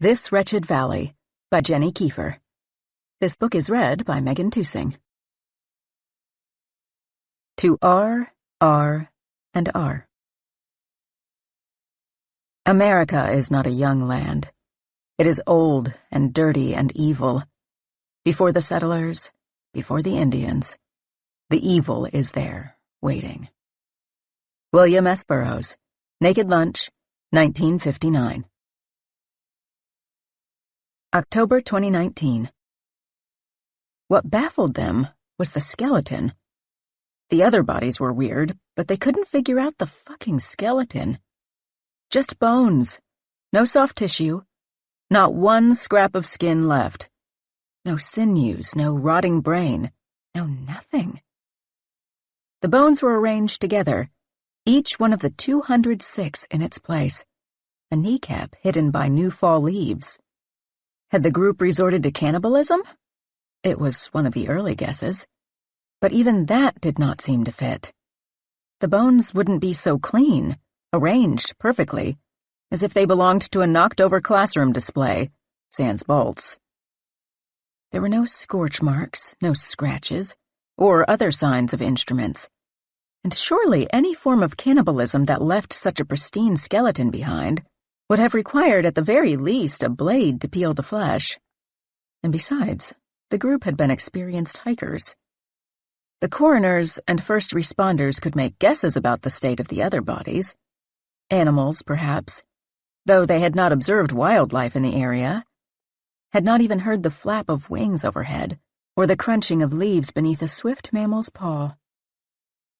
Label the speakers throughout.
Speaker 1: This Wretched Valley by Jenny Kiefer. This book is read by Megan Tusing. To R, and R. America is not a young land. It is old and dirty and evil. Before the settlers, before the Indians, the evil is there, waiting. William S. Burroughs, Naked Lunch, 1959. October 2019. What baffled them was the skeleton. The other bodies were weird, but they couldn't figure out the fucking skeleton. Just bones. No soft tissue. Not one scrap of skin left. No sinews, no rotting brain. No nothing. The bones were arranged together, each one of the 206 in its place. A kneecap hidden by new fall leaves. Had the group resorted to cannibalism? It was one of the early guesses. But even that did not seem to fit. The bones wouldn't be so clean, arranged perfectly, as if they belonged to a knocked-over classroom display, sans bolts. There were no scorch marks, no scratches, or other signs of instruments. And surely any form of cannibalism that left such a pristine skeleton behind would have required at the very least a blade to peel the flesh. And besides, the group had been experienced hikers. The coroners and first responders could make guesses about the state of the other bodies. Animals, perhaps, though they had not observed wildlife in the area, had not even heard the flap of wings overhead or the crunching of leaves beneath a swift mammal's paw.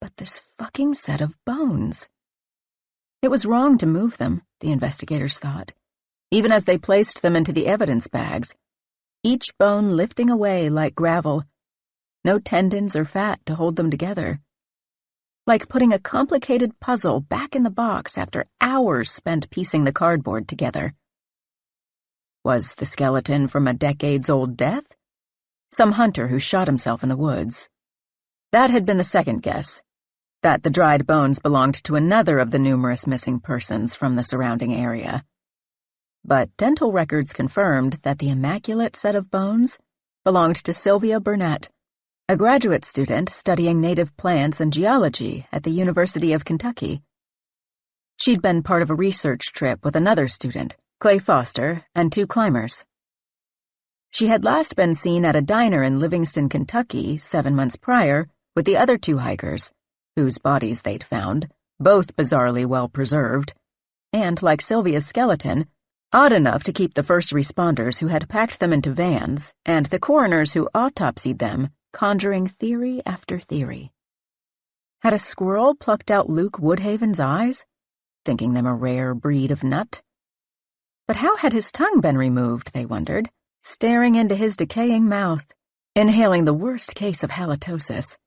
Speaker 1: But this fucking set of bones. It was wrong to move them, the investigators thought, even as they placed them into the evidence bags, each bone lifting away like gravel, no tendons or fat to hold them together. Like putting a complicated puzzle back in the box after hours spent piecing the cardboard together. Was the skeleton from a decades-old death? Some hunter who shot himself in the woods. That had been the second guess. That the dried bones belonged to another of the numerous missing persons from the surrounding area. But dental records confirmed that the immaculate set of bones belonged to Sylvia Burnett, a graduate student studying native plants and geology at the University of Kentucky. She'd been part of a research trip with another student, Clay Foster, and 2 climbers. She had last been seen at a diner in Livingston, Kentucky, 7 months prior, with the other 2 hikers, whose bodies they'd found, both bizarrely well preserved, and, like Sylvia's skeleton, odd enough to keep the first responders who had packed them into vans and the coroners who autopsied them conjuring theory after theory. Had a squirrel plucked out Luke Woodhaven's eyes, thinking them a rare breed of nut? But how had his tongue been removed, they wondered, staring into his decaying mouth, inhaling the worst case of halitosis.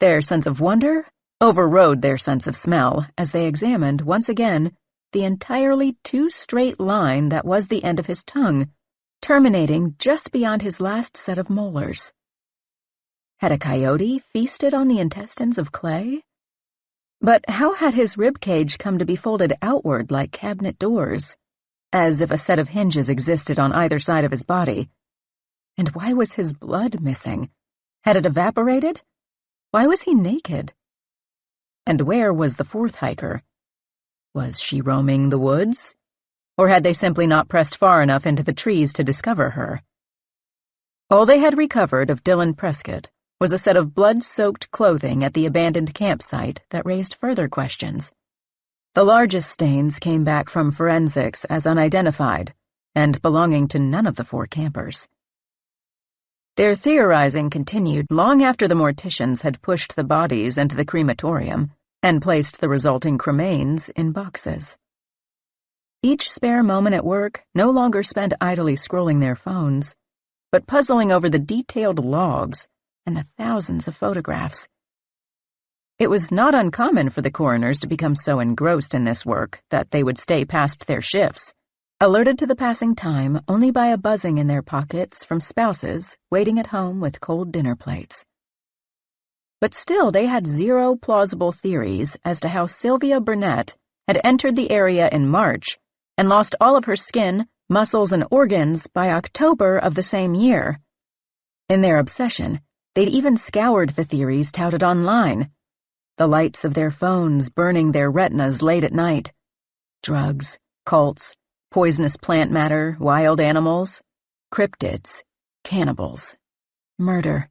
Speaker 1: Their sense of wonder overrode their sense of smell as they examined, once again, the entirely too straight line that was the end of his tongue, terminating just beyond his last set of molars. Had a coyote feasted on the intestines of Clay? But how had his ribcage come to be folded outward like cabinet doors, as if a set of hinges existed on either side of his body? And why was his blood missing? Had it evaporated? Why was he naked? And where was the 4th hiker? Was she roaming the woods? Or had they simply not pressed far enough into the trees to discover her? All they had recovered of Dylan Prescott was a set of blood-soaked clothing at the abandoned campsite that raised further questions. The largest stains came back from forensics as unidentified and belonging to none of the 4 campers. Their theorizing continued long after the morticians had pushed the bodies into the crematorium and placed the resulting cremains in boxes. Each spare moment at work no longer spent idly scrolling their phones, but puzzling over the detailed logs and the thousands of photographs. It was not uncommon for the coroners to become so engrossed in this work that they would stay past their shifts, alerted to the passing time only by a buzzing in their pockets from spouses waiting at home with cold dinner plates. But still they had 0 plausible theories as to how Sylvia Burnett had entered the area in March and lost all of her skin, muscles, and organs by October of the same year. In their obsession, they'd even scoured the theories touted online. The lights of their phones burning their retinas late at night. Drugs, cults, poisonous plant matter, wild animals, cryptids, cannibals, murder.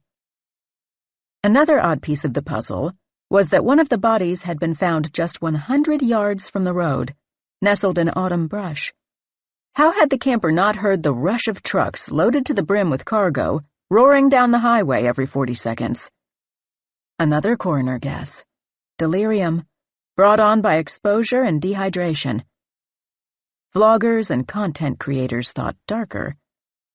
Speaker 1: Another odd piece of the puzzle was that one of the bodies had been found just 100 yards from the road, nestled in autumn brush. How had the camper not heard the rush of trucks loaded to the brim with cargo roaring down the highway every 40 seconds? Another coroner guess. Delirium, brought on by exposure and dehydration. Vloggers and content creators thought darker,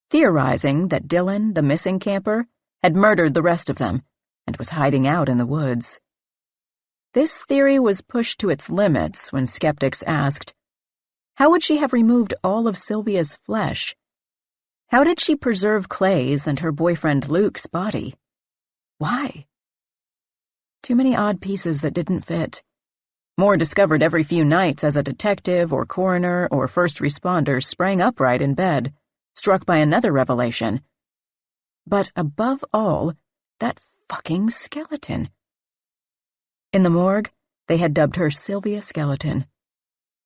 Speaker 1: theorizing that Dylan, the missing camper, had murdered the rest of them and was hiding out in the woods. This theory was pushed to its limits when skeptics asked, how would she have removed all of Sylvia's flesh? How did she preserve Clay's and her boyfriend Luke's body? Why? Too many odd pieces that didn't fit. More discovered every few nights as a detective or coroner or first responder sprang upright in bed, struck by another revelation. But above all, that fucking skeleton. In the morgue, they had dubbed her Sylvia Skeleton.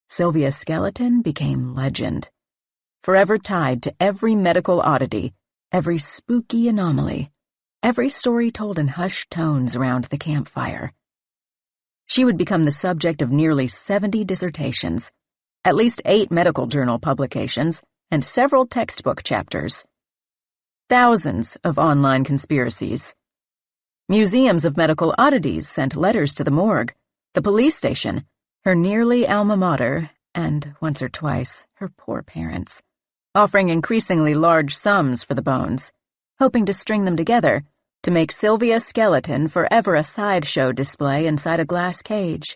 Speaker 1: Sylvia Skeleton became legend, forever tied to every medical oddity, every spooky anomaly, every story told in hushed tones around the campfire. She would become the subject of nearly 70 dissertations, at least 8 medical journal publications, and several textbook chapters. Thousands of online conspiracies. Museums of medical oddities sent letters to the morgue, the police station, her nearly alma mater, and, once or twice, her poor parents, offering increasingly large sums for the bones, hoping to string them together to make Sylvia Skeleton forever a sideshow display inside a glass cage.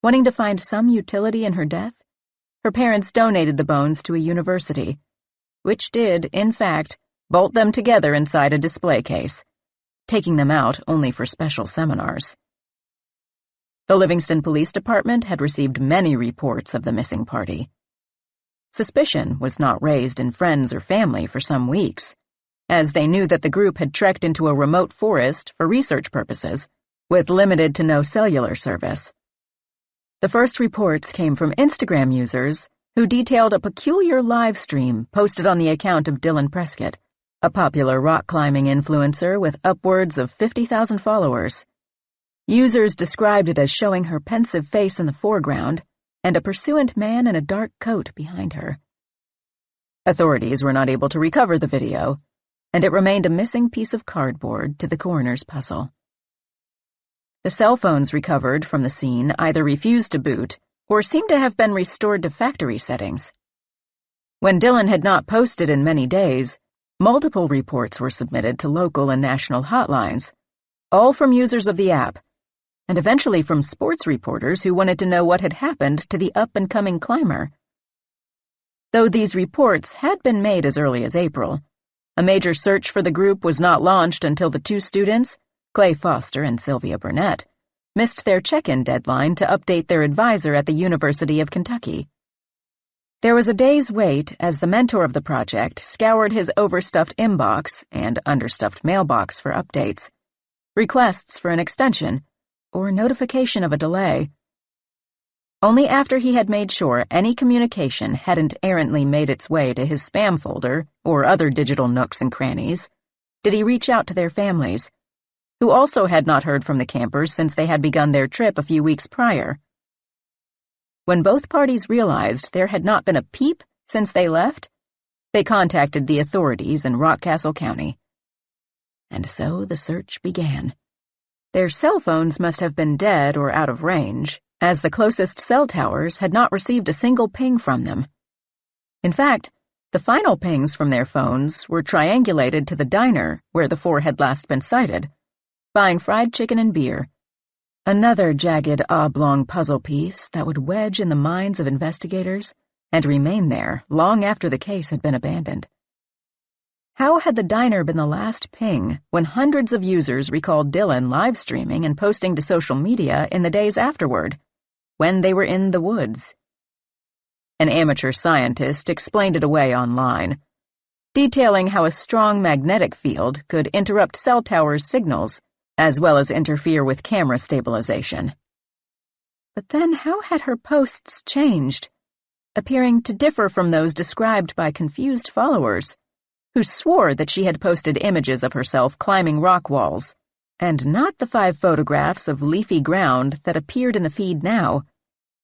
Speaker 1: Wanting to find some utility in her death, her parents donated the bones to a university, which did, in fact, bolt them together inside a display case, taking them out only for special seminars. The Livingston Police Department had received many reports of the missing party. Suspicion was not raised in friends or family for some weeks, as they knew that the group had trekked into a remote forest for research purposes, with limited to no cellular service. The first reports came from Instagram users who detailed a peculiar live stream posted on the account of Dylan Prescott, a popular rock climbing influencer with upwards of 50,000 followers. Users described it as showing her pensive face in the foreground and a pursuant man in a dark coat behind her. Authorities were not able to recover the video, and it remained a missing piece of cardboard to the coroner's puzzle. The cell phones recovered from the scene either refused to boot or seemed to have been restored to factory settings. When Dylan had not posted in many days, multiple reports were submitted to local and national hotlines, all from users of the app, and eventually from sports reporters who wanted to know what had happened to the up-and-coming climber. Though these reports had been made as early as April, a major search for the group was not launched until the 2 students, Clay Foster and Sylvia Burnett, missed their check-in deadline to update their advisor at the University of Kentucky. There was a day's wait as the mentor of the project scoured his overstuffed inbox and understuffed mailbox for updates, requests for an extension, or notification of a delay. Only after he had made sure any communication hadn't errantly made its way to his spam folder or other digital nooks and crannies did he reach out to their families, who also had not heard from the campers since they had begun their trip a few weeks prior. When both parties realized there had not been a peep since they left, they contacted the authorities in Rockcastle County. And so the search began. Their cell phones must have been dead or out of range, as the closest cell towers had not received a single ping from them. In fact, the final pings from their phones were triangulated to the diner where the 4 had last been sighted, buying fried chicken and beer, another jagged oblong puzzle piece that would wedge in the minds of investigators and remain there long after the case had been abandoned. How had the diner been the last ping when hundreds of users recalled Dylan live streaming and posting to social media in the days afterward, when they were in the woods? An amateur scientist explained it away online, detailing how a strong magnetic field could interrupt cell towers' signals, as well as interfere with camera stabilization. But then how had her posts changed, appearing to differ from those described by confused followers, who swore that she had posted images of herself climbing rock walls, and not the 5 photographs of leafy ground that appeared in the feed now,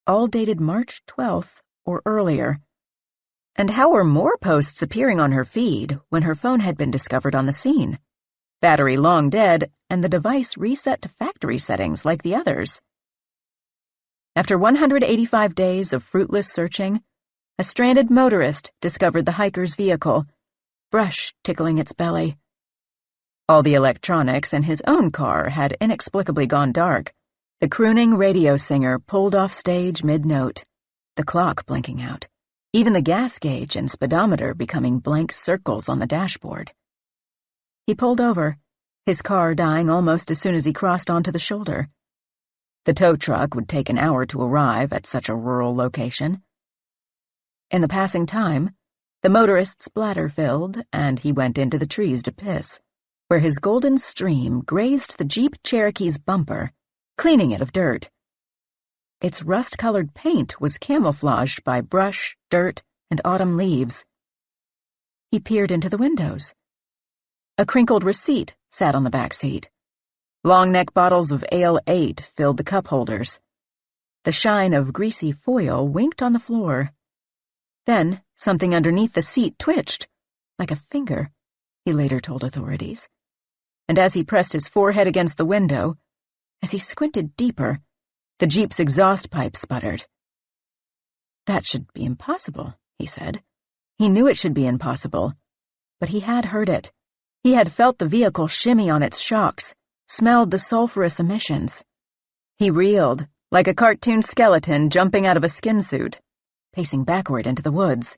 Speaker 1: all dated March 12th or earlier. And how were more posts appearing on her feed when her phone had been discovered on the scene? Battery long dead, and the device reset to factory settings like the others. After 185 days of fruitless searching, a stranded motorist discovered the hiker's vehicle, brush tickling its belly. All the electronics in his own car had inexplicably gone dark. The crooning radio singer pulled off stage mid-note, the clock blinking out, even the gas gauge and speedometer becoming blank circles on the dashboard. He pulled over, his car dying almost as soon as he crossed onto the shoulder. The tow truck would take an hour to arrive at such a rural location. In the passing time, the motorist's bladder filled, and he went into the trees to piss, where his golden stream grazed the Jeep Cherokee's bumper, cleaning it of dirt. Its rust-colored paint was camouflaged by brush, dirt, and autumn leaves. He peered into the windows. A crinkled receipt sat on the back seat. Long-neck bottles of Ale 8 filled the cup holders. The shine of greasy foil winked on the floor. Then, something underneath the seat twitched, like a finger, he later told authorities. And as he pressed his forehead against the window, as he squinted deeper, the Jeep's exhaust pipe sputtered. That should be impossible, he said. He knew it should be impossible, but he had heard it. He had felt the vehicle shimmy on its shocks, smelled the sulfurous emissions. He reeled, like a cartoon skeleton jumping out of a skin suit, pacing backward into the woods.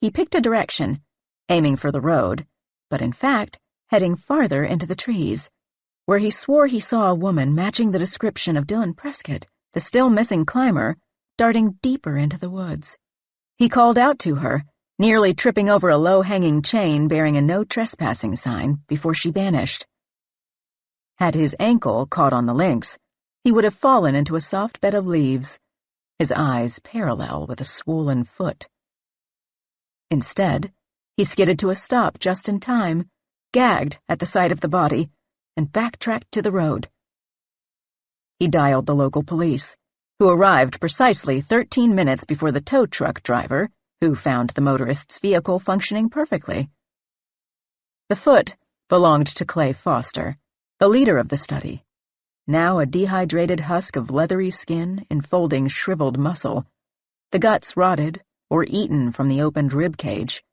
Speaker 1: He picked a direction, aiming for the road, but in fact, heading farther into the trees, where he swore he saw a woman matching the description of Dylan Prescott, the still-missing climber, darting deeper into the woods. He called out to her, nearly tripping over a low-hanging chain bearing a no trespassing sign before she vanished. Had his ankle caught on the links, he would have fallen into a soft bed of leaves, his eyes parallel with a swollen foot. Instead, he skidded to a stop just in time, gagged at the sight of the body, and backtracked to the road. He dialed the local police, who arrived precisely 13 minutes before the tow truck driver, who found the motorist's vehicle functioning perfectly. The foot belonged to Clay Foster, the leader of the study, now a dehydrated husk of leathery skin enfolding shriveled muscle, the guts rotted or eaten from the opened rib cage,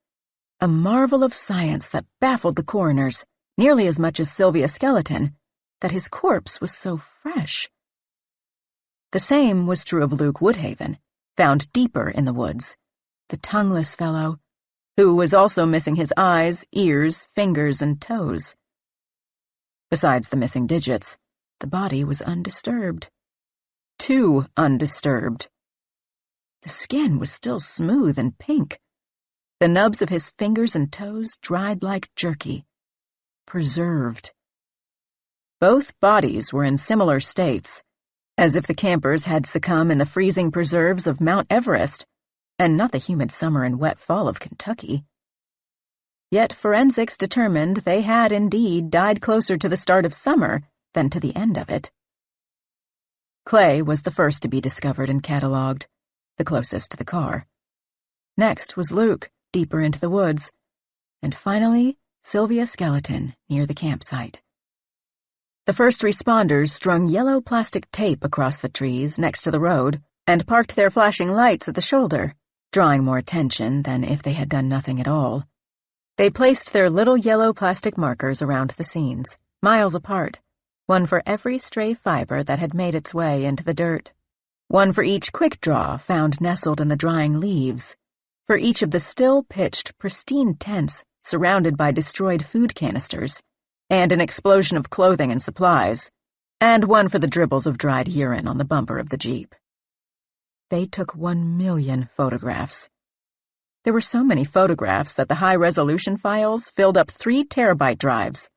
Speaker 1: a marvel of science that baffled the coroners nearly as much as Sylvia's skeleton, that his corpse was so fresh. The same was true of Luke Woodhaven, found deeper in the woods, the tongueless fellow, who was also missing his eyes, ears, fingers, and toes. Besides the missing digits, the body was undisturbed. Too undisturbed. The skin was still smooth and pink. The nubs of his fingers and toes dried like jerky. Preserved. Both bodies were in similar states, as if the campers had succumbed in the freezing preserves of Mount Everest, and not the humid summer and wet fall of Kentucky. Yet forensics determined they had indeed died closer to the start of summer than to the end of it. Clay was the first to be discovered and catalogued, the closest to the car. Next was Luke, deeper into the woods, and finally, Sylvia's skeleton near the campsite. The first responders strung yellow plastic tape across the trees next to the road and parked their flashing lights at the shoulder, drawing more attention than if they had done nothing at all. They placed their little yellow plastic markers around the scenes, miles apart, one for every stray fiber that had made its way into the dirt, one for each quick draw found nestled in the drying leaves, for each of the still-pitched, pristine tents surrounded by destroyed food canisters, and an explosion of clothing and supplies, and one for the dribbles of dried urine on the bumper of the Jeep. They took 1,000,000 photographs. There were so many photographs that the high-resolution files filled up 3 terabyte drives.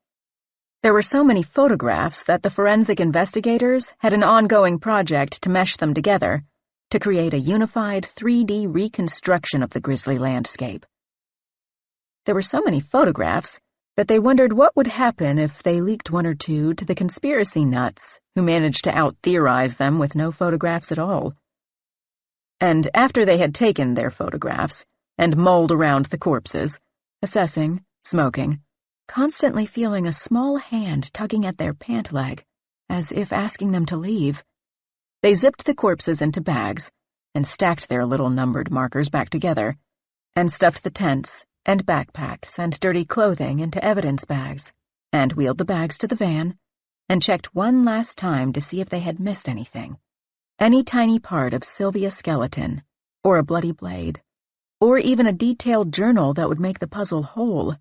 Speaker 1: There were so many photographs that the forensic investigators had an ongoing project to mesh them together to create a unified 3D reconstruction of the grisly landscape. There were so many photographs that they wondered what would happen if they leaked 1 or 2 to the conspiracy nuts who managed to out-theorize them with no photographs at all. And after they had taken their photographs and mulled around the corpses, assessing, smoking, constantly feeling a small hand tugging at their pant leg, as if asking them to leave, they zipped the corpses into bags and stacked their little numbered markers back together, and stuffed the tents and backpacks and dirty clothing into evidence bags, and wheeled the bags to the van, and checked one last time to see if they had missed anything. Any tiny part of Sylvia's skeleton, or a bloody blade, or even a detailed journal that would make the puzzle whole.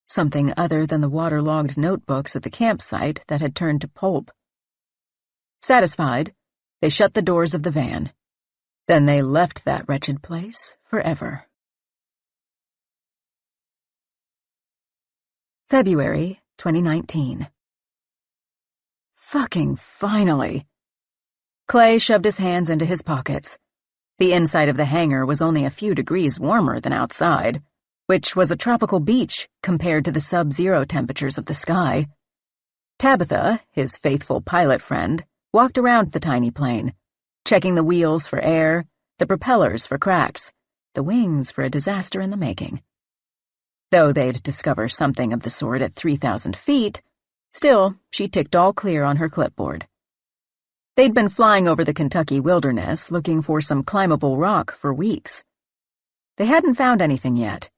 Speaker 1: Something other than the waterlogged notebooks at the campsite that had turned to pulp. Satisfied, they shut the doors of the van. Then they left that wretched place forever. February 2019. Fucking finally! Clay shoved his hands into his pockets. The inside of the hangar was only a few degrees warmer than outside, which was a tropical beach compared to the sub-zero temperatures of the sky. Tabitha, his faithful pilot friend, walked around the tiny plane, checking the wheels for air, the propellers for cracks, the wings for a disaster in the making. Though they'd discover something of the sort at 3,000 feet, still, she ticked all clear on her clipboard. They'd been flying over the Kentucky wilderness looking for some climbable rock for weeks. They hadn't found anything yet,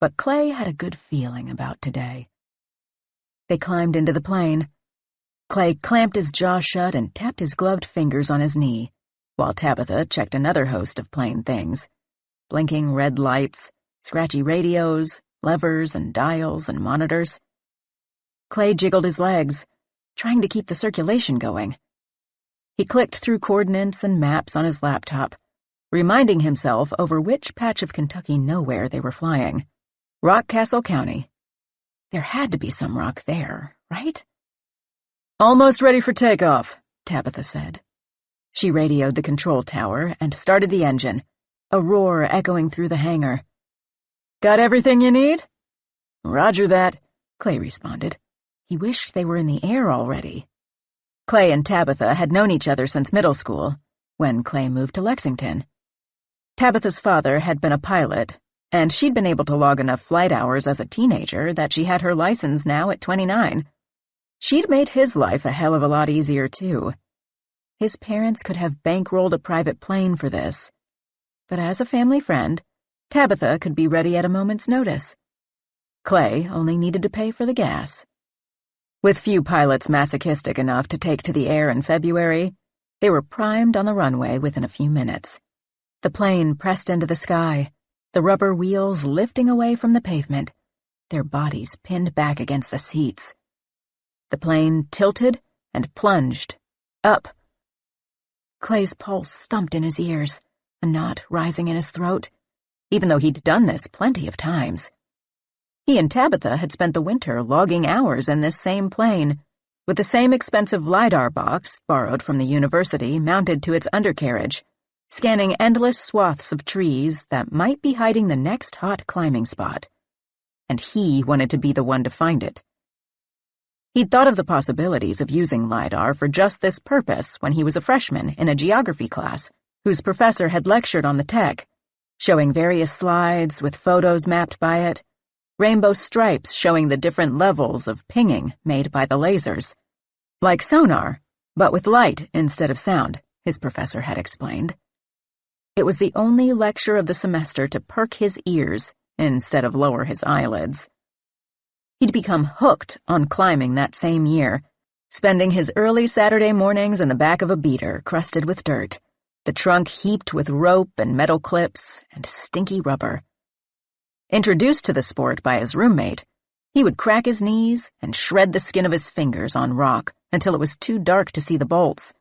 Speaker 1: but Clay had a good feeling about today. They climbed into the plane. Clay clamped his jaw shut and tapped his gloved fingers on his knee, while Tabitha checked another host of plain things. Blinking red lights, scratchy radios, levers and dials and monitors. Clay jiggled his legs, trying to keep the circulation going. He clicked through coordinates and maps on his laptop, reminding himself over which patch of Kentucky nowhere they were flying. Rockcastle County. There had to be some rock there, right? "Almost ready for takeoff," Tabitha said. She radioed the control tower and started the engine, a roar echoing through the hangar. "Got everything you need?" "Roger that," Clay responded. He wished they were in the air already. Clay and Tabitha had known each other since middle school, when Clay moved to Lexington. Tabitha's father had been a pilot, and she'd been able to log enough flight hours as a teenager that she had her license now at 29. She'd made his life a hell of a lot easier, too. His parents could have bankrolled a private plane for this. But as a family friend, Tabitha could be ready at a moment's notice. Clay only needed to pay for the gas. With few pilots masochistic enough to take to the air in February, they were primed on the runway within a few minutes. The plane pressed into the sky, the rubber wheels lifting away from the pavement, their bodies pinned back against the seats. The plane tilted and plunged, up. Clay's pulse thumped in his ears, a knot rising in his throat, even though he'd done this plenty of times. He and Tabitha had spent the winter logging hours in this same plane, with the same expensive LiDAR box borrowed from the university mounted to its undercarriage, scanning endless swaths of trees that might be hiding the next hot climbing spot. And he wanted to be the one to find it. He'd thought of the possibilities of using LiDAR for just this purpose when he was a freshman in a geography class, whose professor had lectured on the tech, showing various slides with photos mapped by it, rainbow stripes showing the different levels of pinging made by the lasers. Like sonar, but with light instead of sound, his professor had explained. It was the only lecture of the semester to perk his ears instead of lower his eyelids. He'd become hooked on climbing that same year, spending his early Saturday mornings in the back of a beater crusted with dirt, the trunk heaped with rope and metal clips and stinky rubber. Introduced to the sport by his roommate, he would crack his knees and shred the skin of his fingers on rock until it was too dark to see the bolts.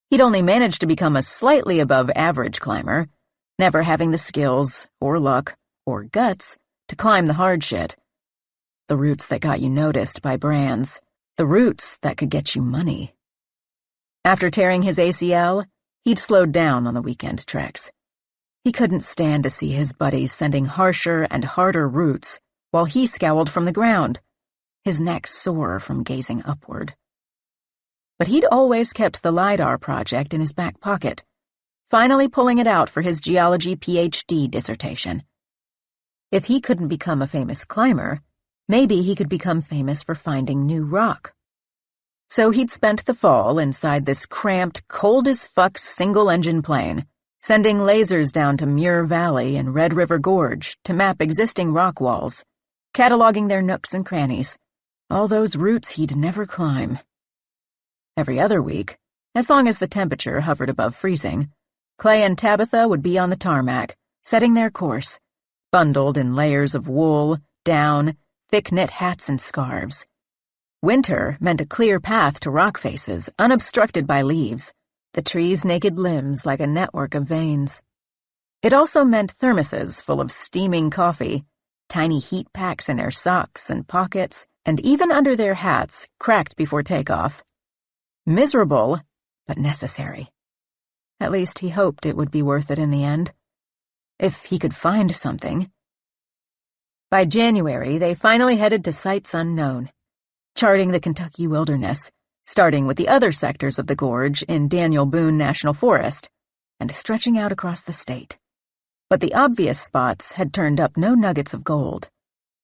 Speaker 1: He'd only managed to become a slightly above average climber, never having the skills, or luck, or guts to climb the hard shit. The routes that got you noticed by brands, the routes that could get you money. After tearing his ACL, he'd slowed down on the weekend treks. He couldn't stand to see his buddies sending harsher and harder routes while he scowled from the ground, his neck sore from gazing upward. But he'd always kept the LiDAR project in his back pocket, finally pulling it out for his geology PhD dissertation. If he couldn't become a famous climber, maybe he could become famous for finding new rock. So he'd spent the fall inside this cramped, cold-as-fuck single-engine plane, sending lasers down to Muir Valley and Red River Gorge to map existing rock walls, cataloging their nooks and crannies, all those routes he'd never climb. Every other week, as long as the temperature hovered above freezing, Clay and Tabitha would be on the tarmac, setting their course, bundled in layers of wool, down, thick-knit hats and scarves. Winter meant a clear path to rock faces, unobstructed by leaves, the trees' naked limbs like a network of veins. It also meant thermoses full of steaming coffee, tiny heat packs in their socks and pockets, and even under their hats, cracked before takeoff. Miserable, but necessary. At least he hoped it would be worth it in the end. If he could find something. By January, they finally headed to sites unknown, charting the Kentucky wilderness, starting with the other sectors of the gorge in Daniel Boone National Forest, and stretching out across the state. But the obvious spots had turned up no nuggets of gold.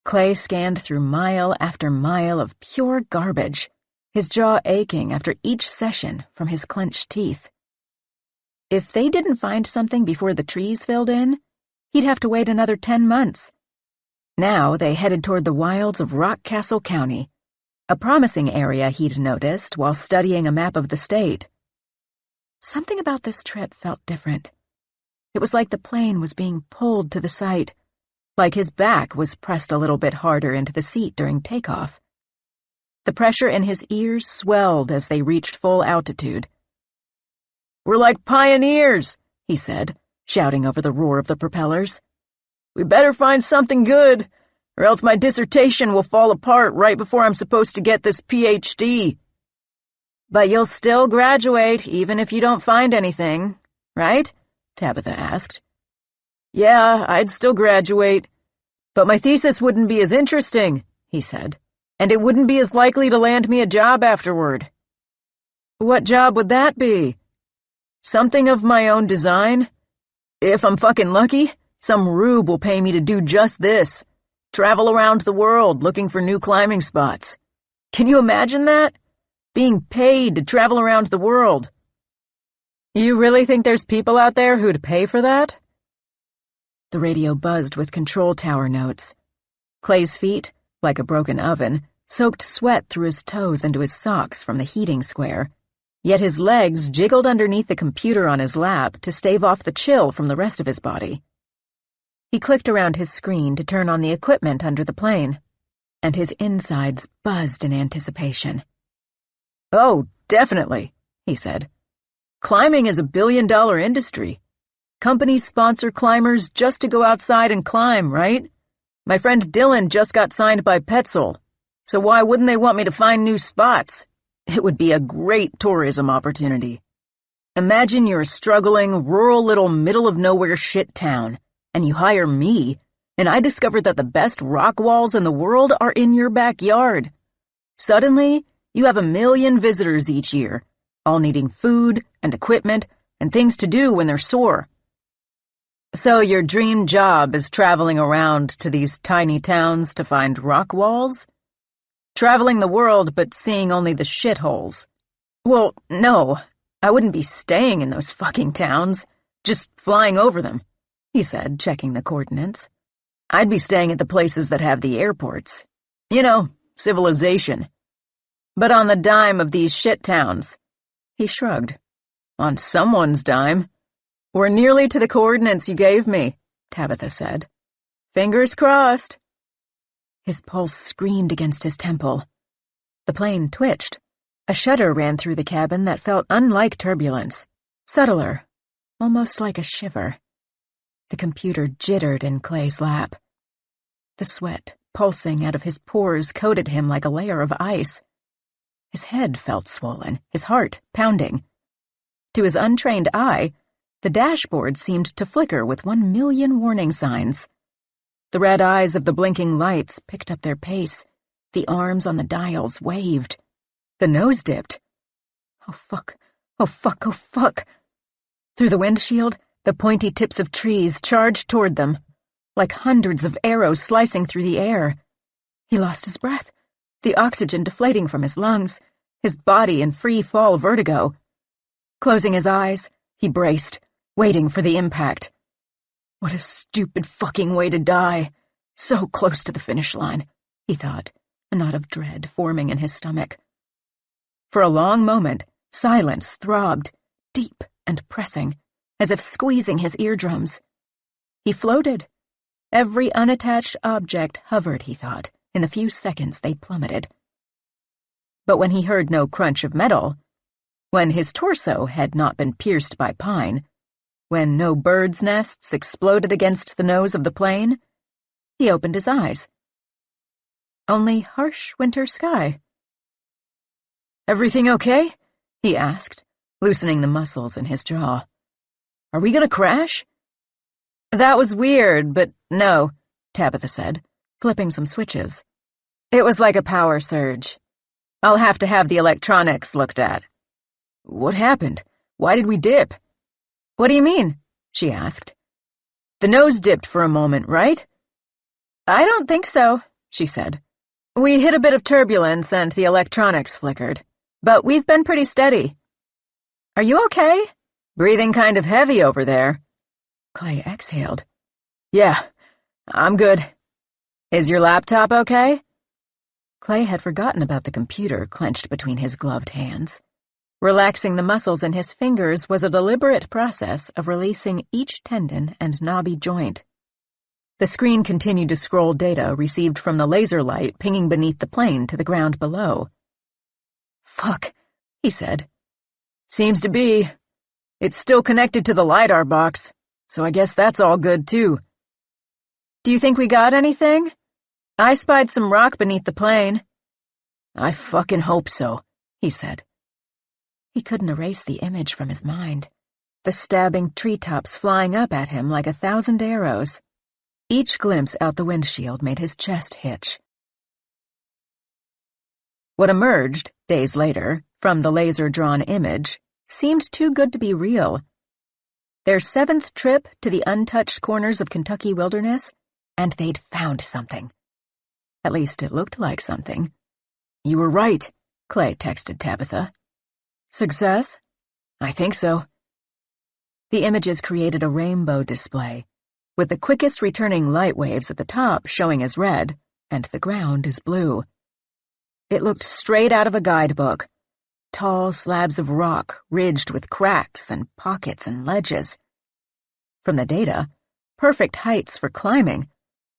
Speaker 1: Clay scanned through mile after mile of pure garbage, his jaw aching after each session from his clenched teeth. If they didn't find something before the trees filled in, he'd have to wait another 10 months. Now they headed toward the wilds of Rockcastle County, a promising area he'd noticed while studying a map of the state. Something about this trip felt different. It was like the plane was being pulled to the site, like his back was pressed a little bit harder into the seat during takeoff. The pressure in his ears swelled as they reached full altitude. "We're like pioneers," he said, shouting over the roar of the propellers. "We better find something good, or else my dissertation will fall apart right before I'm supposed to get this PhD. "But you'll still graduate, even if you don't find anything, right?" Tabitha asked. "Yeah, I'd still graduate, but my thesis wouldn't be as interesting," he said, "and it wouldn't be as likely to land me a job afterward." "What job would that be?" "Something of my own design. If I'm fucking lucky, some rube will pay me to do just this. Travel around the world looking for new climbing spots. Can you imagine that? Being paid to travel around the world." "You really think there's people out there who'd pay for that?" The radio buzzed with control tower notes. Clay's feet, like a broken oven, soaked sweat through his toes into his socks from the heating square, yet his legs jiggled underneath the computer on his lap to stave off the chill from the rest of his body. He clicked around his screen to turn on the equipment under the plane, and his insides buzzed in anticipation. "Oh, definitely," he said. "Climbing is a billion-dollar industry. Companies sponsor climbers just to go outside and climb, right? My friend Dylan just got signed by Petzl, so why wouldn't they want me to find new spots? It would be a great tourism opportunity. Imagine you're a struggling, rural little middle-of-nowhere shit town, and you hire me, and I discover that the best rock walls in the world are in your backyard. Suddenly, you have 1 million visitors each year, all needing food and equipment and things to do when they're sore. So your dream job is traveling around to these tiny towns to find rock walls? Traveling the world but seeing only the shitholes. Well, no, I wouldn't be staying in those fucking towns, just flying over them," he said, checking the coordinates. "I'd be staying at the places that have the airports. You know, civilization. But on the dime of these shit towns." He shrugged. "On someone's dime. We're nearly to the coordinates you gave me," Tabitha said. "Fingers crossed." His pulse screamed against his temple. The plane twitched, A shudder ran through the cabin that felt unlike turbulence, subtler, almost like a shiver. The computer jittered in Clay's lap. The sweat pulsing out of his pores coated him like a layer of ice. His head felt swollen, his heart pounding. To his untrained eye, the dashboard seemed to flicker with 1,000,000 warning signs. The red eyes of the blinking lights picked up their pace. The arms on the dials waved. The nose dipped. Oh fuck, oh fuck, oh fuck. Through the windshield, the pointy tips of trees charged toward them, like hundreds of arrows slicing through the air. He lost his breath, the oxygen deflating from his lungs, his body in free-fall vertigo. Closing his eyes, he braced, waiting for the impact. What a stupid fucking way to die. So close to the finish line, he thought, a knot of dread forming in his stomach. For a long moment, silence throbbed, deep and pressing, as if squeezing his eardrums. He floated. Every unattached object hovered, he thought, in the few seconds they plummeted. But when he heard no crunch of metal, when his torso had not been pierced by pine, when no birds' nests exploded against the nose of the plane, he opened his eyes. Only harsh winter sky. "Everything okay?" he asked, loosening the muscles in his jaw. "Are we gonna crash?" "That was weird, but no," Tabitha said, flipping some switches. "It was like a power surge. I'll have to have the electronics looked at." "What happened? Why did we dip?" "What do you mean?" she asked. "The nose dipped for a moment, right?" "I don't think so," she said. "We hit a bit of turbulence and the electronics flickered, but we've been pretty steady." "Are you okay? Breathing kind of heavy over there." Clay exhaled. "Yeah, I'm good." "Is your laptop okay?" Clay had forgotten about the computer clenched between his gloved hands. Relaxing the muscles in his fingers was a deliberate process of releasing each tendon and knobby joint. The screen continued to scroll data received from the laser light pinging beneath the plane to the ground below. "Fuck," he said. "Seems to be. It's still connected to the LiDAR box, so I guess that's all good, too." "Do you think we got anything? I spied some rock beneath the plane." "I fucking hope so," he said. He couldn't erase the image from his mind. The stabbing treetops flying up at him like 1,000 arrows. Each glimpse out the windshield made his chest hitch. What emerged, days later, from the laser-drawn image seemed too good to be real. Their 7th trip to the untouched corners of Kentucky wilderness, and they'd found something. At least it looked like something. "You were right," Clay texted Tabitha. "Success?" "I think so." The images created a rainbow display, with the quickest returning light waves at the top showing as red and the ground as blue. It looked straight out of a guidebook. Tall slabs of rock ridged with cracks and pockets and ledges. From the data, perfect heights for climbing,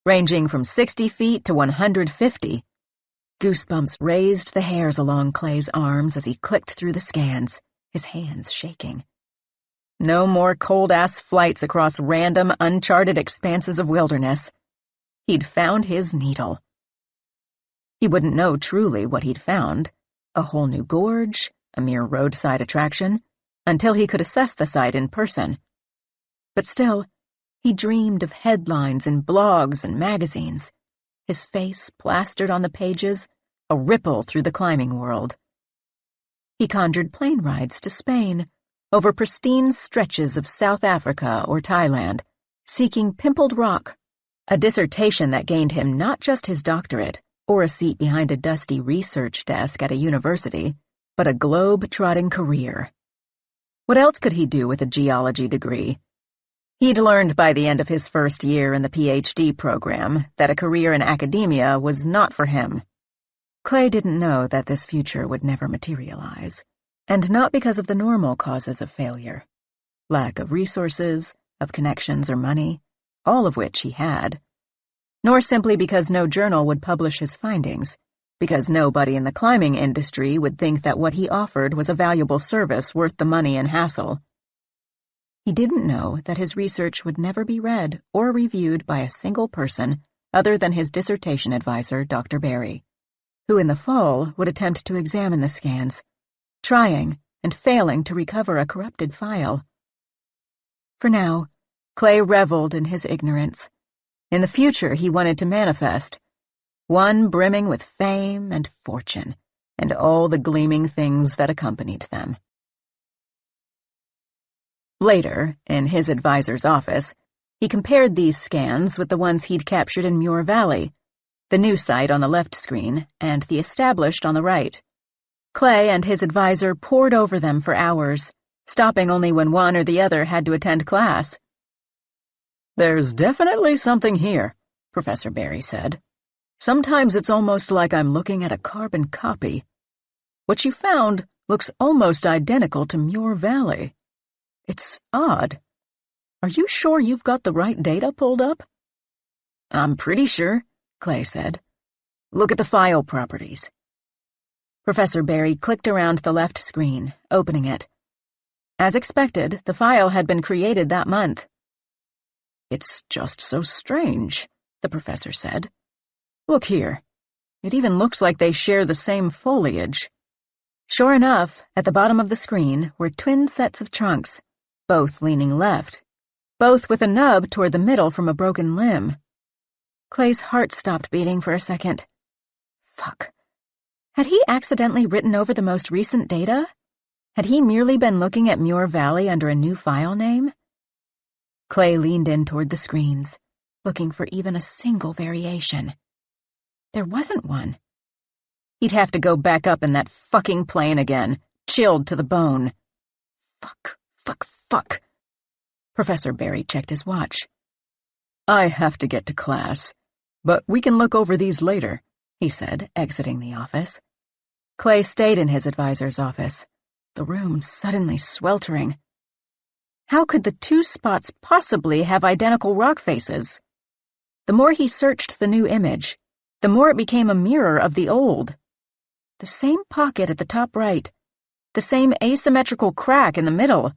Speaker 1: ranging from 60 feet to 150. Goosebumps raised the hairs along Clay's arms as he clicked through the scans, his hands shaking. No more cold-ass flights across random, uncharted expanses of wilderness. He'd found his needle. He wouldn't know truly what he'd found, a whole new gorge, a mere roadside attraction, until he could assess the site in person. But still, he dreamed of headlines in blogs and magazines, his face plastered on the pages, a ripple through the climbing world. He conjured plane rides to Spain, over pristine stretches of South Africa or Thailand, seeking pimpled rock, a dissertation that gained him not just his doctorate or a seat behind a dusty research desk at a university, but a globe-trotting career. What else could he do with a geology degree? He'd learned by the end of his first year in the PhD program that a career in academia was not for him. Clay didn't know that this future would never materialize, and not because of the normal causes of failure. Lack of resources, of connections or money, all of which he had. Nor simply because no journal would publish his findings, because nobody in the climbing industry would think that what he offered was a valuable service worth the money and hassle. He didn't know that his research would never be read or reviewed by a single person other than his dissertation advisor, Dr. Barry, who in the fall would attempt to examine the scans, trying and failing to recover a corrupted file. For now, Clay reveled in his ignorance. In the future, he wanted to manifest, one brimming with fame and fortune, and all the gleaming things that accompanied them. Later, in his advisor's office, he compared these scans with the ones he'd captured in Muir Valley, the new site on the left screen and the established on the right. Clay and his advisor pored over them for hours, stopping only when one or the other had to attend class. "There's definitely something here," Professor Barry said. "Sometimes it's almost like I'm looking at a carbon copy. What you found looks almost identical to Muir Valley. It's odd. Are you sure you've got the right data pulled up?" "I'm pretty sure," Clay said. "Look at the file properties." Professor Barry clicked around the left screen, opening it. As expected, the file had been created that month. "It's just so strange," the professor said. "Look here. It even looks like they share the same foliage." Sure enough, at the bottom of the screen were twin sets of trunks, both leaning left, both with a nub toward the middle from a broken limb. Clay's heart stopped beating for a second. Fuck. Had he accidentally written over the most recent data? Had he merely been looking at Muir Valley under a new file name? Clay leaned in toward the screens, looking for even a single variation. There wasn't one. He'd have to go back up in that fucking plane again, chilled to the bone. Fuck. Professor Barry checked his watch. "I have to get to class, but we can look over these later," he said, exiting the office. Clay stayed in his advisor's office, the room suddenly sweltering. How could the two spots possibly have identical rock faces? The more he searched the new image, the more it became a mirror of the old. The same pocket at the top right, the same asymmetrical crack in the middle,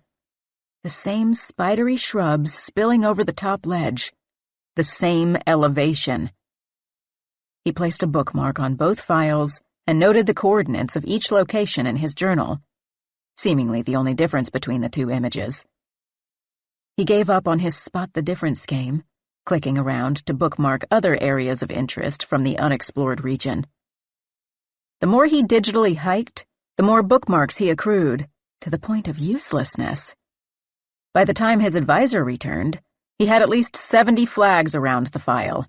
Speaker 1: the same spidery shrubs spilling over the top ledge, the same elevation. He placed a bookmark on both files and noted the coordinates of each location in his journal, seemingly the only difference between the two images. He gave up on his spot the difference game, clicking around to bookmark other areas of interest from the unexplored region. The more he digitally hiked, the more bookmarks he accrued, to the point of uselessness. By the time his advisor returned, he had at least 70 flags around the file.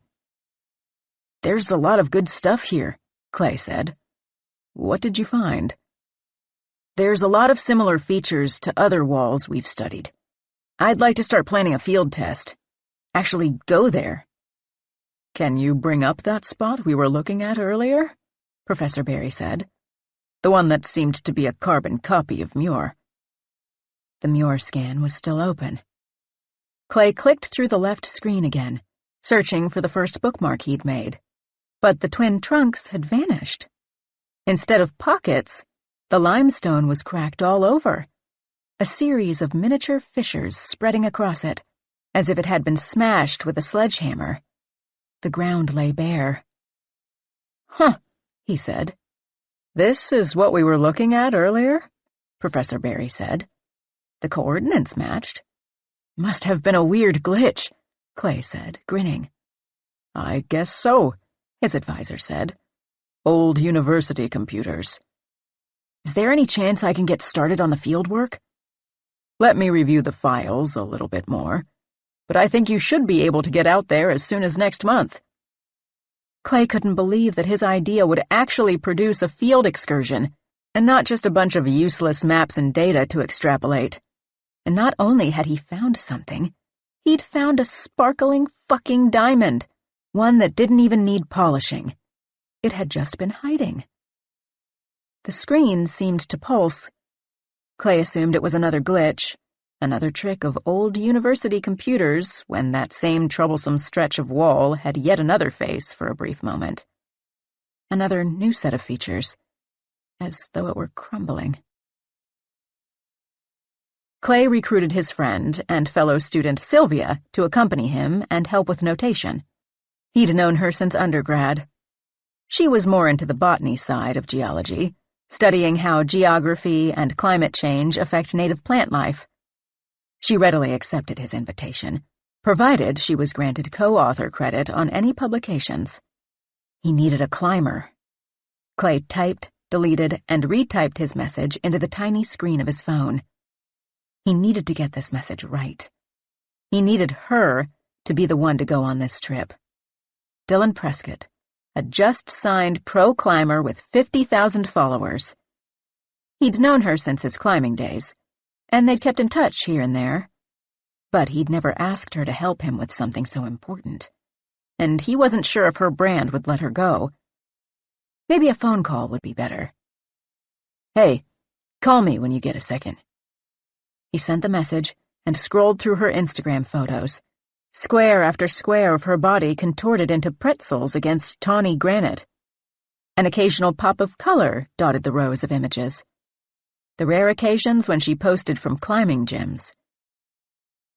Speaker 1: "There's a lot of good stuff here," Clay said. "What did you find?" "There's a lot of similar features to other walls we've studied. I'd like to start planning a field test. Actually go there." "Can you bring up that spot we were looking at earlier?" Professor Barry said. "The one that seemed to be a carbon copy of Muir." The Muir scan was still open. Clay clicked through the left screen again, searching for the first bookmark he'd made. But the twin trunks had vanished. Instead of pockets, the limestone was cracked all over, a series of miniature fissures spreading across it, as if it had been smashed with a sledgehammer. The ground lay bare. "Huh," he said. "This is what we were looking at earlier?" Professor Barry said. The coordinates matched. "Must have been a weird glitch," Clay said, grinning. "I guess so," his advisor said. "Old university computers." "Is there any chance I can get started on the fieldwork?" "Let me review the files a little bit more, but I think you should be able to get out there as soon as next month." Clay couldn't believe that his idea would actually produce a field excursion, and not just a bunch of useless maps and data to extrapolate. And not only had he found something, he'd found a sparkling fucking diamond, one that didn't even need polishing. It had just been hiding. The screen seemed to pulse. Clay assumed it was another glitch, another trick of old university computers when that same troublesome stretch of wall had yet another face for a brief moment. another new set of features, as though it were crumbling. Clay recruited his friend and fellow student Sylvia to accompany him and help with notation. He'd known her since undergrad. She was more into the botany side of geology, studying how geography and climate change affect native plant life. She readily accepted his invitation, provided she was granted co-author credit on any publications. He needed a climber. Clay typed, deleted, and retyped his message into the tiny screen of his phone. He needed to get this message right. He needed her to be the one to go on this trip. Dylan Prescott, a just-signed pro-climber with 50,000 followers. He'd known her since his climbing days, and they'd kept in touch here and there. But he'd never asked her to help him with something so important, and he wasn't sure if her brand would let her go. Maybe a phone call would be better. "Hey, call me when you get a second." He sent the message and scrolled through her Instagram photos, square after square of her body contorted into pretzels against tawny granite. An occasional pop of color dotted the rows of images. The rare occasions when she posted from climbing gyms.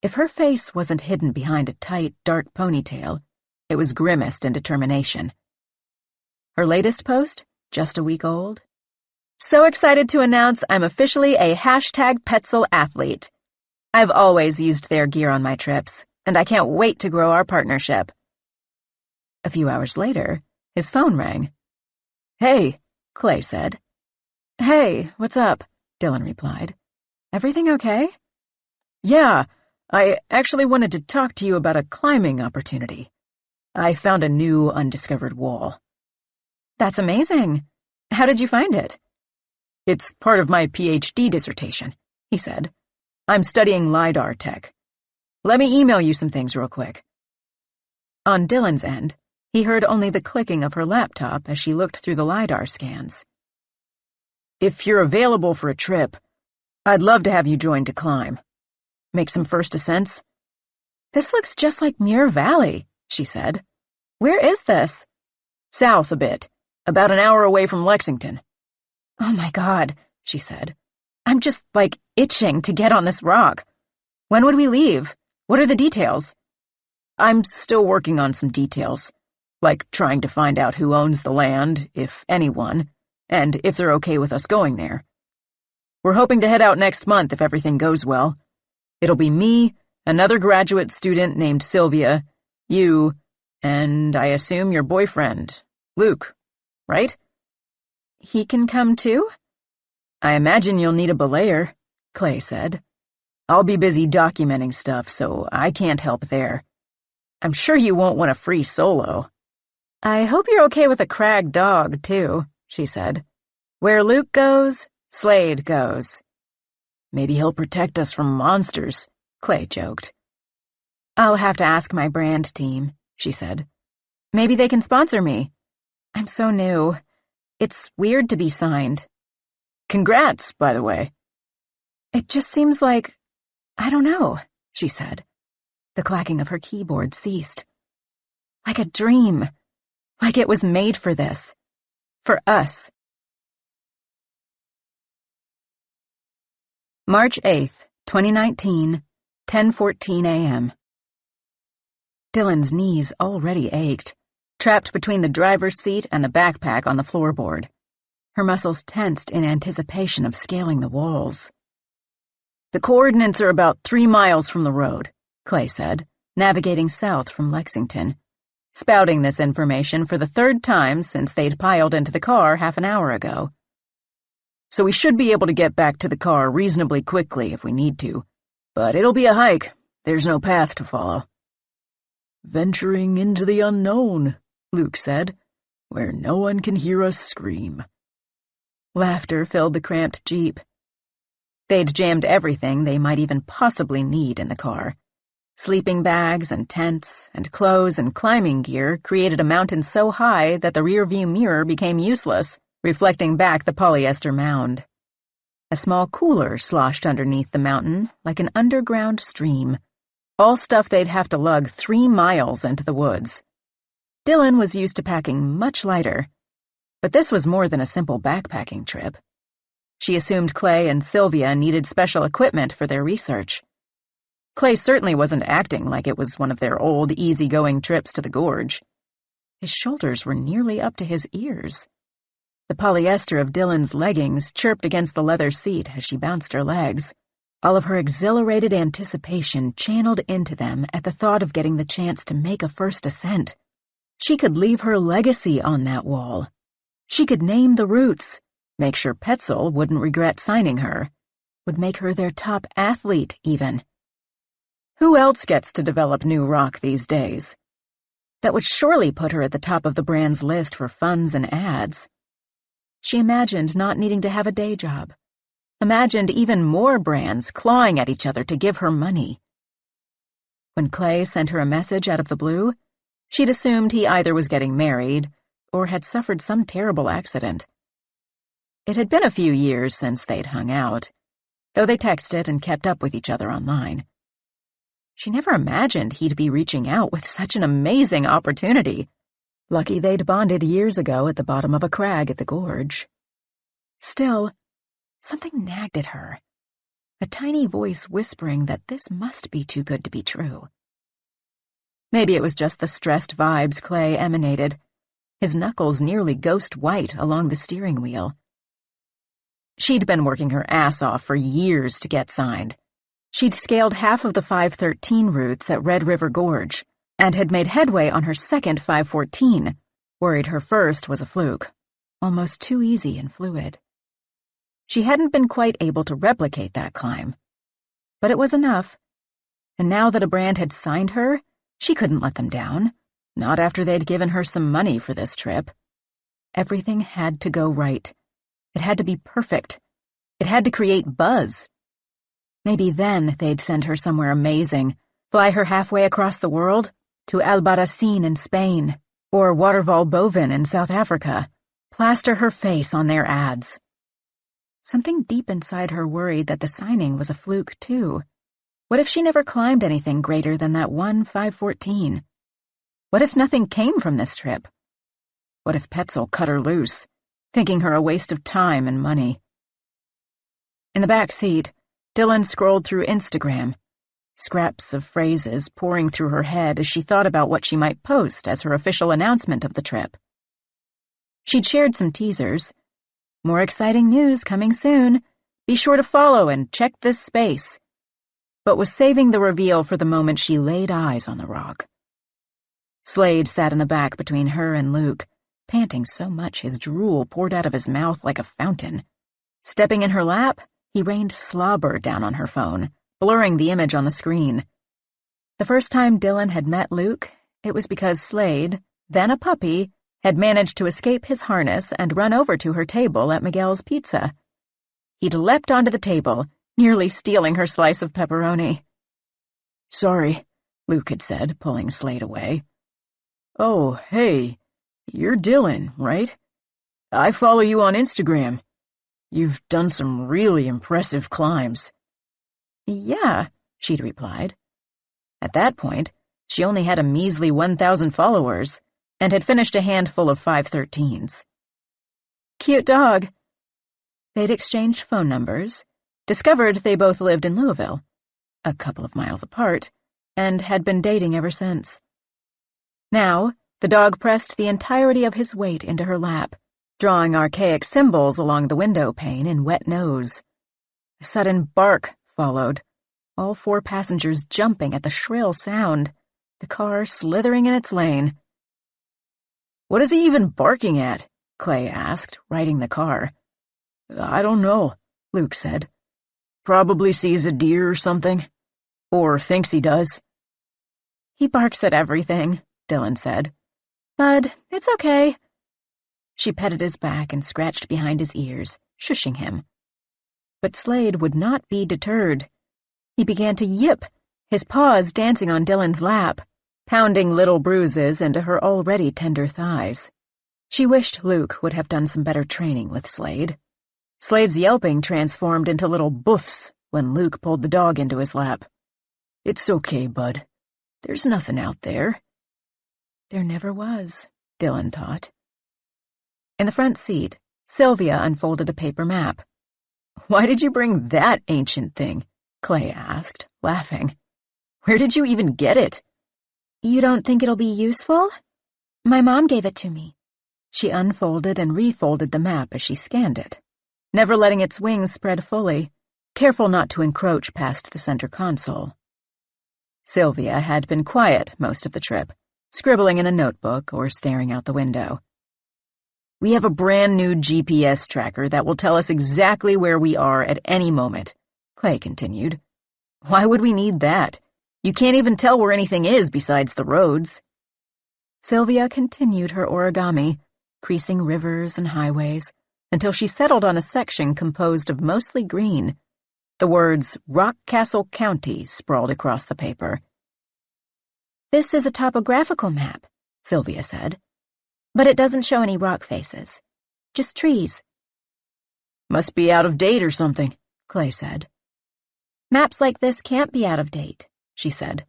Speaker 1: If her face wasn't hidden behind a tight, dark ponytail, it was grimaced in determination. Her latest post, just a week old. "So excited to announce I'm officially a #Petzel athlete. I've always used their gear on my trips, and I can't wait to grow our partnership." A few hours later, his phone rang. "Hey," Clay said. "Hey, what's up?" Dylan replied. "Everything okay?" "Yeah, I actually wanted to talk to you about a climbing opportunity. I found a new undiscovered wall." "That's amazing. How did you find it?" "It's part of my PhD dissertation," he said. "I'm studying LiDAR tech. Let me email you some things real quick." On Dylan's end, he heard only the clicking of her laptop as she looked through the LiDAR scans. "If you're available for a trip, I'd love to have you join to climb. Make some first ascents." "This looks just like Muir Valley," she said. "Where is this?" "South a bit, about an hour away from Lexington." "Oh my God," she said. "I'm just, itching to get on this rock. When would we leave? What are the details?" "I'm still working on some details, like trying to find out who owns the land, if anyone, and if they're okay with us going there. We're hoping to head out next month if everything goes well. It'll be me, another graduate student named Sylvia, you, and I assume your boyfriend, Luke, right?" "He can come too?" "I imagine you'll need a belayer," Clay said. "I'll be busy documenting stuff, so I can't help there. I'm sure you won't want a free solo." "I hope you're okay with a crag dog, too," she said. "Where Luke goes, Slade goes." "Maybe he'll protect us from monsters," Clay joked. "I'll have to ask my brand team," she said. "Maybe they can sponsor me. I'm so new. It's weird to be signed." "Congrats, by the way." "It just seems like, I don't know," she said. The clacking of her keyboard ceased. "Like a dream. Like it was made for this. For us." March 8th, 2019, 10:14 a.m. Dylan's knees already ached, trapped between the driver's seat and the backpack on the floorboard. Her muscles tensed in anticipation of scaling the walls. "The coordinates are about 3 miles from the road," Clay said, navigating south from Lexington, spouting this information for the 3rd time since they'd piled into the car half an hour ago. "So we should be able to get back to the car reasonably quickly if we need to, but it'll be a hike. There's no path to follow." "Venturing into the unknown," Luke said, "where no one can hear us scream." Laughter filled the cramped Jeep. They'd jammed everything they might even possibly need in the car. Sleeping bags and tents and clothes and climbing gear created a mountain so high that the rearview mirror became useless, reflecting back the polyester mound. A small cooler sloshed underneath the mountain like an underground stream, all stuff they'd have to lug 3 miles into the woods. Dylan was used to packing much lighter. But this was more than a simple backpacking trip. She assumed Clay and Sylvia needed special equipment for their research. Clay certainly wasn't acting like it was one of their old, easygoing trips to the gorge. His shoulders were nearly up to his ears. The polyester of Dylan's leggings chirped against the leather seat as she bounced her legs, all of her exhilarated anticipation channeled into them at the thought of getting the chance to make a first ascent. She could leave her legacy on that wall. She could name the routes, make sure Petzel wouldn't regret signing her, would make her their top athlete, even. Who else gets to develop new rock these days? That would surely put her at the top of the brand's list for funds and ads. She imagined not needing to have a day job. Imagined even more brands clawing at each other to give her money. When Clay sent her a message out of the blue, she'd assumed he either was getting married or had suffered some terrible accident. It had been a few years since they'd hung out, though they texted and kept up with each other online. She never imagined he'd be reaching out with such an amazing opportunity. Lucky they'd bonded years ago at the bottom of a crag at the gorge. Still, something nagged at her, a tiny voice whispering that this must be too good to be true. Maybe it was just the stressed vibes Clay emanated, his knuckles nearly ghost white along the steering wheel. She'd been working her ass off for years to get signed. She'd scaled half of the 513 routes at Red River Gorge, and had made headway on her second 514, worried her first was a fluke, almost too easy and fluid. She hadn't been quite able to replicate that climb, but it was enough, and now that a brand had signed her, she couldn't let them down, not after they'd given her some money for this trip. Everything had to go right. It had to be perfect. It had to create buzz. Maybe then they'd send her somewhere amazing, fly her halfway across the world, to Albarracin in Spain, or Waterval Bovin in South Africa, plaster her face on their ads. Something deep inside her worried that the signing was a fluke, too. What if she never climbed anything greater than that one 514? What if nothing came from this trip? What if Petzel cut her loose, thinking her a waste of time and money? In the back seat, Dylan scrolled through Instagram, scraps of phrases pouring through her head as she thought about what she might post as her official announcement of the trip. She'd shared some teasers. More exciting news coming soon. Be sure to follow and check this space. But was saving the reveal for the moment she laid eyes on the rock. Slade sat in the back between her and Luke, panting so much his drool poured out of his mouth like a fountain. Stepping in her lap, he rained slobber down on her phone, blurring the image on the screen. The first time Dylan had met Luke, it was because Slade, then a puppy, had managed to escape his harness and run over to her table at Miguel's Pizza. He'd leapt onto the table, nearly stealing her slice of pepperoni. "Sorry," Luke had said, pulling Slade away. "Oh, hey, you're Dylan, right? I follow you on Instagram. You've done some really impressive climbs." "Yeah," she'd replied. At that point, she only had a measly 1,000 followers and had finished a handful of 513s. "Cute dog." They'd exchanged phone numbers, discovered they both lived in Louisville, a couple of miles apart, and had been dating ever since. Now, the dog pressed the entirety of his weight into her lap, drawing archaic symbols along the window pane in wet nose. A sudden bark followed, all four passengers jumping at the shrill sound, the car slithering in its lane. "What is he even barking at?" Clay asked, riding the car. "I don't know," Luke said. "Probably sees a deer or something. Or thinks he does." "He barks at everything," Dylan said. "Bud, it's okay." She petted his back and scratched behind his ears, shushing him. But Slade would not be deterred. He began to yip, his paws dancing on Dylan's lap, pounding little bruises into her already tender thighs. She wished Luke would have done some better training with Slade. Slade's yelping transformed into little boofs when Luke pulled the dog into his lap. "It's okay, bud. There's nothing out there." There never was, Dylan thought. In the front seat, Sylvia unfolded a paper map. "Why did you bring that ancient thing?" Clay asked, laughing. "Where did you even get it?"
Speaker 2: "You don't think it'll be useful? My mom gave it to me."
Speaker 1: She unfolded and refolded the map as she scanned it, never letting its wings spread fully, careful not to encroach past the center console. Sylvia had been quiet most of the trip, scribbling in a notebook or staring out the window. "We have a brand new GPS tracker that will tell us exactly where we are at any moment," Clay continued. "Why would we need that? You can't even tell where anything is besides the roads." Sylvia continued her origami, creasing rivers and highways, until she settled on a section composed of mostly green. The words Rockcastle County sprawled across the paper.
Speaker 2: "This is a topographical map," Sylvia said. "But it doesn't show any rock faces. Just trees."
Speaker 1: "Must be out of date or something," Clay said.
Speaker 2: "Maps like this can't be out of date," she said.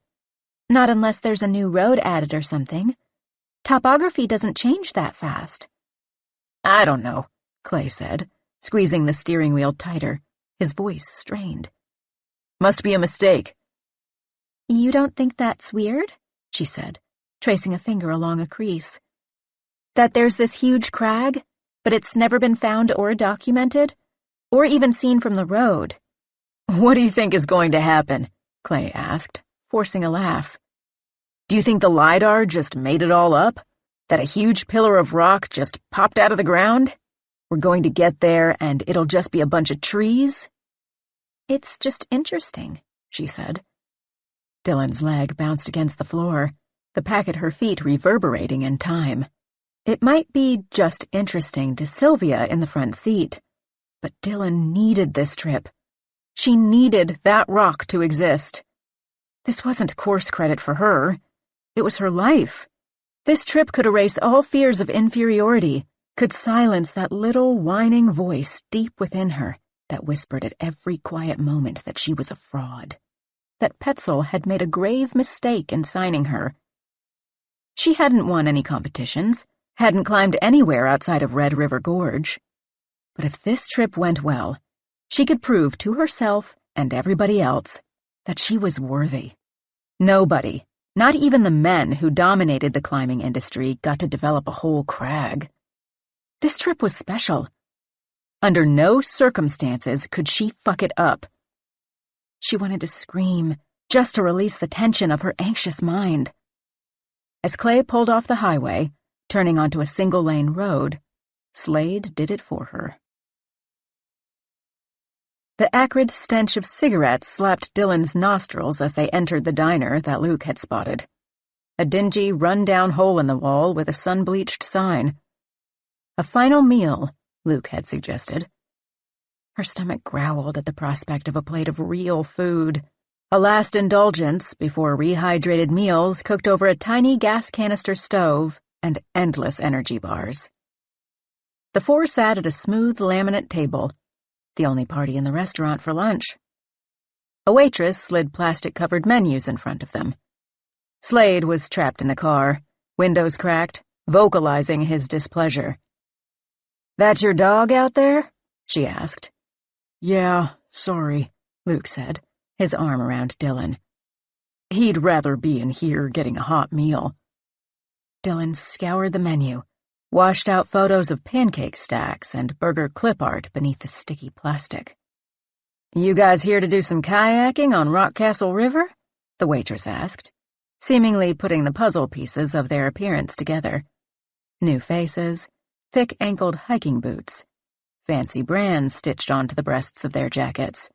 Speaker 2: "Not unless there's a new road added or something. Topography doesn't change that fast."
Speaker 1: "I don't know," Clay said, squeezing the steering wheel tighter, his voice strained. "Must be a mistake."
Speaker 2: "You don't think that's weird?" she said, tracing a finger along a crease. "That there's this huge crag, but it's never been found or documented, or even seen from the road."
Speaker 1: "What do you think is going to happen?" Clay asked, forcing a laugh. "Do you think the LiDAR just made it all up? That a huge pillar of rock just popped out of the ground? We're going to get there and it'll just be a bunch of trees?"
Speaker 2: "It's just interesting," she said.
Speaker 1: Dylan's leg bounced against the floor, the pack at her feet reverberating in time. It might be just interesting to Sylvia in the front seat, but Dylan needed this trip. She needed that rock to exist. This wasn't course credit for her. It was her life. This trip could erase all fears of inferiority, could silence that little whining voice deep within her that whispered at every quiet moment that she was a fraud, that Petzel had made a grave mistake in signing her. She hadn't won any competitions, hadn't climbed anywhere outside of Red River Gorge. But if this trip went well, she could prove to herself and everybody else that she was worthy. Nobody, not even the men who dominated the climbing industry, got to develop a whole crag. This trip was special. Under no circumstances could she fuck it up. She wanted to scream, just to release the tension of her anxious mind. As Clay pulled off the highway, turning onto a single-lane road, Slade did it for her. The acrid stench of cigarettes slapped Dylan's nostrils as they entered the diner that Luke had spotted. A dingy, run-down hole in the wall with a sun-bleached sign. A final meal, Luke had suggested. Her stomach growled at the prospect of a plate of real food, a last indulgence before rehydrated meals cooked over a tiny gas canister stove and endless energy bars. The four sat at a smooth laminate table, the only party in the restaurant for lunch. A waitress slid plastic-covered menus in front of them. Slade was trapped in the car, windows cracked, vocalizing his displeasure. "That your dog out there?" she asked. "Yeah, sorry," Luke said, his arm around Dylan. "He'd rather be in here getting a hot meal." Dylan scoured the menu, washed out photos of pancake stacks and burger clip art beneath the sticky plastic. "You guys here to do some kayaking on Rockcastle River?" the waitress asked, seemingly putting the puzzle pieces of their appearance together. New faces, thick-ankled hiking boots, fancy brands stitched onto the breasts of their jackets.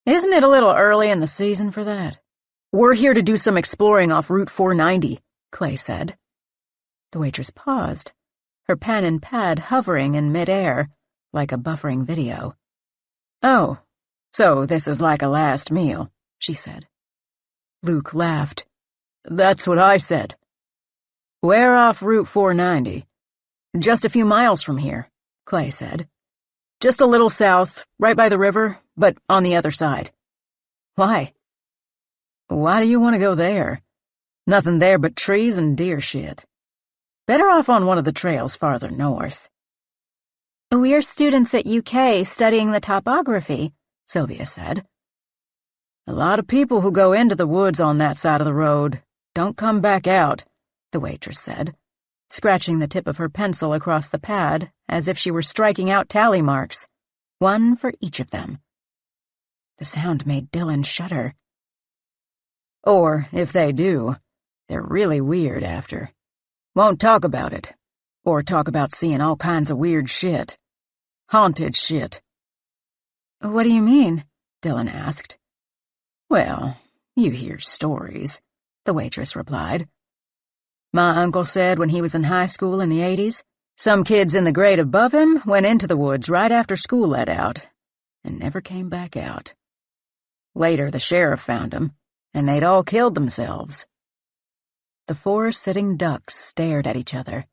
Speaker 1: "Isn't it a little early in the season for that?" "We're here to do some exploring off Route 490, Clay said. The waitress paused, her pen and pad hovering in mid-air, like a buffering video. "Oh, so this is like a last meal," she said. Luke laughed. "That's what I said." "We're off Route 490. Just a few miles from here," Clay said. "Just a little south, right by the river, but on the other side." "Why?" "Why do you want to go there? Nothing there but trees and deer shit." Better off on one of the trails farther north.
Speaker 2: We're students at UK studying the topography, Sylvia said.
Speaker 1: A lot of people who go into the woods on that side of the road don't come back out, the waitress said, scratching the tip of her pencil across the pad as if she were striking out tally marks, one for each of them. The sound made Dylan shudder. Or, if they do, they're really weird after. Won't talk about it. Or talk about seeing all kinds of weird shit. Haunted shit.
Speaker 2: What do you mean? Dylan asked.
Speaker 1: Well, you hear stories, the waitress replied. My uncle said when he was in high school in the 80s, some kids in the grade above him went into the woods right after school let out, and never came back out. Later, the sheriff found them, and they'd all killed themselves. The four sitting ducks stared at each other,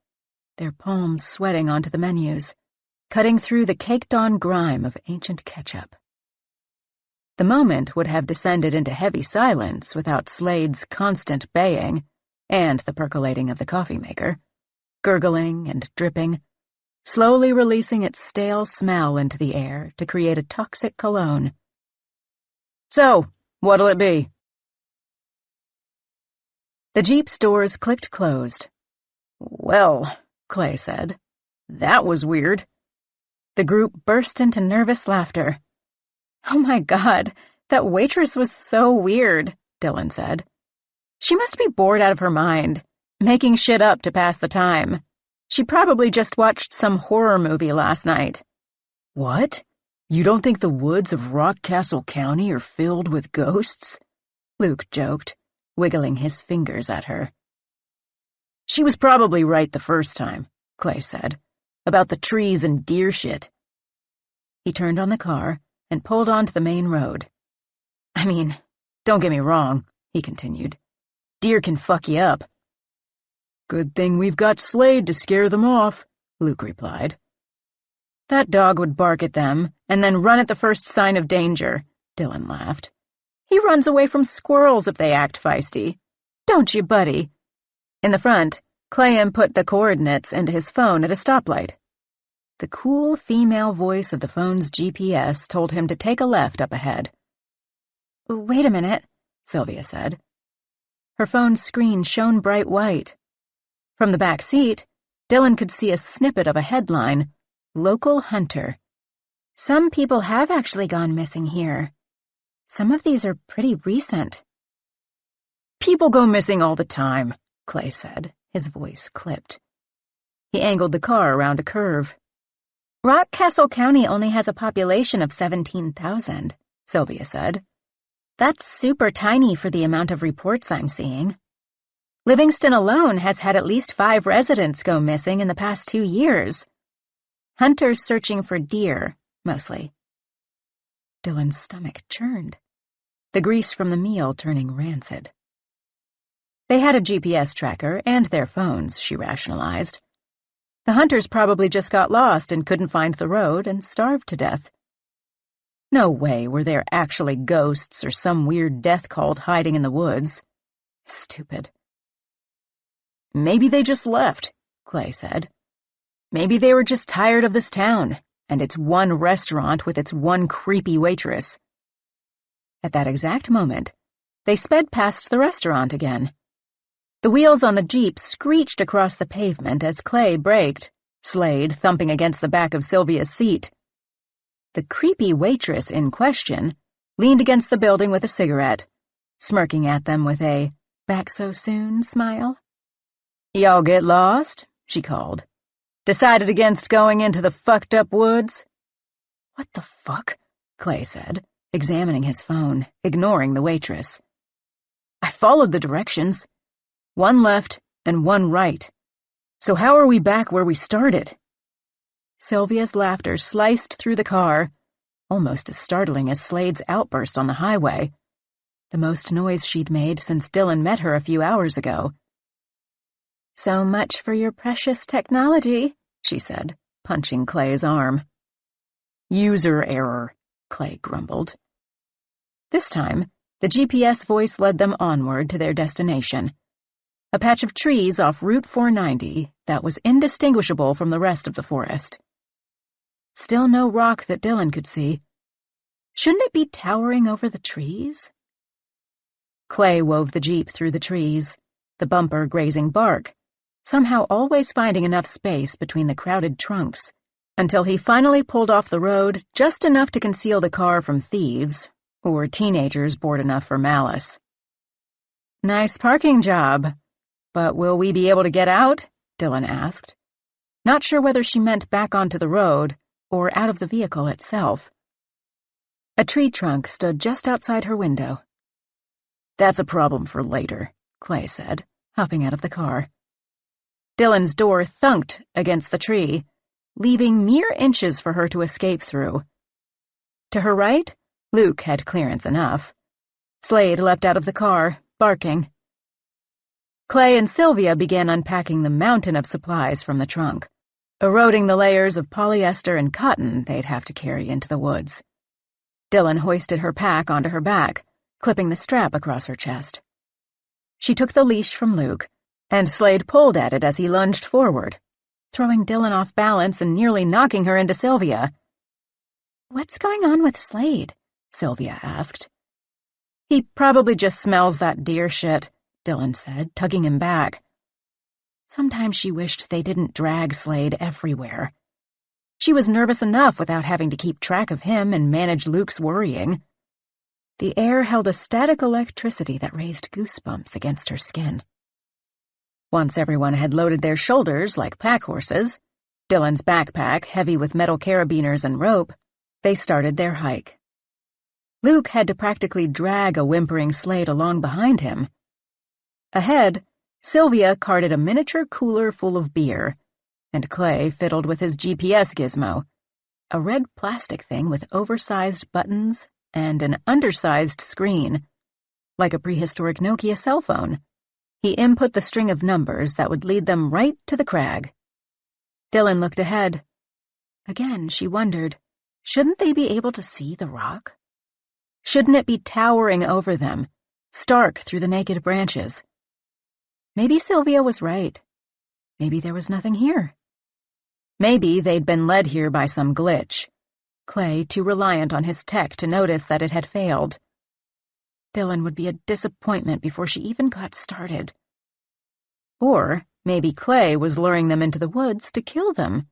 Speaker 1: their palms sweating onto the menus, cutting through the caked-on grime of ancient ketchup. The moment would have descended into heavy silence without Slade's constant baying and the percolating of the coffee maker, gurgling and dripping, slowly releasing its stale smell into the air to create a toxic cologne. So, what'll it be? The Jeep's doors clicked closed. Well, Clay said, that was weird. The group burst into nervous laughter.
Speaker 2: Oh my God, that waitress was so weird, Dylan said. She must be bored out of her mind, making shit up to pass the time. She probably just watched some horror movie last night.
Speaker 1: What? You don't think the woods of Rockcastle County are filled with ghosts? Luke joked, wiggling his fingers at her. She was probably right the first time, Clay said, about the trees and deer shit. He turned on the car and pulled onto the main road. I mean, don't get me wrong, he continued. Deer can fuck you up. Good thing we've got Slade to scare them off, Luke replied. That dog would bark at them and then run at the first sign of danger, Dylan laughed. He runs away from squirrels if they act feisty. Don't you, buddy? In the front, Clay input the coordinates into his phone at a stoplight. The cool female voice of the phone's GPS told him to take a left up ahead.
Speaker 2: Wait a minute,
Speaker 1: Sylvia said. Her phone's screen shone bright white. From the back seat, Dylan could see a snippet of a headline, Local Hunter.
Speaker 2: Some people have actually gone missing here. Some of these are pretty recent.
Speaker 1: People go missing all the time, Clay said, his voice clipped. He angled the car around a curve.
Speaker 2: Rockcastle County only has a population of 17,000, Sylvia said. That's super tiny for the amount of reports I'm seeing. Livingston alone has had at least 5 residents go missing in the past 2 years. Hunters searching for deer, mostly.
Speaker 1: Dylan's stomach churned, the grease from the meal turning rancid. They had a GPS tracker and their phones, she rationalized. The hunters probably just got lost and couldn't find the road and starved to death. No way were there actually ghosts or some weird death cult hiding in the woods. Stupid. Maybe they just left, Clay said. Maybe they were just tired of this town and its one restaurant with its one creepy waitress. At that exact moment, they sped past the restaurant again. The wheels on the Jeep screeched across the pavement as Clay braked, Slade thumping against the back of Sylvia's seat. The creepy waitress in question leaned against the building with a cigarette, smirking at them with a back so soon smile. Y'all get lost? She called. Decided against going into the fucked up woods? What the fuck? Clay said, examining his phone, ignoring the waitress. I followed the directions. 1 left and 1 right. So how are we back where we started? Sylvia's laughter sliced through the car, almost as startling as Slade's outburst on the highway, the most noise she'd made since Dylan met her a few hours ago.
Speaker 2: So much for your precious technology,
Speaker 1: she said, punching Clay's arm. User error, Clay grumbled. This time, the GPS voice led them onward to their destination, a patch of trees off Route 490 that was indistinguishable from the rest of the forest. Still no rock that Dylan could see. Shouldn't it be towering over the trees? Clay wove the jeep through the trees, the bumper grazing bark, somehow always finding enough space between the crowded trunks, until he finally pulled off the road just enough to conceal the car from thieves, or teenagers bored enough for malice. "Nice parking job, but will we be able to get out?" Dylan asked, not sure whether she meant back onto the road or out of the vehicle itself. A tree trunk stood just outside her window. "That's a problem for later," Clay said, hopping out of the car. Dylan's door thunked against the tree, leaving mere inches for her to escape through. To her right, Luke had clearance enough. Slade leapt out of the car, barking. Clay and Sylvia began unpacking the mountain of supplies from the trunk, eroding the layers of polyester and cotton they'd have to carry into the woods. Dylan hoisted her pack onto her back, clipping the strap across her chest. She took the leash from Luke, and Slade pulled at it as he lunged forward, throwing Dylan off balance and nearly knocking her into Sylvia. "What's going on with Slade?" Sylvia asked. "He probably just smells that deer shit," Dylan said, tugging him back. Sometimes she wished they didn't drag Slade everywhere. She was nervous enough without having to keep track of him and manage Luke's worrying. The air held a static electricity that raised goosebumps against her skin. Once everyone had loaded their shoulders like pack horses, Dylan's backpack heavy with metal carabiners and rope, they started their hike. Luke had to practically drag a whimpering Slade along behind him. Ahead, Sylvia carted a miniature cooler full of beer, and Clay fiddled with his GPS gizmo, a red plastic thing with oversized buttons and an undersized screen, like a prehistoric Nokia cell phone. He input the string of numbers that would lead them right to the crag. Dylan looked ahead. Again, she wondered, shouldn't they be able to see the rock? Shouldn't it be towering over them, stark through the naked branches? Maybe Sylvia was right. Maybe there was nothing here. Maybe they'd been led here by some glitch, Clay too reliant on his tech to notice that it had failed. Dylan would be a disappointment before she even got started. Or maybe Clay was luring them into the woods to kill them.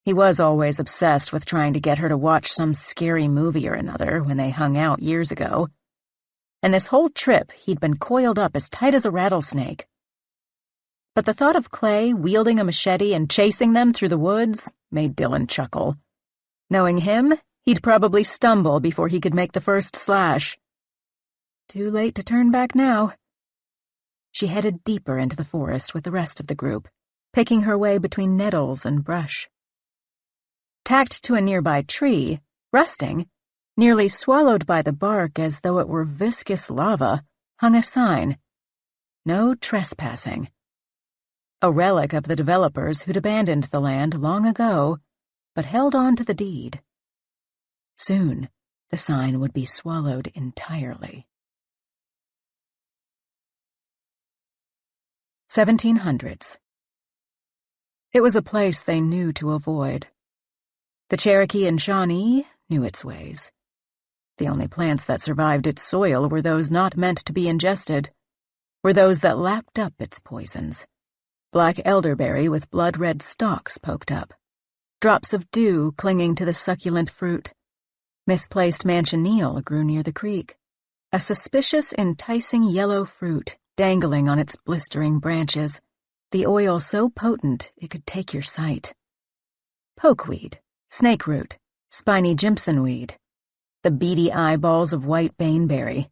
Speaker 1: He was always obsessed with trying to get her to watch some scary movie or another when they hung out years ago. And this whole trip he'd been coiled up as tight as a rattlesnake. But the thought of Clay wielding a machete and chasing them through the woods made Dylan chuckle. Knowing him, he'd probably stumble before he could make the first slash. Too late to turn back now. She headed deeper into the forest with the rest of the group, picking her way between nettles and brush. Tacked to a nearby tree, rusting, nearly swallowed by the bark as though it were viscous lava, hung a sign. No trespassing. A relic of the developers who'd abandoned the land long ago, but held on to the deed. Soon, the sign would be swallowed entirely. 1700s. It was a place they knew to avoid. The Cherokee and Shawnee knew its ways. The only plants that survived its soil were those not meant to be ingested, were those that lapped up its poisons. Black elderberry with blood-red stalks poked up, drops of dew clinging to the succulent fruit. Misplaced manchineel grew near the creek, a suspicious, enticing yellow fruit dangling on its blistering branches, the oil so potent it could take your sight. Pokeweed, snakeroot, spiny jimsonweed, the beady eyeballs of white baneberry.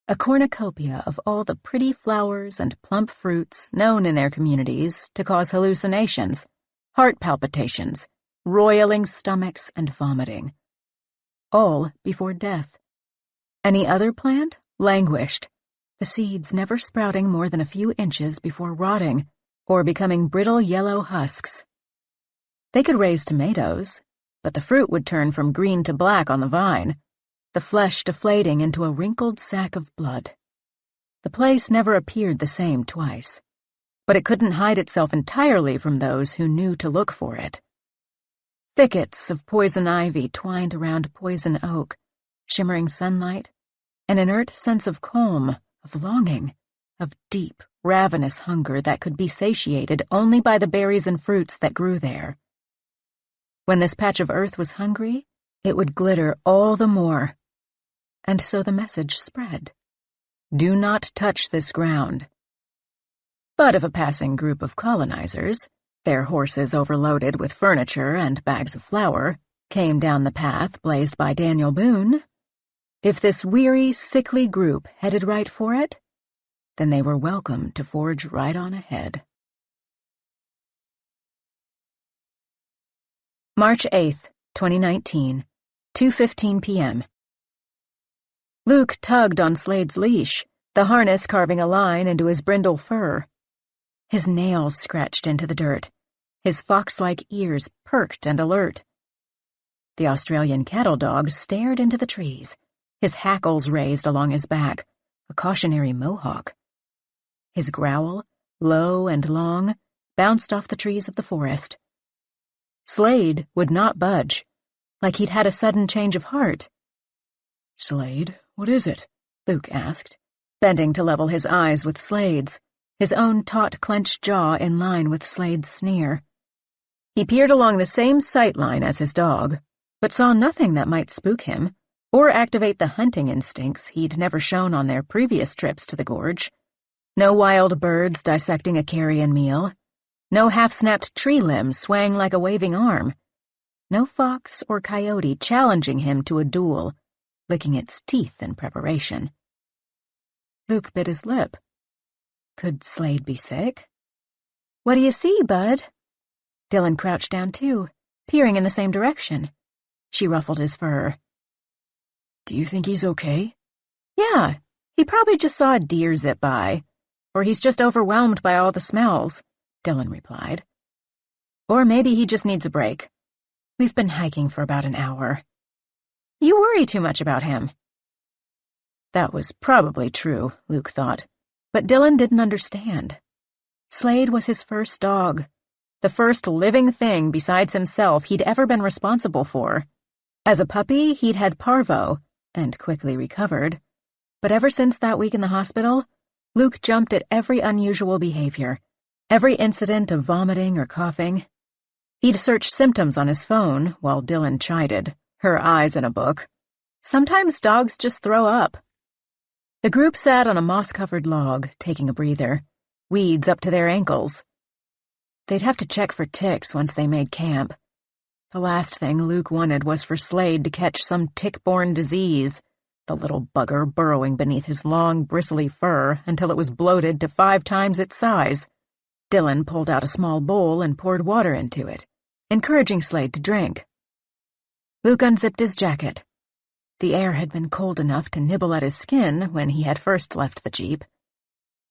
Speaker 1: A cornucopia of all the pretty flowers and plump fruits known in their communities to cause hallucinations, heart palpitations, roiling stomachs, and vomiting. All before death. Any other plant languished, the seeds never sprouting more than a few inches before rotting or becoming brittle yellow husks. They could raise tomatoes, but the fruit would turn from green to black on the vine, the flesh deflating into a wrinkled sack of blood. The place never appeared the same twice, but it couldn't hide itself entirely from those who knew to look for it. Thickets of poison ivy twined around poison oak, shimmering sunlight, an inert sense of calm, of longing, of deep, ravenous hunger that could be satiated only by the berries and fruits that grew there. When this patch of earth was hungry, it would glitter all the more. And so the message spread. Do not touch this ground. But if a passing group of colonizers, their horses overloaded with furniture and bags of flour, came down the path blazed by Daniel Boone, if this weary, sickly group headed right for it, then they were welcome to forge right on ahead. March 8th, 2019, 2:15 p.m. Luke tugged on Slade's leash, the harness carving a line into his brindle fur. His nails scratched into the dirt, his fox-like ears perked and alert. The Australian cattle dog stared into the trees, his hackles raised along his back, a cautionary mohawk. His growl, low and long, bounced off the trees of the forest. Slade would not budge, like he'd had a sudden change of heart.
Speaker 3: "Slade, what is it?"
Speaker 1: Luke asked, bending to level his eyes with Slade's, his own taut clenched jaw in line with Slade's sneer. He peered along the same sight line as his dog, but saw nothing that might spook him or activate the hunting instincts he'd never shown on their previous trips to the gorge. No wild birds dissecting a carrion meal. No half-snapped tree limb swaying like a waving arm. No fox or coyote challenging him to a duel, licking its teeth in preparation. Luke bit his lip. Could Slade be sick? "What do you see, bud?" Dylan crouched down too, peering in the same direction. She ruffled his fur.
Speaker 3: "Do you think he's okay?"
Speaker 1: "Yeah, he probably just saw a deer zip by. Or he's just overwhelmed by all the smells," Dylan replied. "Or maybe he just needs a break. We've been hiking for about an hour. You worry too much about him." That was probably true, Luke thought, but Dylan didn't understand. Slade was his first dog, the first living thing besides himself he'd ever been responsible for. As a puppy, he'd had parvo, and quickly recovered, but ever since that week in the hospital, Luke jumped at every unusual behavior, every incident of vomiting or coughing. He'd search symptoms on his phone while Dylan chided, her eyes in a book. Sometimes dogs just throw up. The group sat on a moss-covered log, taking a breather, weeds up to their ankles. They'd have to check for ticks once they made camp. The last thing Luke wanted was for Slade to catch some tick-borne disease, the little bugger burrowing beneath his long, bristly fur until it was bloated to 5 times its size. Dylan pulled out a small bowl and poured water into it, encouraging Slade to drink. Luke unzipped his jacket. The air had been cold enough to nibble at his skin when he had first left the Jeep.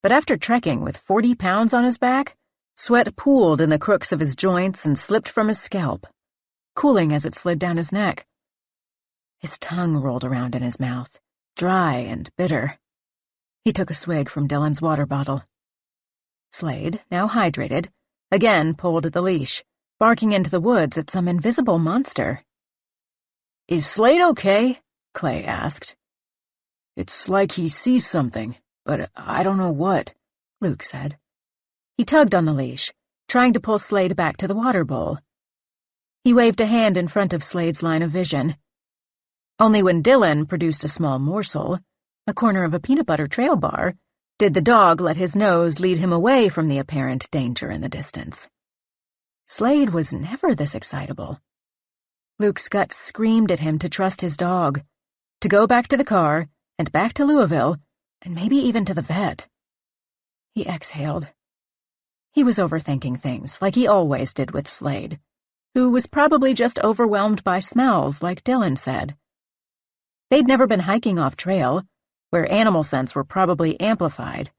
Speaker 1: But after trekking with 40 pounds on his back, sweat pooled in the crooks of his joints and slipped from his scalp, cooling as it slid down his neck. His tongue rolled around in his mouth, dry and bitter. He took a swig from Dylan's water bottle. Slade, now hydrated, again pulled at the leash, barking into the woods at some invisible monster.
Speaker 3: "Is Slade okay?"
Speaker 1: Clay asked.
Speaker 3: "It's like he sees something, but I don't know what,"
Speaker 1: Luke said. He tugged on the leash, trying to pull Slade back to the water bowl. He waved a hand in front of Slade's line of vision. Only when Dylan produced a small morsel, a corner of a peanut butter trail bar, did the dog let his nose lead him away from the apparent danger in the distance. Slade was never this excitable. Luke's gut screamed at him to trust his dog, to go back to the car, and back to Louisville, and maybe even to the vet. He exhaled. He was overthinking things, like he always did with Slade, who was probably just overwhelmed by smells, like Dylan said. They'd never been hiking off-trail, where animal scents were probably amplified.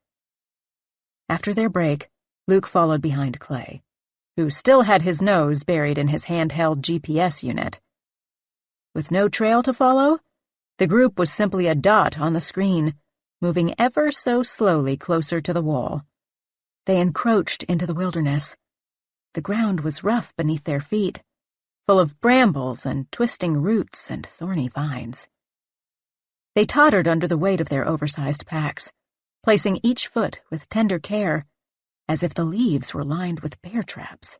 Speaker 1: After their break, Luke followed behind Clay, who still had his nose buried in his handheld GPS unit. With no trail to follow, the group was simply a dot on the screen, moving ever so slowly closer to the wall. They encroached into the wilderness. The ground was rough beneath their feet, full of brambles and twisting roots and thorny vines. They tottered under the weight of their oversized packs, placing each foot with tender care, as if the leaves were lined with bear traps.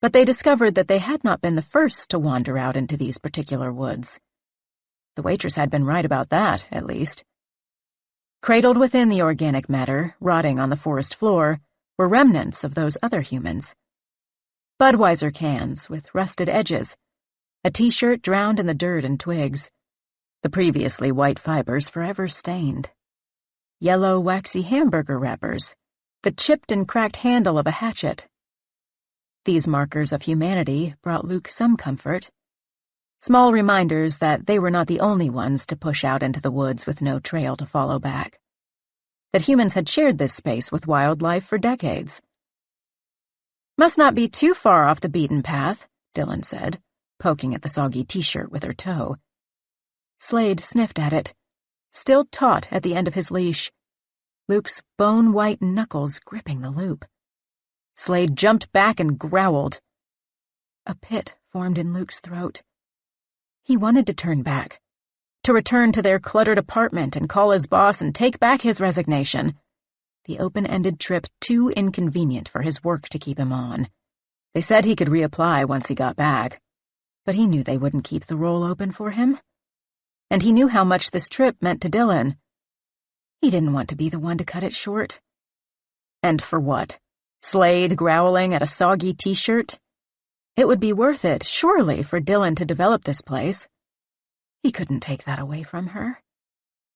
Speaker 1: But they discovered that they had not been the first to wander out into these particular woods. The waitress had been right about that, at least. Cradled within the organic matter, rotting on the forest floor, were remnants of those other humans. Budweiser cans with rusted edges, a t-shirt drowned in the dirt and twigs, the previously white fibers forever stained. Yellow, waxy hamburger wrappers, the chipped and cracked handle of a hatchet. These markers of humanity brought Luke some comfort. Small reminders that they were not the only ones to push out into the woods with no trail to follow back. That humans had shared this space with wildlife for decades. "Must not be too far off the beaten path," Dylan said, poking at the soggy t-shirt with her toe. Slade sniffed at it, still taut at the end of his leash, Luke's bone-white knuckles gripping the loop. Slade jumped back and growled. A pit formed in Luke's throat. He wanted to turn back, to return to their cluttered apartment and call his boss and take back his resignation. The open-ended trip too inconvenient for his work to keep him on. They said he could reapply once he got back, but he knew they wouldn't keep the role open for him. And he knew how much this trip meant to Dylan. He didn't want to be the one to cut it short. And for what? Slade growling at a soggy t-shirt? It would be worth it, surely, for Dylan to develop this place. He couldn't take that away from her.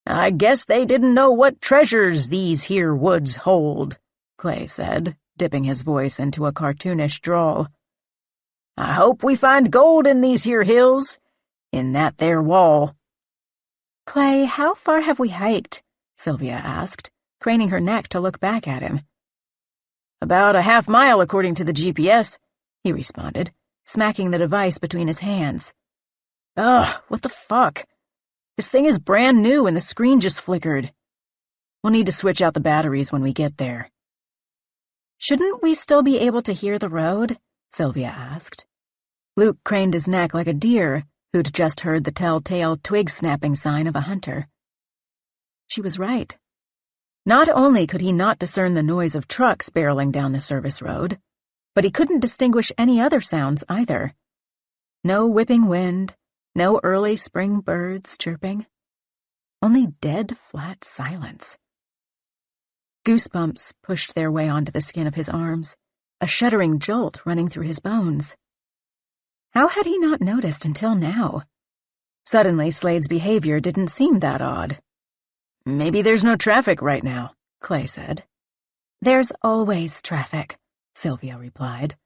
Speaker 1: "I guess they didn't know what treasures these here woods hold," Clay said, dipping his voice into a cartoonish drawl. "I hope we find gold in these here hills, in that there wall."
Speaker 2: "Clay, how far have we hiked?" Sylvia asked, craning her neck to look back at him.
Speaker 3: "About a half-mile according to the GPS," he responded, smacking the device between his hands. "Ugh, what the fuck? This thing is brand new and the screen just flickered. We'll need to switch out the batteries when we get there."
Speaker 2: "Shouldn't we still be able to hear the road?" Sylvia asked.
Speaker 1: Luke craned his neck like a deer who'd just heard the telltale twig-snapping sign of a hunter. She was right. Not only could he not discern the noise of trucks barreling down the service road, but he couldn't distinguish any other sounds either. No whipping wind, no early spring birds chirping. Only dead, flat silence. Goosebumps pushed their way onto the skin of his arms, a shuddering jolt running through his bones. How had he not noticed until now? Suddenly, Slade's behavior didn't seem that odd.
Speaker 3: "Maybe there's no traffic right now," Clay said.
Speaker 2: "There's always traffic,"
Speaker 1: Sylvia replied.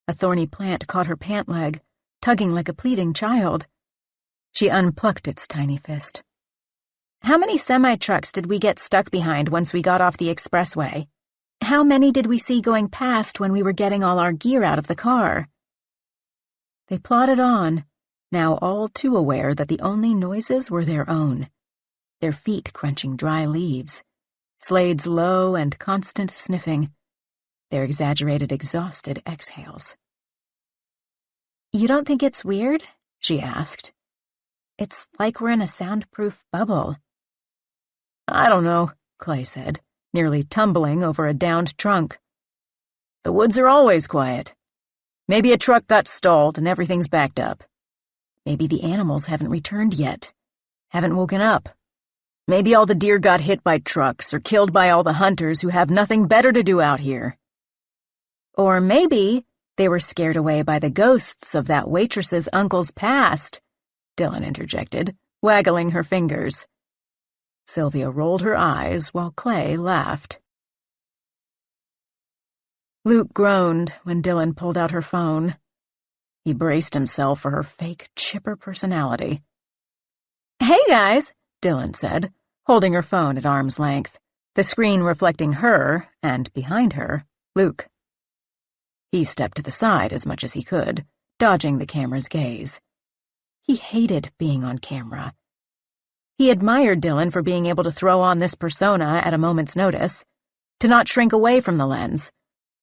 Speaker 1: A thorny plant caught her pant leg, tugging like a pleading child. She unplucked its tiny fist.
Speaker 2: "How many semi-trucks did we get stuck behind once we got off the expressway? How many did we see going past when we were getting all our gear out of the car?"
Speaker 1: They plodded on, now all too aware that the only noises were their own. Their feet crunching dry leaves, Slade's low and constant sniffing, their exaggerated, exhausted exhales.
Speaker 2: "You don't think it's weird?" she asked. "It's like we're in a soundproof bubble."
Speaker 3: "I don't know,"
Speaker 1: Clay said, nearly tumbling over a downed trunk.
Speaker 3: "The woods are always quiet. Maybe a truck got stalled and everything's backed up.
Speaker 1: Maybe the animals haven't returned yet, haven't woken up.
Speaker 3: Maybe all the deer got hit by trucks or killed by all the hunters who have nothing better to do out here.
Speaker 2: Or maybe they were scared away by the ghosts of that waitress's uncle's past," Dylan interjected, waggling her fingers.
Speaker 1: Sylvia rolled her eyes while Clay laughed. Luke groaned when Dylan pulled out her phone. He braced himself for her fake, chipper personality.
Speaker 2: "Hey, guys,"
Speaker 1: Dylan said, holding her phone at arm's length, the screen reflecting her, and behind her, Luke. He stepped to the side as much as he could, dodging the camera's gaze. He hated being on camera. He admired Dylan for being able to throw on this persona at a moment's notice, to not shrink away from the lens.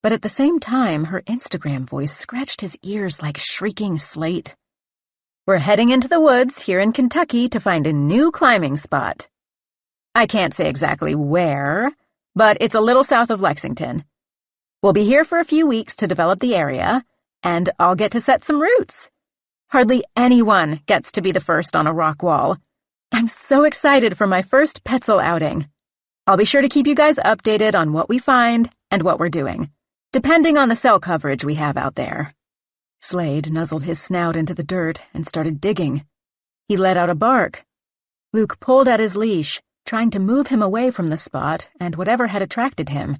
Speaker 1: But at the same time, her Instagram voice scratched his ears like shrieking slate. "We're heading into the woods here in Kentucky to find a new climbing spot. I can't say exactly where, but it's a little south of Lexington. We'll be here for a few weeks to develop the area, and I'll get to set some roots. Hardly anyone gets to be the first on a rock wall. I'm so excited for my first Petzl outing. I'll be sure to keep you guys updated on what we find and what we're doing, depending on the cell coverage we have out there." Slade nuzzled his snout into the dirt and started digging. He let out a bark. Luke pulled at his leash, trying to move him away from the spot and whatever had attracted him.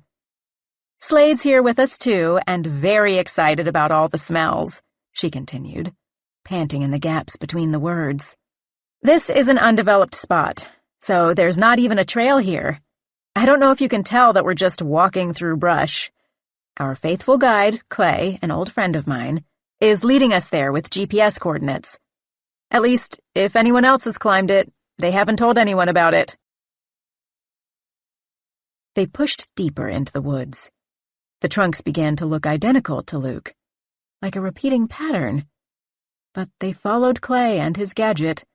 Speaker 1: "Slade's here with us too, and very excited about all the smells," she continued, panting in the gaps between the words. "This is an undeveloped spot, so there's not even a trail here. I don't know if you can tell that we're just walking through brush. Our faithful guide, Clay, an old friend of mine, is leading us there with GPS coordinates. At least, if anyone else has climbed it, they haven't told anyone about it." They pushed deeper into the woods. The trunks began to look identical to Luke, like a repeating pattern. But they followed Clay and his gadget,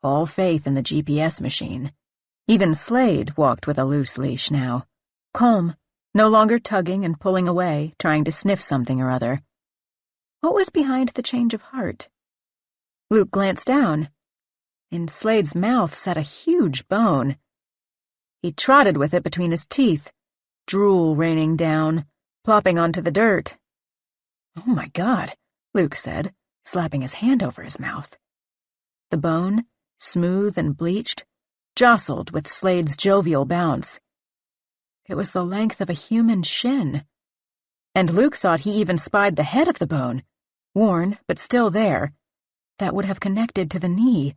Speaker 1: all faith in the GPS machine. Even Slade walked with a loose leash now, calm, no longer tugging and pulling away, trying to sniff something or other. What was behind the change of heart? Luke glanced down. In Slade's mouth sat a huge bone. He trotted with it between his teeth, drool raining down, plopping onto the dirt. "Oh my God," Luke said, slapping his hand over his mouth. The bone, smooth and bleached, jostled with Slade's jovial bounce. It was the length of a human shin. And Luke thought he even spied the head of the bone, worn but still there, that would have connected to the knee.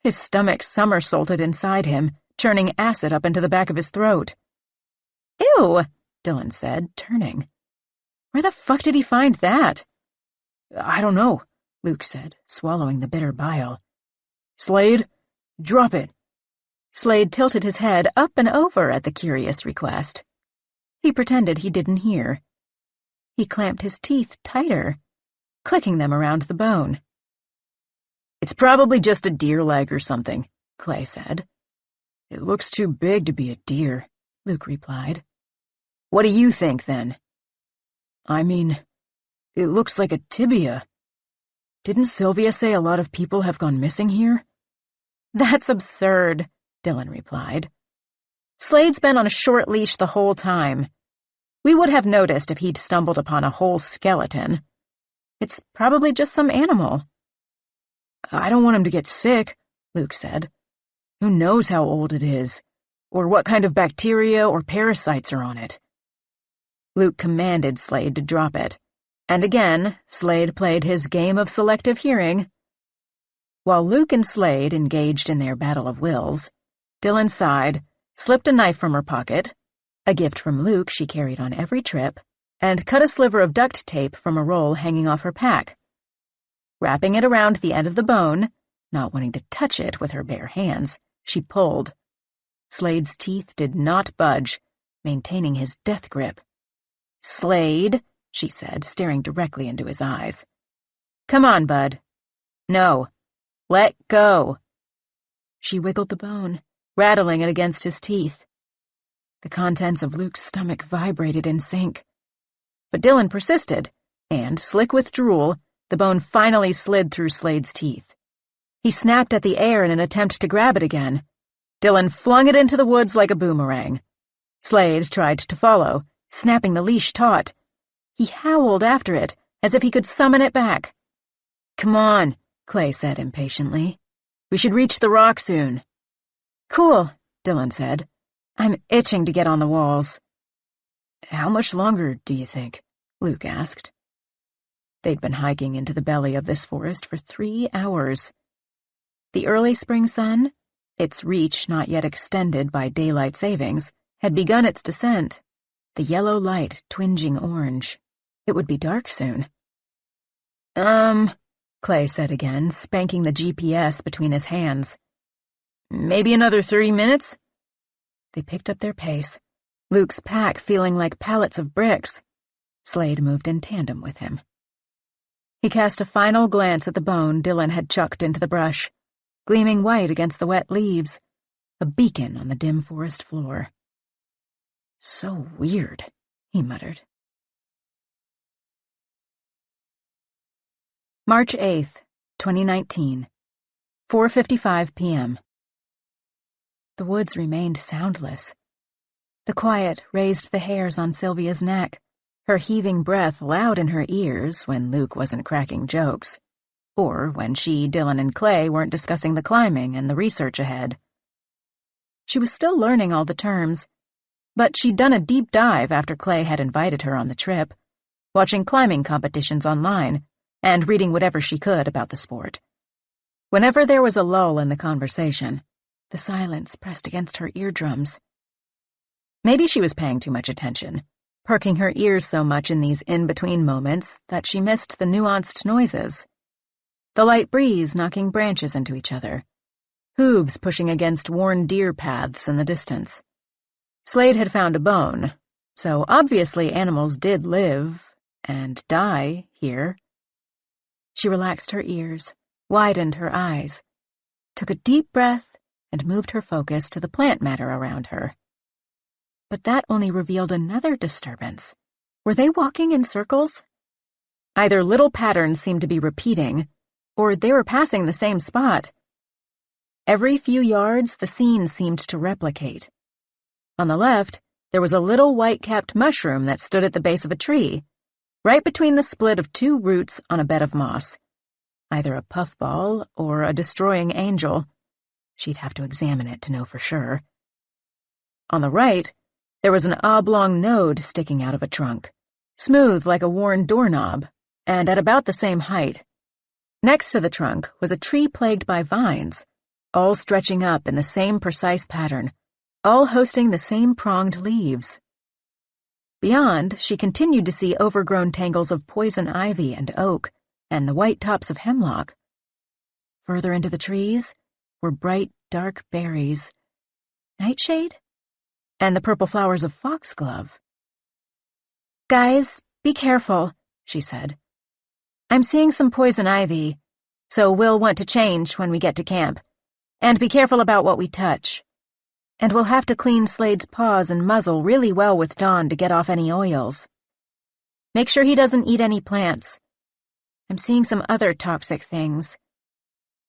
Speaker 1: His stomach somersaulted inside him, churning acid up into the back of his throat. "Ew," Dylan said, turning. "Where the fuck did he find that?" "I don't know," Luke said, swallowing the bitter bile. "Slade, drop it." Slade tilted his head up and over at the curious request. He pretended he didn't hear. He clamped his teeth tighter, clicking them around the bone. "It's probably just a deer leg or something," Clay said. "It looks too big to be a deer," Luke replied. "What do you think, then?" "I mean, it looks like a tibia. Didn't Sylvia say a lot of people have gone missing here?" "That's absurd," Dylan replied. "Slade's been on a short leash the whole time. We would have noticed if he'd stumbled upon a whole skeleton. It's probably just some animal." "I don't want him to get sick," Luke said. "Who knows how old it is, or what kind of bacteria or parasites are on it." Luke commanded Slade to drop it, and again Slade played his game of selective hearing. While Luke and Slade engaged in their battle of wills, Dylan sighed, slipped a knife from her pocket, a gift from Luke she carried on every trip, and cut a sliver of duct tape from a roll hanging off her pack. Wrapping it around the end of the bone, not wanting to touch it with her bare hands, she pulled. Slade's teeth did not budge, maintaining his death grip. "Slade," she said, staring directly into his eyes. "Come on, bud. No. Let go." She wiggled the bone, rattling it against his teeth. The contents of Luke's stomach vibrated in sync. But Dylan persisted, and, slick with drool, the bone finally slid through Slade's teeth. He snapped at the air in an attempt to grab it again. Dylan flung it into the woods like a boomerang. Slade tried to follow, snapping the leash taut. He howled after it, as if he could summon it back. "Come on," Clay said impatiently. "We should reach the rock soon." "Cool," Dylan said. "I'm itching to get on the walls." "How much longer, do you think?" Luke asked. They'd been hiking into the belly of this forest for 3 hours. The early spring sun, its reach not yet extended by daylight savings, had begun its descent, the yellow light twinging orange. It would be dark soon. Clay said again, spanking the GPS between his hands. "Maybe another 30 minutes? They picked up their pace, Luke's pack feeling like pallets of bricks. Slade moved in tandem with him. He cast a final glance at the bone Dylan had chucked into the brush, gleaming white against the wet leaves, a beacon on the dim forest floor. So weird, he muttered. March 8th, 2019, 4:55 p.m. The woods remained soundless. The quiet raised the hairs on Sylvia's neck, her heaving breath loud in her ears when Luke wasn't cracking jokes, or when she, Dylan, and Clay weren't discussing the climbing and the research ahead. She was still learning all the terms, but she'd done a deep dive after Clay had invited her on the trip, watching climbing competitions online and reading whatever she could about the sport. Whenever there was a lull in the conversation, the silence pressed against her eardrums. Maybe she was paying too much attention, perking her ears so much in these in-between moments that she missed the nuanced noises. The light breeze knocking branches into each other, hooves pushing against worn deer paths in the distance. Slade had found a bone, so obviously animals did live and die here. She relaxed her ears, widened her eyes, took a deep breath, and moved her focus to the plant matter around her. But that only revealed another disturbance. Were they walking in circles? Either little patterns seemed to be repeating, or they were passing the same spot. Every few yards, the scene seemed to replicate. On the left, there was a little white-capped mushroom that stood at the base of a tree, right between the split of two roots on a bed of moss. Either a puffball or a destroying angel. She'd have to examine it to know for sure. On the right, there was an oblong node sticking out of a trunk, smooth like a worn doorknob, and at about the same height. Next to the trunk was a tree plagued by vines, all stretching up in the same precise pattern, all hosting the same pronged leaves. Beyond, she continued to see overgrown tangles of poison ivy and oak, and the white tops of hemlock. Further into the trees were bright, dark berries. Nightshade? And the purple flowers of foxglove. "Guys, be careful," she said. "I'm seeing some poison ivy, so we'll want to change when we get to camp. And be careful about what we touch. And we'll have to clean Slade's paws and muzzle really well with Dawn to get off any oils. Make sure he doesn't eat any plants. I'm seeing some other toxic things.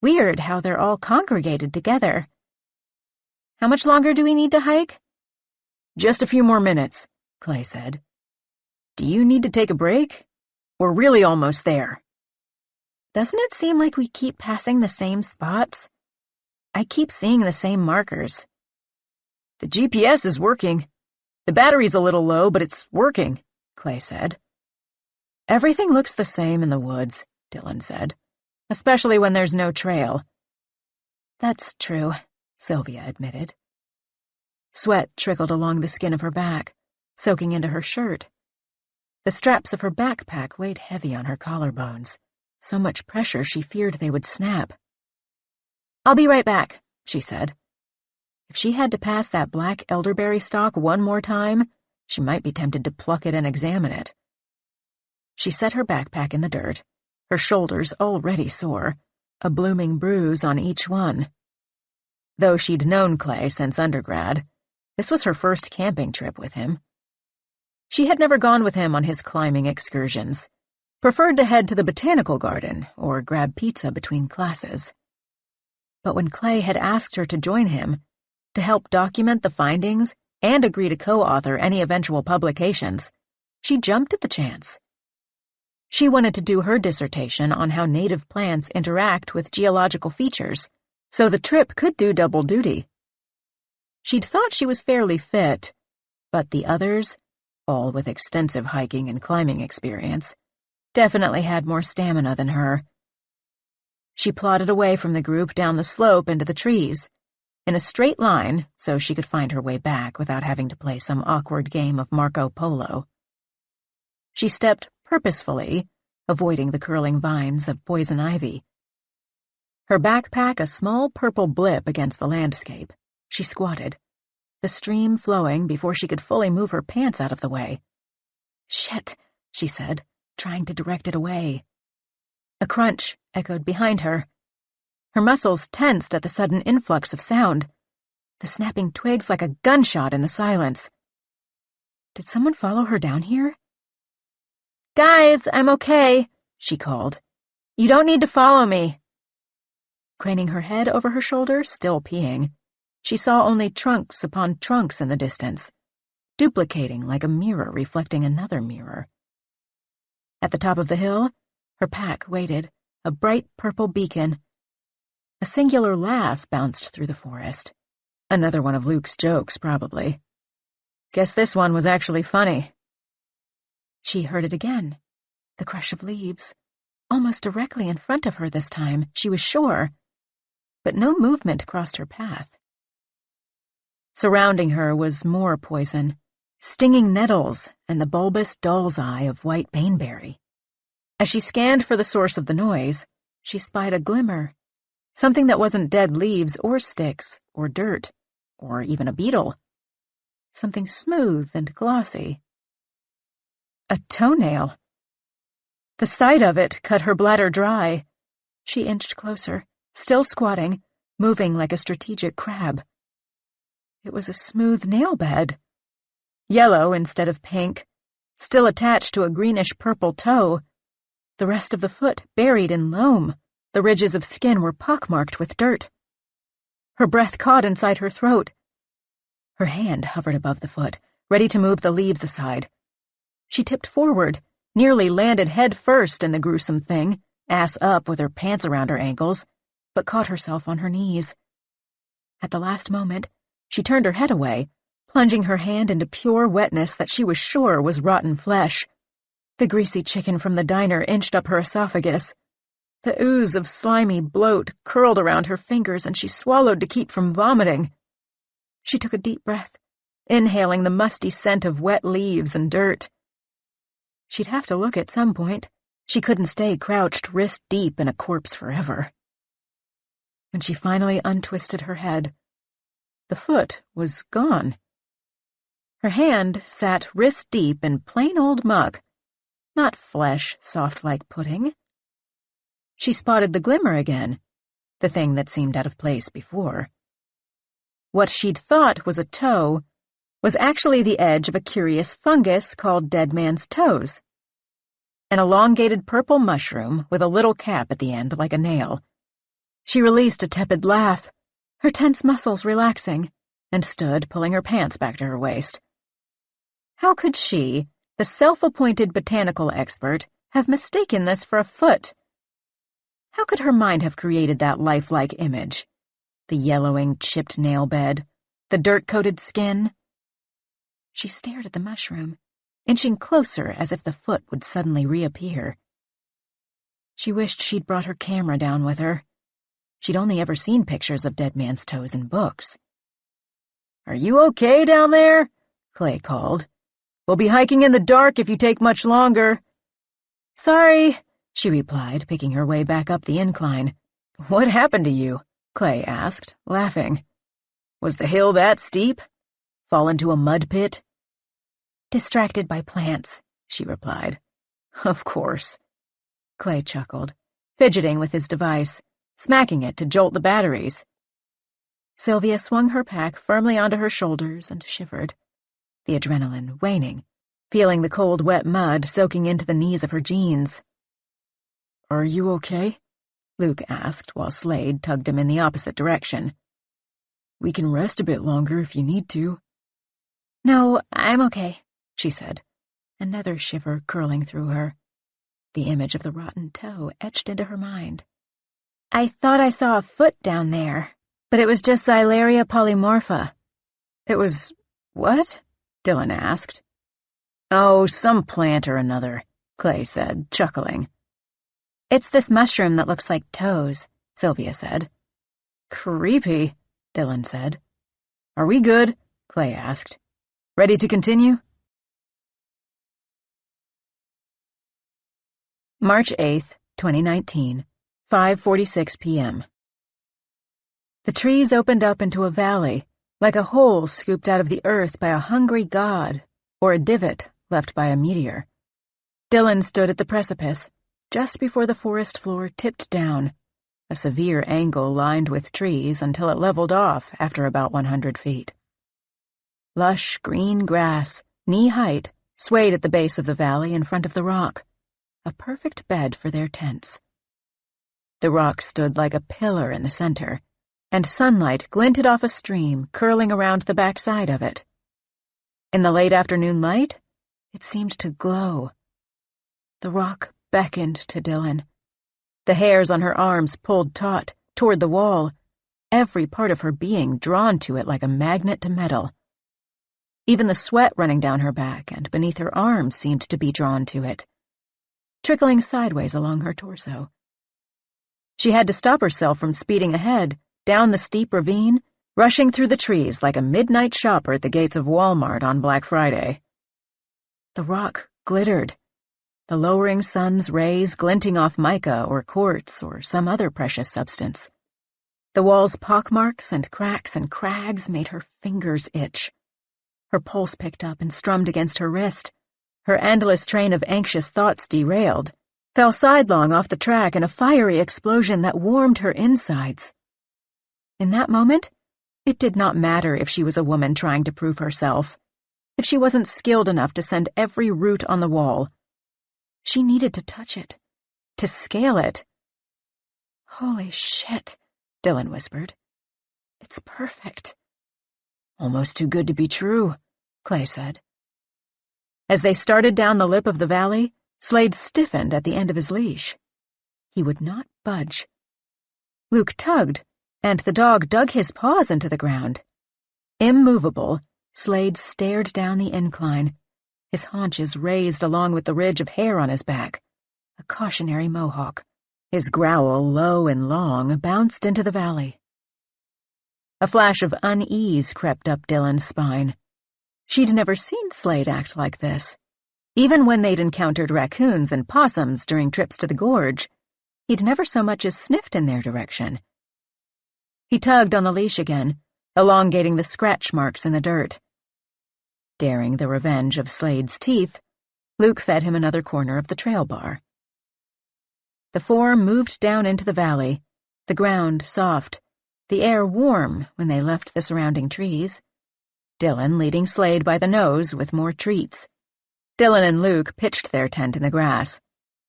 Speaker 1: Weird how they're all congregated together. How much longer do we need to hike?" "Just a few more minutes," Clay said. "Do you need to take a break? We're really almost there."
Speaker 2: "Doesn't it seem like we keep passing the same spots? I keep seeing the same markers."
Speaker 1: "The GPS is working. The battery's a little low, but it's working," Clay said. "Everything looks the same in the woods," Dylan said, "especially when there's no trail."
Speaker 2: "That's true," Sylvia admitted.
Speaker 1: Sweat trickled along the skin of her back, soaking into her shirt. The straps of her backpack weighed heavy on her collarbones, so much pressure she feared they would snap.
Speaker 2: "I'll be right back," she said.
Speaker 1: If she had to pass that black elderberry stalk one more time, she might be tempted to pluck it and examine it. She set her backpack in the dirt, her shoulders already sore, a blooming bruise on each one. Though she'd known Clay since undergrad, this was her first camping trip with him. She had never gone with him on his climbing excursions, preferred to head to the botanical garden or grab pizza between classes. But when Clay had asked her to join him, to help document the findings and agree to co-author any eventual publications, she jumped at the chance. She wanted to do her dissertation on how native plants interact with geological features, so the trip could do double duty. She'd thought she was fairly fit, but the others, all with extensive hiking and climbing experience, definitely had more stamina than her. She plodded away from the group down the slope into the trees, in a straight line so she could find her way back without having to play some awkward game of Marco Polo. She stepped purposefully, avoiding the curling vines of poison ivy. Her backpack a small purple blip against the landscape, she squatted, the stream flowing before she could fully move her pants out of the way. "Shit," she said, trying to direct it away. A crunch echoed behind her. Her muscles tensed at the sudden influx of sound, the snapping twigs like a gunshot in the silence. Did someone follow her down here? "Guys, I'm okay," she called. "You don't need to follow me." Craning her head over her shoulder, still peeing, she saw only trunks upon trunks in the distance, duplicating like a mirror reflecting another mirror. At the top of the hill, her pack waited, a bright purple beacon. A singular laugh bounced through the forest. Another one of Luke's jokes, probably. Guess this one was actually funny. She heard it again, the crush of leaves, almost directly in front of her this time, she was sure, but no movement crossed her path. Surrounding her was more poison, stinging nettles and the bulbous doll's eye of white baneberry. As she scanned for the source of the noise, she spied a glimmer, something that wasn't dead leaves or sticks or dirt or even a beetle. Something smooth and glossy. A toenail. The sight of it cut her bladder dry. She inched closer, still squatting, moving like a strategic crab. It was a smooth nail bed. Yellow instead of pink, still attached to a greenish-purple toe. The rest of the foot buried in loam. The ridges of skin were pockmarked with dirt. Her breath caught inside her throat. Her hand hovered above the foot, ready to move the leaves aside. She tipped forward, nearly landed head first in the gruesome thing, ass up with her pants around her ankles, but caught herself on her knees. At the last moment, she turned her head away, plunging her hand into pure wetness that she was sure was rotten flesh. The greasy chicken from the diner inched up her esophagus. The ooze of slimy bloat curled around her fingers and she swallowed to keep from vomiting. She took a deep breath, inhaling the musty scent of wet leaves and dirt. She'd have to look at some point. She couldn't stay crouched wrist-deep in a corpse forever. When she finally untwisted her head, the foot was gone. Her hand sat wrist-deep in plain old muck, not flesh soft like pudding. She spotted the glimmer again, the thing that seemed out of place before. What she'd thought was a toe was actually the edge of a curious fungus called dead man's toes. An elongated purple mushroom with a little cap at the end like a nail. She released a tepid laugh, her tense muscles relaxing, and stood pulling her pants back to her waist. How could she, the self-appointed botanical expert, have mistaken this for a foot? How could her mind have created that lifelike image? The yellowing, chipped nail bed, the dirt-coated skin. She stared at the mushroom, inching closer as if the foot would suddenly reappear. She wished she'd brought her camera down with her. She'd only ever seen pictures of dead man's toes in books. "Are you okay down there?" Clay called. "We'll be hiking in the dark if you take much longer." "Sorry," she replied, picking her way back up the incline. "What happened to you?" Clay asked, laughing. "Was the hill that steep? Fall into a mud pit?" "Distracted by plants," she replied. "Of course." Clay chuckled, fidgeting with his device, smacking it to jolt the batteries. Sylvia swung her pack firmly onto her shoulders and shivered, the adrenaline waning, feeling the cold, wet mud soaking into the knees of her jeans. "Are you okay?" Luke asked while Slade tugged him in the opposite direction. "We can rest a bit longer if you need to." "No, I'm okay," she said, another shiver curling through her. The image of the rotten toe etched into her mind. "I thought I saw a foot down there, but it was just Xylaria polymorpha." "It was what?" Dylan asked. "Oh, some plant or another," Clay said, chuckling. "It's this mushroom that looks like toes," Sylvia said. "Creepy," Dylan said. "Are we good?" Clay asked. "Ready to continue?" March 8th, 2019, 5:46 p.m. The trees opened up into a valley, like a hole scooped out of the earth by a hungry god, or a divot left by a meteor. Dylan stood at the precipice, just before the forest floor tipped down, a severe angle lined with trees until it leveled off after about 100 feet. Lush green grass, knee-height, swayed at the base of the valley in front of the rock, a perfect bed for their tents. The rock stood like a pillar in the center, and sunlight glinted off a stream curling around the backside of it. In the late afternoon light, it seemed to glow. The rock beckoned to Dylan. The hairs on her arms pulled taut toward the wall, every part of her being drawn to it like a magnet to metal. Even the sweat running down her back and beneath her arms seemed to be drawn to it, trickling sideways along her torso. She had to stop herself from speeding ahead, down the steep ravine, rushing through the trees like a midnight shopper at the gates of Walmart on Black Friday. The rock glittered, the lowering sun's rays glinting off mica or quartz or some other precious substance. The wall's pockmarks and cracks and crags made her fingers itch. Her pulse picked up and strummed against her wrist. Her endless train of anxious thoughts derailed, fell sidelong off the track in a fiery explosion that warmed her insides. In that moment, it did not matter if she was a woman trying to prove herself, if she wasn't skilled enough to send every root on the wall. She needed to touch it, to scale it. "Holy shit," Dylan whispered. "It's perfect." "Almost too good to be true," Clay said. As they started down the lip of the valley, Slade stiffened at the end of his leash. He would not budge. Luke tugged, and the dog dug his paws into the ground. Immovable, Slade stared down the incline, his haunches raised along with the ridge of hair on his back, a cautionary mohawk. His growl, low and long, bounced into the valley. A flash of unease crept up Dylan's spine. She'd never seen Slade act like this. Even when they'd encountered raccoons and possums during trips to the gorge, he'd never so much as sniffed in their direction. He tugged on the leash again, elongating the scratch marks in the dirt. Daring the revenge of Slade's teeth, Luke fed him another corner of the trail bar. The four moved down into the valley, the ground soft, the air warm when they left the surrounding trees. Dylan leading Slade by the nose with more treats. Dylan and Luke pitched their tent in the grass,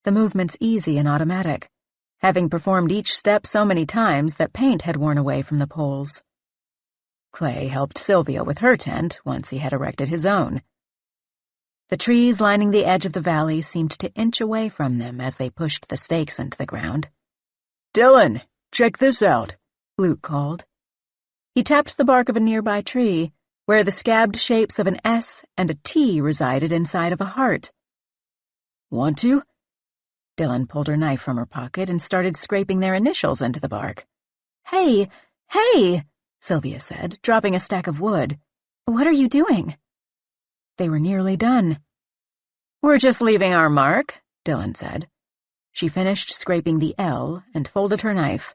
Speaker 1: the movements easy and automatic, having performed each step so many times that paint had worn away from the poles. Clay helped Sylvia with her tent once he had erected his own. The trees lining the edge of the valley seemed to inch away from them as they pushed the stakes into the ground. "Dylan, check this out," Luke called. He tapped the bark of a nearby tree, where the scabbed shapes of an S and a T resided inside of a heart. "Want to?" Dylan pulled her knife from her pocket and started scraping their initials into the bark. Hey, Sylvia said, dropping a stack of wood. "What are you doing?" They were nearly done. "We're just leaving our mark," Dylan said. She finished scraping the L and folded her knife.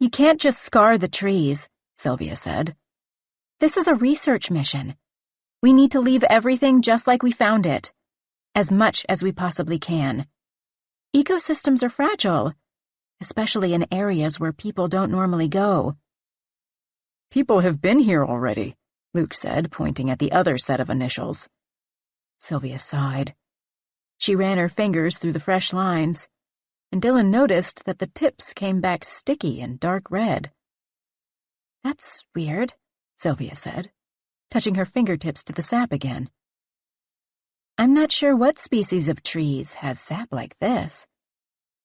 Speaker 1: "You can't just scar the trees," Sylvia said. "This is a research mission. We need to leave everything just like we found it, as much as we possibly can. Ecosystems are fragile, especially in areas where people don't normally go." "People have been here already," Luke said, pointing at the other set of initials. Sylvia sighed. She ran her fingers through the fresh lines, and Dylan noticed that the tips came back sticky and dark red. "That's weird," Sylvia said, touching her fingertips to the sap again. "I'm not sure what species of trees has sap like this,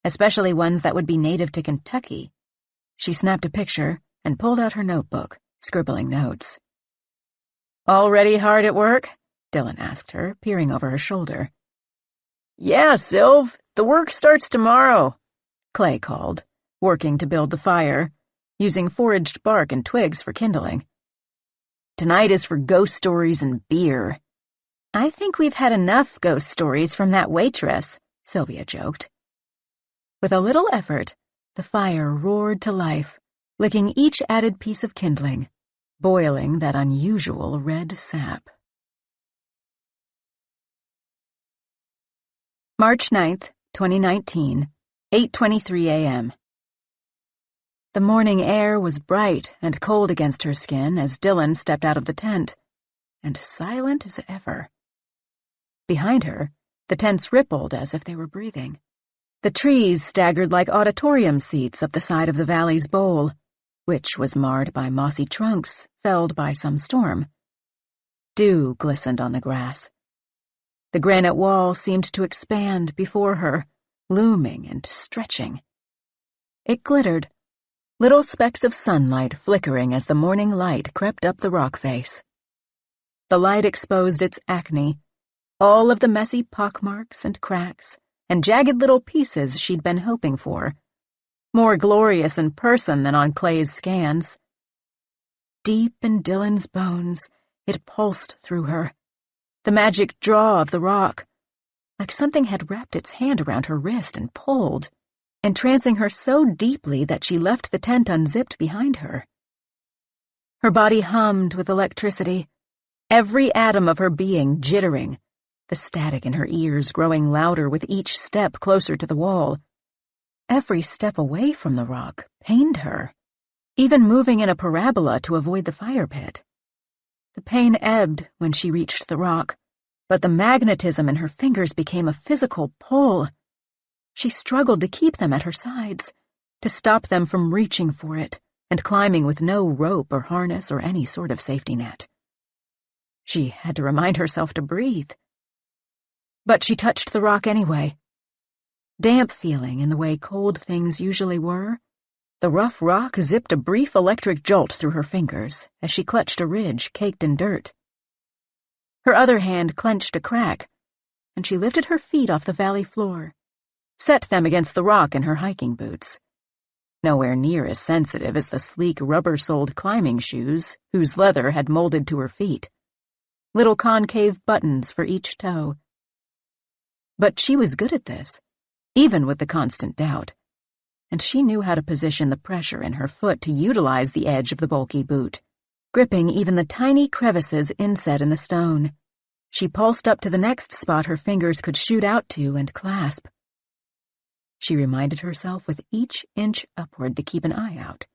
Speaker 1: especially ones that would be native to Kentucky." She snapped a picture and pulled out her notebook, scribbling notes. "Already hard at work?" Dylan asked her, peering over her shoulder. "Yeah, Sylv, the work starts tomorrow," Clay called, working to build the fire, using foraged bark and twigs for kindling. "Tonight is for ghost stories and beer." "I think we've had enough ghost stories from that waitress," Sylvia joked. With a little effort, the fire roared to life, licking each added piece of kindling. boiling that unusual red sap. March 9th, 2019, 8:23 a.m. The morning air was bright and cold against her skin as Dylan stepped out of the tent, and silent as ever. Behind her, the tents rippled as if they were breathing. The trees staggered like auditorium seats up the side of the valley's bowl, which was marred by mossy trunks felled by some storm. Dew glistened on the grass. The granite wall seemed to expand before her, looming and stretching. It glittered, little specks of sunlight flickering as the morning light crept up the rock face. The light exposed its acne, all of the messy pockmarks and cracks and jagged little pieces she'd been hoping for, more glorious in person than on Clay's scans. Deep in Dylan's bones, it pulsed through her, the magic draw of the rock, like something had wrapped its hand around her wrist and pulled, entrancing her so deeply that she left the tent unzipped behind her. Her body hummed with electricity, every atom of her being jittering, the static in her ears growing louder with each step closer to the wall. Every step away from the rock pained her, even moving in a parabola to avoid the fire pit. The pain ebbed when she reached the rock, but the magnetism in her fingers became a physical pull. She struggled to keep them at her sides, to stop them from reaching for it and climbing with no rope or harness or any sort of safety net. She had to remind herself to breathe. But she touched the rock anyway. Damp feeling in the way cold things usually were, the rough rock zipped a brief electric jolt through her fingers as she clutched a ridge caked in dirt. Her other hand clenched a crack, and she lifted her feet off the valley floor, set them against the rock in her hiking boots, nowhere near as sensitive as the sleek rubber-soled climbing shoes whose leather had molded to her feet, little concave buttons for each toe. But she was good at this, even with the constant doubt, and she knew how to position the pressure in her foot to utilize the edge of the bulky boot, gripping even the tiny crevices inset in the stone. She pulsed up to the next spot her fingers could shoot out to and clasp. She reminded herself with each inch upward to keep an eye out,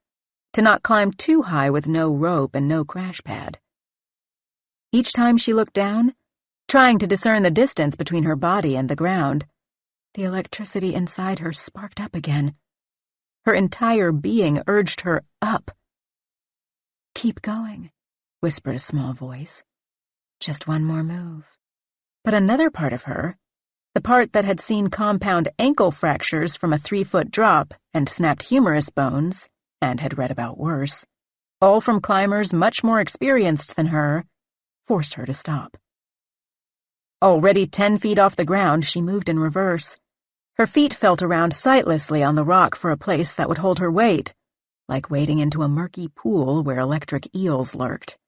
Speaker 1: to not climb too high with no rope and no crash pad. Each time she looked down, trying to discern the distance between her body and the ground, the electricity inside her sparked up again. Her entire being urged her up. "Keep going," whispered a small voice. "Just one more move." But another part of her, the part that had seen compound ankle fractures from a 3-foot drop and snapped humerus bones, and had read about worse, all from climbers much more experienced than her, forced her to stop. Already 10 feet off the ground, she moved in reverse. Her feet felt around sightlessly on the rock for a place that would hold her weight, like wading into a murky pool where electric eels lurked.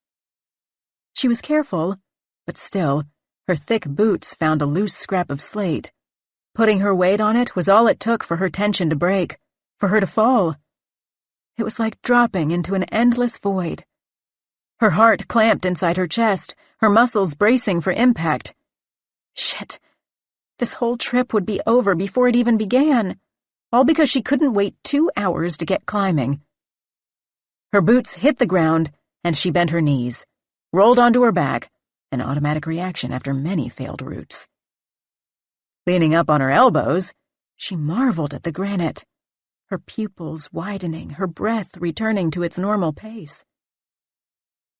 Speaker 1: She was careful, but still, her thick boots found a loose scrap of slate. Putting her weight on it was all it took for her tension to break, for her to fall. It was like dropping into an endless void. Her heart clamped inside her chest, her muscles bracing for impact. Shit. This whole trip would be over before it even began, all because she couldn't wait 2 hours to get climbing. Her boots hit the ground, and she bent her knees, rolled onto her back, an automatic reaction after many failed routes. Leaning up on her elbows, she marveled at the granite, her pupils widening, her breath returning to its normal pace.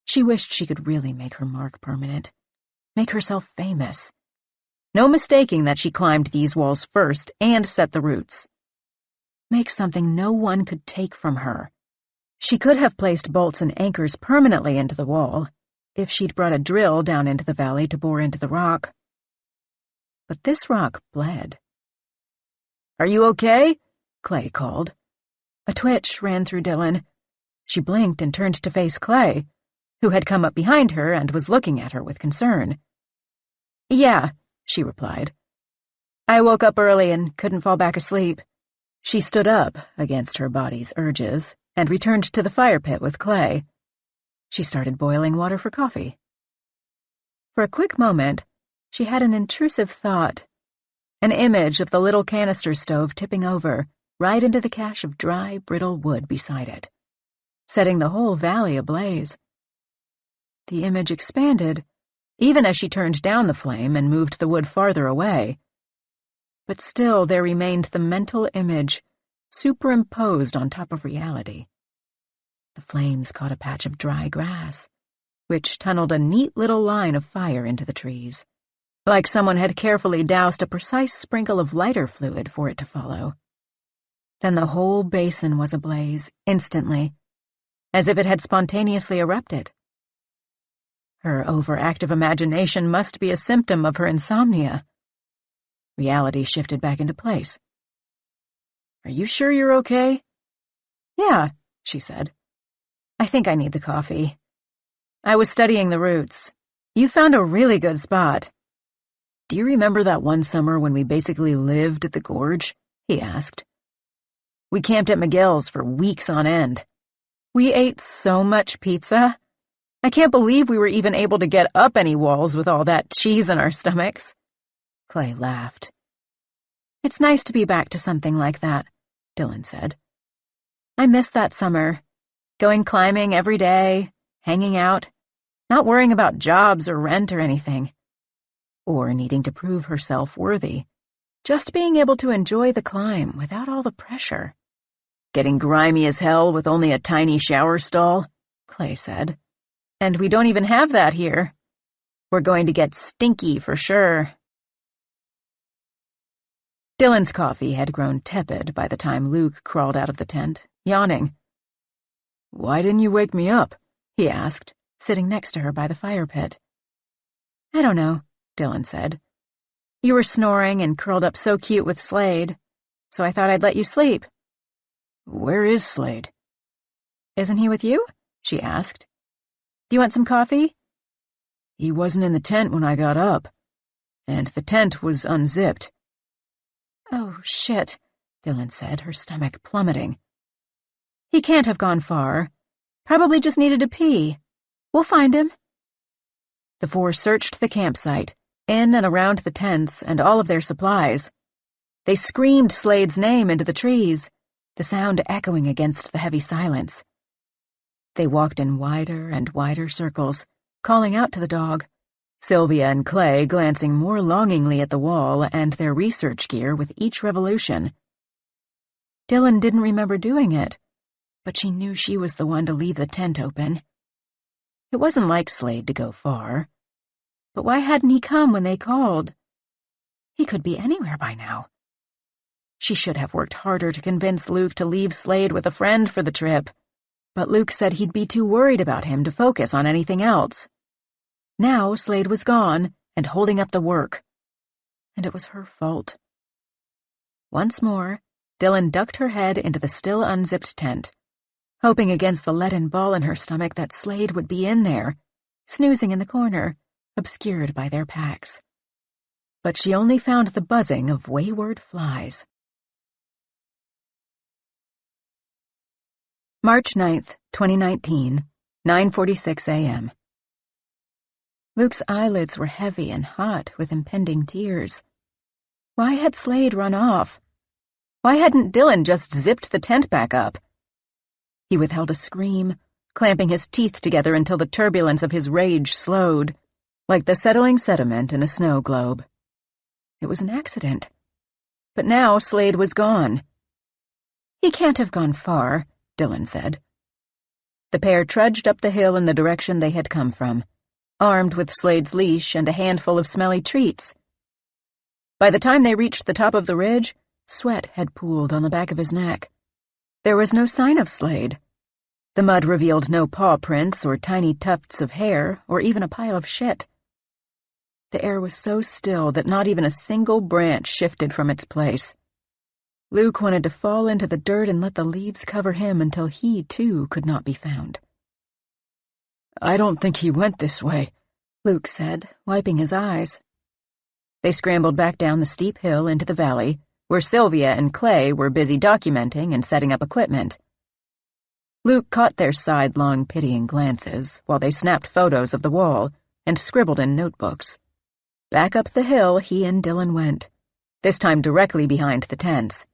Speaker 1: She wished she could really make her mark permanent, make herself famous. No mistaking that she climbed these walls first and set the roots. Make something no one could take from her. She could have placed bolts and anchors permanently into the wall, if she'd brought a drill down into the valley to bore into the rock. But this rock bled. "Are you okay?" Clay called. A twitch ran through Dylan. She blinked and turned to face Clay, who had come up behind her and was looking at her with concern. "Yeah," she replied. "I woke up early and couldn't fall back asleep." She stood up against her body's urges and returned to the fire pit with Clay. She started boiling water for coffee. For a quick moment, she had an intrusive thought, an image of the little canister stove tipping over right into the cache of dry, brittle wood beside it, setting the whole valley ablaze. The image expanded, even as she turned down the flame and moved the wood farther away. But still there remained the mental image, superimposed on top of reality. The flames caught a patch of dry grass, which tunneled a neat little line of fire into the trees, like someone had carefully doused a precise sprinkle of lighter fluid for it to follow. Then the whole basin was ablaze, instantly, as if it had spontaneously erupted. Her overactive imagination must be a symptom of her insomnia. Reality shifted back into place. "Are you sure you're okay?" "Yeah," she said. "I think I need the coffee. I was studying the roots. You found a really good spot." "Do you remember that one summer when we basically lived at the gorge?" he asked. "We camped at McGill's for weeks on end. We ate so much pizza. I can't believe we were even able to get up any walls with all that cheese in our stomachs." Clay laughed. "It's nice to be back to something like that," Dylan said. "I miss that summer. Going climbing every day, hanging out, not worrying about jobs or rent or anything. Or needing to prove herself worthy. Just being able to enjoy the climb without all the pressure." "Getting grimy as hell with only a tiny shower stall," Clay said. "And we don't even have that here. We're going to get stinky for sure." Dylan's coffee had grown tepid by the time Luke crawled out of the tent, yawning. "Why didn't you wake me up?" he asked, sitting next to her by the fire pit. "I don't know," Dylan said. "You were snoring and curled up so cute with Slade, so I thought I'd let you sleep." "Where is Slade?" "Isn't he with you?" she asked. "Do you want some coffee?" "He wasn't in the tent when I got up, and the tent was unzipped." "Oh, shit," Dylan said, her stomach plummeting. "He can't have gone far. Probably just needed to pee. We'll find him." The four searched the campsite, in and around the tents and all of their supplies. They screamed Slade's name into the trees, the sound echoing against the heavy silence. They walked in wider and wider circles, calling out to the dog, Sylvia and Clay glancing more longingly at the wall and their research gear with each revolution. Dylan didn't remember doing it, but she knew she was the one to leave the tent open. It wasn't like Slade to go far. But why hadn't he come when they called? He could be anywhere by now. She should have worked harder to convince Luke to leave Slade with a friend for the trip, but Luke said he'd be too worried about him to focus on anything else. Now Slade was gone and holding up the work, and it was her fault. Once more, Dylan ducked her head into the still unzipped tent, hoping against the leaden ball in her stomach that Slade would be in there, snoozing in the corner, obscured by their packs. But she only found the buzzing of wayward flies. March 9th, 2019, 9:46 a.m. Luke's eyelids were heavy and hot with impending tears. Why had Slade run off? Why hadn't Dylan just zipped the tent back up? He withheld a scream, clamping his teeth together until the turbulence of his rage slowed, like the settling sediment in a snow globe. It was an accident. But now Slade was gone. "He can't have gone far," Dylan said. The pair trudged up the hill in the direction they had come from, armed with Slade's leash and a handful of smelly treats. By the time they reached the top of the ridge, sweat had pooled on the back of his neck. There was no sign of Slade. The mud revealed no paw prints or tiny tufts of hair or even a pile of shit. The air was so still that not even a single branch shifted from its place. Luke wanted to fall into the dirt and let the leaves cover him until he, too, could not be found. "I don't think he went this way," Luke said, wiping his eyes. They scrambled back down the steep hill into the valley, where Sylvia and Clay were busy documenting and setting up equipment.
Speaker 3: Luke caught their sidelong, pitying glances while they snapped photos of the wall and scribbled in notebooks. Back up the hill he and Dylan went, this time directly behind the tents.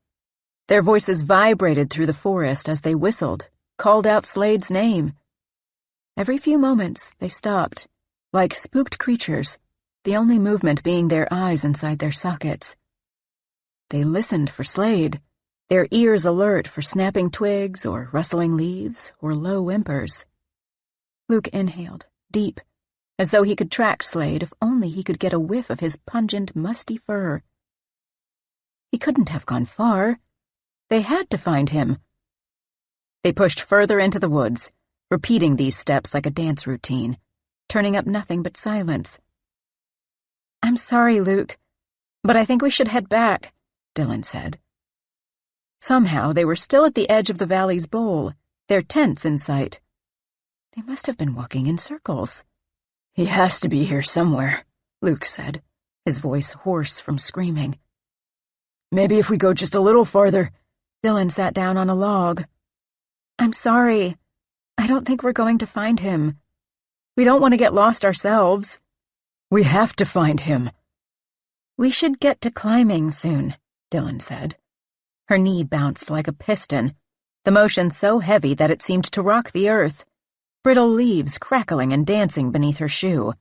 Speaker 3: Their voices vibrated through the forest as they whistled, called out Slade's name. Every few moments they stopped, like spooked creatures, the only movement being their eyes inside their sockets. They listened for Slade, their ears alert for snapping twigs or rustling leaves or low whimpers. Luke inhaled, deep, as though he could track Slade if only he could get a whiff of his pungent, musty fur. He couldn't have gone far. They had to find him. They pushed further into the woods, repeating these steps like a dance routine, turning up nothing but silence. "I'm sorry, Luke, but I think we should head back," Dylan said. Somehow they were still at the edge of the valley's bowl, their tents in sight. They must have been walking in circles. "He has to be here somewhere," Luke said, his voice hoarse from screaming. "Maybe if we go just a little farther." Dylan sat down on a log. "I'm sorry. I don't think we're going to find him. We don't want to get lost ourselves." "We have to find him." "We should get to climbing soon," Dylan said. Her knee bounced like a piston, the motion so heavy that it seemed to rock the earth, brittle leaves crackling and dancing beneath her shoe.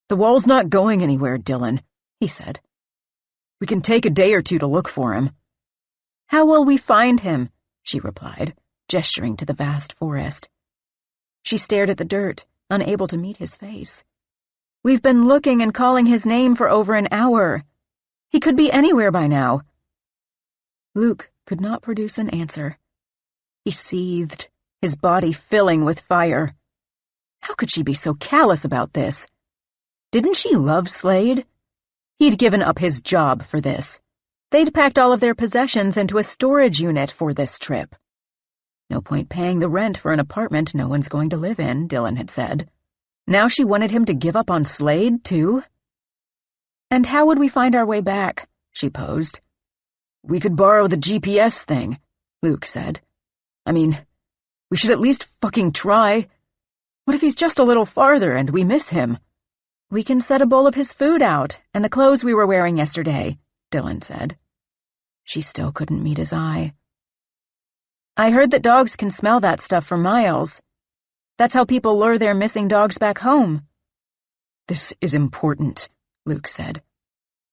Speaker 3: "The wall's not going anywhere, Dylan," he said. "We can take a day or two to look for him." "How will we find him?" she replied, gesturing to the vast forest. She stared at the dirt, unable to meet his face. "We've been looking and calling his name for over an hour. He could be anywhere by now." Luke could not produce an answer. He seethed, his body filling with fire. How could she be so callous about this? Didn't she love Slade? He'd given up his job for this. They'd packed all of their possessions into a storage unit for this trip. No point paying the rent for an apartment no one's going to live in, Dylan had said. Now she wanted him to give up on Slade, too? "And how would we find our way back?" she posed. "We could borrow the GPS thing," Luke said. "I mean, we should at least fucking try. What if he's just a little farther and we miss him?" "We can set a bowl of his food out and the clothes we were wearing yesterday," Dylan said. She still couldn't meet his eye. "I heard that dogs can smell that stuff for miles. That's how people lure their missing dogs back home." "This is important," Luke said.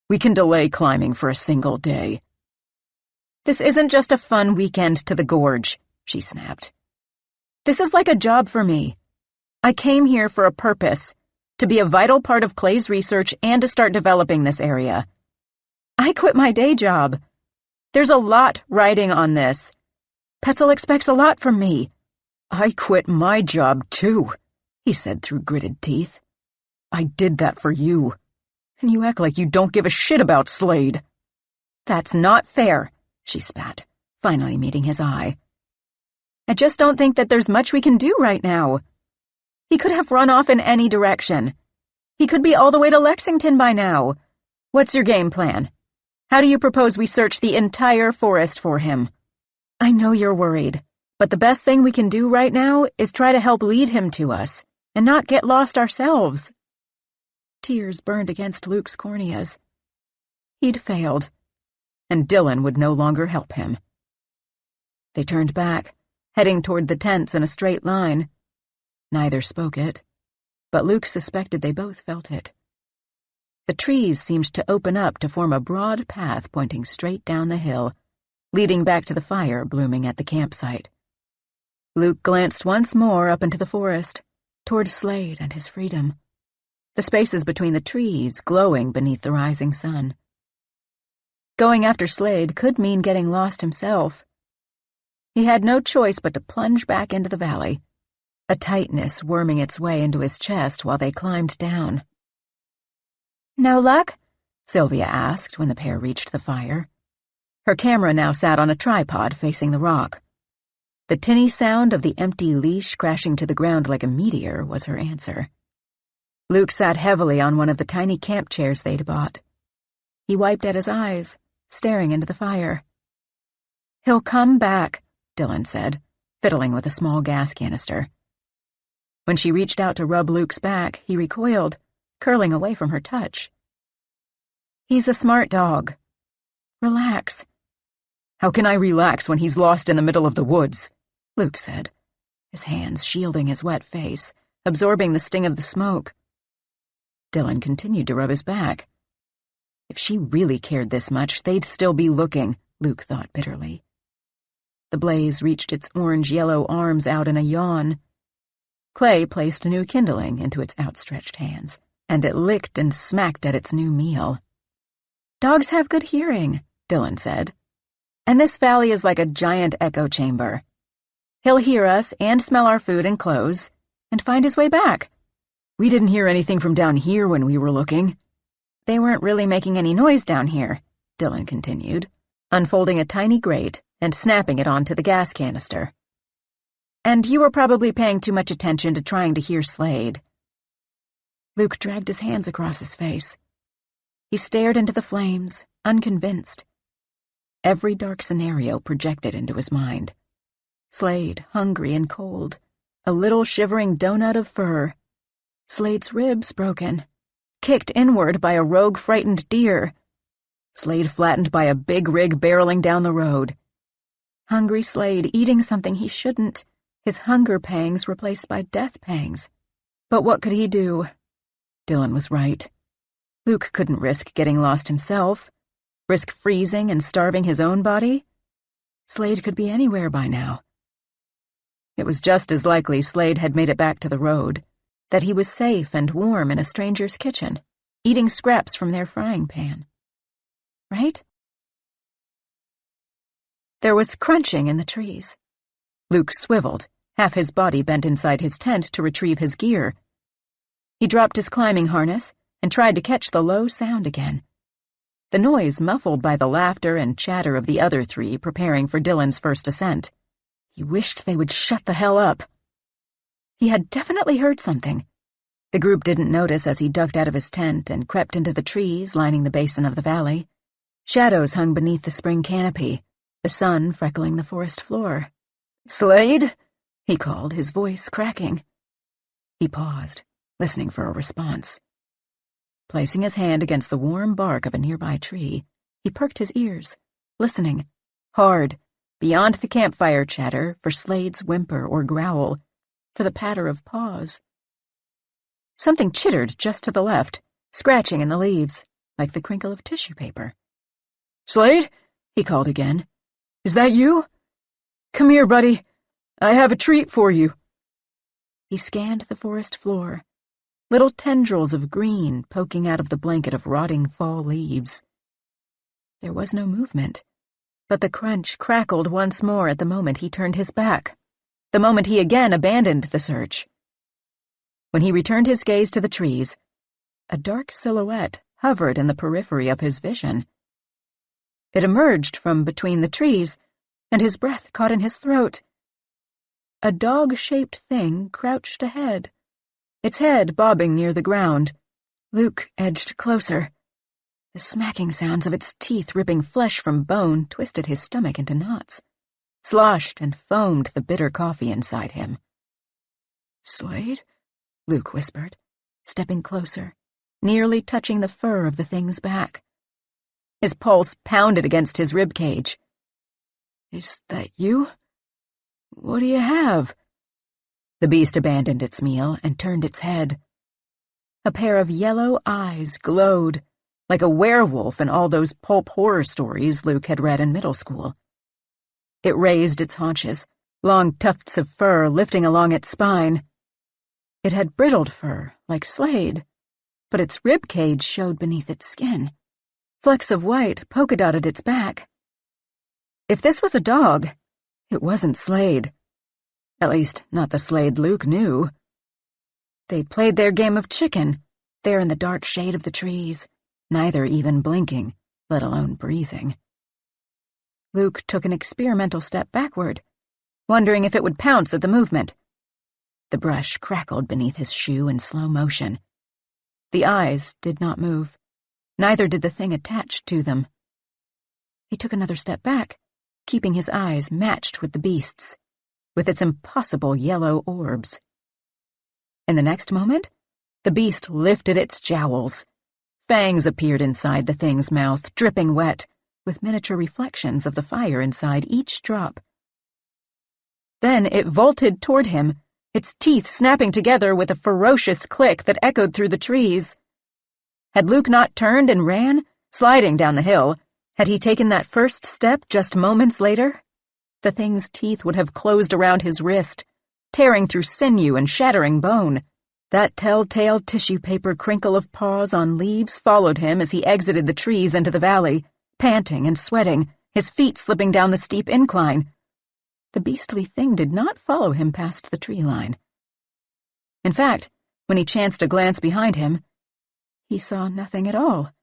Speaker 3: "We can delay climbing for a single day." "This isn't just a fun weekend to the gorge," she snapped. "This is like a job for me. I came here for a purpose, to be a vital part of Clay's research and to start developing this area. I quit my day job. There's a lot riding on this. Petzel expects a lot from me." "I quit my job, too," he said through gritted teeth. "I did that for you. And you act like you don't give a shit about Slade." "That's not fair," she spat, finally meeting his eye. "I just don't think that there's much we can do right now. He could have run off in any direction. He could be all the way to Lexington by now. What's your game plan? How do you propose we search the entire forest for him? I know you're worried, but the best thing we can do right now is try to help lead him to us, and not get lost ourselves." Tears burned against Luke's corneas. He'd failed, and Dylan would no longer help him. They turned back, heading toward the tents in a straight line. Neither spoke it, but Luke suspected they both felt it. The trees seemed to open up to form a broad path pointing straight down the hill, leading back to the fire blooming at the campsite. Luke glanced once more up into the forest, toward Slade and his freedom, the spaces between the trees glowing beneath the rising sun. Going after Slade could mean getting lost himself. He had no choice but to plunge back into the valley, a tightness worming its way into his chest while they climbed down. "No luck?" Sylvia asked when the pair reached the fire. Her camera now sat on a tripod facing the rock. The tinny sound of the empty leash crashing to the ground like a meteor was her answer. Luke sat heavily on one of the tiny camp chairs they'd bought. He wiped at his eyes, staring into the fire. "He'll come back," Dylan said,
Speaker 1: fiddling with a small gas canister. When she reached out to rub Luke's back, he recoiled, curling away from her touch. "He's a smart dog. Relax." "How can I relax when he's lost in the middle of the woods?" Luke said, his hands shielding his wet face, absorbing the sting of the smoke. Dylan continued to rub his back. If she really cared this much, they'd still be looking, Luke thought bitterly. The blaze reached its orange-yellow arms out in a yawn. Clay placed a new kindling into its outstretched hands, and it licked and smacked at its new meal. "Dogs have good hearing," Dylan said. "And this valley is like a giant echo chamber. He'll hear us and smell our food and clothes, and find his way back. We didn't hear anything from down here when we were looking." "They weren't really making any noise down here," Dylan continued, unfolding a tiny grate and snapping it onto the gas canister. "And you were probably paying too much attention to trying to hear Slade." Luke dragged his hands across his face. He stared into the flames, unconvinced. Every dark scenario projected into his mind. Slade, hungry and cold, a little shivering donut of fur. Slade's ribs broken, kicked inward by a rogue frightened deer. Slade flattened by a big rig barreling down the road. Hungry Slade eating something he shouldn't, his hunger pangs replaced by death pangs. But what could he do? Dylan was right. Luke couldn't risk getting lost himself, risk freezing and starving his own body. Slade could be anywhere by now. It was just as likely Slade had made it back to the road, that he was safe and warm in a stranger's kitchen, eating scraps from their frying pan. Right? There was crunching in the trees. Luke swiveled, half his body bent inside his tent to retrieve his gear. He dropped his climbing harness and tried to catch the low sound again. The noise muffled by the laughter and chatter of the other three preparing for Dylan's first ascent. He wished they would shut the hell up. He had definitely heard something. The group didn't notice as he ducked out of his tent and crept into the trees lining the basin of the valley. Shadows hung beneath the spring canopy, the sun freckling the forest floor. "Slade?" he called, his voice cracking. He paused, listening for a response. Placing his hand against the warm bark of a nearby tree, he perked his ears, listening, hard, beyond the campfire chatter, for Slade's whimper or growl, for the patter of paws. Something chittered just to the left, scratching in the leaves, like the crinkle of tissue paper. "Slade?" he called again. "Is that you? Come here, buddy. I have a treat for you." He scanned the forest floor, little tendrils of green poking out of the blanket of rotting fall leaves. There was no movement, but the crunch crackled once more at the moment he turned his back, the moment he again abandoned the search. When he returned his gaze to the trees, a dark silhouette hovered in the periphery of his vision. It emerged from between the trees, and his breath caught in his throat. A dog-shaped thing crouched ahead, its head bobbing near the ground. Luke edged closer. The smacking sounds of its teeth ripping flesh from bone twisted his stomach into knots, sloshed and foamed the bitter coffee inside him. "Slade?" Luke whispered, stepping closer, nearly touching the fur of the thing's back. His pulse pounded against his ribcage. "Is that you? What do you have?" The beast abandoned its meal and turned its head. A pair of yellow eyes glowed, like a werewolf in all those pulp horror stories Luke had read in middle school. It raised its haunches, long tufts of fur lifting along its spine. It had brittled fur, like Slade, but its ribcage showed beneath its skin. Flecks of white polka-dotted its back. If this was a dog, it wasn't Slade. At least, not the Slade Luke knew. They played their game of chicken, there in the dark shade of the trees, neither even blinking, let alone breathing. Luke took an experimental step backward, wondering if it would pounce at the movement. The brush crackled beneath his shoe in slow motion. The eyes did not move. Neither did the thing attached to them. He took another step back, keeping his eyes matched with the beast's. with its impossible yellow orbs. In the next moment, the beast lifted its jowls. Fangs appeared inside the thing's mouth, dripping wet, with miniature reflections of the fire inside each drop. Then it vaulted toward him, its teeth snapping together with a ferocious click that echoed through the trees. Had Luke not turned and ran, sliding down the hill, had he taken that first step just moments later, the thing's teeth would have closed around his wrist, tearing through sinew and shattering bone. That telltale tissue paper crinkle of paws on leaves followed him as he exited the trees into the valley, panting and sweating, his feet slipping down the steep incline. The beastly thing did not follow him past the tree line. In fact, when he chanced to glance behind him, he saw nothing at all.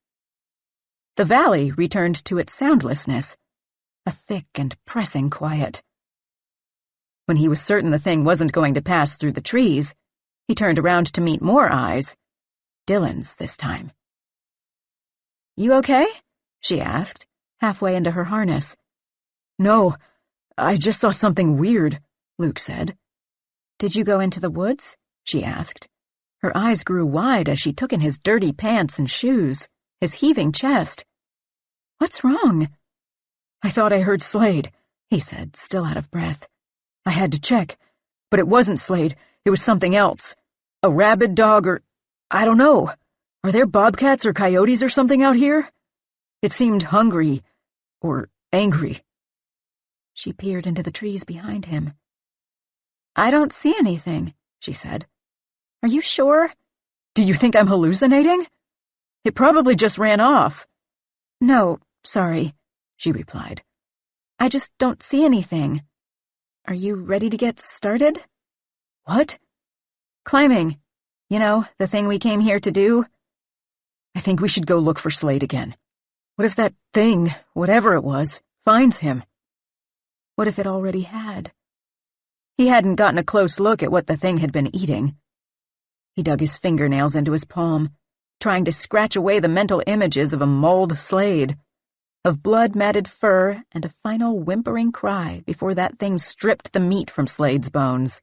Speaker 1: The valley returned to its soundlessness, a thick and pressing quiet. When he was certain the thing wasn't going to pass through the trees, he turned around to meet more eyes, Dylan's this time. "You okay?" she asked, halfway into her harness. "No, I just saw something weird," Luke said. "Did you go into the woods?" she asked. Her eyes grew wide as she took in his dirty pants and shoes, his heaving chest. "What's wrong?" "I thought I heard Slade," he said, still out of breath. "I had to check, but it wasn't Slade. It was something else. A rabid dog or... I don't know. Are there bobcats or coyotes or something out here? It seemed hungry or angry." She peered into the trees behind him. "I don't see anything," she said. "Are you sure?" "Do you think I'm hallucinating? It probably just ran off." "No, sorry," she replied. "I just don't see anything. Are you ready to get started?" "What?" "Climbing. You know, the thing we came here to do." "I think we should go look for Slade again. What if that thing, whatever it was, finds him?" What if it already had? He hadn't gotten a close look at what the thing had been eating. He dug his fingernails into his palm, trying to scratch away the mental images of a mauled Slade, of blood-matted fur and a final whimpering cry before that thing stripped the meat from Slade's bones.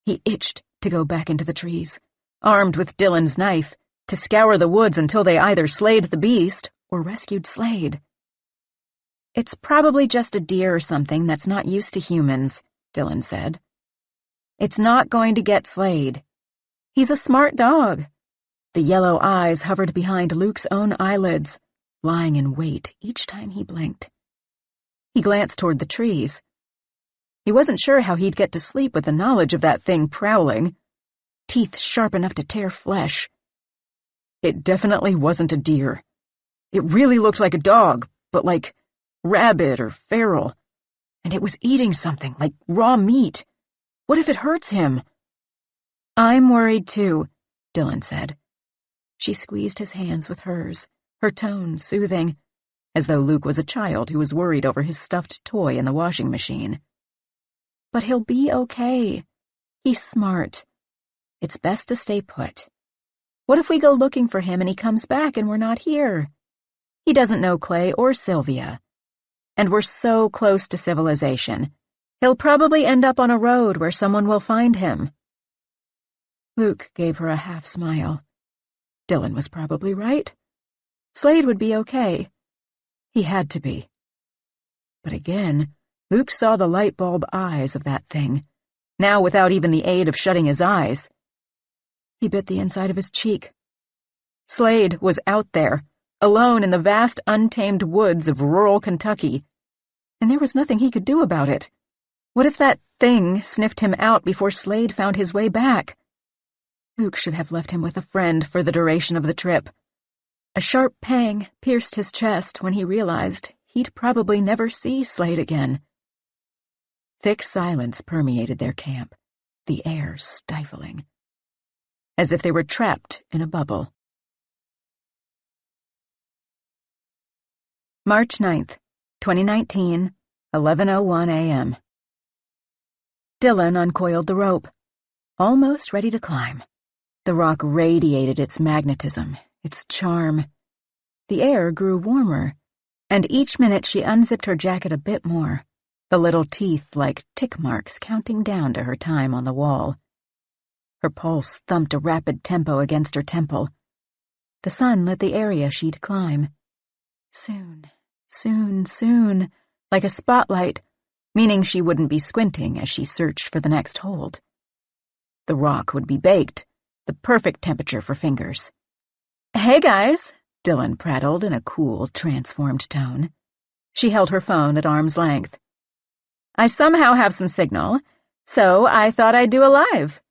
Speaker 1: He itched to go back into the trees, armed with Dylan's knife, to scour the woods until they either slayed the beast or rescued Slade. "It's probably just a deer or something that's not used to humans," Dylan said. "It's not going to get Slade. He's a smart dog." The yellow eyes hovered behind Luke's own eyelids, lying in wait each time he blinked. He glanced toward the trees. He wasn't sure how he'd get to sleep with the knowledge of that thing prowling, teeth sharp enough to tear flesh. It definitely wasn't a deer. It really looked like a dog, but like rabid or feral. And it was eating something, like raw meat. What if it hurts him? "I'm worried too," Dylan said. She squeezed his hands with hers, her tone soothing, as though Luke was a child who was worried over his stuffed toy in the washing machine. "But he'll be okay. He's smart. It's best to stay put. What if we go looking for him and he comes back and we're not here? He doesn't know Clay or Sylvia. And we're so close to civilization. He'll probably end up on a road where someone will find him." Luke gave her a half-smile. Dylan was probably right. Slade would be okay. He had to be. But again, Luke saw the light bulb eyes of that thing, now without even the aid of shutting his eyes. He bit the inside of his cheek. Slade was out there, alone in the vast, untamed woods of rural Kentucky, and there was nothing he could do about it. What if that thing sniffed him out before Slade found his way back? Luke should have left him with a friend for the duration of the trip. A sharp pang pierced his chest when he realized he'd probably never see Slade again. Thick silence permeated their camp, the air stifling, as if they were trapped in a bubble. March 9th, 2019, 11:01 a.m. Dylan uncoiled the rope, almost ready to climb. The rock radiated its magnetism, its charm. The air grew warmer, and each minute she unzipped her jacket a bit more, the little teeth like tick marks counting down to her time on the wall. Her pulse thumped a rapid tempo against her temple. The sun lit the area she'd climb. Soon, soon, soon, like a spotlight, meaning she wouldn't be squinting as she searched for the next hold. The rock would be baked, the perfect temperature for fingers.
Speaker 3: "Hey, guys,"
Speaker 1: Dylan prattled in a cool, transformed tone.
Speaker 3: She held her phone at arm's length. "I somehow have some signal, so I thought I'd do a live.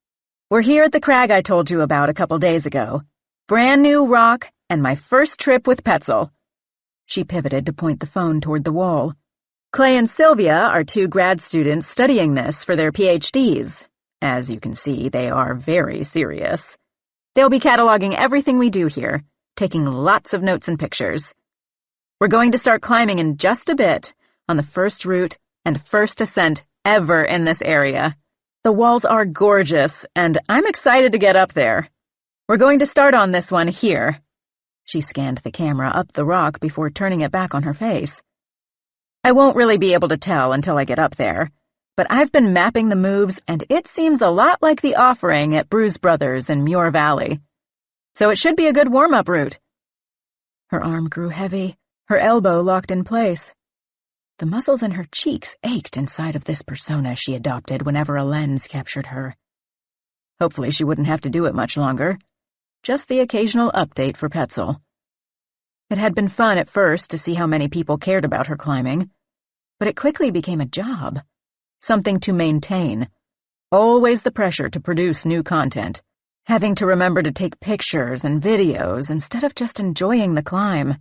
Speaker 3: We're here at the crag I told you about a couple days ago. Brand new rock and my first trip with Petzel." She pivoted to point the phone toward the wall. "Clay and Sylvia are 2 grad students studying this for their PhDs. As you can see, they are very serious. They'll be cataloging everything we do here, taking lots of notes and pictures. We're going to start climbing in just a bit on the first route and first ascent ever in this area. The walls are gorgeous, and I'm excited to get up there. We're going to start on this one here." She scanned the camera up the rock before turning it back on her face. "I won't really be able to tell until I get up there, but I've been mapping the moves, and it seems a lot like the offering at Bruise Brothers in Muir Valley. So it should be a good warm-up route." Her arm grew heavy, her elbow locked in place. The muscles in her cheeks ached inside of this persona she adopted whenever a lens captured her. Hopefully she wouldn't have to do it much longer. Just the occasional update for Petzel. It had been fun at first to see how many people cared about her climbing, but it quickly became a job. Something to maintain. Always the pressure to produce new content. Having to remember to take pictures and videos instead of just enjoying the climb.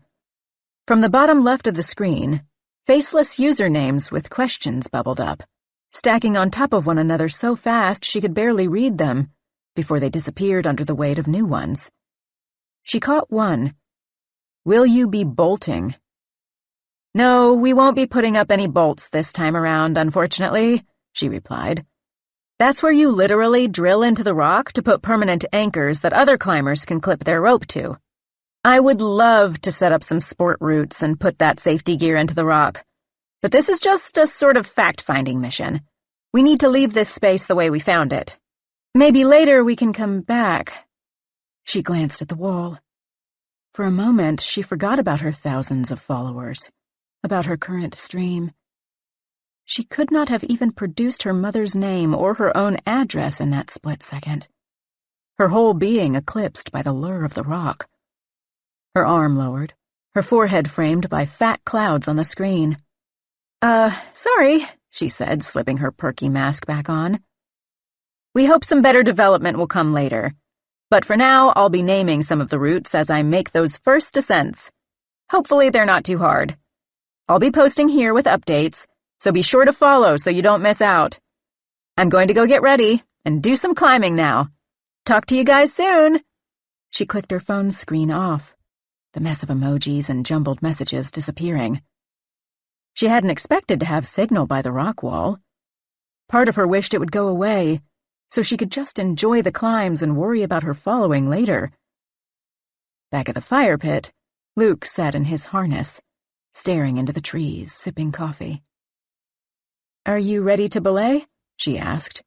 Speaker 3: From the bottom left of the screen, faceless usernames with questions bubbled up, stacking on top of one another so fast she could barely read them, before they disappeared under the weight of new ones. She caught one. "Will you be bolting?" "No, we won't be putting up any bolts this time around, unfortunately," she replied. "That's where you literally drill into the rock to put permanent anchors that other climbers can clip their rope to. I would love to set up some sport routes and put that safety gear into the rock, but this is just a sort of fact-finding mission. We need to leave this space the way we found it. Maybe later we can come back." She glanced at the wall. For a moment, she forgot about her thousands of followers, about her current stream. She could not have even produced her mother's name or her own address in that split second. Her whole being eclipsed by the lure of the rock. Her arm lowered, her forehead framed by fat clouds on the screen. Sorry," she said, slipping her perky mask back on. "We hope some better development will come later. But for now, I'll be naming some of the routes as I make those first descents. Hopefully they're not too hard. I'll be posting here with updates, so be sure to follow so you don't miss out. I'm going to go get ready and do some climbing now. Talk to you guys soon." She clicked her phone screen off, the mess of emojis and jumbled messages disappearing. She hadn't expected to have signal by the rock wall. Part of her wished it would go away, so she could just enjoy the climbs and worry about her following later. Back at the fire pit, Luke sat in his harness, staring into the trees, sipping coffee. "Are you ready to belay?" she asked.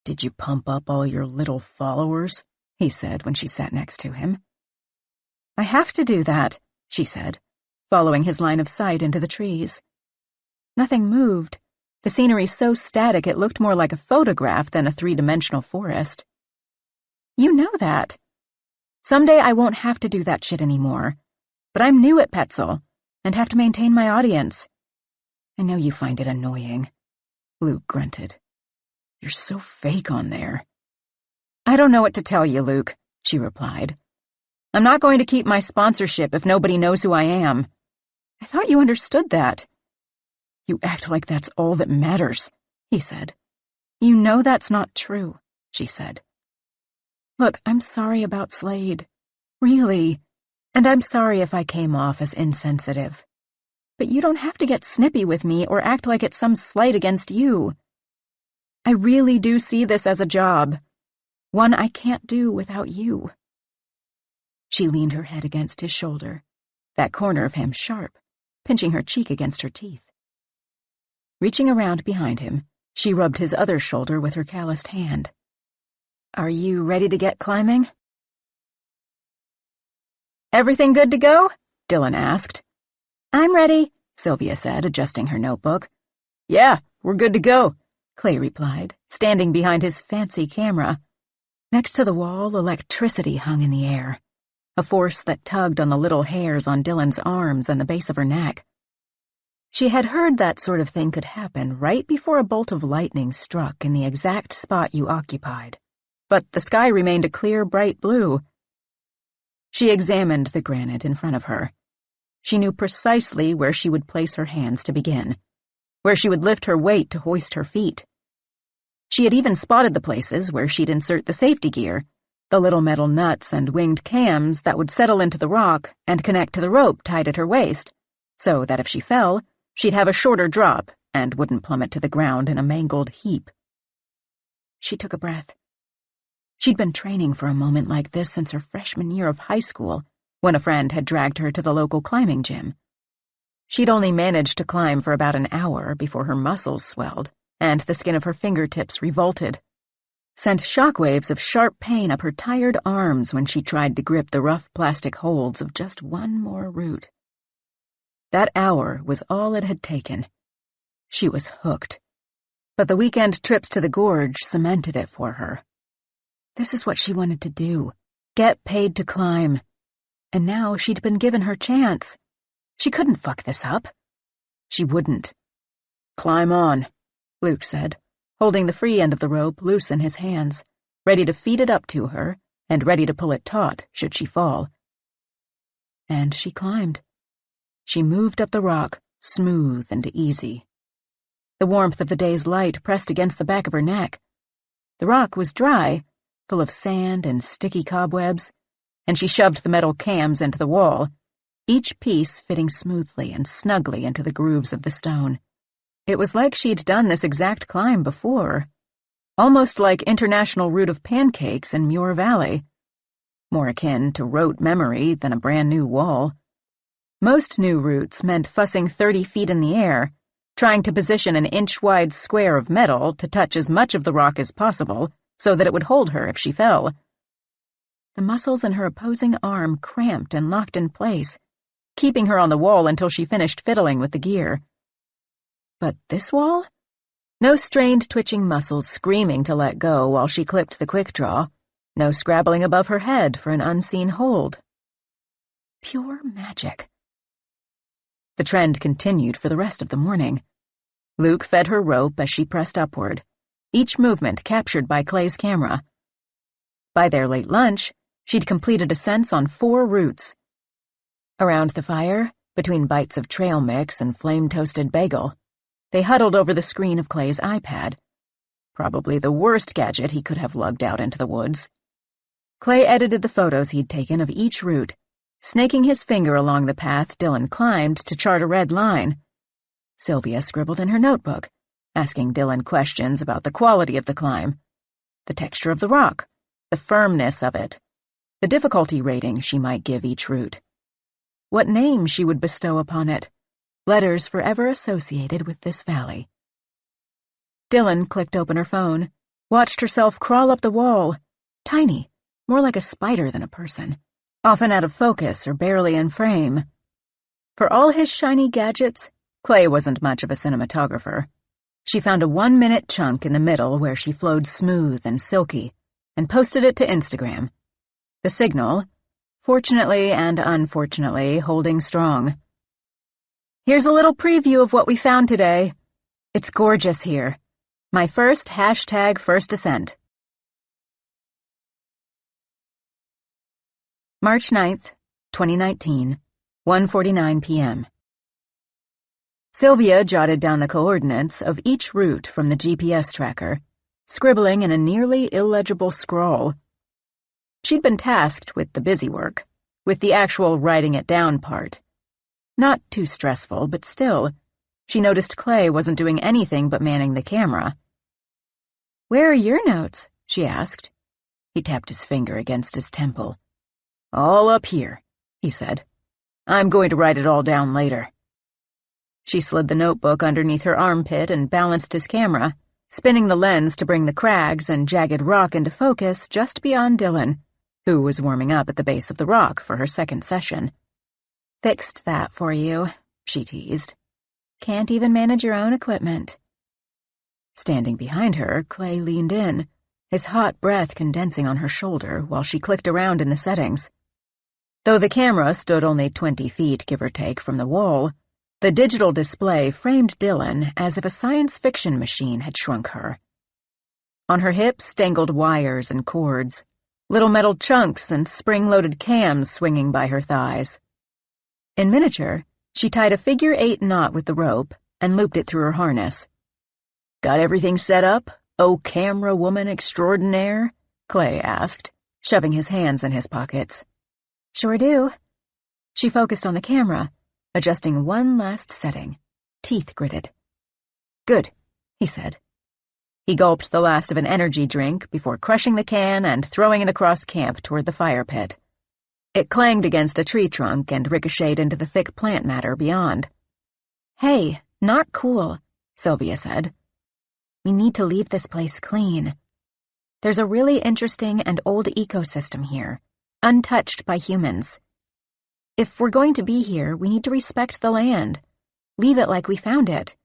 Speaker 3: "Did you pump up all your little followers?" he said when she sat next to him. "I have to do that," she said, following his line of sight into the trees. Nothing moved, the scenery so static it looked more like a photograph than a 3-dimensional forest. "You know that. Someday I won't have to do that shit anymore, but I'm new at Petzel and have to maintain my audience. I know you find it annoying." Luke grunted. "You're so fake on there." "I don't know what to tell you, Luke," she replied. "I'm not going to keep my sponsorship if nobody knows who I am. I thought you understood that." "You act like that's all that matters," he said. "You know that's not true," she said. "Look, I'm sorry about Slade. Really. And I'm sorry if I came off as insensitive. But you don't have to get snippy with me or act like it's some slight against you. I really do see this as a job. One I can't do without you." She leaned her head against his shoulder, that corner of him sharp, pinching her cheek against her teeth.
Speaker 1: Reaching around behind him, she rubbed his other shoulder with her calloused hand. "Are you ready to get climbing?"
Speaker 3: "Everything good to go?" Dylan asked.
Speaker 1: "I'm ready," Sylvia said, adjusting her notebook.
Speaker 3: "Yeah, we're good to go,"
Speaker 1: Clay replied, standing behind his fancy camera. Next to the wall, electricity hung in the air, a force that tugged on the little hairs on Dylan's arms and the base of her neck. She had heard that sort of thing could happen right before a bolt of lightning struck in the exact spot you occupied, but the sky remained a clear, bright blue. She examined the granite in front of her. She knew precisely where she would place her hands to begin, where she would lift her weight to hoist her feet. She had even spotted the places where she'd insert the safety gear, the little metal nuts and winged cams that would settle into the rock and connect to the rope tied at her waist, so that if she fell, she'd have a shorter drop and wouldn't plummet to the ground in a mangled heap. She took a breath. She'd been training for a moment like this since her freshman year of high school, when a friend had dragged her to the local climbing gym. She'd only managed to climb for about an hour before her muscles swelled, and the skin of her fingertips revolted, sent shockwaves of sharp pain up her tired arms when she tried to grip the rough plastic holds of just one more root. That hour was all it had taken. She was hooked. But the weekend trips to the gorge cemented it for her. This is what she wanted to do, get paid to climb. And now she'd been given her chance. She couldn't fuck this up. She wouldn't.
Speaker 3: "Climb on,"
Speaker 1: Luke said, holding the free end of the rope loose in his hands, ready to feed it up to her and ready to pull it taut should she fall. And she climbed. She moved up the rock, smooth and easy. The warmth of the day's light pressed against the back of her neck. The rock was dry, full of sand and sticky cobwebs, and she shoved the metal cams into the wall, each piece fitting smoothly and snugly into the grooves of the stone. It was like she'd done this exact climb before, almost like International Route of Pancakes in Muir Valley, more akin to rote memory than a brand-new wall. Most new routes meant fussing 30 feet in the air, trying to position an inch-wide square of metal to touch as much of the rock as possible so that it would hold her if she fell. The muscles in her opposing arm cramped and locked in place, keeping her on the wall until she finished fiddling with the gear. But this wall? No strained, twitching muscles screaming to let go while she clipped the quick draw, no scrabbling above her head for an unseen hold. Pure magic. The trend continued for the rest of the morning. Luke fed her rope as she pressed upward, each movement captured by Clay's camera. By their late lunch, she'd completed ascents on 4 routes. Around the fire, between bites of trail mix and flame-toasted bagel, they huddled over the screen of Clay's iPad, probably the worst gadget he could have lugged out into the woods. Clay edited the photos he'd taken of each route, snaking his finger along the path Dylan climbed to chart a red line. Sylvia scribbled in her notebook, asking Dylan questions about the quality of the climb, the texture of the rock, the firmness of it, the difficulty rating she might give each route, what name she would bestow upon it, letters forever associated with this valley. Dylan clicked open her phone, watched herself crawl up the wall, tiny, more like a spider than a person, often out of focus or barely in frame. For all his shiny gadgets, Clay wasn't much of a cinematographer. She found a 1-minute chunk in the middle where she flowed smooth and silky, and posted it to Instagram. The signal, fortunately and unfortunately, holding strong. "Here's a little preview of what we found today. It's gorgeous here. My first #first ascent." March 9th, 2019, 1:49 p.m. Sylvia jotted down the coordinates of each route from the GPS tracker, scribbling in a nearly illegible scrawl. She'd been tasked with the busy work, with the actual writing it down part. Not too stressful, but still, she noticed Clay wasn't doing anything but manning the camera. "Where are your notes?" she asked. He tapped his finger against his temple. "All up here," he said. "I'm going to write it all down later."
Speaker 3: She slid the notebook underneath her armpit and balanced his camera, spinning the lens to bring the crags and jagged rock into focus just beyond Dylan, who was warming up at the base of the rock for her second session.
Speaker 2: Fixed that for you, she teased. Can't even manage your own equipment.
Speaker 3: Standing behind her, Clay leaned in, his hot breath condensing on her shoulder while she clicked around in the settings. Though the camera stood only 20 feet, give or take, from the wall, the digital display framed Dylan as if a science fiction machine had shrunk her. On her hips dangled wires and cords, little metal chunks and spring-loaded cams swinging by her thighs. In miniature, she tied a figure-8 knot with the rope and looped it through her harness. "Got everything set up, oh camera woman extraordinaire?" Clay asked, shoving his hands in his pockets.
Speaker 2: Sure do.
Speaker 3: She focused on the camera, adjusting one last setting, teeth gritted. "Good," he said. He gulped the last of an energy drink before crushing the can and throwing it across camp toward the fire pit. It clanged against a tree trunk and ricocheted into the thick plant matter beyond.
Speaker 2: Hey, not cool, Sylvia said. We need to leave this place clean. There's a really interesting and old ecosystem here, untouched by humans. If we're going to be here, we need to respect the land. Leave it like we found it.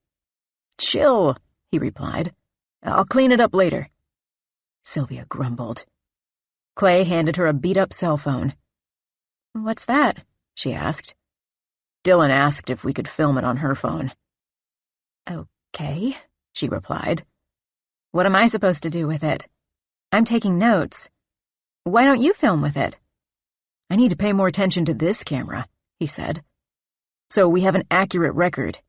Speaker 3: "Chill," he replied. "I'll clean it up later." Sylvia grumbled. Clay handed her a beat-up cell phone.
Speaker 2: "What's that?"
Speaker 3: she asked. Dylan asked if we could film it on her phone.
Speaker 2: "Okay," she replied. "What am I supposed to do with it? I'm taking notes. Why don't you film with it?"
Speaker 3: "I need to pay more attention to this camera," he said. "So we have an accurate record.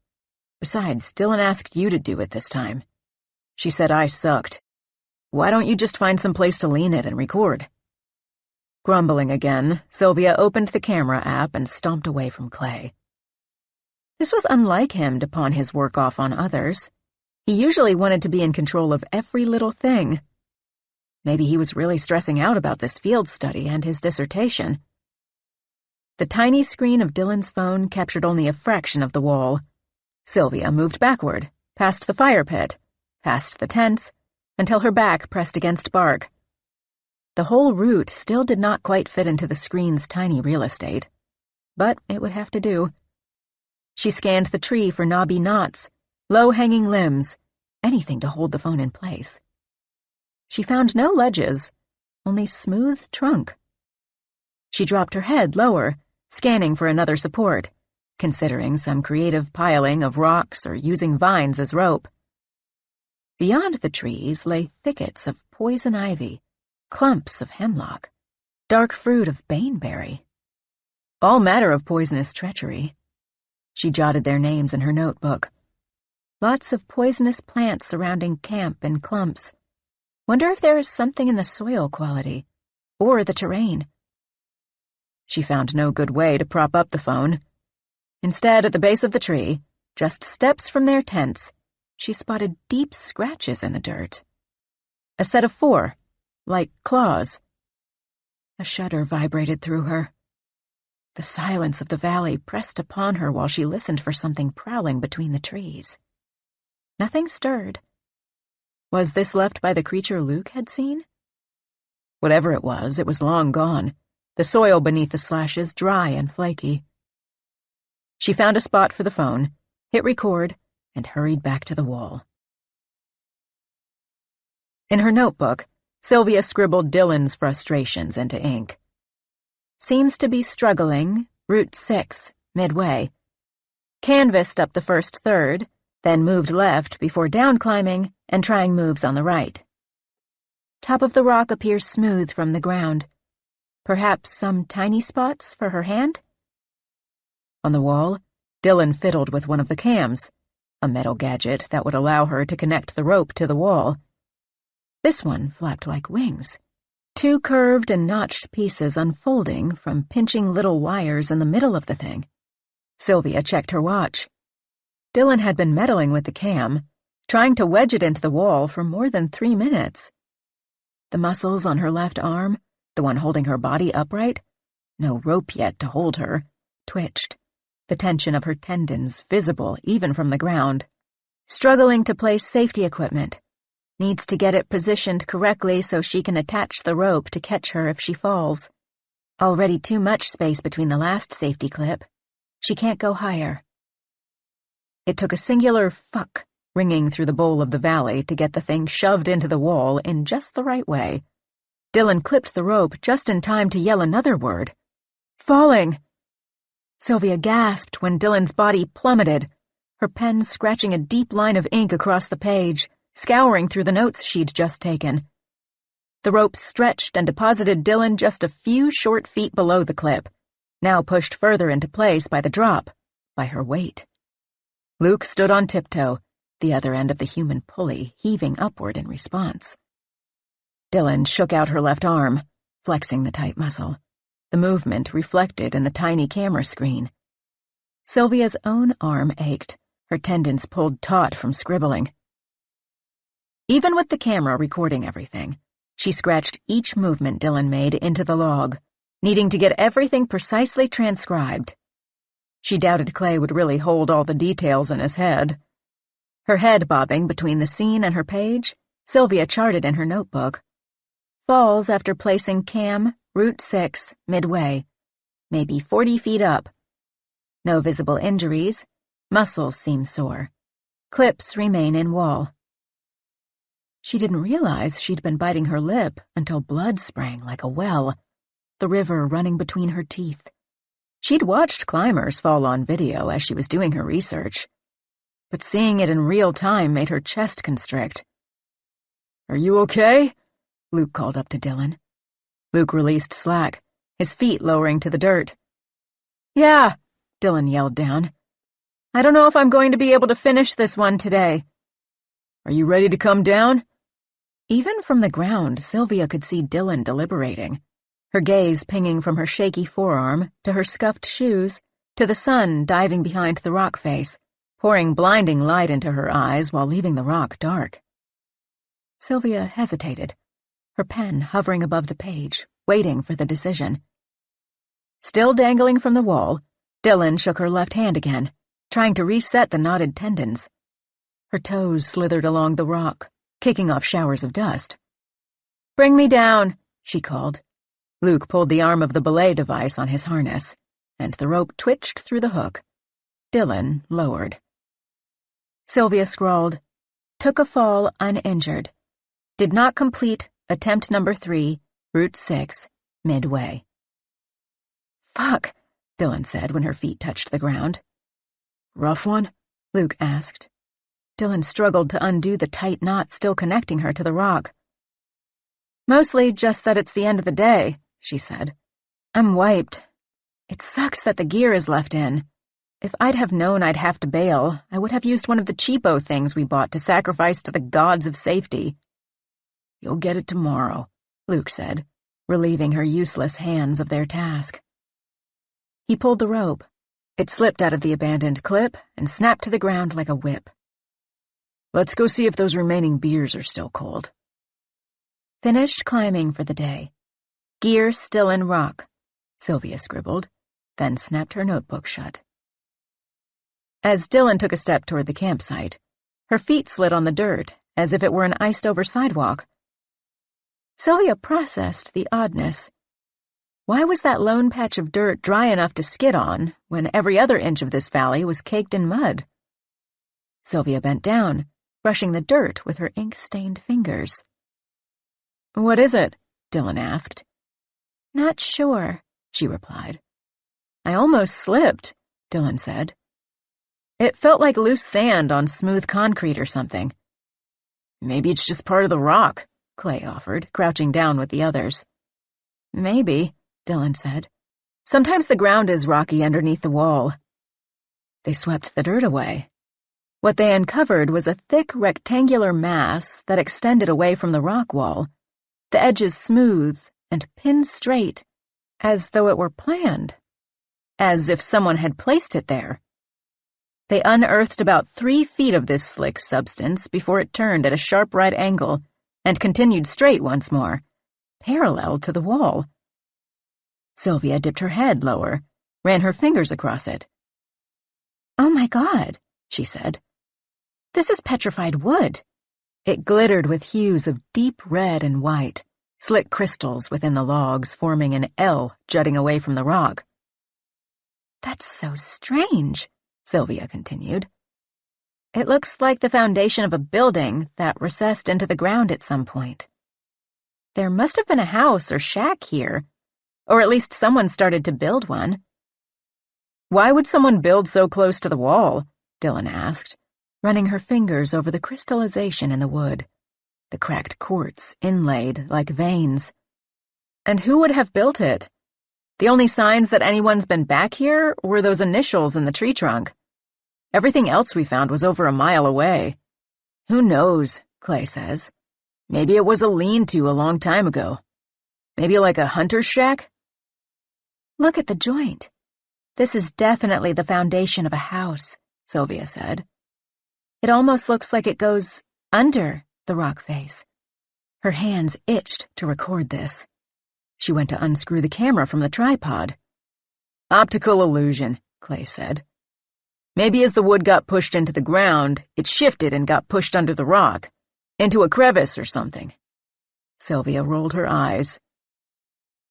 Speaker 3: Besides, Dylan asked you to do it this time. She said I sucked. Why don't you just find some place to lean it and record?" Grumbling again, Sylvia opened the camera app and stomped away from Clay. This was unlike him to pawn his work off on others. He usually wanted to be in control of every little thing. Maybe he was really stressing out about this field study and his dissertation. The tiny screen of Dylan's phone captured only a fraction of the wall. Sylvia moved backward, past the fire pit, past the tents, until her back pressed against bark. The whole route still did not quite fit into the screen's tiny real estate, but it would have to do. She scanned the tree for knobby knots, low-hanging limbs, anything to hold the phone in place. She found no ledges, only smooth trunk. She dropped her head lower, scanning for another support, considering some creative piling of rocks or using vines as rope. Beyond the trees lay thickets of poison ivy, clumps of hemlock, dark fruit of baneberry. All matter of poisonous treachery. She jotted their names in her notebook. Lots of poisonous plants surrounding camp in clumps. Wonder if there is something in the soil quality, or the terrain. She found no good way to prop up the phone. Instead, at the base of the tree, just steps from their tents, she spotted deep scratches in the dirt. A set of 4, like claws. A shudder vibrated through her. The silence of the valley pressed upon her while she listened for something prowling between the trees. Nothing stirred. Was this left by the creature Luke had seen? Whatever it was long gone, the soil beneath the slashes dry and flaky. She found a spot for the phone, hit record, and hurried back to the wall. In her notebook, Sylvia scribbled Dylan's frustrations into ink. Seems to be struggling, Route 6, midway. Canvassed up the first third, then moved left before down-climbing and trying moves on the right. Top of the rock appears smooth from the ground. Perhaps some tiny spots for her hand? On the wall, Dylan fiddled with one of the cams, a metal gadget that would allow her to connect the rope to the wall. This one flapped like wings, 2 curved and notched pieces unfolding from pinching little wires in the middle of the thing. Sylvia checked her watch. Dylan had been meddling with the cam, trying to wedge it into the wall for more than 3 minutes. The muscles on her left arm, the one holding her body upright, no rope yet to hold her, twitched.
Speaker 1: the tension of her tendons visible even from the ground. Struggling to place safety equipment. Needs to get it positioned correctly so she can attach the rope to catch her if she falls. Already too much space between the last safety clip. She can't go higher. It took a singular fuck ringing through the bowl of the valley to get the thing shoved into the wall in just the right way. Dylan clipped the rope just in time to yell another word. Falling! Sylvia gasped when Dylan's body plummeted, her pen scratching a deep line of ink across the page, scouring through the notes she'd just taken. The rope stretched and deposited Dylan just a few short feet below the clip, now pushed further into place by the drop, by her weight. Luke stood on tiptoe, the other end of the human pulley heaving upward in response. Dylan shook out her left arm, flexing the tight muscle, the movement reflected in the tiny camera screen. Sylvia's own arm ached, her tendons pulled taut from scribbling. Even with the camera recording everything, she scratched each movement Dylan made into the log, needing to get everything precisely transcribed. She doubted Clay would really hold all the details in his head. Her head bobbing between the scene and her page, Sylvia charted in her notebook. Falls after placing cam, Route 6, midway, maybe 40 feet up. No visible injuries, muscles seem sore. Clips remain in wall. She didn't realize she'd been biting her lip until blood sprang like a well, the river running between her teeth. She'd watched climbers fall on video as she was doing her research, but seeing it in real time made her chest constrict. "Are you okay?" Luke called up to Dylan. Luke released slack, his feet lowering to the dirt. "Yeah," Dylan yelled down. "I don't know if I'm going to be able to finish this one today." "Are you ready to come down?" Even from the ground, Sylvia could see Dylan deliberating, her gaze pinging from her shaky forearm to her scuffed shoes to the sun diving behind the rock face, pouring blinding light into her eyes while leaving the rock dark. Sylvia hesitated, her pen hovering above the page, waiting for the decision. Still dangling from the wall, Dylan shook her left hand again, trying to reset the knotted tendons. Her toes slithered along the rock, kicking off showers of dust. "Bring me down," she called. Luke pulled the arm of the belay device on his harness, and the rope twitched through the hook. Dylan lowered. Sylvia scrawled, "Took a fall uninjured. Did not complete attempt number 3, Route 6, midway." "Fuck," Dylan said when her feet touched the ground. "Rough one?" Luke asked. Dylan struggled to undo the tight knot still connecting her to the rock. "Mostly just that it's the end of the day," she said. "I'm wiped. It sucks that the gear is left in. If I'd have known I'd have to bail, I would have used one of the cheapo things we bought to sacrifice to the gods of safety." "You'll get it tomorrow," Luke said, relieving her useless hands of their task. He pulled the rope. It slipped out of the abandoned clip and snapped to the ground like a whip. "Let's go see if those remaining beers are still cold." Finished climbing for the day. Gear still in rock, Sylvia scribbled, then snapped her notebook shut. As Dylan took a step toward the campsite, her feet slid on the dirt as if it were an iced-over sidewalk. Sylvia processed the oddness. Why was that lone patch of dirt dry enough to skid on when every other inch of this valley was caked in mud? Sylvia bent down, brushing the dirt with her ink-stained fingers. "What is it?" Dylan asked. "Not sure," she replied. "I almost slipped," Dylan said. "It felt like loose sand on smooth concrete or something." "Maybe it's just part of the rock," Clay offered, crouching down with the others. "Maybe," Dylan said. "Sometimes the ground is rocky underneath the wall." They swept the dirt away. What they uncovered was a thick rectangular mass that extended away from the rock wall, the edges smooth and pinned straight, as though it were planned, as if someone had placed it there. They unearthed about 3 feet of this slick substance before it turned at a sharp right angle and continued straight once more, parallel to the wall. Sylvia dipped her head lower, ran her fingers across it.
Speaker 2: "Oh my God," she said. "This is petrified wood."
Speaker 3: It glittered with hues of deep red and white, slick crystals within the logs forming an L jutting away from the rock.
Speaker 2: "That's so strange," Sylvia continued.
Speaker 3: "It looks like the foundation of a building that recessed into the ground at some point. There must have been a house or shack here, or at least someone started to build one." "Why would someone build so close to the wall?" Dylan asked, running her fingers over the crystallization in the wood, the cracked quartz inlaid like veins. "And who would have built it? The only signs that anyone's been back here were those initials in the tree trunk. Everything else we found was over a mile away." "Who knows," Clay says. "Maybe it was a lean-to a long time ago. Maybe like a hunter's shack?"
Speaker 2: "Look at the joint. This is definitely the foundation of a house," Sylvia said. "It almost looks like it goes under the rock face."
Speaker 3: Her hands itched to record this. She went to unscrew the camera from the tripod. "Optical illusion," Clay said. "Maybe as the wood got pushed into the ground, it shifted and got pushed under the rock, into a crevice or something." Sylvia rolled her eyes.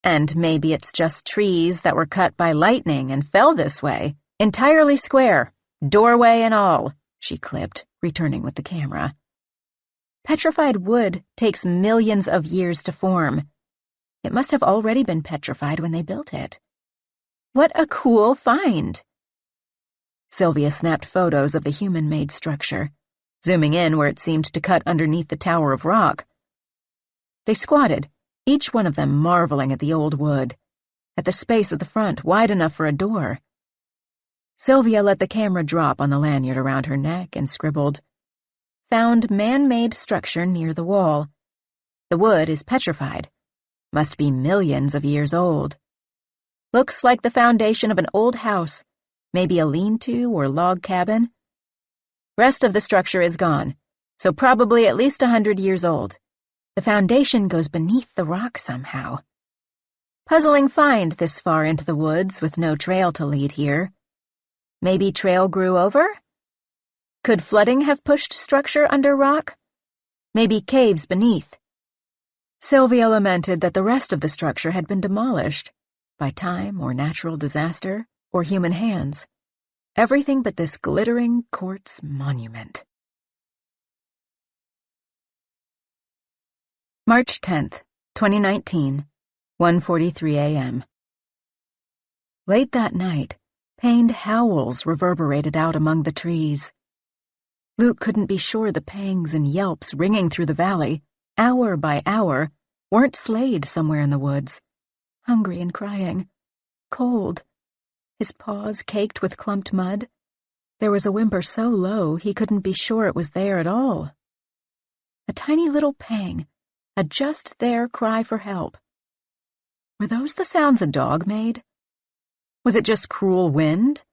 Speaker 2: "And maybe it's just trees that were cut by lightning and fell this way, entirely square, doorway and all," she clipped, returning with the camera. "Petrified wood takes millions of years to form. It must have already been petrified when they built it. What a cool find."
Speaker 3: Sylvia snapped photos of the human-made structure, zooming in where it seemed to cut underneath the tower of rock. They squatted, each one of them marveling at the old wood, at the space at the front wide enough for a door. Sylvia let the camera drop on the lanyard around her neck and scribbled, "Found man-made structure near the wall. The wood is petrified. Must be millions of years old. Looks like the foundation of an old house, maybe a lean-to or log cabin. Rest of the structure is gone, so probably at least 100 years old. The foundation goes beneath the rock somehow. Puzzling find this far into the woods with no trail to lead here. Maybe trail grew over? Could flooding have pushed structure under rock? Maybe caves beneath." Sylvia lamented that the rest of the structure had been demolished by time or natural disaster or human hands. Everything but this glittering quartz monument. March 10th, 2019, 1:43 a.m. Late that night, pained howls reverberated out among the trees. Luke couldn't be sure the pangs and yelps ringing through the valley, hour by hour, weren't Slade somewhere in the woods, hungry and crying, cold, his paws caked with clumped mud. There was a whimper so low he couldn't be sure it was there at all. A tiny little pang, a just-there cry for help. Were those the sounds a dog made? Was it just cruel wind?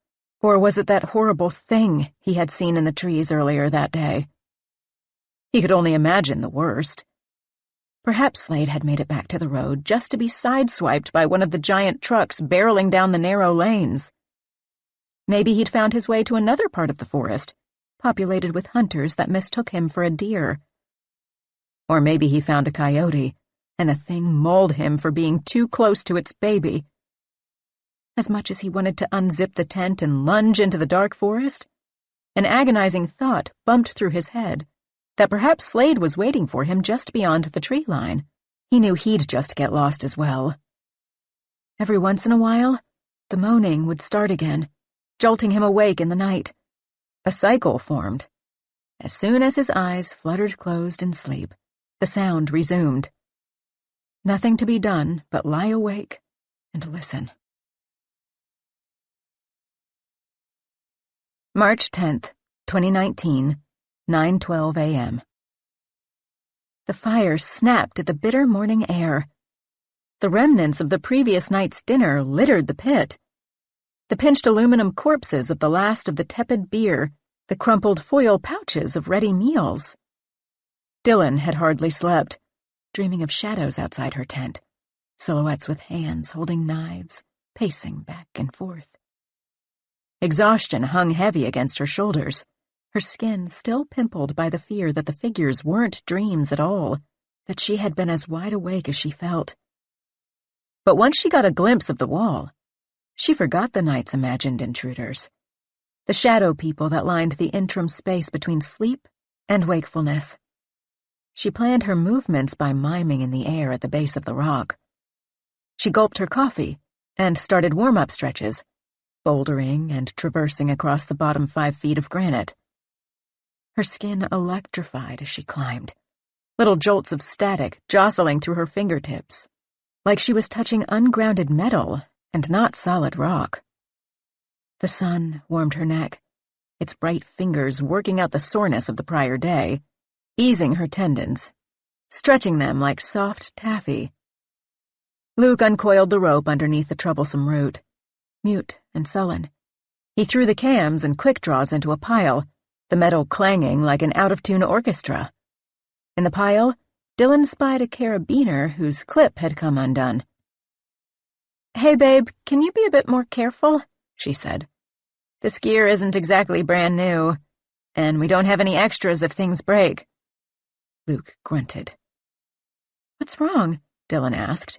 Speaker 3: Or was it that horrible thing he had seen in the trees earlier that day? He could only imagine the worst. Perhaps Slade had made it back to the road just to be sideswiped by one of the giant trucks barreling down the narrow lanes. Maybe he'd found his way to another part of the forest, populated with hunters that mistook him for a deer. Or maybe he found a coyote, and the thing mauled him for being too close to its baby. As much as he wanted to unzip the tent and lunge into the dark forest, an agonizing thought bumped through his head that perhaps Slade was waiting for him just beyond the tree line. He knew he'd just get lost as well. Every once in a while, the moaning would start again, jolting him awake in the night. A cycle formed. As soon as his eyes fluttered closed in sleep, the sound resumed. Nothing to be done but lie awake and listen. March 10th, 2019, 9:12 a.m. The fire snapped at the bitter morning air. The remnants of the previous night's dinner littered the pit. The pinched aluminum corpses of the last of the tepid beer, the crumpled foil pouches of ready meals. Dylan had hardly slept, dreaming of shadows outside her tent, silhouettes with hands holding knives, pacing back and forth. Exhaustion hung heavy against her shoulders, her skin still pimpled by the fear that the figures weren't dreams at all, that she had been as wide awake as she felt. But once she got a glimpse of the wall, she forgot the night's imagined intruders, the shadow people that lined the interim space between sleep and wakefulness. She planned her movements by miming in the air at the base of the rock. She gulped her coffee and started warm-up stretches, bouldering and traversing across the bottom 5 feet of granite. Her skin electrified as she climbed, little jolts of static jostling through her fingertips, like she was touching ungrounded metal and not solid rock. The sun warmed her neck, its bright fingers working out the soreness of the prior day, easing her tendons, stretching them like soft taffy. Luke uncoiled the rope underneath the troublesome root, mute and sullen. He threw the cams and quick draws into a pile, the metal clanging like an out-of-tune orchestra. In the pile, Dylan spied a carabiner whose clip had come undone. "Hey, babe, can you be a bit more careful?" she said. "This gear isn't exactly brand new, and we don't have any extras if things break." Luke grunted. "What's wrong?" Dylan asked,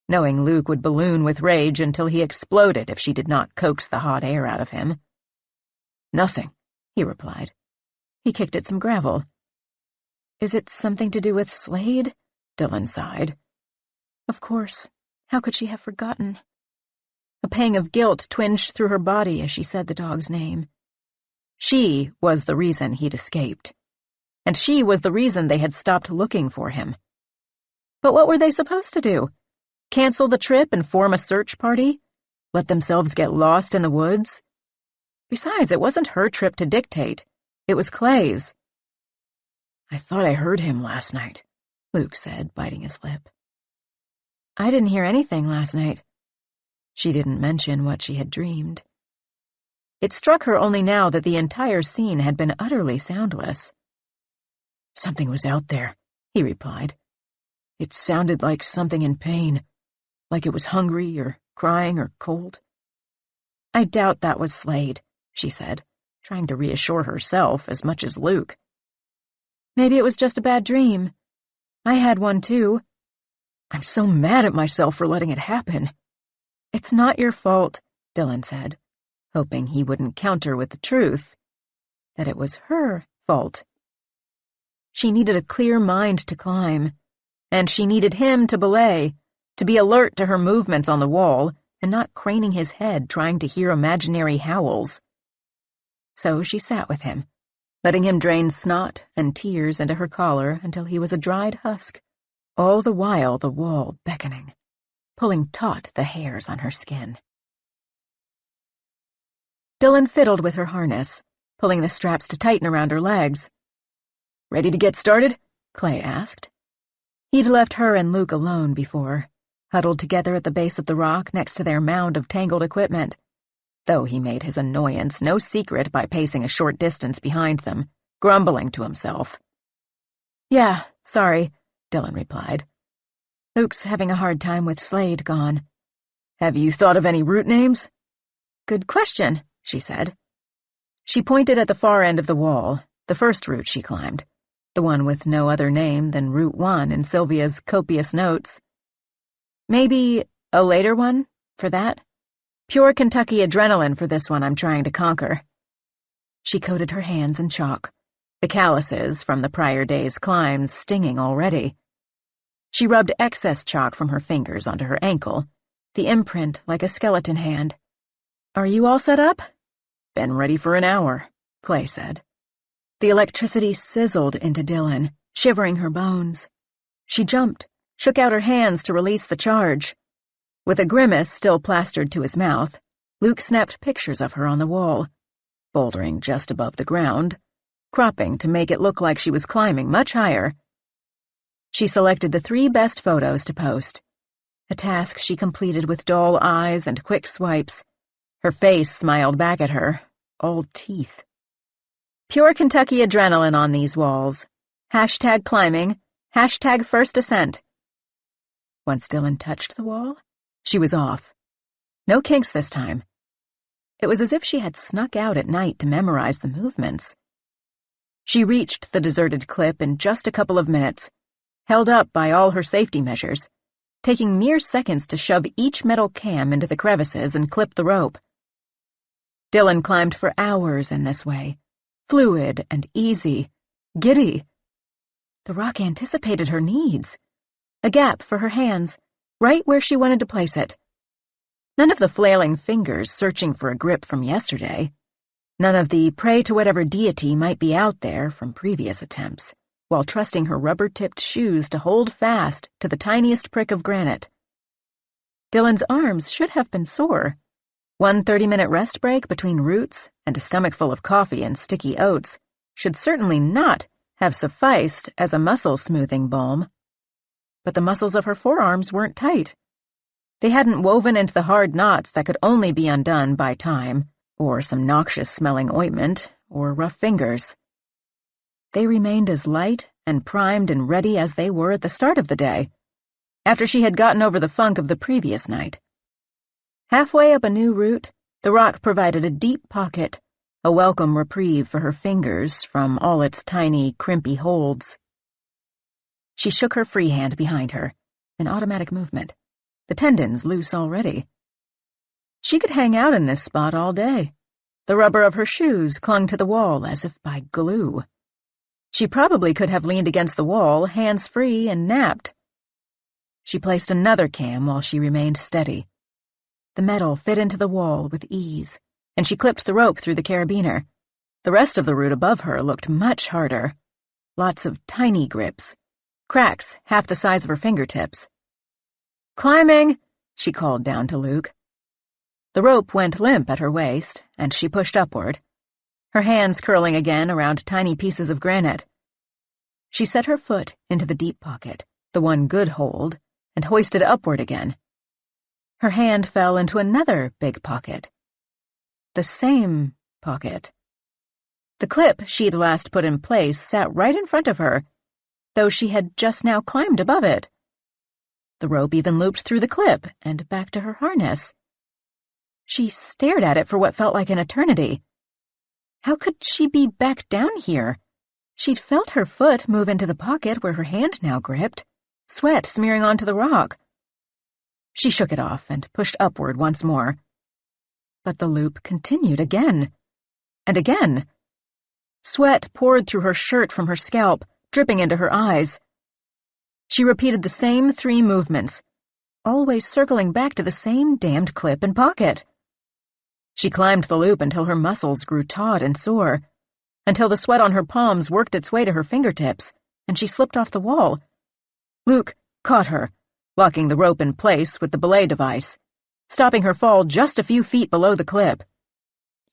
Speaker 3: knowing Luke would balloon with rage until he exploded if she did not coax the hot air out of him. "Nothing," he replied. He kicked at some gravel. "Is it something to do with Slade?" Dylan sighed. Of course. How could she have forgotten? A pang of guilt twinged through her body as she said the dog's name. She was the reason he'd escaped, and she was the reason they had stopped looking for him. But what were they supposed to do? Cancel the trip and form a search party? Let themselves get lost in the woods? Besides, it wasn't her trip to dictate. It was Clay's. "I thought I heard him last night," Luke said, biting his lip. "I didn't hear anything last night." She didn't mention what she had dreamed. It struck her only now that the entire scene had been utterly soundless. "Something was out there," he replied. "It sounded like something in pain, like it was hungry or crying or cold." "I doubt that was Slade," she said, trying to reassure herself as much as Luke. "Maybe it was just a bad dream. I had one too. I'm so mad at myself for letting it happen." "It's not your fault," Dylan said, hoping he wouldn't counter with the truth, that it was her fault. She needed a clear mind to climb, and she needed him to belay, to be alert to her movements on the wall and not craning his head trying to hear imaginary howls. So she sat with him, letting him drain snot and tears into her collar until he was a dried husk, all the while the wall beckoning, pulling taut the hairs on her skin. Dylan fiddled with her harness, pulling the straps to tighten around her legs. "Ready to get started?" Clay asked. He'd left her and Luke alone before, huddled together at the base of the rock next to their mound of tangled equipment, though he made his annoyance no secret by pacing a short distance behind them, grumbling to himself. "Yeah, sorry," Dylan replied. "Luke's having a hard time with Slade gone." "Have you thought of any route names?" "Good question," she said. She pointed at the far end of the wall, the first route she climbed, the one with no other name than Route 1 in Sylvia's copious notes. "Maybe a later one, for that? Pure Kentucky adrenaline for this one I'm trying to conquer." She coated her hands in chalk, the calluses from the prior day's climbs stinging already. She rubbed excess chalk from her fingers onto her ankle, the imprint like a skeleton hand. "Are you all set up?" "Been ready for an hour," Clay said. The electricity sizzled into Dylan, shivering her bones. She jumped, shook out her hands to release the charge. With a grimace still plastered to his mouth, Luke snapped pictures of her on the wall, bouldering just above the ground, cropping to make it look like she was climbing much higher. She selected the 3 best photos to post, a task she completed with dull eyes and quick swipes. Her face smiled back at her, all teeth. "Pure Kentucky adrenaline on these walls. Hashtag climbing. Hashtag first ascent." Once Dylan touched the wall, she was off. No kinks this time.
Speaker 1: It was as if she had snuck out at night to memorize the movements. She reached the deserted clip in just a couple of minutes, held up by all her safety measures, taking mere seconds to shove each metal cam into the crevices and clip the rope. Dylan climbed for hours in this way, fluid and easy, giddy. The rock anticipated her needs. A gap for her hands, right where she wanted to place it. None of the flailing fingers searching for a grip from yesterday. None of the pray to whatever deity might be out there from previous attempts, while trusting her rubber-tipped shoes to hold fast to the tiniest prick of granite. Dylan's arms should have been sore. One 30-minute rest break between roots and a stomach full of coffee and sticky oats should certainly not have sufficed as a muscle-smoothing balm. But the muscles of her forearms weren't tight. They hadn't woven into the hard knots that could only be undone by time, or some noxious-smelling ointment, or rough fingers. They remained as light and primed and ready as they were at the start of the day, after she had gotten over the funk of the previous night. Halfway up a new route, the rock provided a deep pocket, a welcome reprieve for her fingers from all its tiny, crimpy holds. She shook her free hand behind her, an automatic movement, the tendons loose already. She could hang out in this spot all day. The rubber of her shoes clung to the wall as if by glue. She probably could have leaned against the wall, hands free, and napped. She placed another cam while she remained steady. The metal fit into the wall with ease, and she clipped the rope through the carabiner. The rest of the route above her looked much harder. Lots of tiny grips, cracks half the size of her fingertips. "Climbing," she called down to Luke. The rope went limp at her waist, and she pushed upward, her hands curling again around tiny pieces of granite. She set her foot into the deep pocket, the one good hold, and hoisted upward again. Her hand fell into another big pocket. The same pocket. The clip she'd last put in place sat right in front of her, though she had just now climbed above it. The rope even looped through the clip and back to her harness. She stared at it for what felt like an eternity. How could she be back down here? She'd felt her foot move into the pocket where her hand now gripped, sweat smearing onto the rock. She shook it off and pushed upward once more. But the loop continued again, and again. Sweat poured through her shirt from her scalp, dripping into her eyes. She repeated the same 3 movements, always circling back to the same damned clip and pocket. She climbed the loop until her muscles grew taut and sore, until the sweat on her palms worked its way to her fingertips, and she slipped off the wall. Luke caught her, locking the rope in place with the belay device, stopping her fall just a few feet below the clip.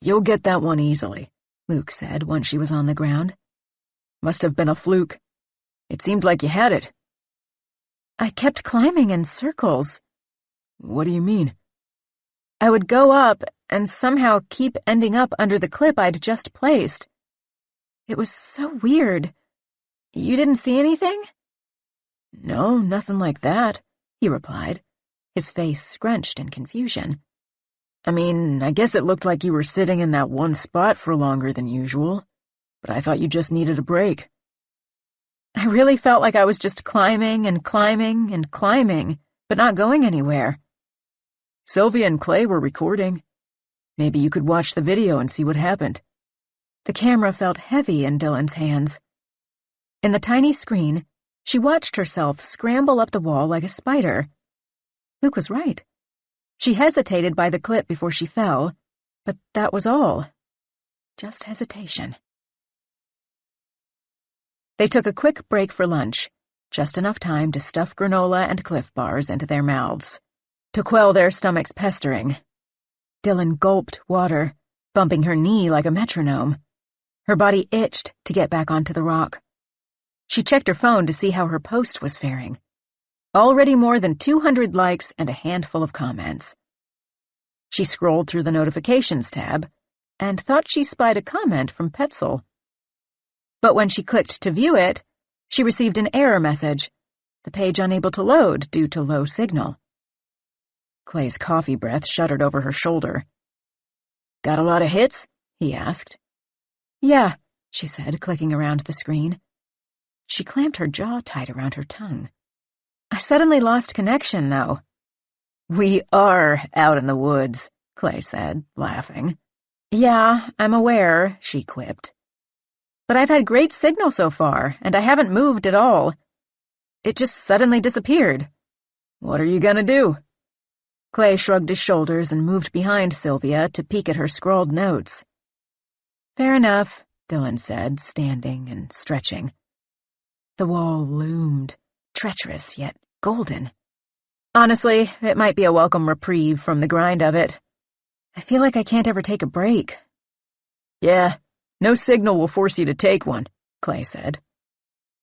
Speaker 1: "You'll get that one easily," Luke said once she was on the ground. "Must have been a fluke. It seemed like you had it." "I kept climbing in circles." "What do you mean?" "I would go up and somehow keep ending up under the clip I'd just placed. It was so weird. You didn't see anything?" "No, nothing like that," he replied, his face scrunched in confusion. "I mean, I guess it looked like you were sitting in that one spot for longer than usual, but I thought you just needed a break." "I really felt like I was just climbing and climbing and climbing, but not going anywhere." "Sylvia and Clay were recording. Maybe you could watch the video and see what happened." The camera felt heavy in Dylan's hands. In the tiny screen, she watched herself scramble up the wall like a spider. Luke was right. She hesitated by the clip before she fell, but that was all. Just hesitation. They took a quick break for lunch, just enough time to stuff granola and Cliff Bars into their mouths, to quell their stomachs' pestering. Dylan gulped water, bumping her knee like a metronome. Her body itched to get back onto the rock. She checked her phone to see how her post was faring. Already more than 200 likes and a handful of comments. She scrolled through the notifications tab and thought she spied a comment from Petzel. But when she clicked to view it, she received an error message, the page unable to load due to low signal. Clay's coffee breath shuddered over her shoulder.
Speaker 3: Got a lot of hits? He asked.
Speaker 1: Yeah, she said, clicking around the screen. She clamped her jaw tight around her tongue. I suddenly lost connection, though.
Speaker 3: We are out in the woods, Clay said, laughing.
Speaker 1: Yeah, I'm aware, she quipped. But I've had great signal so far, and I haven't moved at all. It just suddenly disappeared.
Speaker 3: What are you gonna do?
Speaker 1: Clay shrugged his shoulders and moved behind Sylvia to peek at her scrawled notes. Fair enough, Dylan said, standing and stretching. The wall loomed, treacherous yet golden. Honestly, it might be a welcome reprieve from the grind of it. I feel like I can't ever take a break.
Speaker 3: Yeah, no signal will force you to take one, Clay said.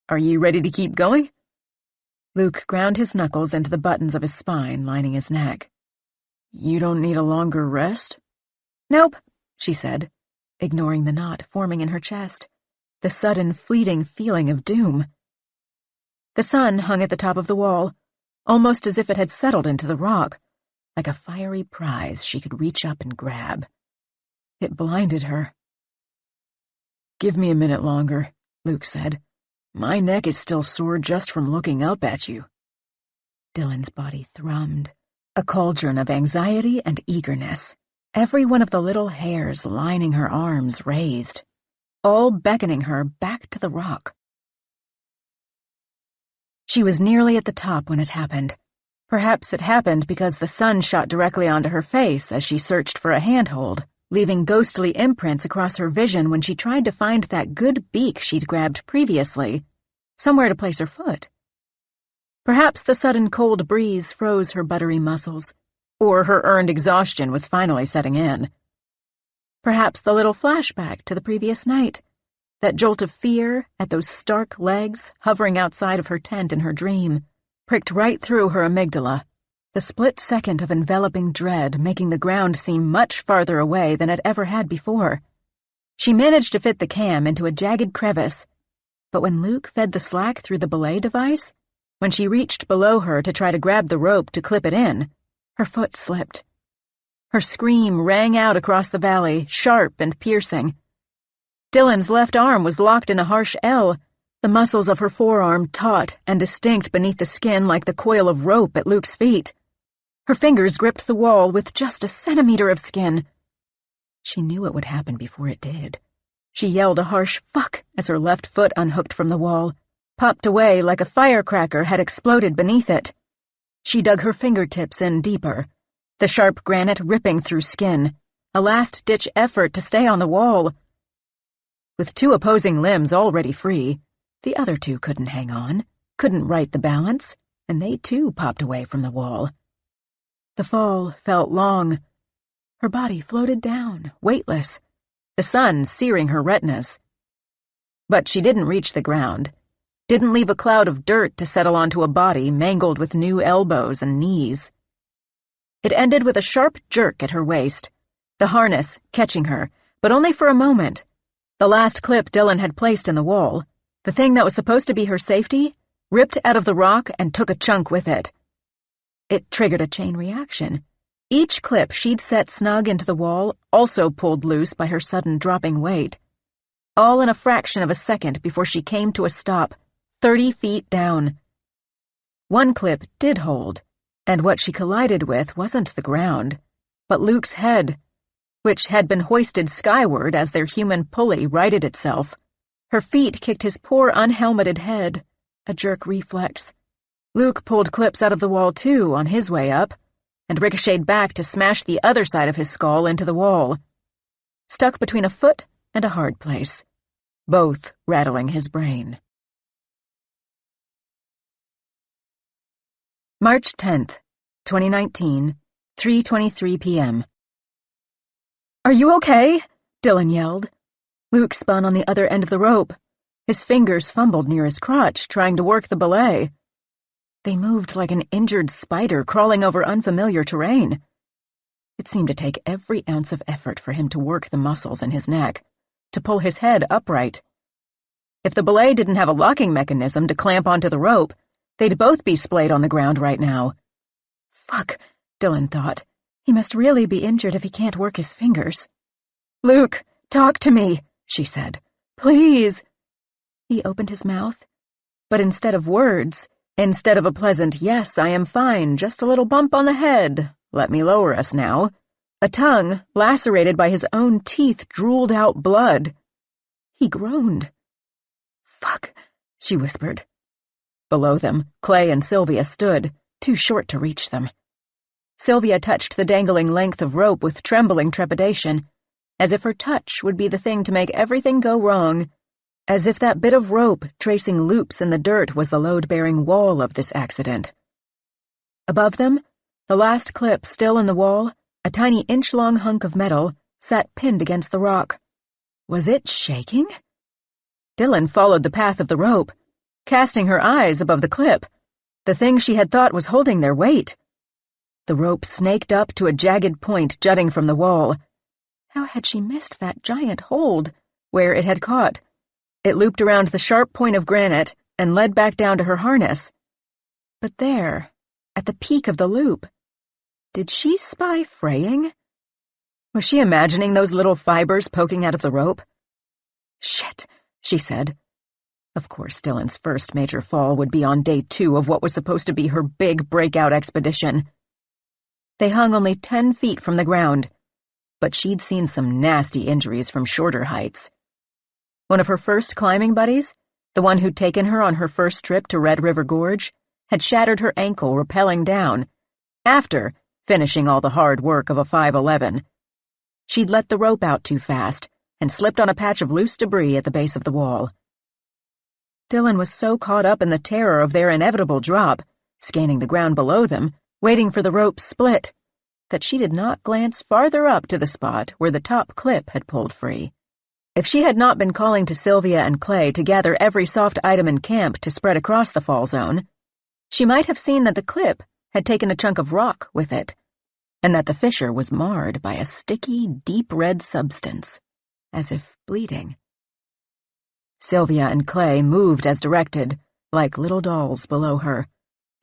Speaker 3: Are you ready to keep going?
Speaker 1: Luke ground his knuckles into the buttons of his spine, lining his neck.
Speaker 3: You don't need a longer rest?
Speaker 1: Nope, she said, ignoring the knot forming in her chest, the sudden, fleeting feeling of doom. The sun hung at the top of the wall, almost as if it had settled into the rock, like a fiery prize she could reach up and grab. It blinded her.
Speaker 3: Give me a minute longer, Luke said. My neck is still sore just from looking up at you.
Speaker 1: Dylan's body thrummed, a cauldron of anxiety and eagerness, every one of the little hairs lining her arms raised, all beckoning her back to the rock. She was nearly at the top when it happened. Perhaps it happened because the sun shot directly onto her face as she searched for a handhold, leaving ghostly imprints across her vision when she tried to find that good beak she'd grabbed previously, somewhere to place her foot. Perhaps the sudden cold breeze froze her buttery muscles, or her earned exhaustion was finally setting in. Perhaps the little flashback to the previous night, that jolt of fear at those stark legs hovering outside of her tent in her dream, pricked right through her amygdala, the split second of enveloping dread making the ground seem much farther away than it ever had before. She managed to fit the cam into a jagged crevice, but when Luke fed the slack through the belay device, when she reached below her to try to grab the rope to clip it in, her foot slipped. Her scream rang out across the valley, sharp and piercing. Dylan's left arm was locked in a harsh L, the muscles of her forearm taut and distinct beneath the skin like the coil of rope at Luke's feet. Her fingers gripped the wall with just a centimeter of skin. She knew it would happen before it did. She yelled a harsh fuck as her left foot unhooked from the wall, popped away like a firecracker had exploded beneath it. She dug her fingertips in deeper, the sharp granite ripping through skin, a last-ditch effort to stay on the wall. With two opposing limbs already free, the other two couldn't hang on, couldn't right the balance, and they too popped away from the wall. The fall felt long. Her body floated down, weightless, the sun searing her retinas. But she didn't reach the ground, didn't leave a cloud of dirt to settle onto a body mangled with new elbows and knees. It ended with a sharp jerk at her waist, the harness catching her, but only for a moment. The last clip Dylan had placed in the wall, the thing that was supposed to be her safety, ripped out of the rock and took a chunk with it. It triggered a chain reaction. Each clip she'd set snug into the wall also pulled loose by her sudden dropping weight. All in a fraction of a second before she came to a stop, 30 feet down. One clip did hold, and what she collided with wasn't the ground, but Luke's head, which had been hoisted skyward as their human pulley righted itself. Her feet kicked his poor unhelmeted head, a jerk reflex. Luke pulled clips out of the wall too on his way up, and ricocheted back to smash the other side of his skull into the wall. Stuck between a foot and a hard place, both rattling his brain. March 10th, 2019, 3:23 p.m. Are you okay? Dylan yelled. Luke spun on the other end of the rope. His fingers fumbled near his crotch, trying to work the belay. They moved like an injured spider crawling over unfamiliar terrain. It seemed to take every ounce of effort for him to work the muscles in his neck, to pull his head upright. If the belay didn't have a locking mechanism to clamp onto the rope, they'd both be splayed on the ground right now. Fuck, Dylan thought. He must really be injured if he can't work his fingers.
Speaker 3: "Luke, talk to me," she said. "Please." He opened his mouth, but instead of words, instead of a pleasant, "Yes, I am fine, just a little bump on the head, let me lower us now," a tongue, lacerated by his own teeth, drooled out blood. He groaned. "Fuck," she whispered. Below them, Clay and Sylvia stood, too short to reach them. Sylvia touched the dangling length of rope with trembling trepidation, as if her touch would be the thing to make everything go wrong, as if that bit of rope tracing loops in the dirt was the load-bearing wall of this accident. Above them, the last clip still in the wall, a tiny inch-long hunk of metal, sat pinned against the rock. Was it shaking? Dylan followed the path of the rope, casting her eyes above the clip, the thing she had thought was holding their weight. The rope snaked up to a jagged point jutting from the wall. How had she missed that giant hold, where it had caught? It looped around the sharp point of granite and led back down to her harness. But there, at the peak of the loop, did she spy fraying? Was she imagining those little fibers poking out of the rope? "Shit," she said. Of course, Dylan's first major fall would be on day 2 of what was supposed to be her big breakout expedition. They hung only 10 feet from the ground, but she'd seen some nasty injuries from shorter heights. One of her first climbing buddies, the one who'd taken her on her first trip to Red River Gorge, had shattered her ankle rappelling down, after finishing all the hard work of a 5'11". She'd let the rope out too fast and slipped on a patch of loose debris at the base of the wall. Dylan was so caught up in the terror of their inevitable drop, scanning the ground below them, waiting for the rope's split, that she did not glance farther up to the spot where the top clip had pulled free. If she had not been calling to Sylvia and Clay to gather every soft item in camp to spread across the fall zone, she might have seen that the clip had taken a chunk of rock with it, and that the fissure was marred by a sticky, deep red substance, as if bleeding. Sylvia and Clay moved as directed, like little dolls below her,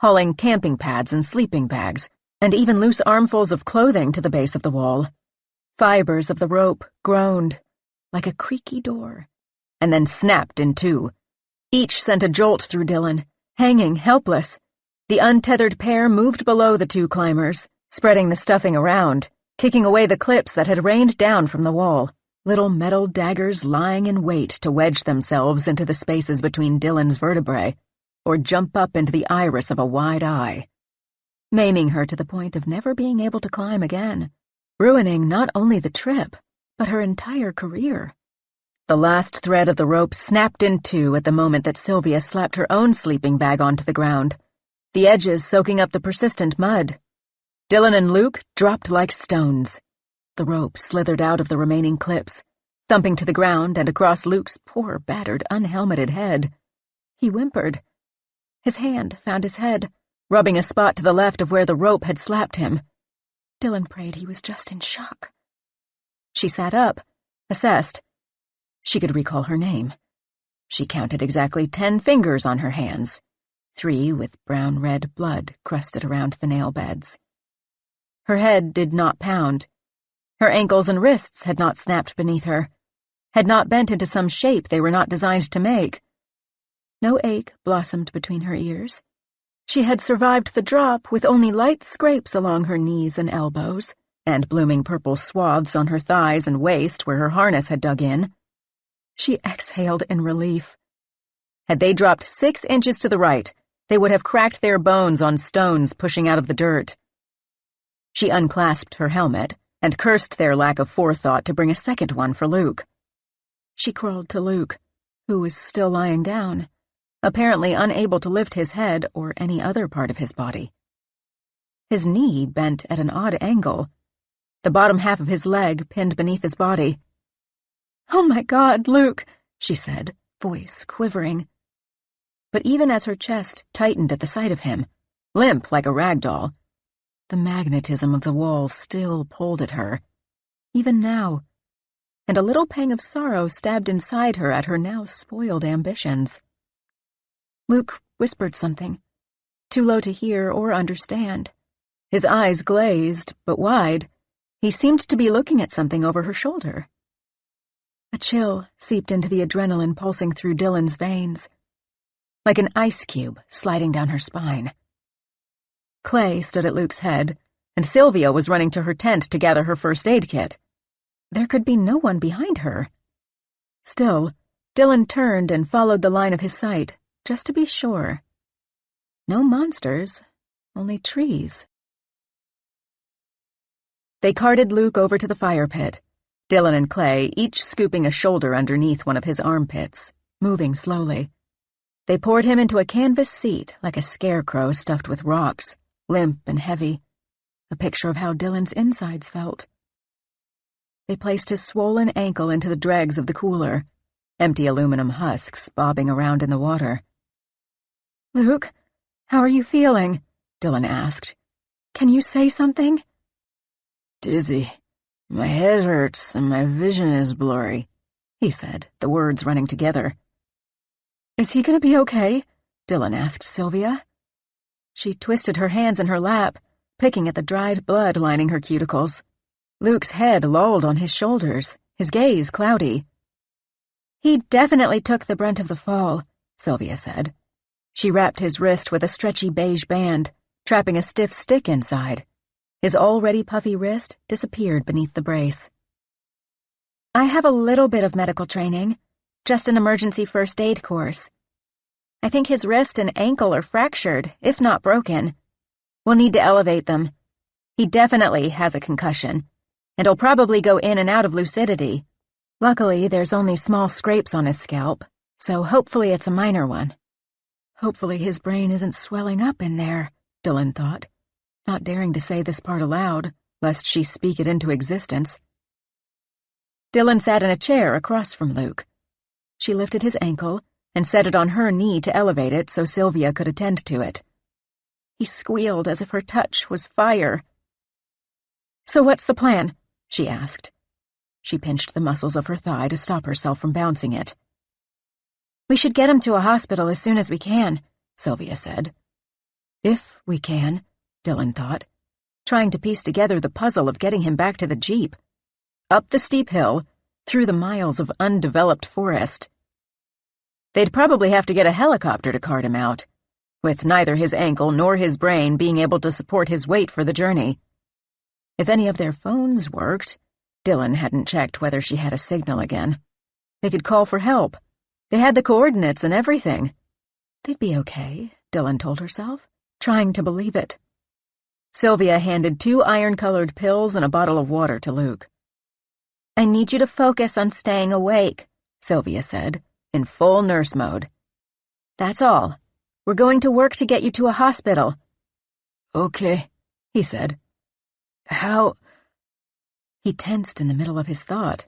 Speaker 3: hauling camping pads and sleeping bags, and even loose armfuls of clothing to the base of the wall. Fibers of the rope groaned, like a creaky door, and then snapped in two. Each sent a jolt through Dylan, hanging helpless. The untethered pair moved below the 2 climbers, spreading the stuffing around, kicking away the clips that had rained down from the wall, little metal daggers lying in wait to wedge themselves into the spaces between Dylan's vertebrae, or jump up into the iris of a wide eye, maiming her to the point of never being able to climb again, ruining not only the trip, but her entire career. The last thread of the rope snapped in two at the moment that Sylvia slapped her own sleeping bag onto the ground, the edges soaking up the persistent mud. Dylan and Luke dropped like stones. The rope slithered out of the remaining clips, thumping to the ground and across Luke's poor, battered, unhelmeted head. He whimpered. His hand found his head, rubbing a spot to the left of where the rope had slapped him. Dylan prayed he was just in shock. She sat up, assessed. She could recall her name. She counted exactly 10 fingers on her hands, 3 with brown-red blood crusted around the nail beds. Her head did not pound. Her ankles and wrists had not snapped beneath her, had not bent into some shape they were not designed to make. No ache blossomed between her ears. She had survived the drop with only light scrapes along her knees and elbows, and blooming purple swaths on her thighs and waist where her harness had dug in. She exhaled in relief. Had they dropped 6 inches to the right, they would have cracked their bones on stones pushing out of the dirt. She unclasped her helmet and cursed their lack of forethought to bring a second one for Luke. She crawled to Luke, who was still lying down, apparently unable to lift his head or any other part of his body. His knee bent at an odd angle, the bottom half of his leg pinned beneath his body. "Oh my God, Luke," she said, voice quivering. But even as her chest tightened at the sight of him, limp like a rag doll, the magnetism of the wall still pulled at her, even now, and a little pang of sorrow stabbed inside her at her now spoiled ambitions. Luke whispered something, too low to hear or understand. His eyes glazed, but wide. He seemed to be looking at something over her shoulder,
Speaker 1: A chill seeped into the adrenaline pulsing through Dylan's veins, like an ice cube sliding down her spine. Clay stood at Luke's head, and Sylvia was running to her tent to gather her first aid kit. There could be no one behind her. Still, Dylan turned and followed the line of his sight, just to be sure. No monsters, only trees. They carted Luke over to the fire pit, Dylan and Clay each scooping a shoulder underneath one of his armpits, moving slowly. They poured him into a canvas seat like a scarecrow stuffed with rocks, limp and heavy, a picture of how Dylan's insides felt. They placed his swollen ankle into the dregs of the cooler, empty aluminum husks bobbing around in the water.
Speaker 2: "Luke, how are you feeling?" Dylan asked. "Can you say something?"
Speaker 3: "Dizzy. My head hurts and my vision is blurry," he said, the words running together.
Speaker 2: "Is he gonna be okay?"
Speaker 1: Dylan asked Sylvia. She twisted her hands in her lap, picking at the dried blood lining her cuticles. Luke's head lolled on his shoulders, his gaze cloudy.
Speaker 2: "He definitely took the brunt of the fall,"
Speaker 1: Sylvia said. She wrapped his wrist with a stretchy beige band, trapping a stiff stick inside. His already puffy wrist disappeared beneath the brace.
Speaker 2: "I have a little bit of medical training, just an emergency first aid course. I think his wrist and ankle are fractured, if not broken. We'll need to elevate them. He definitely has a concussion, and he'll probably go in and out of lucidity.
Speaker 1: Luckily, there's only small scrapes on his scalp, so hopefully it's a minor one. Hopefully his brain isn't swelling up in there," Dylan thought, not daring to say this part aloud, lest she speak it into existence. Dylan sat in a chair across from Luke. She lifted his ankle and set it on her knee to elevate it so Sylvia could attend to it. He squealed as if her touch was fire.
Speaker 2: "So what's the plan?"
Speaker 1: she asked. She pinched the muscles of her thigh to stop herself from bouncing it.
Speaker 2: "We should get him to a hospital as soon as we can,"
Speaker 1: Sylvia said. If we can, Dylan thought, trying to piece together the puzzle of getting him back to the Jeep. Up the steep hill, through the miles of undeveloped forest. They'd probably have to get a helicopter to cart him out, with neither his ankle nor his brain being able to support his weight for the journey. If any of their phones worked, Dylan hadn't checked whether she had a signal again. They could call for help. They had the coordinates and everything. They'd be okay, Dylan told herself, trying to believe it. Sylvia handed 2 iron-colored pills and a bottle of water to Luke.
Speaker 2: "I need you to focus on staying awake,"
Speaker 1: Sylvia said, in full nurse mode. "That's all. We're going to work to get you to a hospital." "Okay," he said. "How—" He tensed in the middle of his thought,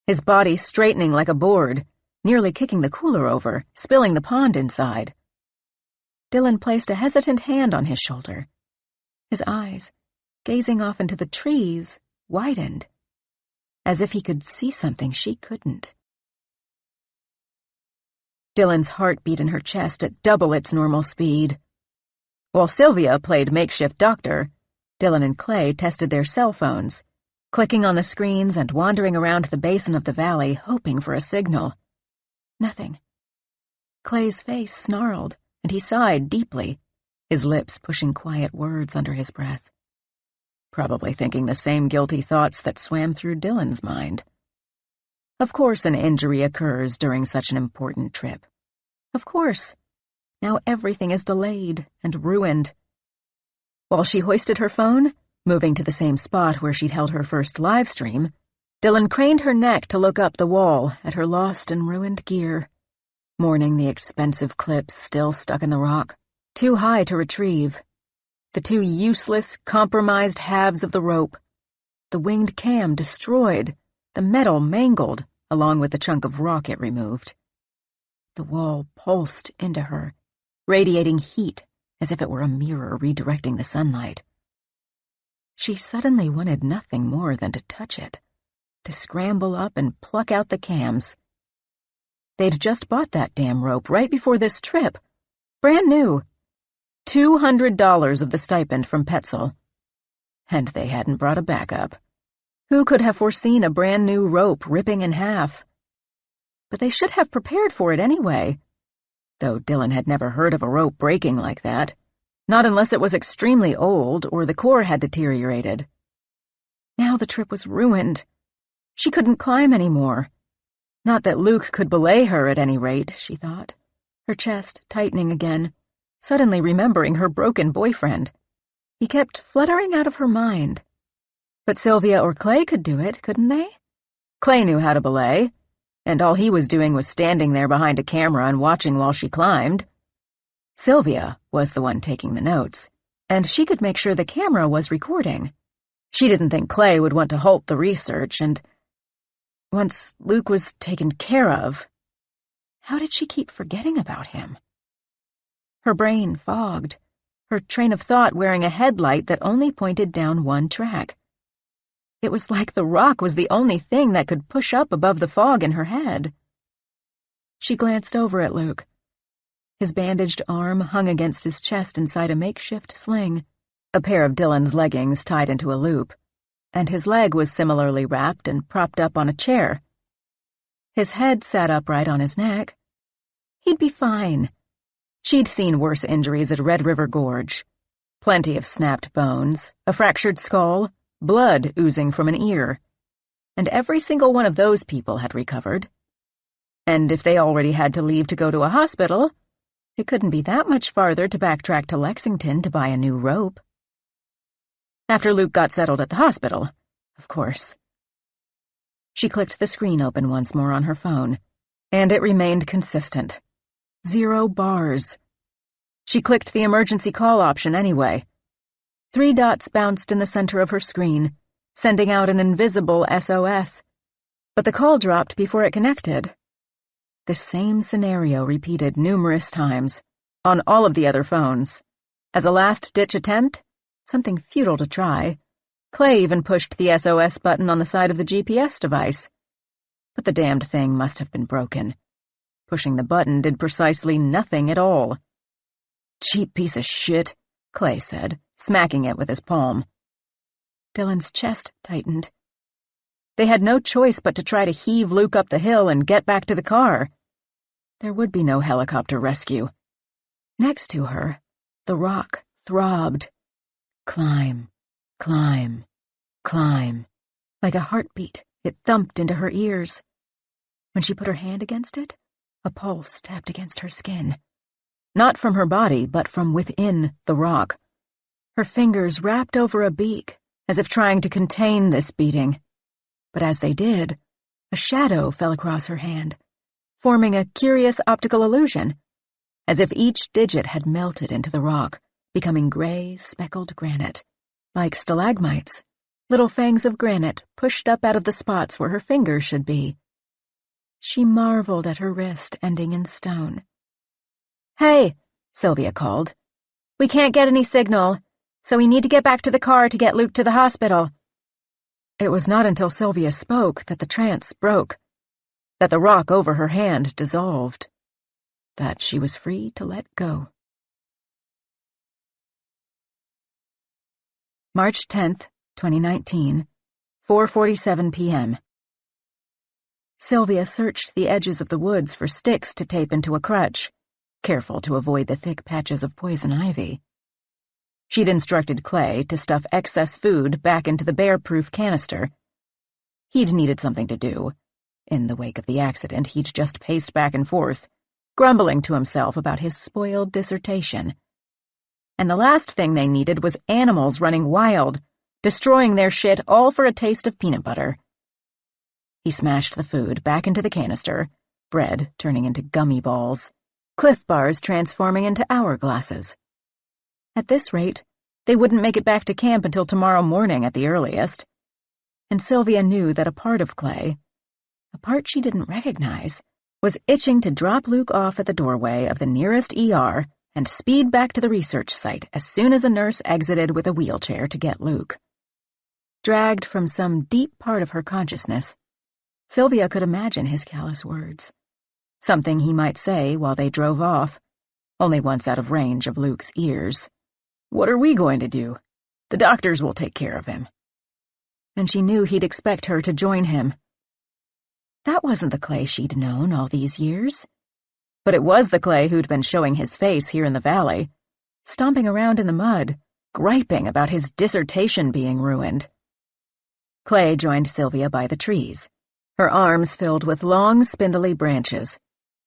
Speaker 1: his body straightening like a board, nearly kicking the cooler over, spilling the pond inside. Dylan placed a hesitant hand on his shoulder. His eyes, gazing off into the trees, widened, as if he could see something she couldn't. Dylan's heart beat in her chest at double its normal speed. While Sylvia played makeshift doctor, Dylan and Clay tested their cell phones, clicking on the screens and wandering around the basin of the valley, hoping for a signal. Nothing. Clay's face snarled, and he sighed deeply, his lips pushing quiet words under his breath. Probably thinking the same guilty thoughts that swam through Dylan's mind. Of course an injury occurs during such an important trip. Of course. Now everything is delayed and ruined. While she hoisted her phone, moving to the same spot where she'd held her first live stream, Dylan craned her neck to look up the wall at her lost and ruined gear, mourning the expensive clips still stuck in the rock, too high to retrieve, the 2 useless, compromised halves of the rope, the winged cam destroyed, the metal mangled, along with the chunk of rock it removed. The wall pulsed into her, radiating heat as if it were a mirror redirecting the sunlight. She suddenly wanted nothing more than to touch it, to scramble up and pluck out the cams. They'd just bought that damn rope right before this trip. Brand new. $200 of the stipend from Petzl. And they hadn't brought a backup. Who could have foreseen a brand new rope ripping in half,
Speaker 3: but they should have prepared for it anyway. Though Dylan had never heard of a rope breaking like that. Not unless it was extremely old or the core had deteriorated. Now the trip was ruined. She couldn't climb anymore. Not that Luke could belay her at any rate, she thought, her chest tightening again, suddenly remembering her broken boyfriend. He kept fluttering out of her mind. But Sylvia or Clay could do it, couldn't they? Clay knew how to belay, and all he was doing was standing there behind a camera and watching while she climbed. Sylvia was the one taking the notes, and she could make sure the camera was recording. She didn't think Clay would want to halt the research, and once Luke was taken care of, how did she keep forgetting about him? Her brain fogged, her train of thought wearing a headlight that only pointed down one track. It was like the rock was the only thing that could push up above the fog in her head. She glanced over at Luke. His bandaged arm hung against his chest inside a makeshift sling, a pair of Dylan's leggings tied into a loop, and his leg was similarly wrapped and propped up on a chair. His head sat upright on his neck. He'd be fine. She'd seen worse injuries at Red River Gorge. Plenty of snapped bones, a fractured skull, blood oozing from an ear. And every single one of those people had recovered. And if they already had to leave to go to a hospital, it couldn't be that much farther to backtrack to Lexington to buy a new rope. After Luke got settled at the hospital, of course. She clicked the screen open once more on her phone, and it remained consistent. 0 bars. She clicked the emergency call option anyway. 3 dots bounced in the center of her screen, sending out an invisible SOS. But the call dropped before it connected. The same scenario repeated numerous times, on all of the other phones. As a last-ditch attempt, something futile to try, Clay even pushed the SOS button on the side of the GPS device. But the damned thing must have been broken. Pushing the button did precisely nothing at all. "Cheap piece of shit," Clay said, smacking it with his palm. Dylan's chest tightened. They had no choice but to try to heave Luke up the hill and get back to the car. There would be no helicopter rescue. Next to her, the rock throbbed. Climb, climb, climb. Like a heartbeat, it thumped into her ears. When she put her hand against it, a pulse tapped against her skin. Not from her body, but from within the rock. Her fingers wrapped over a beak, as if trying to contain this beating. But as they did, a shadow fell across her hand, forming a curious optical illusion, as if each digit had melted into the rock, becoming gray, speckled granite, like stalagmites, little fangs of granite pushed up out of the spots where her fingers should be. She marveled at her wrist ending in stone. "Hey," Sylvia called. "We can't get any signal, so we need to get back to the car to get Luke to the hospital." It was not until Sylvia spoke that the trance broke, that the rock over her hand dissolved, that she was free to let go. March 10th, 2019, 4:47 p.m. Sylvia searched the edges of the woods for sticks to tape into a crutch, careful to avoid the thick patches of poison ivy. She'd instructed Clay to stuff excess food back into the bear-proof canister. He'd needed something to do. In the wake of the accident, he'd just paced back and forth, grumbling to himself about his spoiled dissertation. And the last thing they needed was animals running wild, destroying their shit all for a taste of peanut butter. He smashed the food back into the canister, bread turning into gummy balls, Cliff Bars transforming into hourglasses. At this rate, they wouldn't make it back to camp until tomorrow morning at the earliest. And Sylvia knew that a part of Clay, a part she didn't recognize, was itching to drop Luke off at the doorway of the nearest ER and speed back to the research site as soon as a nurse exited with a wheelchair to get Luke. Dragged from some deep part of her consciousness, Sylvia could imagine his callous words. Something he might say while they drove off, only once out of range of Luke's ears. "What are we going to do? The doctors will take care of him." And she knew he'd expect her to join him.
Speaker 1: That wasn't the Clay she'd known all these years. But it was the Clay who'd been showing his face here in the valley, stomping around in the mud, griping about his dissertation being ruined. Clay joined Sylvia by the trees, her arms filled with long, spindly branches.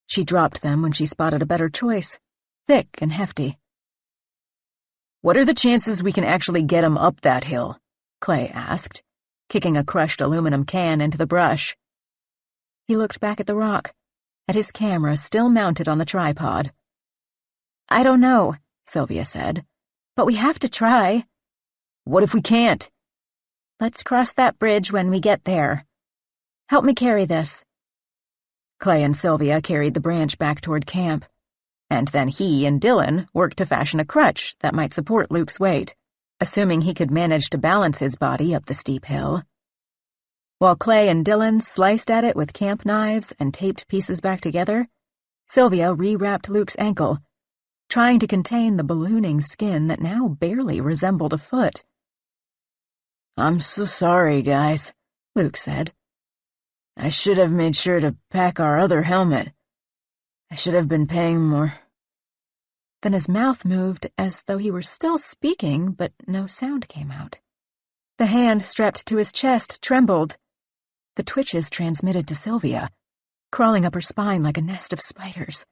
Speaker 1: She dropped them when she spotted a better choice, thick and hefty. "What are the chances we can actually get him up that hill?" Clay asked, kicking a crushed aluminum can into the brush. He looked back at the rock, at his camera still mounted on the tripod.
Speaker 2: "I don't know," Sylvia said, "but we have to try."
Speaker 1: "What if we can't?"
Speaker 2: "Let's cross that bridge when we get there. Help me carry this."
Speaker 1: Clay and Sylvia carried the branch back toward camp, and then he and Dylan worked to fashion a crutch that might support Luke's weight, assuming he could manage to balance his body up the steep hill. While Clay and Dylan sliced at it with camp knives and taped pieces back together, Sylvia rewrapped Luke's ankle, trying to contain the ballooning skin that now barely resembled a foot. "I'm so sorry, guys," Luke said. "I should have made sure to pack our other helmet. I should have been paying more." Then his mouth moved as though he were still speaking, but no sound came out. The hand strapped to his chest trembled. The twitches transmitted to Sylvia, crawling up her spine like a nest of spiders.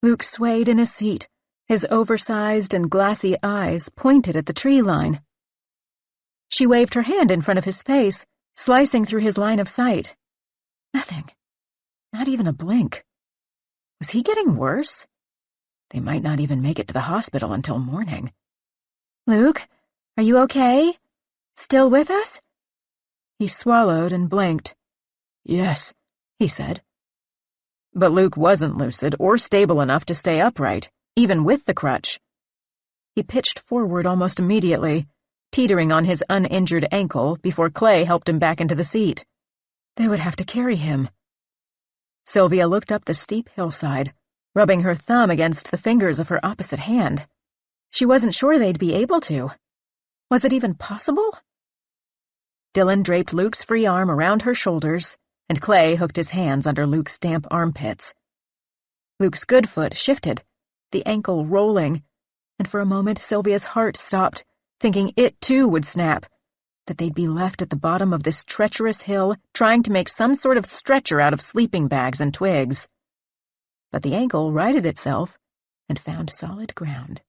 Speaker 1: Luke swayed in his seat, his oversized and glassy eyes pointed at the tree line. She waved her hand in front of his face, slicing through his line of sight. Nothing. Not even a blink. Was he getting worse? They might not even make it to the hospital until morning.
Speaker 2: "Luke, are you okay? Still with us?"
Speaker 1: He swallowed and blinked. "Yes," he said. But Luke wasn't lucid or stable enough to stay upright, even with the crutch. He pitched forward almost immediately, teetering on his uninjured ankle before Clay helped him back into the seat. They would have to carry him. Sylvia looked up the steep hillside, rubbing her thumb against the fingers of her opposite hand. She wasn't sure they'd be able to. Was it even possible? Dylan draped Luke's free arm around her shoulders, and Clay hooked his hands under Luke's damp armpits. Luke's good foot shifted, the ankle rolling, and for a moment Sylvia's heart stopped, thinking it too would snap, that they'd be left at the bottom of this treacherous hill trying to make some sort of stretcher out of sleeping bags and twigs. But the ankle righted itself and found solid ground.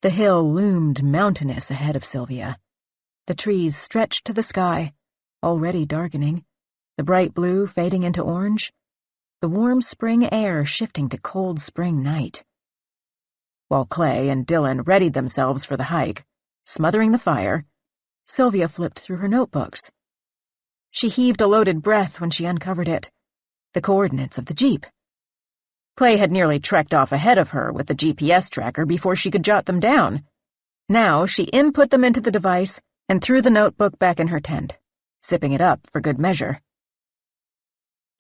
Speaker 1: The hill loomed mountainous ahead of Sylvia. The trees stretched to the sky, already darkening, the bright blue fading into orange, the warm spring air shifting to cold spring night. While Clay and Dylan readied themselves for the hike, smothering the fire, Sylvia flipped through her notebooks. She heaved a loaded breath when she uncovered it, the coordinates of the jeep. Clay had nearly trekked off ahead of her with the GPS tracker before she could jot them down. Now she input them into the device and threw the notebook back in her tent, zipping it up for good measure.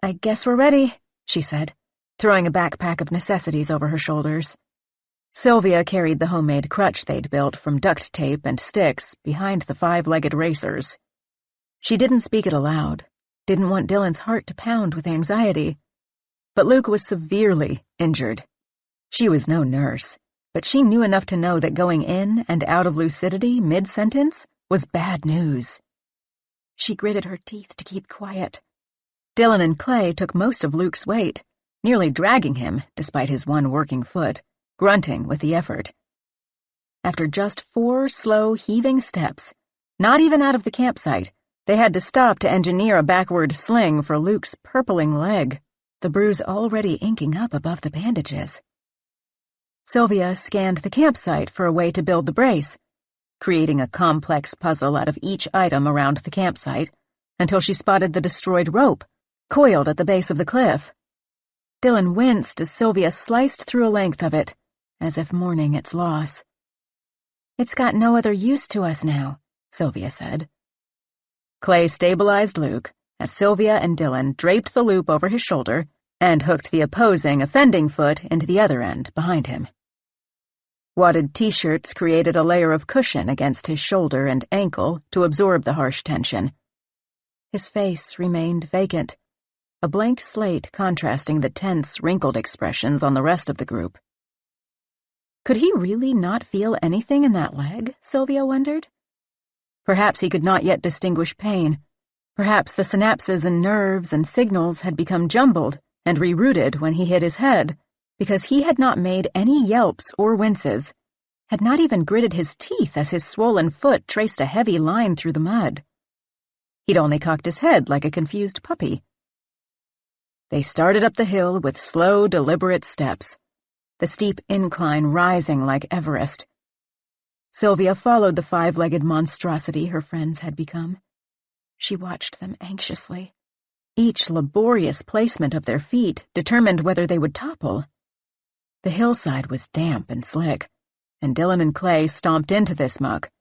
Speaker 1: "I guess we're ready," she said, throwing a backpack of necessities over her shoulders. Sylvia carried the homemade crutch they'd built from duct tape and sticks behind the 5-legged racers. She didn't speak it aloud, didn't want Dylan's heart to pound with anxiety. But Luke was severely injured. She was no nurse, but she knew enough to know that going in and out of lucidity mid-sentence was bad news. She gritted her teeth to keep quiet. Dylan and Clay took most of Luke's weight, nearly dragging him despite his one working foot, grunting with the effort. After just 4 slow, heaving steps, not even out of the campsite, they had to stop to engineer a backward sling for Luke's purpling leg, the bruise already inking up above the bandages. Sylvia scanned the campsite for a way to build the brace, creating a complex puzzle out of each item around the campsite until she spotted the destroyed rope, coiled at the base of the cliff. Dylan winced as Sylvia sliced through a length of it, as if mourning its loss.
Speaker 2: "It's got no other use to us now," Sylvia said.
Speaker 1: Clay stabilized Luke as Sylvia and Dylan draped the loop over his shoulder and hooked the opposing offending foot into the other end behind him. Wadded t-shirts created a layer of cushion against his shoulder and ankle to absorb the harsh tension. His face remained vacant, a blank slate contrasting the tense, wrinkled expressions on the rest of the group. Could he really not feel anything in that leg, Sylvia wondered? Perhaps he could not yet distinguish pain. Perhaps the synapses and nerves and signals had become jumbled and rerouted when he hit his head, because he had not made any yelps or winces, had not even gritted his teeth as his swollen foot traced a heavy line through the mud. He'd only cocked his head like a confused puppy. They started up the hill with slow, deliberate steps, the steep incline rising like Everest. Sylvia followed the five-legged monstrosity her friends had become. She watched them anxiously. Each laborious placement of their feet determined whether they would topple. The hillside was damp and slick, and Dylan and Clay stomped into this muck,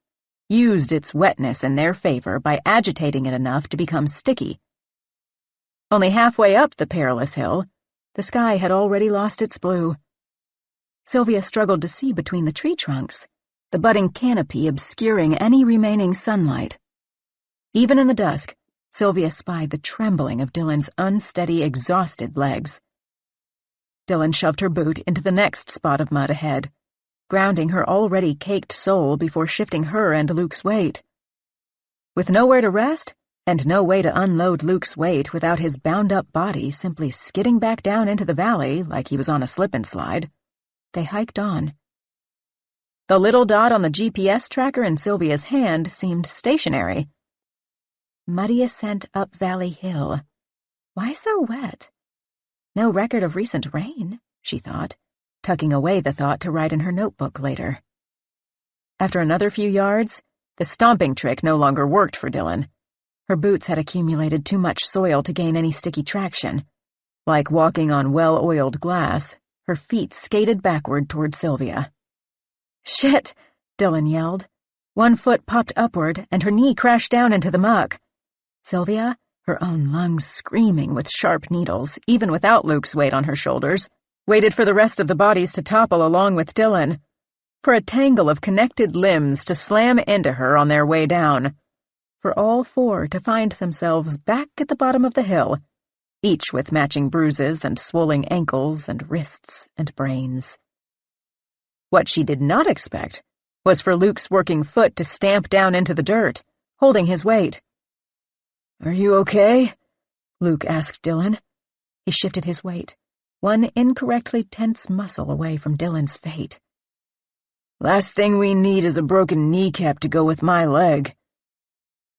Speaker 1: used its wetness in their favor by agitating it enough to become sticky. Only halfway up the perilous hill, the sky had already lost its blue. Sylvia struggled to see between the tree trunks, the budding canopy obscuring any remaining sunlight. Even in the dusk, Sylvia spied the trembling of Dylan's unsteady, exhausted legs. Dylan shoved her boot into the next spot of mud ahead, grounding her already caked sole before shifting her and Luke's weight. With nowhere to rest, and no way to unload Luke's weight without his bound-up body simply skidding back down into the valley like he was on a slip-and-slide, they hiked on. The little dot on the GPS tracker in Sylvia's hand seemed stationary. Muddy ascent up Valley Hill. Why so wet? No record of recent rain, she thought, tucking away the thought to write in her notebook later. After another few yards, the stomping trick no longer worked for Dylan. Her boots had accumulated too much soil to gain any sticky traction. Like walking on well-oiled glass, her feet skated backward toward Sylvia. "Shit!" Dylan yelled. One foot popped upward, and her knee crashed down into the muck. Sylvia, her own lungs screaming with sharp needles, even without Luke's weight on her shoulders, waited for the rest of the bodies to topple along with Dylan, for a tangle of connected limbs to slam into her on their way down, for all four to find themselves back at the bottom of the hill, each with matching bruises and swollen ankles and wrists and brains. What she did not expect was for Luke's working foot to stamp down into the dirt, holding his weight. "Are you okay?" Luke asked Dylan. He shifted his weight, one incorrectly tense muscle away from Dylan's fate. "Last thing we need is a broken kneecap to go with my leg."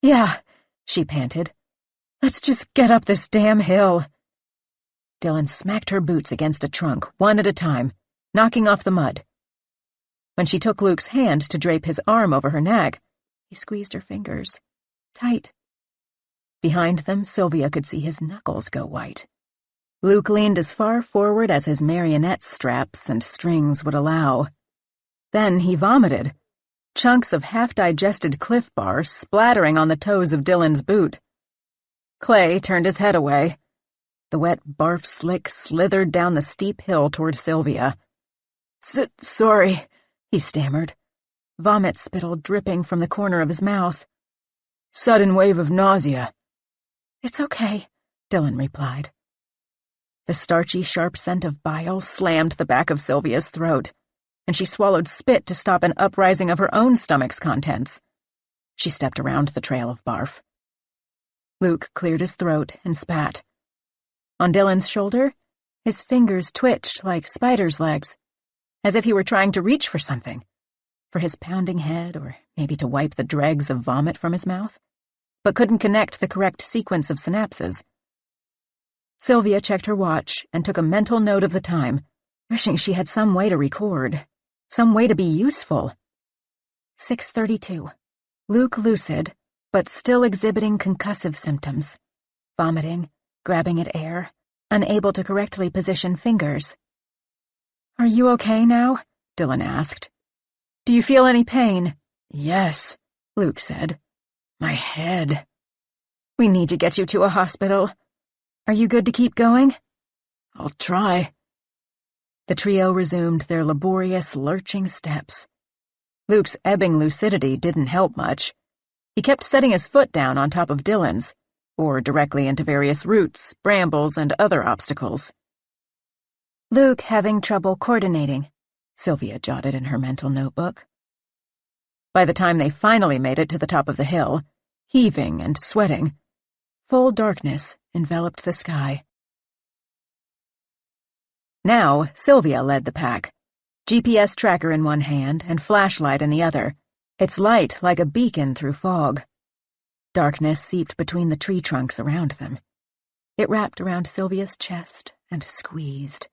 Speaker 1: "Yeah," she panted. "Let's just get up this damn hill." Dylan smacked her boots against a trunk, one at a time, knocking off the mud. When she took Luke's hand to drape his arm over her neck, he squeezed her fingers, tight. Behind them, Sylvia could see his knuckles go white. Luke leaned as far forward as his marionette straps and strings would allow. Then he vomited, chunks of half-digested Cliff Bar splattering on the toes of Dylan's boot. Clay turned his head away. The wet barf slick slithered down the steep hill toward Sylvia. Sorry," he stammered, vomit spittle dripping from the corner of his mouth. "Sudden wave of nausea." "It's okay," Dylan replied. The starchy, sharp scent of bile slammed the back of Sylvia's throat, and she swallowed spit to stop an uprising of her own stomach's contents. She stepped around the trail of barf. Luke cleared his throat and spat. On Dylan's shoulder, his fingers twitched like spider's legs, as if he were trying to reach for something, for his pounding head or maybe to wipe the dregs of vomit from his mouth, but couldn't connect the correct sequence of synapses. Sylvia checked her watch and took a mental note of the time, wishing she had some way to record, some way to be useful. 6:32. Luke lucid, but still exhibiting concussive symptoms, vomiting, grabbing at air, unable to correctly position fingers. "Are you okay now?" Dylan asked. "Do you feel any pain?" "Yes," Luke said. "My head." "We need to get you to a hospital. Are you good to keep going?" "I'll try." The trio resumed their laborious, lurching steps. Luke's ebbing lucidity didn't help much. He kept setting his foot down on top of Dylan's,
Speaker 3: or directly into various roots, brambles, and other obstacles.
Speaker 2: Luke having trouble coordinating,
Speaker 3: Sylvia jotted in her mental notebook. By the time they finally made it to the top of the hill, heaving and sweating, full darkness enveloped the sky. Now, Sylvia led the pack, GPS tracker in one hand and flashlight in the other, its light like a beacon through fog. Darkness seeped between the tree trunks around them. It wrapped around Sylvia's chest and squeezed.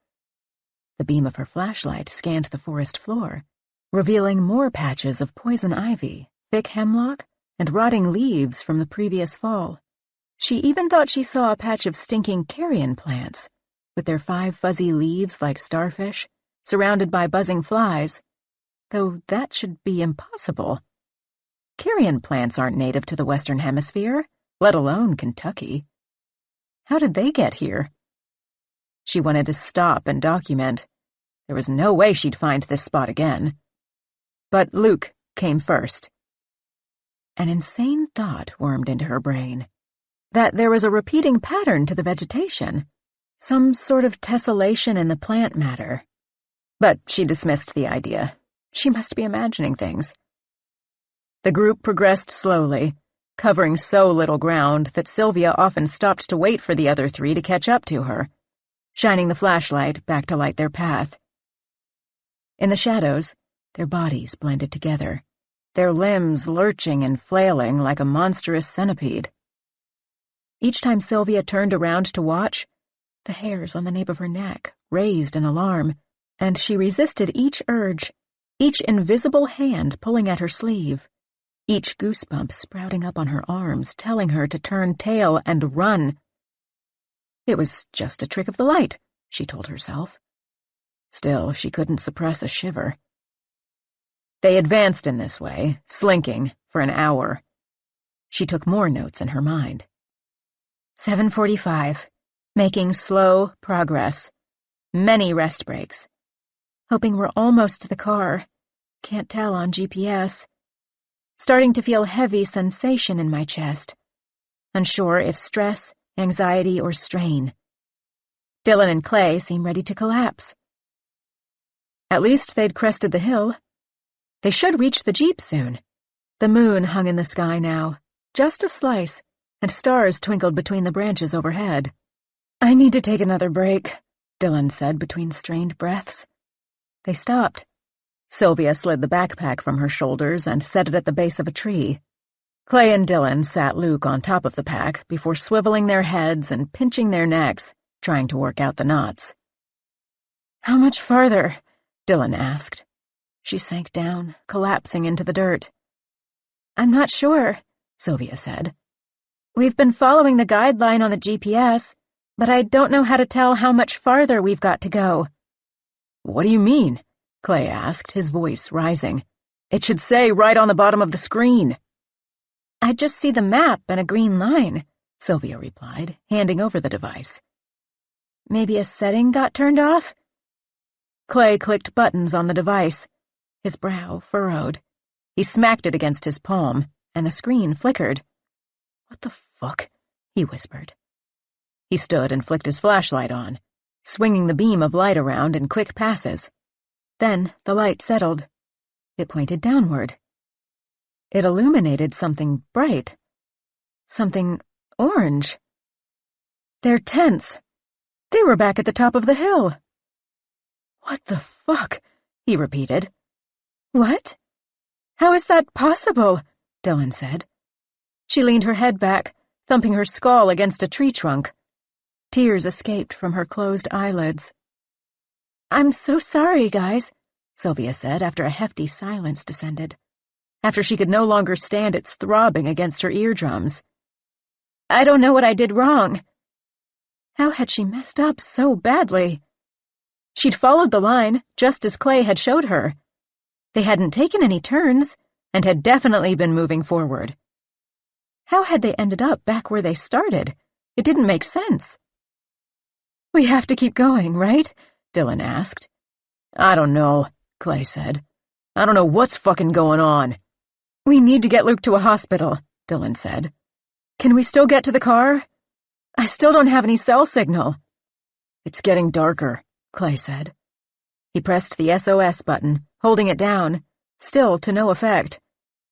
Speaker 3: The beam of her flashlight scanned the forest floor, revealing more patches of poison ivy, thick hemlock, and rotting leaves from the previous fall. She even thought she saw a patch of stinking carrion plants, with their 5 fuzzy leaves like starfish, surrounded by buzzing flies, though that should be impossible. Carrion plants aren't native to the Western Hemisphere, let alone Kentucky. How did they get here? She wanted to stop and document. There was no way she'd find this spot again. But Luke came first. An insane thought wormed into her brain. That there was a repeating pattern to the vegetation, some sort of tessellation in the plant matter. But she dismissed the idea. She must be imagining things. The group progressed slowly, covering so little ground that Sylvia often stopped to wait for the other 3 to catch up to her, shining the flashlight back to light their path. In the shadows, their bodies blended together, their limbs lurching and flailing like a monstrous centipede. Each time Sylvia turned around to watch, the hairs on the nape of her neck raised in alarm, and she resisted each urge, each invisible hand pulling at her sleeve, each goosebump sprouting up on her arms, telling her to turn tail and run. It was just a trick of the light, she told herself. Still, she couldn't suppress a shiver. They advanced in this way, slinking, for an hour. She took more notes in her mind. 7:45. Making slow progress. Many rest breaks. Hoping we're almost to the car. Can't tell on GPS. Starting to feel heavy sensation in my chest. Unsure if stress, anxiety, or strain. Dylan and Clay seem ready to collapse. At least they'd crested the hill. They should reach the jeep soon. The moon hung in the sky now, just a slice, and stars twinkled between the branches overhead. "I need to take another break," Dylan said between strained breaths. They stopped. Sylvia slid the backpack from her shoulders and set it at the base of a tree. Clay and Dylan sat Luke on top of the pack before swiveling their heads and pinching their necks, trying to work out the knots. "How much farther?" Dylan asked. She sank down, collapsing into the dirt. "I'm not sure," Sylvia said. "We've been following the guideline on the GPS, but I don't know how to tell how much farther we've got to go." "What do you mean?" Clay asked, his voice rising. "It should say right on the bottom of the screen." "I just see the map and a green line," Sylvia replied, handing over the device. "Maybe a setting got turned off?" Clay clicked buttons on the device. His brow furrowed. He smacked it against his palm, and the screen flickered. "What the fuck?" he whispered. He stood and flicked his flashlight on, swinging the beam of light around in quick passes. Then the light settled. It pointed downward. It illuminated something bright. Something orange. Their tents. They were back at the top of the hill. "What the fuck?" he repeated. "What? How is that possible?" Dylan said. She leaned her head back, thumping her skull against a tree trunk. Tears escaped from her closed eyelids. "I'm so sorry, guys," Sylvia said after a hefty silence descended, after she could no longer stand its throbbing against her eardrums. "I don't know what I did wrong." How had she messed up so badly? She'd followed the line, just as Clay had showed her. They hadn't taken any turns, and had definitely been moving forward. How had they ended up back where they started? It didn't make sense. "We have to keep going, right?" Dylan asked. "I don't know," Clay said. "I don't know what's fucking going on." "We need to get Luke to a hospital," Dylan said. Can we still get to the car? I still don't have any cell signal. It's getting darker, Clay said. He pressed the SOS button, holding it down, still to no effect.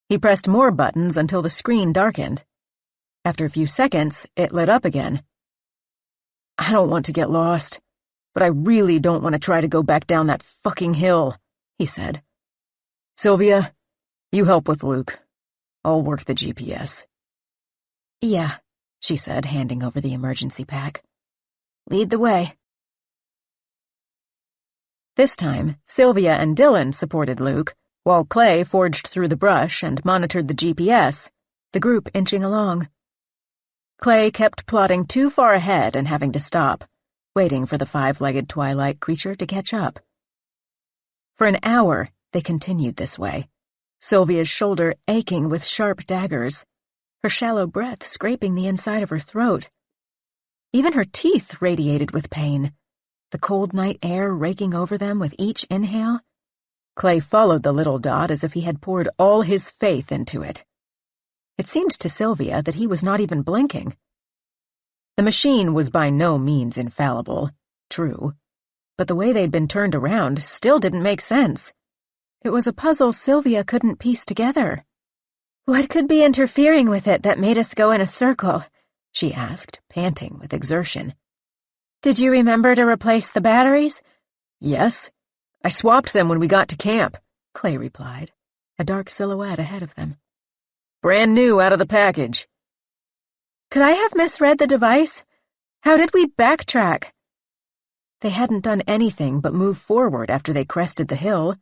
Speaker 3: He pressed more buttons until the screen darkened. After a few seconds, it lit up again. I don't want to get lost, but I really don't want to try to go back down that fucking hill, he said. Sylvia, you help with Luke. I'll work the GPS.
Speaker 2: Yeah, she said, handing over the emergency pack. Lead the way.
Speaker 3: This time, Sylvia and Dylan supported Luke, while Clay forged through the brush and monitored the GPS, the group inching along. Clay kept plodding too far ahead and having to stop, waiting for the five-legged twilight creature to catch up. For an hour, they continued this way, Sylvia's shoulder aching with sharp daggers, her shallow breath scraping the inside of her throat. Even her teeth radiated with pain, the cold night air raking over them with each inhale. Clay followed the little dot as if he had poured all his faith into it. It seemed to Sylvia that he was not even blinking. The machine was by no means infallible, true, but the way they'd been turned around still didn't make sense. It was a puzzle Sylvia couldn't piece together.
Speaker 2: What could be interfering with it that made us go in a circle? She asked, panting with exertion. Did you remember to replace the batteries?
Speaker 3: Yes. I swapped them when we got to camp, Clay replied, a dark silhouette ahead of them. Brand new out of the package.
Speaker 2: Could I have misread the device? How did we backtrack?
Speaker 3: They hadn't done anything but move forward after they crested the hill.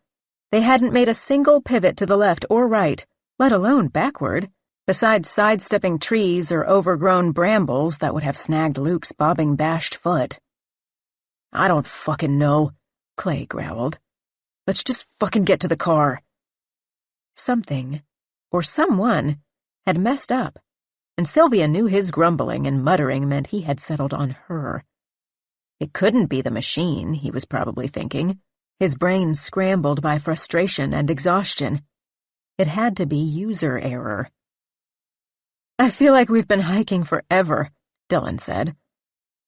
Speaker 3: They hadn't made a single pivot to the left or right, let alone backward, besides sidestepping trees or overgrown brambles that would have snagged Luke's bobbing bashed foot. I don't fucking know, Clay growled. Let's just fucking get to the car. Something, or someone, had messed up, and Sylvia knew his grumbling and muttering meant he had settled on her. It couldn't be the machine, he was probably thinking, his brain scrambled by frustration and exhaustion. It had to be user error. I feel like we've been hiking forever, Dylan said.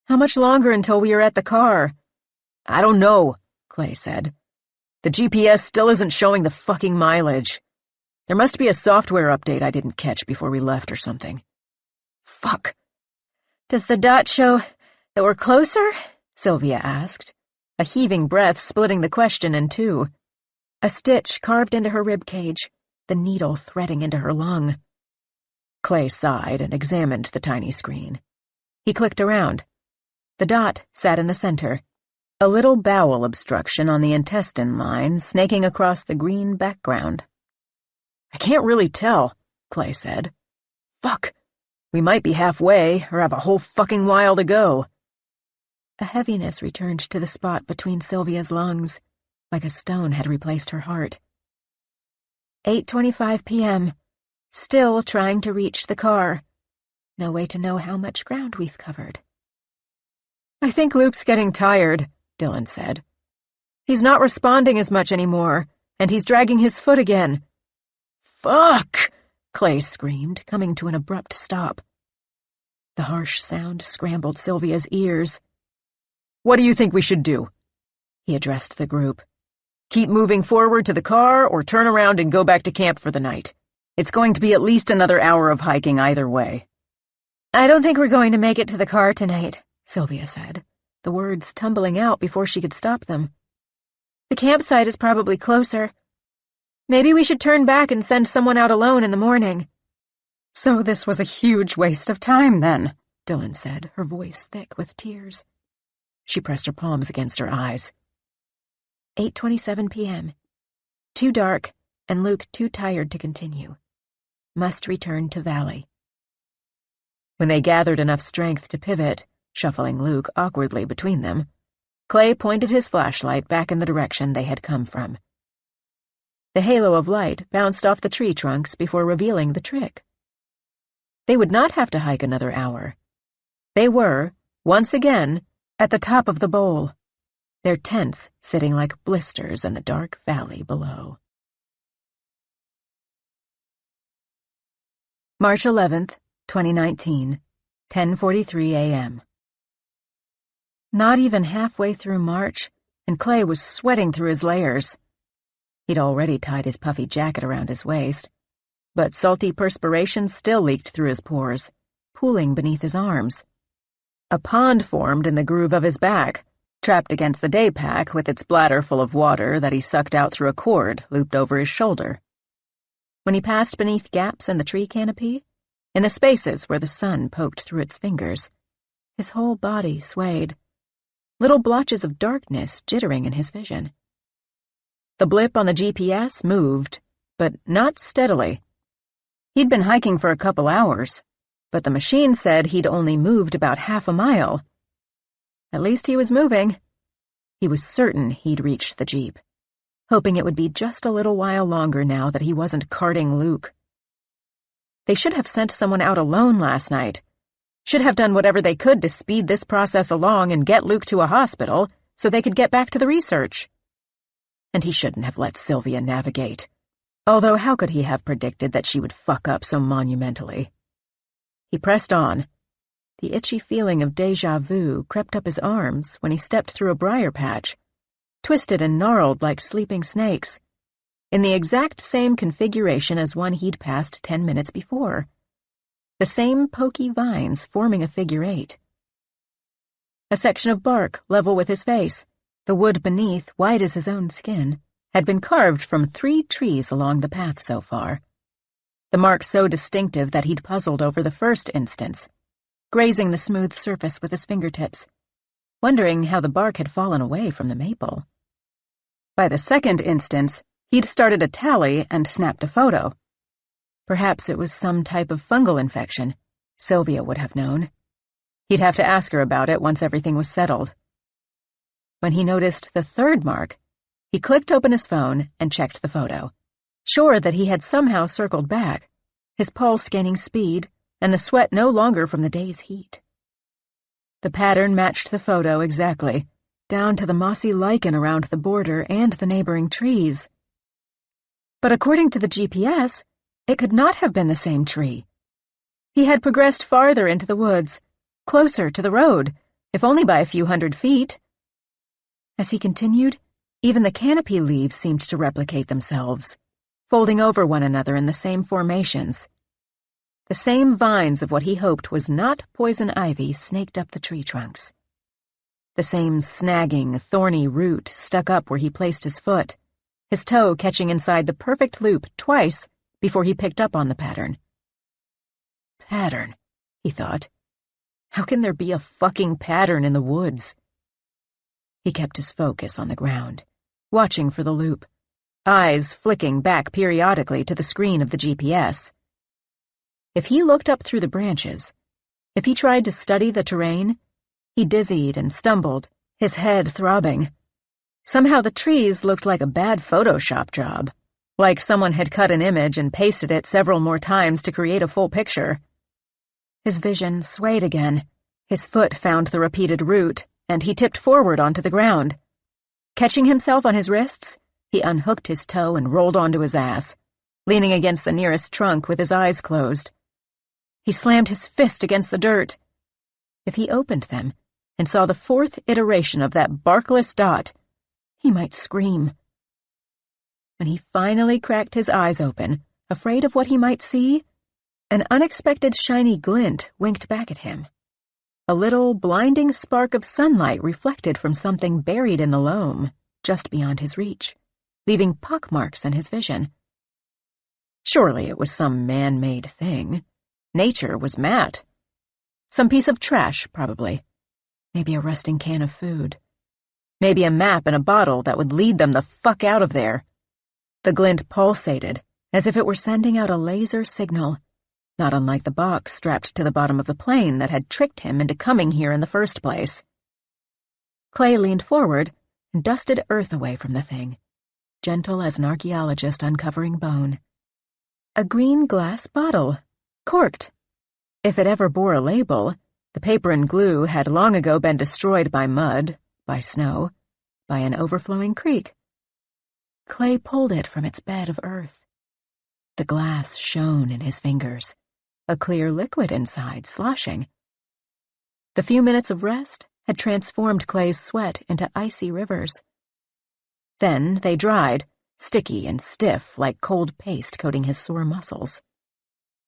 Speaker 3: How much longer until we are at the car? I don't know, Clay said. The GPS still isn't showing the fucking mileage. There must be a software update I didn't catch before we left or something. Fuck.
Speaker 2: Does the dot show that we're closer? Sylvia asked, a heaving breath splitting the question in two. A stitch carved into her ribcage, the needle threading into her lung.
Speaker 3: Clay sighed and examined the tiny screen. He clicked around. The dot sat in the center, a little bowel obstruction on the intestine line snaking across the green background. I can't really tell, Clay said. Fuck. We might be halfway or have a whole fucking while to go. A heaviness returned to the spot between Sylvia's lungs, like a stone had replaced her heart.
Speaker 2: 8:25 p.m. Still trying to reach the car. No way to know how much ground we've covered.
Speaker 3: I think Luke's getting tired, Dylan said. He's not responding as much anymore, and he's dragging his foot again. Fuck! Clay screamed, coming to an abrupt stop. The harsh sound scrambled Sylvia's ears. What do you think we should do? He addressed the group. Keep moving forward to the car or turn around and go back to camp for the night. It's going to be at least another hour of hiking either way.
Speaker 2: I don't think we're going to make it to the car tonight, Sylvia said, the words tumbling out before she could stop them. The campsite is probably closer. Maybe we should turn back and send someone out alone in the morning.
Speaker 3: So this was a huge waste of time, then, Dylan said, her voice thick with tears. She pressed her palms against her eyes.
Speaker 2: 8:27 p.m. Too dark, and Luke too tired to continue. Must return to Valley.
Speaker 3: When they gathered enough strength to pivot, shuffling Luke awkwardly between them, Clay pointed his flashlight back in the direction they had come from. The halo of light bounced off the tree trunks before revealing the trick. They would not have to hike another hour. They were, once again, at the top of the bowl, their tents sitting like blisters in the dark valley below. March 11th,
Speaker 1: 2019, 10:43 a.m. Not even halfway through March, and Clay was sweating through his layers. He'd already tied his puffy jacket around his waist, but salty perspiration still leaked through his pores, pooling beneath his arms. A pond formed in the groove of his back, trapped against the day pack with its bladder full of water that he sucked out through a cord looped over his shoulder. When he passed beneath gaps in the tree canopy, in the spaces where the sun poked through its fingers, his whole body swayed, little blotches of darkness jittering in his vision. The blip on the GPS moved, but not steadily. He'd been hiking for a couple hours, but the machine said he'd only moved about half a mile. At least he was moving. He was certain he'd reached the Jeep, hoping it would be just a little while longer now that he wasn't carting Luke. They should have sent someone out alone last night. Should have done whatever they could to speed this process along and get Luke to a hospital so they could get back to the research. And he shouldn't have let Sylvia navigate. Although how could he have predicted that she would fuck up so monumentally? He pressed on. The itchy feeling of déjà vu crept up his arms when he stepped through a briar patch, twisted and gnarled like sleeping snakes, in the exact same configuration as one he'd passed 10 minutes before. The same pokey vines forming a figure 8. A section of bark level with his face, the wood beneath white as his own skin, had been carved from 3 trees along the path so far. The mark so distinctive that he'd puzzled over the first instance, grazing the smooth surface with his fingertips, wondering how the bark had fallen away from the maple. By the second instance, he'd started a tally and snapped a photo. Perhaps it was some type of fungal infection. Sylvia would have known. He'd have to ask her about it once everything was settled. When he noticed the third mark, he clicked open his phone and checked the photo, sure that he had somehow circled back, his pulse gaining speed and the sweat no longer from the day's heat. The pattern matched the photo exactly, down to the mossy lichen around the border and the neighboring trees. But according to the GPS, it could not have been the same tree. He had progressed farther into the woods, closer to the road, if only by a few hundred feet. As he continued, even the canopy leaves seemed to replicate themselves, folding over one another in the same formations. The same vines of what he hoped was not poison ivy snaked up the tree trunks. The same snagging, thorny root stuck up where he placed his foot, his toe catching inside the perfect loop twice before he picked up on the pattern. Pattern, he thought. How can there be a fucking pattern in the woods? He kept his focus on the ground, watching for the loop, eyes flicking back periodically to the screen of the GPS. If he looked up through the branches, if he tried to study the terrain, he dizzied and stumbled, his head throbbing. Somehow the trees looked like a bad Photoshop job, like someone had cut an image and pasted it several more times to create a full picture. His vision swayed again. His foot found the repeated root, and he tipped forward onto the ground. Catching himself on his wrists, he unhooked his toe and rolled onto his ass, leaning against the nearest trunk with his eyes closed. He slammed his fist against the dirt. If he opened them and saw the 4th iteration of that barkless dot, he might scream. When he finally cracked his eyes open, afraid of what he might see, an unexpected shiny glint winked back at him. A little blinding spark of sunlight reflected from something buried in the loam, just beyond his reach, leaving pockmarks in his vision. Surely it was some man-made thing. Nature was matte. Some piece of trash, probably. Maybe a rusting can of food. Maybe a map in a bottle that would lead them the fuck out of there. The glint pulsated, as if it were sending out a laser signal, not unlike the box strapped to the bottom of the plane that had tricked him into coming here in the first place. Clay leaned forward and dusted earth away from the thing, gentle as an archaeologist uncovering bone. A green glass bottle, corked. If it ever bore a label, the paper and glue had long ago been destroyed by mud, by snow, by an overflowing creek. Clay pulled it from its bed of earth. The glass shone in his fingers, a clear liquid inside, sloshing. The few minutes of rest had transformed Clay's sweat into icy rivers. Then they dried, sticky and stiff like cold paste coating his sore muscles.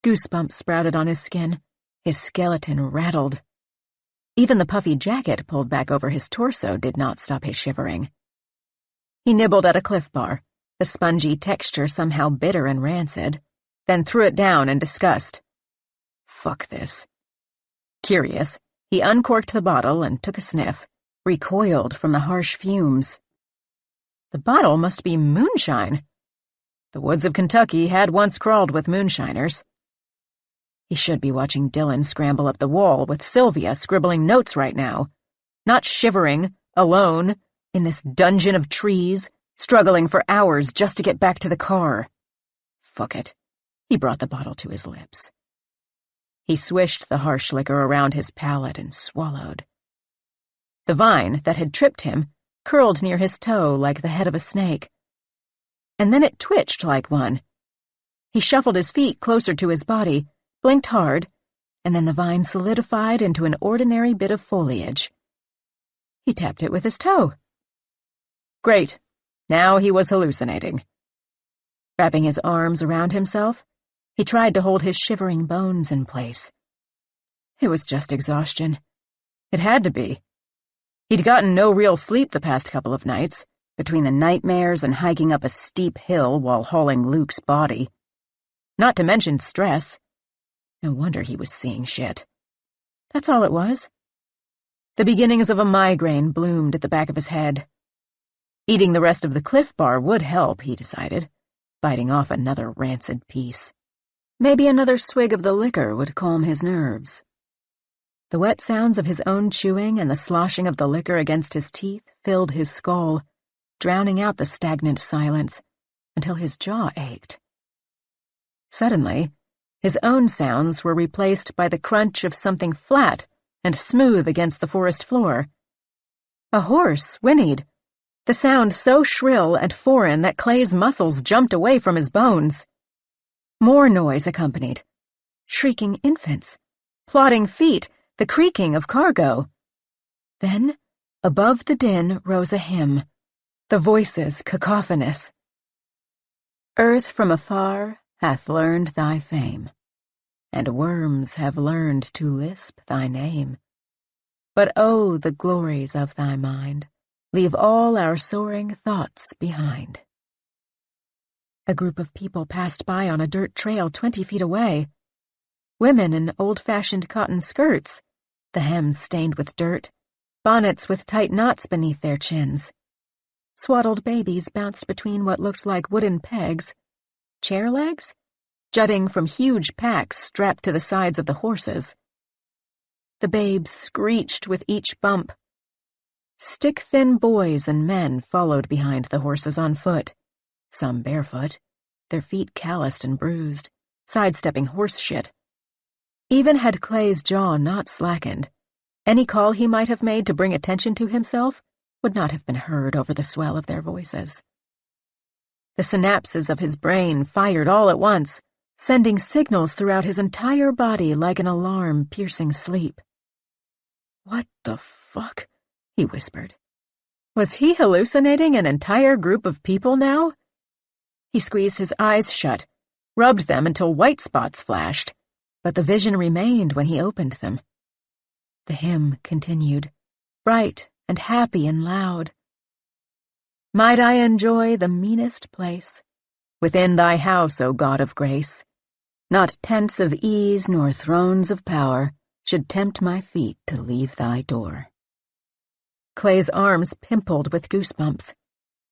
Speaker 1: Goosebumps sprouted on his skin. His skeleton rattled. Even the puffy jacket pulled back over his torso did not stop his shivering. He nibbled at a Cliff Bar, the spongy texture somehow bitter and rancid, then threw it down in disgust. Fuck this. Curious, he uncorked the bottle and took a sniff, recoiled from the harsh fumes. The bottle must be moonshine. The woods of Kentucky had once crawled with moonshiners. He should be watching Dylan scramble up the wall with Sylvia scribbling notes right now, not shivering, alone, in this dungeon of trees, struggling for hours just to get back to the car. Fuck it. He brought the bottle to his lips. He swished the harsh liquor around his palate and swallowed. The vine that had tripped him curled near his toe like the head of a snake. And then it twitched like one. He shuffled his feet closer to his body, blinked hard, and then the vine solidified into an ordinary bit of foliage. He tapped it with his toe. Great. Now he was hallucinating. Wrapping his arms around himself, he tried to hold his shivering bones in place. It was just exhaustion. It had to be. He'd gotten no real sleep the past couple of nights, between the nightmares and hiking up a steep hill while hauling Luke's body. Not to mention stress. No wonder he was seeing shit. That's all it was. The beginnings of a migraine bloomed at the back of his head. Eating the rest of the Cliff Bar would help, he decided, biting off another rancid piece. Maybe another swig of the liquor would calm his nerves. The wet sounds of his own chewing and the sloshing of the liquor against his teeth filled his skull, drowning out the stagnant silence, until his jaw ached. Suddenly, his own sounds were replaced by the crunch of something flat and smooth against the forest floor. A horse whinnied, the sound so shrill and foreign that Clay's muscles jumped away from his bones. More noise accompanied. Shrieking infants, plodding feet, the creaking of cargo. Then, above the din rose a hymn, the voices cacophonous. Earth from afar hath learned thy fame, and worms have learned to lisp thy name. But oh, the glories of thy mind, leave all our soaring thoughts behind. A group of people passed by on a dirt trail 20 feet away. Women in old-fashioned cotton skirts, the hems stained with dirt, bonnets with tight knots beneath their chins. Swaddled babies bounced between what looked like wooden pegs, chair legs, jutting from huge packs strapped to the sides of the horses. The babes screeched with each bump. Stick-thin boys and men followed behind the horses on foot, some barefoot, their feet calloused and bruised, sidestepping horse shit. Even had Clay's jaw not slackened, any call he might have made to bring attention to himself would not have been heard over the swell of their voices. The synapses of his brain fired all at once, sending signals throughout his entire body like an alarm piercing sleep. What the fuck? He whispered. Was he hallucinating an entire group of people now? He squeezed his eyes shut, rubbed them until white spots flashed, but the vision remained when he opened them. The hymn continued, bright and happy and loud. Might I enjoy the meanest place within thy house, O God of grace. Not tents of ease nor thrones of power should tempt my feet to leave thy door. Clay's arms pimpled with goosebumps.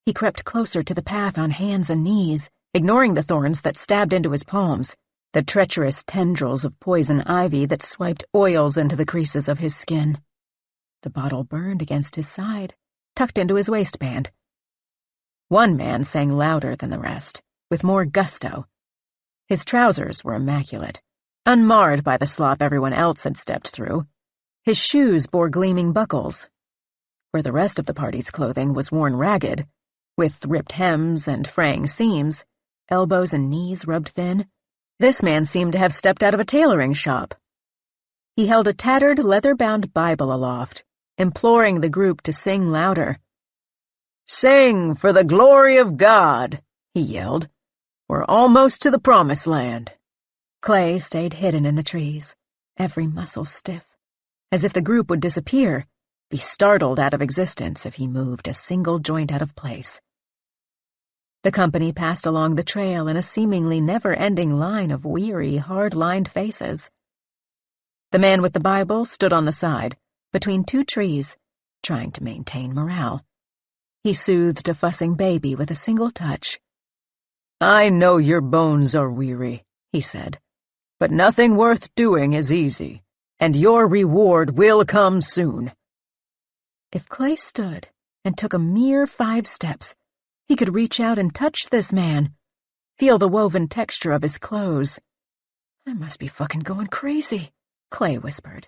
Speaker 1: He crept closer to the path on hands and knees, ignoring the thorns that stabbed into his palms, the treacherous tendrils of poison ivy that swiped oils into the creases of his skin. The bottle burned against his side, tucked into his waistband. One man sang louder than the rest, with more gusto. His trousers were immaculate, unmarred by the slop everyone else had stepped through. His shoes bore gleaming buckles, where the rest of the party's clothing was worn ragged, with ripped hems and fraying seams, elbows and knees rubbed thin.
Speaker 3: This man seemed to have stepped out of a tailoring shop. He held a tattered, leather-bound Bible aloft, imploring the group to sing louder. "Sing for the glory of God," he yelled. "We're almost to the promised land." Clay stayed hidden in the trees, every muscle stiff, as if the group would disappear, be startled out of existence if he moved a single joint out of place. The company passed along the trail in a seemingly never-ending line of weary, hard-lined faces. The man with the Bible stood on the side, between two trees, trying to maintain morale. He soothed a fussing baby with a single touch. "I know your bones are weary," he said, "but nothing worth doing is easy, and your reward will come soon." If Clay stood and took a mere 5 steps, he could reach out and touch this man, feel the woven texture of his clothes. "I must be fucking going crazy," Clay whispered.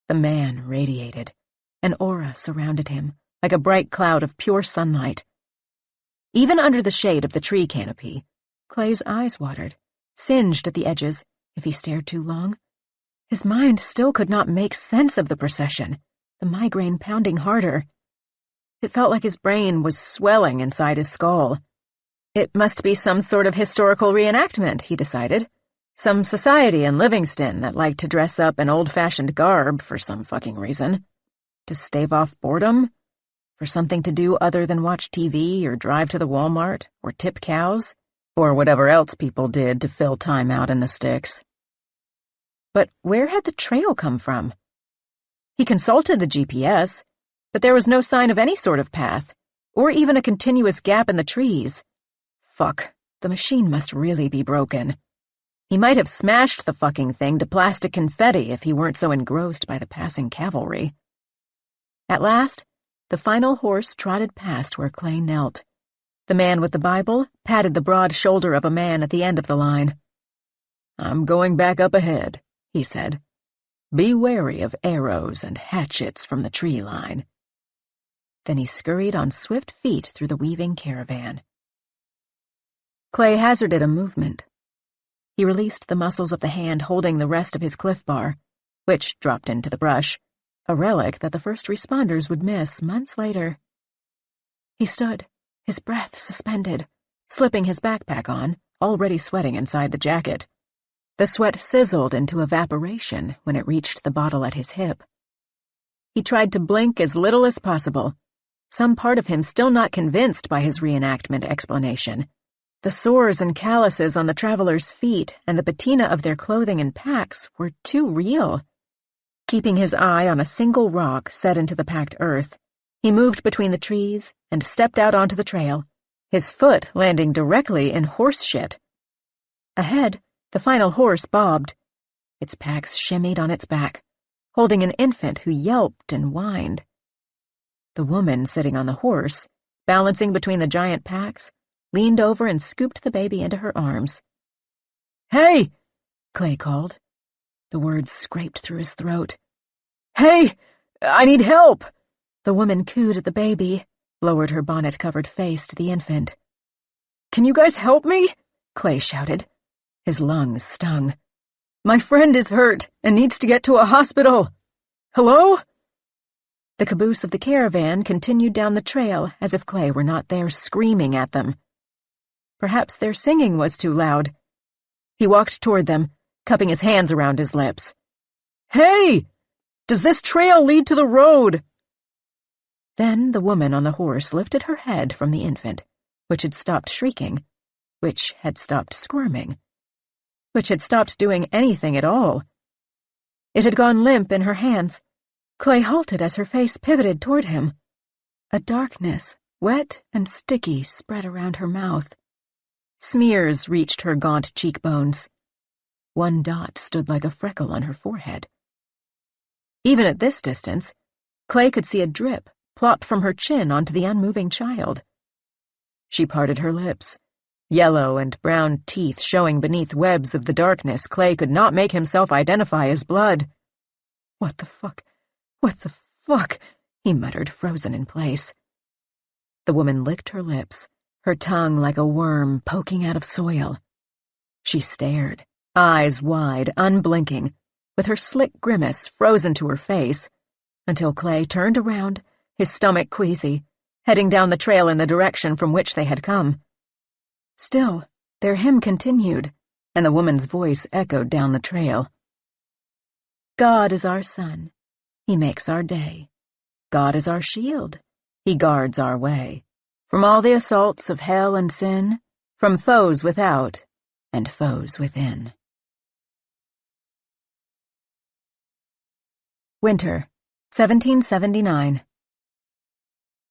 Speaker 3: The man radiated. An aura surrounded him, like a bright cloud of pure sunlight. Even under the shade of the tree canopy, Clay's eyes watered, singed at the edges if he stared too long. His mind still could not make sense of the procession, the migraine pounding harder. It felt like his brain was swelling inside his skull. It must be some sort of historical reenactment, he decided. Some society in Livingston that liked to dress up in old-fashioned garb for some fucking reason. To stave off boredom? For something to do other than watch TV or drive to the Walmart or tip cows? Or whatever else people did to fill time out in the sticks. But where had the trail come from? He consulted the GPS, but there was no sign of any sort of path, or even a continuous gap in the trees. Fuck, the machine must really be broken. He might have smashed the fucking thing to plastic confetti if he weren't so engrossed by the passing cavalry. At last, the final horse trotted past where Clay knelt. The man with the Bible patted the broad shoulder of a man at the end of the line. "I'm going back up ahead," he said. "Be wary of arrows and hatchets from the tree line." Then he scurried on swift feet through the weaving caravan. Clay hazarded a movement. He released the muscles of the hand holding the rest of his Cliff Bar, which dropped into the brush, a relic that the first responders would miss months later. He stood, his breath suspended, slipping his backpack on, already sweating inside the jacket. The sweat sizzled into evaporation when it reached the bottle at his hip. He tried to blink as little as possible, some part of him still not convinced by his reenactment explanation. The sores and calluses on the travelers' feet and the patina of their clothing and packs were too real. Keeping his eye on a single rock set into the packed earth, he moved between the trees and stepped out onto the trail, his foot landing directly in horse shit. Ahead, the final horse bobbed. Its packs shimmied on its back, holding an infant who yelped and whined. The woman sitting on the horse, balancing between the giant packs, leaned over and scooped the baby into her arms. "Hey!" Clay called. The words scraped through his throat. "Hey! I need help!" The woman cooed at the baby, lowered her bonnet-covered face to the infant. "Can you guys help me?" Clay shouted. His lungs stung. "My friend is hurt and needs to get to a hospital. Hello?" The caboose of the caravan continued down the trail as if Clay were not there screaming at them. Perhaps their singing was too loud. He walked toward them, cupping his hands around his lips. "Hey! Does this trail lead to the road?" Then the woman on the horse lifted her head from the infant, which had stopped shrieking, which had stopped squirming, which had stopped doing anything at all. It had gone limp in her hands. Clay halted as her face pivoted toward him. A darkness, wet and sticky, spread around her mouth. Smears reached her gaunt cheekbones. One dot stood like a freckle on her forehead. Even at this distance, Clay could see a drip plop from her chin onto the unmoving child. She parted her lips, yellow and brown teeth showing beneath webs of the darkness Clay could not make himself identify as blood. "What the fuck? What the fuck?" he muttered, frozen in place. The woman licked her lips, her tongue like a worm poking out of soil.
Speaker 1: She stared, eyes wide, unblinking, with her slick grimace frozen to her face, until Clay turned around, his stomach queasy, heading down the trail in the direction from which they had come. Still, their hymn continued, and the woman's voice echoed down the trail. God is our sun. He makes our day. God is our shield. He guards our way. From all the assaults of hell and sin, from foes without and foes within. Winter, 1779.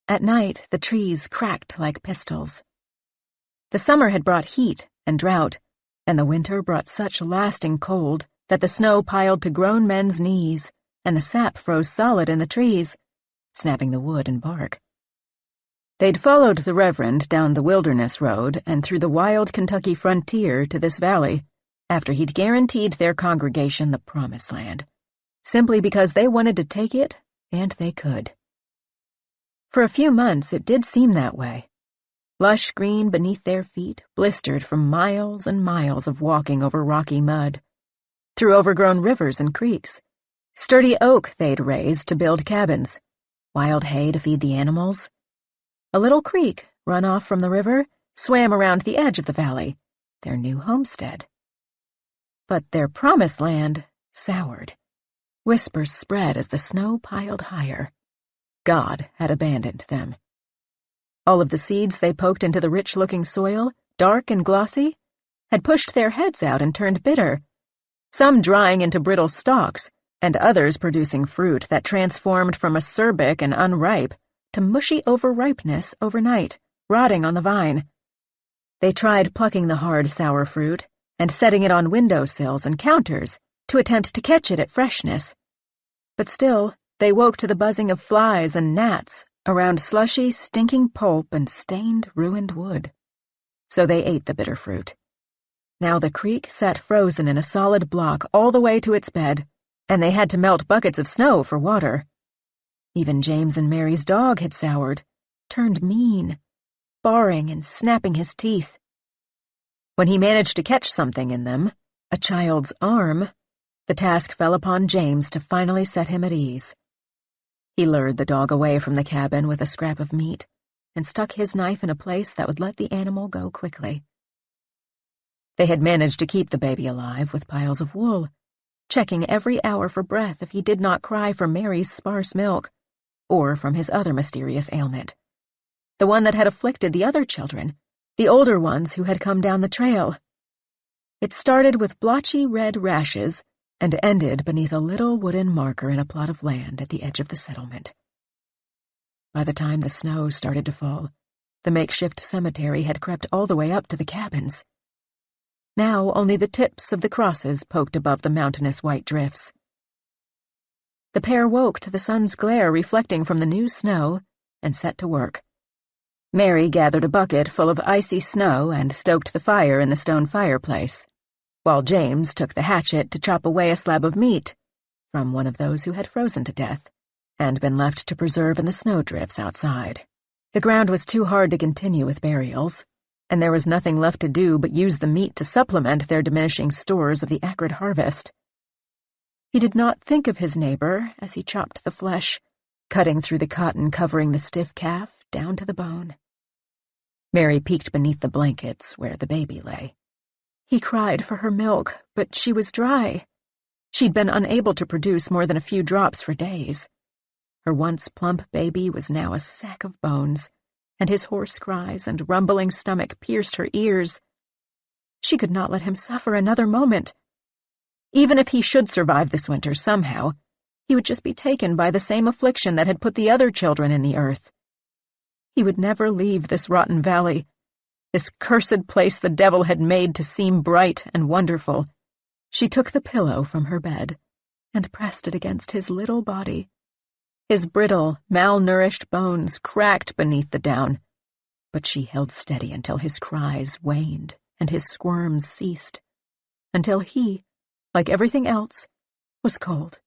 Speaker 1: At night, the trees cracked like pistols. The summer had brought heat and drought, and the winter brought such lasting cold that the snow piled to grown men's knees, and the sap froze solid in the trees, snapping the wood and bark. They'd followed the Reverend down the wilderness road and through the wild Kentucky frontier to this valley, after he'd guaranteed their congregation the promised land, simply because they wanted to take it, and they could. For a few months it did seem that way. Lush green beneath their feet, blistered from miles and miles of walking over rocky mud, through overgrown rivers and creeks, sturdy oak they'd raised to build cabins, wild hay to feed the animals. A little creek, run off from the river, swam around the edge of the valley, their new homestead. But their promised land soured. Whispers spread as the snow piled higher. God had abandoned them. All of the seeds they poked into the rich-looking soil, dark and glossy, had pushed their heads out and turned bitter, some drying into brittle stalks, and others producing fruit that transformed from acerbic and unripe to mushy overripeness overnight, rotting on the vine. They tried plucking the hard, sour fruit and setting it on windowsills and counters to attempt to catch it at freshness. But still, they woke to the buzzing of flies and gnats around slushy, stinking pulp and stained, ruined wood. So they ate the bitter fruit. Now the creek sat frozen in a solid block all the way to its bed, and they had to melt buckets of snow for water. Even James and Mary's dog had soured, turned mean, barring and snapping his teeth. When he managed to catch something in them, a child's arm, the task fell upon James to finally set him at ease. He lured the dog away from the cabin with a scrap of meat and stuck his knife in a place that would let the animal go quickly. They had managed to keep the baby alive with piles of wool, checking every hour for breath if he did not cry for Mary's sparse milk, or from his other mysterious ailment, the one that had afflicted the other children, the older ones who had come down the trail. It started with blotchy red rashes and ended beneath a little wooden marker in a plot of land at the edge of the settlement. By the time the snow started to fall, the makeshift cemetery had crept all the way up to the cabins. Now only the tips of the crosses poked above the mountainous white drifts. The pair woke to the sun's glare reflecting from the new snow and set to work. Mary gathered a bucket full of icy snow and stoked the fire in the stone fireplace, while James took the hatchet to chop away a slab of meat from one of those who had frozen to death and been left to preserve in the snowdrifts outside. The ground was too hard to continue with burials, and there was nothing left to do but use the meat to supplement their diminishing stores of the acrid harvest. He did not think of his neighbor as he chopped the flesh, cutting through the cotton covering the stiff calf down to the bone. Mary peeked beneath the blankets where the baby lay. He cried for her milk, but she was dry. She'd been unable to produce more than a few drops for days. Her once plump baby was now a sack of bones, and his hoarse cries and rumbling stomach pierced her ears. She could not let him suffer another moment. Even if he should survive this winter somehow, he would just be taken by the same affliction that had put the other children in the earth. He would never leave this rotten valley, this cursed place the devil had made to seem bright and wonderful. She took the pillow from her bed and pressed it against his little body. His brittle, malnourished bones cracked beneath the down, but she held steady until his cries waned and his squirms ceased, until he, like everything else, was cold.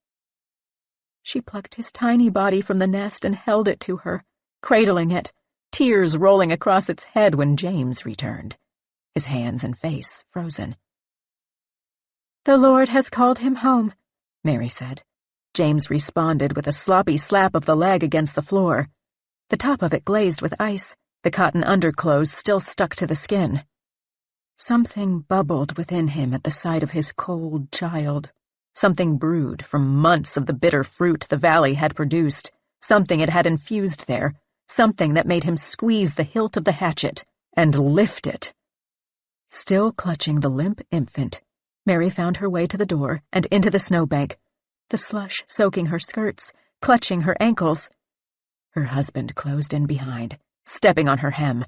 Speaker 1: She plucked his tiny body from the nest and held it to her, cradling it, tears rolling across its head when James returned, his hands and face frozen,
Speaker 2: "The Lord has called him home," Mary said. James responded with a sloppy slap of the leg against the floor. The top of it glazed with ice, the cotton underclothes still stuck to the skin. Something bubbled within him at the sight of his cold child. Something brewed from months of the bitter fruit the valley had produced, something it had infused there, something that made him squeeze the hilt of the hatchet and lift it. Still clutching the limp infant, Mary found her way to the door and into the snowbank, the slush soaking her skirts, clutching her ankles. Her husband closed in behind, stepping on her hem.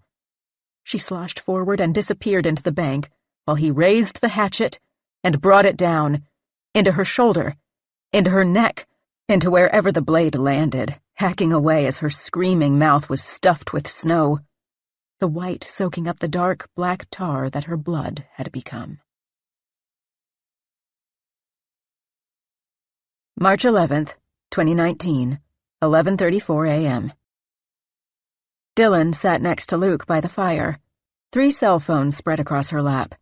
Speaker 2: She sloshed forward and disappeared into the bank, while he raised the hatchet and brought it down, into her shoulder, into her neck, into wherever the blade landed, hacking away as her screaming mouth was stuffed with snow, the white soaking up the dark black tar that her blood had become. March 11th, 2019, 11:34 a.m. Dylan sat next to Luke by the fire, 3 cell phones spread across her lap.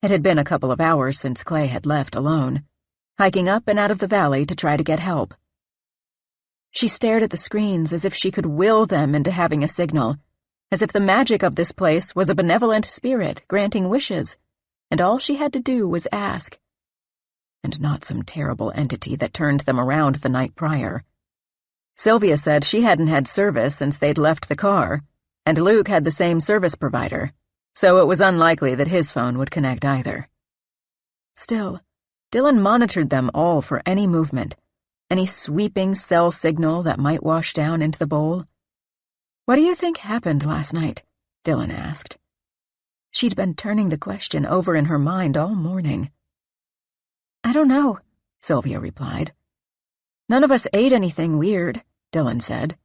Speaker 2: It had been a couple of hours since Clay had left alone, hiking up and out of the valley to try to get help. She stared at the screens as if she could will them into having a signal, as if the magic of this place was a benevolent spirit granting wishes, and all she had to do was ask. And not some terrible entity that turned them around the night prior. Sylvia said she hadn't had service since they'd left the car, and Luke had the same service provider, so it was unlikely that his phone would connect either. Still, Dylan monitored them all for any movement, any sweeping cell signal that might wash down into the bowl. "What do you think happened last night?" Dylan asked. She'd been turning the question over in her mind all morning. "I don't know," Sylvia replied. "None of us ate anything weird," Dylan said.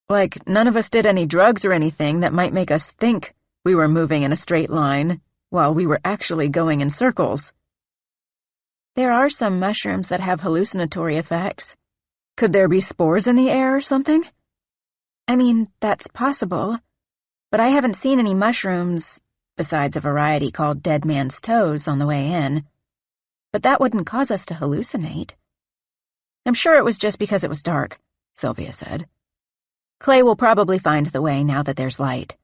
Speaker 2: "Like, none of us did any drugs or anything that might make us think we were moving in a straight line while we were actually going in circles." "There are some mushrooms that have hallucinatory effects. Could there be spores in the air or something?" "I mean, that's possible, but I haven't seen any mushrooms, besides a variety called Dead Man's Toes on the way in. But that wouldn't cause us to hallucinate." "I'm sure it was just because it was dark," Sylvia said. "Clay will probably find the way now that there's light."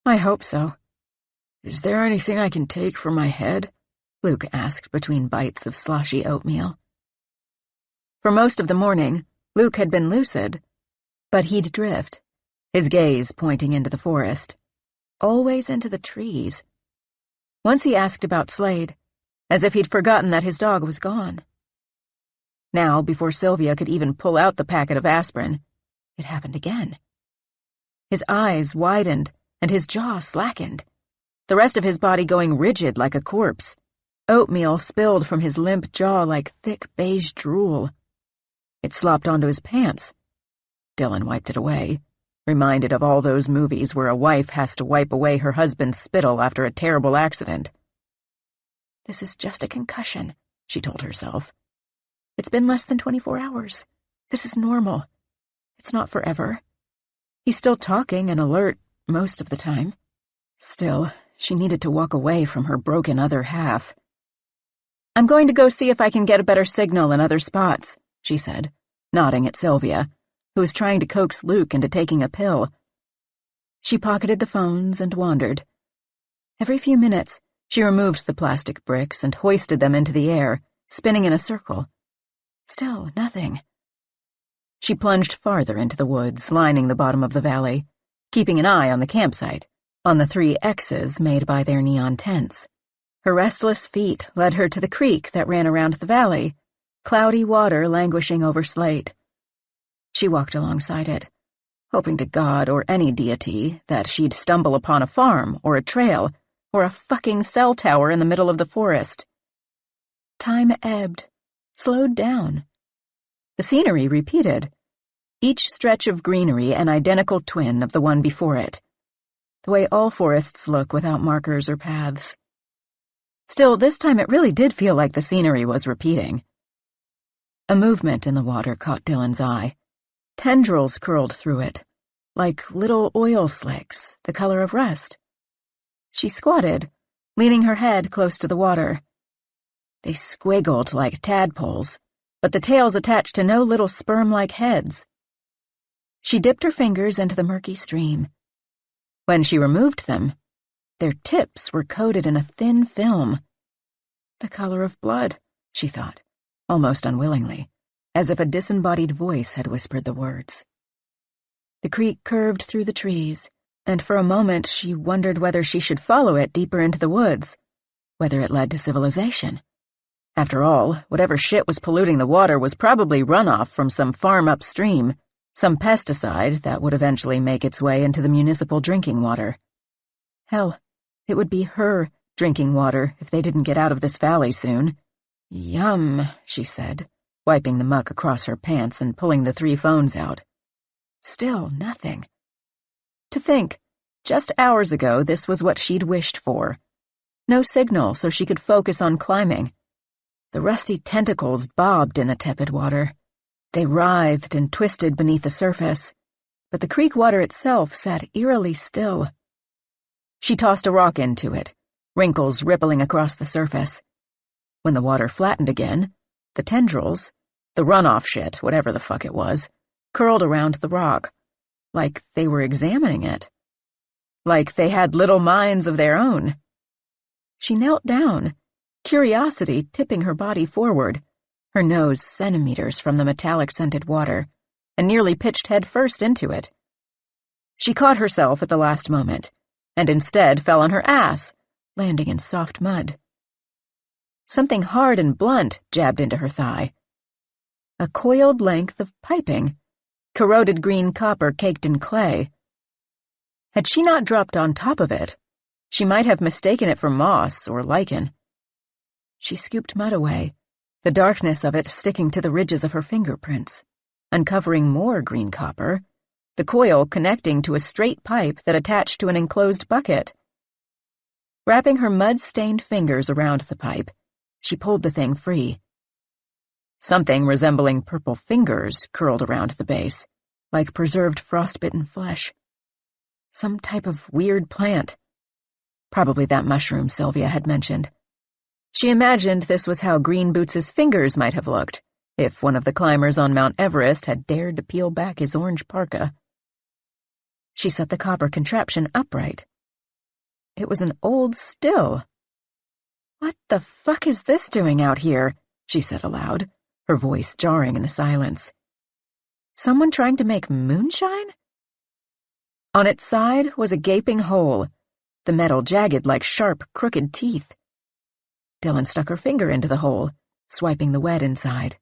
Speaker 2: "I hope so." "Is there anything I can take for my head?" Luke asked between bites of sloshy oatmeal. For most of the morning, Luke had been lucid, but he'd drift, his gaze pointing into the forest, always into the trees. Once he asked about Slade, as if he'd forgotten that his dog was gone. Now, before Sylvia could even pull out the packet of aspirin, it happened again. His eyes widened and his jaw slackened, the rest of his body going rigid like a corpse. Oatmeal spilled from his limp jaw like thick beige drool. It slopped onto his pants. Dylan wiped it away, reminded of all those movies where a wife has to wipe away her husband's spittle after a terrible accident. "This is just a concussion," she told herself. "It's been less than 24 hours. This is normal. It's not forever." He's still talking and alert most of the time. Still, she needed to walk away from her broken other half. "I'm going to go see if I can get a better signal in other spots," she said, nodding at Sylvia, who was trying to coax Luke into taking a pill. She pocketed the phones and wandered. Every few minutes, she removed the plastic bricks and hoisted them into the air, spinning in a circle. Still nothing. She plunged farther into the woods, lining the bottom of the valley, keeping an eye on the campsite, on the 3 X's made by their neon tents. Her restless feet led her to the creek that ran around the valley, cloudy water languishing over slate. She walked alongside it, hoping to God or any deity that she'd stumble upon a farm or a trail or a fucking cell tower in the middle of the forest. Time ebbed, slowed down. The scenery repeated, each stretch of greenery an identical twin of the one before it, the way all forests look without markers or paths. Still, this time it really did feel like the scenery was repeating. A movement in the water caught Dylan's eye. Tendrils curled through it, like little oil slicks, the color of rust. She squatted, leaning her head close to the water.
Speaker 3: They squiggled like tadpoles, but the tails attached to no little sperm-like heads. She dipped her fingers into the murky stream. When she removed them, their tips were coated in a thin film. The color of blood, she thought, almost unwillingly, as if a disembodied voice had whispered the words. The creek curved through the trees, and for a moment she wondered whether she should follow it deeper into the woods, whether it led to civilization. After all, whatever shit was polluting the water was probably runoff from some farm upstream, some pesticide that would eventually make its way into the municipal drinking water. Hell, it would be her drinking water if they didn't get out of this valley soon. Yum, she said, wiping the muck across her pants and pulling the 3 phones out. Still nothing. To think, just hours ago this was what she'd wished for. No signal so she could focus on climbing. The rusty tentacles bobbed in the tepid water. They writhed and twisted beneath the surface, but the creek water itself sat eerily still. She tossed a rock into it, wrinkles rippling across the surface. When the water flattened again, the tendrils, the runoff shit, whatever the fuck it was, curled around the rock, like they were examining it. Like they had little minds of their own. She knelt down, curiosity tipping her body forward, her nose centimeters from the metallic-scented water, and nearly pitched headfirst into it. She caught herself at the last moment, and instead fell on her ass, landing in soft mud. Something hard and blunt jabbed into her thigh. A coiled length of piping, corroded green copper caked in clay. Had she not dropped on top of it, she might have mistaken it for moss or lichen. She scooped mud away, the darkness of it sticking to the ridges of her fingerprints, uncovering more green copper, the coil connecting to a straight pipe that attached to an enclosed bucket. Wrapping her mud-stained fingers around the pipe, she pulled the thing free. Something resembling purple fingers curled around the base, like preserved frostbitten flesh. Some type of weird plant. Probably that mushroom Sylvia had mentioned. She imagined this was how Green Boots' fingers might have looked, if one of the climbers on Mount Everest had dared to peel back his orange parka. She set the copper contraption upright. It was an old still. "What the fuck is this doing out here?" she said aloud, her voice jarring in the silence. "Someone trying to make moonshine?" On its side was a gaping hole, the metal jagged like sharp, crooked teeth. Dylan stuck her finger into the hole, swiping the wet inside.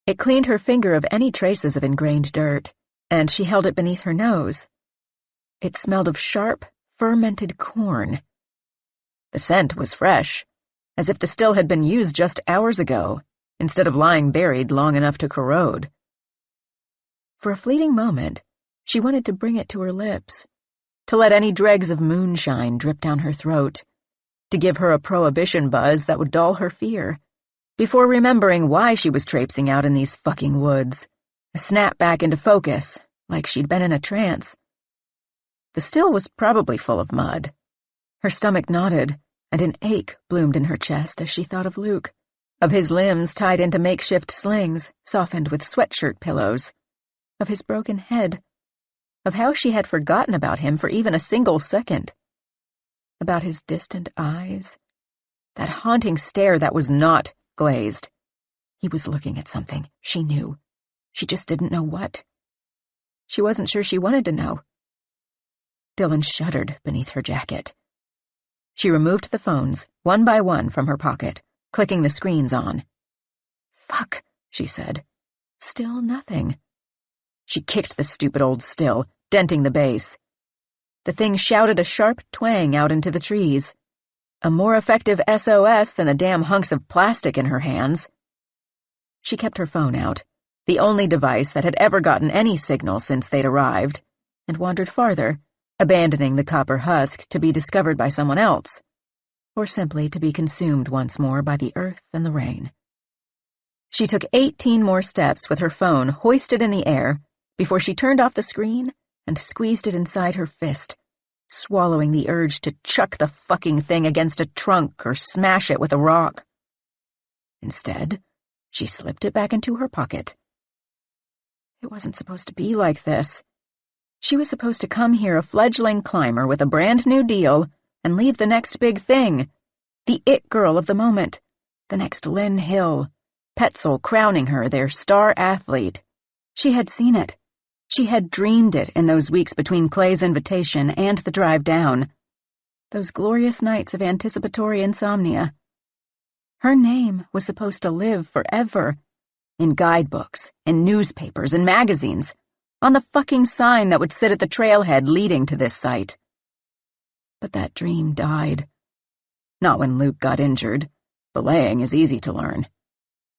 Speaker 3: It cleaned her finger of any traces of ingrained dirt, and she held it beneath her nose. It smelled of sharp, fermented corn. The scent was fresh, as if the still had been used just hours ago, instead of lying buried long enough to corrode. For a fleeting moment, she wanted to bring it to her lips, to let any dregs of moonshine drip down her throat, to give her a prohibition buzz that would dull her fear, before remembering why she was traipsing out in these fucking woods, a snap back into focus, like she'd been in a trance. The still was probably full of mud. Her stomach knotted, and an ache bloomed in her chest as she thought of Luke, of his limbs tied into makeshift slings, softened with sweatshirt pillows, of his broken head, of how she had forgotten about him for even a single second, about his distant eyes, that haunting stare that was not glazed. He was looking at something, she knew. She just didn't know what. She wasn't sure she wanted to know. Dylan shuddered beneath her jacket. She removed the phones, one by one, from her pocket, clicking the screens on. "Fuck," she said. Still nothing. She kicked the stupid old still, denting the base. The thing shouted a sharp twang out into the trees. A more effective SOS than the damn hunks of plastic in her hands. She kept her phone out, the only device that had ever gotten any signal since they'd arrived, and wandered farther, abandoning the copper husk to be discovered by someone else, or simply to be consumed once more by the earth and the rain. She took 18 more steps with her phone hoisted in the air before she turned off the screen and squeezed it inside her fist, swallowing the urge to chuck the fucking thing against a trunk or smash it with a rock. Instead, she slipped it back into her pocket. It wasn't supposed to be like this. She was supposed to come here a fledgling climber with a brand new deal and leave the next big thing, the it girl of the moment, the next Lynn Hill, Petzel crowning her their star athlete. She had seen it. She had dreamed it in those weeks between Clay's invitation and the drive down. Those glorious nights of anticipatory insomnia. Her name was supposed to live forever. In guidebooks, in newspapers, in magazines, on the fucking sign that would sit at the trailhead leading to this site. But that dream died. Not when Luke got injured. Belaying is easy to learn.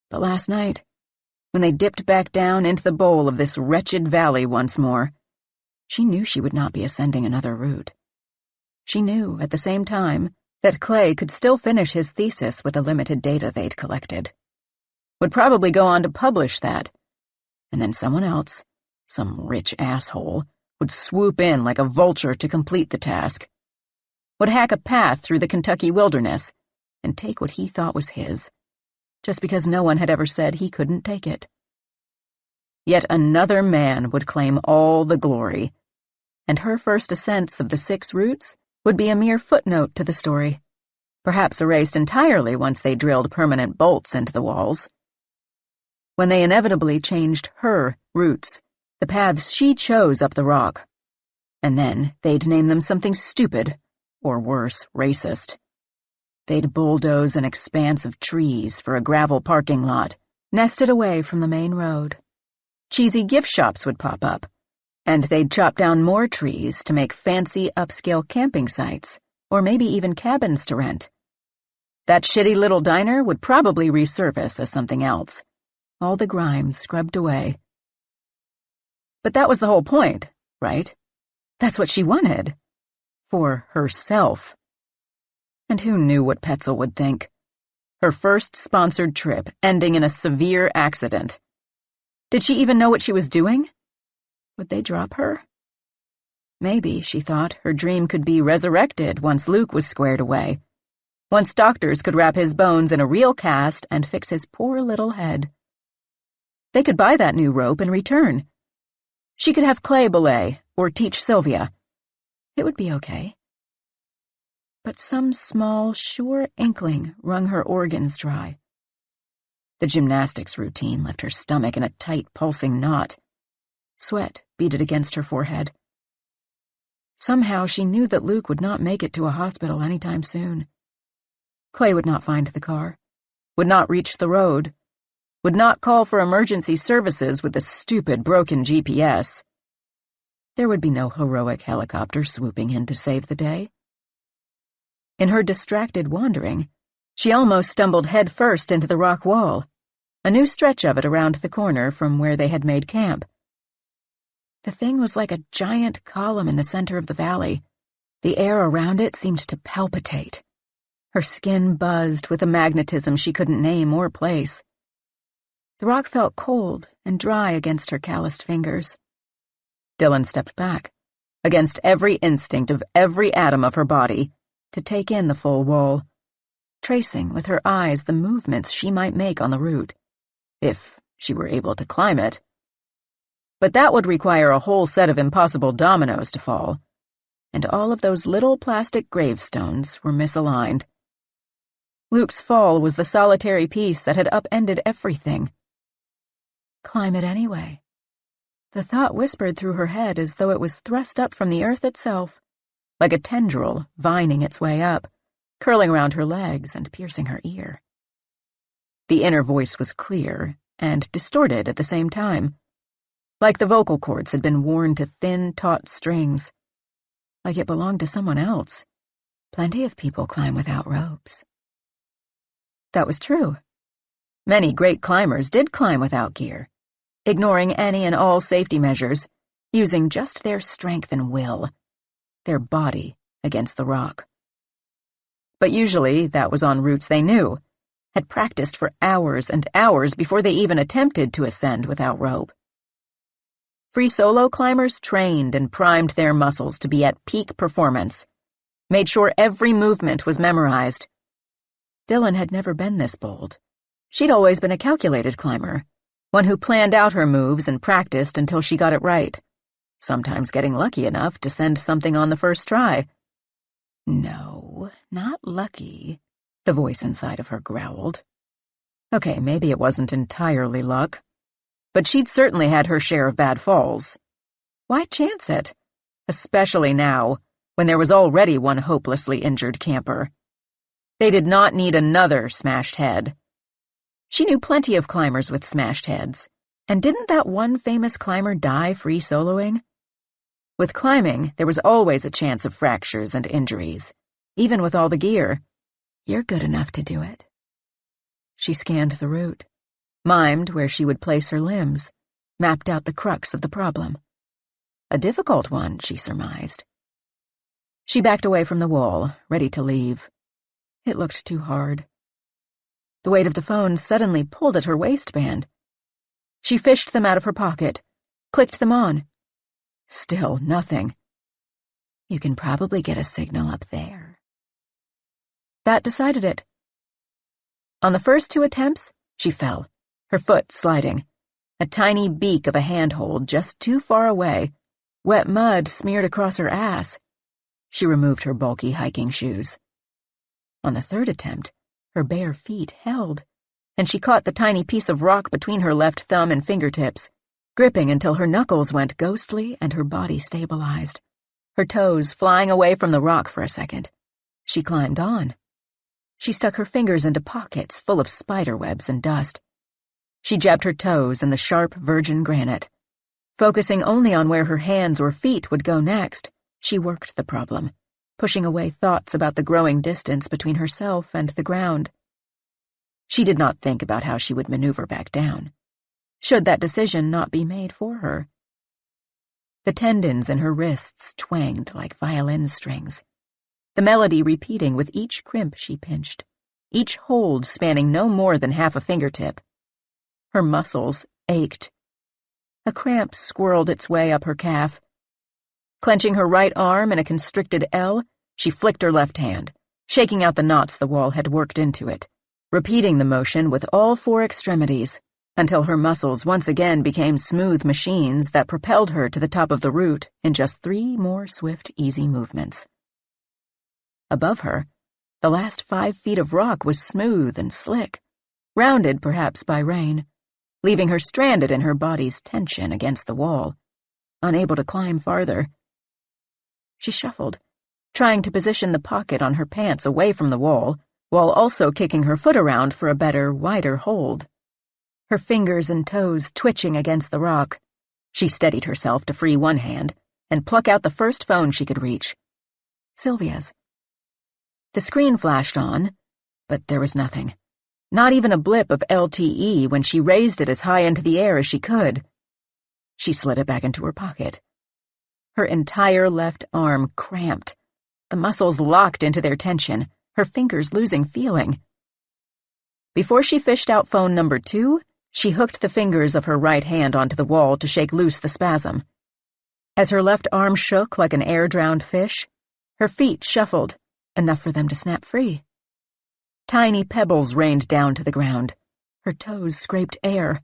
Speaker 3: But last night, when they dipped back down into the bowl of this wretched valley once more, she knew she would not be ascending another route. She knew, at the same time, that Clay could still finish his thesis with the limited data they'd collected. Would probably go on to publish that, and then someone else, some rich asshole, would swoop in like a vulture to complete the task. Would hack a path through the Kentucky wilderness and take what he thought was his, just because no one had ever said he couldn't take it. Yet another man would claim all the glory, and her first ascents of the 6 routes would be a mere footnote to the story, perhaps erased entirely once they drilled permanent bolts into the walls. When they inevitably changed her routes, the paths she chose up the rock, and then they'd name them something stupid, or worse, racist. They'd bulldoze an expanse of trees for a gravel parking lot, nested away from the main road. Cheesy gift shops would pop up, and they'd chop down more trees to make fancy upscale camping sites, or maybe even cabins to rent. That shitty little diner would probably resurface as something else, all the grime scrubbed away. But that was the whole point, right? That's what she wanted. For herself. And who knew what Petzel would think? Her first sponsored trip ending in a severe accident. Did she even know what she was doing? Would they drop her? Maybe, she thought, her dream could be resurrected once Luke was squared away. Once doctors could wrap his bones in a real cast and fix his poor little head. They could buy that new rope and return. She could have Clay belay, or teach Sylvia. It would be okay. But some small, sure inkling wrung her organs dry. The gymnastics routine left her stomach in a tight, pulsing knot. Sweat beaded against her forehead. Somehow she knew that Luke would not make it to a hospital anytime soon. Clay would not find the car, would not reach the road, would not call for emergency services with the stupid broken GPS. There would be no heroic helicopter swooping in to save the day. In her distracted wandering, she almost stumbled headfirst into the rock wall, a new stretch of it around the corner from where they had made camp. The thing was like a giant column in the center of the valley. The air around it seemed to palpitate. Her skin buzzed with a magnetism she couldn't name or place. The rock felt cold and dry against her calloused fingers. Dylan stepped back, against every instinct of every atom of her body, to take in the full wall, tracing with her eyes the movements she might make on the route, if she were able to climb it. But that would require a whole set of impossible dominoes to fall, and all of those little plastic gravestones were misaligned. Luke's fall was the solitary piece that had upended everything. Climb it anyway. The thought whispered through her head as though it was thrust up from the earth itself, like a tendril vining its way up, curling around her legs and piercing her ear. The inner voice was clear and distorted at the same time, like the vocal cords had been worn to thin, taut strings, like it belonged to someone else. Plenty of people climb without ropes. That was true. Many great climbers did climb without gear, ignoring any and all safety measures, using just their strength and will, their body against the rock. But usually that was on routes they knew, had practiced for hours and hours before they even attempted to ascend without rope. Free solo climbers trained and primed their muscles to be at peak performance, made sure every movement was memorized. Dylan had never been this bold. She'd always been a calculated climber, one who planned out her moves and practiced until she got it right, sometimes getting lucky enough to send something on the first try. No, not lucky, the voice inside of her growled. Okay, maybe it wasn't entirely luck, but she'd certainly had her share of bad falls. Why chance it? Especially now, when there was already one hopelessly injured camper. They did not need another smashed head. She knew plenty of climbers with smashed heads, and didn't that one famous climber die free soloing? With climbing, there was always a chance of fractures and injuries, even with all the gear. You're good enough to do it. She scanned the route, mimed where she would place her limbs, mapped out the crux of the problem. A difficult one, she surmised. She backed away from the wall, ready to leave. It looked too hard. The weight of the phone suddenly pulled at her waistband. She fished them out of her pocket, clicked them on. Still nothing. You can probably get a signal up there. That decided it. On the first 2 attempts, she fell, her foot sliding, a tiny beak of a handhold just too far away, wet mud smeared across her ass. She removed her bulky hiking shoes. On the 3rd attempt, her bare feet held, and she caught the tiny piece of rock between her left thumb and fingertips, gripping until her knuckles went ghostly and her body stabilized, her toes flying away from the rock for a second. She climbed on. She stuck her fingers into pockets full of spider webs and dust. She jabbed her toes in the sharp virgin granite. Focusing only on where her hands or feet would go next, she worked the problem, pushing away thoughts about the growing distance between herself and the ground. She did not think about how she would maneuver back down, should that decision not be made for her. The tendons in her wrists twanged like violin strings, the melody repeating with each crimp she pinched, each hold spanning no more than half a fingertip. Her muscles ached. A cramp swirled its way up her calf. Clenching her right arm in a constricted L, she flicked her left hand, shaking out the knots the wall had worked into it, repeating the motion with all 4 extremities, until her muscles once again became smooth machines that propelled her to the top of the route in just 3 more swift, easy movements. Above her, the last 5 feet of rock was smooth and slick, rounded perhaps by rain, leaving her stranded in her body's tension against the wall, unable to climb farther. She shuffled, trying to position the pocket on her pants away from the wall, while also kicking her foot around for a better, wider hold. Her fingers and toes twitching against the rock, she steadied herself to free one hand and pluck out the first phone she could reach. Sylvia's. The screen flashed on, but there was nothing. Not even a blip of LTE when she raised it as high into the air as she could. She slid it back into her pocket. Her entire left arm cramped, the muscles locked into their tension, her fingers losing feeling. Before she fished out phone number 2, she hooked the fingers of her right hand onto the wall to shake loose the spasm. As her left arm shook like an air-drowned fish, her feet shuffled, enough for them to snap free. Tiny pebbles rained down to the ground. Her toes scraped air.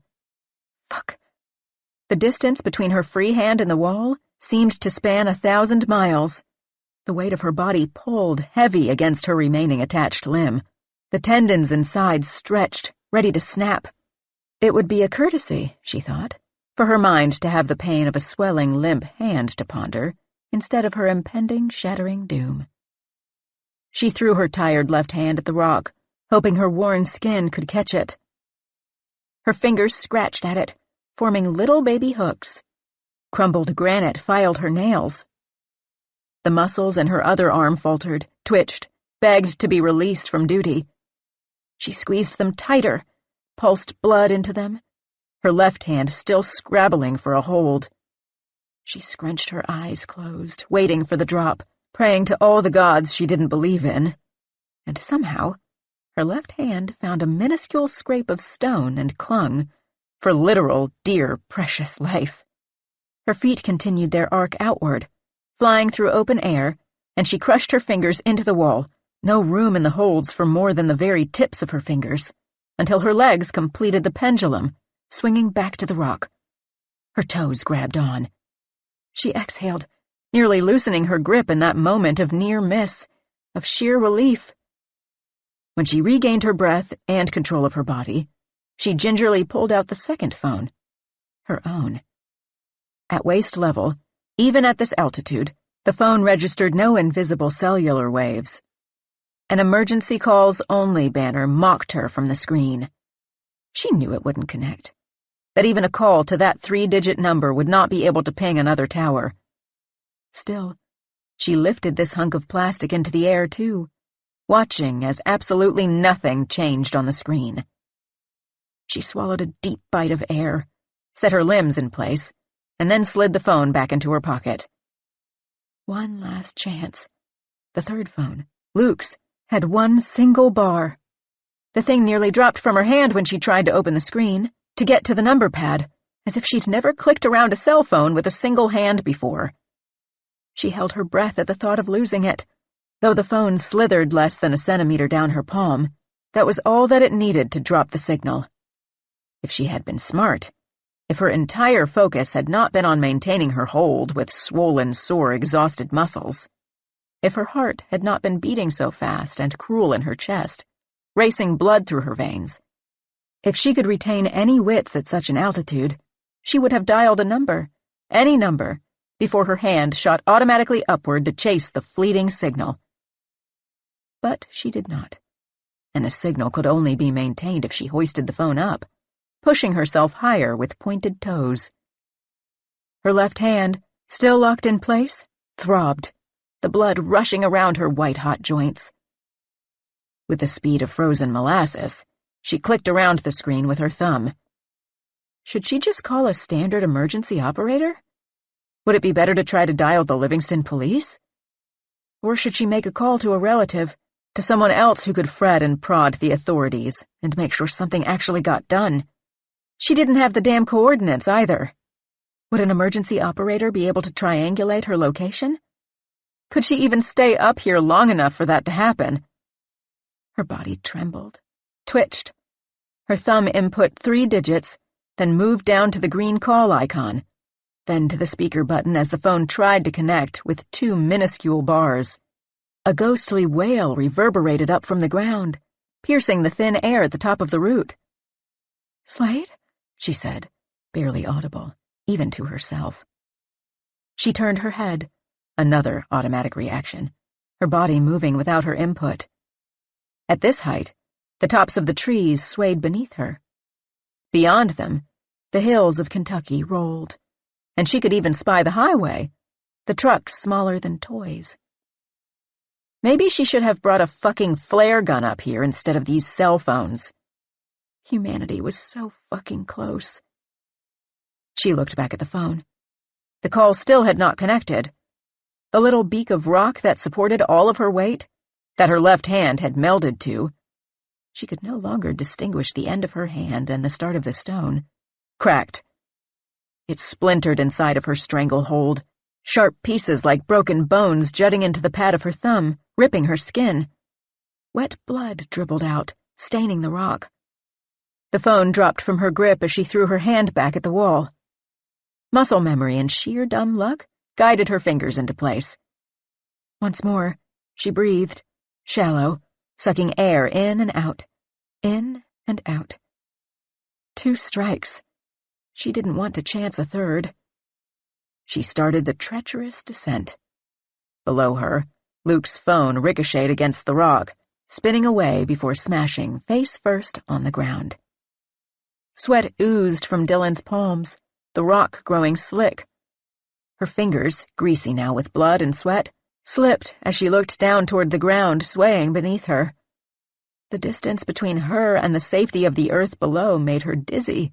Speaker 3: Fuck. The distance between her free hand and the wall seemed to span 1,000 miles. The weight of her body pulled heavy against her remaining attached limb. The tendons inside stretched, ready to snap. It would be a courtesy, she thought, for her mind to have the pain of a swelling, limp hand to ponder, instead of her impending, shattering doom. She threw her tired left hand at the rock, hoping her worn skin could catch it. Her fingers scratched at it, forming little baby hooks. Crumbled granite filed her nails. The muscles in her other arm faltered, twitched, begged to be released from duty. She squeezed them tighter, pulsed blood into them, her left hand still scrabbling for a hold. She scrunched her eyes closed, waiting for the drop, praying to all the gods she didn't believe in. And somehow, her left hand found a minuscule scrape of stone and clung, for literal, dear, precious life. Her feet continued their arc outward, flying through open air, and she crushed her fingers into the wall, no room in the holds for more than the very tips of her fingers,
Speaker 1: until her legs completed the pendulum, swinging back to the rock. Her toes grabbed on. She exhaled, nearly loosening her grip in that moment of near miss, of sheer relief. When she regained her breath and control of her body, she gingerly pulled out the second phone, her own. At waist level, even at this altitude, the phone registered no invisible cellular waves. An emergency calls only banner mocked her from the screen. She knew it wouldn't connect, that even a call to that 3-digit number would not be able to ping another tower. Still, she lifted this hunk of plastic into the air too, watching as absolutely nothing changed on the screen. She swallowed a deep bite of air, set her limbs in place, and then slid the phone back into her pocket. One last chance. The third phone, Luke's, had one single bar. The thing nearly dropped from her hand when she tried to open the screen, to get to the number pad, as if she'd never clicked around a cell phone with a single hand before. She held her breath at the thought of losing it. Though the phone slithered less than a centimeter down her palm, that was all that it needed to drop the signal. If she had been smart, if her entire focus had not been on maintaining her hold with swollen, sore, exhausted muscles, if her heart had not been beating so fast and cruel in her chest, racing blood through her veins, if she could retain any wits at such an altitude, she would have dialed a number, any number, before her hand shot automatically upward to chase the fleeting signal. But she did not, and the signal could only be maintained if she hoisted the phone up, pushing herself higher with pointed toes. Her left hand, still locked in place, throbbed, the blood rushing around her white-hot joints. With the speed of frozen molasses, she clicked around the screen with her thumb. Should she just call a standard emergency operator? Would it be better to try to dial the Livingston police? Or should she make a call to a relative, to someone else who could fret and prod the authorities and make sure something actually got done? She didn't have the damn coordinates either. Would an emergency operator be able to triangulate her location? Could she even stay up here long enough for that to happen? Her body trembled, twitched. Her thumb input 3 digits, then moved down to the green call icon, then to the speaker button as the phone tried to connect with 2 minuscule bars. A ghostly wail reverberated up from the ground, piercing the thin air at the top of the root. "Slade?" she said, barely audible, even to herself. She turned her head, another automatic reaction, her body moving without her input. At this height, the tops of the trees swayed beneath her. Beyond them, the hills of Kentucky rolled, and she could even spy the highway, the trucks smaller than toys. Maybe she should have brought a fucking flare gun up here instead of these cell phones. Humanity was so fucking close. She looked back at the phone. The call still had not connected. The little beak of rock that supported all of her weight, that her left hand had melded to, she could no longer distinguish the end of her hand and the start of the stone, cracked. It splintered inside of her stranglehold, sharp pieces like broken bones jutting into the pad of her thumb, ripping her skin. Wet blood dribbled out, staining the rock. The phone dropped from her grip as she threw her hand back at the wall. Muscle memory and sheer dumb luck guided her fingers into place. Once more, she breathed, shallow, sucking air in and out, in and out. 2 strikes. She didn't want to chance a third. She started the treacherous descent. Below her, Luke's phone ricocheted against the rock, spinning away before smashing face first on the ground. Sweat oozed from Dylan's palms, the rock growing slick. Her fingers, greasy now with blood and sweat, slipped as she looked down toward the ground swaying beneath her. The distance between her and the safety of the earth below made her dizzy.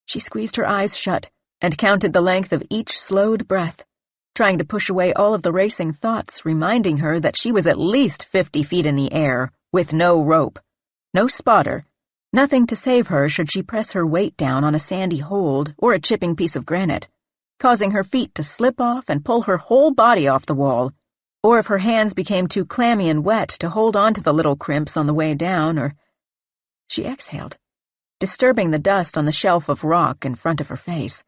Speaker 1: She squeezed her eyes shut and counted the length of each slowed breath, trying to push away all of the racing thoughts, reminding her that she was at least 50 feet in the air, with no rope, no spotter, nothing to save her should she press her weight down on a sandy hold or a chipping piece of granite, causing her feet to slip off and pull her whole body off the wall, or if her hands became too clammy and wet to hold on to the little crimps on the way down, or... She exhaled, disturbing the dust on the shelf of rock in front of her face.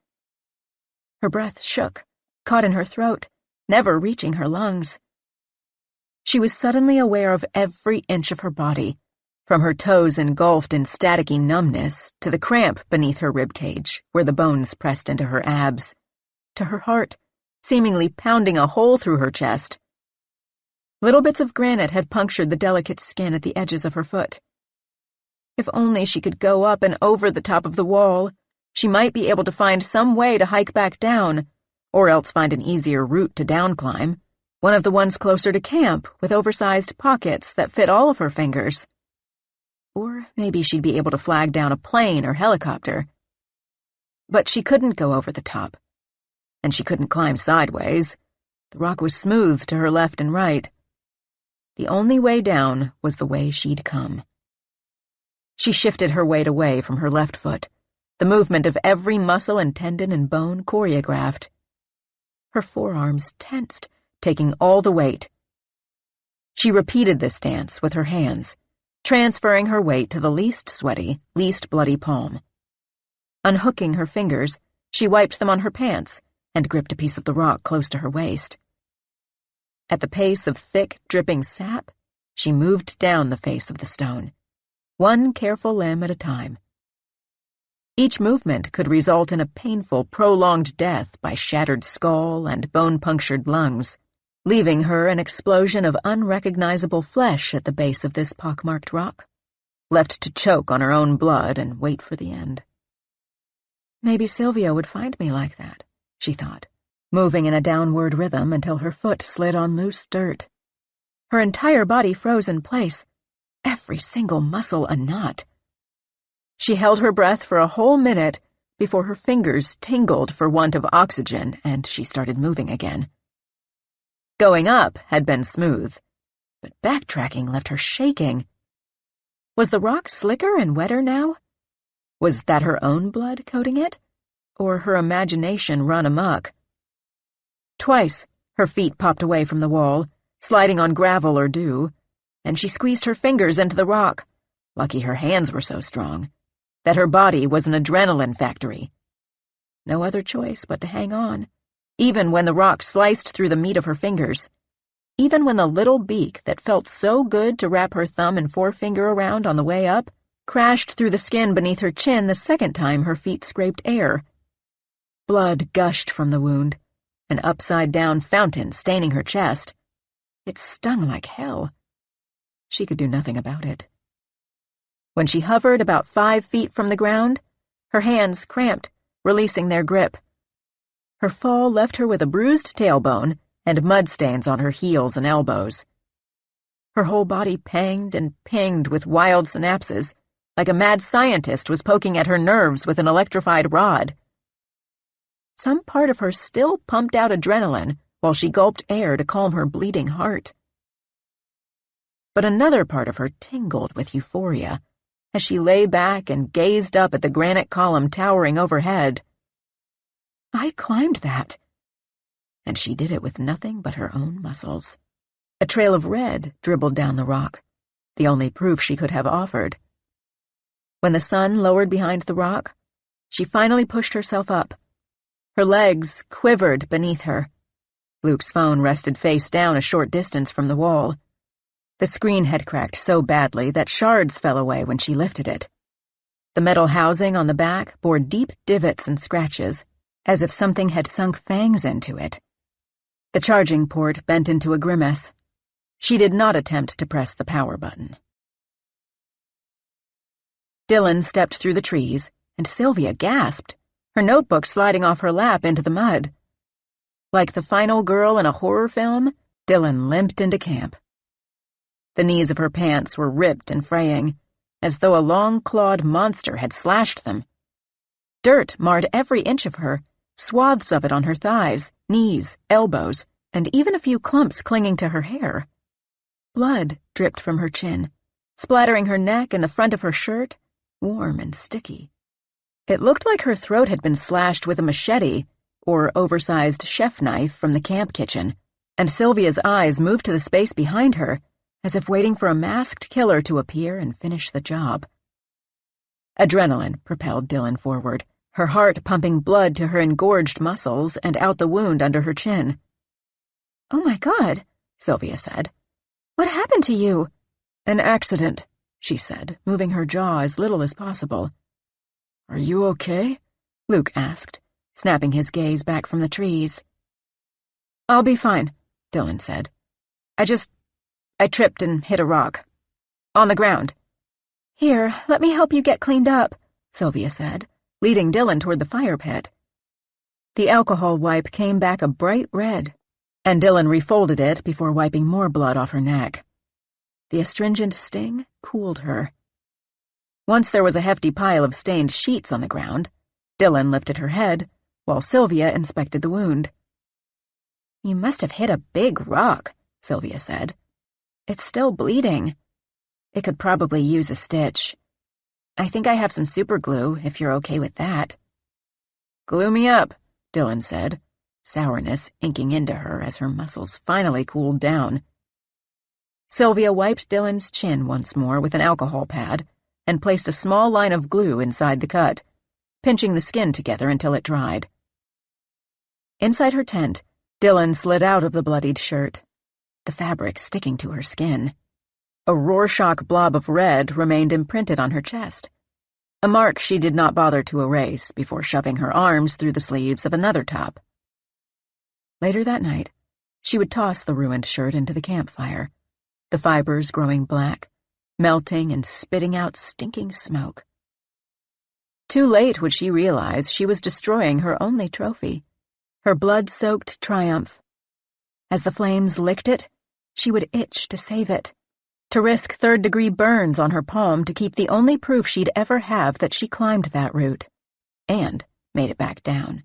Speaker 1: Her breath shook, caught in her throat, never reaching her lungs. She was suddenly aware of every inch of her body, from her toes engulfed in staticky numbness to the cramp beneath her ribcage where the bones pressed into her abs, to her heart, seemingly pounding a hole through her chest. Little bits of granite had punctured the delicate skin at the edges of her foot. If only she could go up and over the top of the wall, she might be able to find some way to hike back down, or else find an easier route to downclimb, one of the ones closer to camp with oversized pockets that fit all of her fingers. Or maybe she'd be able to flag down a plane or helicopter. But she couldn't go over the top. And she couldn't climb sideways. The rock was smooth to her left and right. The only way down was the way she'd come. She shifted her weight away from her left foot, the movement of every muscle and tendon and bone choreographed. Her forearms tensed, taking all the weight. She repeated this dance with her hands, transferring her weight to the least sweaty, least bloody palm. Unhooking her fingers, she wiped them on her pants and gripped a piece of the rock close to her waist. At the pace of thick, dripping sap, she moved down the face of the stone, one careful limb at a time. Each movement could result in a painful, prolonged death by shattered skull and bone-punctured lungs, leaving her an explosion of unrecognizable flesh at the base of this pockmarked rock, left to choke on her own blood and wait for the end. Maybe Sylvia would find me like that, she thought, moving in a downward rhythm until her foot slid on loose dirt. Her entire body froze in place, every single muscle a knot. She held her breath for a whole minute before her fingers tingled for want of oxygen and she started moving again. Going up had been smooth, but backtracking left her shaking. Was the rock slicker and wetter now? Was that her own blood coating it? Or her imagination run amok? Twice, her feet popped away from the wall, sliding on gravel or dew, and she squeezed her fingers into the rock. Lucky her hands were so strong, that her body was an adrenaline factory. No other choice but to hang on, even when the rock sliced through the meat of her fingers, even when the little beak that felt so good to wrap her thumb and forefinger around on the way up crashed through the skin beneath her chin the second time her feet scraped air. Blood gushed from the wound, an upside-down fountain staining her chest. It stung like hell. She could do nothing about it. When she hovered about 5 feet from the ground, her hands cramped, releasing their grip. Her fall left her with a bruised tailbone and mud stains on her heels and elbows. Her whole body panged and pinged with wild synapses, like a mad scientist was poking at her nerves with an electrified rod. Some part of her still pumped out adrenaline while she gulped air to calm her bleeding heart. But another part of her tingled with euphoria as she lay back and gazed up at the granite column towering overhead. I climbed that. And she did it with nothing but her own muscles. A trail of red dribbled down the rock, the only proof she could have offered. When the sun lowered behind the rock, she finally pushed herself up. Her legs quivered beneath her. Luke's phone rested face down a short distance from the wall. The screen had cracked so badly that shards fell away when she lifted it. The metal housing on the back bore deep divots and scratches, as if something had sunk fangs into it. The charging port bent into a grimace. She did not attempt to press the power button. Dylan stepped through the trees, and Sylvia gasped, her notebook sliding off her lap into the mud. Like the final girl in a horror film, Dylan limped into camp. The knees of her pants were ripped and fraying, as though a long-clawed monster had slashed them. Dirt marred every inch of her, swaths of it on her thighs, knees, elbows, and even a few clumps clinging to her hair. Blood dripped from her chin, splattering her neck and the front of her shirt, warm and sticky. It looked like her throat had been slashed with a machete or oversized chef knife from the camp kitchen, and Sylvia's eyes moved to the space behind her, as if waiting for a masked killer to appear and finish the job. Adrenaline propelled Dylan forward, her heart pumping blood to her engorged muscles and out the wound under her chin.
Speaker 2: "Oh my God," Sylvia said. "What happened to you?"
Speaker 1: "An accident," she said, moving her jaw as little as possible. "Are you okay?" Luke asked, snapping his gaze back from the trees. "I'll be fine," Dylan said. I tripped and hit a rock. On the ground."
Speaker 2: "Here, let me help you get cleaned up,"
Speaker 1: Sylvia said, leading Dylan toward the fire pit. The alcohol wipe came back a bright red, and Dylan refolded it before wiping more blood off her neck. The astringent sting cooled her. Once there was a hefty pile of stained sheets on the ground, Dylan lifted her head, while Sylvia inspected the wound.
Speaker 2: "You must have hit a big rock," Sylvia said. "It's still bleeding. It could probably use a stitch. I think I have some super glue, if you're okay with that."
Speaker 1: "Glue me up," Dylan said, sourness inking into her as her muscles finally cooled down. Sylvia wiped Dylan's chin once more with an alcohol pad and placed a small line of glue inside the cut, pinching the skin together until it dried. Inside her tent, Dylan slid out of the bloodied shirt, the fabric sticking to her skin. A Rorschach blob of red remained imprinted on her chest, a mark she did not bother to erase before shoving her arms through the sleeves of another top. Later that night, she would toss the ruined shirt into the campfire, the fibers growing black, melting and spitting out stinking smoke. Too late would she realize she was destroying her only trophy, her blood-soaked triumph. As the flames licked it, she would itch to save it, to risk third-degree burns on her palm to keep the only proof she'd ever have that she climbed that route, and made it back down,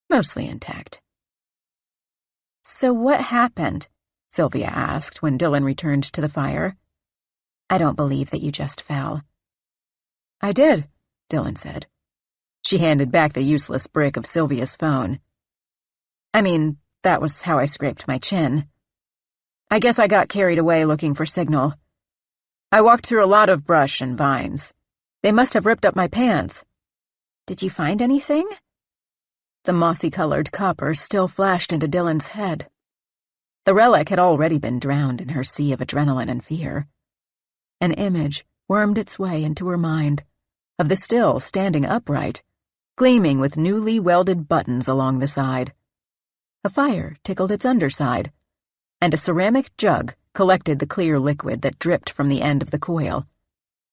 Speaker 1: mostly intact.
Speaker 2: "So what happened?" Sylvia asked when Dylan returned to the fire. "I don't believe that you just fell."
Speaker 1: "I did," Dylan said. She handed back the useless brick of Sylvia's phone. "I mean, that was how I scraped my chin. I guess I got carried away looking for signal. I walked through a lot of brush and vines. They must have ripped up my pants."
Speaker 2: "Did you find anything?"
Speaker 1: The mossy-colored copper still flashed into Dylan's head. The relic had already been drowned in her sea of adrenaline and fear. An image wormed its way into her mind, of the still standing upright, gleaming with newly welded buttons along the side. A fire tickled its underside, and a ceramic jug collected the clear liquid that dripped from the end of the coil.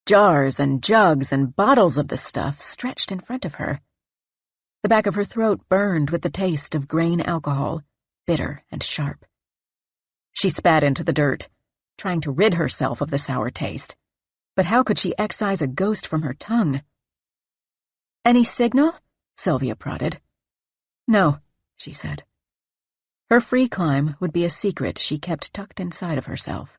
Speaker 1: Jars and jugs and bottles of the stuff stretched in front of her. The back of her throat burned with the taste of grain alcohol, bitter and sharp. She spat into the dirt, trying to rid herself of the sour taste. But how could she excise a ghost from her tongue?
Speaker 2: "Any signal?"
Speaker 1: Sylvia prodded. "No," she said. Her free climb would be a secret she kept tucked inside of herself.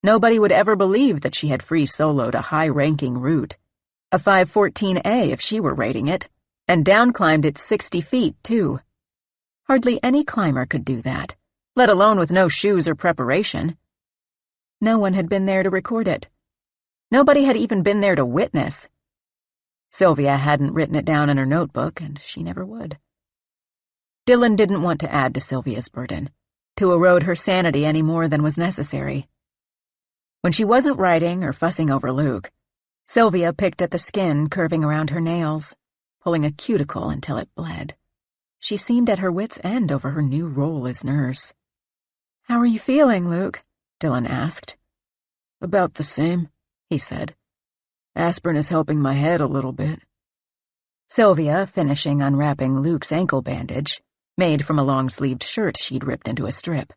Speaker 1: Nobody would ever believe that she had free soloed a high-ranking route, a 514A if she were rating it, and down-climbed it 60 feet, too. Hardly any climber could do that, let alone with no shoes or preparation. No one had been there to record it. Nobody had even been there to witness. Sylvia hadn't written it down in her notebook, and she never would. Dylan didn't want to add to Sylvia's burden, to erode her sanity any more than was necessary. When she wasn't writing or fussing over Luke, Sylvia picked at the skin curving around her nails, pulling a cuticle until it bled. She seemed at her wit's end over her new role as nurse. "How are you feeling, Luke?" Dylan asked. "About the same," he said. "Aspirin is helping my head a little bit." Sylvia, finishing unwrapping Luke's ankle bandage, made from a long-sleeved shirt she'd ripped into a strip.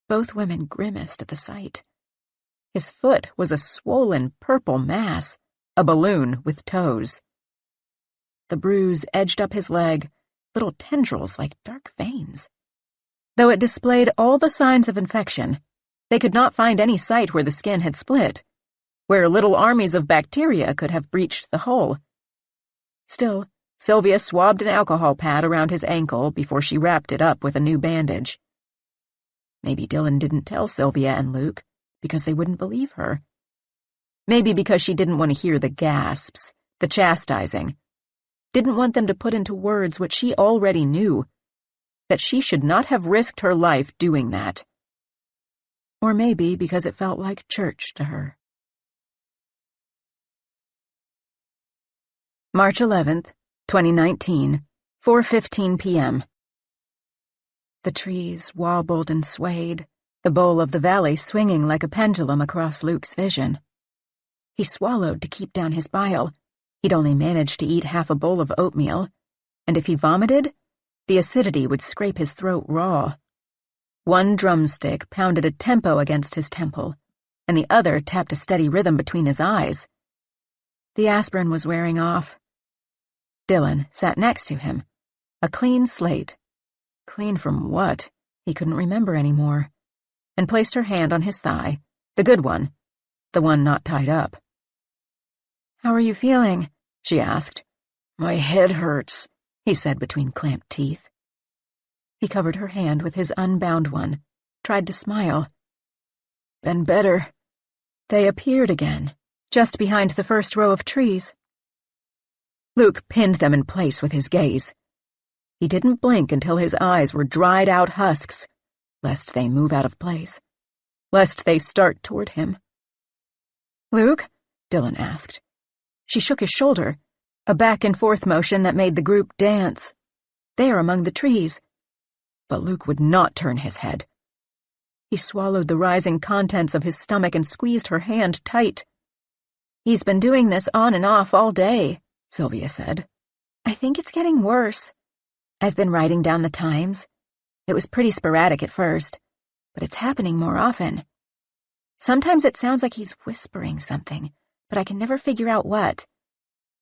Speaker 1: Both women grimaced at the sight. His foot was a swollen purple mass, a balloon with toes. The bruise edged up his leg, little tendrils like dark veins. Though it displayed all the signs of infection, they could not find any site where the skin had split, where little armies of bacteria could have breached the hole. Still, Sylvia swabbed an alcohol pad around his ankle before she wrapped it up with a new bandage. Maybe Dylan didn't tell Sylvia and Luke because they wouldn't believe her.
Speaker 3: Maybe because she didn't want to hear the gasps, the chastising. Didn't want them to put into words what she already knew, that she should not have risked her life doing that. Or maybe because it felt like church to her. March 11th, 2019, 4:15 p.m. The trees wobbled and swayed, the bowl of the valley swinging like a pendulum across Luke's vision. He swallowed to keep down his bile. He'd only managed to eat half a bowl of oatmeal, and if he vomited, the acidity would scrape his throat raw. One drumstick pounded a tempo against his temple, and the other tapped a steady rhythm between his eyes. The aspirin was wearing off. Dylan sat next to him, a clean slate. Clean from what? He couldn't remember anymore, and placed her hand on his thigh, the good one, the one not tied up. "How are you feeling?" she asked. "My head hurts," he said between clamped teeth. He covered her hand with his unbound one, tried to smile. "Been better." They appeared again, just behind the first row of trees. Luke pinned them in place with his gaze. He didn't blink until his eyes were dried-out husks, lest they move out of place, lest they start toward him. "Luke?" Dylan asked. She shook his shoulder, a back-and-forth motion that made the group dance. There among the trees. But Luke would not turn his head. He swallowed the rising contents of his stomach and squeezed her hand tight. "He's been doing this on and off all day," Sylvia said. "I think it's getting worse. I've been writing down the times. It was pretty sporadic at first, but it's happening more often. Sometimes it sounds like he's whispering something, but I can never figure out what.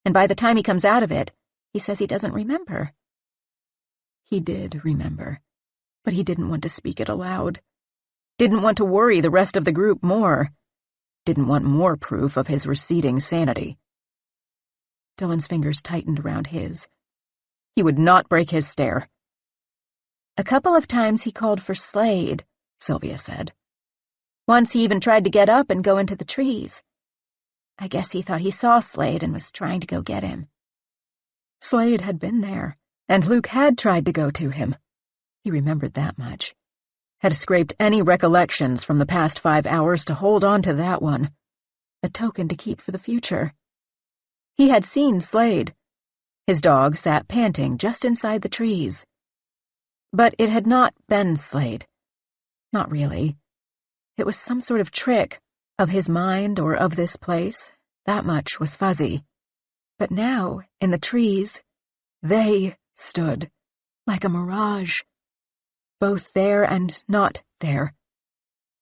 Speaker 3: And by the time he comes out of it, he says he doesn't remember." He did remember, but he didn't want to speak it aloud. Didn't want to worry the rest of the group more. Didn't want more proof of his receding sanity. Dylan's fingers tightened around his. He would not break his stare. "A couple of times he called for Slade," Sylvia said. "Once he even tried to get up and go into the trees. I guess he thought he saw Slade and was trying to go get him." Slade had been there, and Luke had tried to go to him. He remembered that much. Had scraped any recollections from the past 5 hours to hold on to that one, a token to keep for the future. He had seen Slade. His dog sat panting just inside the trees. But it had not been Slade. Not really. It was some sort of trick, of his mind or of this place. That much was fuzzy. But now, in the trees, they stood, like a mirage. Both there and not there.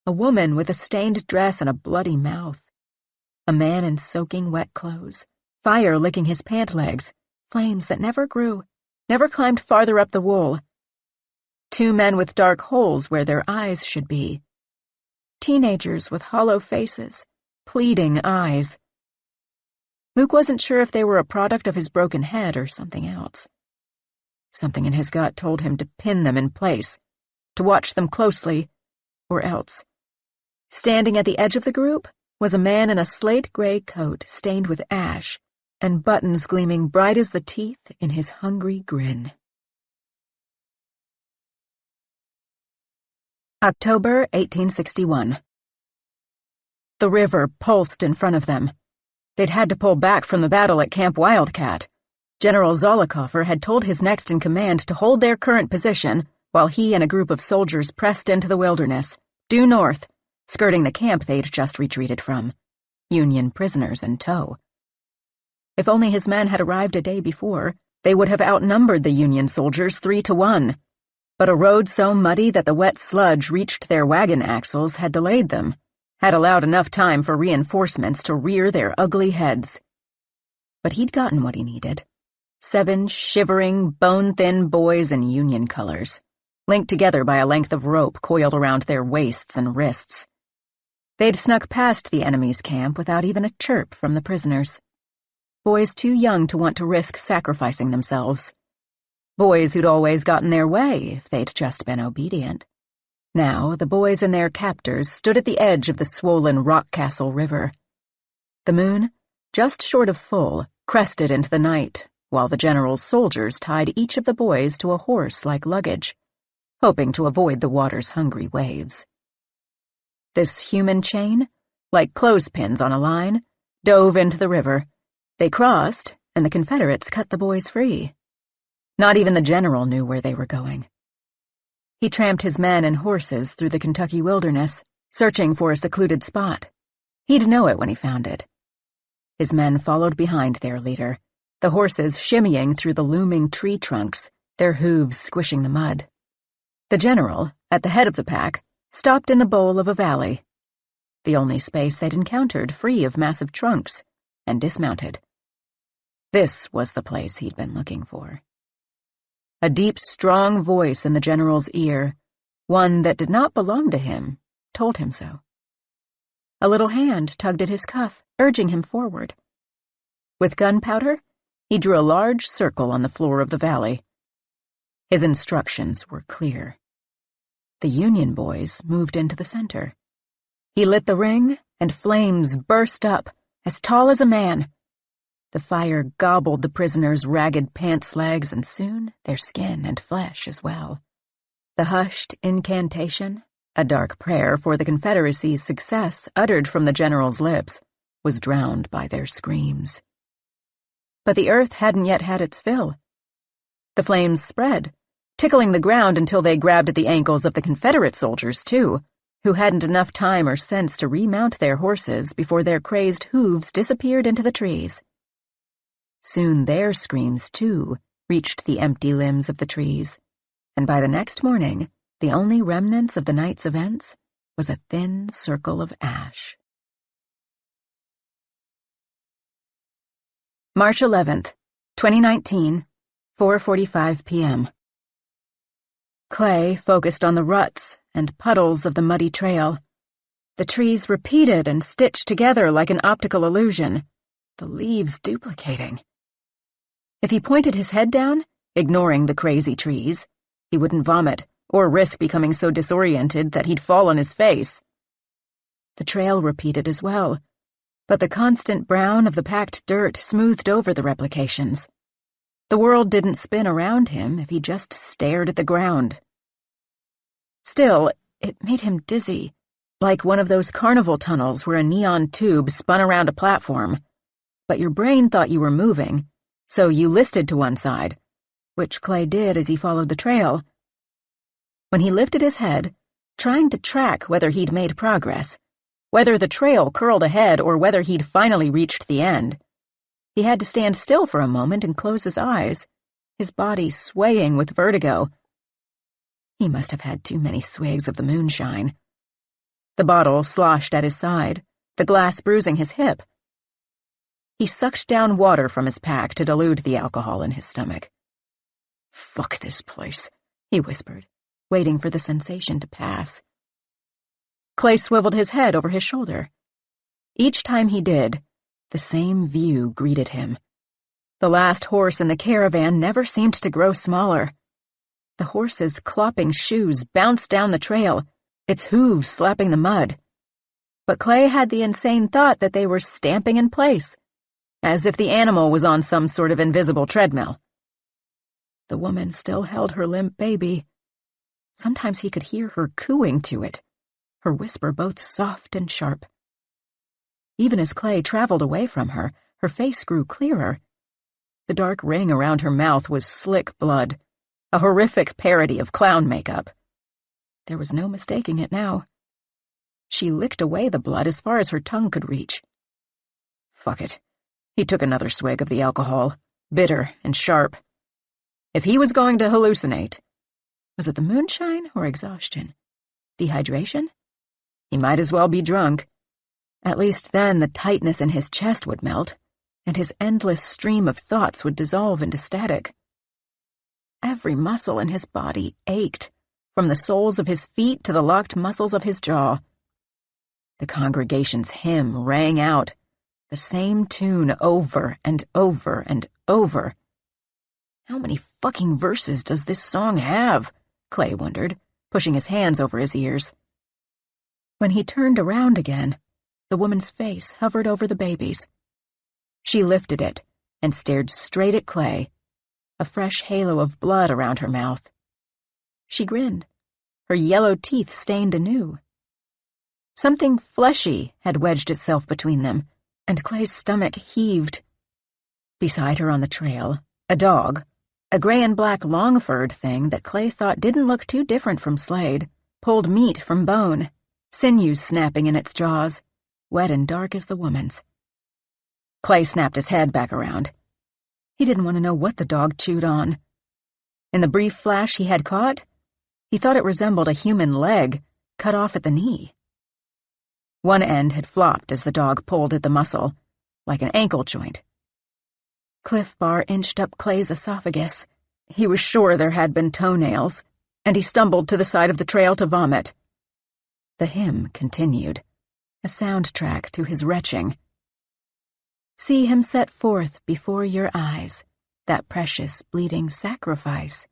Speaker 3: A woman with a stained dress and a bloody mouth. A man in soaking wet clothes, fire licking his pant legs, flames that never grew, never climbed farther up the wool. 2 men with dark holes where their eyes should be. Teenagers with hollow faces, pleading eyes. Luke wasn't sure if they were a product of his broken head or something else. Something in his gut told him to pin them in place, to watch them closely, or else. Standing at the edge of the group was a man in a slate-gray coat stained with ash, and buttons gleaming bright as the teeth in his hungry grin. October 1861. The river pulsed in front of them. They'd had to pull back from the battle at Camp Wildcat. General Zollicoffer had told his next-in-command to hold their current position while he and a group of soldiers pressed into the wilderness, due north, skirting the camp they'd just retreated from, Union prisoners in tow. If only his men had arrived a day before, they would have outnumbered the Union soldiers 3-1. But a road so muddy that the wet sludge reached their wagon axles had delayed them, had allowed enough time for reinforcements to rear their ugly heads. But he'd gotten what he needed. 7 shivering, bone-thin boys in Union colors, linked together by a length of rope coiled around their waists and wrists. They'd snuck past the enemy's camp without even a chirp from the prisoners. Boys too young to want to risk sacrificing themselves. Boys who'd always gotten their way if they'd just been obedient. Now, the boys and their captors stood at the edge of the swollen Rock Castle River.
Speaker 1: The moon, just short of full, crested into the night, while the general's soldiers tied each of the boys to a horse like luggage, hoping to avoid the water's hungry waves. This human chain, like clothespins on a line, dove into the river. They crossed, and the Confederates cut the boys free. Not even the general knew where they were going. He tramped his men and horses through the Kentucky wilderness, searching for a secluded spot. He'd know it when he found it. His men followed behind their leader, the horses shimmying through the looming tree trunks, their hooves squishing the mud. The general, at the head of the pack, stopped in the bowl of a valley, the only space they'd encountered free of massive trunks, and dismounted. This was the place he'd been looking for. A deep, strong voice in the general's ear, one that did not belong to him, told him so. A little hand tugged at his cuff, urging him forward. With gunpowder, he drew a large circle on the floor of the valley. His instructions were clear. The Union boys moved into the center. He lit the ring, and flames burst up, as tall as a man. The fire gobbled the prisoners' ragged pants legs, and soon their skin and flesh as well. The hushed incantation, a dark prayer for the Confederacy's success uttered from the general's lips, was drowned by their screams. But the earth hadn't yet had its fill. The flames spread, tickling the ground until they grabbed at the ankles of the Confederate soldiers, too, who hadn't enough time or sense to remount their horses before their crazed hooves disappeared into the trees. Soon their screams, too, reached the empty limbs of the trees, and by the next morning, the only remnants of the night's events was a thin circle of ash. March 11th, 2019, 4:45 p.m. Clay focused on the ruts and puddles of the muddy trail. The trees repeated and stitched together like an optical illusion, the leaves duplicating. If he pointed his head down, ignoring the crazy trees, he wouldn't vomit or risk becoming so disoriented that he'd fall on his face. The trail repeated as well, but the constant brown of the packed dirt smoothed over the replications. The world didn't spin around him if he just stared at the ground. Still, it made him dizzy, like one of those carnival tunnels where a neon tube spun around a platform, but your brain thought you were moving, so you listed to one side, which Clay did as he followed the trail. When he lifted his head, trying to track whether he'd made progress, whether the trail curled ahead or whether he'd finally reached the end, he had to stand still for a moment and close his eyes, his body swaying with vertigo. He must have had too many swigs of the moonshine. The bottle sloshed at his side, the glass bruising his hip. He sucked down water from his pack to dilute the alcohol in his stomach. "Fuck this place," he whispered, waiting for the sensation to pass. Clay swiveled his head over his shoulder. Each time he did, the same view greeted him. The last horse in the caravan never seemed to grow smaller. The horse's clopping shoes bounced down the trail, its hooves slapping the mud. But Clay had the insane thought that they were stamping in place, as if the animal was on some sort of invisible treadmill. The woman still held her limp baby. Sometimes he could hear her cooing to it, her whisper both soft and sharp. Even as Clay traveled away from her, her face grew clearer. The dark ring around her mouth was slick blood, a horrific parody of clown makeup. There was no mistaking it now. She licked away the blood as far as her tongue could reach. Fuck it. He took another swig of the alcohol, bitter and sharp. If he was going to hallucinate, was it the moonshine or exhaustion? Dehydration? He might as well be drunk. At least then the tightness in his chest would melt, and his endless stream of thoughts would dissolve into static. Every muscle in his body ached, from the soles of his feet to the locked muscles of his jaw. The congregation's hymn rang out, the same tune over and over and over. How many fucking verses does this song have? Clay wondered, pushing his hands over his ears. When he turned around again, the woman's face hovered over the baby's. She lifted it and stared straight at Clay, a fresh halo of blood around her mouth. She grinned, her yellow teeth stained anew. Something fleshy had wedged itself between them, and Clay's stomach heaved. Beside her on the trail, a dog, a gray and black long-furred thing that Clay thought didn't look too different from Slade, pulled meat from bone, sinews snapping in its jaws, wet and dark as the woman's. Clay snapped his head back around. He didn't want to know what the dog chewed on. In the brief flash he had caught, he thought it resembled a human leg, cut off at the knee. One end had flopped as the dog pulled at the muscle, like an ankle joint. Cliff Bar inched up Clay's esophagus. He was sure there had been toenails, and he stumbled to the side of the trail to vomit. The hymn continued, a soundtrack to his retching. See him set forth before your eyes, that precious bleeding sacrifice.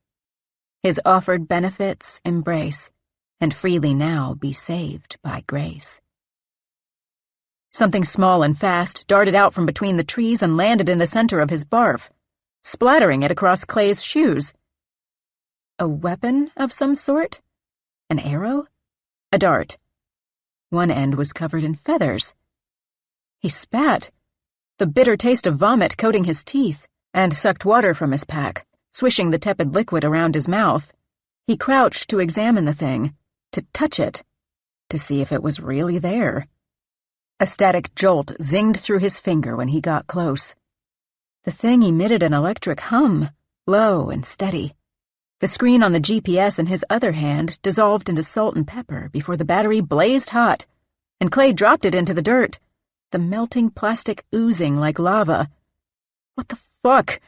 Speaker 1: His offered benefits embrace, and freely now be saved by grace. Something small and fast darted out from between the trees and landed in the center of his barf, splattering it across Clay's shoes. A weapon of some sort? An arrow? A dart. One end was covered in feathers. He spat, the bitter taste of vomit coating his teeth, and sucked water from his pack, swishing the tepid liquid around his mouth. He crouched to examine the thing, to touch it, to see if it was really there. A static jolt zinged through his finger when he got close. The thing emitted an electric hum, low and steady. The screen on the GPS in his other hand dissolved into salt and pepper before the battery blazed hot, and Clay dropped it into the dirt, the melting plastic oozing like lava. What the fuck?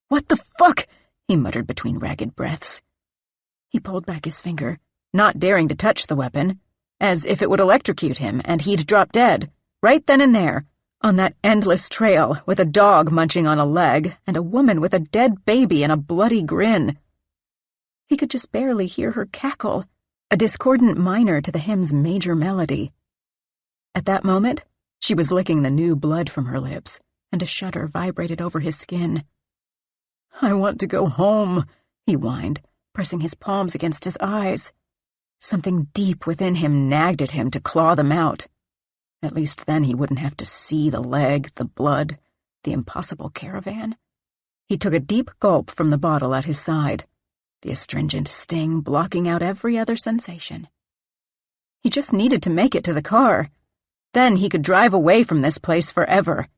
Speaker 1: What the fuck? He muttered between ragged breaths. He pulled back his finger, not daring to touch the weapon, as if it would electrocute him and he'd drop dead, right then and there, on that endless trail with a dog munching on a leg and a woman with a dead baby and a bloody grin. He could just barely hear her cackle, a discordant minor to the hymn's major melody. At that moment, she was licking the new blood from her lips, and a shudder vibrated over his skin. "I want to go home," he whined, pressing his palms against his eyes. Something deep within him nagged at him to claw them out. At least then he wouldn't have to see the leg, the blood, the impossible caravan. He took a deep gulp from the bottle at his side, the astringent sting blocking out every other sensation. He just needed to make it to the car. Then he could drive away from this place forever.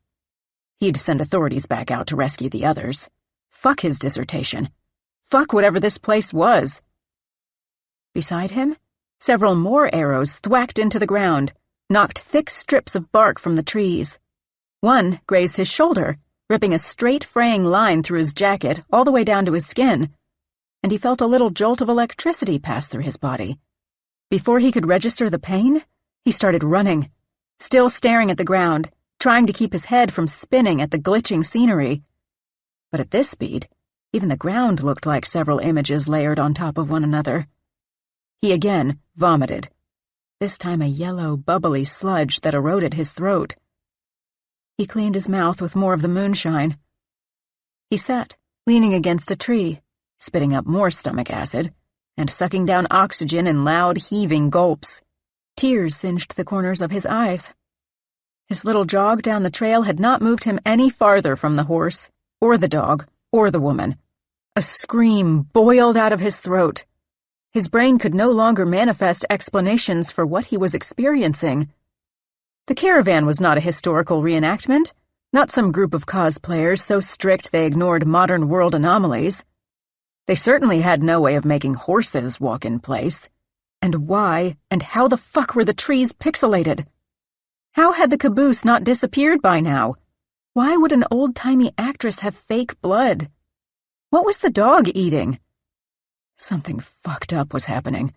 Speaker 1: He'd send authorities back out to rescue the others. Fuck his dissertation. Fuck whatever this place was. Beside him, several more arrows thwacked into the ground, knocked thick strips of bark from the trees. One grazed his shoulder, ripping a straight fraying line through his jacket all the way down to his skin, and he felt a little jolt of electricity pass through his body. Before he could register the pain, he started running, still staring at the ground, trying to keep his head from spinning at the glitching scenery. But at this speed, even the ground looked like several images layered on top of one another. He again vomited, this time a yellow, bubbly sludge that eroded his throat. He cleaned his mouth with more of the moonshine. He sat, leaning against a tree, spitting up more stomach acid, and sucking down oxygen in loud, heaving gulps. Tears singed the corners of his eyes. His little jog down the trail had not moved him any farther from the horse, or the dog, or the woman. A scream boiled out of his throat. His brain could no longer manifest explanations for what he was experiencing. The caravan was not a historical reenactment, not some group of cosplayers so strict they ignored modern world anomalies. They certainly had no way of making horses walk in place. And why and how the fuck were the trees pixelated? How had the caboose not disappeared by now? Why would an old-timey actress have fake blood? What was the dog eating? Something fucked up was happening.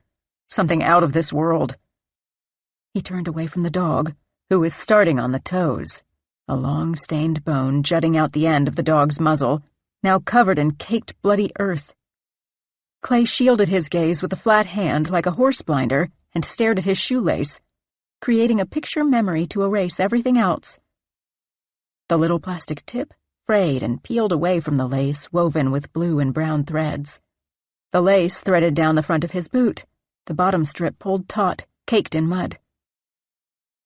Speaker 1: Something out of this world. He turned away from the dog, who was starting on the toes, a long stained bone jutting out the end of the dog's muzzle, now covered in caked bloody earth. Clay shielded his gaze with a flat hand like a horse blinder and stared at his shoelace. creating a picture memory to erase everything else. The little plastic tip frayed and peeled away from the lace woven with blue and brown threads. The lace threaded down the front of his boot, the bottom strip pulled taut, caked in mud.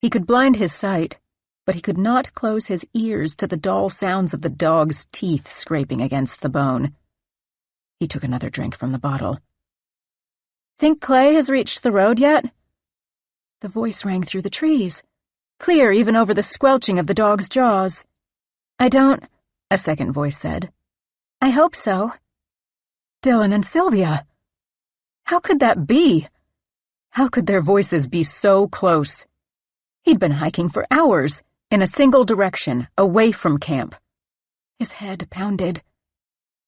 Speaker 1: He could blind his sight, but he could not close his ears to the dull sounds of the dog's teeth scraping against the bone. He took another drink from the bottle. "Think Clay has reached the road yet?" The voice rang through the trees, clear even over the squelching of the dog's jaws.
Speaker 2: "I don't,"
Speaker 1: a second voice said.
Speaker 2: "I hope so."
Speaker 1: Dylan and Sylvia! How could that be? How could their voices be so close? He'd been hiking for hours, in a single direction, away from camp. His head pounded.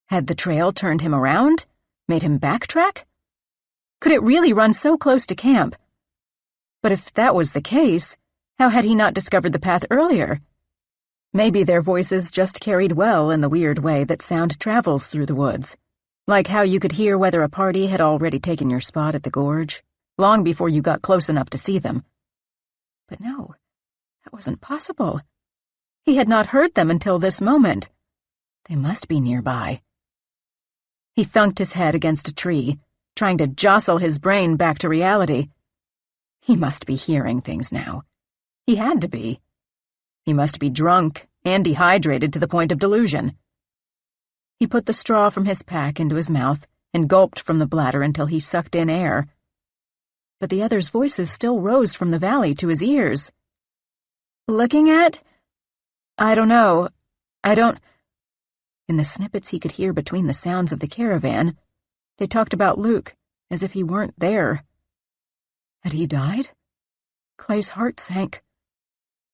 Speaker 1: Had the trail turned him around? Made him backtrack? Could it really run so close to camp? But if that was the case, how had he not discovered the path earlier? Maybe their voices just carried well in the weird way that sound travels through the woods, like how you could hear whether a party had already taken your spot at the gorge, long before you got close enough to see them. But no, that wasn't possible. He had not heard them until this moment. They must be nearby. He thunked his head against a tree, trying to jostle his brain back to reality. He must be hearing things now. He had to be. He must be drunk and dehydrated to the point of delusion. He put the straw from his pack into his mouth and gulped from the bladder until he sucked in air. But the others' voices still rose from the valley to his ears. "Looking at? I don't know. I don't—" In the snippets he could hear between the sounds of the caravan, they talked about Luke, as if he weren't there. Had he died? Clay's heart sank.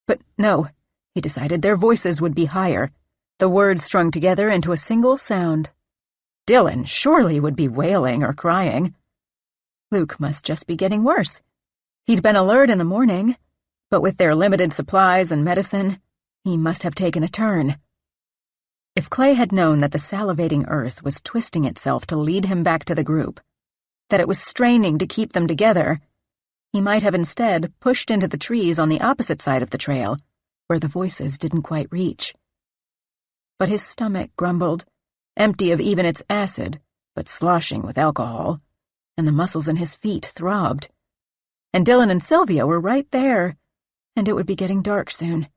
Speaker 1: But no, he decided their voices would be higher, the words strung together into a single sound. Dylan surely would be wailing or crying. Luke must just be getting worse. He'd been alert in the morning, but with their limited supplies and medicine, he must have taken a turn. If Clay had known that the salivating earth was twisting itself to lead him back to the group, that it was straining to keep them together, he might have instead pushed into the trees on the opposite side of the trail, where the voices didn't quite reach. But his stomach grumbled, empty of even its acid, but sloshing with alcohol, and the muscles in his feet throbbed. And Dylan and Sylvia were right there, and it would be getting dark soon.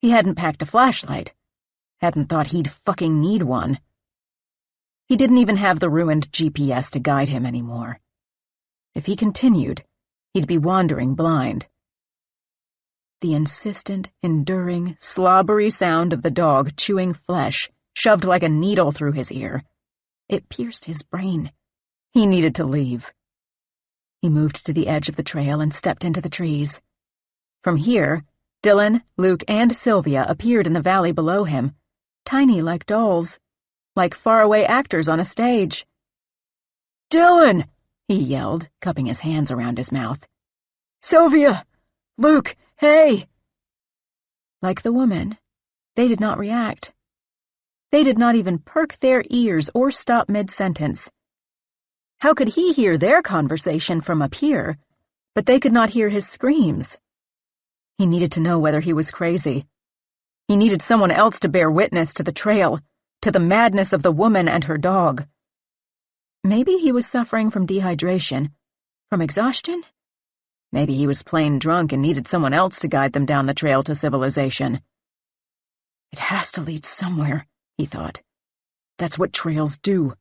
Speaker 1: He hadn't packed a flashlight, hadn't thought he'd fucking need one. He didn't even have the ruined GPS to guide him anymore. If he continued, he'd be wandering blind. The insistent, enduring, slobbery sound of the dog chewing flesh shoved like a needle through his ear. It pierced his brain. He needed to leave. He moved to the edge of the trail and stepped into the trees. From here, Dylan, Luke, and Sylvia appeared in the valley below him, tiny like dolls, like faraway actors on a stage. "Dylan!" he yelled, cupping his hands around his mouth. "Sylvia! Luke, hey!" Like the woman, they did not react. They did not even perk their ears or stop mid-sentence. How could he hear their conversation from up here, but they could not hear his screams? He needed to know whether he was crazy. He needed someone else to bear witness to the trail, to the madness of the woman and her dog. Maybe he was suffering from dehydration, from exhaustion? Maybe he was plain drunk and needed someone else to guide them down the trail to civilization. It has to lead somewhere, he thought. That's what trails do.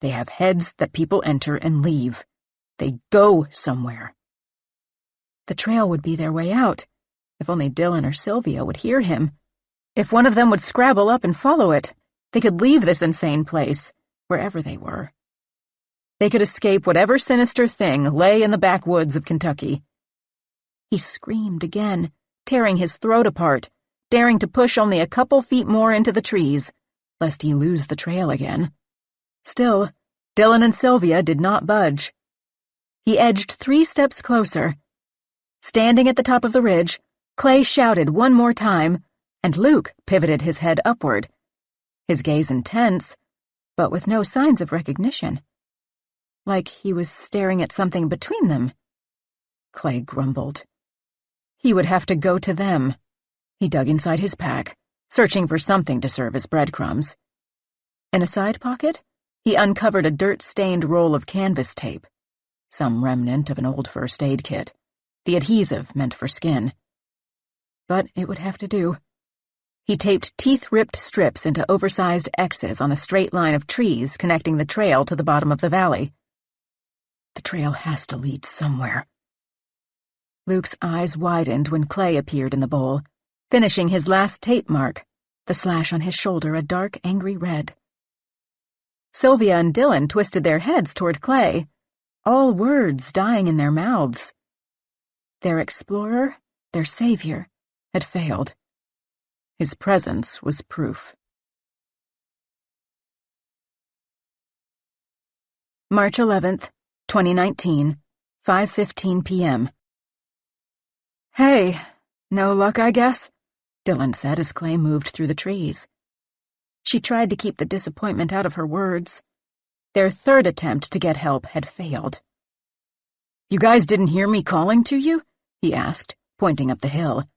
Speaker 1: They have heads that people enter and leave. They go somewhere. The trail would be their way out, if only Dylan or Sylvia would hear him. If one of them would scrabble up and follow it, they could leave this insane place, wherever they were. They could escape whatever sinister thing lay in the backwoods of Kentucky. He screamed again, tearing his throat apart, daring to push only a couple feet more into the trees, lest he lose the trail again. Still, Dylan and Sylvia did not budge. He edged 3 steps closer. Standing at the top of the ridge, Clay shouted one more time, and Luke pivoted his head upward, his gaze intense, but with no signs of recognition. Like he was staring at something between them. Clay grumbled,
Speaker 3: He would have to go to them. He dug inside his pack, searching for something to serve as breadcrumbs. In a side pocket, he uncovered a dirt-stained roll of canvas tape, some remnant of an old first aid kit, the adhesive meant for skin. But it would have to do. He taped teeth-ripped strips into oversized X's on a straight line of trees connecting the trail to the bottom of the valley. The trail has to lead somewhere. Luke's eyes widened when Clay appeared in the bowl, finishing his last tape mark, the slash on his shoulder a dark, angry red. Sylvia and Dylan twisted their heads toward Clay, all words dying in their mouths. Their explorer, their savior, had failed. His presence was proof. March 11th, 2019, 5:15 p.m. "Hey, no luck, I guess?" Dylan said as Clay moved through the trees. She tried to keep the disappointment out of her words. Their third attempt to get help had failed. "You guys didn't hear me calling to you?" he asked, pointing up the hill.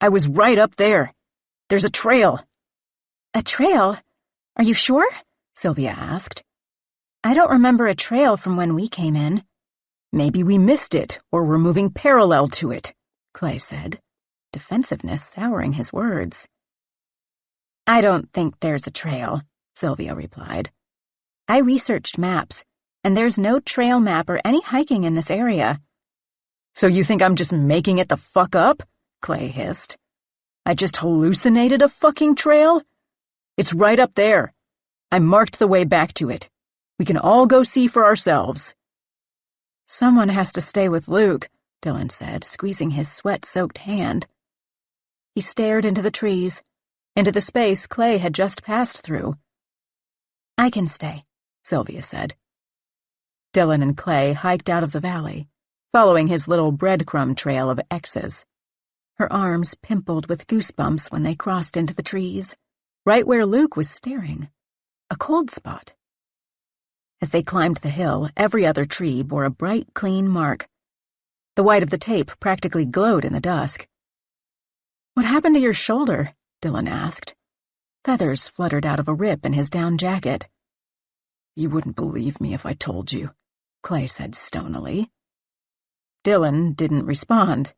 Speaker 3: "I was right up there. There's a trail."
Speaker 2: "A trail? Are you sure?" Sylvia asked. "I don't remember a trail from when we came in."
Speaker 3: "Maybe we missed it, or we're moving parallel to it," Clay said, defensiveness souring his words.
Speaker 2: "I don't think there's a trail," Sylvia replied. "I researched maps, and there's no trail map or any hiking in this area."
Speaker 3: "So you think I'm just making it the fuck up?" Clay hissed. "I just hallucinated a fucking trail? It's right up there. I marked the way back to it. We can all go see for ourselves."
Speaker 2: "Someone has to stay with Luke," Dylan said, squeezing his sweat-soaked hand. He stared into the trees, into the space Clay had just passed through. "I can stay," Sylvia said.
Speaker 3: Dylan and Clay hiked out of the valley, following his little breadcrumb trail of X's.
Speaker 2: Her arms pimpled with goosebumps when they crossed into the trees, right where Luke was staring. A cold spot. As they climbed the hill, every other tree bore a bright, clean mark. The white of the tape practically glowed in the dusk.
Speaker 3: "What happened to your shoulder?" Dylan asked.
Speaker 2: Feathers fluttered out of a rip in his down jacket.
Speaker 3: "You wouldn't believe me if I told you," Clay said stonily. Dylan didn't respond.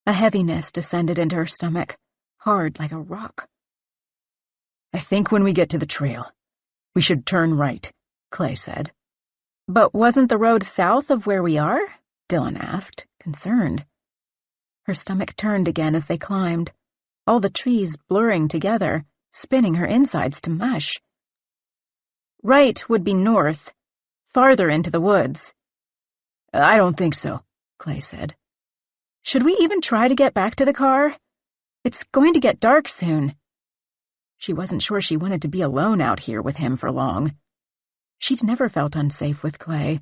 Speaker 2: A heaviness descended into her stomach, hard like a rock.
Speaker 3: "I think when we get to the trail, we should turn right," Clay said.
Speaker 2: "But wasn't the road south of where we are?" Dylan asked, concerned. Her stomach turned again as they climbed, all the trees blurring together, spinning her insides to mush. "Right would be north, farther into the woods."
Speaker 3: "I don't think so," Clay said.
Speaker 2: "Should we even try to get back to the car? It's going to get dark soon."
Speaker 3: She wasn't sure she wanted to be alone out here with him for long. She'd never felt unsafe with Clay,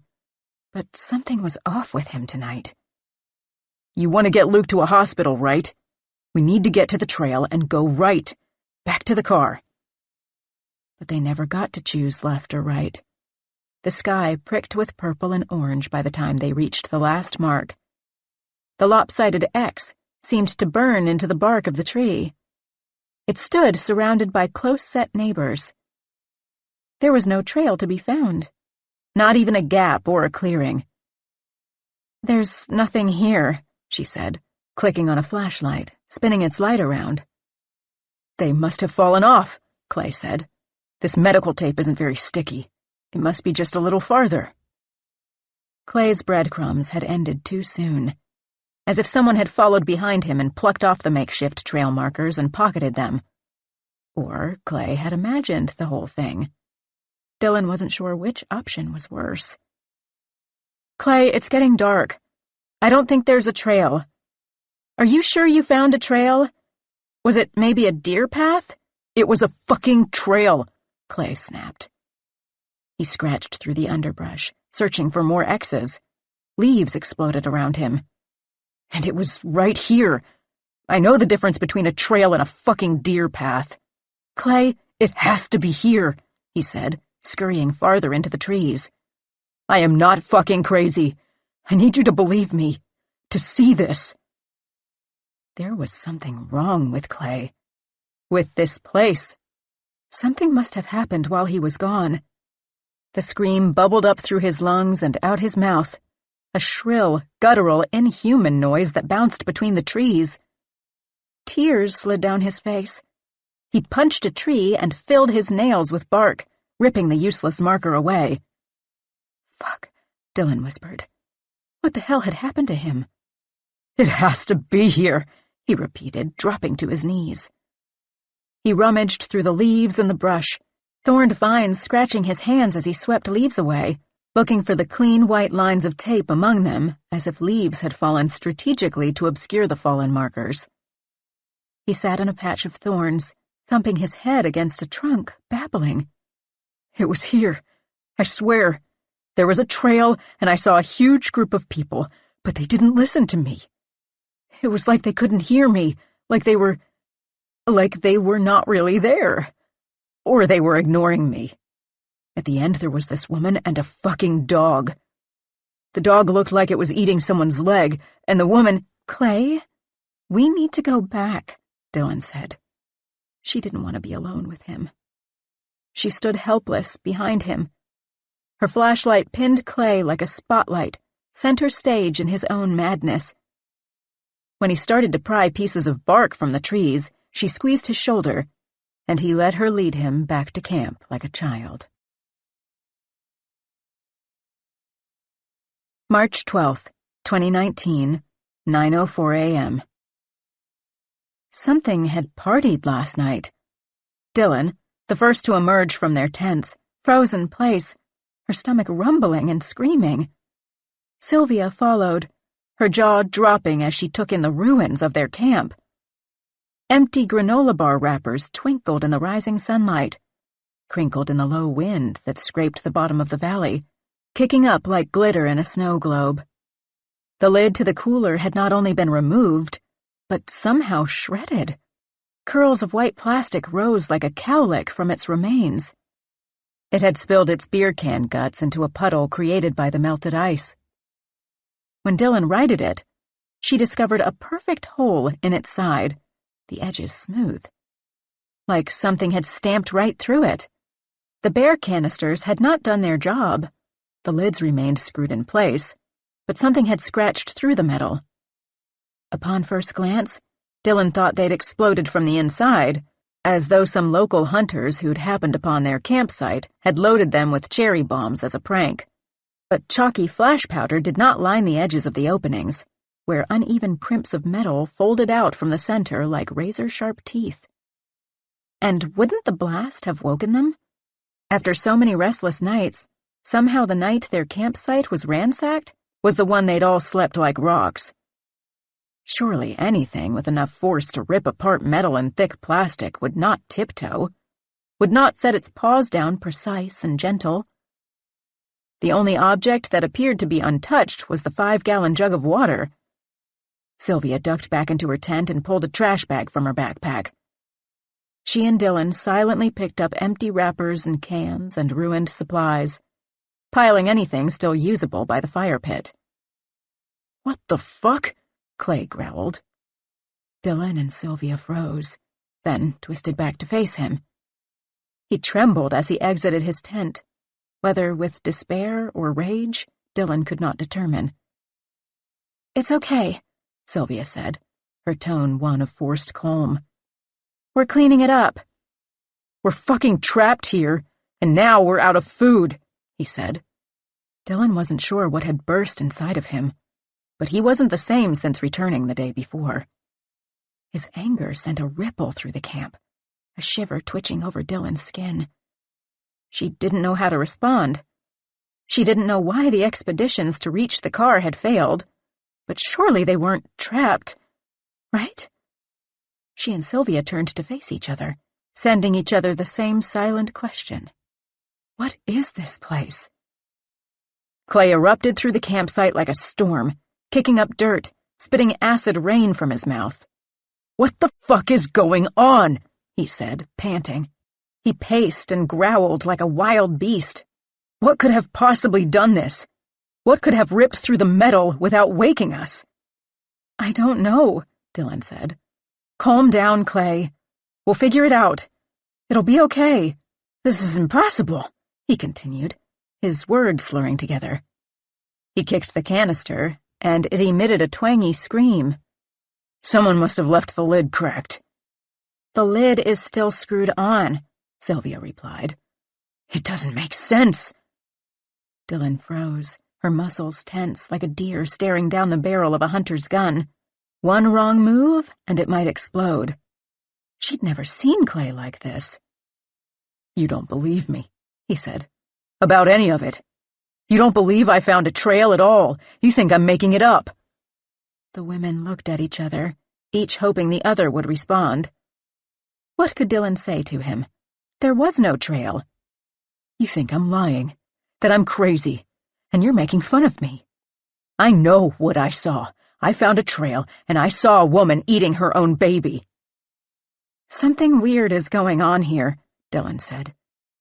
Speaker 3: but something was off with him tonight. "You want to get Luke to a hospital, right? We need to get to the trail and go right, back to the car."
Speaker 2: But they never got to choose left or right. The sky pricked with purple and orange by the time they reached the last mark. The lopsided X seemed to burn into the bark of the tree. It stood surrounded by close-set neighbors. There was no trail to be found, not even a gap or a clearing. "There's nothing here," she said, clicking on a flashlight, spinning its light around.
Speaker 3: "They must have fallen off," Clay said. "This medical tape isn't very sticky. It must be just a little farther."
Speaker 2: Clay's breadcrumbs had ended too soon, as if someone had followed behind him and plucked off the makeshift trail markers and pocketed them. Or Clay had imagined the whole thing. Dylan wasn't sure which option was worse.
Speaker 3: "Clay, it's getting dark. I don't think there's a trail. Are you sure you found a trail? Was it maybe a deer path?" "It was a fucking trail," Clay snapped.
Speaker 2: He scratched through the underbrush, searching for more X's. Leaves exploded around him.
Speaker 3: "And it was right here. I know the difference between a trail and a fucking deer path." "Clay, it has to be here," he said, scurrying farther into the trees. "I am not fucking crazy. I need you to believe me, to see this."
Speaker 1: There was something wrong with Clay. With this place. Something must have happened while he was gone. The scream bubbled up through his lungs and out his mouth, a shrill, guttural, inhuman noise that bounced between the trees. Tears slid down his face. He punched a tree and filled his nails with bark, ripping the useless marker away. "Fuck," Dylan whispered. What the hell had happened to him? "It has to be here," he repeated, dropping to his knees. He rummaged through the leaves and the brush, thorned vines scratching his hands as he swept leaves away, looking for the clean white lines of tape among them, as if leaves had fallen strategically to obscure the fallen markers. He sat in a patch of thorns, thumping his head against a trunk, babbling. "It was here. I swear. There was a trail, and I saw a huge group of people, but they didn't listen to me. It was like they couldn't hear me, like they were not really there. Or they were ignoring me. At the end, there was this woman and a fucking dog. The dog looked like it was eating someone's leg, and the woman—" "Clay, we need to go back," Dylan said. She didn't want to be alone with him. She stood helpless behind him. Her flashlight pinned Clay like a spotlight, center stage in his own madness. When he started to pry pieces of bark from the trees, she squeezed his shoulder, and he let her lead him back to camp like a child. March 12th, 2019, 9:04 a.m. Something had partied last night. Dylan, the first to emerge from their tents, froze in place, her stomach rumbling and screaming. Sylvia followed, her jaw dropping as she took in the ruins of their camp. Empty granola bar wrappers twinkled in the rising sunlight, crinkled in the low wind that scraped the bottom of the valley, kicking up like glitter in a snow globe. The lid to the cooler had not only been removed, but somehow shredded. Curls of white plastic rose like a cowlick from its remains. It had spilled its beer can guts into a puddle created by the melted ice. When Dylan righted it, she discovered a perfect hole in its side, the edges smooth. Like something had stamped right through it. The beer canisters had not done their job. The lids remained screwed in place, but something had scratched through the metal. Upon first glance, Dylan thought they'd exploded from the inside, as though some local hunters who'd happened upon their campsite had loaded them with cherry bombs as a prank. But chalky flash powder did not line the edges of the openings, where uneven crimps of metal folded out from the center like razor-sharp teeth. And wouldn't the blast have woken them? After so many restless nights, somehow the night their campsite was ransacked was the one they'd all slept like rocks. Surely anything with enough force to rip apart metal and thick plastic would not tiptoe, would not set its paws down precise and gentle. The only object that appeared to be untouched was the 5-gallon jug of water. Sylvia ducked back into her tent and pulled a trash bag from her backpack. She and Dylan silently picked up empty wrappers and cans and ruined supplies, piling anything still usable by the fire pit. "What the fuck?" Clay growled. Dylan and Sylvia froze, then twisted back to face him. He trembled as he exited his tent, whether with despair or rage, Dylan could not determine. "It's okay," Sylvia said, her tone one of forced calm. "We're cleaning it up." "We're fucking trapped here, and now we're out of food," he said. Dylan wasn't sure what had burst inside of him, but he wasn't the same since returning the day before. His anger sent a ripple through the camp, a shiver twitching over Dylan's skin. She didn't know how to respond. She didn't know why the expeditions to reach the car had failed, but surely they weren't trapped, right? She and Sylvia turned to face each other, sending each other the same silent question. What is this place? Clay erupted through the campsite like a storm, kicking up dirt, spitting acid rain from his mouth. "What the fuck is going on?" he said, panting. He paced and growled like a wild beast. What could have possibly done this? What could have ripped through the metal without waking us? "I don't know,"
Speaker 3: Dylan said. "Calm down, Clay. We'll figure it out. It'll be okay. This is impossible," he continued, his words slurring together. He kicked the canister, and it emitted a twangy scream. "Someone must have left the lid cracked." "The lid is still screwed on," Sylvia replied. "It doesn't make sense." Dylan froze, her muscles tense like a deer staring down the barrel of a hunter's gun. One wrong move, and it might explode. She'd never seen Clay like this. "You don't believe me," he said. "About any of it. You don't believe I found a trail at all. You think I'm making it up." The women looked at each other, each hoping the other would respond. What could Dylan say to him? There was no trail. "You think I'm lying, that I'm crazy, and you're making fun of me. I know what I saw. I found a trail, and I saw a woman eating her own baby." "Something weird is going on here," Dylan said.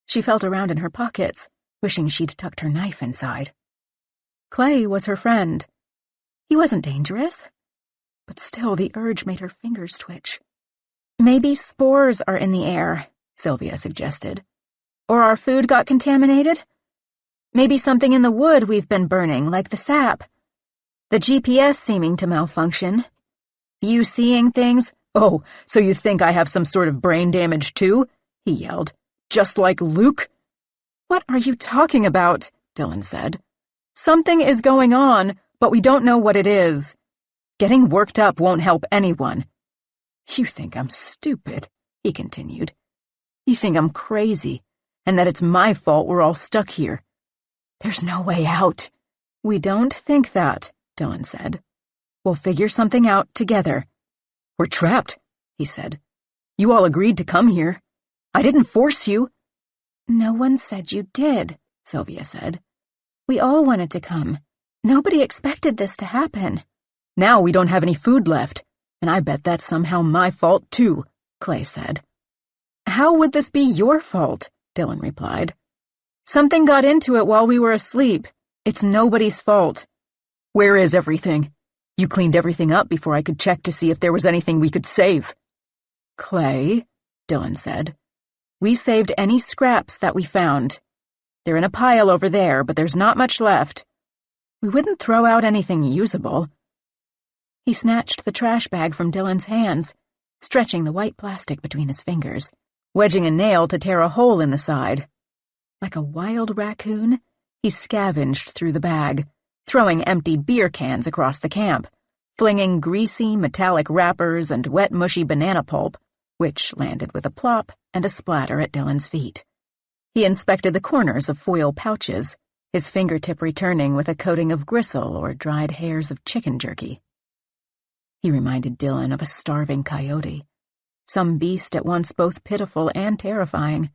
Speaker 3: She felt around in her pockets, wishing she'd tucked her knife inside. Clay was her friend. He wasn't dangerous, but still the urge made her fingers twitch. "Maybe spores are in the air," Sylvia suggested. "Or our food got contaminated? Maybe something in the wood we've been burning, like the sap. The GPS seeming to malfunction. You seeing things?" "Oh, so you think I have some sort of brain damage too?" he yelled. "Just like Luke?" "What are you talking about?" Dylan said. "Something is going on, but we don't know what it is. Getting worked up won't help anyone." "You think I'm stupid," he continued. "You think I'm crazy, and that it's my fault we're all stuck here. There's no way out." "We don't think that," Dylan said. "We'll figure something out together." "We're trapped," he said. "You all agreed to come here. I didn't force you." "No one said you did," Sylvia said. "We all wanted to come. Nobody expected this to happen." "Now we don't have any food left, and I bet that's somehow my fault too," Clay said. "How would this be your fault?" Dylan replied. "Something got into it while we were asleep. It's nobody's fault." "Where is everything? You cleaned everything up before I could check to see if there was anything we could save." "Clay," Dylan said. "We saved any scraps that we found. They're in a pile over there, but there's not much left. We wouldn't throw out anything usable." He snatched the trash bag from Dylan's hands, stretching the white plastic between his fingers, wedging a nail to tear a hole in the side. Like a wild raccoon, he scavenged through the bag, throwing empty beer cans across the camp, flinging greasy, metallic wrappers and wet, mushy banana pulp, which landed with a plop and a splatter at Dylan's feet. He inspected the corners of foil pouches, his fingertip returning with a coating of gristle or dried hairs of chicken jerky. He reminded Dylan of a starving coyote, some beast at once both pitiful and terrifying.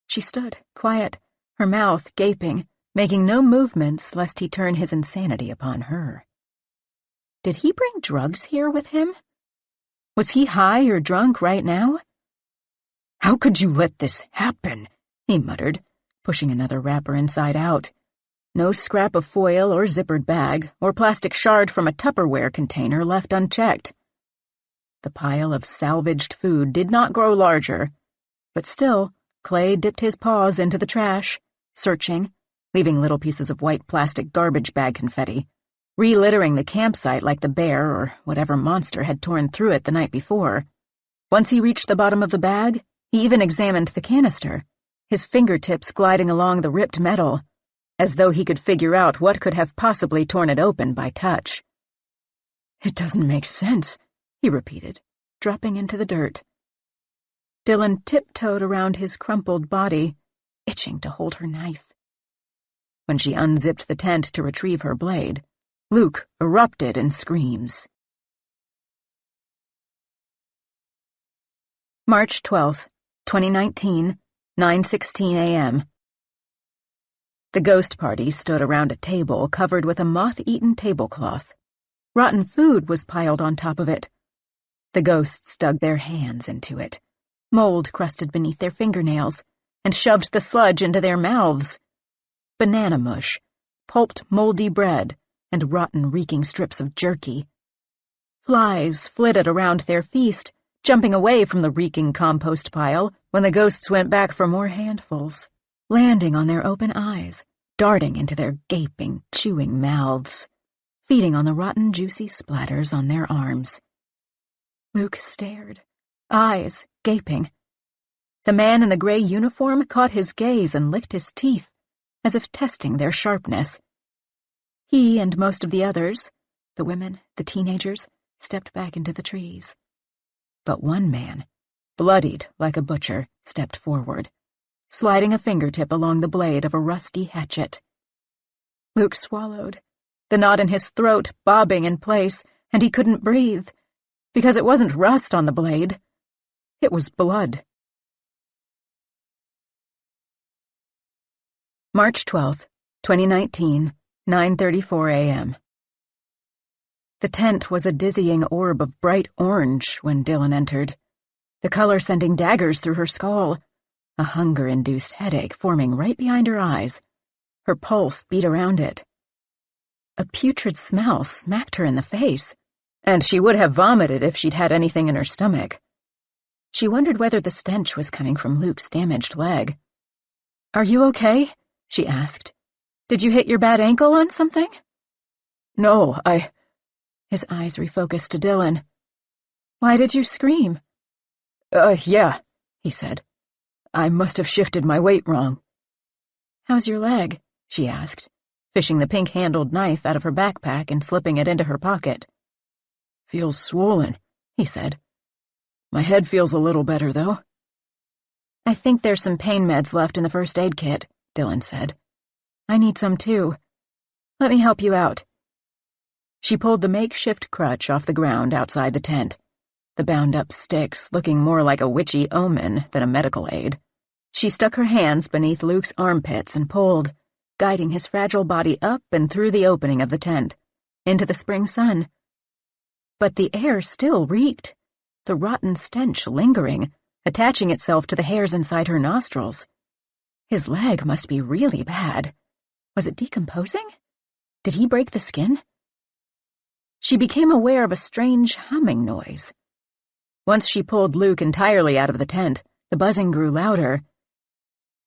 Speaker 3: She stood, quiet, her mouth gaping, making no movements lest he turn his insanity upon her. Did he bring drugs here with him? Was he high or drunk right now? "How could you let this happen?" he muttered, pushing another wrapper inside out. No scrap of foil or zippered bag or plastic shard from a Tupperware container left unchecked. The pile of salvaged food did not grow larger, but still, Clay dipped his paws into the trash, searching, leaving little pieces of white plastic garbage bag confetti, relittering the campsite like the bear or whatever monster had torn through it the night before. Once he reached the bottom of the bag, he even examined the canister, his fingertips gliding along the ripped metal, as though he could figure out what could have possibly torn it open by touch. "It doesn't make sense," he repeated, dropping into the dirt. Dylan tiptoed around his crumpled body, itching to hold her knife. When she unzipped the tent to retrieve her blade, Luke erupted in screams. March 12th, 2019, 9:16 a.m. The ghost party stood around a table covered with a moth-eaten tablecloth. Rotten food was piled on top of it. The ghosts dug their hands into it, mold crusted beneath their fingernails, and shoved the sludge into their mouths. Banana mush, pulped moldy bread, and rotten reeking strips of jerky. Flies flitted around their feast, jumping away from the reeking compost pile when the ghosts went back for more handfuls, landing on their open eyes, darting into their gaping, chewing mouths, feeding on the rotten, juicy splatters on their arms. Luke stared, eyes gaping. The man in the gray uniform caught his gaze and licked his teeth, as if testing their sharpness. He and most of the others, the women, the teenagers, stepped back into the trees. But one man, bloodied like a butcher, stepped forward, sliding a fingertip along the blade of a rusty hatchet. Luke swallowed, the knot in his throat bobbing in place, and he couldn't breathe, because it wasn't rust on the blade. It was blood. March 12th, 2019, 9:34 a.m. The tent was a dizzying orb of bright orange when Dylan entered, the color sending daggers through her skull, a hunger-induced headache forming right behind her eyes. Her pulse beat around it. A putrid smell smacked her in the face, and she would have vomited if she'd had anything in her stomach. She wondered whether the stench was coming from Luke's damaged leg. "Are you okay?" she asked. "Did you hit your bad ankle on something?" "No, His eyes refocused to Dylan. "Why did you scream?" Yeah," he said. "I must have shifted my weight wrong." "How's your leg?" she asked, fishing the pink-handled knife out of her backpack and slipping it into her pocket. "Feels swollen," he said. "My head feels a little better, though." "I think there's some pain meds left in the first aid kit," Dylan said. "I need some, too. Let me help you out." She pulled the makeshift crutch off the ground outside the tent, the bound-up sticks looking more like a witchy omen than a medical aid. She stuck her hands beneath Luke's armpits and pulled, guiding his fragile body up and through the opening of the tent, into the spring sun. But the air still reeked, the rotten stench lingering, attaching itself to the hairs inside her nostrils. His leg must be really bad. Was it decomposing? Did he break the skin? She became aware of a strange humming noise. Once she pulled Luke entirely out of the tent, the buzzing grew louder.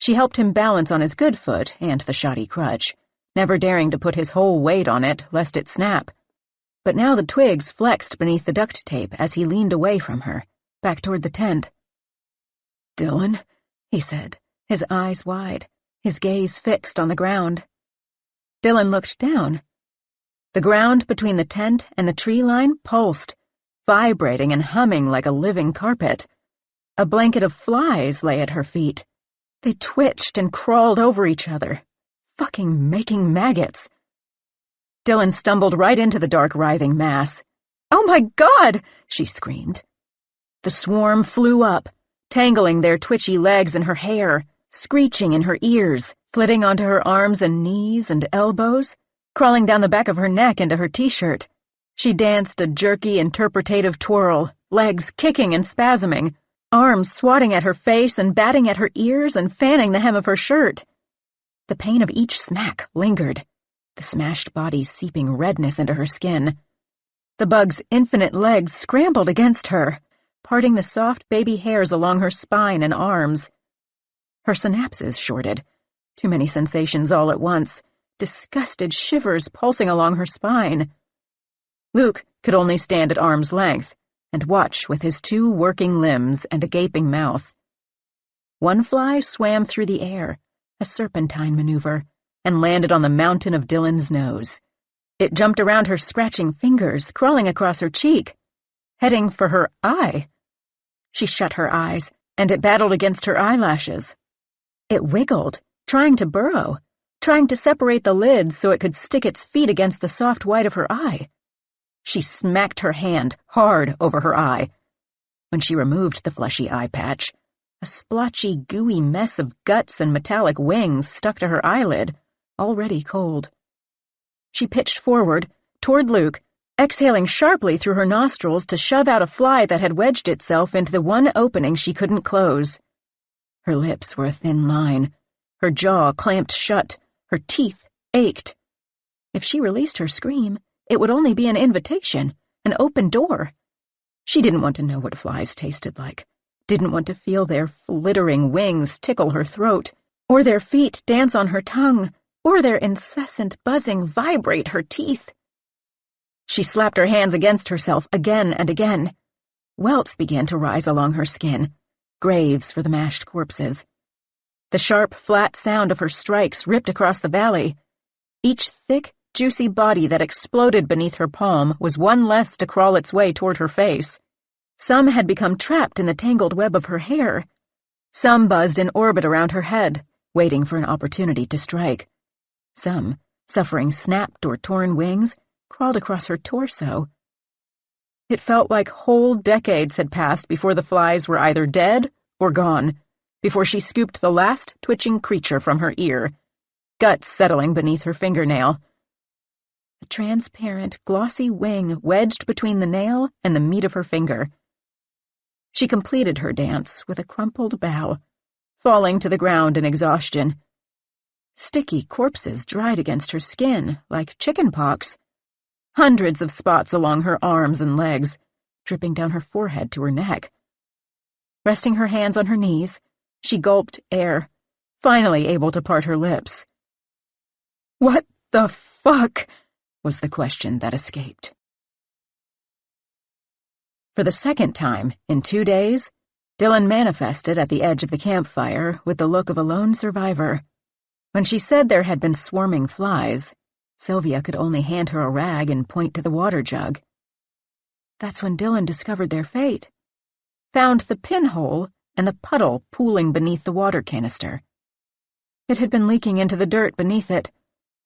Speaker 3: She helped him balance on his good foot and the shoddy crutch, never daring to put his whole weight on it lest it snap. But now the twigs flexed beneath the duct tape as he leaned away from her, back toward the tent. "Dylan," he said, his eyes wide, his gaze fixed on the ground. Dylan looked down. The ground between the tent and the tree line pulsed, vibrating and humming like a living carpet. A blanket of flies lay at her feet. They twitched and crawled over each other, fucking making maggots. Dylan stumbled right into the dark, writhing mass. "Oh my God!" she screamed. The swarm flew up, tangling their twitchy legs in her hair, screeching in her ears, flitting onto her arms and knees and elbows, crawling down the back of her neck into her t-shirt. She danced a jerky, interpretative twirl, legs kicking and spasming, arms swatting at her face and batting at her ears and fanning the hem of her shirt. The pain of each smack lingered, the smashed body seeping redness into her skin. The bug's infinite legs scrambled against her, parting the soft baby hairs along her spine and arms. Her synapses shorted, too many sensations all at once, disgusted shivers pulsing along her spine. Luke could only stand at arm's length and watch with his two working limbs and a gaping mouth. One fly swam through the air, a serpentine maneuver, and landed on the mountain of Dylan's nose. It jumped around her scratching fingers, crawling across her cheek, heading for her eye. She shut her eyes, and it battled against her eyelashes. It wiggled, trying to burrow, trying to separate the lids so it could stick its feet against the soft white of her eye. She smacked her hand hard over her eye. When she removed the fleshy eye patch, a splotchy, gooey mess of guts and metallic wings stuck to her eyelid, already cold. She pitched forward, toward Luke, exhaling sharply through her nostrils to shove out a fly that had wedged itself into the one opening she couldn't close. Her lips were a thin line, her jaw clamped shut, her teeth ached. If she released her scream, it would only be an invitation,
Speaker 1: an open door. She didn't want to know what flies tasted like, didn't want to feel their flittering wings tickle her throat, or their feet dance on her tongue, or their incessant buzzing vibrate her teeth. She slapped her hands against herself again and again. Welts began to rise along her skin, graves for the mashed corpses. The sharp, flat sound of her strikes ripped across the valley. Each thick, juicy body that exploded beneath her palm was one less to crawl its way toward her face. Some had become trapped in the tangled web of her hair. Some buzzed in orbit around her head, waiting for an opportunity to strike. Some, suffering snapped or torn wings, crawled across her torso. It felt like whole decades had passed before the flies were either dead or gone, before she scooped the last twitching creature from her ear, guts settling beneath her fingernail. A transparent, glossy wing wedged between the nail and the meat of her finger. She completed her dance with a crumpled bow, falling to the ground in exhaustion. Sticky corpses dried against her skin like chicken pox. Hundreds of spots along her arms and legs, dripping down her forehead to her neck. Resting her hands on her knees, she gulped air, finally able to part her lips. "What the fuck?" was the question that escaped. For the second time in 2 days, Dylan manifested at the edge of the campfire with the look of a lone survivor. When she said there had been swarming flies, Sylvia could only hand her a rag and point to the water jug. That's when Dylan discovered their fate. Found the pinhole and the puddle pooling beneath the water canister. It had been leaking into the dirt beneath it,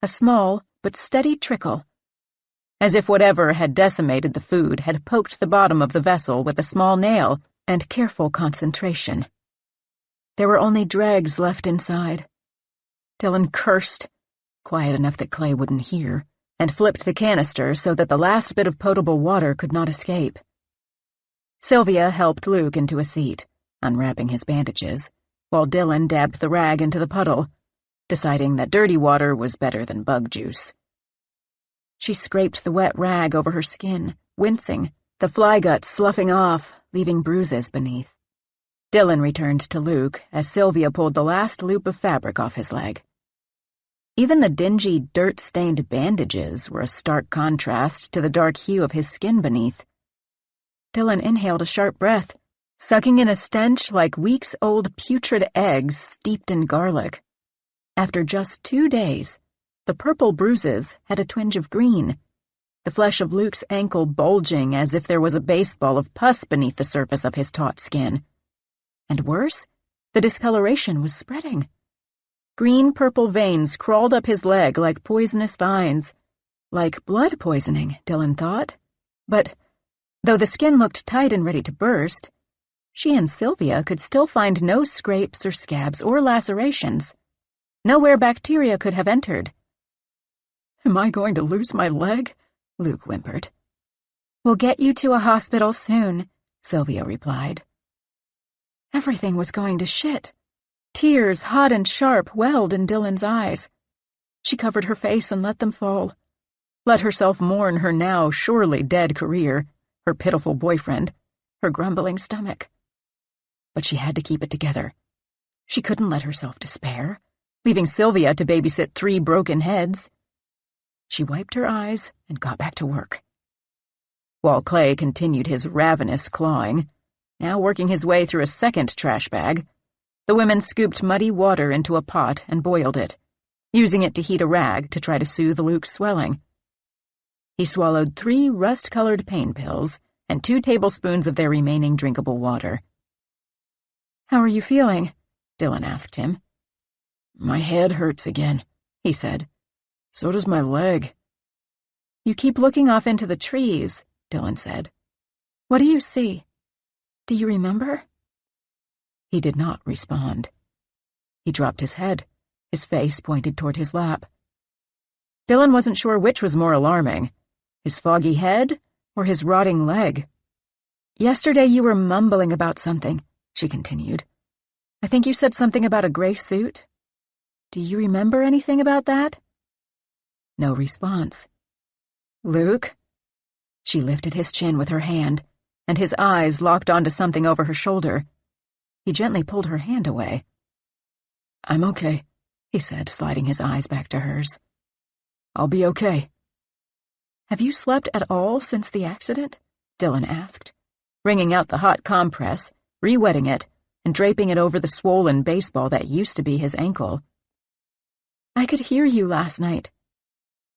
Speaker 1: a small but steady trickle, as if whatever had decimated the food had poked the bottom of the vessel with a small nail and careful concentration. There were only dregs left inside. Dylan cursed, quiet enough that Clay wouldn't hear, and flipped the canister so that the last bit of potable water could not escape. Sylvia helped Luke into a seat, unwrapping his bandages, while Dylan dabbed the rag into the puddle, deciding that dirty water was better than bug juice. She scraped the wet rag over her skin, wincing, the fly guts sloughing off, leaving bruises beneath. Dylan returned to Luke as Sylvia pulled the last loop of fabric off his leg. Even the dingy, dirt-stained bandages were a stark contrast to the dark hue of his skin beneath. Dylan inhaled a sharp breath, sucking in a stench like weeks-old putrid eggs steeped in garlic. After just 2 days, the purple bruises had a twinge of green, the flesh of Luke's ankle bulging as if there was a baseball of pus beneath the surface of his taut skin. And worse, the discoloration was spreading. Green-purple veins crawled up his leg like poisonous vines. Like blood poisoning, Dylan thought. But, though the skin looked tight and ready to burst, she and Sylvia could still find no scrapes or scabs or lacerations. Nowhere bacteria could have entered. "Am I going to lose my leg?" Luke whimpered. "We'll get you to a hospital soon," Sylvia replied. Everything was going to shit. Tears, hot and sharp, welled in Dylan's eyes. She covered her face and let them fall. Let herself mourn her now surely dead career, her pitiful boyfriend, her grumbling stomach. But she had to keep it together. She couldn't let herself despair, leaving Sylvia to babysit 3 broken heads. She wiped her eyes and got back to work. While Clay continued his ravenous clawing, now working his way through a second trash bag, the women scooped muddy water into a pot and boiled it, using it to heat a rag to try to soothe Luke's swelling. He swallowed 3 rust-colored pain pills and 2 tablespoons of their remaining drinkable water. "How are you feeling?" Dylan asked him. "My head hurts again," he said. "So does my leg." "You keep looking off into the trees," Dylan said. "What do you see? Do you remember?" He did not respond. He dropped his head, his face pointed toward his lap. Dylan wasn't sure which was more alarming, his foggy head or his rotting leg. "Yesterday you were mumbling about something," she continued. "I think you said something about a gray suit. Do you remember anything about that?" No response. "Luke?" She lifted his chin with her hand, and his eyes locked onto something over her shoulder. He gently pulled her hand away. "I'm okay," he said, sliding his eyes back to hers. "I'll be okay." "Have you slept at all since the accident?" Dylan asked, wringing out the hot compress, re-wetting it, and draping it over the swollen baseball that used to be his ankle. "I could hear you last night.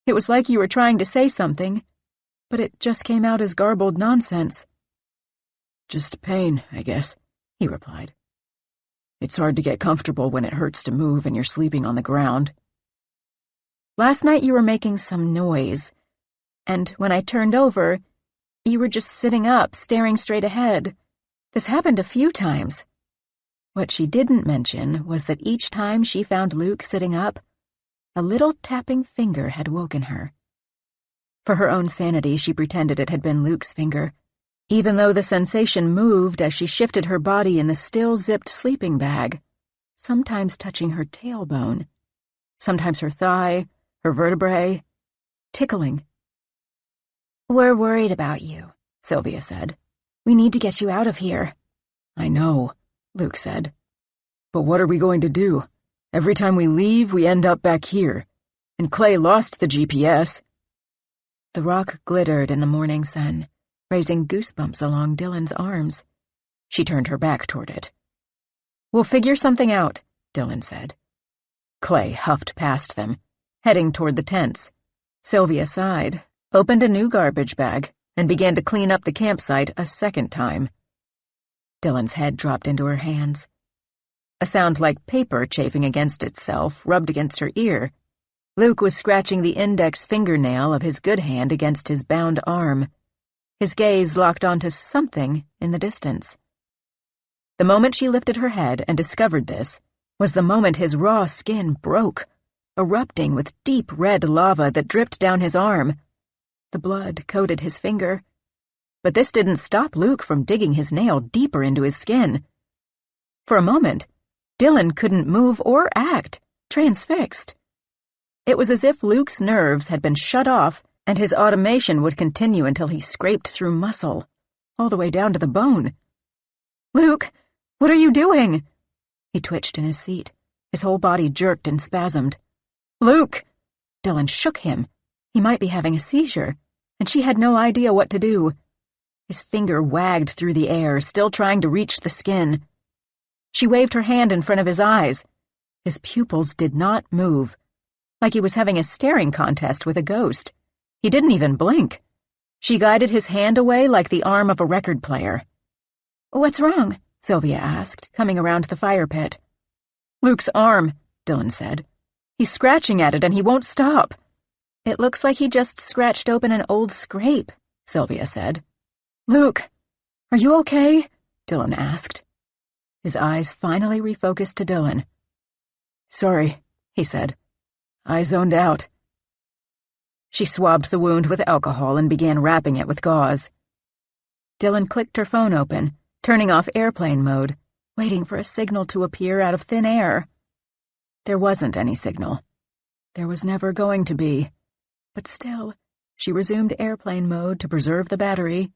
Speaker 1: It was like you were trying to say something, but it just came out as garbled nonsense." "Just pain, I guess," he replied. "It's hard to get comfortable when it hurts to move and you're sleeping on the ground." "Last night you were making some noise, and when I turned over, you were just sitting up, staring straight ahead. This happened a few times." What she didn't mention was that each time she found Luke sitting up, a little tapping finger had woken her. For her own sanity, she pretended it had been Luke's finger, even though the sensation moved as she shifted her body in the still-zipped sleeping bag, sometimes touching her tailbone, sometimes her thigh, her vertebrae, tickling. "We're worried about you," Sylvia said. "We need to get you out of here." "I know," Luke said. "But what are we going to do? Every time we leave, we end up back here. And Clay lost the GPS." The rock glittered in the morning sun, raising goosebumps along Dylan's arms. She turned her back toward it. "We'll figure something out," Dylan said. Clay huffed past them, heading toward the tents. Sylvia sighed, opened a new garbage bag, and began to clean up the campsite a second time. Dylan's head dropped into her hands. A sound like paper chafing against itself rubbed against her ear. Luke was scratching the index fingernail of his good hand against his bound arm. His gaze locked onto something in the distance. The moment she lifted her head and discovered this was the moment his raw skin broke, erupting with deep red lava that dripped down his arm. The blood coated his finger. But this didn't stop Luke from digging his nail deeper into his skin. For a moment, Dylan couldn't move or act, transfixed. It was as if Luke's nerves had been shut off and his automation would continue until he scraped through muscle, all the way down to the bone. "Luke, what are you doing?" He twitched in his seat. His whole body jerked and spasmed. "Luke!" Dylan shook him. He might be having a seizure, and she had no idea what to do. His finger wagged through the air, still trying to reach the skin. She waved her hand in front of his eyes. His pupils did not move, like he was having a staring contest with a ghost. He didn't even blink. She guided his hand away like the arm of a record player. "What's wrong?" Sylvia asked, coming around the fire pit. "Luke's arm," Dylan said. "He's scratching at it and he won't stop." "It looks like he just scratched open an old scrape," Sylvia said. "Luke, are you okay?" Dylan asked. His eyes finally refocused to Dylan. "Sorry," he said. "I zoned out." She swabbed the wound with alcohol and began wrapping it with gauze. Dylan clicked her phone open, turning off airplane mode, waiting for a signal to appear out of thin air. There wasn't any signal. There was never going to be. But still, she resumed airplane mode to preserve the battery,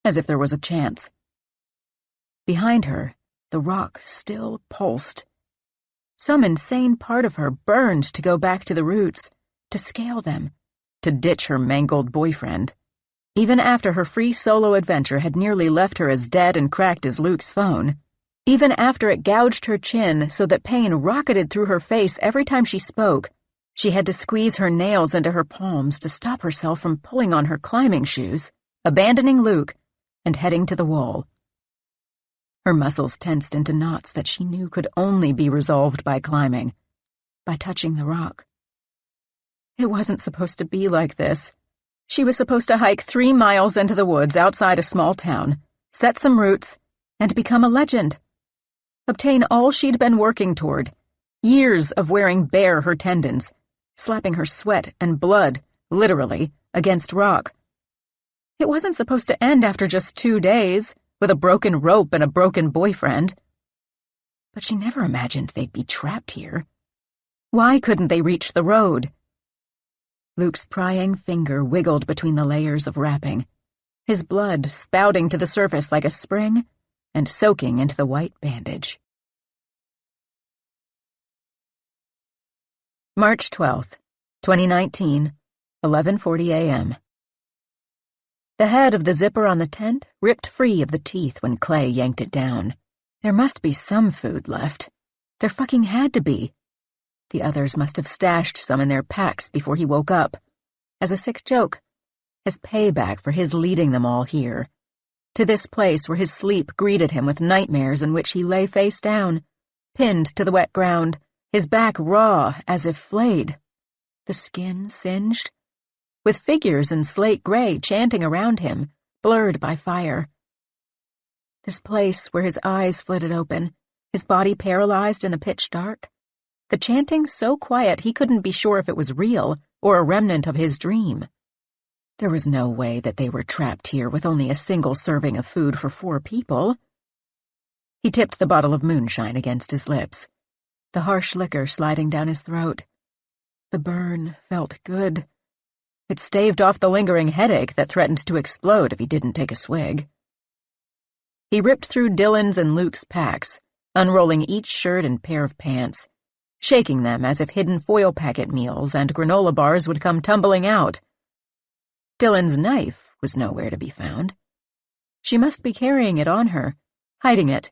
Speaker 1: as if there was a chance. Behind her, the rock still pulsed. Some insane part of her burned to go back to the roots, to scale them, to ditch her mangled boyfriend. Even after her free solo adventure had nearly left her as dead and cracked as Luke's phone, even after it gouged her chin so that pain rocketed through her face every time she spoke, she had to squeeze her nails into her palms to stop herself from pulling on her climbing shoes, abandoning Luke, and heading to the wall. Her muscles tensed into knots that she knew could only be resolved by climbing, by touching the rock. It wasn't supposed to be like this. She was supposed to hike 3 miles into the woods outside a small town, set some roots, and become a legend. Obtain all she'd been working toward, years of wearing bare her tendons, slapping her sweat and blood, literally, against rock. It wasn't supposed to end after just 2 days, with a broken rope and a broken boyfriend. But she never imagined they'd be trapped here. Why couldn't they reach the road? Luke's prying finger wiggled between the layers of wrapping, his blood spouting to the surface like a spring and soaking into the white bandage. March 12th, 2019, 11:40 a.m. The head of the zipper on the tent ripped free of the teeth when Clay yanked it down. There must be some food left. There fucking had to be. The others must have stashed some in their packs before he woke up. As a sick joke, as payback for his leading them all here. To this place where his sleep greeted him with nightmares in which he lay face down, pinned to the wet ground, his back raw as if flayed, the skin singed, with figures in slate gray chanting around him, blurred by fire. This place where his eyes flitted open, his body paralyzed in the pitch dark, the chanting so quiet he couldn't be sure if it was real or a remnant of his dream. There was no way that they were trapped here with only a single serving of food for 4 people. He tipped the bottle of moonshine against his lips, the harsh liquor sliding down his throat. The burn felt good. It staved off the lingering headache that threatened to explode if he didn't take a swig. He ripped through Dylan's and Luke's packs, unrolling each shirt and pair of pants, shaking them as if hidden foil packet meals and granola bars would come tumbling out. Dylan's knife was nowhere to be found. She must be carrying it on her, hiding it.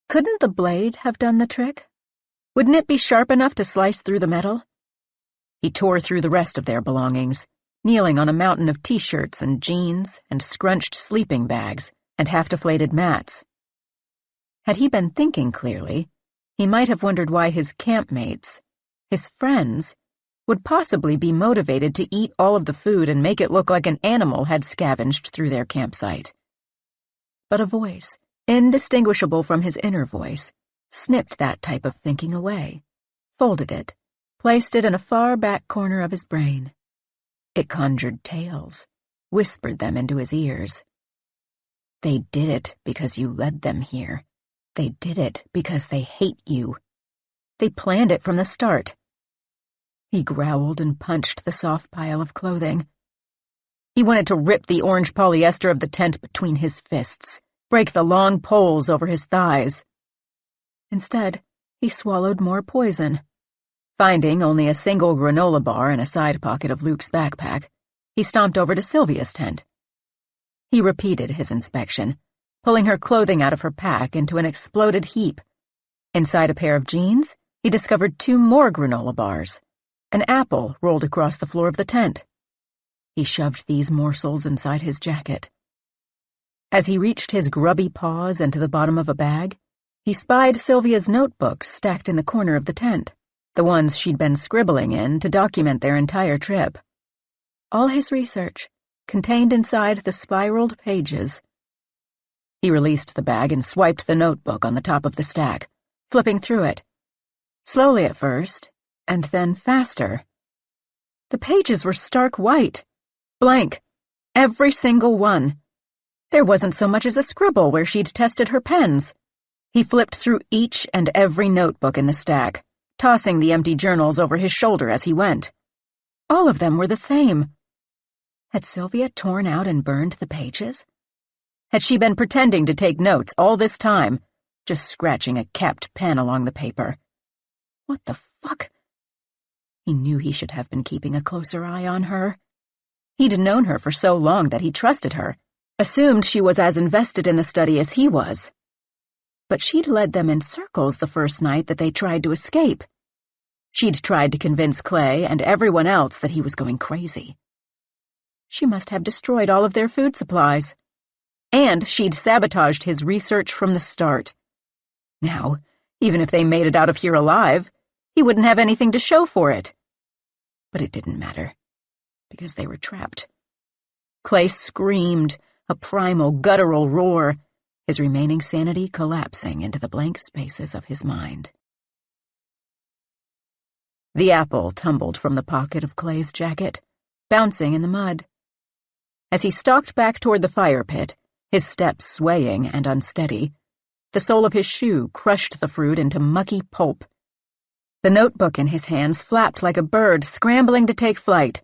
Speaker 1: Couldn't the blade have done the trick? Wouldn't it be sharp enough to slice through the metal? He tore through the rest of their belongings, kneeling on a mountain of t-shirts and jeans and scrunched sleeping bags and half-deflated mats. Had he been thinking clearly, he might have wondered why his campmates, his friends, would possibly be motivated to eat all of the food and make it look like an animal had scavenged through their campsite. But a voice, indistinguishable from his inner voice, snipped that type of thinking away, folded it, placed it in a far back corner of his brain. It conjured tales, whispered them into his ears. They did it because you led them here. They did it because they hate you. They planned it from the start. He growled and punched the soft pile of clothing. He wanted to rip the orange polyester of the tent between his fists, break the long poles over his thighs. Instead, he swallowed more poison. Finding only a single granola bar in a side pocket of Luke's backpack, he stomped over to Sylvia's tent. He repeated his inspection, pulling her clothing out of her pack into an exploded heap. Inside a pair of jeans, he discovered 2 more granola bars. An apple rolled across the floor of the tent. He shoved these morsels inside his jacket. As he reached his grubby paws into the bottom of a bag, he spied Sylvia's notebooks stacked in the corner of the tent, the ones she'd been scribbling in to document their entire trip. All his research, contained inside the spiraled pages. He released the bag and swiped the notebook on the top of the stack, flipping through it. Slowly at first, and then faster. The pages were stark white, blank, every single one. There wasn't so much as a scribble where she'd tested her pens. He flipped through each and every notebook in the stack, tossing the empty journals over his shoulder as he went. All of them were the same. Had Sylvia torn out and burned the pages? Had she been pretending to take notes all this time, just scratching a capped pen along the paper? What the fuck? He knew he should have been keeping a closer eye on her. He'd known her for so long that he trusted her, assumed she was as invested in the study as he was. But she'd led them in circles the first night that they tried to escape. She'd tried to convince Clay and everyone else that he was going crazy. She must have destroyed all of their food supplies. And she'd sabotaged his research from the start. Now, even if they made it out of here alive, he wouldn't have anything to show for it. But it didn't matter, because they were trapped. Clay screamed, a primal, guttural roar, his remaining sanity collapsing into the blank spaces of his mind. The apple tumbled from the pocket of Clay's jacket, bouncing in the mud. As he stalked back toward the fire pit, his steps swaying and unsteady, the sole of his shoe crushed the fruit into mucky pulp. The notebook in his hands flapped like a bird scrambling to take flight.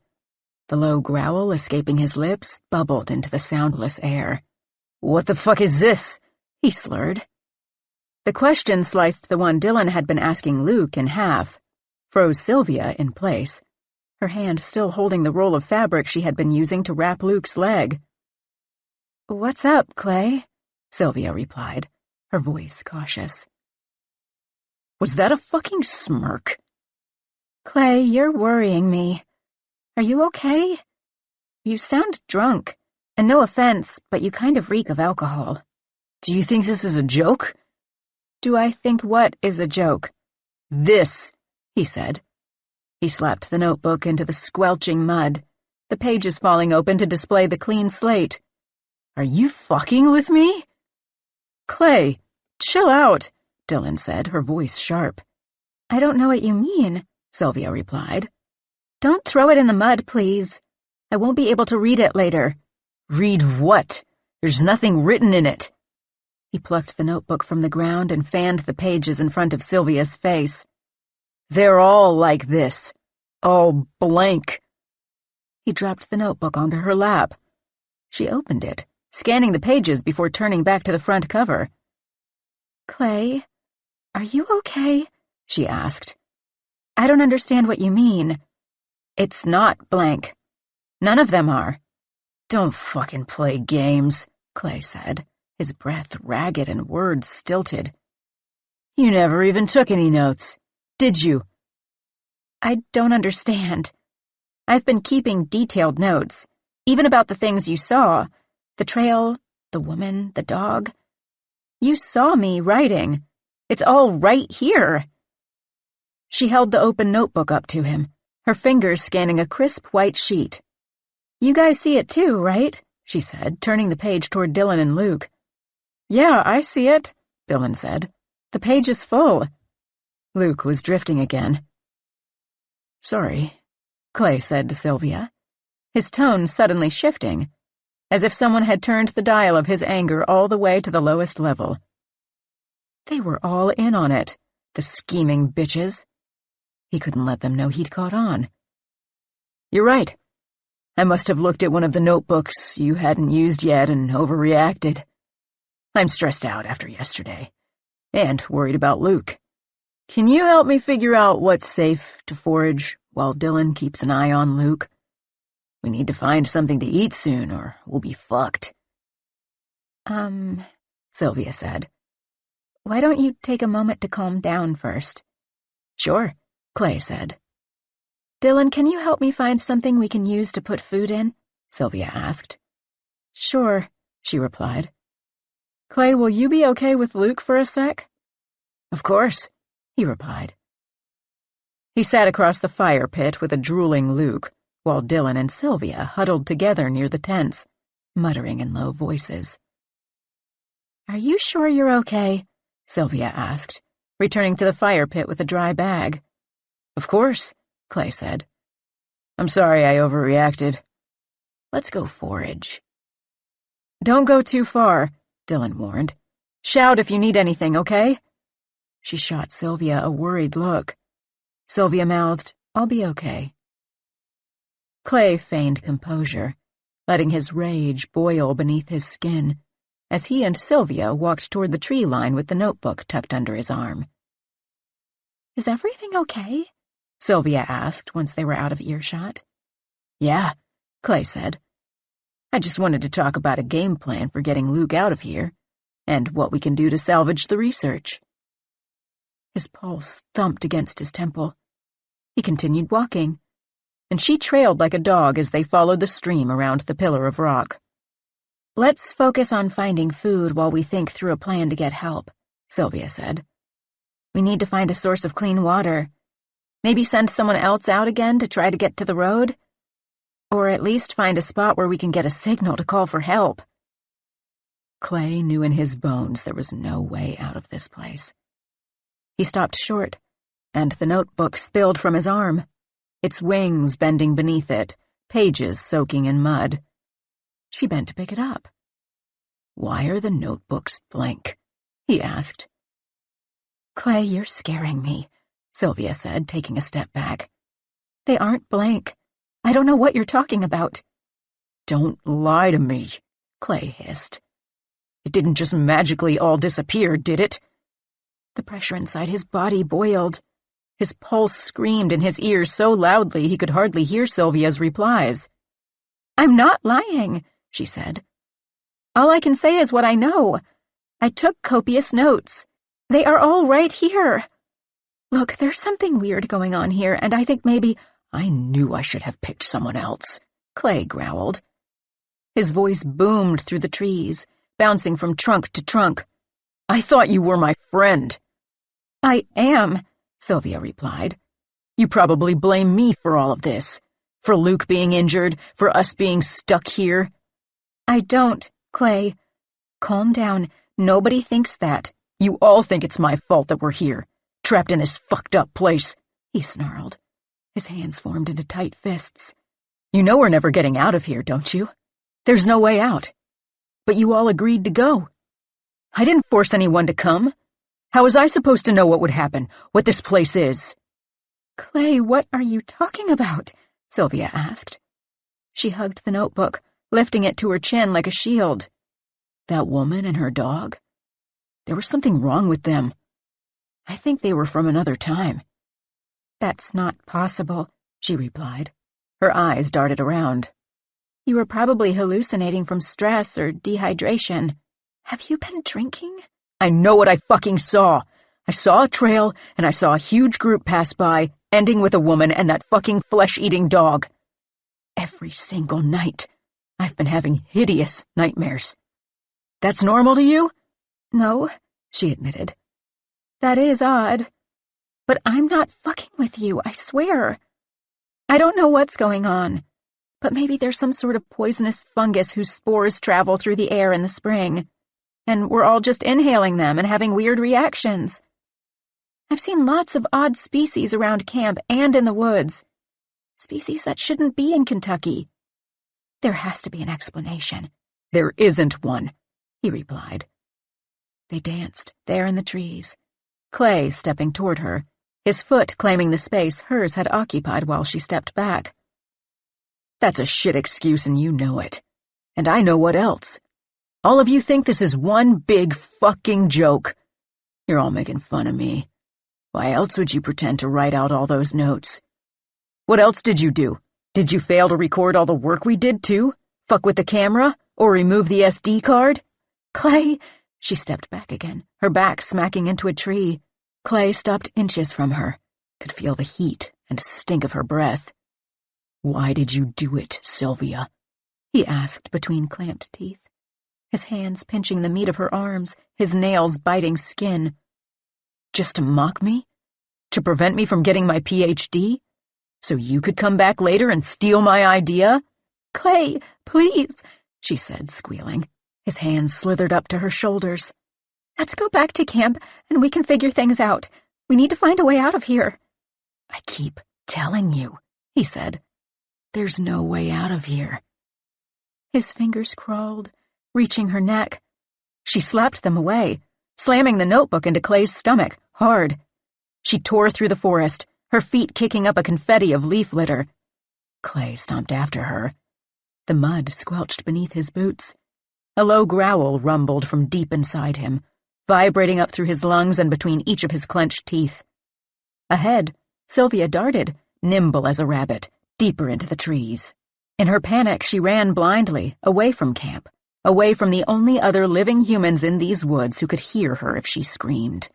Speaker 1: The low growl escaping his lips bubbled into the soundless air. "What the fuck is this?" he slurred. The question sliced the one Dylan had been asking Luke in half, froze Sylvia in place, her hand still holding the roll of fabric she had been using to wrap Luke's leg. "What's up, Clay?" Sylvia replied, her voice cautious. Was that a fucking smirk?
Speaker 2: "Clay, you're worrying me. Are you okay? You sound drunk, and no offense, but you kind of reek of alcohol."
Speaker 1: "Do you think this is a joke?"
Speaker 2: "Do I think what is a joke?"
Speaker 1: "This," he said. He slapped the notebook into the squelching mud, the pages falling open to display the clean slate. "Are you fucking with me?" "Clay, chill out," Dylan said, her voice sharp.
Speaker 2: "I don't know what you mean," Sylvia replied. "Don't throw it in the mud, please. I won't be able to read it later."
Speaker 1: "Read what? There's nothing written in it." He plucked the notebook from the ground and fanned the pages in front of Sylvia's face. "They're all like this. All blank." He dropped the notebook onto her lap. She opened it, scanning the pages before turning back to the front cover.
Speaker 2: "Clay, are you okay?" she asked. "I don't understand what you mean."
Speaker 1: "It's not blank. None of them are." "Don't fucking play games," Clay said, his breath ragged and words stilted. "You never even took any notes, did you?"
Speaker 2: "I don't understand. I've been keeping detailed notes, even about the things you saw, the trail, the woman, the dog. You saw me writing. It's all right here." She held the open notebook up to him, her fingers scanning a crisp white sheet. "You guys see it too, right?" she said, turning the page toward Dylan and Luke.
Speaker 1: "Yeah, I see it," Dylan said. "The page is full." Luke was drifting again. "Sorry," Clay said to Sylvia, his tone suddenly shifting, as if someone had turned the dial of his anger all the way to the lowest level. They were all in on it, the scheming bitches. He couldn't let them know he'd caught on. "You're right. I must have looked at one of the notebooks you hadn't used yet and overreacted. I'm stressed out after yesterday, and worried about Luke. Can you help me figure out what's safe to forage while Dylan keeps an eye on Luke? We need to find something to eat soon, or we'll be fucked."
Speaker 2: Sylvia said. "Why don't you take a moment to calm down first?"
Speaker 1: "Sure," Clay said.
Speaker 2: "Dylan, can you help me find something we can use to put food in?" Sylvia asked.
Speaker 1: "Sure," she replied. "Clay, will you be okay with Luke for a sec?" "Of course," he replied. He sat across the fire pit with a drooling Luke, while Dylan and Sylvia huddled together near the tents, muttering in low voices.
Speaker 2: "Are you sure you're okay?"
Speaker 1: Sylvia asked, returning to the fire pit with a dry bag. "Of course," Clay said. "I'm sorry I overreacted. Let's go forage." "Don't go too far," Dylan warned. "Shout if you need anything, okay?" She shot Sylvia a worried look. Sylvia mouthed, "I'll be okay." Clay feigned composure, letting his rage boil beneath his skin, as he and Sylvia walked toward the tree line with the notebook tucked under his arm.
Speaker 2: "Is everything okay?"
Speaker 1: Sylvia asked once they were out of earshot. "Yeah," Clay said. "I just wanted to talk about a game plan for getting Luke out of here, and what we can do to salvage the research." His pulse thumped against his temple. He continued walking, and she trailed like a dog as they followed the stream around the pillar of rock.
Speaker 2: "Let's focus on finding food while we think through a plan to get help," Sylvia said. "We need to find a source of clean water. Maybe send someone else out again to try to get to the road? Or at least find a spot where we can get a signal to call for help."
Speaker 1: Clay knew in his bones there was no way out of this place. He stopped short, and the notebook spilled from his arm, its wings bending beneath it, pages soaking in mud. She bent to pick it up. "Why are the notebooks blank?" he asked.
Speaker 2: "Clay, you're scaring me,"
Speaker 1: Sylvia said, taking a step back.
Speaker 2: "They aren't blank. I don't know what you're talking about.
Speaker 3: Don't lie to me, Clay hissed. It didn't just magically all disappear, did it?
Speaker 2: The pressure inside his body boiled. His pulse screamed in his ears so loudly he could hardly hear Sylvia's replies. I'm not lying, she said. All I can say is what I know. I took copious notes. They are all right here. Look, there's something weird going on here, and I think maybe—
Speaker 3: I knew I should have picked someone else, Clay growled. His voice boomed through the trees, bouncing from trunk to trunk. I thought you were my friend.
Speaker 2: I am, Sylvia replied.
Speaker 3: You probably blame me for all of this. For Luke being injured, for us being stuck here.
Speaker 2: I don't, Clay. Calm down. Nobody thinks that.
Speaker 3: You all think it's my fault that we're here, trapped in this fucked up place, he snarled. His hands formed into tight fists. You know we're never getting out of here, don't you? There's no way out. But you all agreed to go. I didn't force anyone to come. How was I supposed to know what would happen, what this place is?
Speaker 2: Clay, what are you talking about? Sylvia asked. She hugged the notebook, lifting it to her chin like a shield.
Speaker 3: That woman and her dog? There was something wrong with them. I think they were from another time.
Speaker 2: That's not possible, she replied.
Speaker 3: Her eyes darted around.
Speaker 2: You were probably hallucinating from stress or dehydration. Have you been drinking?
Speaker 3: I know what I fucking saw. I saw a trail, and I saw a huge group pass by, ending with a woman and that fucking flesh-eating dog. Every single night, I've been having hideous nightmares. That's normal to you?
Speaker 2: No, she admitted. That is odd. But I'm not fucking with you, I swear. I don't know what's going on, but maybe there's some sort of poisonous fungus whose spores travel through the air in the spring, and we're all just inhaling them and having weird reactions. I've seen lots of odd species around camp and in the woods. Species that shouldn't be in Kentucky. There has to be an explanation.
Speaker 3: There isn't one, he replied.
Speaker 2: They danced, there in the trees.
Speaker 3: Clay stepping toward her, his foot claiming the space hers had occupied while she stepped back. That's a shit excuse and you know it. And I know what else. All of you think this is one big fucking joke. You're all making fun of me. Why else would you pretend to write out all those notes? What else did you do? Did you fail to record all the work we did, too? Fuck with the camera? Or remove the SD card?
Speaker 2: Clay, she stepped back again, her back smacking into a tree.
Speaker 3: Clay stopped inches from her, could feel the heat and stink of her breath. Why did you do it, Sylvia? He asked between clamped teeth, his hands pinching the meat of her arms, his nails biting skin. Just to mock me? To prevent me from getting my PhD? So you could come back later and steal my idea?
Speaker 2: Clay, please,
Speaker 3: she said, squealing. His hands slithered up to her shoulders.
Speaker 2: Let's go back to camp, and we can figure things out. We need to find a way out of here.
Speaker 3: I keep telling you, he said. There's no way out of here.
Speaker 2: His fingers crawled, reaching her neck. She slapped them away, slamming the notebook into Clay's stomach, hard. She tore through the forest, her feet kicking up a confetti of leaf litter.
Speaker 3: Clay stomped after her. The mud squelched beneath his boots. A low growl rumbled from deep inside him, vibrating up through his lungs and between each of his clenched teeth. Ahead, Sylvia darted, nimble as a rabbit, deeper into the trees. In her panic, she ran blindly, away from camp, away from the only other living humans in these woods who could hear her if she screamed.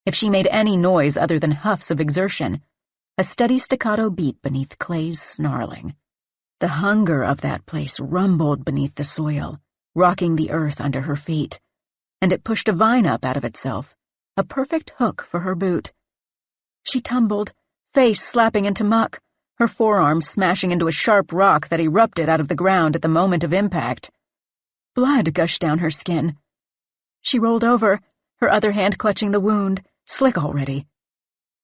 Speaker 3: If she made any noise other than huffs of exertion, a steady staccato beat beneath Clay's snarling. The hunger of that place rumbled beneath the soil, rocking the earth under her feet, and it pushed a vine up out of itself, a perfect hook for her boot. She tumbled, face slapping into muck, her forearm smashing into a sharp rock that erupted out of the ground at the moment of impact. Blood gushed down her skin. She rolled over, her other hand clutching the wound, slick already.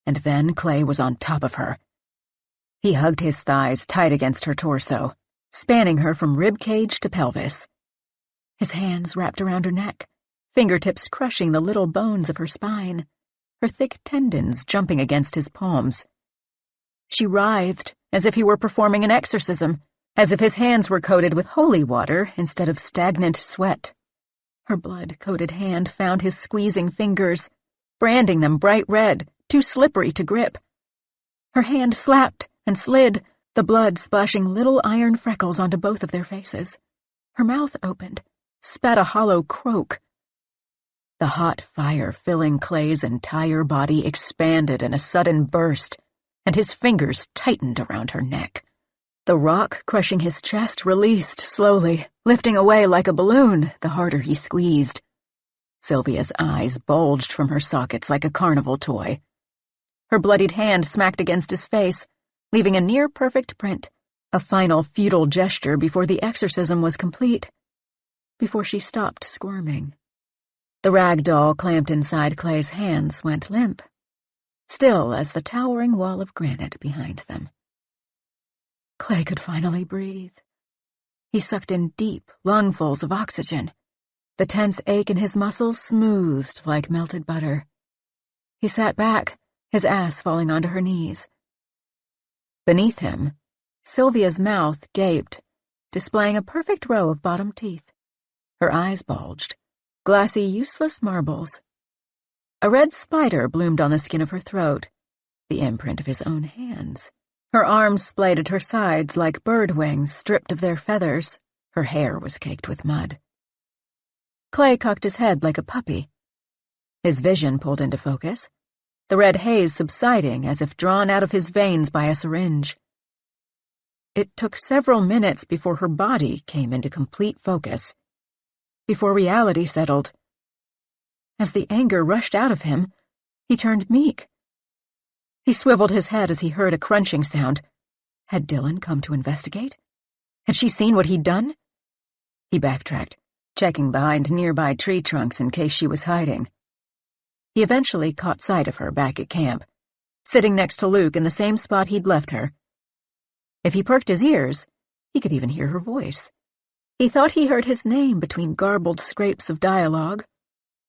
Speaker 3: And then Clay was on top of her. He hugged his thighs tight against her torso, spanning her from rib cage to pelvis. His hands wrapped around her neck, fingertips crushing the little bones of her spine, her thick tendons jumping against his palms. She writhed, as if he were performing an exorcism, as if his hands were coated with holy water instead of stagnant sweat. Her blood-coated hand found his squeezing fingers, branding them bright red, too slippery to grip. Her hand slapped and slid, the blood splashing little iron freckles onto both of their faces. Her mouth opened, spat a hollow croak. The hot fire filling Clay's entire body expanded in a sudden burst, and his fingers tightened around her neck. The rock crushing his chest released slowly, lifting away like a balloon the harder he squeezed. Sylvia's eyes bulged from her sockets like a carnival toy. Her bloodied hand smacked against his face, leaving a near-perfect print, a final futile gesture before the exorcism was complete, before she stopped squirming. The rag doll clamped inside Clay's hands went limp, still as the towering wall of granite behind them. Clay could finally breathe. He sucked in deep lungfuls of oxygen, the tense ache in his muscles smoothed like melted butter. He sat back, his ass falling onto her knees. Beneath him, Sylvia's mouth gaped, displaying a perfect row of bottom teeth. Her eyes bulged, glassy, useless marbles. A red spider bloomed on the skin of her throat, the imprint of his own hands. Her arms splayed at her sides like bird wings stripped of their feathers. Her hair was caked with mud. Clay cocked his head like a puppy. His vision pulled into focus, the red haze subsiding as if drawn out of his veins by a syringe. It took several minutes before her body came into complete focus, before reality settled. As the anger rushed out of him, he turned meek. He swiveled his head as he heard a crunching sound. Had Dylan come to investigate? Had she seen what he'd done? He backtracked, checking behind nearby tree trunks in case she was hiding. He eventually caught sight of her back at camp, sitting next to Luke in the same spot he'd left her. If he perked his ears, he could even hear her voice. He thought he heard his name between garbled scrapes of dialogue.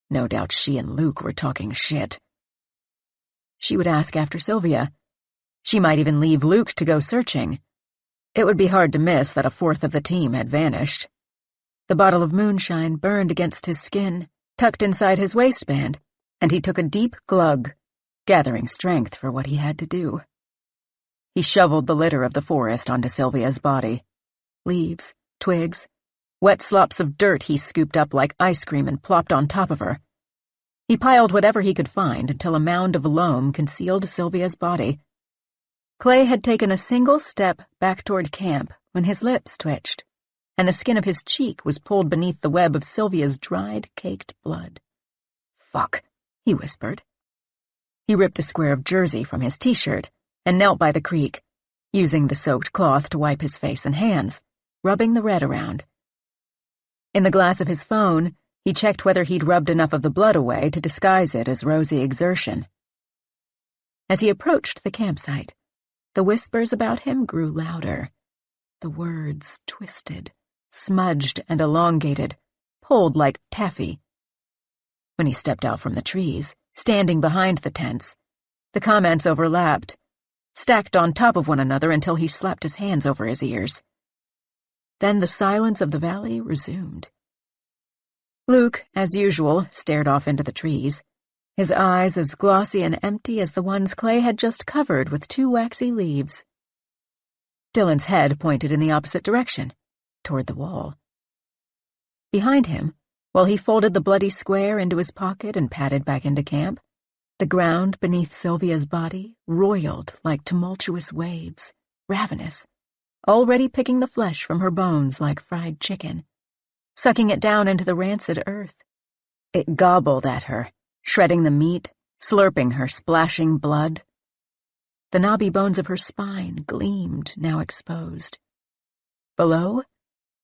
Speaker 3: No doubt she and Luke were talking shit. She would ask after Sylvia. She might even leave Luke to go searching. It would be hard to miss that a fourth of the team had vanished. The bottle of moonshine burned against his skin, tucked inside his waistband, and he took a deep glug, gathering strength for what he had to do. He shoveled the litter of the forest onto Sylvia's body. Leaves, twigs, wet slops of dirt he scooped up like ice cream and plopped on top of her. He piled whatever he could find until a mound of loam concealed Sylvia's body. Clay had taken a single step back toward camp when his lips twitched, and the skin of his cheek was pulled beneath the web of Sylvia's dried, caked blood. "Fuck," he whispered. He ripped a square of jersey from his t-shirt and knelt by the creek, using the soaked cloth to wipe his face and hands, rubbing the red around. In the glass of his phone, he checked whether he'd rubbed enough of the blood away to disguise it as rosy exertion. As he approached the campsite, the whispers about him grew louder. The words twisted, smudged and elongated, pulled like taffy. When he stepped out from the trees, standing behind the tents, the comments overlapped, stacked on top of one another until he slapped his hands over his ears. Then the silence of the valley resumed. Luke, as usual, stared off into the trees, his eyes as glossy and empty as the ones Clay had just covered with 2 waxy leaves. Dylan's head pointed in the opposite direction, toward the wall. Behind him, while he folded the bloody square into his pocket and padded back into camp, the ground beneath Sylvia's body roiled like tumultuous waves, ravenous, already picking the flesh from her bones like fried chicken, sucking it down into the rancid earth. It gobbled at her, shredding the meat, slurping her splashing blood. The knobby bones of her spine gleamed, now exposed. Below,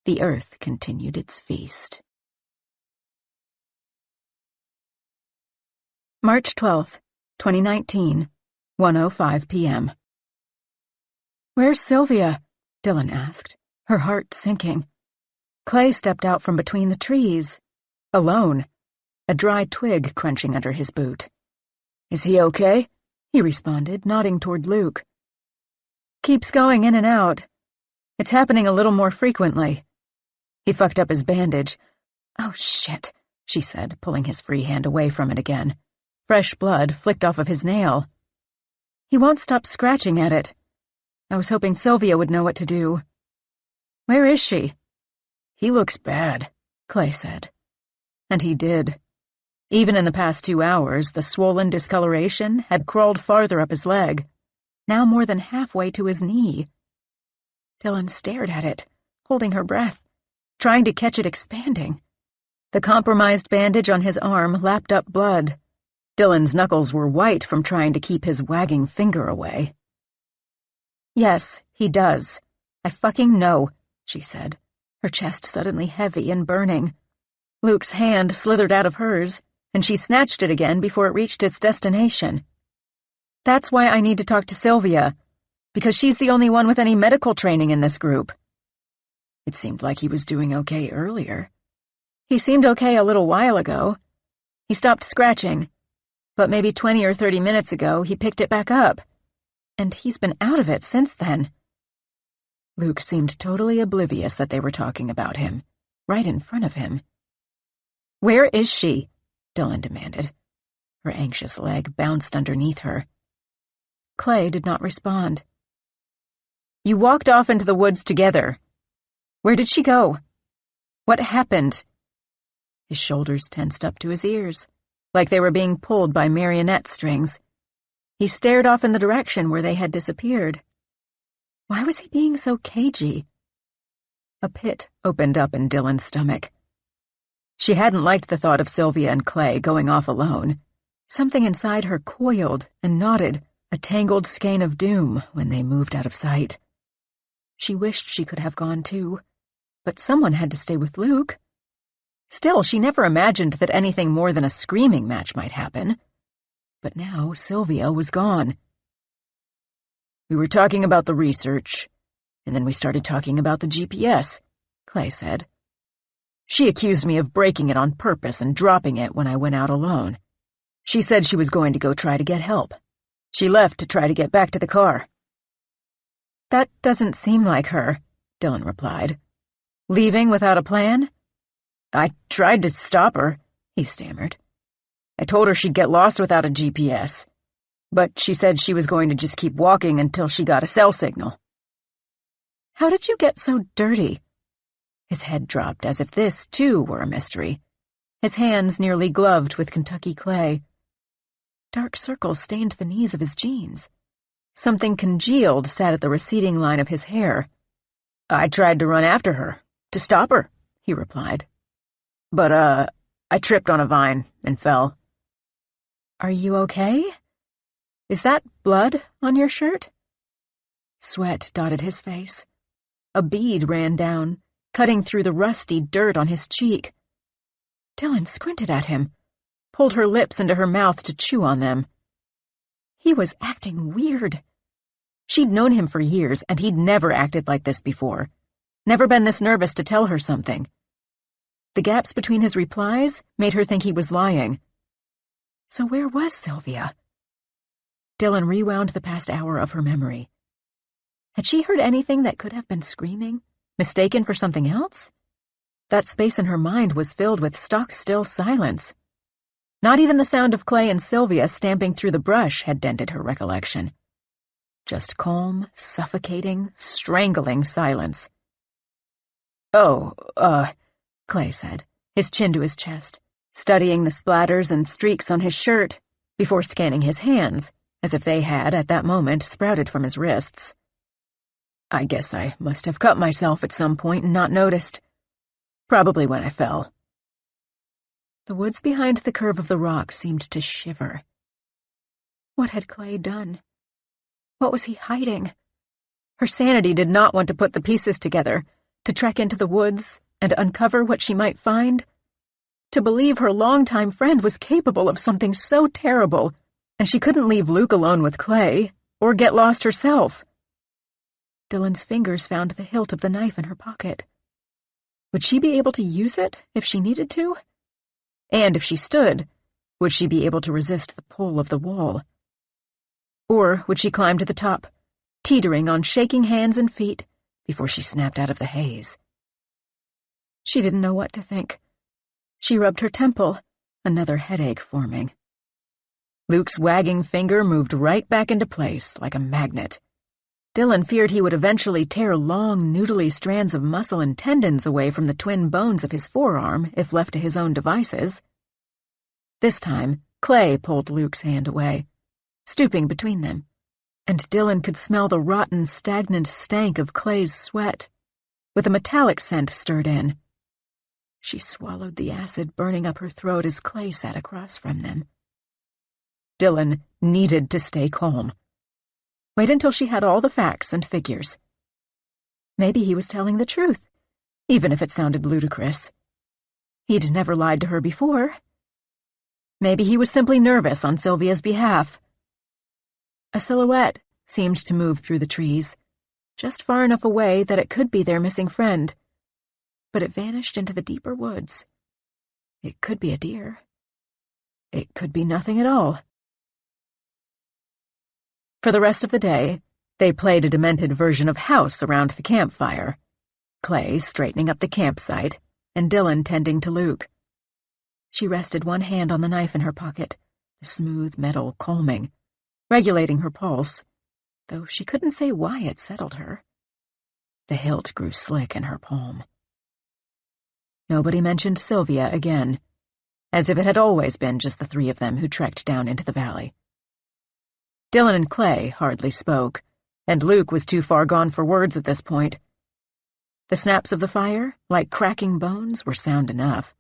Speaker 3: the earth continued its feast. March 12th, 2019, 1:05 p.m. "Where's Sylvia?" Dylan asked, her heart sinking. Clay stepped out from between the trees, alone, a dry twig crunching under his boot. "Is he okay?" he responded, nodding toward Luke. Keeps going in and out. It's happening a little more frequently. He fucked up his bandage. Oh, shit, she said, pulling his free hand away from it again. Fresh blood flicked off of his nail. He won't stop scratching at it. I was hoping Sylvia would know what to do. Where is she? He looks bad, Clay said. And he did. Even in the past 2 hours, the swollen discoloration had crawled farther up his leg, now more than halfway to his knee. Dylan stared at it, holding her breath, trying to catch it expanding. The compromised bandage on his arm lapped up blood. Dylan's knuckles were white from trying to keep his wagging finger away. Yes, he does. I fucking know, she said, her chest suddenly heavy and burning. Luke's hand slithered out of hers, and she snatched it again before it reached its destination. That's why I need to talk to Sylvia, because she's the only one with any medical training in this group. It seemed like he was doing okay earlier. He seemed okay a little while ago. He stopped scratching, but maybe 20 or 30 minutes ago he picked it back up, and he's been out of it since then. Luke seemed totally oblivious that they were talking about him, right in front of him. Where is she? Dylan demanded. Her anxious leg bounced underneath her. Clay did not respond. You walked off into the woods together. Where did she go? What happened? His shoulders tensed up to his ears, like they were being pulled by marionette strings. He stared off in the direction where they had disappeared. Why was he being so cagey? A pit opened up in Dylan's stomach. She hadn't liked the thought of Sylvia and Clay going off alone. Something inside her coiled and knotted, a tangled skein of doom when they moved out of sight. She wished she could have gone too, but someone had to stay with Luke. Still, she never imagined that anything more than a screaming match might happen. But now Sylvia was gone. We were talking about the research, and then we started talking about the GPS, Clay said. She accused me of breaking it on purpose and dropping it when I went out alone. She said she was going to go try to get help. She left to try to get back to the car. That doesn't seem like her, Dylan replied. Leaving without a plan? I tried to stop her, he stammered. I told her she'd get lost without a GPS, but she said she was going to just keep walking until she got a cell signal. How did you get so dirty? His head dropped as if this, too, were a mystery. His hands nearly gloved with Kentucky clay. Dark circles stained the knees of his jeans. Something congealed sat at the receding line of his hair. I tried to run after her, to stop her, he replied. But, I tripped on a vine and fell. Are you okay? Is that blood on your shirt? Sweat dotted his face. A bead ran down, cutting through the rusty dirt on his cheek. Dylan squinted at him, pulled her lips into her mouth to chew on them. He was acting weird. She'd known him for years, and he'd never acted like this before. Never been this nervous to tell her something. The gaps between his replies made her think he was lying. So where was Sylvia? Dylan rewound the past hour of her memory. Had she heard anything that could have been screaming, mistaken for something else? That space in her mind was filled with stock-still silence. Not even the sound of Clay and Sylvia stamping through the brush had dented her recollection. Just calm, suffocating, strangling silence. Clay said, his chin to his chest, studying the splatters and streaks on his shirt, before scanning his hands, as if they had, at that moment, sprouted from his wrists. I guess I must have cut myself at some point and not noticed. Probably when I fell. The woods behind the curve of the rock seemed to shiver. What had Clay done? What was he hiding? Her sanity did not want to put the pieces together, to trek into the woods and uncover what she might find. To believe her longtime friend was capable of something so terrible, and she couldn't leave Luke alone with Clay, or get lost herself. Dylan's fingers found the hilt of the knife in her pocket. Would she be able to use it if she needed to? And if she stood, would she be able to resist the pull of the wall? Or would she climb to the top,
Speaker 1: teetering on shaking hands and feet before she snapped out of the haze. She didn't know what to think. She rubbed her temple, another headache forming. Luke's wagging finger moved right back into place like a magnet. Dylan feared he would eventually tear long, noodly strands of muscle and tendons away from the twin bones of his forearm if left to his own devices. This time, Clay pulled Luke's hand away, stooping between them, and Dylan could smell the rotten, stagnant stank of Clay's sweat, with a metallic scent stirred in. She swallowed the acid burning up her throat as Clay sat across from them. Dylan needed to stay calm. Wait until she had all the facts and figures. Maybe he was telling the truth, even if it sounded ludicrous. He'd never lied to her before. Maybe he was simply nervous on Sylvia's behalf. A silhouette seemed to move through the trees, just far enough away that it could be their missing friend. But it vanished into the deeper woods. It could be a deer. It could be nothing at all. For the rest of the day, they played a demented version of House around the campfire, Clay straightening up the campsite and Dylan tending to Luke. She rested one hand on the knife in her pocket, the smooth metal calming, regulating her pulse, though she couldn't say why it settled her. The hilt grew slick in her palm. Nobody mentioned Sylvia again, as if it had always been just the three of them who trekked down into the valley. Dylan and Clay hardly spoke, and Luke was too far gone for words at this point. The snaps of the fire, like cracking bones, were sound enough.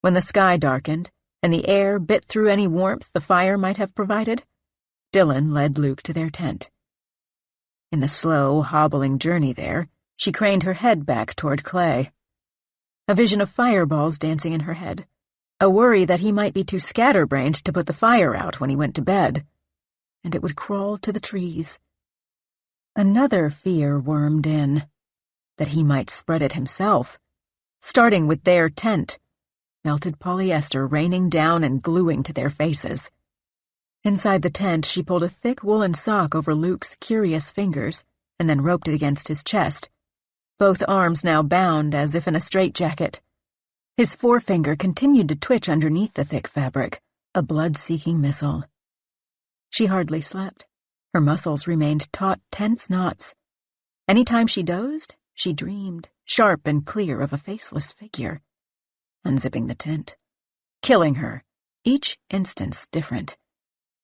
Speaker 1: When the sky darkened, and the air bit through any warmth the fire might have provided, Dylan led Luke to their tent. In the slow, hobbling journey there, she craned her head back toward Clay. A vision of fireballs dancing in her head, a worry that he might be too scatterbrained to put the fire out when he went to bed, and it would crawl to the trees. Another fear wormed in, that he might spread it himself, starting with their tent, melted polyester raining down and gluing to their faces. Inside the tent, she pulled a thick woolen sock over Luke's curious fingers and then roped it against his chest, both arms now bound as if in a straitjacket. His forefinger continued to twitch underneath the thick fabric, a blood-seeking missile. She hardly slept. Her muscles remained taut, tense knots. Any time she dozed, she dreamed, sharp and clear, of a faceless figure, unzipping the tent, killing her, each instance different,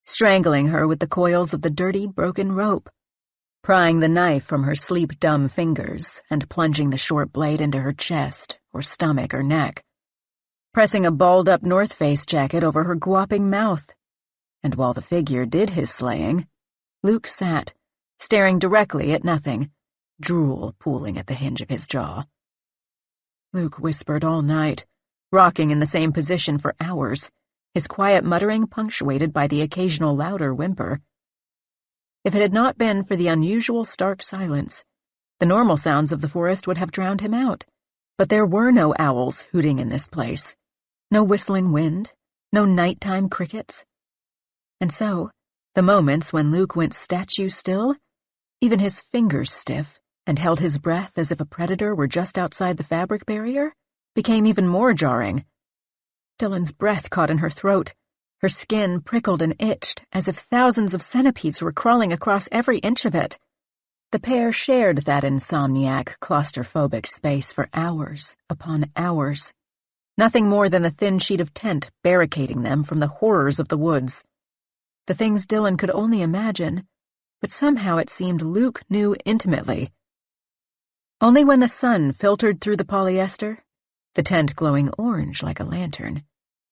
Speaker 1: strangling her with the coils of the dirty, broken rope, prying the knife from her sleep-dumb fingers and plunging the short blade into her chest or stomach or neck, pressing a balled-up North Face jacket over her gawping mouth. And while the figure did his slaying, Luke sat, staring directly at nothing, drool pooling at the hinge of his jaw. Luke whispered all night, rocking in the same position for hours, his quiet muttering punctuated by the occasional louder whimper. If it had not been for the unusual stark silence, the normal sounds of the forest would have drowned him out. But there were no owls hooting in this place, no whistling wind, no nighttime crickets. And so, the moments when Luke went statue still, even his fingers stiff, and held his breath as if a predator were just outside the fabric barrier, became even more jarring. Dylan's breath caught in her throat. Her skin prickled and itched as if thousands of centipedes were crawling across every inch of it. The pair shared that insomniac, claustrophobic space for hours upon hours. Nothing more than the thin sheet of tent barricading them from the horrors of the woods. The things Dylan could only imagine, but somehow it seemed Luke knew intimately. Only when the sun filtered through the polyester, the tent glowing orange like a lantern,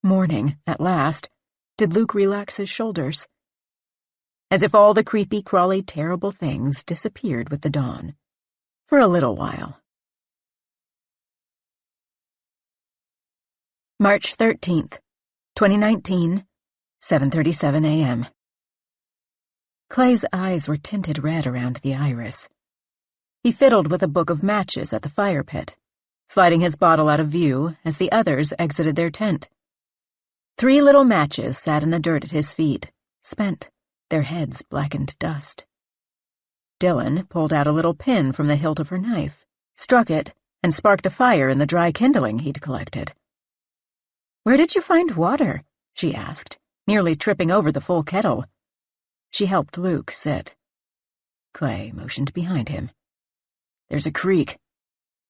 Speaker 1: morning, at last, did Luke relax his shoulders. As if all the creepy, crawly, terrible things disappeared with the dawn. For a little while. March 13th, 2019, 7:37 a.m. Clay's eyes were tinted red around the iris. He fiddled with a book of matches at the fire pit, sliding his bottle out of view as the others exited their tent. 3 little matches sat in the dirt at his feet, spent, their heads blackened dust.
Speaker 3: Dylan pulled out a little pin from the hilt of her knife, struck it, and sparked a fire in the dry kindling he'd collected. "Where did you find water?" she asked, nearly tripping over the full kettle. She helped Luke sit. Clay motioned behind him. "There's a creek.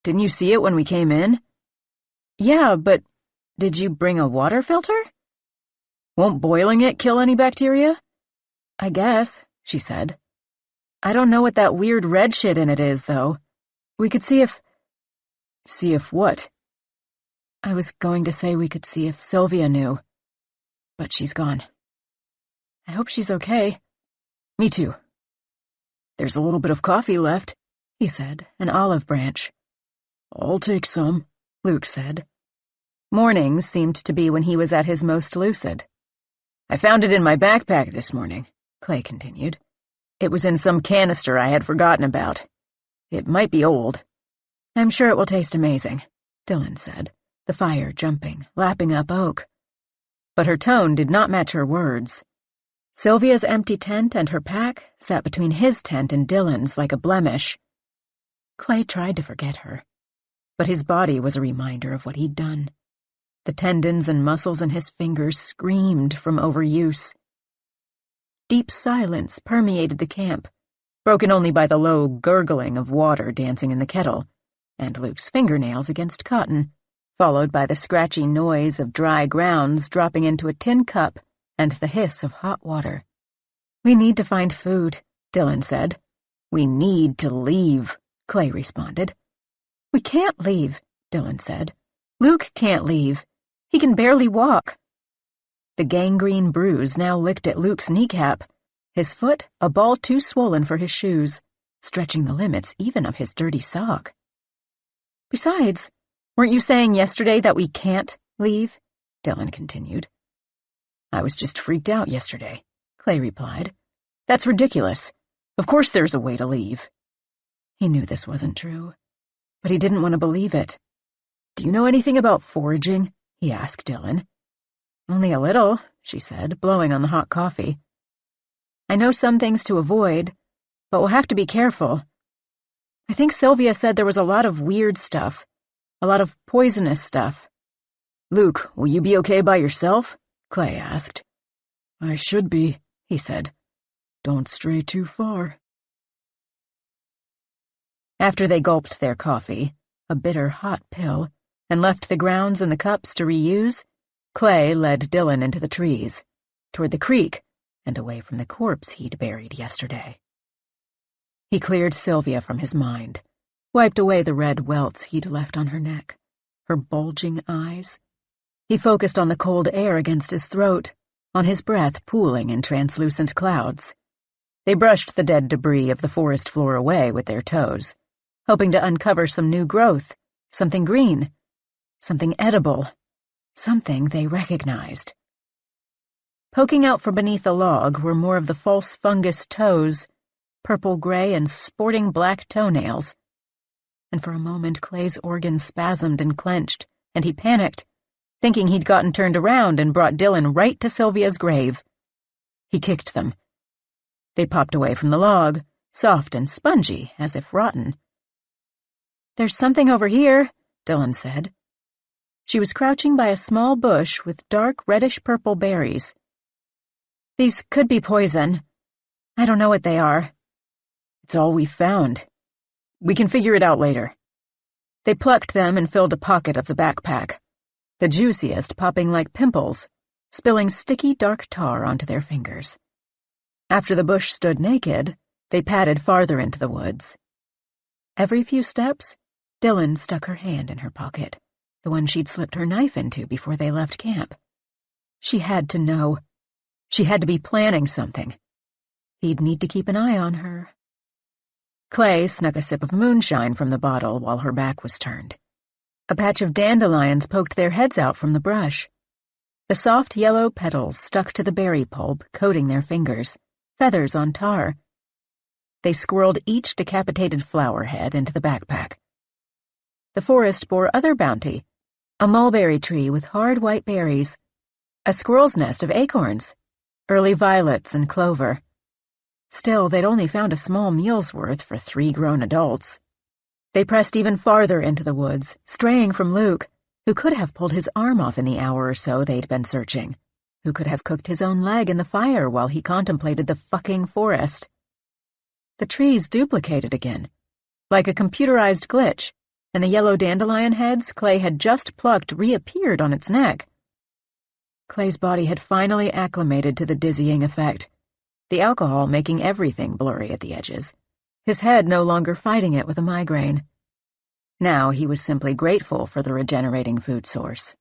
Speaker 3: Didn't you see it when we came in?" "Yeah, but did you bring a water filter?" "Won't boiling it kill any bacteria?" "I guess," she said. "I don't know what that weird red shit in it is, though. We could see if—" "See if what?" "I was going to say we could see if Sylvia knew. But she's gone. I hope she's okay." "Me too." "There's a little bit of coffee left," he said, an olive branch. "I'll take some," Luke said. Mornings seemed to be when he was at his most lucid. "I found it in my backpack this morning," Clay continued. "It was in some canister I had forgotten about. It might be old." "I'm sure it will taste amazing," Dylan said, the fire jumping, lapping up oak. But her tone did not match her words. Sylvia's empty tent and her pack sat between his tent and Dylan's like a blemish. Clay tried to forget her, but his body was a reminder of what he'd done. The tendons and muscles in his fingers screamed from overuse. Deep silence permeated the camp, broken only by the low gurgling of water dancing in the kettle, and Luke's fingernails against cotton, followed by the scratchy noise of dry grounds dropping into a tin cup and the hiss of hot water. "We need to find food," Dylan said. "We need to leave," Clay responded. "We can't leave," Dylan said. "Luke can't leave. He can barely walk." The gangrene bruise now licked at Luke's kneecap, his foot a ball too swollen for his shoes, stretching the limits even of his dirty sock. "Besides, weren't you saying yesterday that we can't leave?" Dylan continued. "I was just freaked out yesterday," Clay replied. "That's ridiculous. Of course there's a way to leave." He knew this wasn't true, but he didn't want to believe it. "Do you know anything about foraging?" he asked Dylan. "Only a little," she said, blowing on the hot coffee. "I know some things to avoid, but we'll have to be careful. I think Sylvia said there was a lot of weird stuff, a lot of poisonous stuff." "Luke, will you be okay by yourself?" Clay asked. "I should be," he said. "Don't stray too far." After they gulped their coffee, a bitter hot pill, and left the grounds and the cups to reuse, Clay led Dylan into the trees, toward the creek, and away from the corpse he'd buried yesterday. He cleared Sylvia from his mind, wiped away the red welts he'd left on her neck, her bulging eyes. He focused on the cold air against his throat, on his breath pooling in translucent clouds. They brushed the dead debris of the forest floor away with their toes, hoping to uncover some new growth, something green, something edible, something they recognized. Poking out from beneath a log were more of the false fungus toes, purple-gray and sporting black toenails. And for a moment Clay's organs spasmed and clenched, and he panicked, thinking he'd gotten turned around and brought Dylan right to Sylvia's grave. He kicked them. They popped away from the log, soft and spongy, as if rotten. "There's something over here," Dylan said. She was crouching by a small bush with dark reddish-purple berries. "These could be poison. I don't know what they are." "It's all we found. We can figure it out later." They plucked them and filled a pocket of the backpack, the juiciest popping like pimples, spilling sticky dark tar onto their fingers. After the bush stood naked, they padded farther into the woods. Every few steps, Dylan stuck her hand in her pocket, the one she'd slipped her knife into before they left camp. She had to know. She had to be planning something. He'd need to keep an eye on her. Clay snuck a sip of moonshine from the bottle while her back was turned. A patch of dandelions poked their heads out from the brush. The soft yellow petals stuck to the berry pulp, coating their fingers, feathers on tar. They squirreled each decapitated flower head into the backpack. The forest bore other bounty, a mulberry tree with hard white berries, a squirrel's nest of acorns, early violets and clover. Still, they'd only found a small meal's worth for 3 grown adults. They pressed even farther into the woods, straying from Luke, who could have pulled his arm off in the hour or so they'd been searching, who could have cooked his own leg in the fire while he contemplated the fucking forest. The trees duplicated again, like a computerized glitch, and the yellow dandelion heads Clay had just plucked reappeared on its neck. Clay's body had finally acclimated to the dizzying effect, the alcohol making everything blurry at the edges, his head no longer fighting it with a migraine. Now he was simply grateful for the regenerating food source.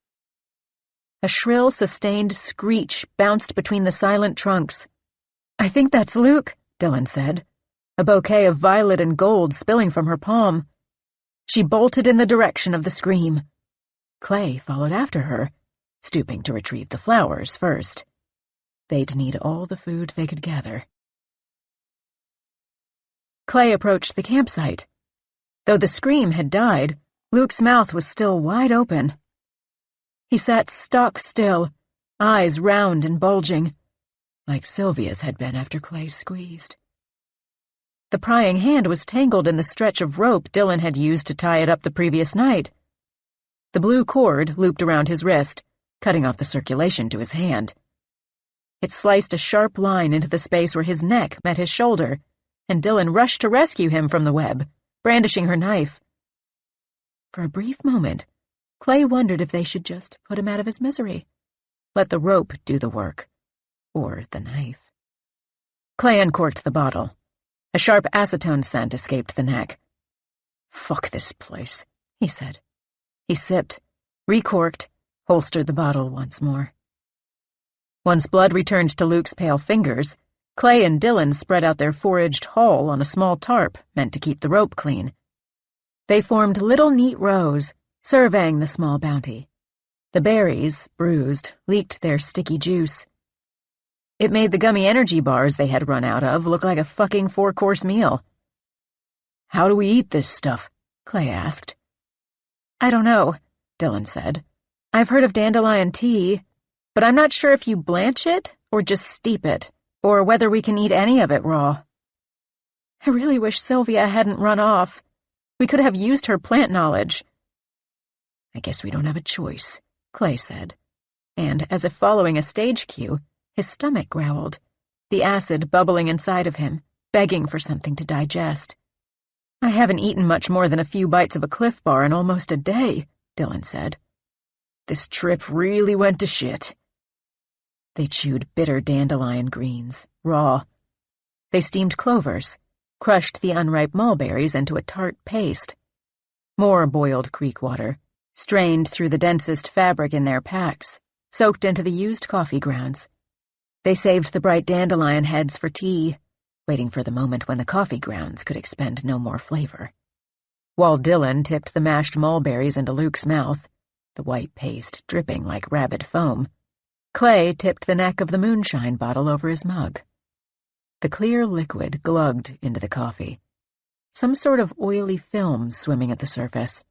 Speaker 3: A shrill, sustained screech bounced between the silent trunks. "I think that's Luke," Dylan said, a bouquet of violet and gold spilling from her palm. She bolted in the direction of the scream. Clay followed after her, stooping to retrieve the flowers first. They'd need all the food they could gather. Clay approached the campsite. Though the scream had died, Luke's mouth was still wide open. He sat stock still, eyes round and bulging, like Sylvia's had been after Clay squeezed. The prying hand was tangled in the stretch of rope Dylan had used to tie it up the previous night. The blue cord looped around his wrist, cutting off the circulation to his hand. It sliced a sharp line into the space where his neck met his shoulder, and Dylan rushed to rescue him from the web, brandishing her knife. For a brief moment, Clay wondered if they should just put him out of his misery. Let the rope do the work. Or the knife. Clay uncorked the bottle. A sharp acetone scent escaped the neck. "Fuck this place," he said. He sipped, recorked, holstered the bottle once more. Once blood returned to Luke's pale fingers, Clay and Dylan spread out their foraged haul on a small tarp meant to keep the rope clean. They formed little neat rows, surveying the small bounty. The berries, bruised, leaked their sticky juice. It made the gummy energy bars they had run out of look like a fucking 4-course meal. "How do we eat this stuff?" Clay asked. "I don't know," Dylan said. "I've heard of dandelion tea, but I'm not sure if you blanch it or just steep it, or whether we can eat any of it raw. I really wish Sylvia hadn't run off. We could have used her plant knowledge." "I guess we don't have a choice," Clay said, and, as if following a stage cue, his stomach growled, the acid bubbling inside of him, begging for something to digest. "I haven't eaten much more than a few bites of a Cliff Bar in almost a day," Dylan said. "This trip really went to shit." They chewed bitter dandelion greens, raw. They steamed clovers, crushed the unripe mulberries into a tart paste. More boiled creek water, strained through the densest fabric in their packs, soaked into the used coffee grounds. They saved the bright dandelion heads for tea, waiting for the moment when the coffee grounds could expend no more flavor. While Dylan tipped the mashed mulberries into Luke's mouth, the white paste dripping like rabid foam, Clay tipped the neck of the moonshine bottle over his mug. The clear liquid glugged into the coffee, some sort of oily film swimming at the surface.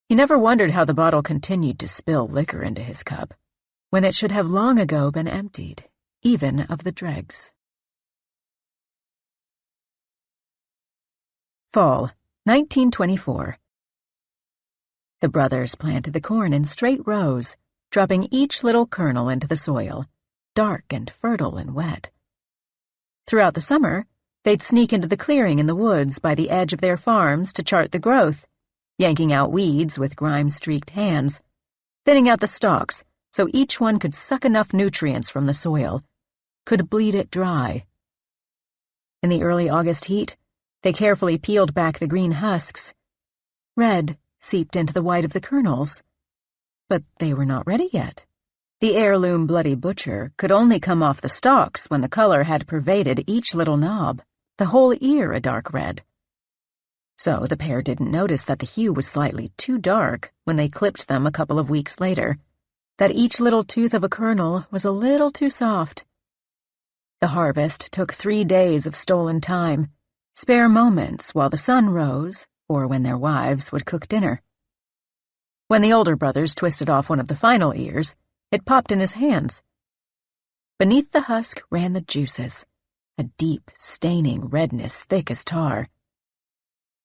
Speaker 3: He never wondered how the bottle continued to spill liquor into his cup, when it should have long ago been emptied, even of the dregs. Fall, 1924. The brothers planted the corn in straight rows, dropping each little kernel into the soil, dark and fertile and wet. Throughout the summer, they'd sneak into the clearing in the woods by the edge of their farms to chart the growth, yanking out weeds with grime-streaked hands, thinning out the stalks so each one could suck enough nutrients from the soil, could bleed it dry. In the early August heat, they carefully peeled back the green husks. Red seeped into the white of the kernels. But they were not ready yet. The heirloom Bloody Butcher could only come off the stalks when the color had pervaded each little knob, the whole ear a dark red. So the pair didn't notice that the hue was slightly too dark when they clipped them a couple of weeks later, that each little tooth of a kernel was a little too soft. The harvest took 3 days of stolen time, spare moments while the sun rose or when their wives would cook dinner. When the older brothers twisted off one of the final ears, it popped in his hands. Beneath the husk ran the juices, a deep, staining redness thick as tar.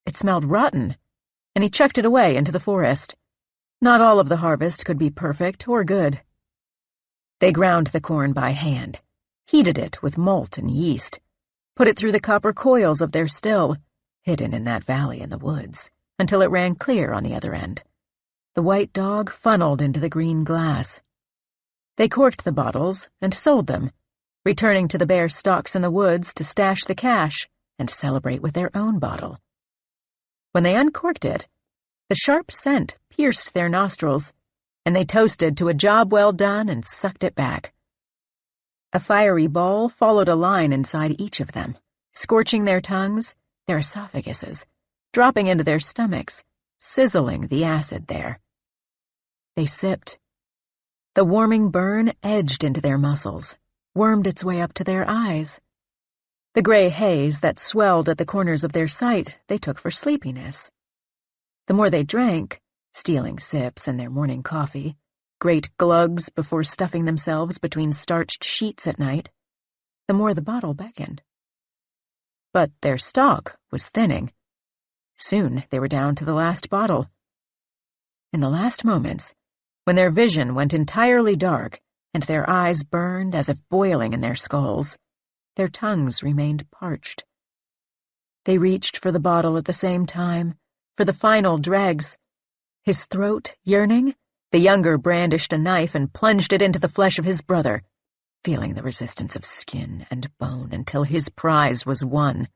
Speaker 3: It smelled rotten, and he chucked it away into the forest. Not all of the harvest could be perfect or good. They ground the corn by hand, heated it with malt and yeast, put it through the copper coils of their still, hidden in that valley in the woods, until it ran clear on the other end. The white dog funneled into the green glass. They corked the bottles and sold them, returning to the bare stalks in the woods to stash the cash and celebrate with their own bottle. When they uncorked it, the sharp scent pierced their nostrils, and they toasted to a job well done and sucked it back. A fiery ball followed a line inside each of them, scorching their tongues, their esophaguses, dropping into their stomachs, sizzling the acid there. They sipped. The warming burn edged into their muscles, wormed its way up to their eyes. The gray haze that swelled at the corners of their sight they took for sleepiness. The more they drank, stealing sips in their morning coffee, great glugs before stuffing themselves between starched sheets at night, the more the bottle beckoned. But their stock was thinning. Soon they were down to the last bottle. In the last moments, when their vision went entirely dark and their eyes burned as if boiling in their skulls, their tongues remained parched. They reached for the bottle at the same time, for the final dregs. His throat yearning, the younger brandished a knife and plunged it into the flesh of his brother, feeling the resistance of skin and bone until his prize was won.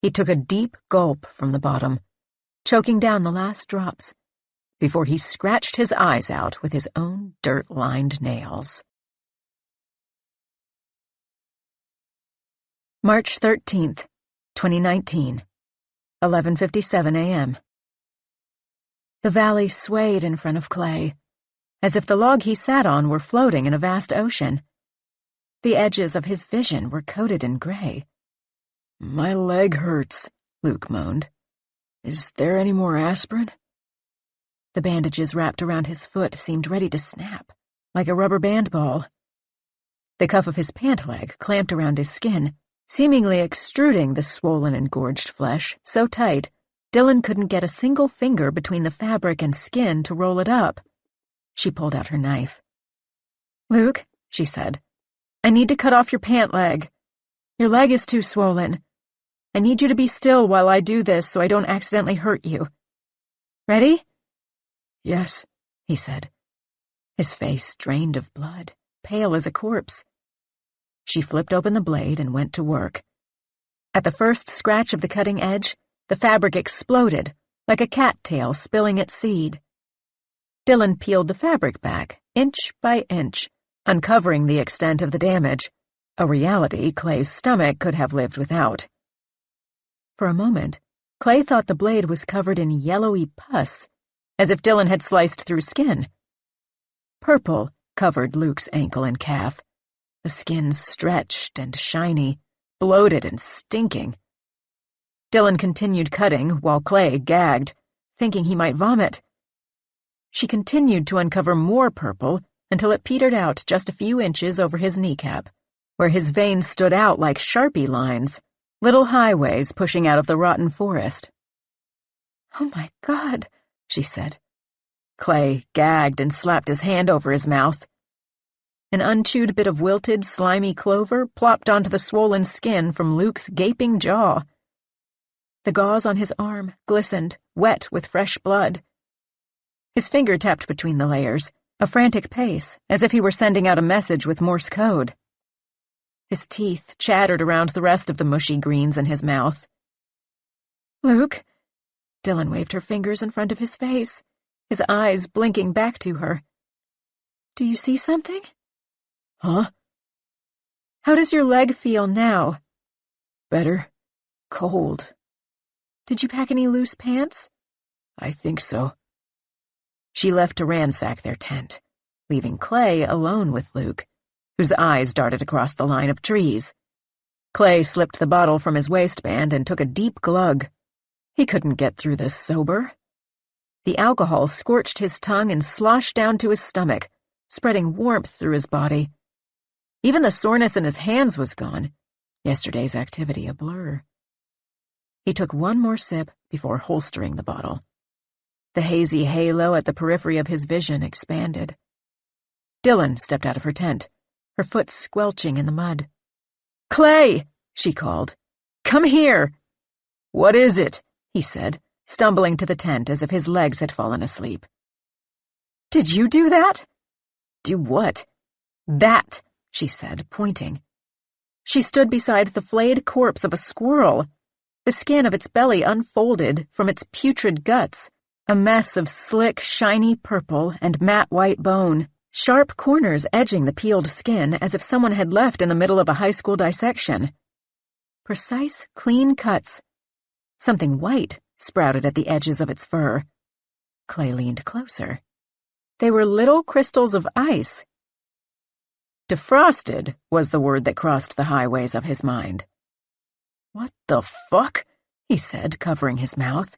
Speaker 3: He took a deep gulp from the bottom, choking down the last drops, before he scratched his eyes out with his own dirt-lined nails. March 13th, 2019, 11:57 a.m. The valley swayed in front of Clay, as if the log he sat on were floating in a vast ocean. The edges of his vision were coated in gray.
Speaker 1: "My leg hurts," Luke moaned. "Is there any more aspirin?"
Speaker 3: The bandages wrapped around his foot seemed ready to snap, like a rubber band ball. The cuff of his pant leg clamped around his skin, seemingly extruding the swollen and gorged flesh so tight Dylan couldn't get a single finger between the fabric and skin to roll it up. She pulled out her knife. "Luke," she said, "I need to cut off your pant leg. Your leg is too swollen. I need you to be still while I do this so I don't accidentally hurt you. Ready?"
Speaker 1: "Yes,"
Speaker 3: he said. His face drained of blood, pale as a corpse. She flipped open the blade and went to work. At the first scratch of the cutting edge, the fabric exploded, like a cattail spilling its seed. Dylan peeled the fabric back, inch by inch, uncovering the extent of the damage, a reality Clay's stomach could have lived without. For a moment, Clay thought the blade was covered in yellowy pus, as if Dylan had sliced through skin. Purple covered Luke's ankle and calf, the skin stretched and shiny, bloated and stinking. Dylan continued cutting while Clay gagged, thinking he might vomit. She continued to uncover more purple until it petered out just a few inches over his kneecap, where his veins stood out like Sharpie lines, little highways pushing out of the rotten forest. "Oh my God," she said. Clay gagged and slapped his hand over his mouth. An unchewed bit of wilted, slimy clover plopped onto the swollen skin from Luke's gaping jaw. The gauze on his arm glistened, wet with fresh blood. His finger tapped between the layers, a frantic pace, as if he were sending out a message with Morse code. His teeth chattered around the rest of the mushy greens in his mouth. "Luke," Dylan waved her fingers in front of his face, his eyes blinking back to her. "Do you see something?"
Speaker 1: "Huh?"
Speaker 3: "How does your leg feel now?"
Speaker 1: "Better. Cold."
Speaker 3: "Did you pack any loose pants?"
Speaker 1: "I think so."
Speaker 3: She left to ransack their tent, leaving Clay alone with Luke, whose eyes darted across the line of trees. Clay slipped the bottle from his waistband and took a deep glug. He couldn't get through this sober. The alcohol scorched his tongue and sloshed down to his stomach, spreading warmth through his body. Even the soreness in his hands was gone,
Speaker 1: yesterday's activity a blur. He took one more sip before holstering the bottle. The hazy halo at the periphery of his vision expanded. Dylan stepped out of her tent, her foot squelching in the mud. "Clay!" she called. "Come here!" "What is it?" he said, stumbling to the tent as if his legs had fallen asleep. "Did you do that?" "Do what?" "That," she said, pointing. She stood beside the flayed corpse of a squirrel, the skin of its belly unfolded from its putrid guts, a mess of slick, shiny purple and matte white bone, sharp corners edging the peeled skin as if someone had left in the middle of a high school dissection. Precise, clean cuts. Something white sprouted at the edges of its fur. Clay leaned closer. They were little crystals of ice. Defrosted was the word that crossed the highways of his mind. "What the fuck?" he said, covering his mouth.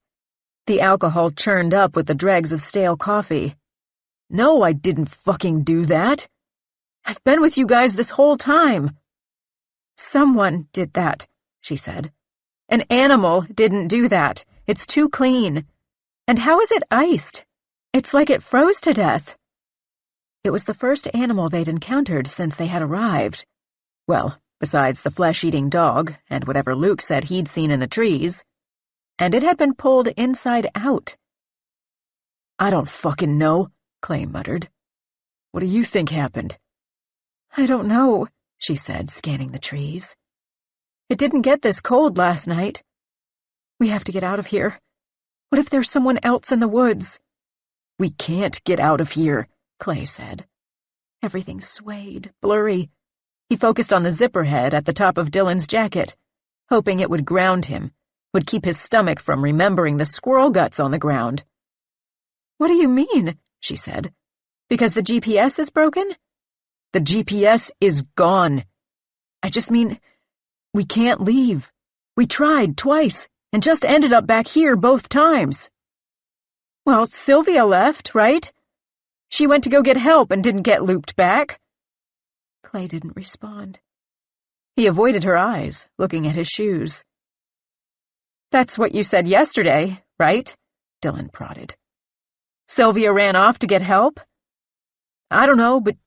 Speaker 1: The alcohol churned up with the dregs of stale coffee. "No, I didn't fucking do that. I've been with you guys this whole time." "Someone did that," she said. "An animal didn't do that. It's too clean. And how is it iced? It's like it froze to death." It was the first animal they'd encountered since they had arrived. Well, besides the flesh-eating dog and whatever Luke said he'd seen in the trees. And it had been pulled inside out. "I don't fucking know," Clay muttered. "What do you think happened?" "I don't know," she said, scanning the trees. "It didn't get this cold last night. We have to get out of here. What if there's someone else in the woods?" "We can't get out of here," Clay said. Everything swayed, blurry. He focused on the zipper head at the top of Dylan's jacket, hoping it would ground him, would keep his stomach from remembering the squirrel guts on the ground. "What do you mean?" she said. "Because the GPS is broken?" "The GPS is gone. I just mean, we can't leave. We tried twice, and just ended up back here both times." "Well, Sylvia left, right? She went to go get help and didn't get looped back." Clay didn't respond. He avoided her eyes, looking at his shoes. "That's what you said yesterday, right?" Dylan prodded. "Sylvia ran off to get help?" "I don't know, but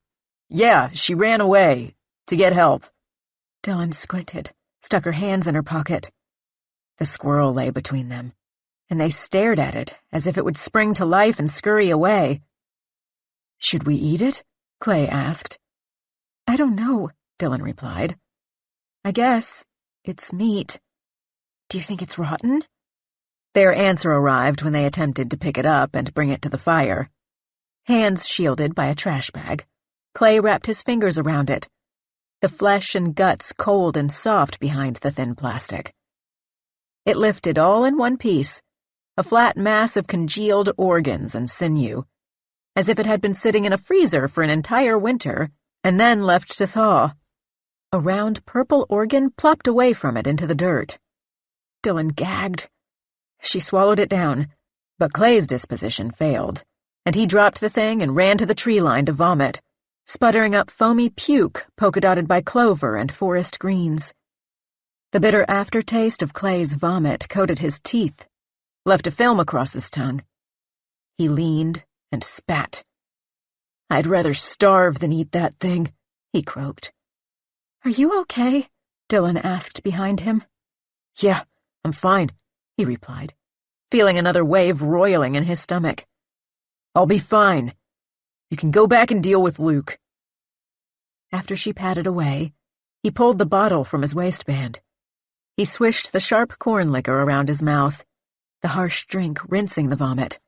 Speaker 1: yeah, she ran away to get help." Dylan squinted, stuck her hands in her pocket. The squirrel lay between them, and they stared at it as if it would spring to life and scurry away. "Should we eat it?" Clay asked. "I don't know," Dylan replied. "I guess it's meat. Do you think it's rotten?" Their answer arrived when they attempted to pick it up and bring it to the fire. Hands shielded by a trash bag, Clay wrapped his fingers around it, the flesh and guts cold and soft behind the thin plastic. It lifted all in one piece, a flat mass of congealed organs and sinew, as if it had been sitting in a freezer for an entire winter and then left to thaw. A round purple organ plopped away from it into the dirt. Dylan gagged. She swallowed it down, but Clay's disposition failed, and he dropped the thing and ran to the tree line to vomit, sputtering up foamy puke polka-dotted by clover and forest greens. The bitter aftertaste of Clay's vomit coated his teeth, left a film across his tongue. He leaned and spat. "I'd rather starve than eat that thing," he croaked. "Are you okay?" Dylan asked behind him. "Yeah, I'm fine," he replied, feeling another wave roiling in his stomach. "I'll be fine. You can go back and deal with Luke." After she patted away, he pulled the bottle from his waistband. He swished the sharp corn liquor around his mouth, the harsh drink rinsing the vomit.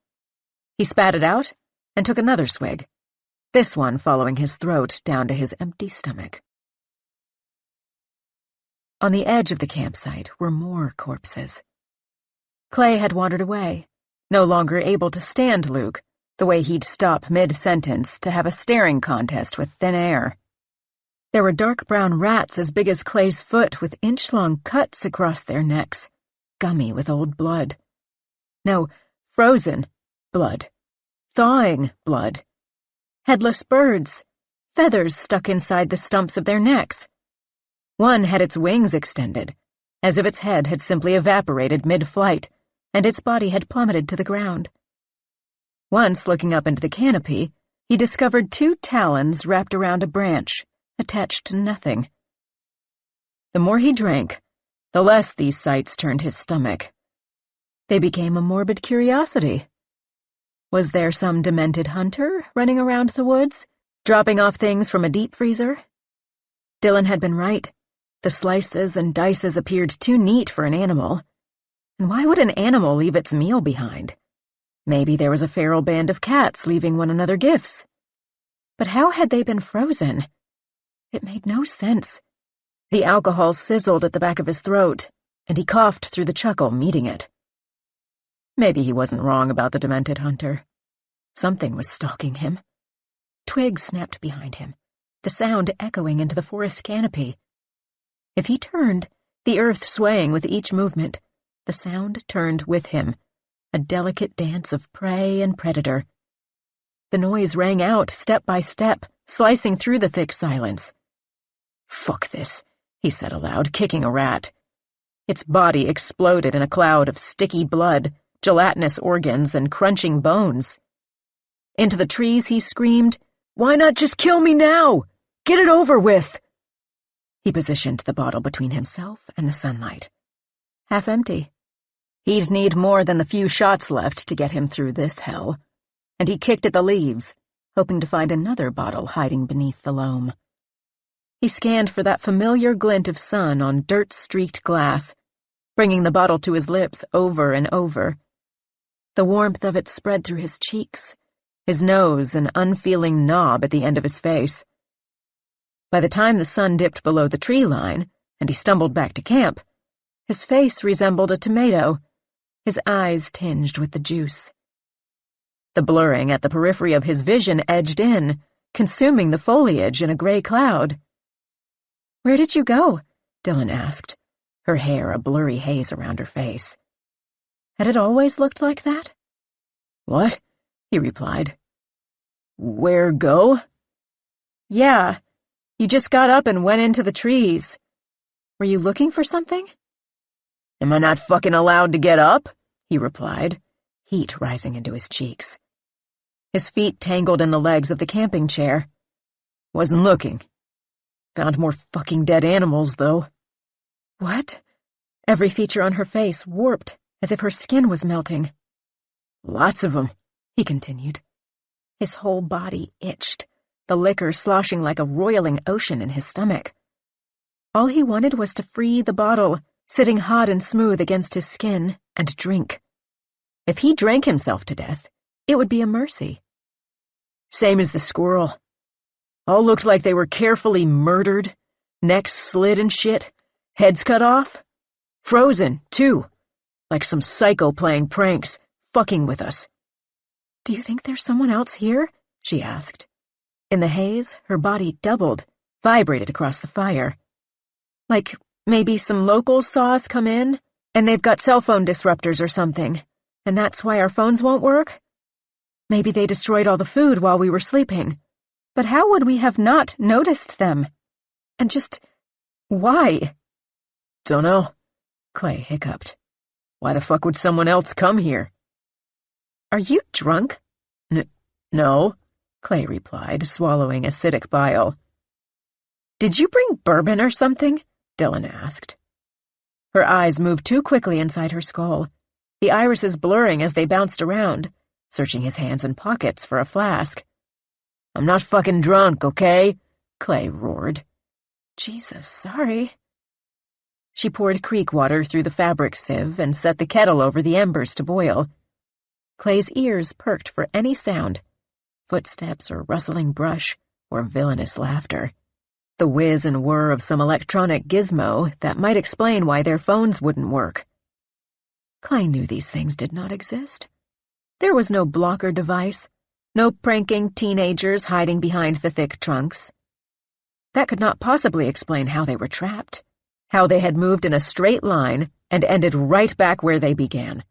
Speaker 1: He spat it out and took another swig, this one following his throat down to his empty stomach. On the edge of the campsite were more corpses. Clay had wandered away, no longer able to stand Luke, the way he'd stop mid-sentence to have a staring contest with thin air. There were dark brown rats as big as Clay's foot with inch-long cuts across their necks, gummy with old blood. No, frozen blood. Thawing blood. Headless birds, feathers stuck inside the stumps of their necks.
Speaker 3: One had its wings extended, as if its head had simply evaporated mid-flight, and its body had plummeted to the ground. Once, looking up into the canopy, he discovered 2 talons wrapped around a branch, attached to nothing. The more he drank, the less these sights turned his stomach. They became a morbid curiosity. Was there some demented hunter running around the woods, dropping off things from a deep freezer? Dylan had been right. The slices and dices appeared too neat for an animal. And why would an animal leave its meal behind? Maybe there was a feral band of cats leaving one another gifts. But how had they been frozen? It made no sense. The alcohol sizzled at the back of his throat, and he coughed through the chuckle, meeting it. Maybe he wasn't wrong about the demented hunter. Something was stalking him. Twigs snapped behind him, the sound echoing into the forest canopy. If he turned, the earth swaying with each movement, the sound turned with him, a delicate dance of prey and predator. The noise rang out step by step, slicing through the thick silence. "Fuck this," he said aloud, kicking a rat. Its body exploded in a cloud of sticky blood, gelatinous organs, and crunching bones. Into the trees he screamed, "Why not just kill me now? Get it over with!" He positioned the bottle between himself and the sunlight. Half empty. He'd need more than the few shots left to get him through this hell, and he kicked at the leaves, hoping to find another bottle hiding beneath the loam. He scanned for that familiar glint of sun on dirt-streaked glass, bringing the bottle to his lips over and over. The warmth of it spread through his cheeks, his nose an unfeeling knob at the end of his face. By the time the sun dipped below the tree line, and he stumbled back to camp, his face resembled a tomato, his eyes tinged with the juice. The blurring at the periphery of his vision edged in, consuming the foliage in a gray cloud. "Where did you go?" Dylan asked, her hair a blurry haze around her face. Had it always looked like that? "What?" he replied. "Where go?" "Yeah, you just got up and went into the trees. Were you looking for something?" "Am I not fucking allowed to get up?" he replied, heat rising into his cheeks. His feet tangled in the legs of the camping chair. "Wasn't looking. Found more fucking dead animals, though." "What?" Every feature on her face warped, as if her skin was melting. "Lots of them," he continued. His whole body itched, the liquor sloshing like a roiling ocean in his stomach. All he wanted was to free the bottle, sitting hot and smooth against his skin, and drink. If he drank himself to death, it would be a mercy. "Same as the squirrel. All looked like they were carefully murdered, necks slit and shit, heads cut off. Frozen, too, like some psycho playing pranks, fucking with us." "Do you think there's someone else here?" she asked. In the haze, her body doubled, vibrated across the fire. "Like maybe some locals saw us come in, and they've got cell phone disruptors or something, and that's why our phones won't work? Maybe they destroyed all the food while we were sleeping. But how would we have not noticed them? And just, why?" "Dunno," Clay hiccuped. "Why the fuck would someone else come here?" "Are you drunk?" No," Clay replied, swallowing acidic bile. "Did you bring bourbon or something?" Dylan asked. Her eyes moved too quickly inside her skull, the irises blurring as they bounced around, searching his hands and pockets for a flask. "I'm not fucking drunk, okay?" Clay roared. "Jesus, sorry." She poured creek water through the fabric sieve and set the kettle over the embers to boil. Clay's ears perked for any sound, footsteps or rustling brush or villainous laughter, the whiz and whir of some electronic gizmo that might explain why their phones wouldn't work. Clay knew these things did not exist. There was no blocker device, no pranking teenagers hiding behind the thick trunks. That could not possibly explain how they were trapped, how they had moved in a straight line and ended right back where they began,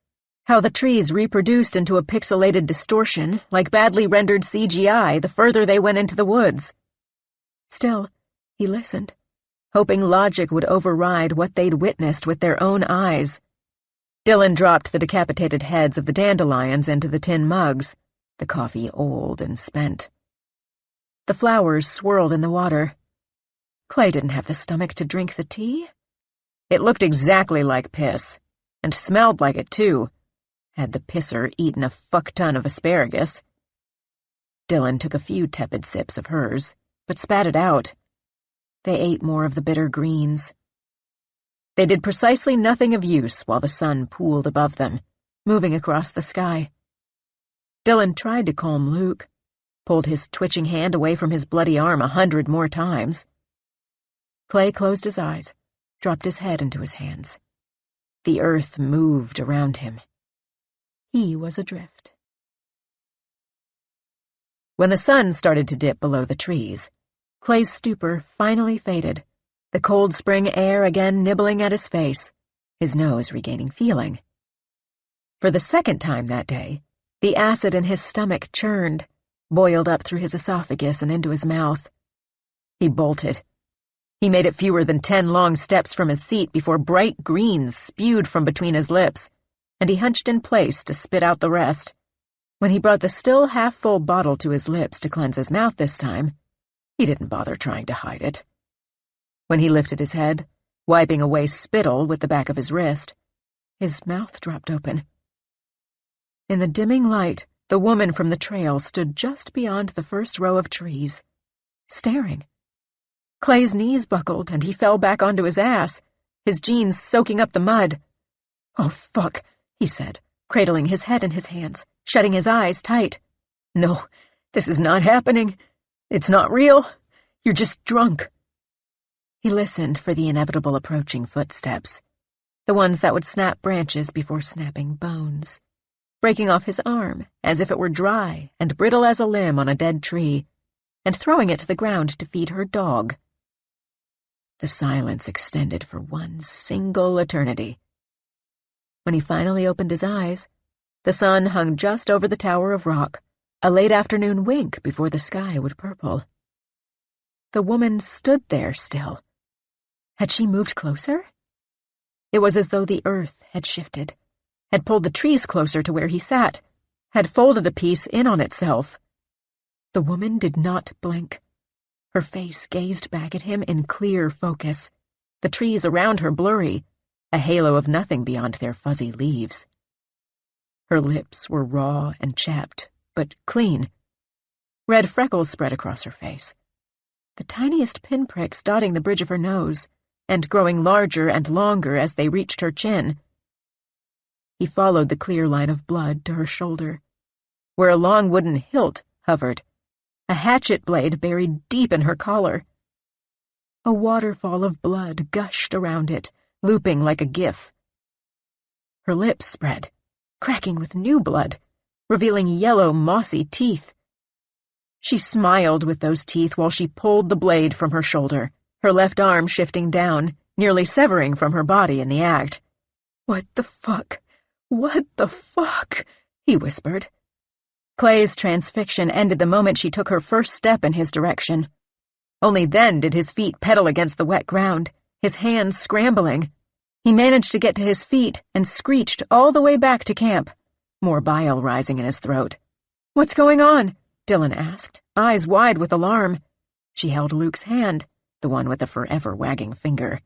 Speaker 3: how the trees reproduced into a pixelated distortion like badly rendered CGI the further they went into the woods. Still, he listened, hoping logic would override what they'd witnessed with their own eyes. Dylan dropped the decapitated heads of the dandelions into the tin mugs, the coffee old and spent. The flowers swirled in the water. Clay didn't have the stomach to drink the tea. It looked exactly like piss, and smelled like it too, had the pisser eaten a fuck-ton of asparagus. Dylan took a few tepid sips of hers, but spat it out. They ate more of the bitter greens. They did precisely nothing of use while the sun pooled above them, moving across the sky. Dylan tried to calm Luke, pulled his twitching hand away from his bloody arm 100 more times. Clay closed his eyes, dropped his head into his hands. The earth moved around him. He was adrift. When the sun started to dip below the trees, Clay's stupor finally faded, the cold spring air again nibbling at his face, his nose regaining feeling. For the second time that day, the acid in his stomach churned, boiled up through his esophagus and into his mouth. He bolted. He made it fewer than 10 long steps from his seat before bright greens spewed from between his lips, and he hunched in place to spit out the rest. When he brought the still half-full bottle to his lips to cleanse his mouth this time, he didn't bother trying to hide it. When he lifted his head, wiping away spittle with the back of his wrist, his mouth dropped open. In the dimming light, the woman from the trail stood just beyond the first row of trees, staring. Clay's knees buckled, and he fell back onto his ass, his jeans soaking up the mud. "Oh, fuck," he said, cradling his head in his hands, shutting his eyes tight. "No, this is not happening. It's not real. You're just drunk." He listened for the inevitable approaching footsteps, the ones that would snap branches before snapping bones, breaking off his arm as if it were dry and brittle as a limb on a dead tree, and throwing it to the ground to feed her dog. The silence extended for one single eternity. When he finally opened his eyes, the sun hung just over the tower of rock, a late afternoon wink before the sky would purple. The woman stood there still. Had she moved closer? It was as though the earth had shifted, had pulled the trees closer to where he sat, had folded a piece in on itself. The woman did not blink. Her face gazed back at him in clear focus, the trees around her blurry, a halo of nothing beyond their fuzzy leaves. Her lips were raw and chapped, but clean. Red freckles spread across her face, the tiniest pinpricks dotting the bridge of her nose, and growing larger and longer as they reached her chin. He followed the clear line of blood to her shoulder, where a long wooden hilt hovered, a hatchet blade buried deep in her collar. A waterfall of blood gushed around it, looping like a gif. Her lips spread, cracking with new blood, revealing yellow, mossy teeth. She smiled with those teeth while she pulled the blade from her shoulder, her left arm shifting down, nearly severing from her body in the act. "What the fuck? What the fuck?" he whispered. Clay's transfixion ended the moment she took her first step in his direction. Only then did his feet pedal against the wet ground, his hands scrambling. He managed to get to his feet and screeched all the way back to camp, more bile rising in his throat. "What's going on?" Dylan asked, eyes wide with alarm. She held Luke's hand, the one with the forever wagging finger.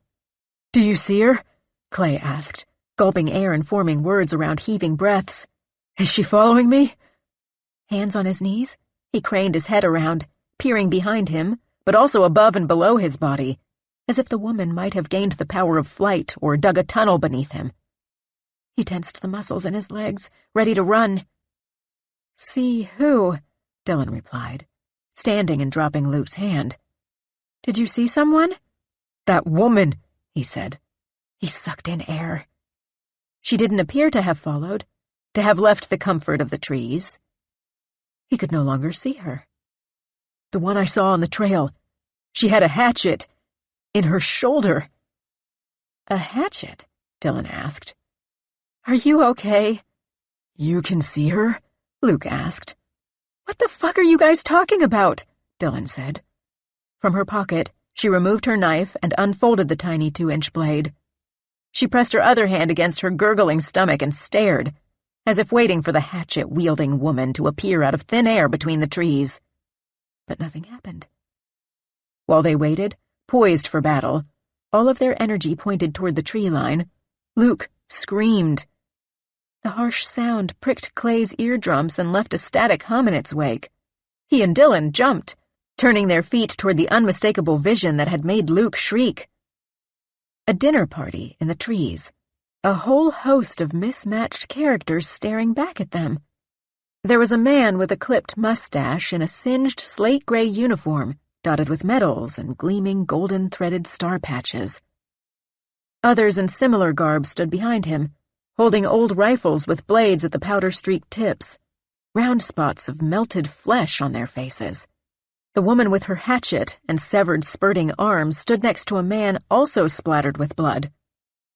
Speaker 3: "Do you see her?" Clay asked, gulping air and forming words around heaving breaths. "Is she following me?" Hands on his knees, he craned his head around, peering behind him, but also above and below his body, as if the woman might have gained the power of flight or dug a tunnel beneath him. He tensed the muscles in his legs, ready to run. "See who?" Dylan replied, standing and dropping Luke's hand. "Did you see someone?" "That woman," he said. He sucked in air. She didn't appear to have followed, to have left the comfort of the trees. He could no longer see her. "The one I saw on the trail. She had a hatchet in her shoulder." "A hatchet?" Dylan asked. "Are you okay?" "You can see her?" Luke asked. "What the fuck are you guys talking about?" Dylan said. From her pocket, She removed her knife and unfolded the tiny 2-inch blade. She pressed her other hand against her gurgling stomach and stared, as if waiting for the hatchet-wielding woman to appear out of thin air between the trees. But nothing happened. While they waited, poised for battle, all of their energy pointed toward the tree line, Luke screamed. The harsh sound pricked Clay's eardrums and left a static hum in its wake. He and Dylan jumped, turning their feet toward the unmistakable vision that had made Luke shriek. A dinner party in the trees. A whole host of mismatched characters staring back at them. There was a man with a clipped mustache in a singed slate-gray uniform, dotted with medals and gleaming golden-threaded star patches. Others in similar garb stood behind him, holding old rifles with blades at the powder-streaked tips, round spots of melted flesh on their faces. The woman with her hatchet and severed spurting arms stood next to a man also splattered with blood,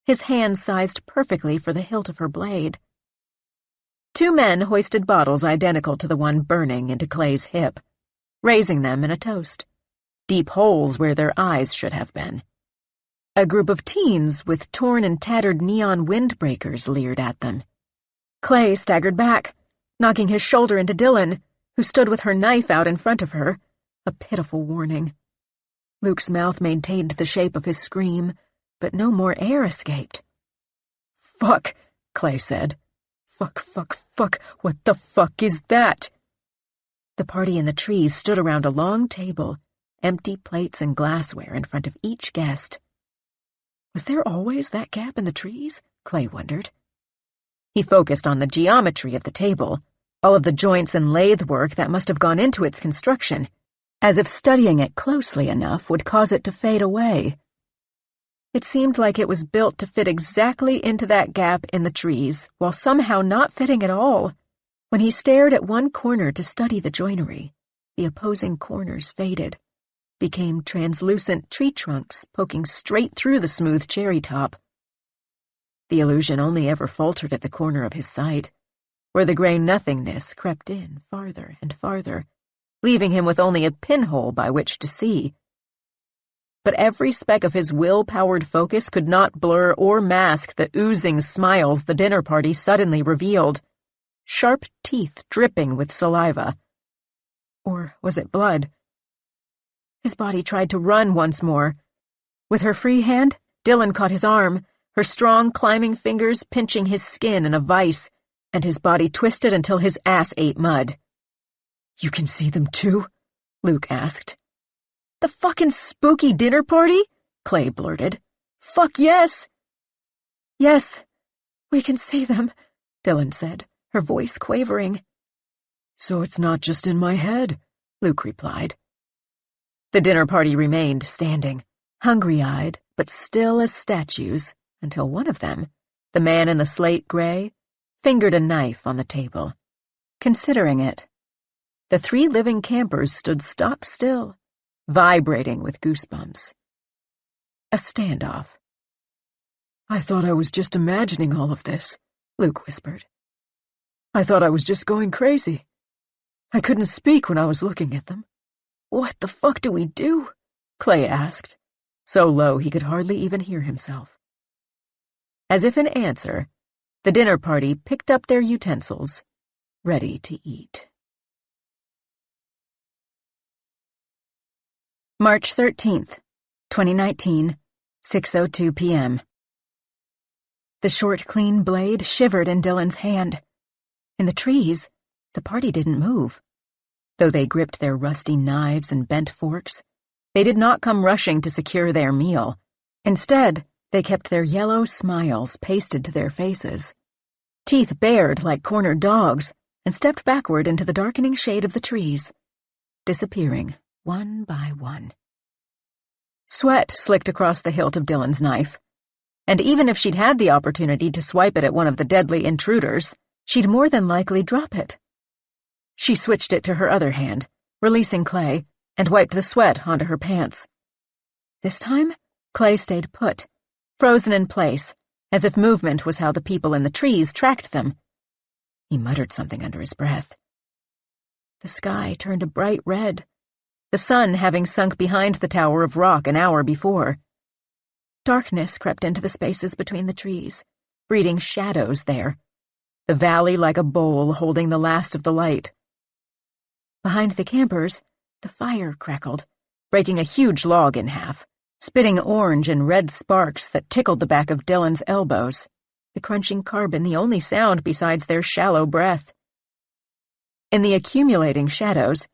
Speaker 3: his hand sized perfectly for the hilt of her blade. 2 men hoisted bottles identical to the one burning into Clay's hip, raising them in a toast, deep holes where their eyes should have been. A group of teens with torn and tattered neon windbreakers leered at them. Clay staggered back, knocking his shoulder into Dylan, who stood with her knife out in front of her, a pitiful warning. Luke's mouth maintained the shape of his scream, but no more air escaped. "Fuck," Clay said. "Fuck, what the fuck is that?" The party in the trees stood around a long table, empty plates and glassware in front of each guest. Was there always that gap in the trees? Clay wondered. He focused on the geometry of the table, all of the joints and lathe work that must have gone into its construction, as if studying it closely enough would cause it to fade away. It seemed like it was built to fit exactly into that gap in the trees, while somehow not fitting at all. When he stared at one corner to study the joinery, the opposing corners faded, became translucent tree trunks poking straight through the smooth cherry top. The illusion only ever faltered at the corner of his sight, where the gray nothingness crept in farther and farther, leaving him with only a pinhole by which to see. But every speck of his will-powered focus could not blur or mask the oozing smiles the dinner party suddenly revealed, sharp teeth dripping with saliva. Or was it blood? His body tried to run once more. With her free hand, Dylan caught his arm, her strong, climbing fingers pinching his skin in a vice, and his body twisted until his ass ate mud. "You can see them too?" Luke asked. "The fucking spooky dinner party?" Clay blurted. "Fuck yes!" "Yes, we can see them," Dylan said, her voice quavering. "So it's not just in my head," Luke replied. The dinner party remained standing, hungry-eyed, but still as statues, until one of them, the man in the slate gray, fingered a knife on the table, considering it. The 3 living campers stood stock still, vibrating with goosebumps. A standoff. "I thought I was just imagining all of this," Luke whispered. "I thought I was just going crazy. I couldn't speak when I was looking at them." "What the fuck do we do?" Clay asked, so low he could hardly even hear himself. As if in answer, the dinner party picked up their utensils, ready to eat. March 13th, 2019, 6:02 p.m. The short, clean blade shivered in Dylan's hand. In the trees, the party didn't move. Though they gripped their rusty knives and bent forks, they did not come rushing to secure their meal. Instead, they kept their yellow smiles pasted to their faces, teeth bared like cornered dogs, and stepped backward into the darkening shade of the trees, disappearing one by one. Sweat slicked across the hilt of Dylan's knife, and even if she'd had the opportunity to swipe it at one of the deadly intruders, she'd more than likely drop it. She switched it to her other hand, releasing Clay, and wiped the sweat onto her pants. This time, Clay stayed put, frozen in place, as if movement was how the people in the trees tracked them. He muttered something under his breath. The sky turned a bright red. the sun having sunk behind the tower of rock an hour before. Darkness crept into the spaces between the trees, breeding shadows there, the valley like a bowl holding the last of the light. Behind the campers, the fire crackled, breaking a huge log in half, spitting orange and red sparks that tickled the back of Dylan's elbows, the crunching carbon the only sound besides their shallow breath. In the accumulating shadows,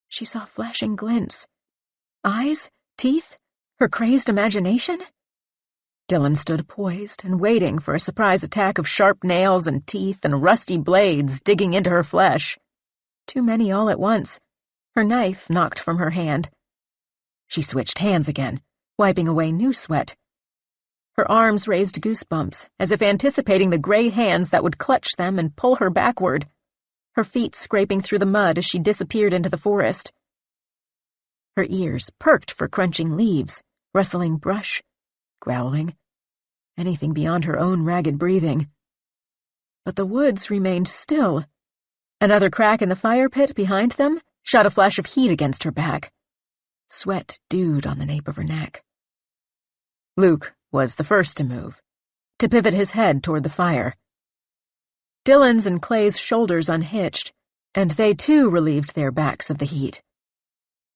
Speaker 3: she saw flashing glints. Eyes? Teeth? Her crazed imagination? Dylan stood poised and waiting for a surprise attack of sharp nails and teeth and rusty blades digging into her flesh. Too many all at once. Her knife knocked from her hand. She switched hands again, wiping away new sweat. Her arms raised goosebumps, as if anticipating the gray hands that would clutch them and pull her backward, her feet scraping through the mud as she disappeared into the forest. Her ears perked for crunching leaves, rustling brush, growling, anything beyond her own ragged breathing. But the woods remained still. Another crack in the fire pit behind them shot a flash of heat against her back. Sweat dewed on the nape of her neck. Luke was the first to move, to pivot his head toward the fire. Dylan's and Clay's shoulders unhitched, and they too relieved their backs of the heat.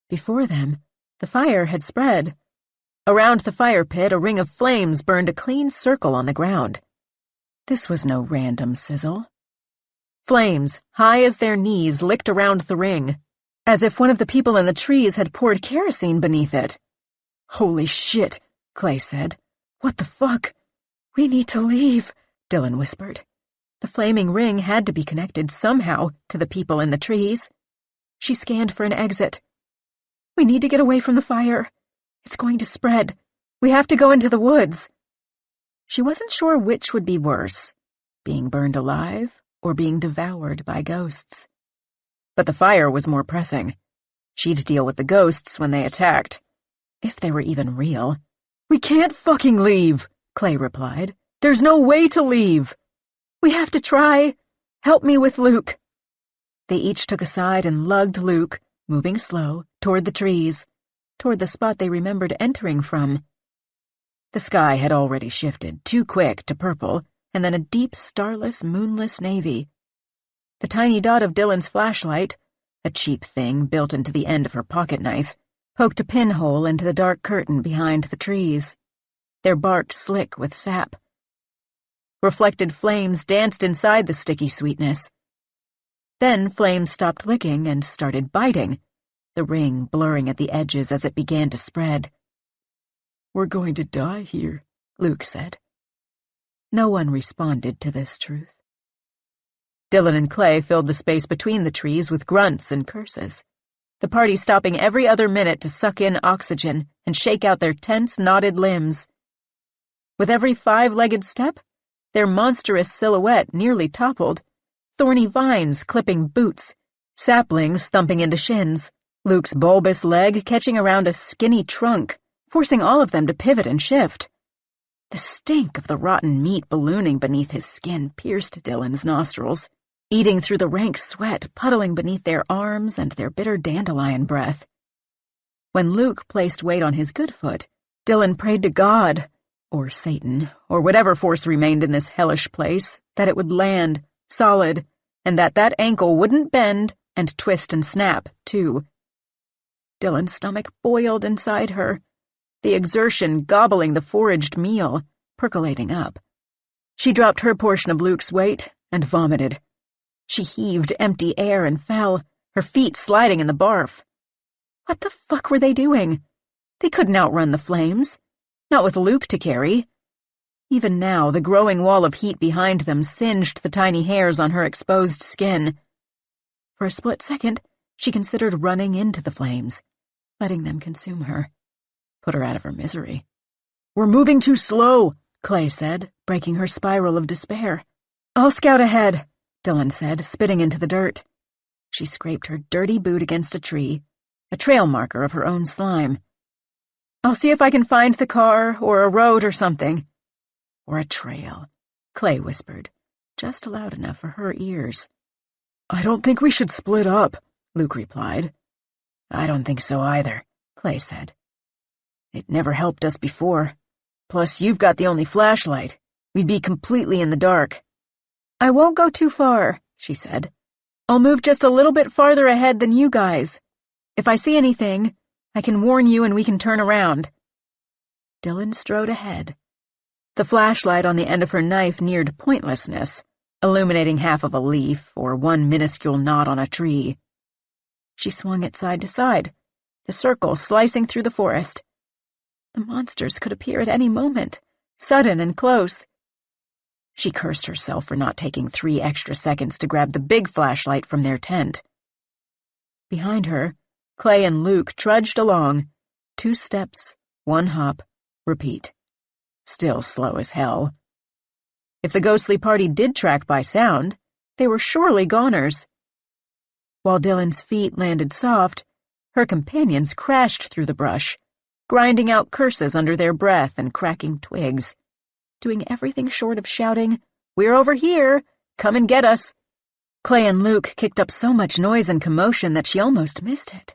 Speaker 3: Before them, the fire had spread. Around the fire pit, a ring of flames burned a clean circle on the ground. This was no random sizzle. Flames, high as their knees, licked around the ring, as if one of the people in the trees had poured kerosene beneath it. "Holy shit," Clay said. "What the fuck?" "We need to leave," Dylan whispered. The flaming ring had to be connected somehow to the people in the trees. She scanned for an exit. "We need to get away from the fire. It's going to spread. We have to go into the woods." She wasn't sure which would be worse, being burned alive or being devoured by ghosts. But the fire was more pressing. She'd deal with the ghosts when they attacked, if they were even real. "We can't fucking leave," Clay replied. "There's no way to leave. We have to try. Help me with Luke." They each took a side and lugged Luke, moving slow, toward the trees, toward the spot they remembered entering from. The sky had already shifted, too quick, to purple, and then a deep, starless, moonless navy. The tiny dot of Dylan's flashlight, a cheap thing built into the end of her pocketknife, poked a pinhole into the dark curtain behind the trees, their bark slick with sap. Reflected flames danced inside the sticky sweetness. Then flames stopped licking and started biting, the ring blurring at the edges as it began to spread. "We're going to die here," Luke said. No one responded to this truth. Dylan and Clay filled the space between the trees with grunts and curses, the party stopping every other minute to suck in oxygen and shake out their tense, knotted limbs. With every 5-legged step, their monstrous silhouette nearly toppled, thorny vines clipping boots, saplings thumping into shins, Luke's bulbous leg catching around a skinny trunk, forcing all of them to pivot and shift. The stink of the rotten meat ballooning beneath his skin pierced Dylan's nostrils, eating through the rank sweat puddling beneath their arms and their bitter dandelion breath. When Luke placed weight on his good foot, Dylan prayed to God, or Satan, or whatever force remained in this hellish place, that it would land, solid, and that ankle wouldn't bend and twist and snap, too. Dylan's stomach boiled inside her, the exertion gobbling the foraged meal, percolating up. She dropped her portion of Luke's weight and vomited. She heaved empty air and fell, her feet sliding in the barf. What the fuck were they doing? They couldn't outrun the flames, not with Luke to carry. Even now, the growing wall of heat behind them singed the tiny hairs on her exposed skin. For a split second, she considered running into the flames, letting them consume her, put her out of her misery. "We're moving too slow," Clay said, breaking her spiral of despair. "I'll scout ahead," Dylan said, spitting into the dirt. She scraped her dirty boot against a tree, a trail marker of her own slime. "I'll see if I can find the car or a road or something." "Or a trail," Clay whispered, just loud enough for her ears. "I don't think we should split up," Luke replied. I don't think so either, Clay said. It never helped us before. Plus, you've got the only flashlight. We'd be completely in the dark.
Speaker 2: I won't go too far, she said. I'll move just a little bit farther ahead than you guys. If I see anything, I can warn you and we can turn around.
Speaker 1: Dylan strode ahead. The flashlight on the end of her knife neared pointlessness, illuminating half of a leaf or one minuscule knot on a tree. She swung it side to side, the circle slicing through the forest. The monsters could appear at any moment, sudden and close. She cursed herself for not taking 3 extra seconds to grab the big flashlight from their tent. Behind her, Clay and Luke trudged along, 2 steps, 1 hop, repeat. Still slow as hell. If the ghostly party did track by sound, they were surely goners. While Dylan's feet landed soft, her companions crashed through the brush, grinding out curses under their breath and cracking twigs, doing everything short of shouting, "We're over here! Come and get us!" Clay and Luke kicked up so much noise and commotion that she almost missed it.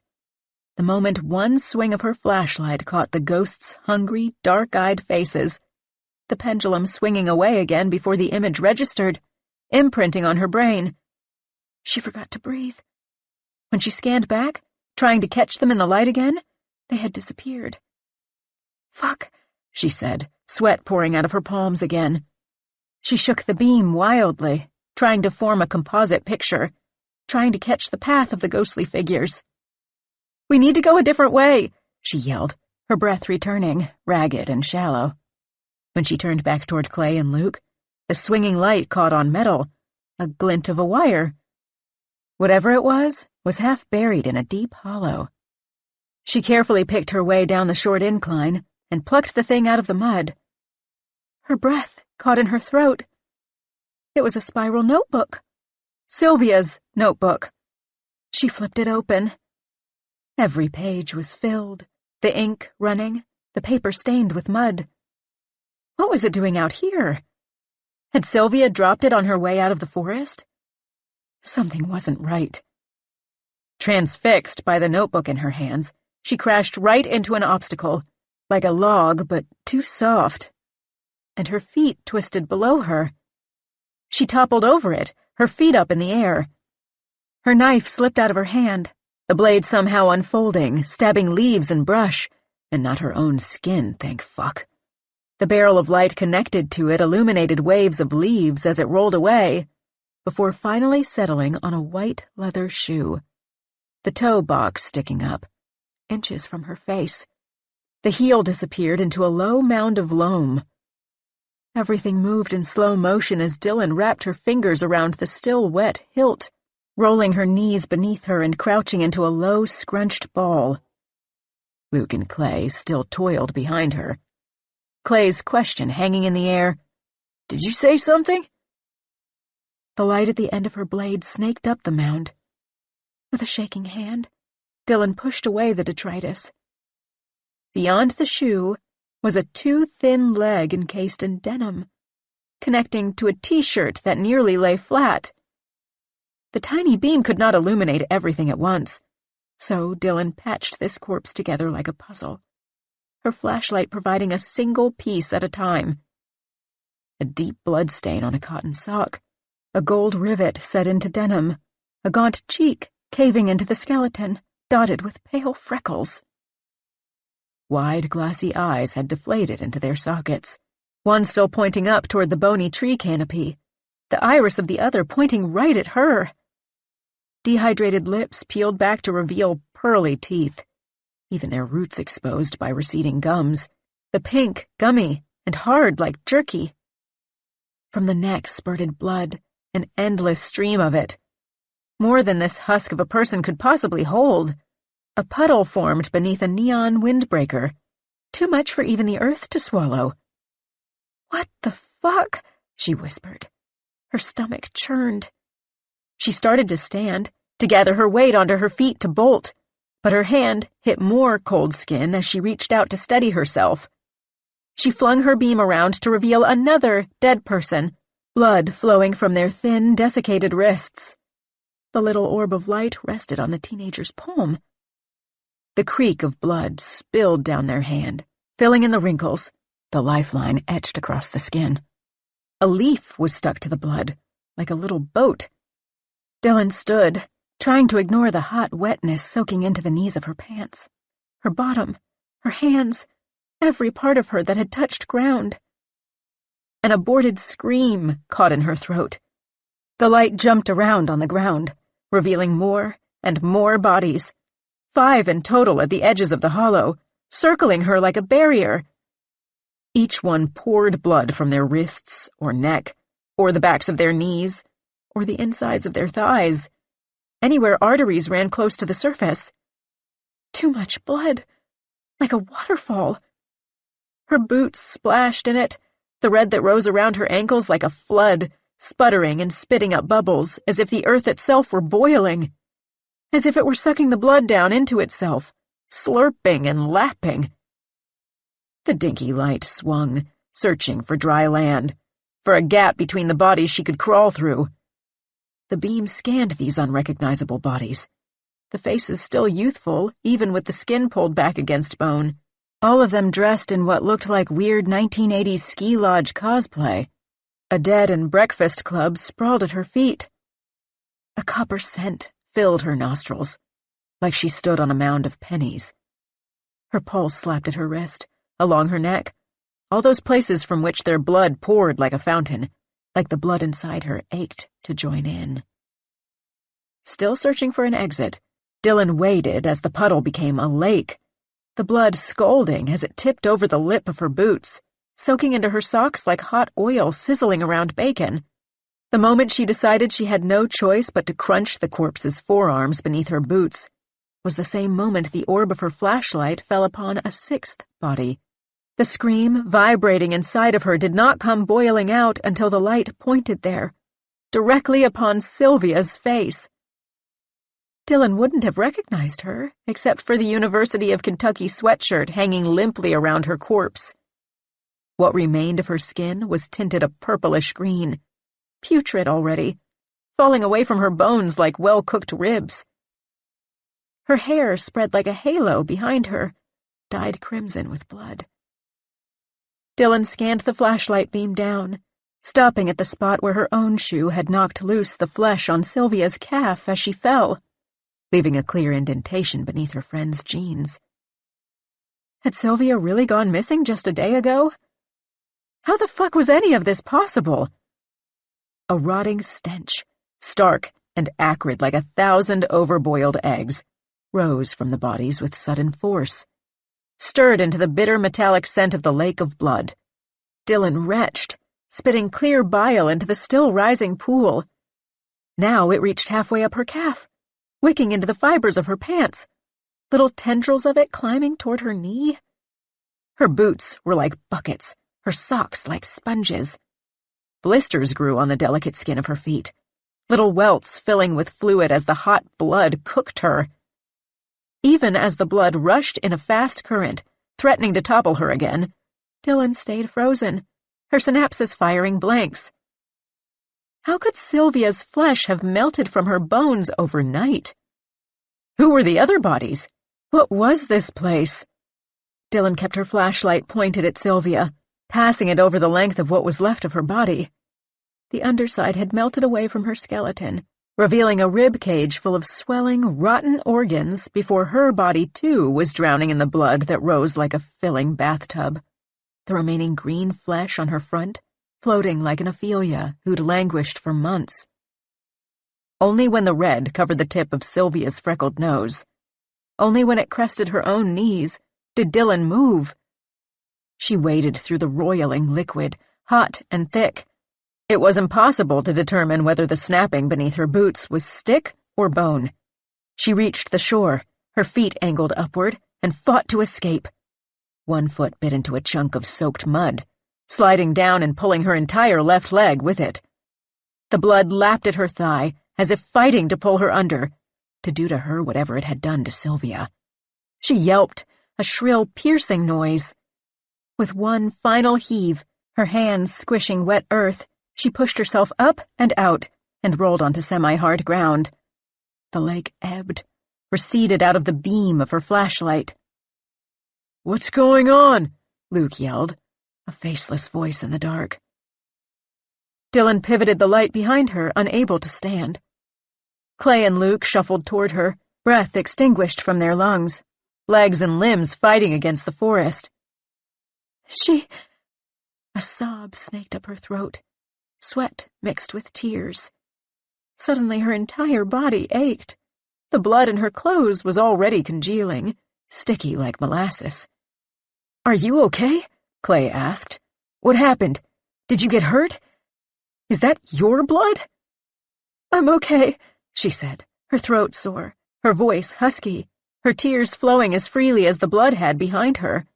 Speaker 1: The moment one swing of her flashlight caught the ghosts' hungry, dark-eyed faces, the pendulum swinging away again before the image registered, imprinting on her brain. She forgot to breathe. When she scanned back, trying to catch them in the light again, they had disappeared. "Fuck," she said, sweat pouring out of her palms again. She shook the beam wildly, trying to form a composite picture, trying to catch the path of the ghostly figures. "We need to go a different way," she yelled, her breath returning, ragged and shallow. When she turned back toward Clay and Luke, the swinging light caught on metal, a glint of a wire. Whatever it was half buried in a deep hollow. She carefully picked her way down the short incline and plucked the thing out of the mud. Her breath caught in her throat. It was a spiral notebook. Sylvia's notebook. She flipped it open. Every page was filled, the ink running, the paper stained with mud. What was it doing out here? Had Sylvia dropped it on her way out of the forest? Something wasn't right. Transfixed by the notebook in her hands, she crashed right into an obstacle, like a log but too soft, and her feet twisted below her. She toppled over it, her feet up in the air. Her knife slipped out of her hand, the blade somehow unfolding, stabbing leaves and brush, and not her own skin, thank fuck. The barrel of light connected to it illuminated waves of leaves as it rolled away, before finally settling on a white leather shoe, the toe box sticking up, inches from her face. The heel disappeared into a low mound of loam. Everything moved in slow motion as Dylan wrapped her fingers around the still wet hilt, rolling her knees beneath her and crouching into a low, scrunched ball. Luke and Clay still toiled behind her. Clay's question hanging in the air, "Did you say something?" The light at the end of her blade snaked up the mound. With a shaking hand, Dylan pushed away the detritus. Beyond the shoe was a too thin leg encased in denim, connecting to a t-shirt that nearly lay flat. The tiny beam could not illuminate everything at once, so Dylan patched this corpse together like a puzzle, her flashlight providing a single piece at a time. A deep blood stain on a cotton sock, a gold rivet set into denim, a gaunt cheek caving into the skeleton, dotted with pale freckles. Wide, glassy eyes had deflated into their sockets, one still pointing up toward the bony tree canopy, the iris of the other pointing right at her. Dehydrated lips peeled back to reveal pearly teeth, even their roots exposed by receding gums, the pink, gummy, and hard like jerky. From the neck spurted blood, an endless stream of it. More than this husk of a person could possibly hold. A puddle formed beneath a neon windbreaker, too much for even the earth to swallow. "What the fuck?" she whispered. Her stomach churned. She started to stand, to gather her weight onto her feet to bolt, but her hand hit more cold skin as she reached out to steady herself. She flung her beam around to reveal another dead person, blood flowing from their thin, desiccated wrists. The little orb of light rested on the teenager's palm. The creek of blood spilled down their hand, filling in the wrinkles, the lifeline etched across the skin. A leaf was stuck to the blood, like a little boat. Dylan stood, trying to ignore the hot wetness soaking into the knees of her pants. Her bottom, her hands, every part of her that had touched ground. An aborted scream caught in her throat. The light jumped around on the ground, revealing more and more bodies, 5 in total at the edges of the hollow, circling her like a barrier. Each one poured blood from their wrists or neck, or the backs of their knees, or the insides of their thighs, anywhere arteries ran close to the surface. Too much blood, like a waterfall. Her boots splashed in it, the red that rose around her ankles like a flood, sputtering and spitting up bubbles as if the earth itself were boiling, as if it were sucking the blood down into itself, slurping and lapping. The dinky light swung, searching for dry land, for a gap between the bodies she could crawl through. The beam scanned these unrecognizable bodies, the faces still youthful, even with the skin pulled back against bone, all of them dressed in what looked like weird 1980s ski lodge cosplay. A dead and breakfast club sprawled at her feet. A copper scent filled her nostrils, like she stood on a mound of pennies. Her pulse slapped at her wrist, along her neck, all those places from which their blood poured like a fountain, like the blood inside her ached to join in. Still searching for an exit, Dylan waded as the puddle became a lake, the blood scalding as it tipped over the lip of her boots, soaking into her socks like hot oil sizzling around bacon. The moment she decided she had no choice but to crunch the corpse's forearms beneath her boots was the same moment the orb of her flashlight fell upon a 6th body. The scream vibrating inside of her did not come boiling out until the light pointed there, directly upon Sylvia's face. Dylan wouldn't have recognized her, except for the University of Kentucky sweatshirt hanging limply around her corpse. What remained of her skin was tinted a purplish green, putrid already, falling away from her bones like well-cooked ribs. Her hair spread like a halo behind her, dyed crimson with blood. Dylan scanned the flashlight beam down, stopping at the spot where her own shoe had knocked loose the flesh on Sylvia's calf as she fell, leaving a clear indentation beneath her friend's jeans. Had Sylvia really gone missing just a day ago? How the fuck was any of this possible? A rotting stench, stark and acrid like 1,000 overboiled eggs, rose from the bodies with sudden force, stirred into the bitter metallic scent of the lake of blood. Dylan retched, spitting clear bile into the still-rising pool. Now it reached halfway up her calf, wicking into the fibers of her pants, little tendrils of it climbing toward her knee. Her boots were like buckets, her socks like sponges. Blisters grew on the delicate skin of her feet, little welts filling with fluid as the hot blood cooked her. Even as the blood rushed in a fast current, threatening to topple her again, Dylan stayed frozen, her synapses firing blanks. How could Sylvia's flesh have melted from her bones overnight? Who were the other bodies? What was this place? Dylan kept her flashlight pointed at Sylvia, passing it over the length of what was left of her body. The underside had melted away from her skeleton, revealing a rib cage full of swelling, rotten organs before her body, too, was drowning in the blood that rose like a filling bathtub. The remaining green flesh on her front, floating like an Ophelia who'd languished for months. Only when the red covered the tip of Sylvia's freckled nose, only when it crested her own knees, did Dylan move. She waded through the roiling liquid, hot and thick. It was impossible to determine whether the snapping beneath her boots was stick or bone. She reached the shore, her feet angled upward, and fought to escape. One foot bit into a chunk of soaked mud, sliding down and pulling her entire left leg with it. The blood lapped at her thigh, as if fighting to pull her under, to do to her whatever it had done to Sylvia. She yelped, a shrill, piercing noise. With one final heave, her hands squishing wet earth, she pushed herself up and out and rolled onto semi-hard ground. The lake ebbed, receded out of the beam of her flashlight.
Speaker 3: "What's going on?"
Speaker 1: Luke yelled, a faceless voice in the dark. Dylan pivoted the light behind her, unable to stand. Clay and Luke shuffled toward her, breath extinguished from their lungs, legs and limbs fighting against the forest. A sob snaked up her throat, sweat mixed with tears. Suddenly her entire body ached. The blood in her clothes was already congealing, sticky like molasses.
Speaker 3: "Are you okay?" Clay asked. "What happened? Did you get hurt? Is that your blood?"
Speaker 1: "I'm okay," she said, her throat sore, her voice husky, her tears flowing as freely as the blood had behind her.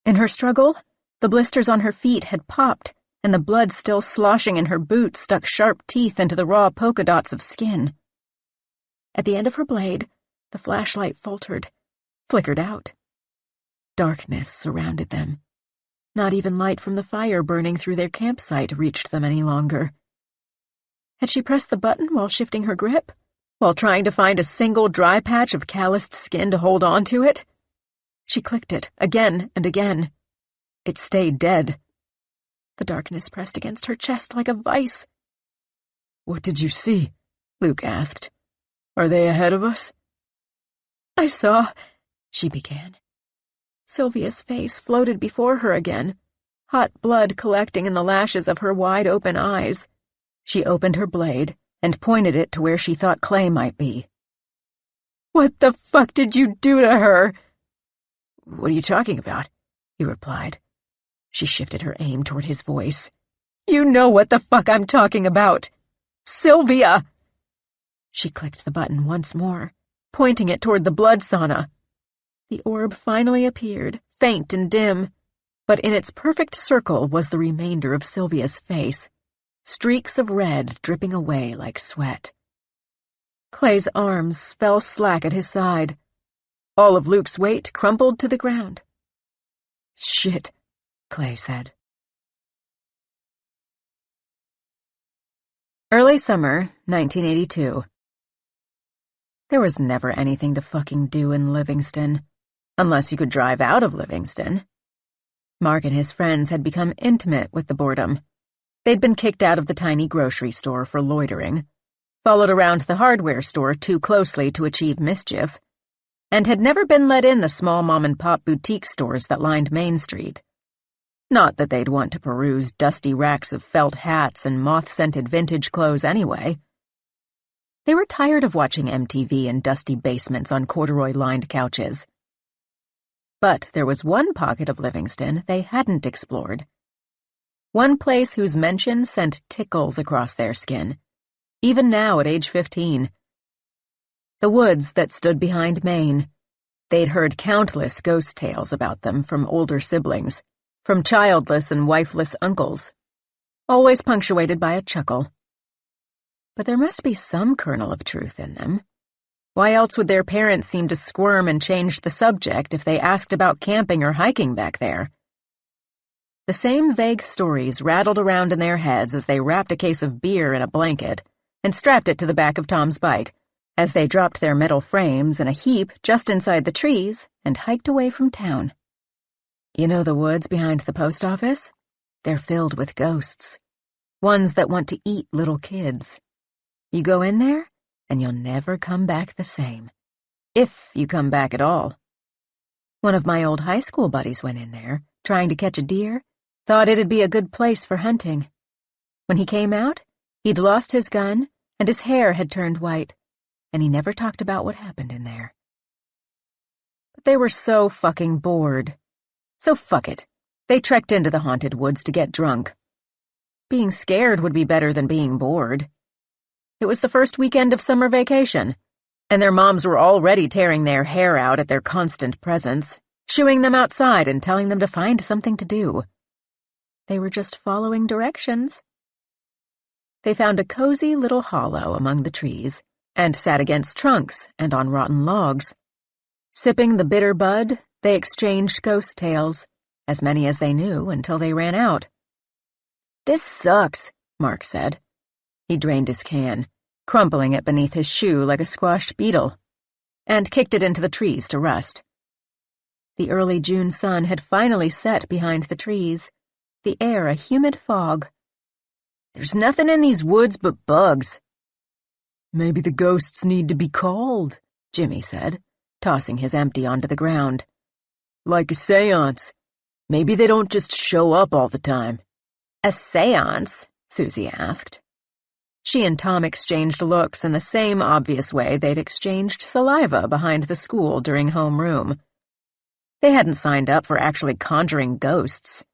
Speaker 1: In her struggle, the blisters on her feet had popped, and the blood still sloshing in her boot stuck sharp teeth into the raw polka dots of skin. At the end of her blade, the flashlight faltered, flickered out. Darkness surrounded them. Not even light from the fire burning through their campsite reached them any longer. Had she pressed the button while shifting her grip, while trying to find a single dry patch of calloused skin to hold on to it? She clicked it again and again. It stayed dead. The darkness pressed against her chest like a vice.
Speaker 3: "What did you see?" Luke asked. "Are they ahead of us?"
Speaker 1: "I saw," she began. Sylvia's face floated before her again, hot blood collecting in the lashes of her wide-open eyes. She opened her blade and pointed it to where she thought Clay might be. "What the fuck did you do to her?"
Speaker 3: "What are you talking about?"
Speaker 1: he replied. She shifted her aim toward his voice. "You know what the fuck I'm talking about! Sylvia!" She clicked the button once more, pointing it toward the blood sauna. The orb finally appeared, faint and dim, but in its perfect circle was the remainder of Sylvia's face, streaks of red dripping away like sweat. Clay's arms fell slack at his side. All of Luke's weight crumpled to the ground.
Speaker 3: "Shit,"
Speaker 1: Clay said. Early summer, 1982. There was never anything to fucking do in Livingston, unless you could drive out of Livingston. Mark and his friends had become intimate with the boredom. They'd been kicked out of the tiny grocery store for loitering, followed around the hardware store too closely to achieve mischief, and had never been let in the small mom-and-pop boutique stores that lined Main Street. Not that they'd want to peruse dusty racks of felt hats and moth-scented vintage clothes anyway. They were tired of watching MTV in dusty basements on corduroy-lined couches. But there was one pocket of Livingston they hadn't explored. One place whose mention sent tickles across their skin, even now at age 15. The woods that stood behind Maine. They'd heard countless ghost tales about them from older siblings, from childless and wifeless uncles, always punctuated by a chuckle. But there must be some kernel of truth in them. Why else would their parents seem to squirm and change the subject if they asked about camping or hiking back there? The same vague stories rattled around in their heads as they wrapped a case of beer in a blanket and strapped it to the back of Tom's bike, as they dropped their metal frames in a heap just inside the trees and hiked away from town. You know the woods behind the post office? They're filled with ghosts. Ones that want to eat little kids. You go in there, and you'll never come back the same. If you come back at all. One of my old high school buddies went in there, trying to catch a deer, thought it'd be a good place for hunting. When he came out, he'd lost his gun, and his hair had turned white, and he never talked about what happened in there. But they were so fucking bored. So fuck it. They trekked into the haunted woods to get drunk. Being scared would be better than being bored. It was the first weekend of summer vacation, and their moms were already tearing their hair out at their constant presence, shooing them outside and telling them to find something to do. They were just following directions. They found a cozy little hollow among the trees and sat against trunks and on rotten logs. Sipping the bitter bud, they exchanged ghost tales, as many as they knew until they ran out. "This sucks," Mark said. He drained his can, crumpling it beneath his shoe like a squashed beetle. and kicked it into the trees to rust. The early June sun had finally set behind the trees, the air a humid fog. "There's nothing in these woods but bugs." "Maybe the ghosts need to be called," Jimmy said, tossing his empty onto the ground. "Like a seance. Maybe they don't just show up all the time." "A seance?" Susie asked. She and Tom exchanged looks in the same obvious way they'd exchanged saliva behind the school during homeroom. They hadn't signed up for actually conjuring ghosts.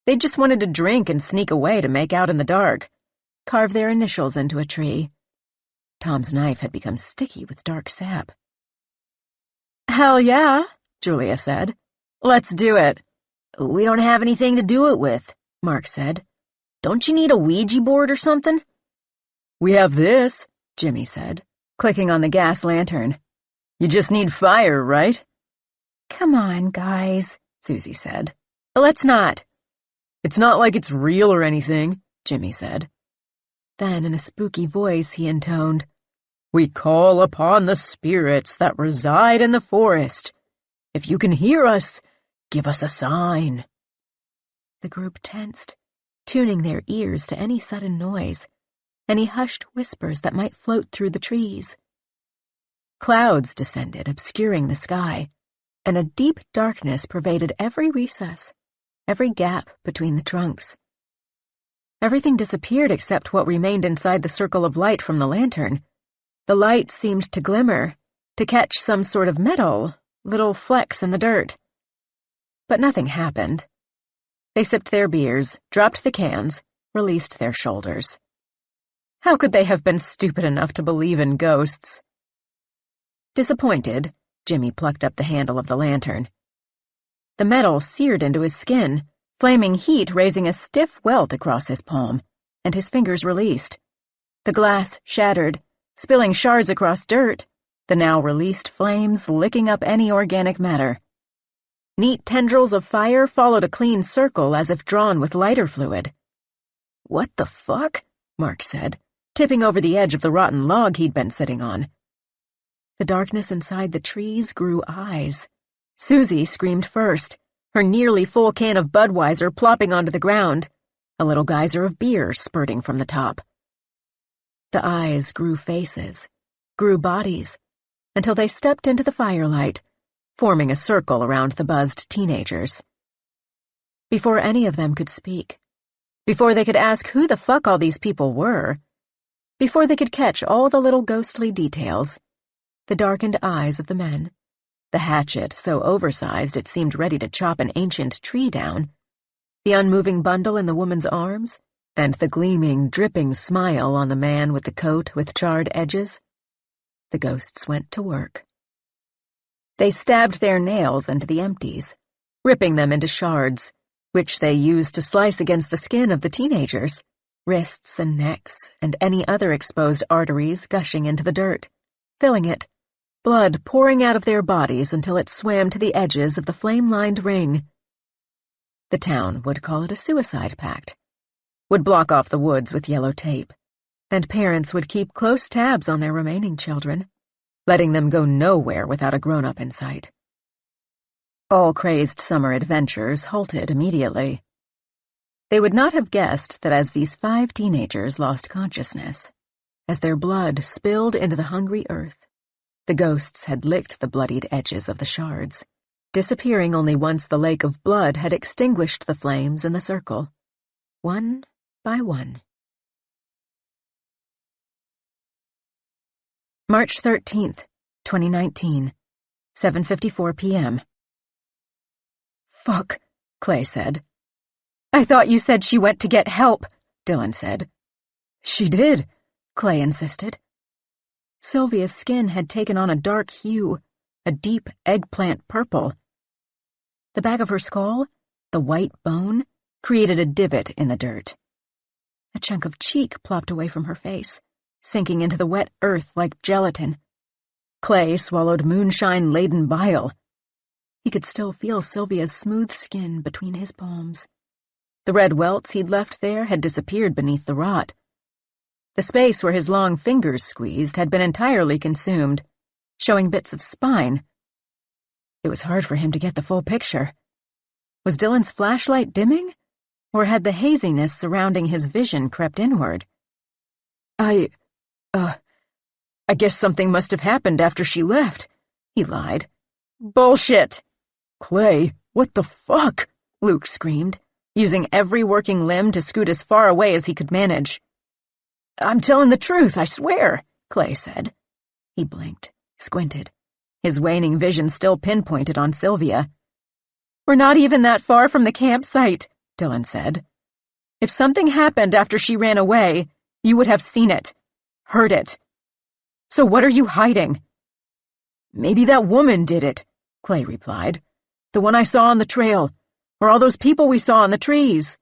Speaker 1: They just wanted to drink and sneak away to make out in the dark, carve their initials into a tree. Tom's knife had become sticky with dark sap. "Hell yeah," Julia said. "Let's do it." "We don't have anything to do it with," Mark said. "Don't you need a Ouija board or something?" "We have this," Jimmy said, clicking on the gas lantern. "You just need fire, right?" "Come on, guys," Susie said. "Let's not." "It's not like it's real or anything," Jimmy said. Then, in a spooky voice, he intoned, "We call upon the spirits that reside in the forest. If you can hear us, give us a sign." The group tensed, tuning their ears to any sudden noise, any hushed whispers that might float through the trees. Clouds descended, obscuring the sky, and a deep darkness pervaded every recess, every gap between the trunks. Everything disappeared except what remained inside the circle of light from the lantern. The light seemed to glimmer, to catch some sort of metal, little flecks in the dirt. But nothing happened. They sipped their beers, dropped the cans, released their shoulders. How could they have been stupid enough to believe in ghosts? Disappointed, Jimmy plucked up the handle of the lantern. The metal seared into his skin, flaming heat raising a stiff welt across his palm, and his fingers released. The glass shattered, spilling shards across dirt, the now released flames licking up any organic matter. Neat tendrils of fire followed a clean circle as if drawn with lighter fluid. "What the fuck?" Mark said, tipping over the edge of the rotten log he'd been sitting on. The darkness inside the trees grew eyes. Susie screamed first, her nearly full can of Budweiser plopping onto the ground, a little geyser of beer spurting from the top. The eyes grew faces, grew bodies, until they stepped into the firelight, forming a circle around the buzzed teenagers. Before any of them could speak, before they could ask who the fuck all these people were, before they could catch all the little ghostly details, the darkened eyes of the men, the hatchet so oversized it seemed ready to chop an ancient tree down, the unmoving bundle in the woman's arms, and the gleaming, dripping smile on the man with the coat with charred edges. The ghosts went to work. They stabbed their nails into the empties, ripping them into shards, which they used to slice against the skin of the teenagers, wrists and necks, and any other exposed arteries gushing into the dirt, filling it, blood pouring out of their bodies until it swam to the edges of the flame-lined ring. The town would call it a suicide pact, would block off the woods with yellow tape, and parents would keep close tabs on their remaining children, letting them go nowhere without a grown-up in sight. All crazed summer adventures halted immediately. They would not have guessed that as these 5 teenagers lost consciousness, as their blood spilled into the hungry earth, the ghosts had licked the bloodied edges of the shards, disappearing only once the lake of blood had extinguished the flames in the circle, one by one. March 13th, 2019, 7:54 p.m. "Fuck," Clay said. "I thought you said she went to get help," Dylan said. "She did," Clay insisted. Sylvia's skin had taken on a dark hue, a deep eggplant purple. The back of her skull, the white bone, created a divot in the dirt. A chunk of cheek plopped away from her face, sinking into the wet earth like gelatin. Clay swallowed moonshine-laden bile. He could still feel Sylvia's smooth skin between his palms. The red welts he'd left there had disappeared beneath the rot. The space where his long fingers squeezed had been entirely consumed, showing bits of spine. It was hard for him to get the full picture. Was Dylan's flashlight dimming? Or had the haziness surrounding his vision crept inward? I guess something must have happened after she left, he lied. Bullshit! Clay, what the fuck? Luke screamed, using every working limb to scoot as far away as he could manage. I'm telling the truth, I swear, Clay said. He blinked, squinted, his waning vision still pinpointed on Sylvia. We're not even that far from the campsite, Dylan said. If something happened after she ran away, you would have seen it, heard it. So what are you hiding? Maybe that woman did it, Clay replied. The one I saw on the trail, or all those people we saw in the trees.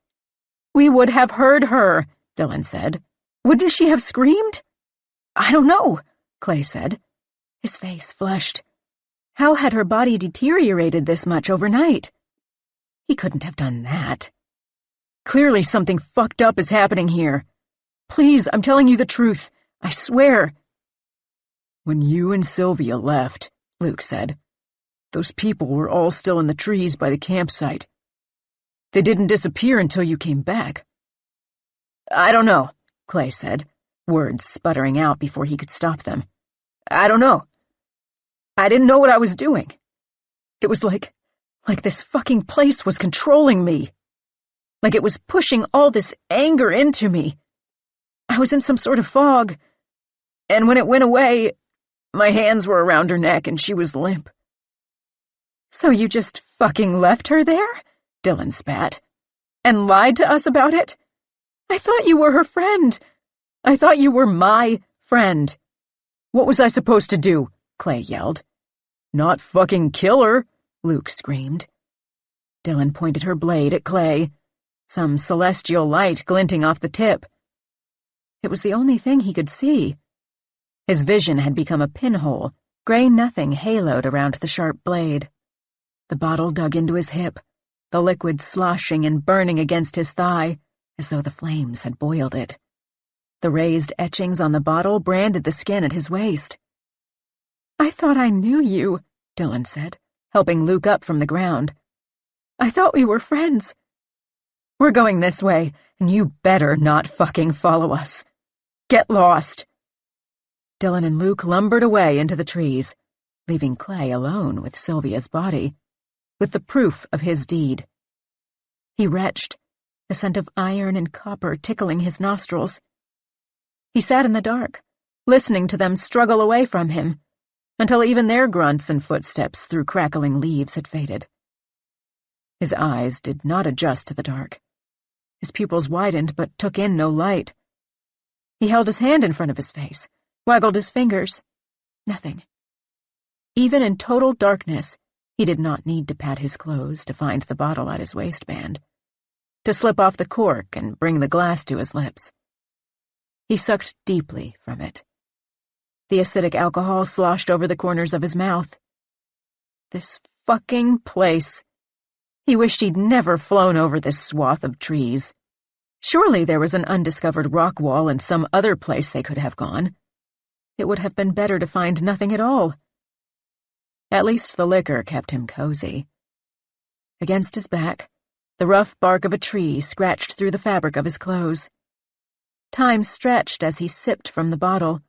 Speaker 1: We would have heard her, Dylan said. Wouldn't she have screamed? I don't know, Clay said. His face flushed. How had her body deteriorated this much overnight? He couldn't have done that. Clearly something fucked up is happening here. Please, I'm telling you the truth. I swear. When you and Sylvia left, Luke said, those people were all still in the trees by the campsite. They didn't disappear until you came back. I don't know, Clay said, words sputtering out before he could stop them. I don't know. I didn't know what I was doing. It was like this fucking place was controlling me. Like it was pushing all this anger into me. I was in some sort of fog, and when it went away, my hands were around her neck and she was limp. So you just fucking left her there? Dylan spat. And lied to us about it? I thought you were her friend. I thought you were my friend. What was I supposed to do? Clay yelled. Not fucking kill her, Luke screamed. Dylan pointed her blade at Clay, some celestial light glinting off the tip. It was the only thing he could see. His vision had become a pinhole, gray nothing haloed around the sharp blade. The bottle dug into his hip, the liquid sloshing and burning against his thigh, as though the flames had boiled it. The raised etchings on the bottle branded the skin at his waist. I thought I knew you, Dylan said, helping Luke up from the ground. I thought we were friends. We're going this way, and you better not fucking follow us. Get lost. Dylan and Luke lumbered away into the trees, leaving Clay alone with Sylvia's body, with the proof of his deed. He retched, the scent of iron and copper tickling his nostrils. He sat in the dark, listening to them struggle away from him, until even their grunts and footsteps through crackling leaves had faded. His eyes did not adjust to the dark. His pupils widened but took in no light. He held his hand in front of his face, waggled his fingers. Nothing. Even in total darkness, he did not need to pat his clothes to find the bottle at his waistband, to slip off the cork and bring the glass to his lips. He sucked deeply from it. The acidic alcohol sloshed over the corners of his mouth. This fucking place. He wished he'd never flown over this swath of trees. Surely there was an undiscovered rock wall in some other place they could have gone. It would have been better to find nothing at all. At least the liquor kept him cozy. Against his back, the rough bark of a tree scratched through the fabric of his clothes. Time stretched as he sipped from the bottle,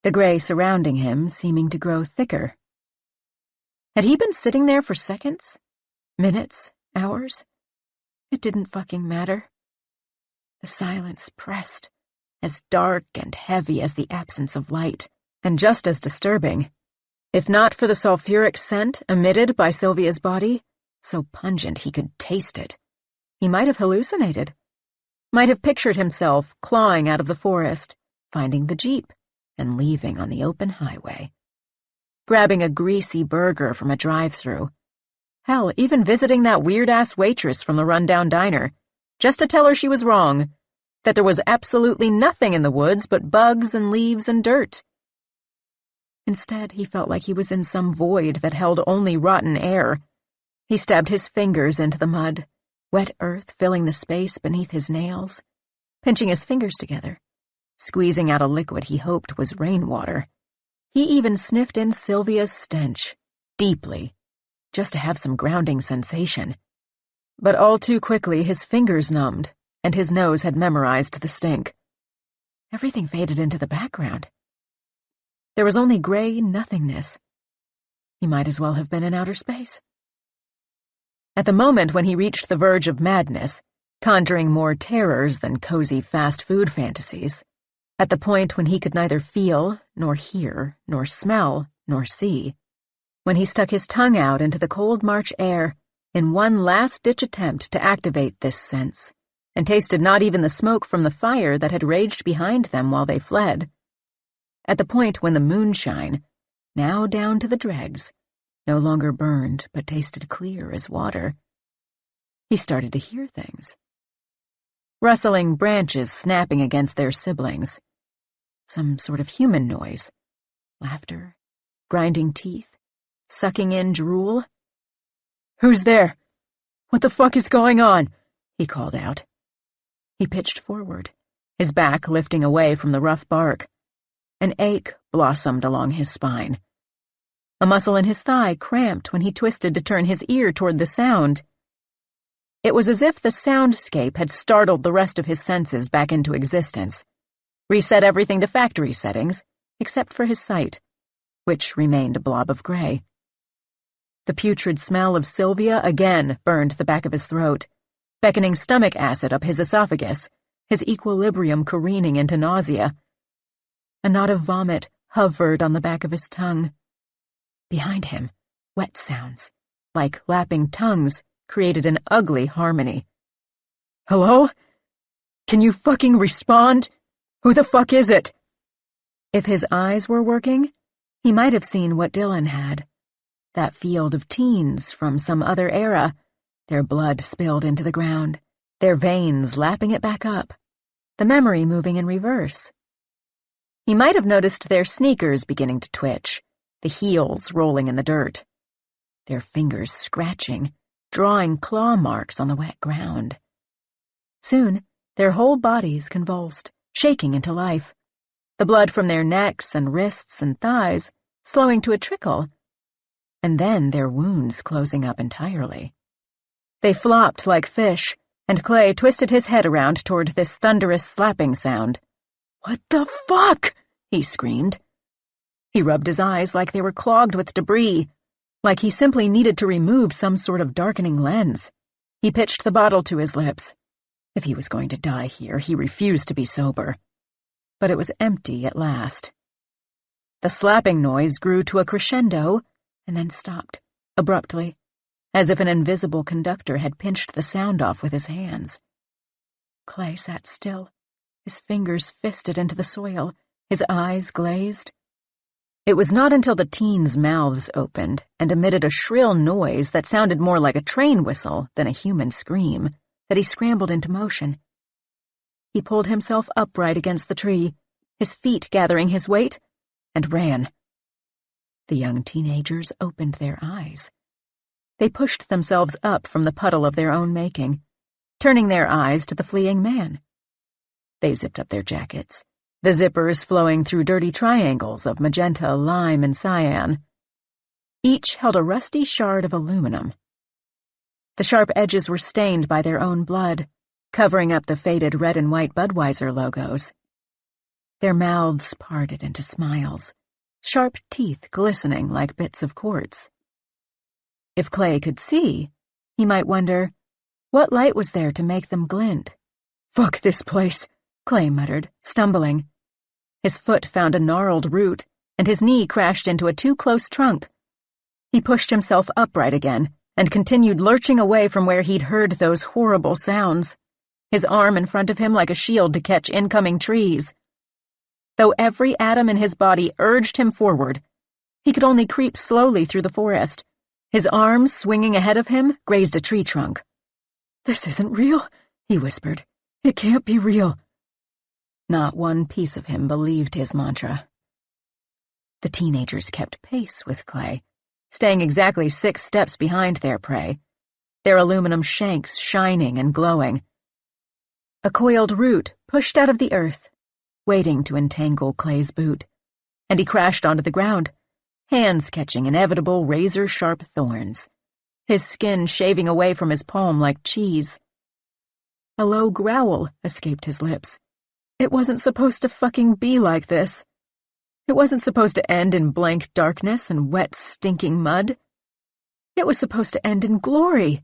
Speaker 1: the gray surrounding him seeming to grow thicker. Had he been sitting there for seconds? Minutes? Hours? It didn't fucking matter. The silence pressed, as dark and heavy as the absence of light, and just as disturbing. If not for the sulfuric scent emitted by Sylvia's body, so pungent he could taste it, he might have hallucinated. Might have pictured himself clawing out of the forest, finding the jeep, and leaving on the open highway. Grabbing a greasy burger from a drive-thru. Hell, even visiting that weird-ass waitress from the rundown diner, just to tell her she was wrong, that there was absolutely nothing in the woods but bugs and leaves and dirt. Instead, he felt like he was in some void that held only rotten air. He stabbed his fingers into the mud, wet earth filling the space beneath his nails, pinching his fingers together, squeezing out a liquid he hoped was rainwater. He even sniffed in Sylvia's stench, deeply, just to have some grounding sensation. But all too quickly his fingers numbed, and his nose had memorized the stink. Everything faded into the background. There was only gray nothingness. He might as well have been in outer space. At the moment when he reached the verge of madness, conjuring more terrors than cozy fast food fantasies, at the point when he could neither feel, nor hear, nor smell, nor see, when he stuck his tongue out into the cold March air in one last-ditch attempt to activate this sense, and tasted not even the smoke from the fire that had raged behind them while they fled, at the point when the moonshine, now down to the dregs, no longer burned but tasted clear as water, he started to hear things. Rustling branches snapping against their siblings. Some sort of human noise. Laughter. Grinding teeth. Sucking in drool. "Who's there? What the fuck is going on?" he called out. He pitched forward, his back lifting away from the rough bark. An ache blossomed along his spine. A muscle in his thigh cramped when he twisted to turn his ear toward the sound. It was as if the soundscape had startled the rest of his senses back into existence, reset everything to factory settings, except for his sight, which remained a blob of gray. The putrid smell of Sylvia again burned the back of his throat, beckoning stomach acid up his esophagus, his equilibrium careening into nausea. A knot of vomit hovered on the back of his tongue. Behind him, wet sounds, like lapping tongues, created an ugly harmony. "Hello? Can you fucking respond? Who the fuck is it?" If his eyes were working, he might have seen what Dylan had. That field of teens from some other era, their blood spilled into the ground, their veins lapping it back up, the memory moving in reverse. He might have noticed their sneakers beginning to twitch, the heels rolling in the dirt, their fingers scratching, drawing claw marks on the wet ground. Soon, their whole bodies convulsed, shaking into life, the blood from their necks and wrists and thighs slowing to a trickle, and then their wounds closing up entirely. They flopped like fish, and Clay twisted his head around toward this thunderous slapping sound. "What the fuck?" he screamed. He rubbed his eyes like they were clogged with debris, like he simply needed to remove some sort of darkening lens. He pitched the bottle to his lips. If he was going to die here, he refused to be sober. But it was empty at last. The slapping noise grew to a crescendo and then stopped, abruptly, as if an invisible conductor had pinched the sound off with his hands. Clay sat still, his fingers fisted into the soil, his eyes glazed. It was not until the teens' mouths opened and emitted a shrill noise that sounded more like a train whistle than a human scream that he scrambled into motion. He pulled himself upright against the tree, his feet gathering his weight, and ran. The young teenagers opened their eyes. They pushed themselves up from the puddle of their own making, turning their eyes to the fleeing man. They zipped up their jackets, the zippers flowing through dirty triangles of magenta, lime, and cyan. Each held a rusty shard of aluminum. The sharp edges were stained by their own blood, covering up the faded red and white Budweiser logos. Their mouths parted into smiles, sharp teeth glistening like bits of quartz. If Clay could see, he might wonder, what light was there to make them glint? "Fuck this place," Clay muttered, stumbling. His foot found a gnarled root, and his knee crashed into a too-close trunk. He pushed himself upright again and continued lurching away from where he'd heard those horrible sounds, his arm in front of him like a shield to catch incoming trees. Though every atom in his body urged him forward, he could only creep slowly through the forest. His arms, swinging ahead of him, grazed a tree trunk. "This isn't real," he whispered. "It can't be real." Not one piece of him believed his mantra. The teenagers kept pace with Clay, staying exactly 6 steps behind their prey, their aluminum shanks shining and glowing. A coiled root pushed out of the earth, waiting to entangle Clay's boot, and he crashed onto the ground, hands catching inevitable razor-sharp thorns, his skin shaving away from his palm like cheese. A low growl escaped his lips. It wasn't supposed to fucking be like this. It wasn't supposed to end in blank darkness and wet, stinking mud. It was supposed to end in glory,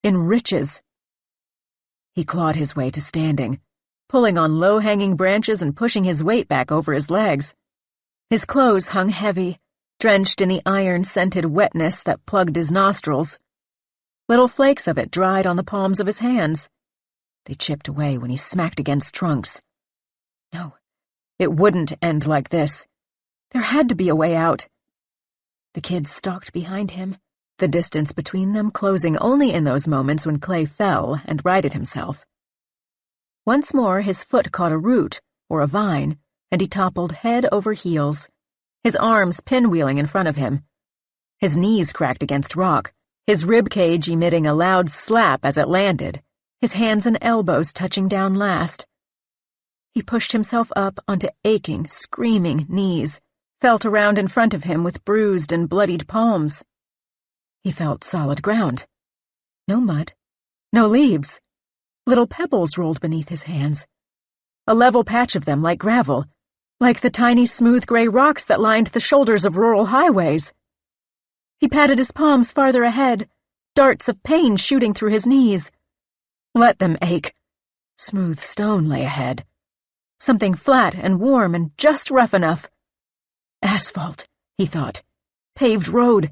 Speaker 1: in riches. He clawed his way to standing, pulling on low-hanging branches and pushing his weight back over his legs. His clothes hung heavy, drenched in the iron-scented wetness that plugged his nostrils. Little flakes of it dried on the palms of his hands. They chipped away when he smacked against trunks. No, it wouldn't end like this. There had to be a way out. The kids stalked behind him, the distance between them closing only in those moments when Clay fell and righted himself. Once more his foot caught a root, or a vine, and he toppled head over heels, his arms pinwheeling in front of him. His knees cracked against rock, his rib cage emitting a loud slap as it landed, his hands and elbows touching down last. He pushed himself up onto aching, screaming knees, felt around in front of him with bruised and bloodied palms. He felt solid ground. No mud, no leaves. Little pebbles rolled beneath his hands. A level patch of them like gravel, like the tiny smooth gray rocks that lined the shoulders of rural highways. He patted his palms farther ahead, darts of pain shooting through his knees. Let them ache. Smooth stone lay ahead. Something flat and warm and just rough enough. Asphalt, he thought. Paved road.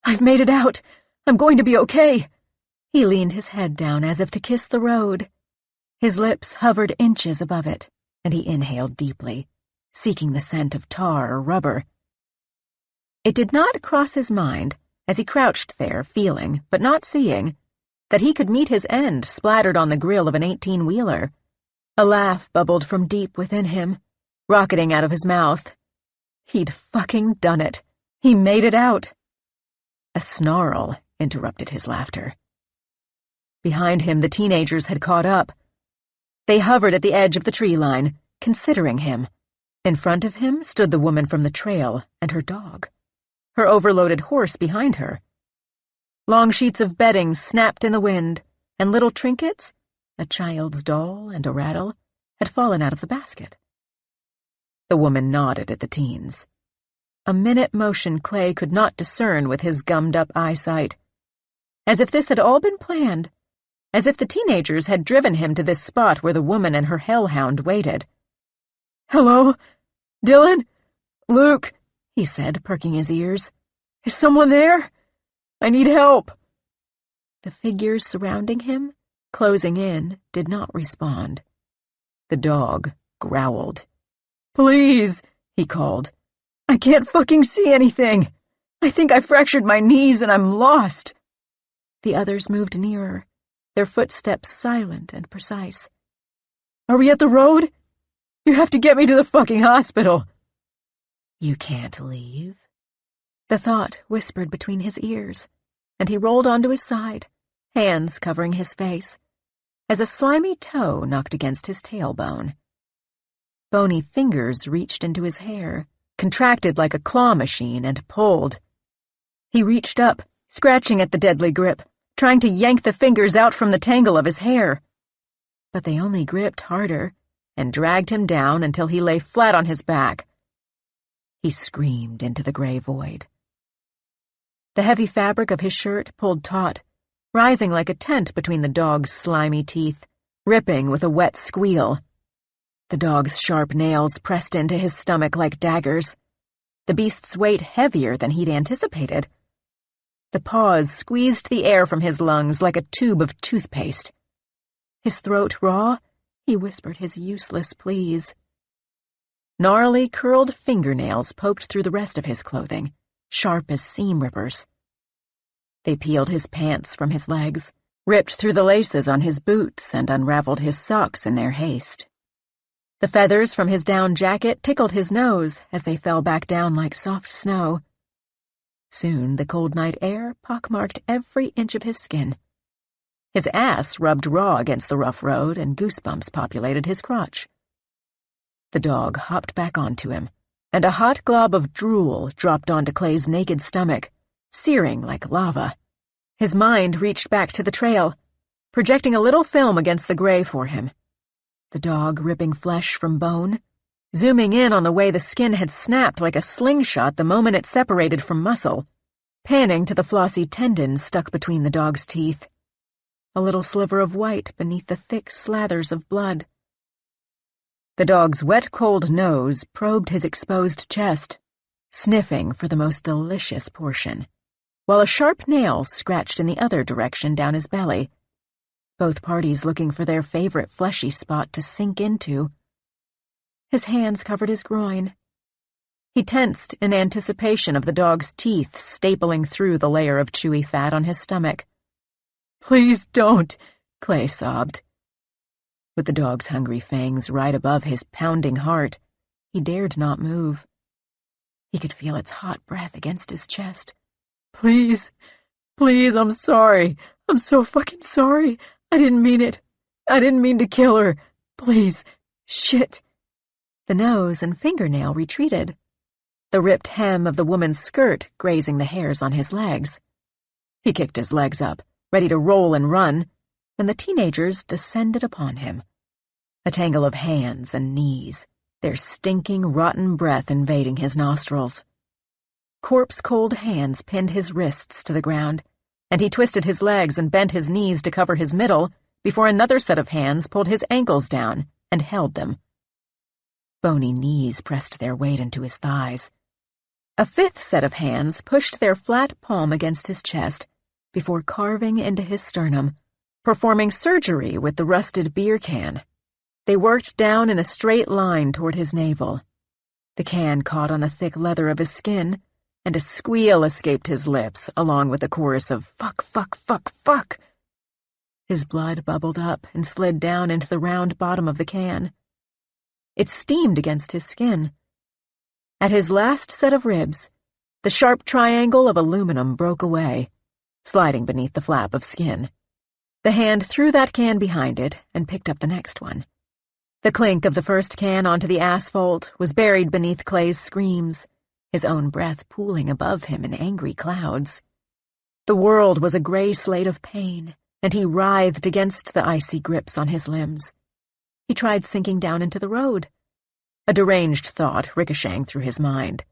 Speaker 1: I've made it out. I'm going to be okay. He leaned his head down as if to kiss the road. His lips hovered inches above it, and he inhaled deeply, seeking the scent of tar or rubber. It did not cross his mind, as he crouched there, feeling, but not seeing, that he could meet his end splattered on the grill of an 18-wheeler. A laugh bubbled from deep within him, rocketing out of his mouth. He'd fucking done it. He made it out. A snarl interrupted his laughter. Behind him, the teenagers had caught up. They hovered at the edge of the tree line, considering him. In front of him stood the woman from the trail and her dog, her overloaded horse behind her. Long sheets of bedding snapped in the wind, and little trinkets, a child's doll and a rattle, had fallen out of the basket. The woman nodded at the teens. A minute motion Clay could not discern with his gummed-up eyesight. As if this had all been planned. As if the teenagers had driven him to this spot where the woman and her hellhound waited. "Hello? Dylan? Luke," he said, perking his ears. "Is someone there? I need help." The figures surrounding him, closing in, did not respond. The dog growled. "Please," he called. "I can't fucking see anything. I think I fractured my knees and I'm lost." The others moved nearer, their footsteps silent and precise. "Are we at the road? You have to get me to the fucking hospital." "You can't leave." The thought whispered between his ears, and he rolled onto his side, hands covering his face, as a slimy toe knocked against his tailbone. Bony fingers reached into his hair, contracted like a claw machine, and pulled. He reached up, scratching at the deadly grip, trying to yank the fingers out from the tangle of his hair. But they only gripped harder and dragged him down until he lay flat on his back. He screamed into the gray void. The heavy fabric of his shirt pulled taut, rising like a tent between the dog's slimy teeth, ripping with a wet squeal. The dog's sharp nails pressed into his stomach like daggers, the beast's weight heavier than he'd anticipated. The paws squeezed the air from his lungs like a tube of toothpaste. His throat raw, he whispered his useless pleas. Gnarly, curled fingernails poked through the rest of his clothing, sharp as seam rippers. They peeled his pants from his legs, ripped through the laces on his boots, and unraveled his socks in their haste. The feathers from his down jacket tickled his nose as they fell back down like soft snow. Soon the cold night air pockmarked every inch of his skin. His ass rubbed raw against the rough road, and goosebumps populated his crotch. The dog hopped back onto him, and a hot glob of drool dropped onto Clay's naked stomach, searing like lava. His mind reached back to the trail, projecting a little film against the gray for him. The dog ripping flesh from bone, zooming in on the way the skin had snapped like a slingshot the moment it separated from muscle, panning to the flossy tendons stuck between the dog's teeth. A little sliver of white beneath the thick slathers of blood. The dog's wet, cold nose probed his exposed chest, sniffing for the most delicious portion, while a sharp nail scratched in the other direction down his belly, both parties looking for their favorite fleshy spot to sink into. His hands covered his groin. He tensed in anticipation of the dog's teeth stapling through the layer of chewy fat on his stomach. "Please don't," Clay sobbed. With the dog's hungry fangs right above his pounding heart, he dared not move. He could feel its hot breath against his chest. "Please, please, I'm sorry. I'm so fucking sorry. I didn't mean it. I didn't mean to kill her. Please. Shit." The nose and fingernail retreated, the ripped hem of the woman's skirt grazing the hairs on his legs. He kicked his legs up, ready to roll and run, when the teenagers descended upon him. A tangle of hands and knees, their stinking, rotten breath invading his nostrils. Corpse-cold hands pinned his wrists to the ground, and he twisted his legs and bent his knees to cover his middle before another set of hands pulled his ankles down and held them. Bony knees pressed their weight into his thighs. A fifth set of hands pushed their flat palm against his chest before carving into his sternum, performing surgery with the rusted beer can. They worked down in a straight line toward his navel. The can caught on the thick leather of his skin, and a squeal escaped his lips along with a chorus of "fuck, fuck, fuck, fuck." His blood bubbled up and slid down into the round bottom of the can. It steamed against his skin. At his last set of ribs, the sharp triangle of aluminum broke away, sliding beneath the flap of skin. The hand threw that can behind it and picked up the next one. The clink of the first can onto the asphalt was buried beneath Clay's screams, his own breath pooling above him in angry clouds. The world was a gray slate of pain, and he writhed against the icy grips on his limbs. He tried sinking down into the road, a deranged thought ricocheting through his mind.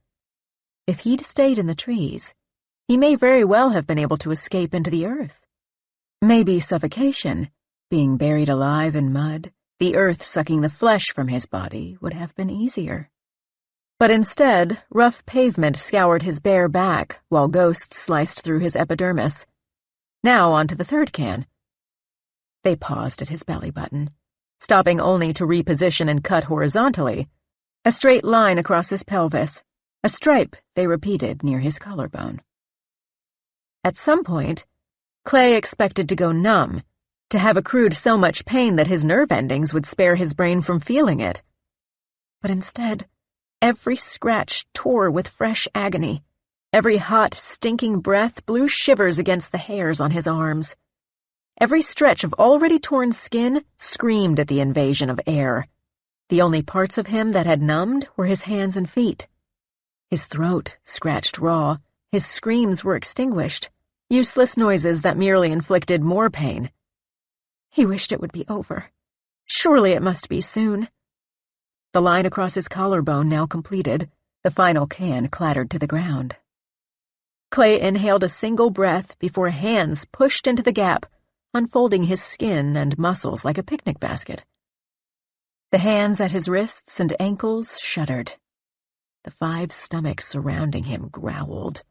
Speaker 1: If he'd stayed in the trees, he may very well have been able to escape into the earth. Maybe suffocation, being buried alive in mud, the earth sucking the flesh from his body, would have been easier. But instead, rough pavement scoured his bare back while ghosts sliced through his epidermis. Now onto the third can. They paused at his belly button, stopping only to reposition and cut horizontally, a straight line across his pelvis, a stripe they repeated near his collarbone. At some point, Clay expected to go numb, to have accrued so much pain that his nerve endings would spare his brain from feeling it. But instead, every scratch tore with fresh agony. Every hot, stinking breath blew shivers against the hairs on his arms. Every stretch of already torn skin screamed at the invasion of air. The only parts of him that had numbed were his hands and feet. His throat scratched raw, his screams were extinguished, useless noises that merely inflicted more pain. He wished it would be over. Surely it must be soon. The line across his collarbone now completed, the final can clattered to the ground. Clay inhaled a single breath before hands pushed into the gap, unfolding his skin and muscles like a picnic basket. The hands at his wrists and ankles shuddered. The 5 stomachs surrounding him growled.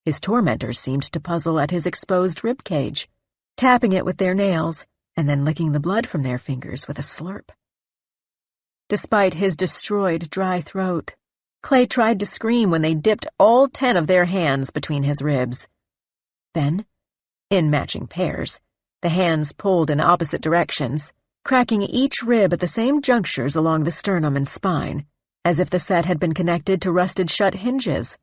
Speaker 1: His tormentors seemed to puzzle at his exposed rib cage, tapping it with their nails and then licking the blood from their fingers with a slurp. Despite his destroyed, dry throat, Clay tried to scream when they dipped all 10 of their hands between his ribs. Then, in matching pairs, the hands pulled in opposite directions, cracking each rib at the same junctures along the sternum and spine, as if the set had been connected to rusted-shut hinges.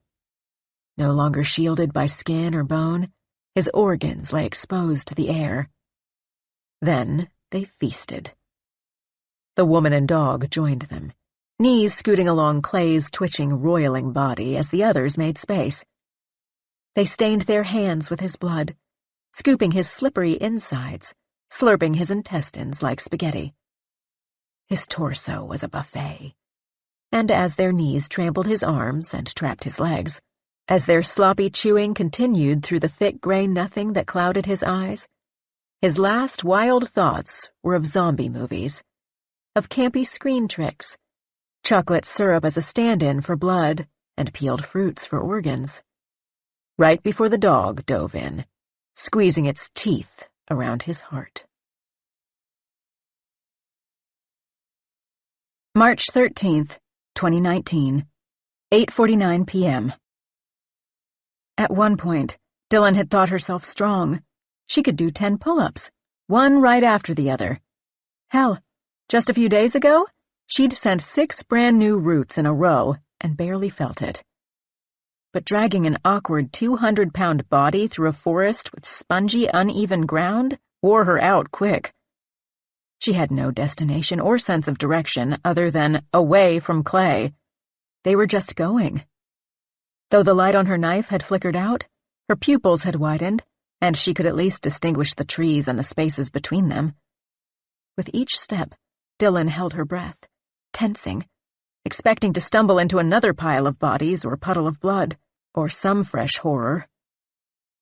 Speaker 1: No longer shielded by skin or bone, his organs lay exposed to the air. Then they feasted. The woman and dog joined them, knees scooting along Clay's twitching, roiling body as the others made space. They stained their hands with his blood, scooping his slippery insides, slurping his intestines like spaghetti. His torso was a buffet, and as their knees trampled his arms and trapped his legs, as their sloppy chewing continued through the thick gray nothing that clouded his eyes, his last wild thoughts were of zombie movies, of campy screen tricks, chocolate syrup as a stand-in for blood, and peeled fruits for organs. Right before the dog dove in, squeezing its teeth around his heart. March 13th, 2019, 8:49 p.m. At one point, Dylan had thought herself strong. She could do 10 pull-ups, one right after the other. Hell, just a few days ago, she'd sent 6 brand-new routes in a row and barely felt it. But dragging an awkward 200-pound body through a forest with spongy, uneven ground wore her out quick. She had no destination or sense of direction other than away from Clay. They were just going. Though the light on her knife had flickered out, her pupils had widened, and she could at least distinguish the trees and the spaces between them. With each step, Dylan held her breath, tensing, expecting to stumble into another pile of bodies or puddle of blood, or some fresh horror.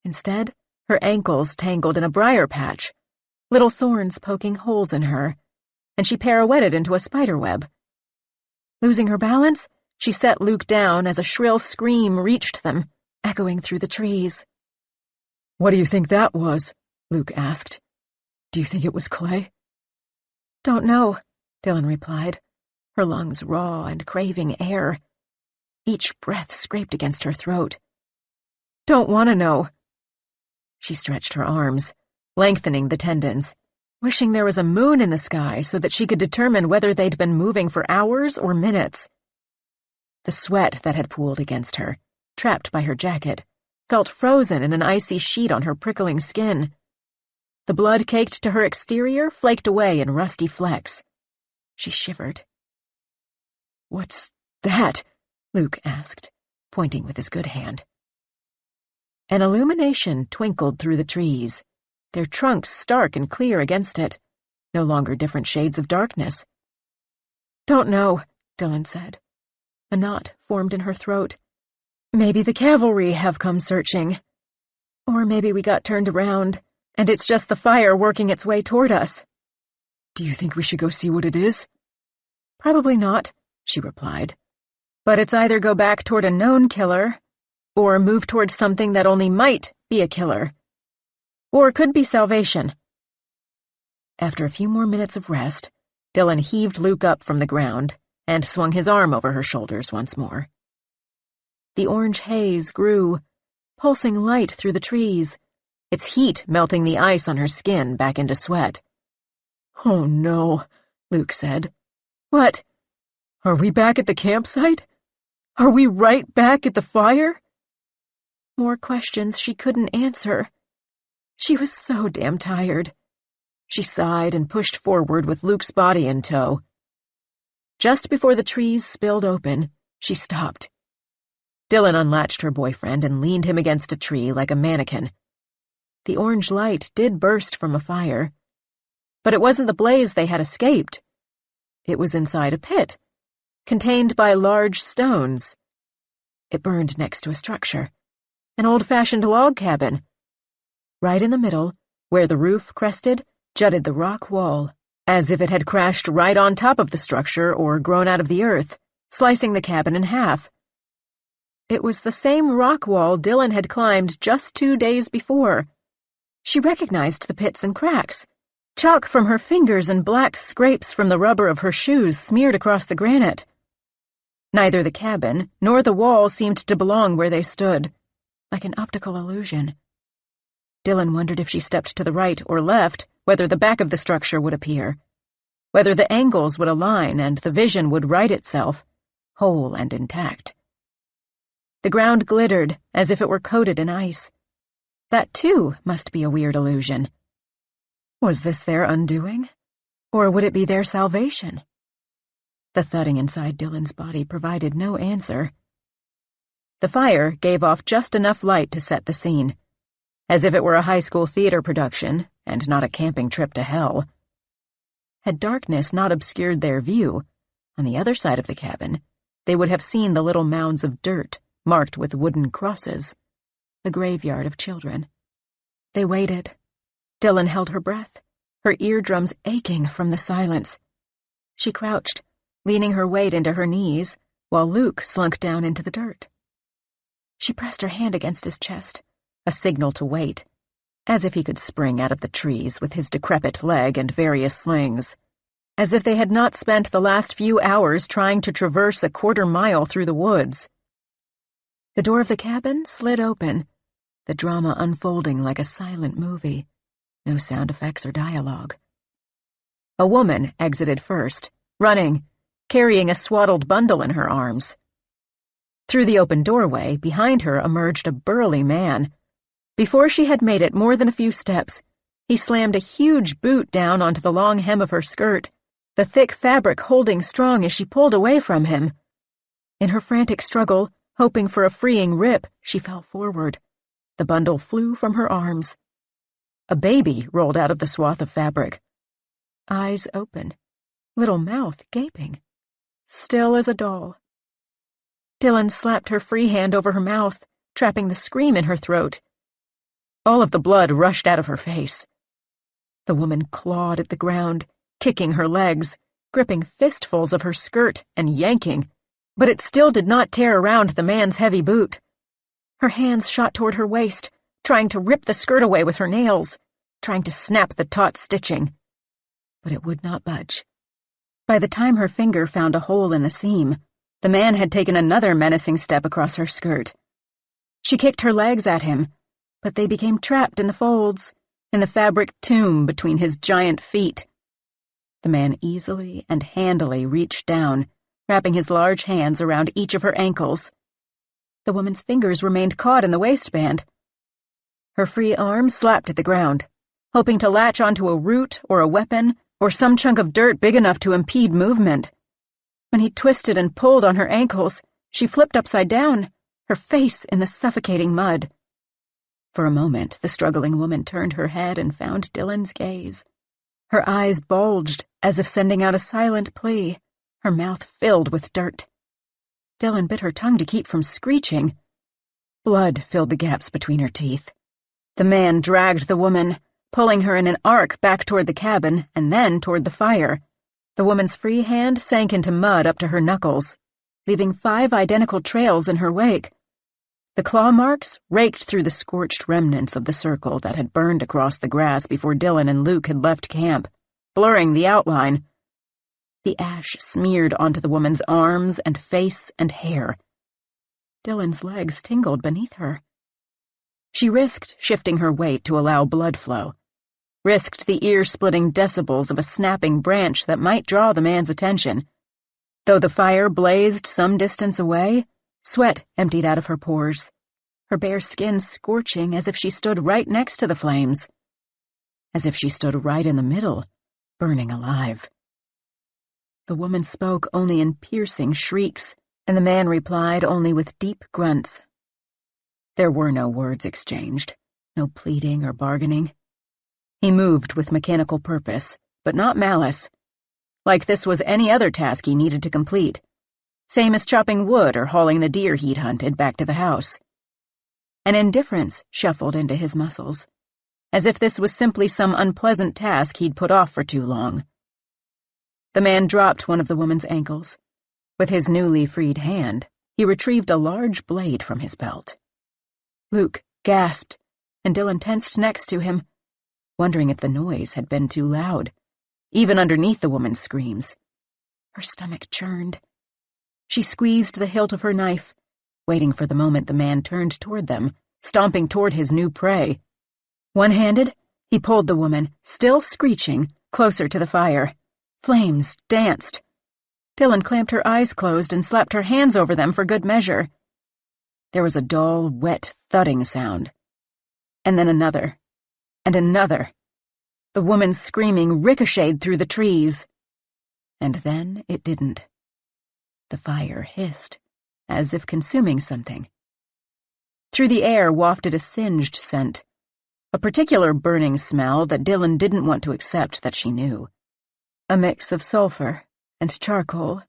Speaker 1: Instead, her ankles tangled in a briar patch, little thorns poking holes in her, and she pirouetted into a spiderweb. Losing her balance, she set Luke down as a shrill scream reached them, echoing through the trees.
Speaker 3: "What do you think that was?" Luke asked. "Do you think it was Clay?"
Speaker 1: "Don't know," Dylan replied, her lungs raw and craving air. Each breath scraped against her throat. "Don't want to know." She stretched her arms, lengthening the tendons, wishing there was a moon in the sky so that she could determine whether they'd been moving for hours or minutes. The sweat that had pooled against her, trapped by her jacket, felt frozen in an icy sheet on her prickling skin. The blood caked to her exterior flaked away in rusty flecks. She shivered.
Speaker 3: "What's that?"
Speaker 1: Luke asked, pointing with his good hand. An illumination twinkled through the trees, their trunks stark and clear against it, no longer different shades of darkness. "Don't know," Dylan said. A knot formed in her throat. "Maybe the cavalry have come searching. Or maybe we got turned around, and it's just the fire working its way toward us."
Speaker 3: "Do you think we should go see what it is?"
Speaker 1: "Probably not," she replied. "But it's either go back toward a known killer, or move towards something that only might be a killer. Or could be salvation." After a few more minutes of rest, Dylan heaved Luke up from the ground and swung his arm over her shoulders once more. The orange haze grew, pulsing light through the trees, its heat melting the ice on her skin back into sweat.
Speaker 3: "Oh no," Luke said.
Speaker 1: "What?
Speaker 3: Are we back at the campsite? Are we right back at the fire?"
Speaker 1: More questions she couldn't answer. She was so damn tired. She sighed and pushed forward with Luke's body in tow. Just before the trees spilled open, she stopped. Dylan unlatched her boyfriend and leaned him against a tree like a mannequin. The orange light did burst from a fire, but it wasn't the blaze they had escaped. It was inside a pit, contained by large stones. It burned next to a structure, an old-fashioned log cabin. Right in the middle, where the roof crested, jutted the rock wall, as if it had crashed right on top of the structure or grown out of the earth, slicing the cabin in half. It was the same rock wall Dylan had climbed just 2 days before. She recognized the pits and cracks, chalk from her fingers and black scrapes from the rubber of her shoes smeared across the granite. Neither the cabin nor the wall seemed to belong where they stood, like an optical illusion. Dylan wondered if she stepped to the right or left, whether the back of the structure would appear, whether the angles would align and the vision would right itself, whole and intact. The ground glittered as if it were coated in ice. That, too, must be a weird illusion. Was this their undoing? Or would it be their salvation? The thudding inside Dylan's body provided no answer. The fire gave off just enough light to set the scene, as if it were a high school theater production and not a camping trip to hell. Had darkness not obscured their view, on the other side of the cabin, they would have seen the little mounds of dirt marked with wooden crosses, the graveyard of children. They waited. Dylan held her breath, her eardrums aching from the silence. She crouched, leaning her weight into her knees, while Luke slunk down into the dirt. She pressed her hand against his chest, a signal to wait, as if he could spring out of the trees with his decrepit leg and various slings, as if they had not spent the last few hours trying to traverse a quarter-mile through the woods. The door of the cabin slid open, the drama unfolding like a silent movie, no sound effects or dialogue. A woman exited first, running, carrying a swaddled bundle in her arms. Through the open doorway, behind her emerged a burly man. Before she had made it more than a few steps, he slammed a huge boot down onto the long hem of her skirt, the thick fabric holding strong as she pulled away from him. In her frantic struggle, hoping for a freeing rip, she fell forward. The bundle flew from her arms. A baby rolled out of the swath of fabric. Eyes open, little mouth gaping, still as a doll. Dylan slapped her free hand over her mouth, trapping the scream in her throat. All of the blood rushed out of her face. The woman clawed at the ground, kicking her legs, gripping fistfuls of her skirt and yanking, but it still did not tear around the man's heavy boot. Her hands shot toward her waist, trying to rip the skirt away with her nails, trying to snap the taut stitching. But it would not budge. By the time her finger found a hole in the seam, the man had taken another menacing step across her skirt. She kicked her legs at him, but they became trapped in the folds, in the fabric tomb between his giant feet. The man easily and handily reached down, wrapping his large hands around each of her ankles. The woman's fingers remained caught in the waistband. Her free arm slapped at the ground, hoping to latch onto a root or a weapon or some chunk of dirt big enough to impede movement. When he twisted and pulled on her ankles, she flipped upside down, her face in the suffocating mud. For a moment, the struggling woman turned her head and found Dylan's gaze. Her eyes bulged, as if sending out a silent plea, her mouth filled with dirt. Dylan bit her tongue to keep from screeching. Blood filled the gaps between her teeth. The man dragged the woman, pulling her in an arc back toward the cabin and then toward the fire. The woman's free hand sank into mud up to her knuckles, leaving 5 identical trails in her wake. The claw marks raked through the scorched remnants of the circle that had burned across the grass before Dylan and Luke had left camp, blurring the outline. The ash smeared onto the woman's arms and face and hair. Dylan's legs tingled beneath her. She risked shifting her weight to allow blood flow, risked the ear-splitting decibels of a snapping branch that might draw the man's attention. Though the fire blazed some distance away, sweat emptied out of her pores, her bare skin scorching as if she stood right next to the flames, as if she stood right in the middle, burning alive. The woman spoke only in piercing shrieks, and the man replied only with deep grunts. There were no words exchanged, no pleading or bargaining. He moved with mechanical purpose, but not malice, like this was any other task he needed to complete, same as chopping wood or hauling the deer he'd hunted back to the house. An indifference shuffled into his muscles, as if this was simply some unpleasant task he'd put off for too long. The man dropped one of the woman's ankles. With his newly freed hand, he retrieved a large blade from his belt. Luke gasped, and Dylan tensed next to him, wondering if the noise had been too loud, even underneath the woman's screams. Her stomach churned. She squeezed the hilt of her knife, waiting for the moment the man turned toward them, stomping toward his new prey. One-handed, he pulled the woman, still screeching, closer to the fire. Flames danced. Dylan clamped her eyes closed and slapped her hands over them for good measure. There was a dull, wet, thudding sound. And then another. And another. The woman's screaming ricocheted through the trees. And then it didn't. The fire hissed, as if consuming something. Through the air wafted a singed scent, a particular burning smell that Dylan didn't want to accept that she knew. A mix of sulfur and charcoal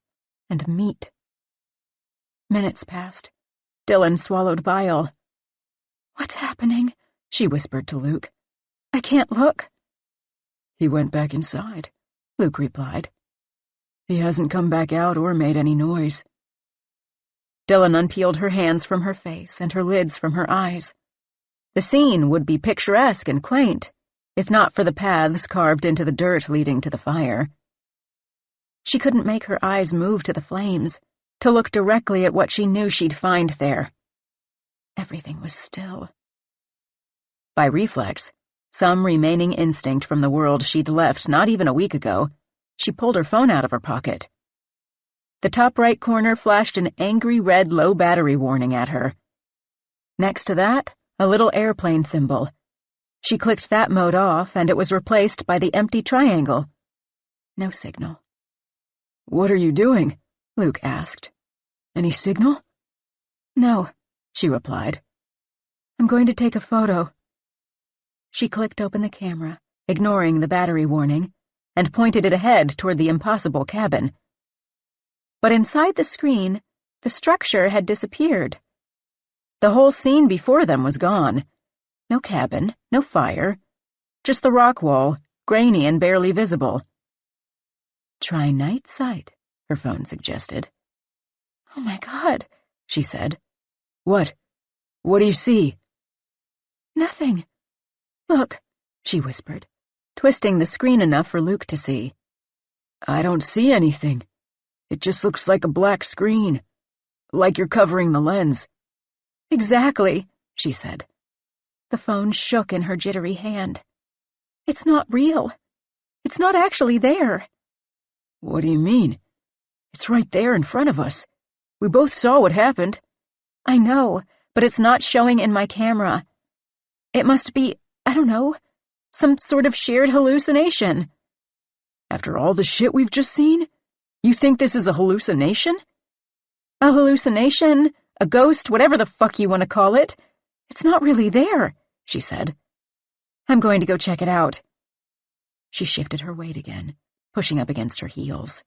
Speaker 1: and meat. Minutes passed. Dylan swallowed bile.
Speaker 2: "What's happening?" she whispered to Luke. "I can't look."
Speaker 3: "He went back inside," Luke replied. "He hasn't come back out or made any noise."
Speaker 1: Dylan unpeeled her hands from her face and her lids from her eyes. The scene would be picturesque and quaint, if not for the paths carved into the dirt leading to the fire. She couldn't make her eyes move to the flames, to look directly at what she knew she'd find there. Everything was still. By reflex, some remaining instinct from the world she'd left not even a week ago, she pulled her phone out of her pocket. The top right corner flashed an angry red low battery warning at her. Next to that, a little airplane symbol. She clicked that mode off, and it was replaced by the empty triangle. No signal.
Speaker 3: "What are you doing?" Luke asked. "Any signal?"
Speaker 2: "No,"
Speaker 1: she replied.
Speaker 2: "I'm going to take a photo."
Speaker 1: She clicked open the camera, ignoring the battery warning, and pointed it ahead toward the impossible cabin. But inside the screen, the structure had disappeared. The whole scene before them was gone. No cabin, no fire, just the rock wall, grainy and barely visible. "Try night sight," her phone suggested.
Speaker 2: "Oh my God,"
Speaker 1: she said.
Speaker 3: "What? What do you see?"
Speaker 2: "Nothing. Look,"
Speaker 1: she whispered, twisting the screen enough for Luke to see.
Speaker 3: "I don't see anything. It just looks like a black screen. Like you're covering the lens."
Speaker 1: "Exactly," she said.
Speaker 2: The phone shook in her jittery hand. "It's not real. It's not actually there."
Speaker 3: "What do you mean? It's right there in front of us. We both saw what happened."
Speaker 2: "I know, but it's not showing in my camera. It must be, I don't know, some sort of shared hallucination."
Speaker 3: "After all the shit we've just seen? You think this is a hallucination?"
Speaker 2: "A hallucination, a ghost, whatever the fuck you want to call it. It's not really there," she said. "I'm going to go check it out."
Speaker 1: She shifted her weight again, pushing up against her heels.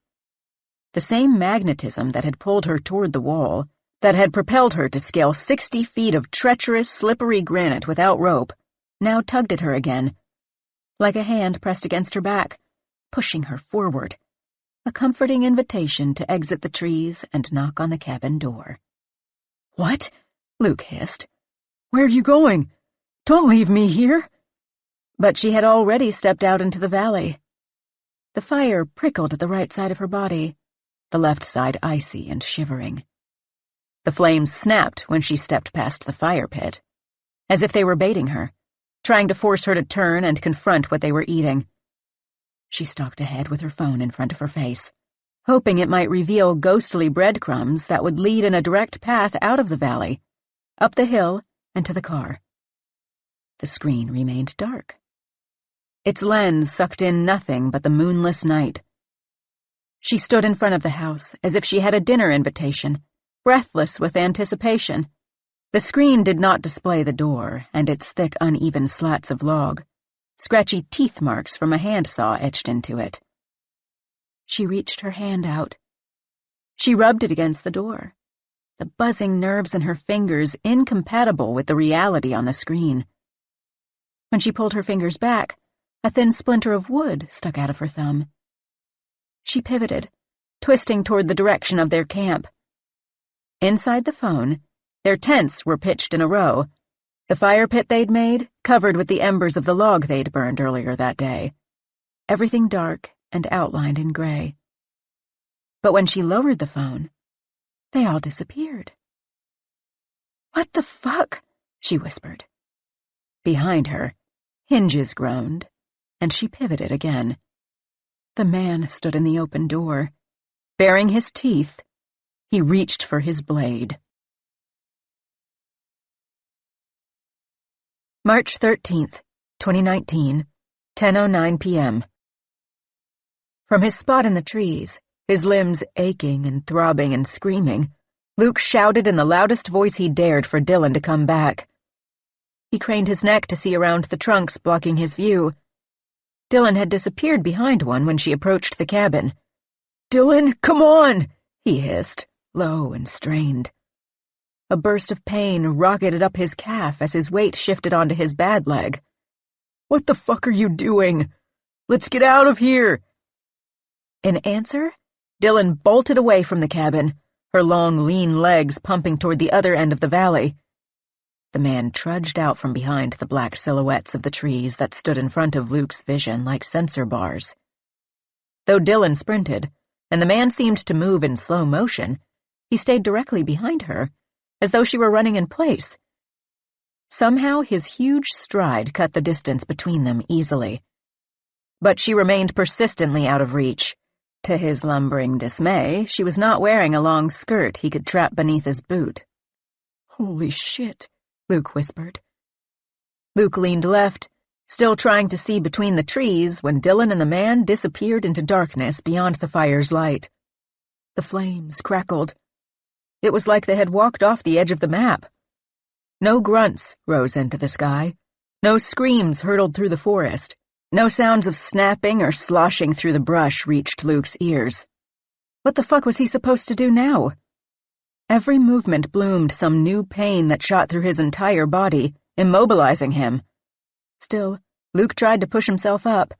Speaker 1: The same magnetism that had pulled her toward the wall, that had propelled her to scale 60 feet of treacherous, slippery granite without rope, now tugged at her again, like a hand pressed against her back, pushing her forward, a comforting invitation to exit the trees and knock on the cabin door.
Speaker 3: "What?"
Speaker 1: Luke hissed.
Speaker 3: "Where are you going? Don't leave me here."
Speaker 1: But she had already stepped out into the valley. The fire prickled at the right side of her body, the left side icy and shivering. The flames snapped when she stepped past the fire pit, as if they were baiting her, trying to force her to turn and confront what they were eating. She stalked ahead with her phone in front of her face, hoping it might reveal ghostly breadcrumbs that would lead in a direct path out of the valley, up the hill, and to the car. The screen remained dark. Its lens sucked in nothing but the moonless night. She stood in front of the house as if she had a dinner invitation, breathless with anticipation. The screen did not display the door and its thick, uneven slats of log, scratchy teeth marks from a handsaw etched into it. She reached her hand out. She rubbed it against the door, the buzzing nerves in her fingers incompatible with the reality on the screen. When she pulled her fingers back, a thin splinter of wood stuck out of her thumb. She pivoted, twisting toward the direction of their camp. Inside the phone, their tents were pitched in a row, the fire pit they'd made covered with the embers of the log they'd burned earlier that day, everything dark and outlined in gray. But when she lowered the phone, they all disappeared.
Speaker 2: "What the fuck?"
Speaker 1: she whispered. Behind her, hinges groaned, and she pivoted again. The man stood in the open door. Baring his teeth, he reached for his blade. March 13th, 2019, 10:09 p.m. From his spot in the trees, His limbs aching and throbbing and screaming, Luke shouted in the loudest voice he dared for Dylan to come back. He craned his neck to see around the trunks blocking his view. Dylan had disappeared behind one when she approached the cabin. "Dylan, come on!" he hissed, low and strained. A burst of pain rocketed up his calf as his weight shifted onto his bad leg. "What the fuck are you doing? Let's get out of here!" In answer, Dylan bolted away from the cabin, her long, lean legs pumping toward the other end of the valley. The man trudged out from behind the black silhouettes of the trees that stood in front of Luke's vision like sensor bars. Though Dylan sprinted, and the man seemed to move in slow motion, he stayed directly behind her, as though she were running in place. Somehow his huge stride cut the distance between them easily. But she remained persistently out of reach. To his lumbering dismay, she was not wearing a long skirt he could trap beneath his boot. "Holy shit," Luke whispered. Luke leaned left, still trying to see between the trees when Dylan and the man disappeared into darkness beyond the fire's light. The flames crackled. It was like they had walked off the edge of the map. No grunts rose into the sky. No screams hurtled through the forest. No sounds of snapping or sloshing through the brush reached Luke's ears. What the fuck was he supposed to do now? Every movement bloomed some new pain that shot through his entire body, immobilizing him. Still, Luke tried to push himself up.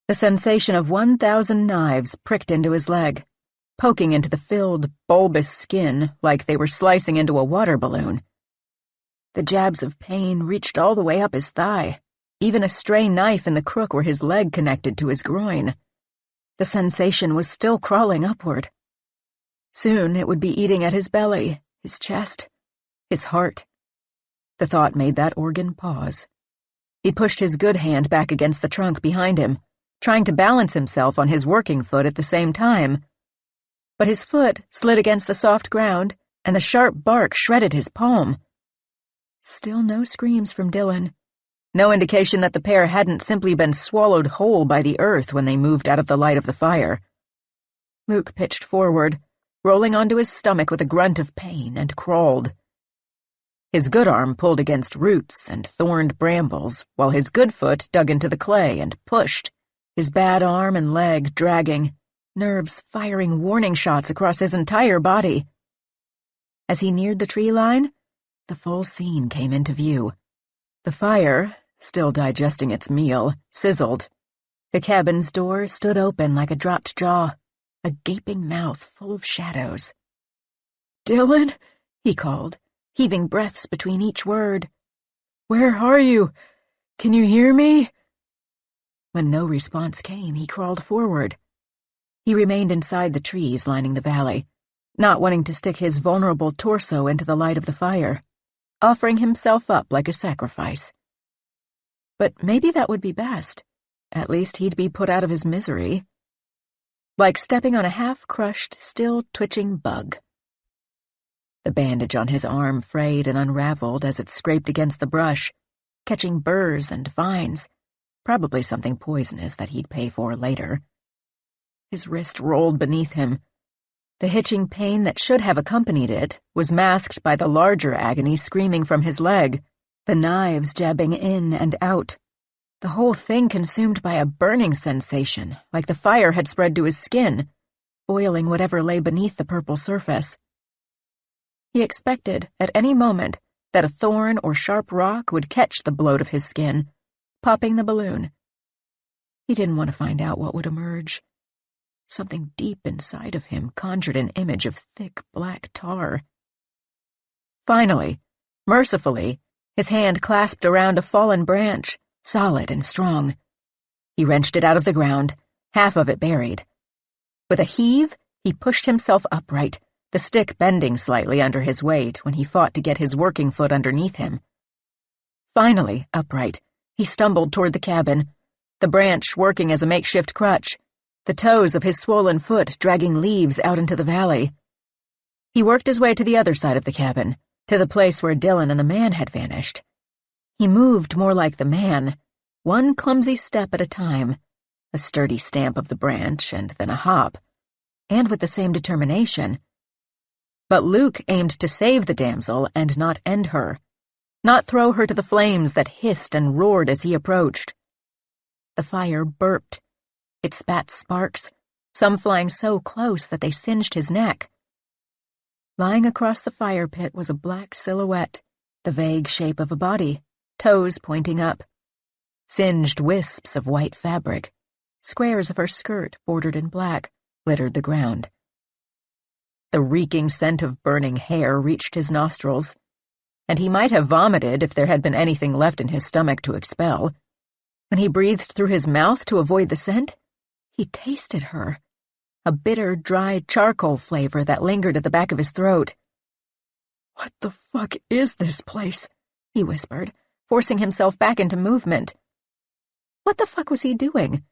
Speaker 1: The sensation of 1,000 knives pricked into his leg, poking into the filled, bulbous skin like they were slicing into a water balloon. The jabs of pain reached all the way up his thigh, even a stray knife in the crook where his leg connected to his groin. The sensation was still crawling upward. Soon it would be eating at his belly, his chest, his heart. The thought made that organ pause. He pushed his good hand back against the trunk behind him, trying to balance himself on his working foot at the same time. But his foot slid against the soft ground, and the sharp bark shredded his palm. Still no screams from Dylan. No indication that the pair hadn't simply been swallowed whole by the earth when they moved out of the light of the fire. Luke pitched forward, rolling onto his stomach with a grunt of pain, and crawled. His good arm pulled against roots and thorned brambles, while his good foot dug into the clay and pushed, his bad arm and leg dragging, nerves firing warning shots across his entire body. As he neared the tree line, the full scene came into view. The fire, still digesting its meal, sizzled. The cabin's door stood open like a dropped jaw, a gaping mouth full of shadows. "Dylan," he called, heaving breaths between each word. "Where are you? Can you hear me?" When no response came, he crawled forward. He remained inside the trees lining the valley, not wanting to stick his vulnerable torso into the light of the fire, offering himself up like a sacrifice. But maybe that would be best. At least he'd be put out of his misery. Like stepping on a half-crushed, still-twitching bug. The bandage on his arm frayed and unraveled as it scraped against the brush, catching burrs and vines, probably something poisonous that he'd pay for later. His wrist rolled beneath him. The hitching pain that should have accompanied it was masked by the larger agony screaming from his leg, the knives jabbing in and out. The whole thing consumed by a burning sensation, like the fire had spread to his skin, boiling whatever lay beneath the purple surface. He expected, at any moment, that a thorn or sharp rock would catch the bloat of his skin, popping the balloon. He didn't want to find out what would emerge. Something deep inside of him conjured an image of thick black tar. Finally, mercifully, his hand clasped around a fallen branch, solid and strong. He wrenched it out of the ground, half of it buried. With a heave, he pushed himself upright, the stick bending slightly under his weight when he fought to get his working foot underneath him. Finally, upright, he stumbled toward the cabin, the branch working as a makeshift crutch, the toes of his swollen foot dragging leaves out into the valley. He worked his way to the other side of the cabin, to the place where Dylan and the man had vanished. He moved more like the man, one clumsy step at a time, a sturdy stamp of the branch and then a hop. and with the same determination. But Luke aimed to save the damsel and not end her, not throw her to the flames that hissed and roared as he approached. The fire burped. It spat sparks, some flying so close that they singed his neck. Lying across the fire pit was a black silhouette, the vague shape of a body, toes pointing up. Singed wisps of white fabric, squares of her skirt bordered in black, littered the ground. The reeking scent of burning hair reached his nostrils, and he might have vomited if there had been anything left in his stomach to expel. When he breathed through his mouth to avoid the scent, he tasted her, a bitter, dry charcoal flavor that lingered at the back of his throat. "What the fuck is this place?" he whispered, forcing himself back into movement. What the fuck was he doing?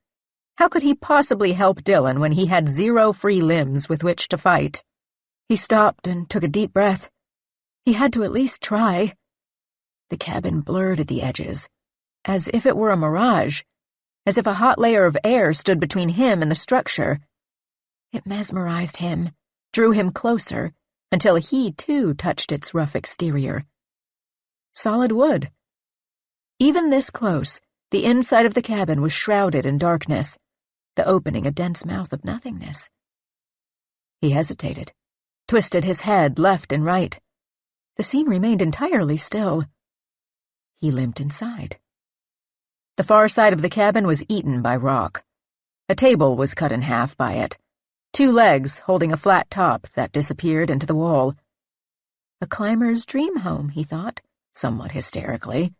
Speaker 1: How could he possibly help Dylan when he had 0 free limbs with which to fight? He stopped and took a deep breath. He had to at least try. The cabin blurred at the edges, as if it were a mirage, as if a hot layer of air stood between him and the structure. It mesmerized him, drew him closer, until he, too, touched its rough exterior. Solid wood. Even this close, the inside of the cabin was shrouded in darkness, the opening a dense mouth of nothingness. He hesitated, twisted his head left and right. The scene remained entirely still. He limped inside. The far side of the cabin was eaten by rock. A table was cut in half by it, 2 legs holding a flat top that disappeared into the wall. A climber's dream home, he thought, somewhat hysterically,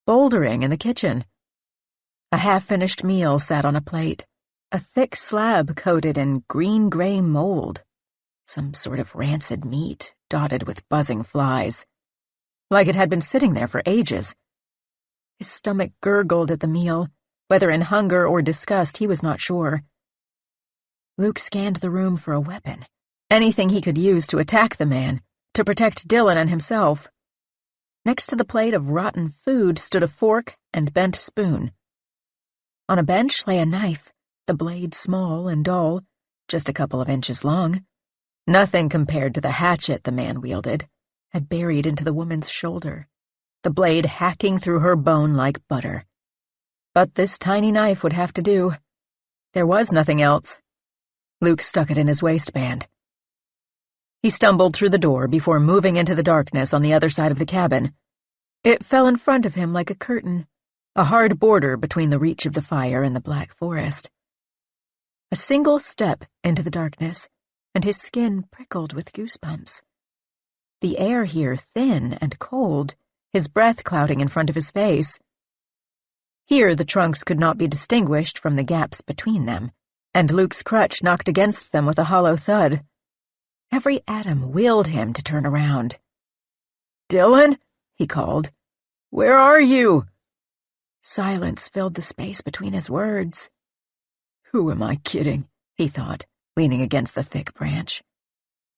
Speaker 1: bouldering in the kitchen. A half-finished meal sat on a plate, a thick slab coated in green-gray mold, some sort of rancid meat dotted with buzzing flies, like it had been sitting there for ages. His stomach gurgled at the meal, whether in hunger or disgust he was not sure. Luke scanned the room for a weapon, anything he could use to attack the man, to protect Dylan and himself. Next to the plate of rotten food stood a fork and bent spoon. On a bench lay a knife, the blade small and dull, just a couple of inches long. Nothing compared to the hatchet the man wielded, had buried into the woman's shoulder, the blade hacking through her bone like butter. But this tiny knife would have to do. There was nothing else. Luke stuck it in his waistband. He stumbled through the door before moving into the darkness on the other side of the cabin. It fell in front of him like a curtain, a hard border between the reach of the fire and the black forest. A single step into the darkness, and his skin prickled with goosebumps. The air here thin and cold, his breath clouding in front of his face. Here the trunks could not be distinguished from the gaps between them, and Luke's crutch knocked against them with a hollow thud. Every atom willed him to turn around. "Dylan?" he called. "Where are you?" Silence filled the space between his words. "Who am I kidding?" he thought, leaning against the thick branch.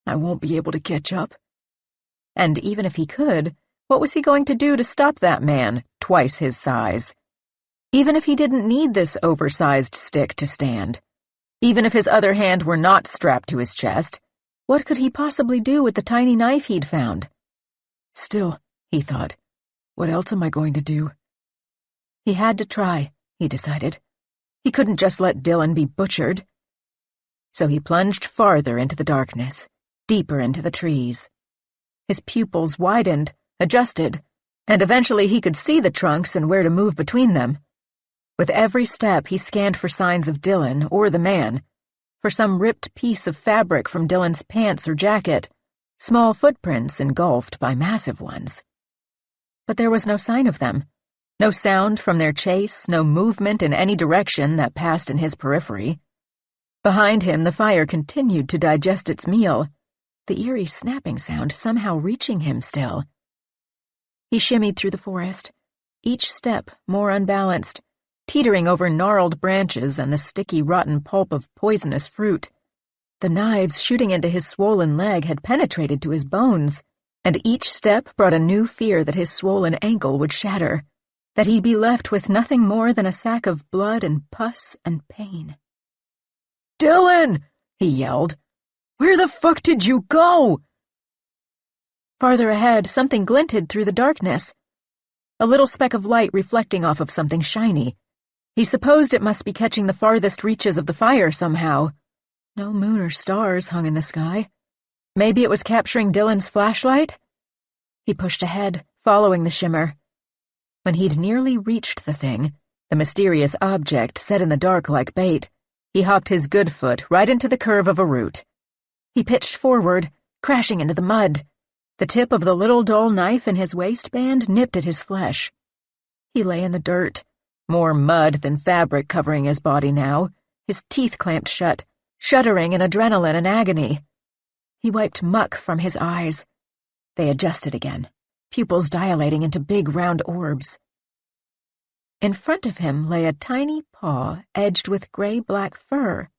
Speaker 1: "I won't be able to catch up." And even if he could, what was he going to do to stop that man, twice his size? Even if he didn't need this oversized stick to stand, even if his other hand were not strapped to his chest, what could he possibly do with the tiny knife he'd found? Still, he thought, what else am I going to do? He had to try, he decided. He couldn't just let Dylan be butchered. So he plunged farther into the darkness, deeper into the trees. His pupils widened, adjusted, and eventually he could see the trunks and where to move between them. With every step he scanned for signs of Dylan or the man, for some ripped piece of fabric from Dylan's pants or jacket, small footprints engulfed by massive ones. But there was no sign of them, no sound from their chase, no movement in any direction that passed in his periphery. Behind him the fire continued to digest its meal, the eerie snapping sound somehow reaching him still. He shimmied through the forest, each step more unbalanced, teetering over gnarled branches and the sticky, rotten pulp of poisonous fruit. The knives shooting into his swollen leg had penetrated to his bones, and each step brought a new fear that his swollen ankle would shatter, that he'd be left with nothing more than a sack of blood and pus and pain. "Dylan!" he yelled,
Speaker 3: Where the fuck did you go? Farther ahead, something glinted through the darkness. A little speck of light reflecting off of something shiny. He supposed it must be catching the farthest reaches of the fire somehow. No moon or stars hung in the sky. Maybe it was capturing Dylan's flashlight? He pushed ahead, following the shimmer. When he'd nearly reached the thing, the mysterious object set in the dark like bait, he hopped his good foot right into the curve of a root. He pitched forward, crashing into the mud. The tip of the little dull knife in his waistband nipped at his flesh. He lay in the dirt, more mud than fabric covering his body now, his teeth clamped shut, shuddering in adrenaline and agony. He wiped muck from his eyes. They adjusted again, pupils dilating into big round orbs. In front of him lay a tiny paw edged with gray-black fur.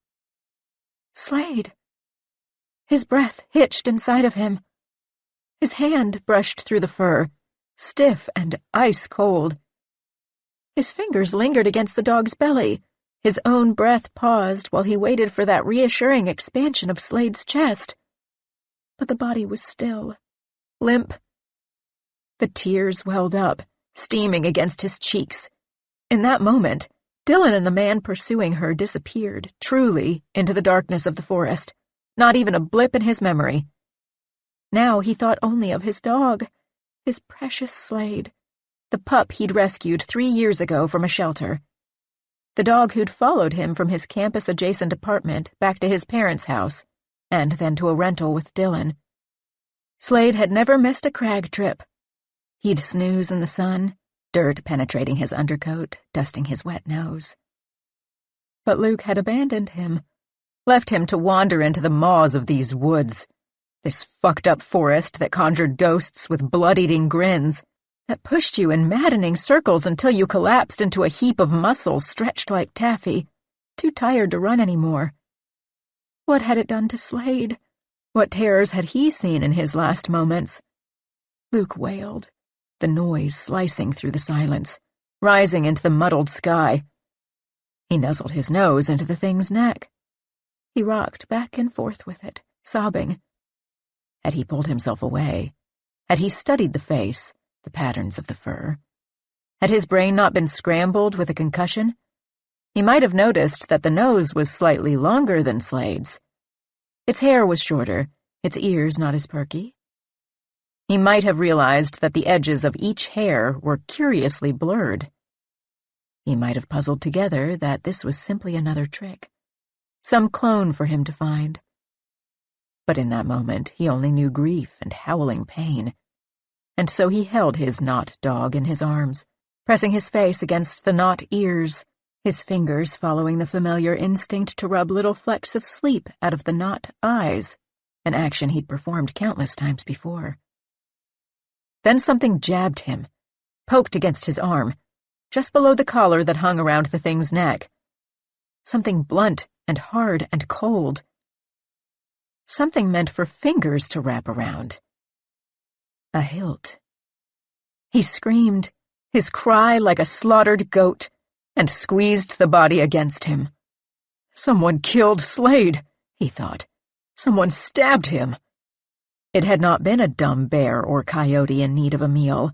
Speaker 3: Slade. His breath hitched inside of him. His hand brushed through the fur, stiff and ice-cold. His fingers lingered against the dog's belly. His own breath paused while he waited for that reassuring expansion of Slade's chest. But the body was still, limp. The tears welled up, steaming against his cheeks. In that moment, Dylan and the man pursuing her disappeared, truly, into the darkness of the forest. Not even a blip in his memory. Now he thought only of his dog, his precious Slade, the pup he'd rescued 3 years ago from a shelter. The dog who'd followed him from his campus-adjacent apartment back to his parents' house, and then to a rental with Dylan. Slade had never missed a crag trip. He'd snooze in the sun, dirt penetrating his undercoat, dusting his wet nose. But Luke had abandoned him, left him to wander into the maws of these woods, this fucked-up forest that conjured ghosts with blood-eating grins, that pushed you in maddening circles until you collapsed into a heap of muscles stretched like taffy, too tired to run anymore. What had it done to Slade? What terrors had he seen in his last moments? Luke wailed, the noise slicing through the silence, rising into the muddled sky. He nuzzled his nose into the thing's neck. He rocked back and forth with it, sobbing. Had he pulled himself away? Had he studied the face, the patterns of the fur? Had his brain not been scrambled with a concussion? He might have noticed that the nose was slightly longer than Slade's. Its hair was shorter, its ears not as perky. He might have realized that the edges of each hair were curiously blurred. He might have puzzled together that this was simply another trick, some clone for him to find. But in that moment, he only knew grief and howling pain, and so he held his not dog in his arms, pressing his face against the not ears, his fingers following the familiar instinct to rub little flecks of sleep out of the not eyes, an action he'd performed countless times before. Then something jabbed him, poked against his arm, just below the collar that hung around the thing's neck. Something blunt and hard and cold. Something meant for fingers to wrap around. A hilt. He screamed, his cry like a slaughtered goat, and squeezed the body against him. Someone killed Slade, he thought. Someone stabbed him. It had not been a dumb bear or coyote in need of a meal,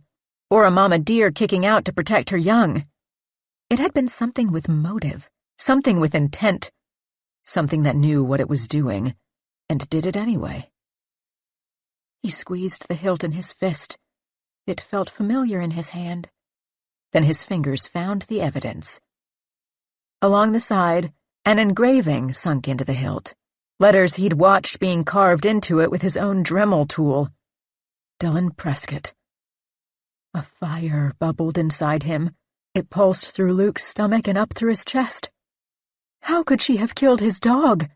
Speaker 3: or a mama deer kicking out to protect her young. It had been something with motive, something with intent, something that knew what it was doing, and did it anyway. He squeezed the hilt in his fist. It felt familiar in his hand. Then his fingers found the evidence. Along the side, an engraving sunk into the hilt, letters he'd watched being carved into it with his own Dremel tool. Dylan Prescott. A fire bubbled inside him. It pulsed through Luke's stomach and up through his chest. How could she have killed his dog?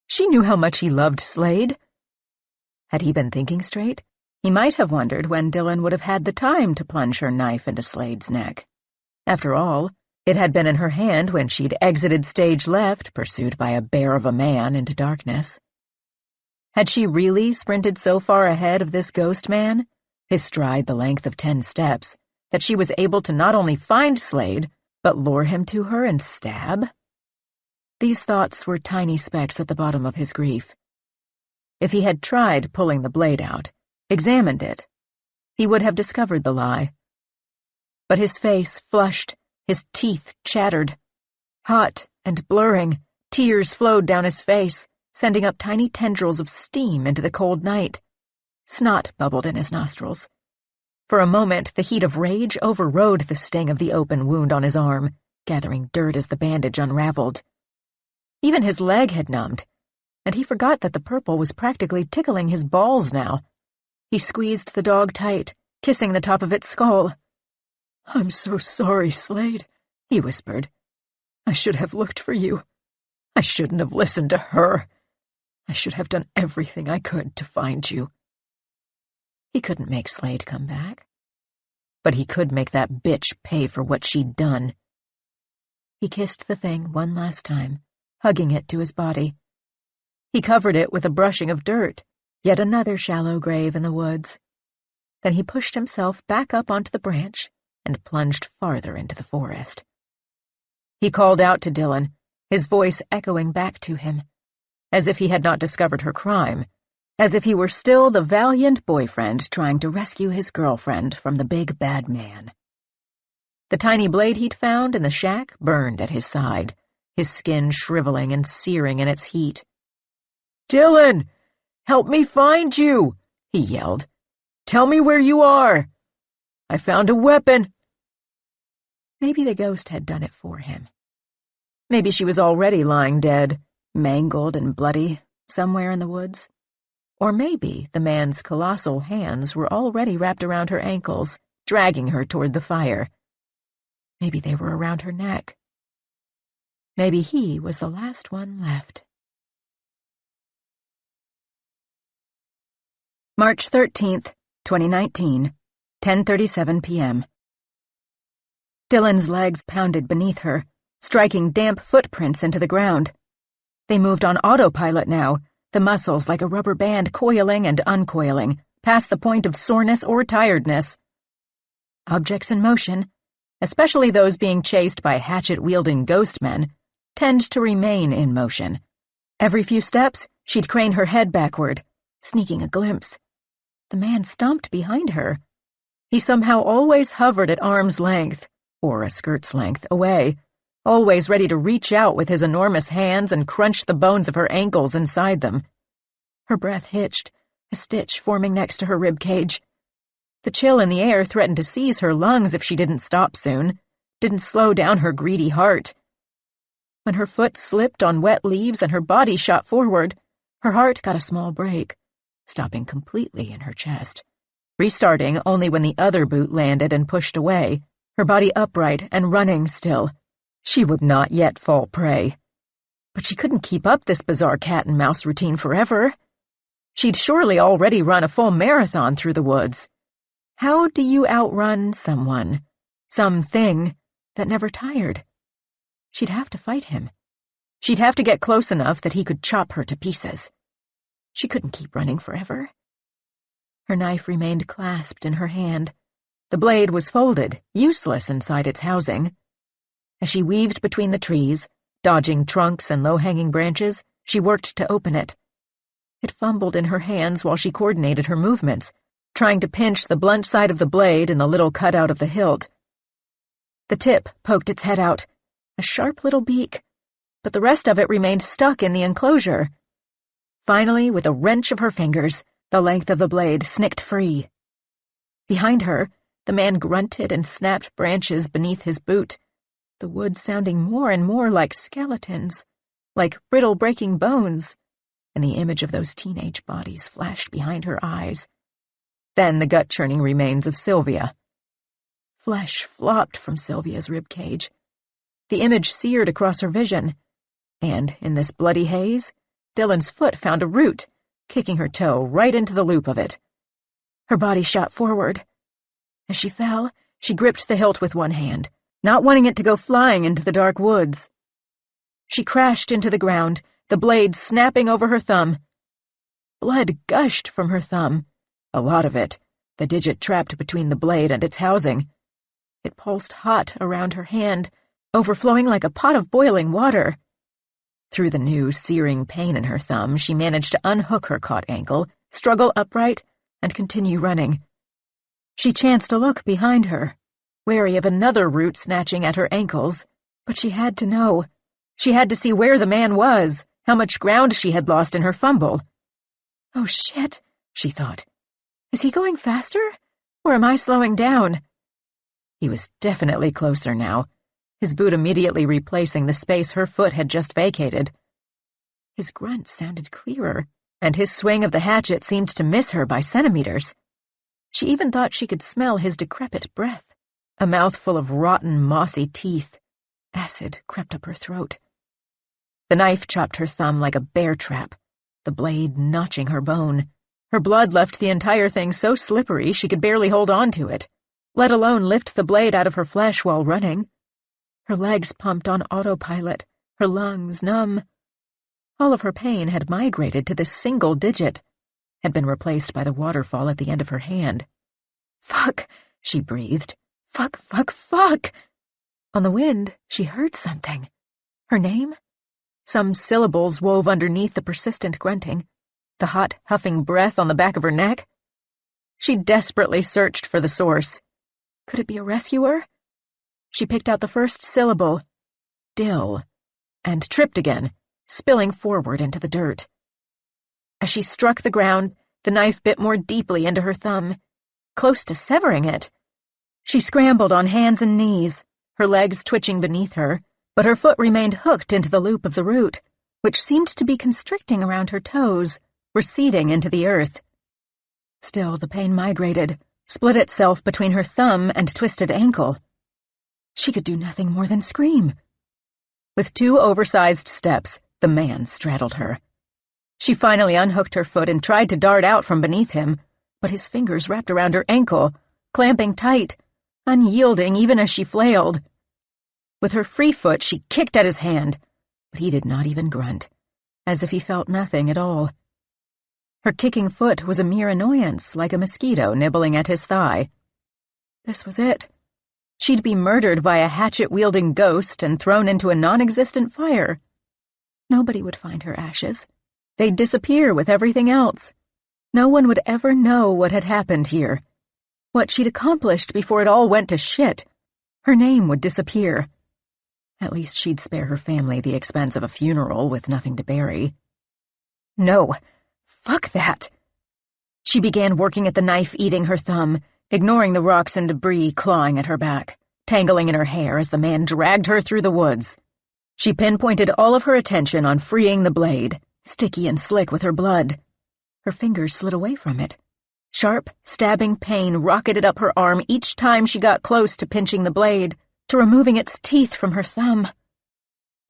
Speaker 3: She knew how much he loved Slade. Had he been thinking straight? He might have wondered when Dylan would have had the time to plunge her knife into Slade's neck. After all, it had been in her hand when she'd exited stage left, pursued by a bear of a man into darkness. Had she really sprinted so far ahead of this ghost man, his stride the length of 10 steps, that she was able to not only find Slade, but lure him to her and stab? These thoughts were tiny specks at the bottom of his grief. If he had tried pulling the blade out, examined it, he would have discovered the lie. But his face flushed, his teeth chattered. Hot and blurring, tears flowed down his face, sending up tiny tendrils of steam into the cold night. Snot bubbled in his nostrils. For a moment, the heat of rage overrode the sting of the open wound on his arm, gathering dirt as the bandage unraveled. Even his leg had numbed, and he forgot that the purple was practically tickling his balls now. He squeezed the dog tight, kissing the top of its skull. "I'm so sorry, Slade," he whispered. "I should have looked for you. I shouldn't have listened to her. I should have done everything I could to find you." He couldn't make Slade come back, but he could make that bitch pay for what she'd done. He kissed the thing one last time, hugging it to his body. He covered it with a brushing of dirt, yet another shallow grave in the woods. Then he pushed himself back up onto the branch and plunged farther into the forest. He called out to Dylan, his voice echoing back to him, as if he had not discovered her crime, as if he were still the valiant boyfriend trying to rescue his girlfriend from the big bad man. The tiny blade he'd found in the shack burned at his side, his skin shriveling and searing in its heat. "Dylan! Help me find you!" he yelled. "Tell me where you are! I found a weapon!" Maybe the ghost had done it for him. Maybe she was already lying dead, mangled and bloody, somewhere in the woods. Or maybe the man's colossal hands were already wrapped around her ankles, dragging her toward the fire. Maybe they were around her neck. Maybe he was the last one left. March 13th, 2019, 10:37 p.m. Dylan's legs pounded beneath her, striking damp footprints into the ground. They moved on autopilot now, the muscles like a rubber band coiling and uncoiling, past the point of soreness or tiredness. Objects in motion, especially those being chased by hatchet-wielding ghost men, tend to remain in motion. Every few steps, she'd crane her head backward, sneaking a glimpse. The man stomped behind her. He somehow always hovered at arm's length, or a skirt's length, away, always ready to reach out with his enormous hands and crunch the bones of her ankles inside them. Her breath hitched, a stitch forming next to her rib cage. The chill in the air threatened to seize her lungs if she didn't stop soon, didn't slow down her greedy heart. When her foot slipped on wet leaves and her body shot forward, her heart got a small break, stopping completely in her chest, restarting only when the other boot landed and pushed away, her body upright and running still. She would not yet fall prey. But she couldn't keep up this bizarre cat-and-mouse routine forever. She'd surely already run a full marathon through the woods. How do you outrun someone, something, that never tired? She'd have to fight him. She'd have to get close enough that he could chop her to pieces. She couldn't keep running forever. Her knife remained clasped in her hand. The blade was folded, useless inside its housing. As she weaved between the trees, dodging trunks and low-hanging branches, she worked to open it. It fumbled in her hands while she coordinated her movements, trying to pinch the blunt side of the blade in the little cutout of the hilt. The tip poked its head out, a sharp little beak, but the rest of it remained stuck in the enclosure. Finally, with a wrench of her fingers, the length of the blade snicked free. Behind her, the man grunted and snapped branches beneath his boot, the wood sounding more and more like skeletons, like brittle breaking bones, and the image of those teenage bodies flashed behind her eyes. Then the gut-churning remains of Sylvia. Flesh flopped from Sylvia's ribcage. The image seared across her vision, and in this bloody haze, Dylan's foot found a root, kicking her toe right into the loop of it. Her body shot forward. As she fell, she gripped the hilt with one hand, not wanting it to go flying into the dark woods. She crashed into the ground, the blade snapping over her thumb. Blood gushed from her thumb, a lot of it, the digit trapped between the blade and its housing. It pulsed hot around her hand, overflowing like a pot of boiling water. Through the new, searing pain in her thumb, she managed to unhook her caught ankle, struggle upright, and continue running. She chanced to look behind her, wary of another root snatching at her ankles, but she had to know. She had to see where the man was, how much ground she had lost in her fumble. Oh shit, she thought. Is he going faster, or am I slowing down? He was definitely closer now, his boot immediately replacing the space her foot had just vacated. His grunt sounded clearer, and his swing of the hatchet seemed to miss her by centimeters. She even thought she could smell his decrepit breath, a mouthful of rotten, mossy teeth. Acid crept up her throat. The knife chopped her thumb like a bear trap, the blade notching her bone. Her blood left the entire thing so slippery she could barely hold on to it, let alone lift the blade out of her flesh while running. Her legs pumped on autopilot, her lungs numb. All of her pain had migrated to this single digit, had been replaced by the waterfall at the end of her hand. Fuck, she breathed. Fuck, fuck, fuck! On the wind, she heard something. Her name? Some syllables wove underneath the persistent grunting, the hot, huffing breath on the back of her neck. She desperately searched for the source. Could it be a rescuer? She picked out the first syllable, dill, and tripped again, spilling forward into the dirt. As she struck the ground, the knife bit more deeply into her thumb, close to severing it. She scrambled on hands and knees, her legs twitching beneath her, but her foot remained hooked into the loop of the root, which seemed to be constricting around her toes, receding into the earth. Still, the pain migrated, split itself between her thumb and twisted ankle. She could do nothing more than scream. With 2 oversized steps, the man straddled her. She finally unhooked her foot and tried to dart out from beneath him, but his fingers wrapped around her ankle, clamping tight, unyielding even as she flailed. With her free foot, she kicked at his hand, but he did not even grunt, as if he felt nothing at all. Her kicking foot was a mere annoyance, like a mosquito nibbling at his thigh. This was it. She'd be murdered by a hatchet-wielding ghost and thrown into a non-existent fire. Nobody would find her ashes. They'd disappear with everything else. No one would ever know what had happened here, what she'd accomplished before it all went to shit. Her name would disappear. At least she'd spare her family the expense of a funeral with nothing to bury. No, fuck that. She began working at the knife eating her thumb, ignoring the rocks and debris clawing at her back, tangling in her hair as the man dragged her through the woods. She pinpointed all of her attention on freeing the blade, sticky and slick with her blood. Her fingers slid away from it. Sharp, stabbing pain rocketed up her arm each time she got close to pinching the blade, to removing its teeth from her thumb.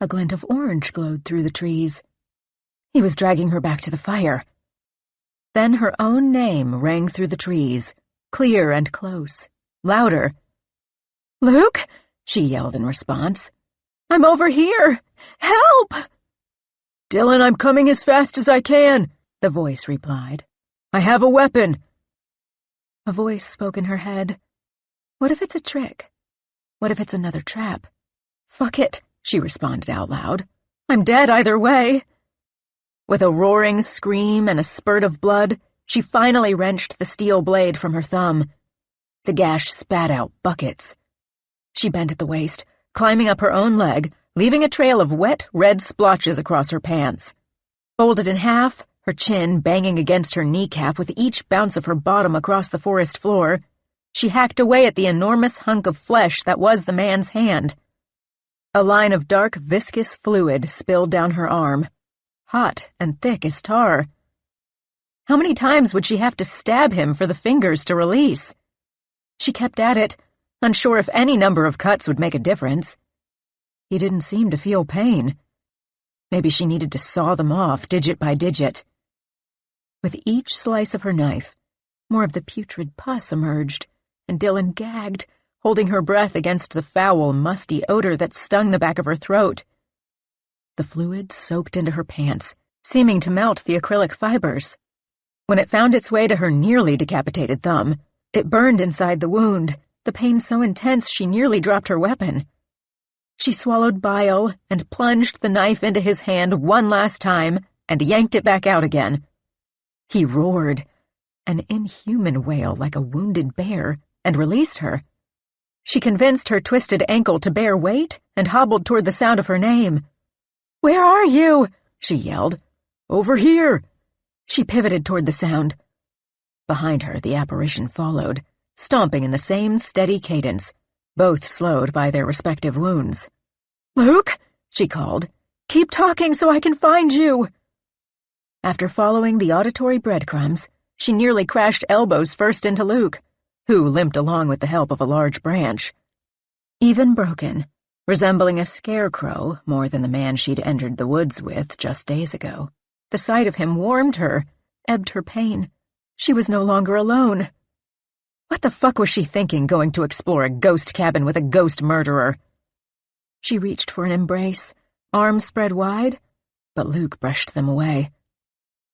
Speaker 3: A glint of orange glowed through the trees. He was dragging her back to the fire. Then her own name rang through the trees, clear and close, louder. "Luke?" she yelled in response. "I'm over here! Help!" "Dylan, I'm coming as fast as I can," the voice replied. "I have a weapon." A voice spoke in her head. What if it's a trick? What if it's another trap? "Fuck it," she responded out loud. "I'm dead either way." With a roaring scream and a spurt of blood, she finally wrenched the steel blade from her thumb. The gash spat out buckets. She bent at the waist, climbing up her own leg, leaving a trail of wet, red splotches across her pants. Folded in half, her chin banging against her kneecap with each bounce of her bottom across the forest floor, she hacked away at the enormous hunk of flesh that was the man's hand. A line of dark, viscous fluid spilled down her arm, hot and thick as tar. How many times would she have to stab him for the fingers to release? She kept at it, unsure if any number of cuts would make a difference. He didn't seem to feel pain. Maybe she needed to saw them off, digit by digit. With each slice of her knife, more of the putrid pus emerged, and Dylan gagged, holding her breath against the foul, musty odor that stung the back of her throat. The fluid soaked into her pants, seeming to melt the acrylic fibers. When it found its way to her nearly decapitated thumb, it burned inside the wound, the pain so intense she nearly dropped her weapon. She swallowed bile and plunged the knife into his hand one last time and yanked it back out again. He roared, an inhuman wail like a wounded bear, and released her. She convinced her twisted ankle to bear weight and hobbled toward the sound of her name. "Where are you?" she yelled. "Over here." She pivoted toward the sound. Behind her, the apparition followed, stomping in the same steady cadence, both slowed by their respective wounds. "Luke," she called, "keep talking so I can find you." After following the auditory breadcrumbs, she nearly crashed elbows first into Luke, who limped along with the help of a large branch. Even broken, resembling a scarecrow more than the man she'd entered the woods with just days ago, the sight of him warmed her, ebbed her pain. She was no longer alone. What the fuck was she thinking, going to explore a ghost cabin with a ghost murderer? She reached for an embrace, arms spread wide, but Luke brushed them away.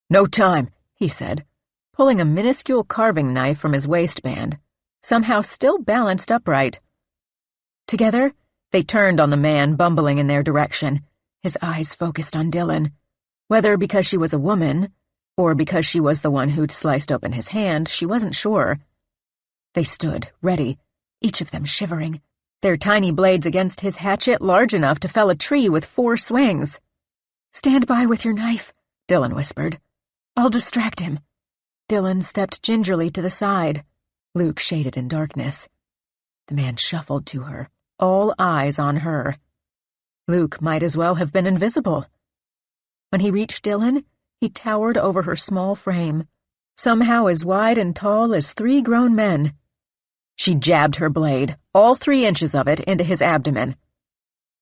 Speaker 3: "No time," he said, pulling a minuscule carving knife from his waistband, somehow still balanced upright. Together, they turned on the man bumbling in their direction, his eyes focused on Dylan, whether because she was a woman, or because she was the one who'd sliced open his hand, she wasn't sure. They stood, ready, each of them shivering, their tiny blades against his hatchet large enough to fell a tree with 4 swings. "Stand by with your knife," Dylan whispered. "I'll distract him." Dylan stepped gingerly to the side. Luke shaded in darkness. The man shuffled to her, all eyes on her. Luke might as well have been invisible. When he reached Dylan, he towered over her small frame, somehow as wide and tall as 3 grown men. She jabbed her blade, all 3 inches of it, into his abdomen.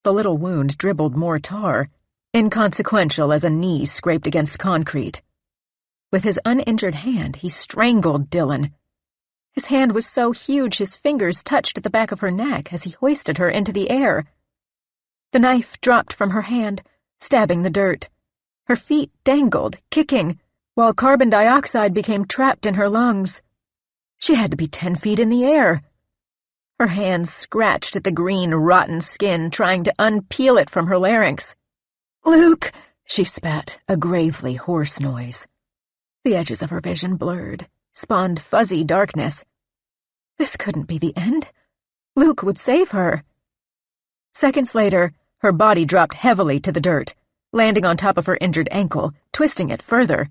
Speaker 3: The little wound dribbled more tar, inconsequential as a knee scraped against concrete. With his uninjured hand, he strangled Dylan. His hand was so huge his fingers touched at the back of her neck as he hoisted her into the air. The knife dropped from her hand, stabbing the dirt. Her feet dangled, kicking, while carbon dioxide became trapped in her lungs. She had to be 10 feet in the air. Her hands scratched at the green, rotten skin, trying to unpeel it from her larynx. "Luke!" she spat, a gravely hoarse noise. The edges of her vision blurred, spawned fuzzy darkness. This couldn't be the end. Luke would save her. Seconds later, her body dropped heavily to the dirt, landing on top of her injured ankle, twisting it further.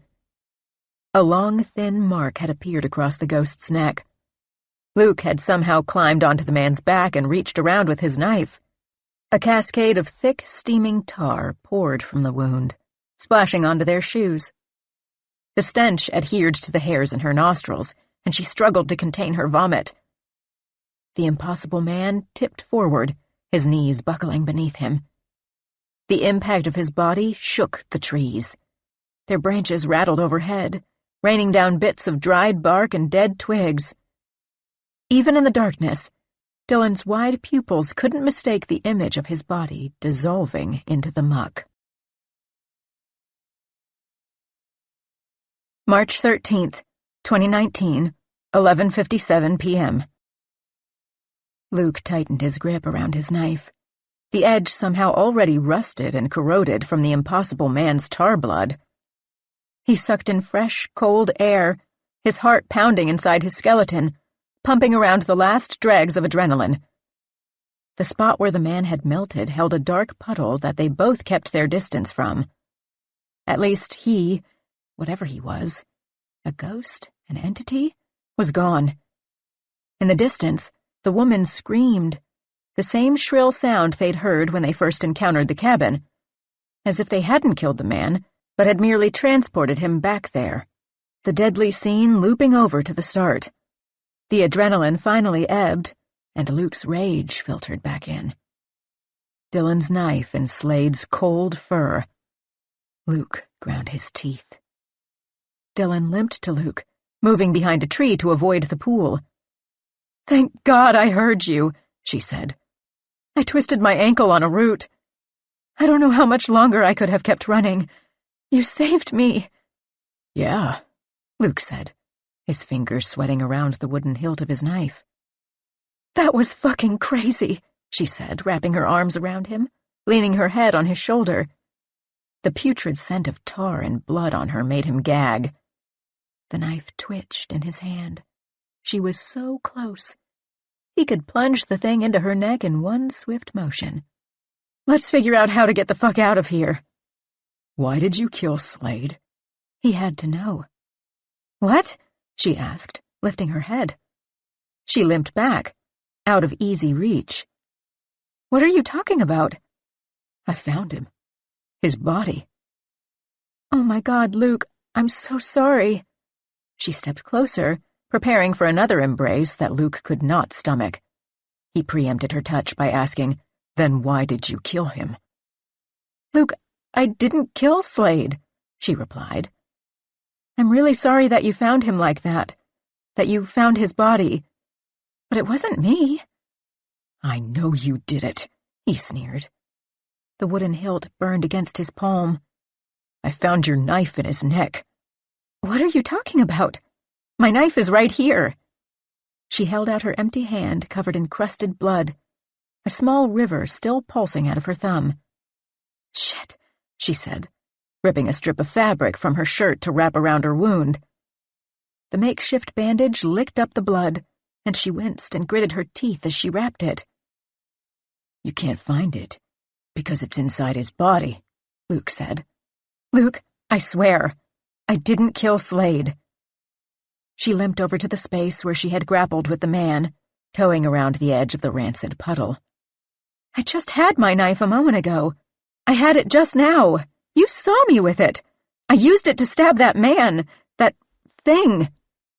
Speaker 3: A long, thin mark had appeared across the ghost's neck. Luke had somehow climbed onto the man's back and reached around with his knife. A cascade of thick, steaming tar poured from the wound, splashing onto their shoes. The stench adhered to the hairs in her nostrils, and she struggled to contain her vomit. The impossible man tipped forward, his knees buckling beneath him. The impact of his body shook the trees. Their branches rattled overhead, raining down bits of dried bark and dead twigs. Even in the darkness, Dylan's wide pupils couldn't mistake the image of his body dissolving into the muck. March 13th, 2019, 11:57 p.m. Luke tightened his grip around his knife. The edge somehow already rusted and corroded from the impossible man's tar blood. He sucked in fresh, cold air, his heart pounding inside his skeleton, pumping around the last dregs of adrenaline. The spot where the man had melted held a dark puddle that they both kept their distance from. At least he, whatever he was, a ghost, an entity, was gone. In the distance, the woman screamed, the same shrill sound they'd heard when they first encountered the cabin, as if they hadn't killed the man, but had merely transported him back there. The deadly scene looping over to the start. The adrenaline finally ebbed, and Luke's rage filtered back in. Dylan's knife in Slade's cold fur. Luke ground his teeth. Dylan limped to Luke, moving behind a tree to avoid the pool. "Thank God I heard you," she said. "I twisted my ankle on a root. I don't know how much longer I could have kept running. You saved me." "Yeah," Luke said, his fingers sweating around the wooden hilt of his knife. "That was fucking crazy," she said, wrapping her arms around him, leaning her head on his shoulder. The putrid scent of tar and blood on her made him gag. The knife twitched in his hand. She was so close. He could plunge the thing into her neck in one swift motion. Let's figure out how to get the fuck out of here. Why did you kill Slade? He had to know. What? She asked, lifting her head. She limped back, out of easy reach. What are you talking about? I found him. His body. Oh my God, Luke, I'm so sorry. She stepped closer, preparing for another embrace that Luke could not stomach. He preempted her touch by asking, Then why did you kill him? Luke, I didn't kill Slade, she replied. I'm really sorry that you found him like that you found his body. But it wasn't me. I know you did it, he sneered. The wooden hilt burned against his palm. I found your knife in his neck. What are you talking about? My knife is right here. She held out her empty hand covered in crusted blood, a small river still pulsing out of her thumb. Shit, she said, ripping a strip of fabric from her shirt to wrap around her wound. The makeshift bandage licked up the blood, and she winced and gritted her teeth as she wrapped it. You can't find it, because it's inside his body, Luke said. Luke, I swear, I didn't kill Slade. She limped over to the space where she had grappled with the man, towing around the edge of the rancid puddle. I just had my knife a moment ago. I had it just now. You saw me with it. I used it to stab that man, that thing.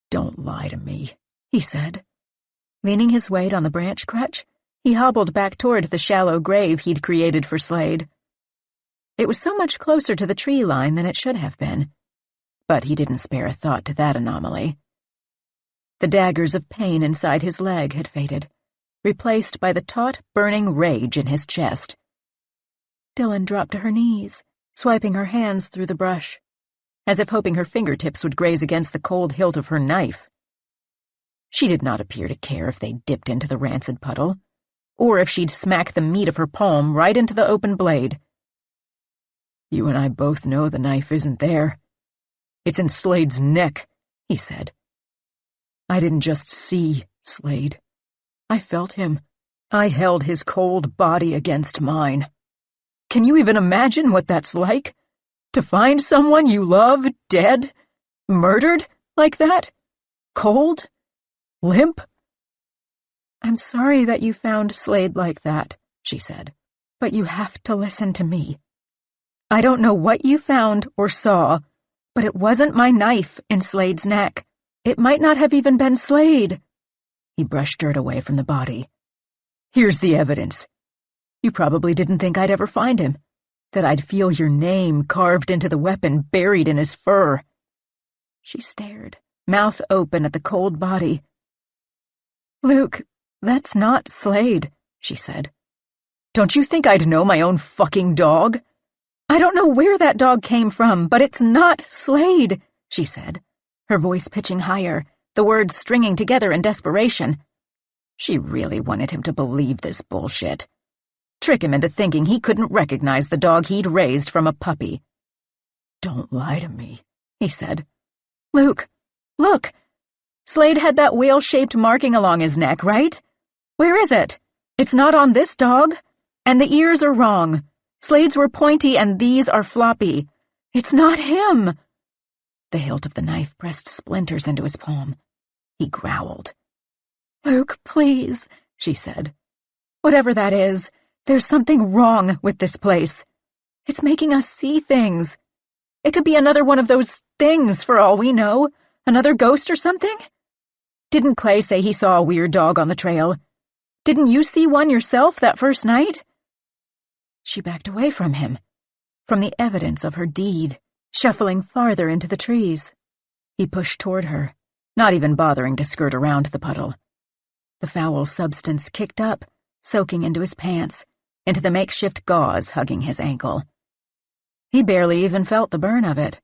Speaker 3: Don't lie to me, he said. Leaning his weight on the branch crutch, he hobbled back toward the shallow grave he'd created for Slade. It was so much closer to the tree line than it should have been, but he didn't spare a thought to that anomaly. The daggers of pain inside his leg had faded, replaced by the taut, burning rage in his chest. Dylan dropped to her knees, swiping her hands through the brush, as if hoping her fingertips would graze against the cold hilt of her knife. She did not appear to care if they dipped into the rancid puddle, or if she'd smack the meat of her palm right into the open blade. You and I both know the knife isn't there. It's in Slade's neck, he said. I didn't just see Slade. I felt him. I held his cold body against mine. Can you even imagine what that's like? To find someone you love dead, murdered like that? Cold? Limp? I'm sorry that you found Slade like that, she said, but you have to listen to me. I don't know what you found or saw, but it wasn't my knife in Slade's neck. It might not have even been Slade. He brushed dirt away from the body. Here's the evidence. You probably didn't think I'd ever find him, that I'd feel your name carved into the weapon buried in his fur. She stared, mouth open at the cold body. Luke, that's not Slade, she said. Don't you think I'd know my own fucking dog? I don't know where that dog came from, but it's not Slade, she said, her voice pitching higher, the words stringing together in desperation. She really wanted him to believe this bullshit. Trick him into thinking he couldn't recognize the dog he'd raised from a puppy. Don't lie to me, he said. Luke, look. Slade had that whale-shaped marking along his neck, right? Where is it? It's not on this dog. And the ears are wrong. Slade's were pointy and these are floppy. It's not him. The hilt of the knife pressed splinters into his palm. He growled. Luke, please, she said. Whatever that is, there's something wrong with this place. It's making us see things. It could be another one of those things for all we know. Another ghost or something? Didn't Clay say he saw a weird dog on the trail? Didn't you see one yourself that first night? She backed away from him, from the evidence of her deed, shuffling farther into the trees. He pushed toward her, not even bothering to skirt around the puddle. The foul substance kicked up, soaking into his pants, into the makeshift gauze hugging his ankle. He barely even felt the burn of it.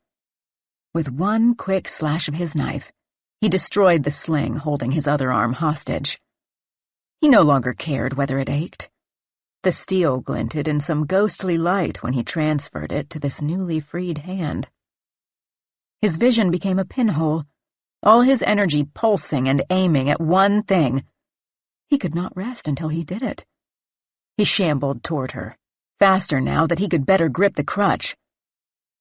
Speaker 3: With one quick slash of his knife, he destroyed the sling holding his other arm hostage. He no longer cared whether it ached,
Speaker 1: The steel glinted in some ghostly light when he transferred it to this newly freed hand. His vision became a pinhole, all his energy pulsing and aiming at one thing. He could not rest until he did it. He shambled toward her, faster now that he could better grip the crutch.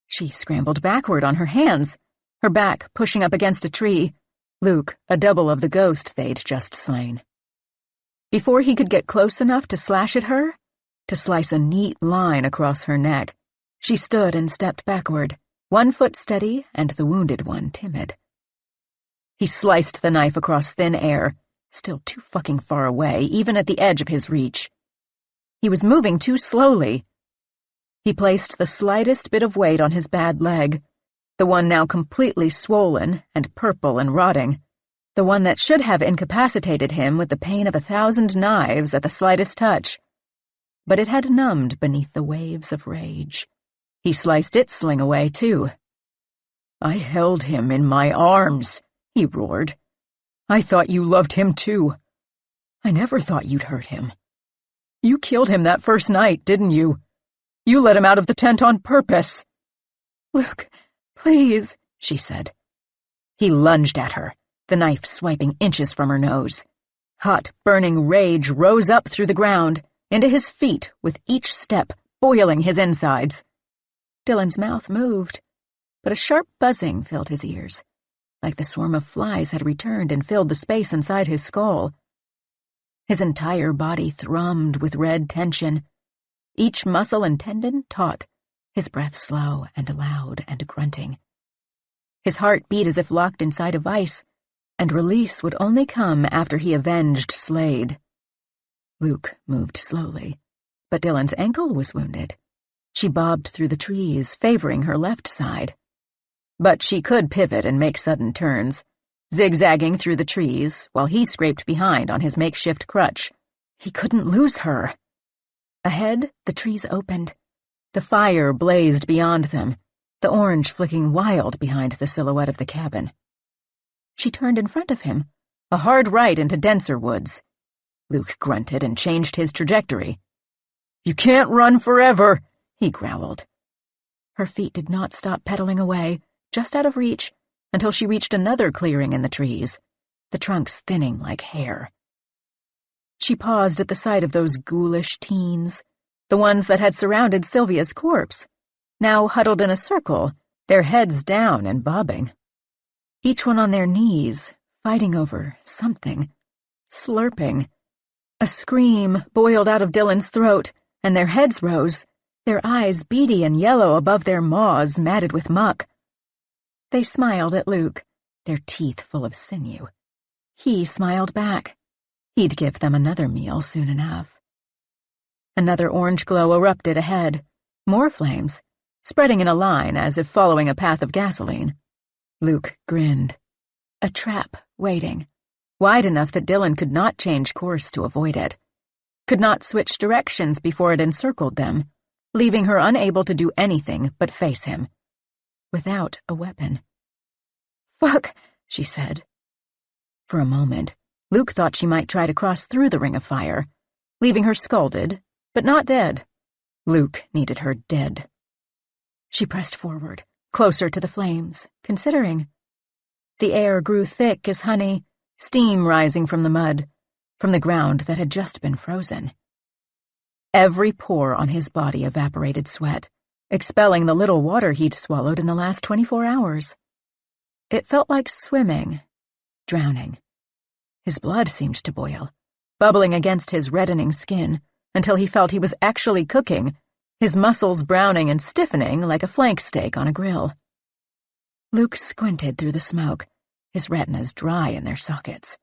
Speaker 1: She scrambled backward on her hands, her back pushing up against a tree, Luke a double of the ghost they'd just slain. Before he could get close enough to slash at her, to slice a neat line across her neck, she stood and stepped backward, one foot steady and the wounded one timid. He sliced the knife across thin air, still too fucking far away, even at the edge of his reach. He was moving too slowly. He placed the slightest bit of weight on his bad leg, the one now completely swollen and purple and rotting, the one that should have incapacitated him with the pain of 1,000 knives at the slightest touch. But it had numbed beneath the waves of rage. He sliced its sling away, too. "I held him in my arms," he roared. "I thought you loved him, too. I never thought you'd hurt him. You killed him that first night, didn't you? You let him out of the tent on purpose."
Speaker 2: "Luke, please," she said.
Speaker 1: He lunged at her, the knife swiping inches from her nose. Hot, burning rage rose up through the ground, into his feet with each step, boiling his insides. Dylan's mouth moved, but a sharp buzzing filled his ears, like the swarm of flies had returned and filled the space inside his skull. His entire body thrummed with red tension, each muscle and tendon taut, his breath slow and loud and grunting. His heart beat as if locked inside a vice, and release would only come after he avenged Slade. Luke moved slowly, but Dylan's ankle was wounded. She bobbed through the trees, favoring her left side. But she could pivot and make sudden turns, zigzagging through the trees while he scraped behind on his makeshift crutch. He couldn't lose her. Ahead, the trees opened. The fire blazed beyond them, the orange flicking wild behind the silhouette of the cabin. She turned in front of him, a hard right into denser woods. Luke grunted and changed his trajectory. "You can't run forever," he growled. Her feet did not stop pedaling away, just out of reach, until she reached another clearing in the trees, the trunks thinning like hair. She paused at the sight of those ghoulish teens, the ones that had surrounded Sylvia's corpse, now huddled in a circle, their heads down and bobbing. Each one on their knees, fighting over something, slurping. A scream boiled out of Dylan's throat, and their heads rose, their eyes beady and yellow above their maws matted with muck. They smiled at Luke, their teeth full of sinew. He smiled back. He'd give them another meal soon enough. Another orange glow erupted ahead, more flames, spreading in a line as if following a path of gasoline. Luke grinned. A trap waiting, wide enough that Dylan could not change course to avoid it, could not switch directions before it encircled them, leaving her unable to do anything but face him, without a weapon. "Fuck," she said. For a moment, Luke thought she might try to cross through the ring of fire, leaving her scalded, but not dead. Luke needed her dead. She pressed forward, closer to the flames, considering. The air grew thick as honey, steam rising from the mud, from the ground that had just been frozen. Every pore on his body evaporated sweat, expelling the little water he'd swallowed in the last 24 hours. It felt like swimming, drowning. His blood seemed to boil, bubbling against his reddening skin, until he felt he was actually cooking, his muscles browning and stiffening like a flank steak on a grill. Luke squinted through the smoke, his retinas dry in their sockets.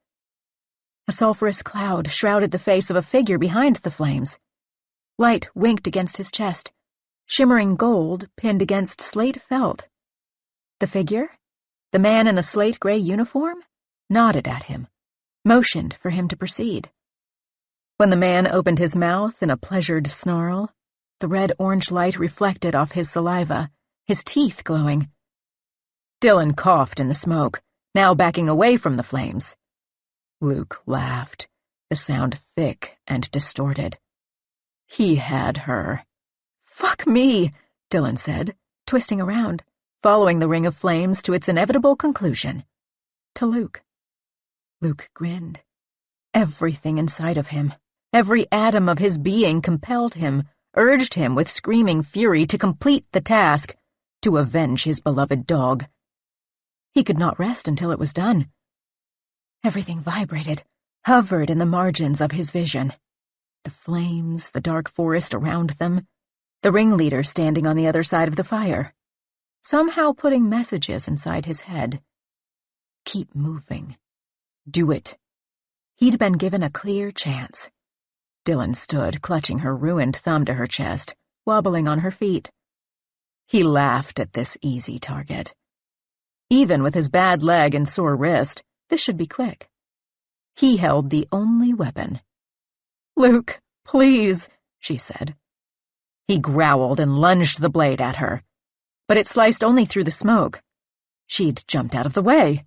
Speaker 1: A sulphurous cloud shrouded the face of a figure behind the flames. Light winked against his chest, shimmering gold pinned against slate felt. The figure, the man in the slate-gray uniform, nodded at him, motioned for him to proceed. When the man opened his mouth in a pleasured snarl, the red-orange light reflected off his saliva, his teeth glowing. Dylan coughed in the smoke, now backing away from the flames. Luke laughed, the sound thick and distorted.
Speaker 3: He had her. "Fuck me," Dylan said, twisting around, following the ring of flames to its inevitable conclusion. To Luke. Luke grinned. Everything inside of him, every atom of his being compelled him, urged him with screaming fury to complete the task, to avenge his beloved dog. He could not rest until it was done. Everything vibrated, hovered in the margins of his vision. The flames, the dark forest around them, the ringleader standing on the other side of the fire, somehow putting messages inside his head. Keep moving. Do it. He'd been given a clear chance. Dylan stood, clutching her ruined thumb to her chest, wobbling on her feet. He laughed at this easy target. Even with his bad leg and sore wrist, this should be quick. He held the only weapon. "Luke, please," she said. He growled and lunged the blade at her, but it sliced only through the smoke. She'd jumped out of the way.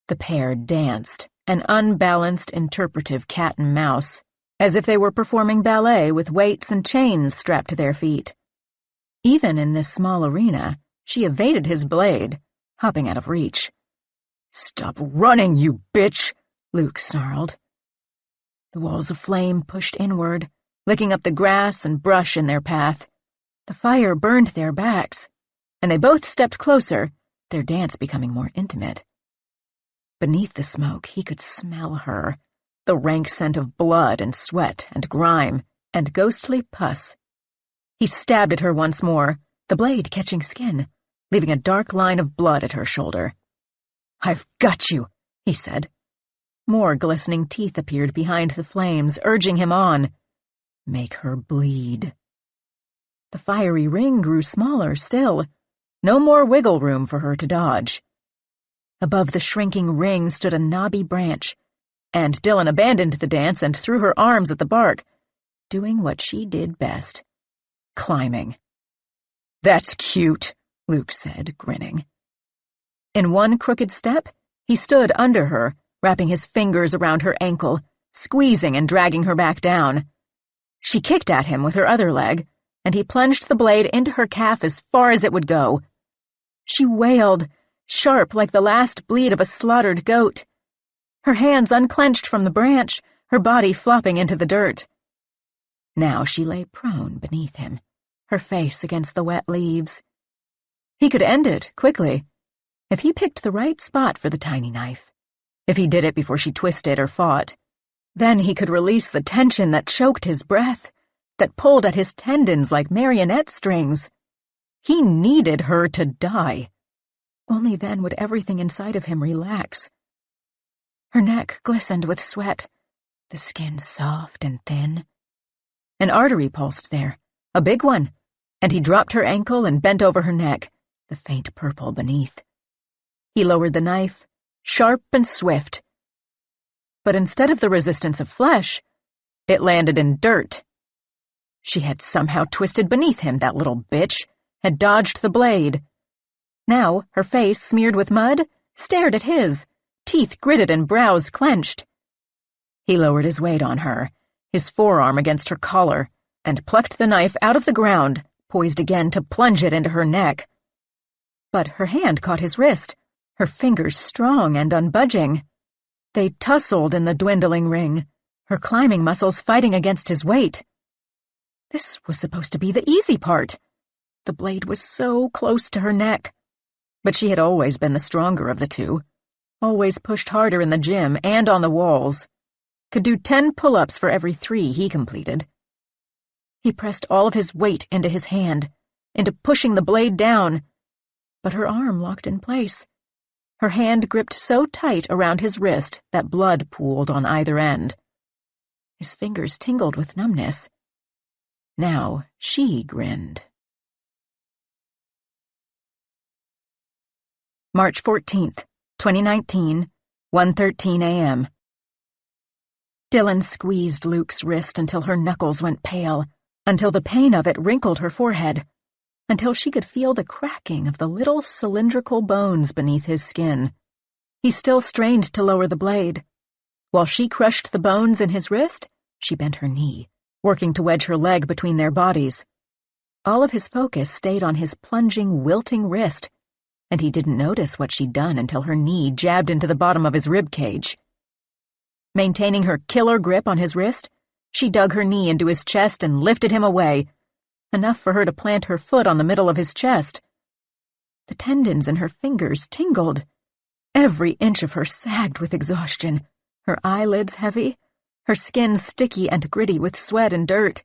Speaker 3: The pair danced, an unbalanced interpretive cat and mouse, as if they were performing ballet with weights and chains strapped to their feet. Even in this small arena, she evaded his blade, hopping out of reach. "Stop running, you bitch!" Luke snarled. The walls of flame pushed inward, licking up the grass and brush in their path. The fire burned their backs, and they both stepped closer, their dance becoming more intimate. Beneath the smoke, he could smell her, the rank scent of blood and sweat and grime and ghostly pus. He stabbed at her once more, the blade catching skin, leaving a dark line of blood at her shoulder. "I've got you," he said. More glistening teeth appeared behind the flames, urging him on. Make her bleed. The fiery ring grew smaller still. No more wiggle room for her to dodge. Above the shrinking ring stood a knobby branch, and Dylan abandoned the dance and threw her arms at the bark, doing what she did best, climbing. "That's cute," Luke said, grinning. In one crooked step, he stood under her, wrapping his fingers around her ankle, squeezing and dragging her back down. She kicked at him with her other leg, and he plunged the blade into her calf as far as it would go. She wailed, sharp like the last bleat of a slaughtered goat. Her hands unclenched from the branch, her body flopping into the dirt. Now she lay prone beneath him, her face against the wet leaves. He could end it quickly, if he picked the right spot for the tiny knife. If he did it before she twisted or fought, then he could release the tension that choked his breath, that pulled at his tendons like marionette strings. He needed her to die. Only then would everything inside of him relax. Her neck glistened with sweat, the skin soft and thin. An artery pulsed there, a big one, and he dropped her ankle and bent over her neck, the faint purple beneath. He lowered the knife, sharp and swift. But instead of the resistance of flesh, it landed in dirt. She had somehow twisted beneath him, that little bitch, had dodged the blade. Now, her face, smeared with mud, stared at his, teeth gritted and brows clenched. He lowered his weight on her, his forearm against her collar, and plucked the knife out of the ground, poised again to plunge it into her neck. But her hand caught his wrist, her fingers strong and unbudging. They tussled in the dwindling ring, her climbing muscles fighting against his weight. This was supposed to be the easy part. The blade was so close to her neck. But she had always been the stronger of the two, always pushed harder in the gym and on the walls. Could do 10 pull-ups for every 3 he completed. He pressed all of his weight into his hand, into pushing the blade down, but her arm locked in place. Her hand gripped so tight around his wrist that blood pooled on either end. His fingers tingled with numbness. Now she grinned. March 14th, 2019, 1:13 a.m. Dylan squeezed Luke's wrist until her knuckles went pale, until the pain of it wrinkled her forehead, until she could feel the cracking of the little cylindrical bones beneath his skin. He still strained to lower the blade. While she crushed the bones in his wrist, she bent her knee,
Speaker 1: working to wedge her leg between their bodies. All of his focus stayed on his plunging, wilting wrist, and he didn't notice what she'd done until her knee jabbed into the bottom of his rib cage. Maintaining her killer grip on his wrist, she dug her knee into his chest and lifted him away, enough for her to plant her foot on the middle of his chest. The tendons in her fingers tingled. Every inch of her sagged with exhaustion, her eyelids heavy, her skin sticky and gritty with sweat and dirt.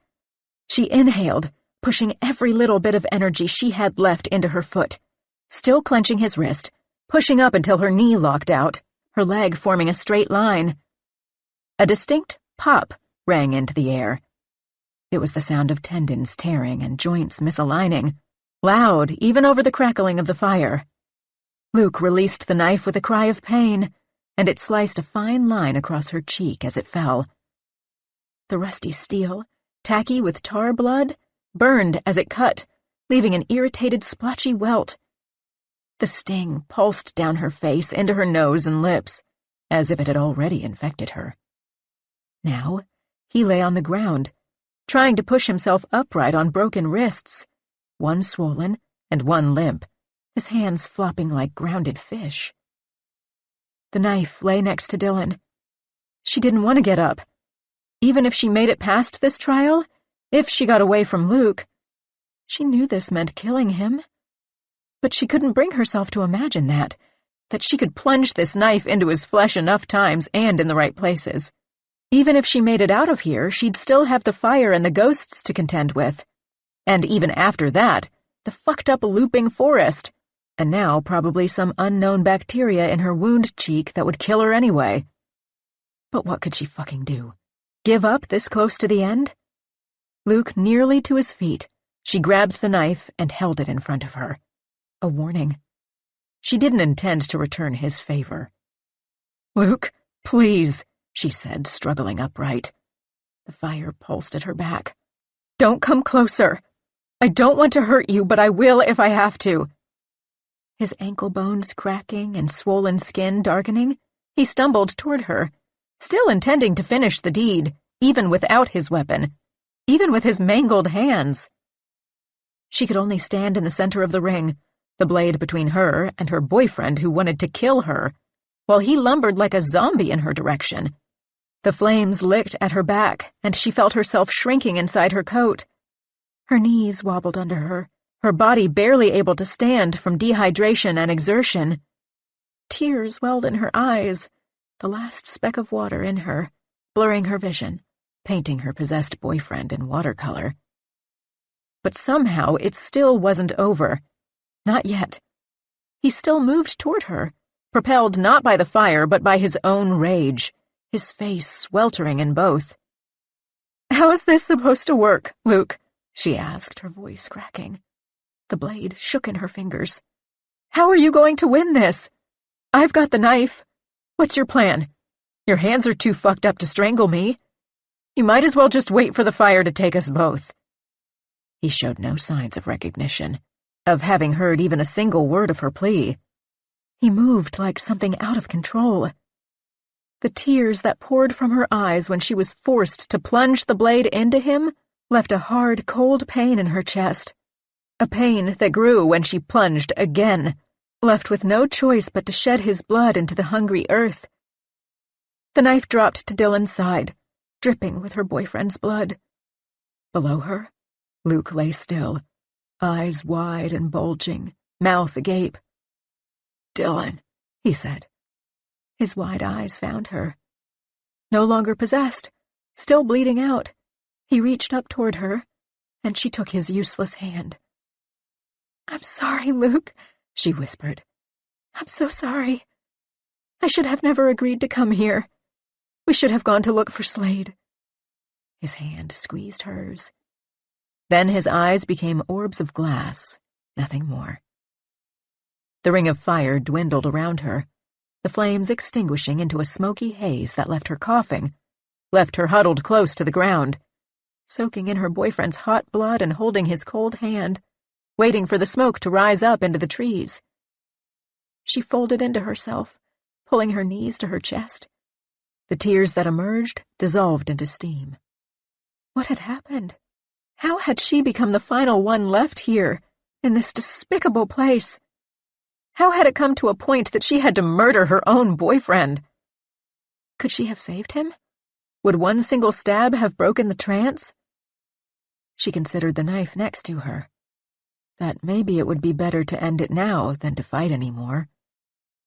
Speaker 1: She inhaled, pushing every little bit of energy she had left into her foot, still clenching his wrist, pushing up until her knee locked out, her leg forming a straight line. A distinct pop rang into the air. It was the sound of tendons tearing and joints misaligning, loud even over the crackling of the fire. Luke released the knife with a cry of pain, and it sliced a fine line across her cheek as it fell. The rusty steel, tacky with tar blood, burned as it cut, leaving an irritated, splotchy welt. The sting pulsed down her face into her nose and lips, as if it had already infected her. Now, he lay on the ground, trying to push himself upright on broken wrists, one swollen and one limp, his hands flopping like grounded fish. The knife lay next to Dylan. She didn't want to get up. Even if she made it past this trial, if she got away from Luke, she knew this meant killing him. But she couldn't bring herself to imagine that she could plunge this knife into his flesh enough times and in the right places. Even if she made it out of here, she'd still have the fire and the ghosts to contend with. And even after that, the fucked-up looping forest, and now probably some unknown bacteria in her wound cheek that would kill her anyway. But what could she fucking do? Give up this close to the end? Luke nearly to his feet, she grabbed the knife and held it in front of her. A warning. She didn't intend to return his favor. "Luke, please," she said, struggling upright. The fire pulsed at her back. "Don't come closer. I don't want to hurt you, but I will if I have to." His ankle bones cracking and swollen skin darkening, he stumbled toward her, still intending to finish the deed, even without his weapon, even with his mangled hands. She could only stand in the center of the ring, the blade between her and her boyfriend who wanted to kill her, while he lumbered like a zombie in her direction. The flames licked at her back, and she felt herself shrinking inside her coat. Her knees wobbled under her, her body barely able to stand from dehydration and exertion. Tears welled in her eyes, the last speck of water in her, blurring her vision, painting her possessed boyfriend in watercolor. But somehow it still wasn't over. Not yet. He still moved toward her, propelled not by the fire but by his own rage, his face sweltering in both. "How is this supposed to work, Luke?" she asked, her voice cracking. The blade shook in her fingers. "How are you going to win this? I've got the knife. What's your plan? Your hands are too fucked up to strangle me. You might as well just wait for the fire to take us both." He showed no signs of recognition, of having heard even a single word of her plea. He moved like something out of control. The tears that poured from her eyes when she was forced to plunge the blade into him left a hard, cold pain in her chest. A pain that grew when she plunged again, left with no choice but to shed his blood into the hungry earth. The knife dropped to Dylan's side, dripping with her boyfriend's blood. Below her, Luke lay still, eyes wide and bulging, mouth agape. "Dylan," he said. His wide eyes found her. No longer possessed, still bleeding out, he reached up toward her, and she took his useless hand. "I'm sorry, Luke," she whispered. "I'm so sorry. I should have never agreed to come here. We should have gone to look for Slade." His hand squeezed hers. Then his eyes became orbs of glass, nothing more. The ring of fire dwindled around her, the flames extinguishing into a smoky haze that left her coughing, left her huddled close to the ground, soaking in her boyfriend's hot blood and holding his cold hand, waiting for the smoke to rise up into the trees. She folded into herself, pulling her knees to her chest. The tears that emerged dissolved into steam.
Speaker 3: What had happened? How had she become the final one left here, in this despicable place? How had it come to a point that she had to murder her own boyfriend? Could she have saved him? Would one single stab have broken the trance? She considered the knife next to her. That maybe it would be better to end it now than to fight anymore,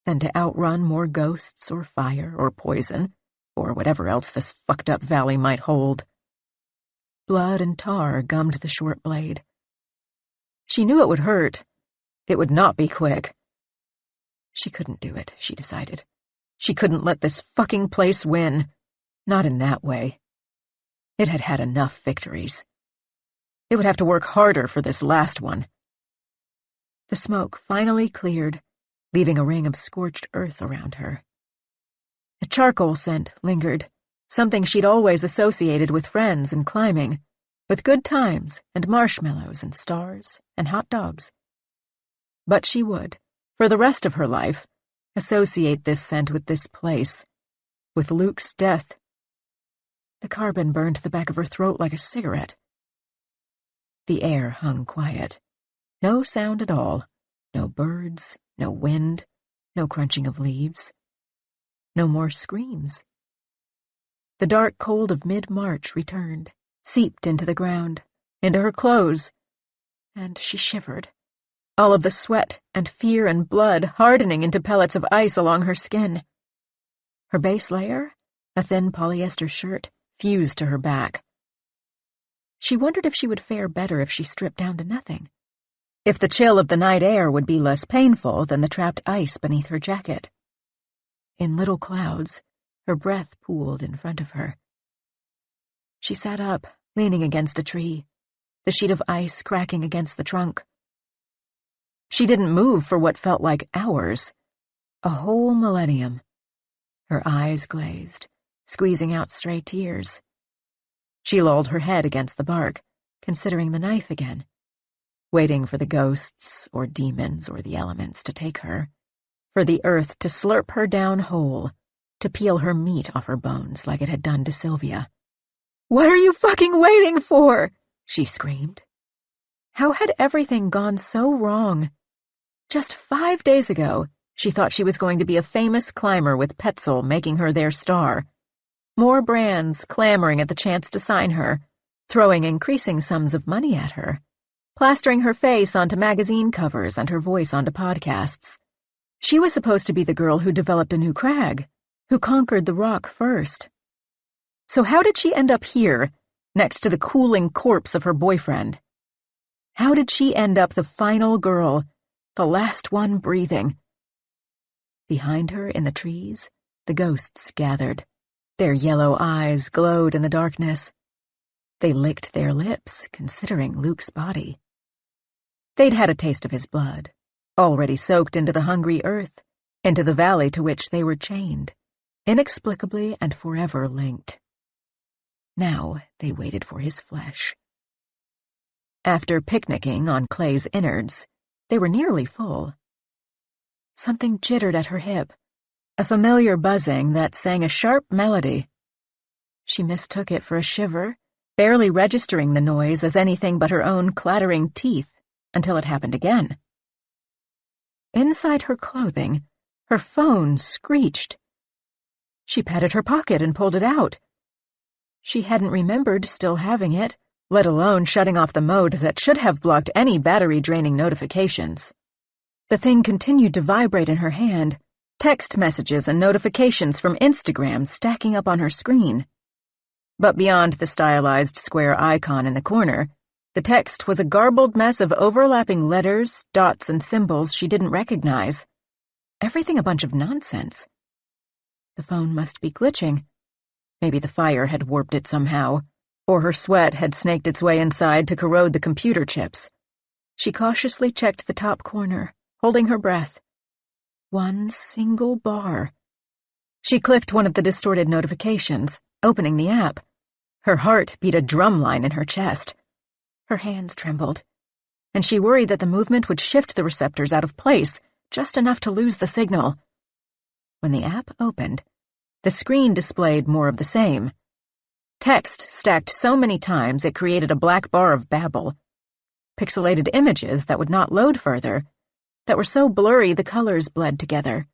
Speaker 3: than to outrun more ghosts or fire or poison, or whatever else this fucked-up valley might hold. Blood and tar gummed the short blade. She knew it would hurt. It would not be quick. She couldn't do it, she decided. She couldn't let this fucking place win. Not in that way. It had had enough victories. It would have to work harder for this last one. The smoke finally cleared, leaving a ring of scorched earth around her. A charcoal scent lingered, something she'd always associated with friends and climbing, with good times and marshmallows and stars and hot dogs. But she would, for the rest of her life, associate this scent with this place, with Luke's death. The carbon burned the back of her throat like a cigarette. The air hung quiet. No sound at all. No birds, no wind, no crunching of leaves. No more screams. The dark cold of mid-March returned, seeped into the ground, into her clothes, and she shivered, all of the sweat and fear and blood hardening into pellets of ice along her skin. Her base layer, a thin polyester shirt, fused to her back. She wondered if she would fare better if she stripped down to nothing, if the chill of the night air would be less painful than the trapped ice beneath her jacket. In little clouds, her breath pooled in front of her. She sat up, leaning against a tree, the sheet of ice cracking against the trunk. She didn't move for what felt like hours, a whole millennium. Her eyes glazed, squeezing out stray tears. She lolled her head against the bark, considering the knife again, waiting for the ghosts or demons or the elements to take her, for the earth to slurp her down whole, to peel her meat off her bones like it had done to Sylvia. "What are you fucking waiting for?" she screamed. How had everything gone so wrong? Just 5 days ago, she thought she was going to be a famous climber with Petzl making her their star. More brands clamoring at the chance to sign her, throwing increasing sums of money at her, plastering her face onto magazine covers and her voice onto podcasts. She was supposed to be the girl who developed a new crag, who conquered the rock first. So how did she end up here, next to the cooling corpse of her boyfriend? How did she end up the final girl, the last one breathing? Behind her in the trees, the ghosts gathered. Their yellow eyes glowed in the darkness. They licked their lips, considering Luke's body. They'd had a taste of his blood, already soaked into the hungry earth, into the valley to which they were chained, inexplicably and forever linked. Now they waited for his flesh. After picnicking on Clay's innards, they were nearly full. Something jittered at her hip, a familiar buzzing that sang a sharp melody. She mistook it for a shiver, barely registering the noise as anything but her own clattering teeth, until it happened again. Inside her clothing, her phone screeched. She patted her pocket and pulled it out. She hadn't remembered still having it, let alone shutting off the mode that should have blocked any battery-draining notifications. The thing continued to vibrate in her hand, text messages and notifications from Instagram stacking up on her screen. But beyond the stylized square icon in the corner, the text was a garbled mess of overlapping letters, dots, and symbols she didn't recognize. Everything a bunch of nonsense. The phone must be glitching. Maybe the fire had warped it somehow, or her sweat had snaked its way inside to corrode the computer chips. She cautiously checked the top corner, holding her breath. One single bar. She clicked one of the distorted notifications, opening the app. Her heart beat a drumline in her chest. Her hands trembled, and she worried that the movement would shift the receptors out of place, just enough to lose the signal. When the app opened, the screen displayed more of the same.
Speaker 1: Text stacked so many times it created a black bar of babble. Pixelated images that would not load further, that were so blurry the colors bled together.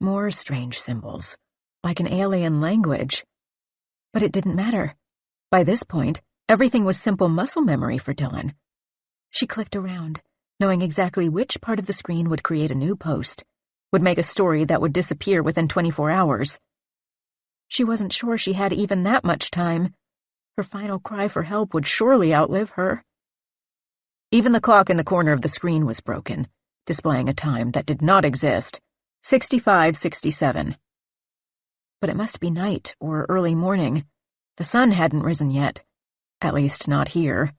Speaker 1: More strange symbols, like an alien language. But it didn't matter. By this point, everything was simple muscle memory for Dylan. She clicked around, knowing exactly which part of the screen would create a new post, would make a story that would disappear within 24 hours. She wasn't sure she had even that much time. Her final cry for help would surely outlive her. Even the clock in the corner of the screen was broken, displaying a time that did not exist, 65:67. But it must be night or early morning. The sun hadn't risen yet, at least not here.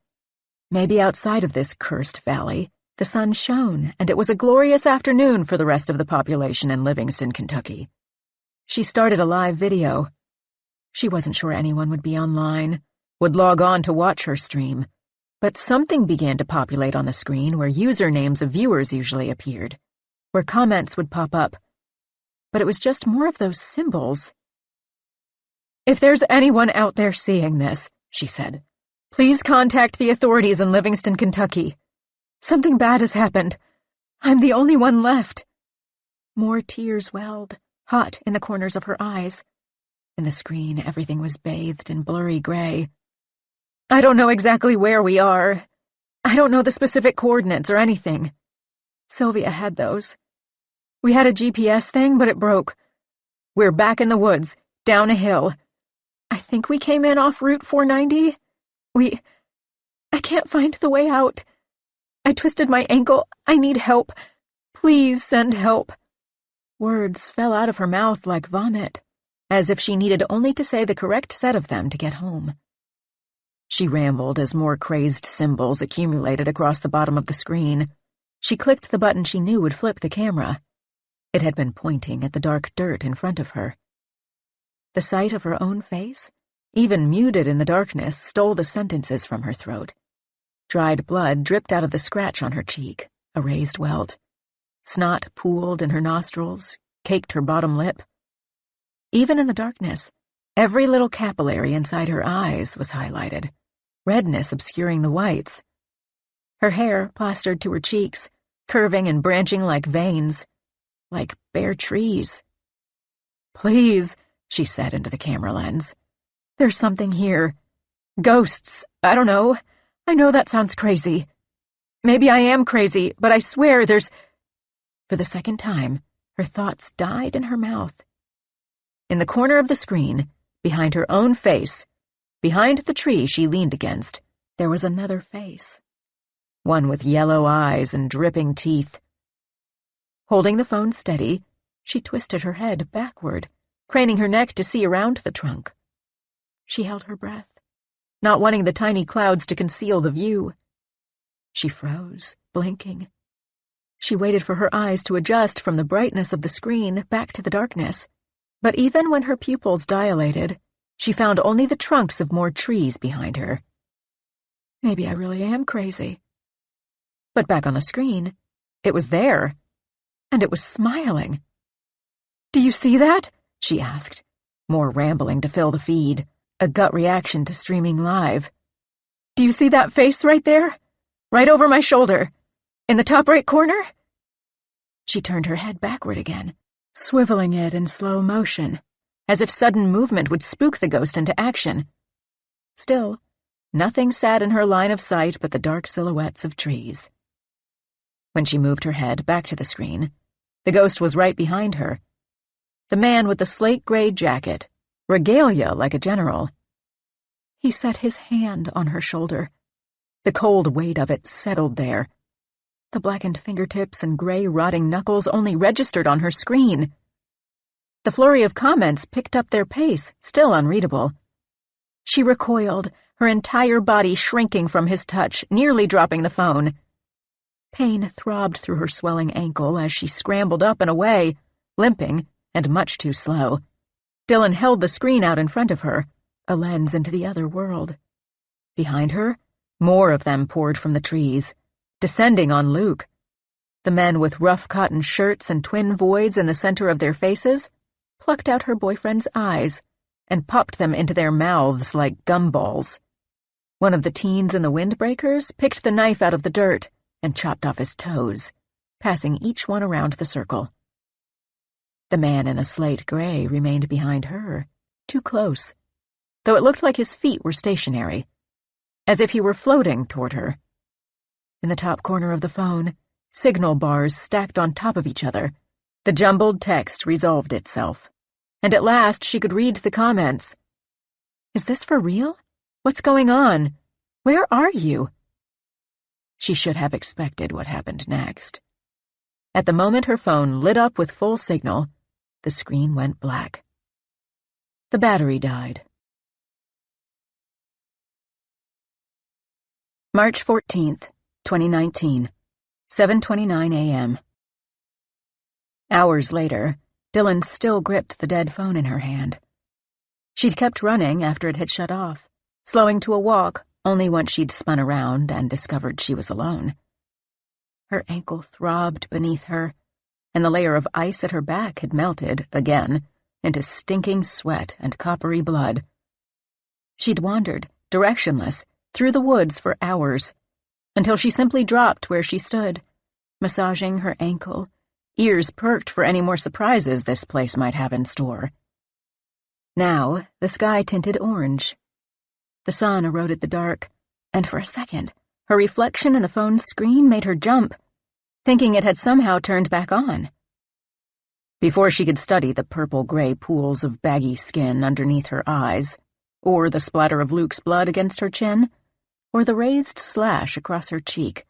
Speaker 1: Maybe outside of this cursed valley, the sun shone, and it was a glorious afternoon for the rest of the population in Livingston, Kentucky. She started a live video. She wasn't sure anyone would be online, would log on to watch her stream, but something began to populate on the screen where usernames of viewers usually appeared, where comments would pop up. But it was just more of those symbols. "If there's anyone out there seeing this," she said, "please contact the authorities in Livingston, Kentucky. Something bad has happened. I'm the only one left." More tears welled, hot in the corners of her eyes. In the screen, everything was bathed in blurry gray. "I don't know exactly where we are. I don't know the specific coordinates or anything. Sylvia had those. We had a GPS thing, but it broke. We're back in the woods, down a hill. I think we came in off Route 490. I can't find the way out. I twisted my ankle. I need help. Please send help." Words fell out of her mouth like vomit, as if she needed only to say the correct set of them to get home. She rambled as more crazed symbols accumulated across the bottom of the screen. She clicked the button she knew would flip the camera. It had been pointing at the dark dirt in front of her. The sight of her own face, even muted in the darkness, stole the sentences from her throat. Dried blood dripped out of the scratch on her cheek, a raised welt. Snot pooled in her nostrils, caked her bottom lip. Even in the darkness, every little capillary inside her eyes was highlighted, redness obscuring the whites. Her hair plastered to her cheeks, curving and branching like veins, like bare trees. "Please," she said into the camera lens. "There's something here. Ghosts, I don't know. I know that sounds crazy. Maybe I am crazy, but I swear there's—" For the second time, her thoughts died in her mouth. In the corner of the screen, behind her own face, behind the tree she leaned against, there was another face. One with yellow eyes and dripping teeth. Holding the phone steady, she twisted her head backward, craning her neck to see around the trunk. She held her breath, not wanting the tiny clouds to conceal the view. She froze, blinking. She waited for her eyes to adjust from the brightness of the screen back to the darkness. But even when her pupils dilated, she found only the trunks of more trees behind her. Maybe I really am crazy. But back on the screen, it was there, and it was smiling. "Do you see that?" she asked, more rambling to fill the feed, a gut reaction to streaming live. "Do you see that face right there? Right over my shoulder? In the top right corner?" She turned her head backward again, swiveling it in slow motion, as if sudden movement would spook the ghost into action. Still, nothing sat in her line of sight but the dark silhouettes of trees. When she moved her head back to the screen, the ghost was right behind her. The man with the slate-gray jacket, regalia like a general. He set his hand on her shoulder. The cold weight of it settled there. The blackened fingertips and gray, rotting knuckles only registered on her screen. The flurry of comments picked up their pace, still unreadable. She recoiled, her entire body shrinking from his touch, nearly dropping the phone. Pain throbbed through her swelling ankle as she scrambled up and away, limping and much too slow. Dylan held the screen out in front of her, a lens into the other world. Behind her, more of them poured from the trees, descending on Luke. The men with rough cotton shirts and twin voids in the center of their faces plucked out her boyfriend's eyes and popped them into their mouths like gumballs. One of the teens in the windbreakers picked the knife out of the dirt and chopped off his toes, passing each one around the circle. The man in the slate gray remained behind her, too close, though it looked like his feet were stationary, as if he were floating toward her. In the top corner of the phone, signal bars stacked on top of each other, the jumbled text resolved itself, and at last she could read the comments. "Is this for real? What's going on? Where are you?" She should have expected what happened next. At the moment her phone lit up with full signal, the screen went black. The battery died. March 14th, 2019, 7:29 a.m. Hours later, Dylan still gripped the dead phone in her hand. She'd kept running after it had shut off, slowing to a walk only once she'd spun around and discovered she was alone. Her ankle throbbed beneath her, and the layer of ice at her back had melted, again, into stinking sweat and coppery blood. She'd wandered, directionless, through the woods for hours, until she simply dropped where she stood, massaging her ankle, ears perked for any more surprises this place might have in store. Now, the sky tinted orange. The sun eroded the dark, and for a second, her reflection in the phone's screen made her jump, thinking it had somehow turned back on. Before she could study the purple-gray pools of baggy skin underneath her eyes, or the splatter of Luke's blood against her chin, or the raised slash across her cheek,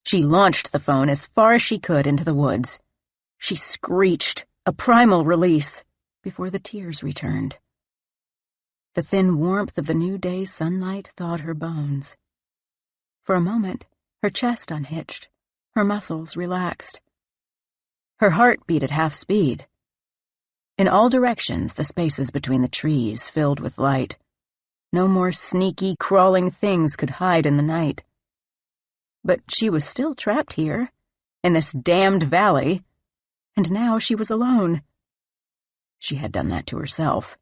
Speaker 1: she launched the phone as far as she could into the woods. She screeched, a primal release, before the tears returned. The thin warmth of the new day's sunlight thawed her bones. For a moment, her chest unhitched, her muscles relaxed. Her heart beat at half speed. In all directions, the spaces between the trees filled with light. No more sneaky, crawling things could hide in the night. But she was still trapped here, in this damned valley, and now she was alone. She had done that to herself.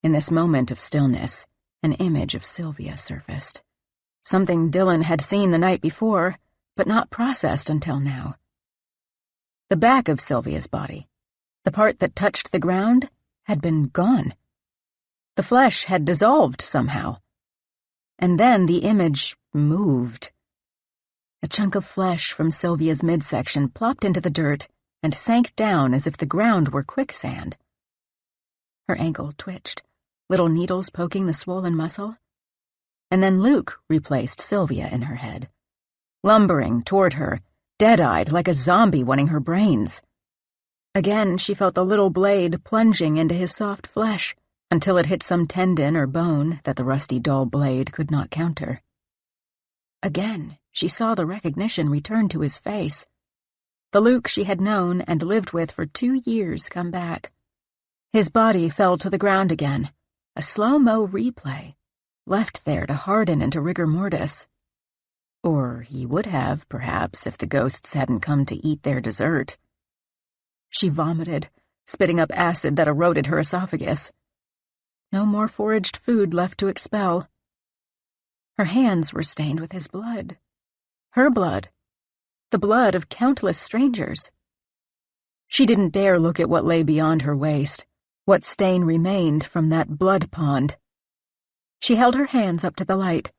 Speaker 1: In this moment of stillness, an image of Sylvia surfaced. Something Dylan had seen the night before, but not processed until now. The back of Sylvia's body, the part that touched the ground, had been gone. The flesh had dissolved somehow. And then the image moved. A chunk of flesh from Sylvia's midsection plopped into the dirt and sank down as if the ground were quicksand. Her ankle twitched, little needles poking the swollen muscle. And then Luke replaced Sylvia in her head, lumbering toward her, dead-eyed like a zombie wanting her brains. Again she felt the little blade plunging into his soft flesh until it hit some tendon or bone that the rusty dull blade could not counter. Again she saw the recognition return to his face. The Luke she had known and lived with for 2 years come back. His body fell to the ground again, a slow-mo replay, left there to harden into rigor mortis. Or he would have, perhaps, if the ghosts hadn't come to eat their dessert. She vomited, spitting up acid that eroded her esophagus. No more foraged food left to expel. Her hands were stained with his blood. Her blood. The blood of countless strangers. She didn't dare look at what lay beyond her waist, what stain remained from that blood pond. She held her hands up to the light,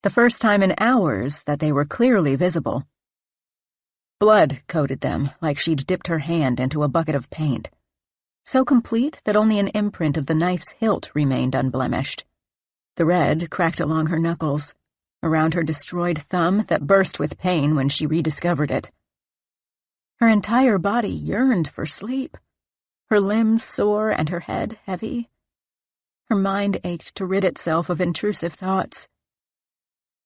Speaker 1: the first time in hours that they were clearly visible. Blood coated them like she'd dipped her hand into a bucket of paint, so complete that only an imprint of the knife's hilt remained unblemished. The red cracked along her knuckles, around her destroyed thumb that burst with pain when she rediscovered it. Her entire body yearned for sleep, her limbs sore and her head heavy. Her mind ached to rid itself of intrusive thoughts.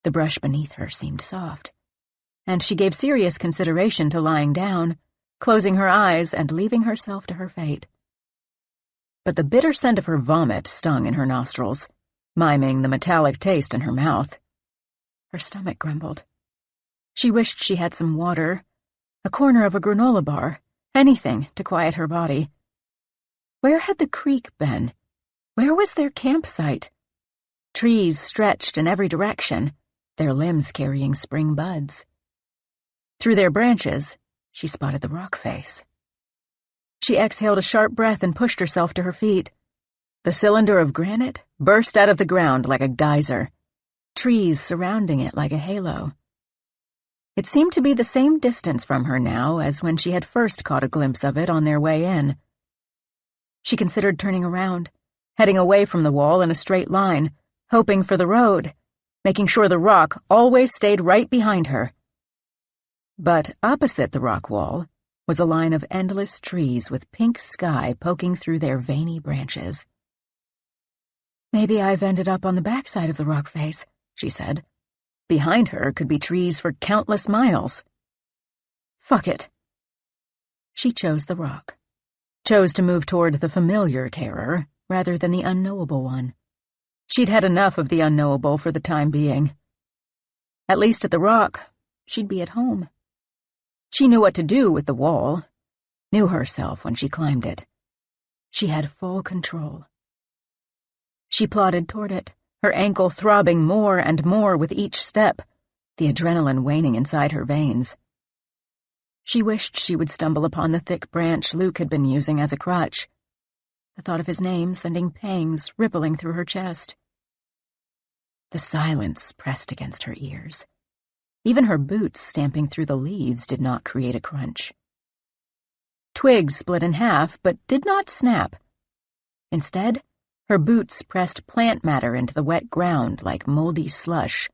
Speaker 1: The brush beneath her seemed soft, and she gave serious consideration to lying down, closing her eyes and leaving herself to her fate. But the bitter scent of her vomit stung in her nostrils, miming the metallic taste in her mouth. Her stomach grumbled. She wished she had some water, a corner of a granola bar, anything to quiet her body. Where had the creek been? Where was their campsite? Trees stretched in every direction, their limbs carrying spring buds. Through their branches, she spotted the rock face. She exhaled a sharp breath and pushed herself to her feet. The cylinder of granite burst out of the ground like a geyser, trees surrounding it like a halo. It seemed to be the same distance from her now as when she had first caught a glimpse of it on their way in. She considered turning around, heading away from the wall in a straight line, hoping for the road, making sure the rock always stayed right behind her. But opposite the rock wall was a line of endless trees with pink sky poking through their veiny branches. "Maybe I've ended up on the backside of the rock face," she said. Behind her could be trees for countless miles. Fuck it. She chose the rock. Chose to move toward the familiar terror rather than the unknowable one. She'd had enough of the unknowable for the time being. At least at the rock, she'd be at home. She knew what to do with the wall, knew herself when she climbed it. She had full control. She plodded toward it, her ankle throbbing more and more with each step, the adrenaline waning inside her veins. She wished she would stumble upon the thick branch Luke had been using as a crutch, the thought of his name sending pangs rippling through her chest. The silence pressed against her ears. Even her boots stamping through the leaves did not create a crunch. Twigs split in half, but did not snap. Instead, her boots pressed plant matter into the wet ground like moldy slush,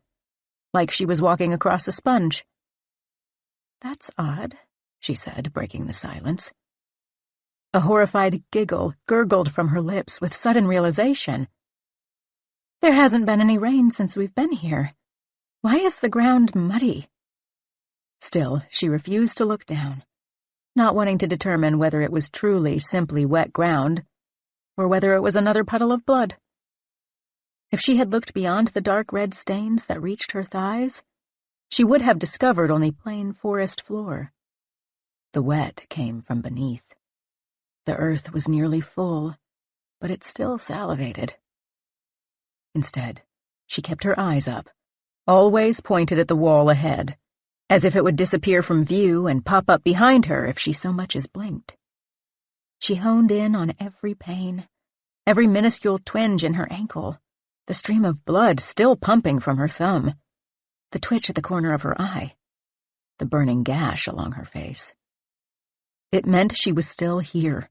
Speaker 1: like she was walking across a sponge. "That's odd," she said, breaking the silence. A horrified giggle gurgled from her lips with sudden realization. "There hasn't been any rain since we've been here. Why is the ground muddy?" Still, she refused to look down, not wanting to determine whether it was truly simply wet ground or whether it was another puddle of blood. If she had looked beyond the dark red stains that reached her thighs, she would have discovered only plain forest floor. The wet came from beneath. The earth was nearly full, but it still salivated. Instead, she kept her eyes up, always pointed at the wall ahead, as if it would disappear from view and pop up behind her if she so much as blinked. She honed in on every pain, every minuscule twinge in her ankle, the stream of blood still pumping from her thumb, the twitch at the corner of her eye, the burning gash along her face. It meant she was still here,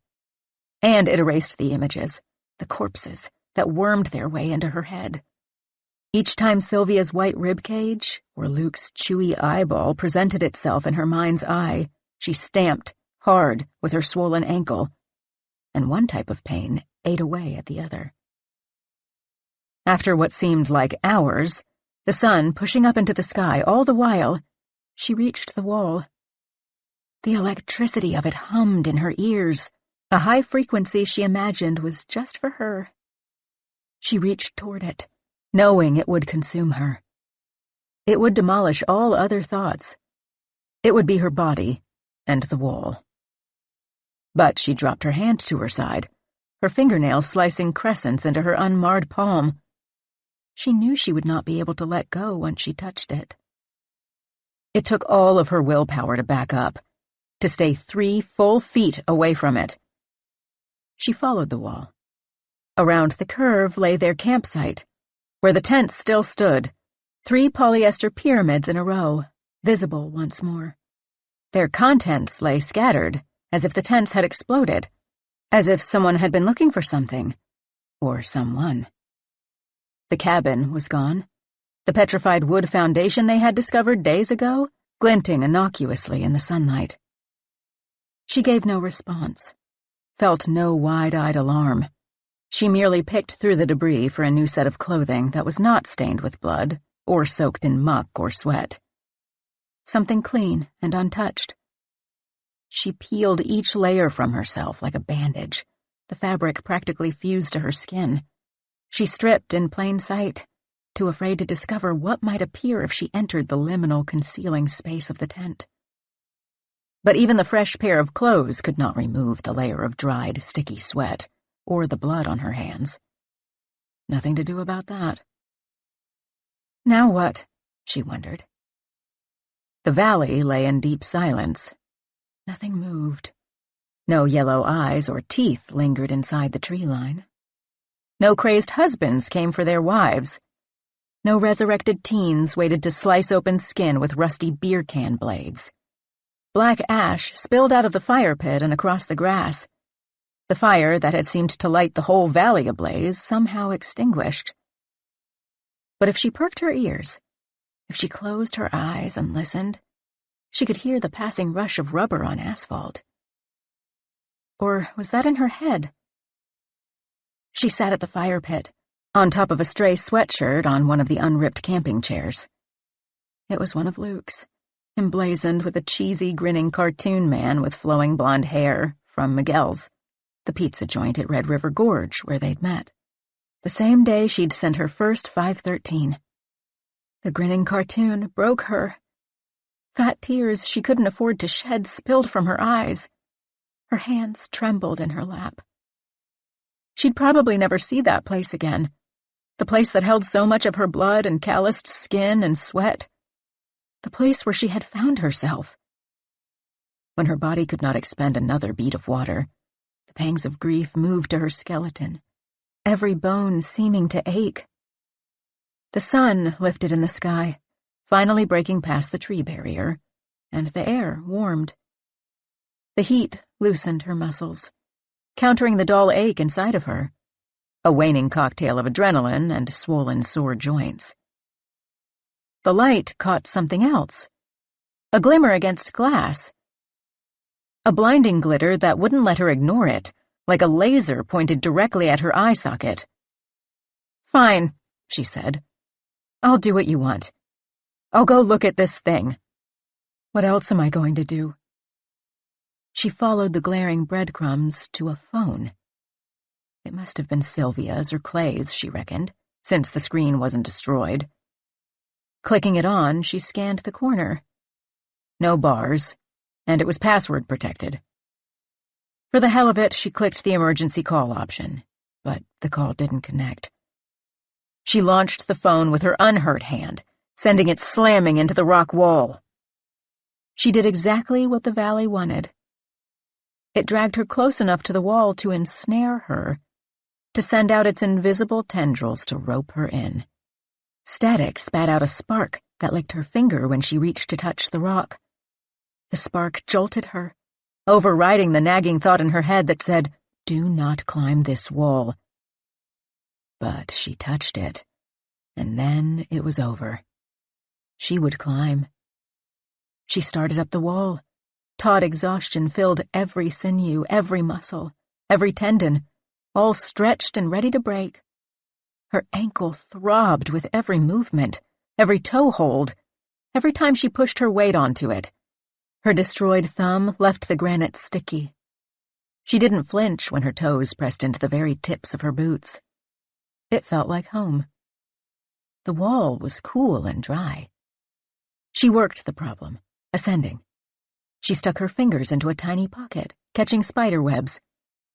Speaker 1: and it erased the images, the corpses, that wormed their way into her head. Each time Sylvia's white ribcage or Luke's chewy eyeball presented itself in her mind's eye, she stamped hard with her swollen ankle, and one type of pain ate away at the other. After what seemed like hours, the sun pushing up into the sky all the while, she reached the wall. The electricity of it hummed in her ears, a high frequency she imagined was just for her. She reached toward it, knowing it would consume her. It would demolish all other thoughts. It would be her body and the wall. But she dropped her hand to her side, her fingernails slicing crescents into her unmarred palm. She knew she would not be able to let go once she touched it. It took all of her willpower to back up, to stay 3 full feet away from it. She followed the wall. Around the curve lay their campsite, where the tents still stood, 3 polyester pyramids in a row, visible once more. Their contents lay scattered, as if the tents had exploded, as if someone had been looking for something, or someone. The cabin was gone, the petrified wood foundation they had discovered days ago, glinting innocuously in the sunlight. She gave no response, felt no wide-eyed alarm. She merely picked through the debris for a new set of clothing that was not stained with blood or soaked in muck or sweat. Something clean and untouched. She peeled each layer from herself like a bandage, the fabric practically fused to her skin. She stripped in plain sight, too afraid to discover what might appear if she entered the liminal concealing space of the tent. But even the fresh pair of clothes could not remove the layer of dried, sticky sweat, or the blood on her hands.
Speaker 3: Nothing to do about that. Now what? She wondered. The valley lay in deep silence. Nothing moved. No yellow eyes or teeth lingered inside the tree line. No crazed husbands came for their wives. No resurrected teens waited to slice open skin with rusty beer can blades. Black ash spilled out of the fire pit and across the grass. The fire that had seemed to light the whole valley ablaze somehow extinguished. But if she perked her ears, if she closed her eyes and listened, she could hear the passing rush of rubber on asphalt. Or was that in her head? She sat at the fire pit, on top of a stray sweatshirt on one of the unripped camping chairs. It was one of Luke's, emblazoned with a cheesy, grinning cartoon man with flowing blonde hair from Miguel's, the pizza joint at Red River Gorge where they'd met. The same day she'd sent her first 513. The grinning cartoon broke her. Fat tears she couldn't afford to shed spilled from her eyes. Her hands trembled in her lap. She'd probably never see that place again, the place that held so much of her blood and calloused skin and sweat, the place where she had found herself. When her body could not expend another bead of water, the pangs of grief moved to her skeleton, every bone seeming to ache. The sun lifted in the sky, finally breaking past the tree barrier, and the air warmed. The heat loosened her muscles, countering the dull ache inside of her, a waning cocktail of adrenaline and swollen sore joints. The light caught something else, a glimmer against glass, a blinding glitter that wouldn't let her ignore it, like a laser pointed directly at her eye socket. "Fine," she said. "I'll do what you want. I'll go look at this thing. What else am I going to do?" She followed the glaring breadcrumbs to a phone. It must have been Sylvia's or Clay's, she reckoned, since the screen wasn't destroyed. Clicking it on, she scanned the corner. No bars, and it was password protected. For the hell of it, she clicked the emergency call option, but the call didn't connect. She launched the phone with her unhurt hand, sending it slamming into the rock wall. She did exactly what the valley wanted. It dragged her close enough to the wall to ensnare her, to send out its invisible tendrils to rope her in. Static spat out a spark that licked her finger when she reached to touch the rock. The spark jolted her, overriding the nagging thought in her head that said, "Do not climb this wall." But she touched it, and then it was over. She would climb. She started up the wall. Taut exhaustion filled every sinew, every muscle, every tendon, all stretched and ready to break. Her ankle throbbed with every movement, every toe hold, every time she pushed her weight onto it. Her destroyed thumb left the granite sticky. She didn't flinch when her toes pressed into the very tips of her boots. It felt like home. The wall was cool and dry. She worked the problem, ascending. She stuck her fingers into a tiny pocket, catching spider webs.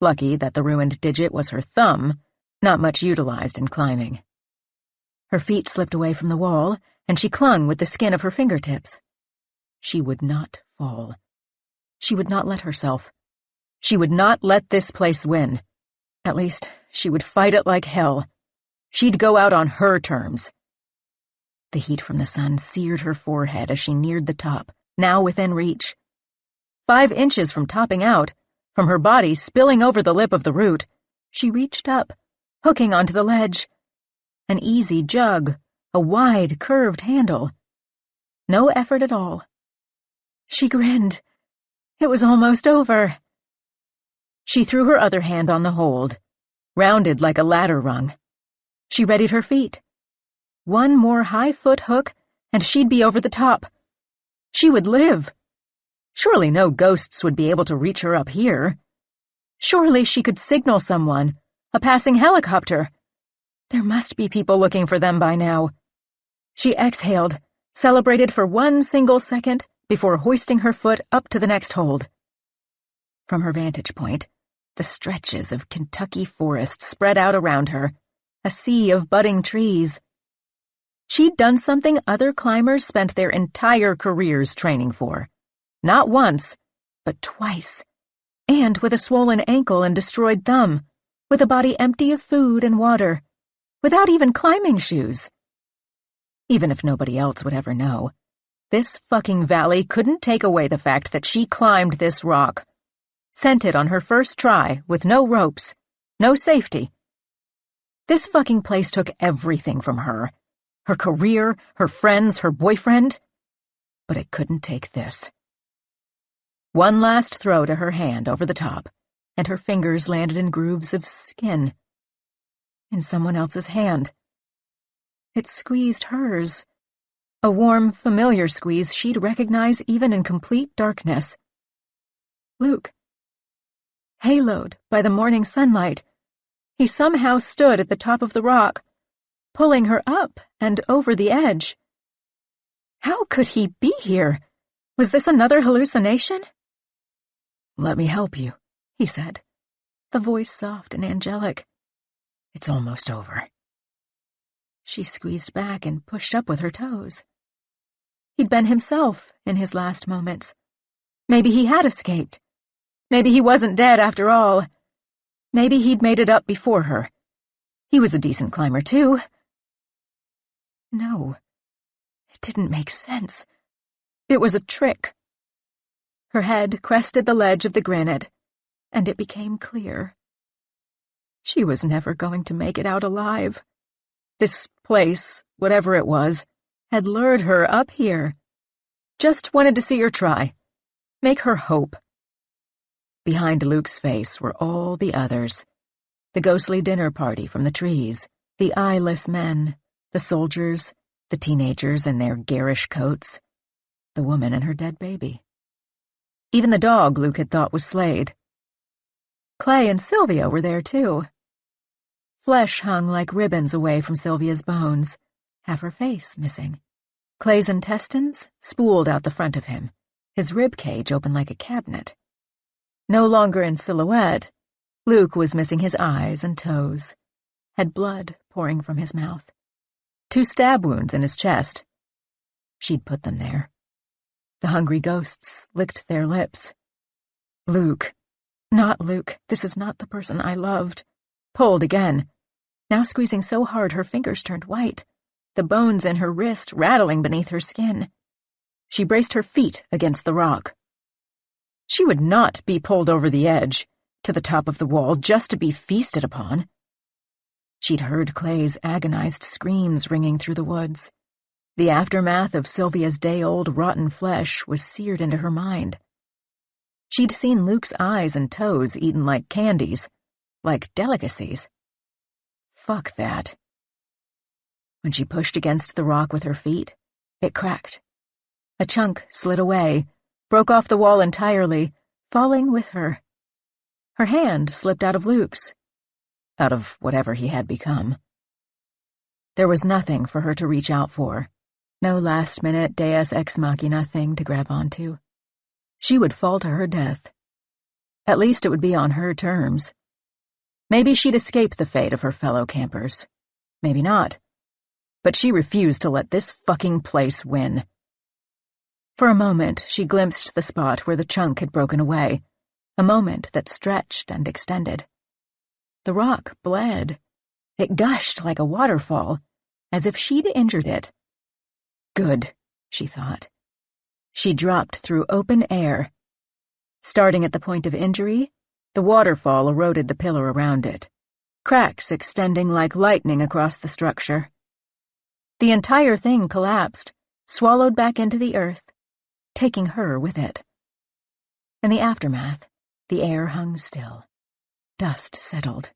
Speaker 3: Lucky that the ruined digit was her thumb, not much utilized in climbing. Her feet slipped away from the wall, and she clung with the skin of her fingertips. She would not fall. She would not let herself. She would not let this place win. At least, she would fight it like hell. She'd go out on her terms. The heat from the sun seared her forehead as she neared the top, now within reach. 5 inches from topping out, from her body spilling over the lip of the root, she reached up, hooking onto the ledge. An easy jug, a wide, curved handle. No effort at all. She grinned. It was almost over. She threw her other hand on the hold, rounded like a ladder rung. She readied her feet. One more high foot hook, and she'd be over the top. She would live. Surely no ghosts would be able to reach her up here. Surely she could signal someone, a passing helicopter. There must be people looking for them by now. She exhaled, celebrated for 1 single second before hoisting her foot up to the next hold. From her vantage point, the stretches of Kentucky forest spread out around her,
Speaker 1: a sea of budding trees. She'd done something other climbers spent their entire careers training for. Not once, but twice. And with a swollen ankle and destroyed thumb, with a body empty of food and water, without even climbing shoes. Even if nobody else would ever know, this fucking valley couldn't take away the fact that she climbed this rock. Sent it on her first try, with no ropes, no safety. This fucking place took everything from her. Her career, her friends, her boyfriend. But it couldn't take this. One last throw to her hand over the top, and her fingers landed in grooves of skin. In someone else's hand. It squeezed hers. A warm, familiar squeeze she'd recognize even in complete darkness. Luke. Haloed by the morning sunlight, he somehow stood at the top of the rock, pulling her up and over the edge. How could he be here? Was this another hallucination? "Let me help you," he said, the voice soft and angelic. "It's almost over." She squeezed back and pushed up with her toes. He'd been himself in his last moments. Maybe he had escaped. Maybe he wasn't dead after all. Maybe he'd made it up before her. He was a decent climber, too. No, it didn't make sense. It was a trick. Her head crested the ledge of the granite, and it became clear. She was never going to make it out alive. This place, whatever it was, had lured her up here. Just wanted to see her try. Make her hope. Behind Luke's face were all the others. The ghostly dinner party from the trees, the eyeless men, the soldiers, the teenagers in their garish coats, the woman and her dead baby. Even the dog Luke had thought was Slade. Clay and Sylvia were there, too. Flesh hung like ribbons away from Sylvia's bones, half her face missing. Clay's intestines spooled out the front of him, his rib cage open like a cabinet. No longer in silhouette, Luke was missing his eyes and toes, had blood pouring from his mouth. 2 stab wounds in his chest. She'd put them there. The hungry ghosts licked their lips. Luke. Not Luke. This is not the person I loved. Pulled again. Now squeezing so hard her fingers turned white, the bones in her wrist rattling beneath her skin. She braced her feet against the rock. She would not be pulled over the edge, to the top of the wall, just to be feasted upon. She'd heard Clay's agonized screams ringing through the woods. The aftermath of Sylvia's day-old rotten flesh was seared into her mind. She'd seen Luke's eyes and toes eaten like candies, like delicacies. Fuck that. When she pushed against the rock with her feet, it cracked. A chunk slid away, broke off the wall entirely, falling with her. Her hand slipped out of Luke's, out of whatever he had become. There was nothing for her to reach out for, no last-minute deus ex machina thing to grab onto. She would fall to her death. At least it would be on her terms. Maybe she'd escape the fate of her fellow campers. Maybe not. But she refused to let this fucking place win. For a moment, she glimpsed the spot where the chunk had broken away, a moment that stretched and extended. The rock bled. It gushed like a waterfall, as if she'd injured it. Good, she thought. She dropped through open air. Starting at the point of injury, the waterfall eroded the pillar around it, cracks extending like lightning across the structure. The entire thing collapsed, swallowed back into the earth, taking her with it. In the aftermath, the air hung still. Dust settled.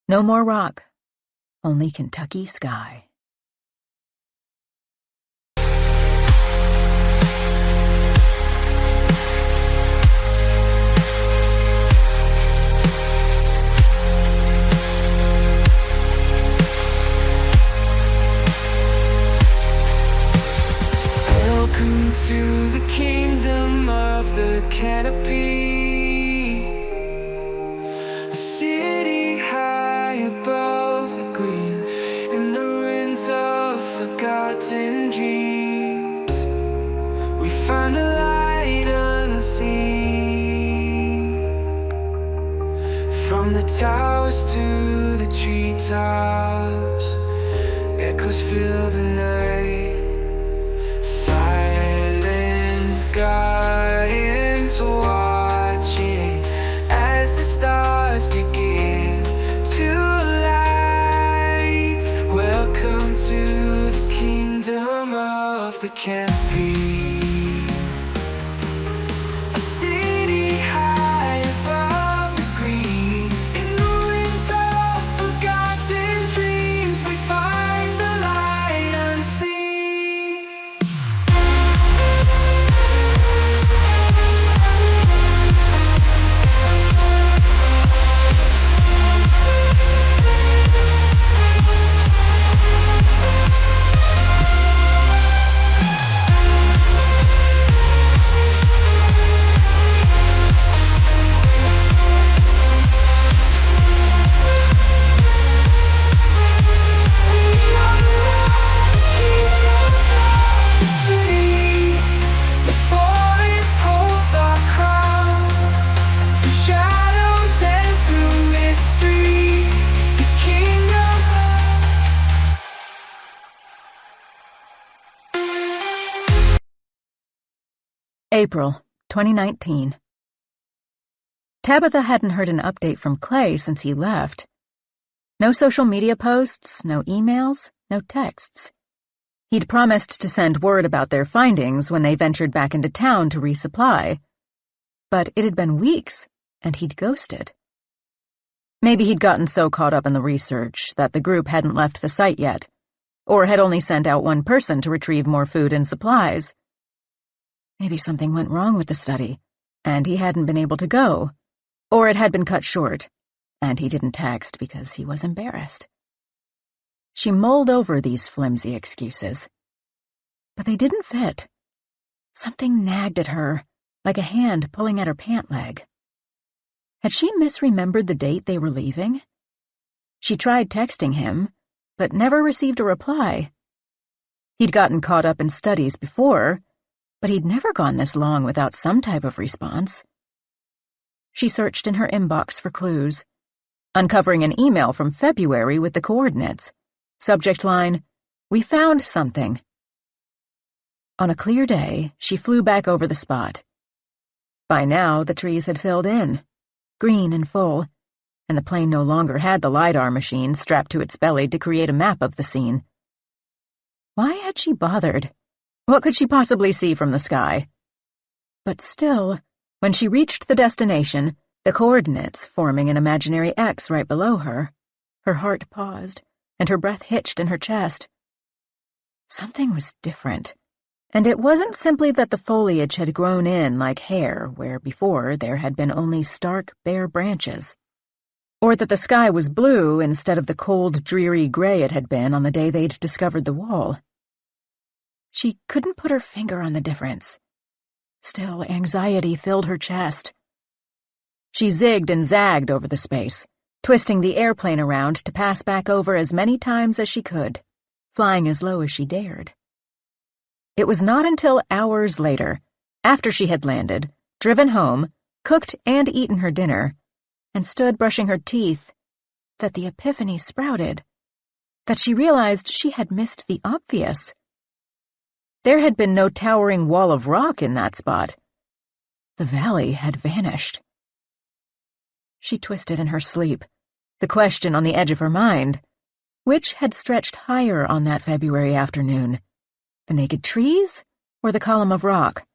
Speaker 1: No more rock, only Kentucky sky.
Speaker 4: Welcome to the kingdom of the canopy, a city high above, find a light unseen. From the towers to the treetops, echoes fill the night. Silent guardians watching as the stars begin to light. Welcome to the kingdom of the can't be. A city high above the green, in the winds of forgotten dreams, we find the light unseen.
Speaker 1: April 2019. Tabitha hadn't heard an update from Clay since he left. No social media posts, no emails, no texts. He'd promised to send word about their findings when they ventured back into town to resupply. But it had been weeks, and he'd ghosted. Maybe he'd gotten so caught up in the research that the group hadn't left the site yet, or had only sent out one person to retrieve more food and supplies. Maybe something went wrong with the study, and he hadn't been able to go, or it had been cut short, and he didn't text because he was embarrassed. She mulled over these flimsy excuses. But they didn't fit. Something nagged at her, like a hand pulling at her pant leg. Had she misremembered the date they were leaving? She tried texting him, but never received a reply. He'd gotten caught up in studies before, but he'd never gone this long without some type of response. She searched in her inbox for clues, uncovering an email from February with the coordinates. Subject line, "We found something." On a clear day, she flew back over the spot. By now, the trees had filled in, green and full, and the plane no longer had the LiDAR machine strapped to its belly to create a map of the scene. Why had she bothered? What could she possibly see from the sky? But still, when she reached the destination, the coordinates forming an imaginary X right below her, her heart paused, and her breath hitched in her chest. Something was different, and it wasn't simply that the foliage had grown in like hair where before there had been only stark, bare branches, or that the sky was blue instead of the cold, dreary gray it had been on the day they'd discovered the wall. She couldn't put her finger on the difference. Still, anxiety filled her chest. She zigged and zagged over the space, twisting the airplane around to pass back over as many times as she could, flying as low as she dared. It was not until hours later, after she had landed, driven home, cooked and eaten her dinner, and stood brushing her teeth, that the epiphany sprouted, that she realized she had missed the obvious. There had been no towering wall of rock in that spot. The valley had vanished. She twisted in her sleep, the question on the edge of her mind. Which had stretched higher on that February afternoon? The naked trees or the column of rock?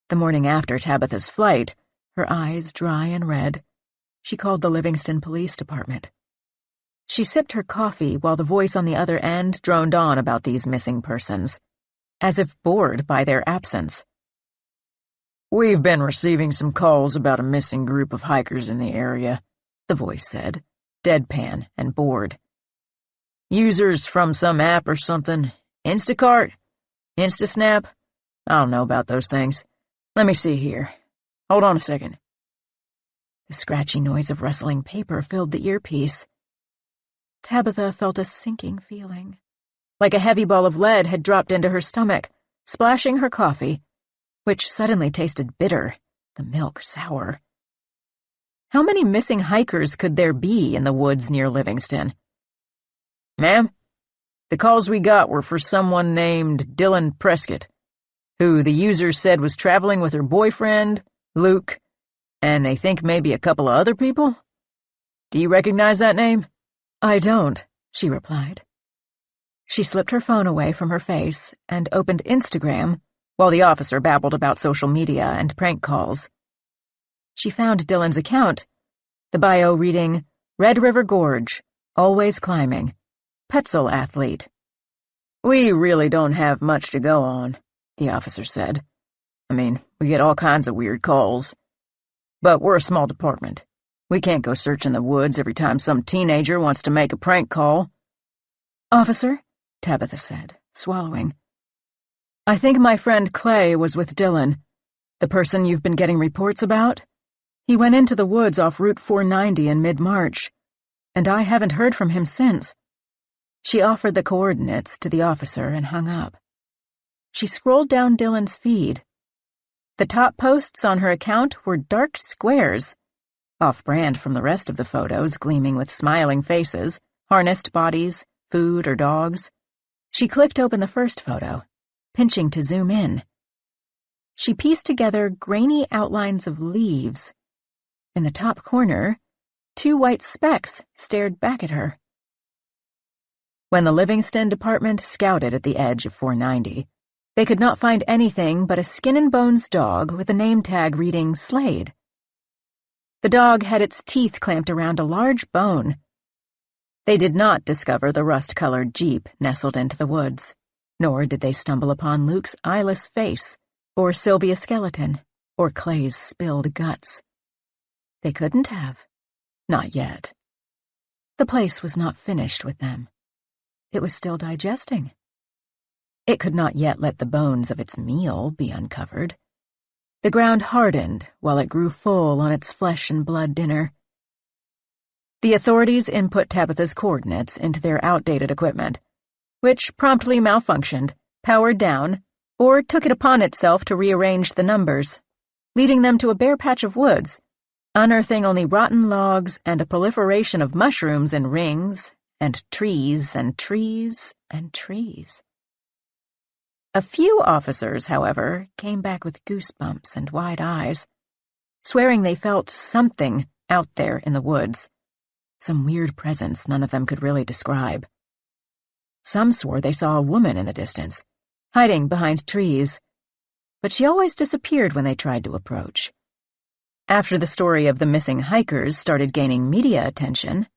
Speaker 1: The morning after Tabitha's flight, her eyes dry and red, she called the Livingston Police Department. She sipped her coffee while the voice on the other end droned on about these missing persons, as if bored by their absence. "We've been receiving some calls about a missing group of hikers in the area," the voice said, deadpan and bored. "Users from some app or something. Instacart? Instasnap? I don't know about those things. Let me see here. Hold on a second." The scratchy noise of rustling paper filled the earpiece. Tabitha felt a sinking feeling, like a heavy ball of lead had dropped into her stomach,
Speaker 3: splashing her coffee, which suddenly tasted bitter, the milk sour. How many missing hikers could there be in the woods near Livingston? "Ma'am, the calls we got were for someone named Dylan Prescott, who the user said was traveling with her boyfriend, Luke, and they think maybe a couple of other people. Do you recognize that name?" "I don't," she replied. She slipped her phone away from her face and opened Instagram while the officer babbled about social media and prank calls. She found Dylan's account, the bio reading, "Red River Gorge, always climbing, Petzl athlete." "We really don't have much to go on," the officer said. "I mean, we get all kinds of weird calls. But we're a small department. We can't go searching the woods every time some teenager wants to make a prank call." "Officer," Tabitha said, swallowing, "I think my friend Clay was with Dylan, the person you've been getting reports about. He went into the woods off Route 490 in mid-March, and I haven't heard from him since." She offered the coordinates to the officer and hung up. She scrolled down Dylan's feed. The top posts on her account were dark squares, off-brand from the rest of the photos gleaming with smiling faces, harnessed bodies, food or dogs. She clicked open the first photo, pinching to zoom in. She pieced together grainy outlines of leaves. In the top corner, 2 white specks stared back at her. When the Livingston department scouted at the edge of 490, they could not find anything but a skin-and-bones dog with a name tag reading Slade. The dog had its teeth clamped around a large bone. They did not discover the rust-colored Jeep nestled into the woods, nor did they stumble upon Luke's eyeless face, or Sylvia's skeleton, or Clay's spilled guts. They couldn't have. Not yet. The place was not finished with them. It was still digesting. It could not yet let the bones of its meal be uncovered. The ground hardened while it grew full on its flesh and blood dinner. The authorities input Tabitha's coordinates into their outdated equipment, which promptly malfunctioned, powered down, or took it upon itself to rearrange the numbers, leading them to a bare patch of woods, unearthing only rotten logs and a proliferation of mushrooms in rings, and trees and trees and trees. A few officers, however, came back with goosebumps and wide eyes, swearing they felt something out there in the woods, some weird presence none of them could really describe. Some swore they saw a woman in the distance, hiding behind trees, but she always disappeared when they tried to approach. After the story of the missing hikers started gaining media attention,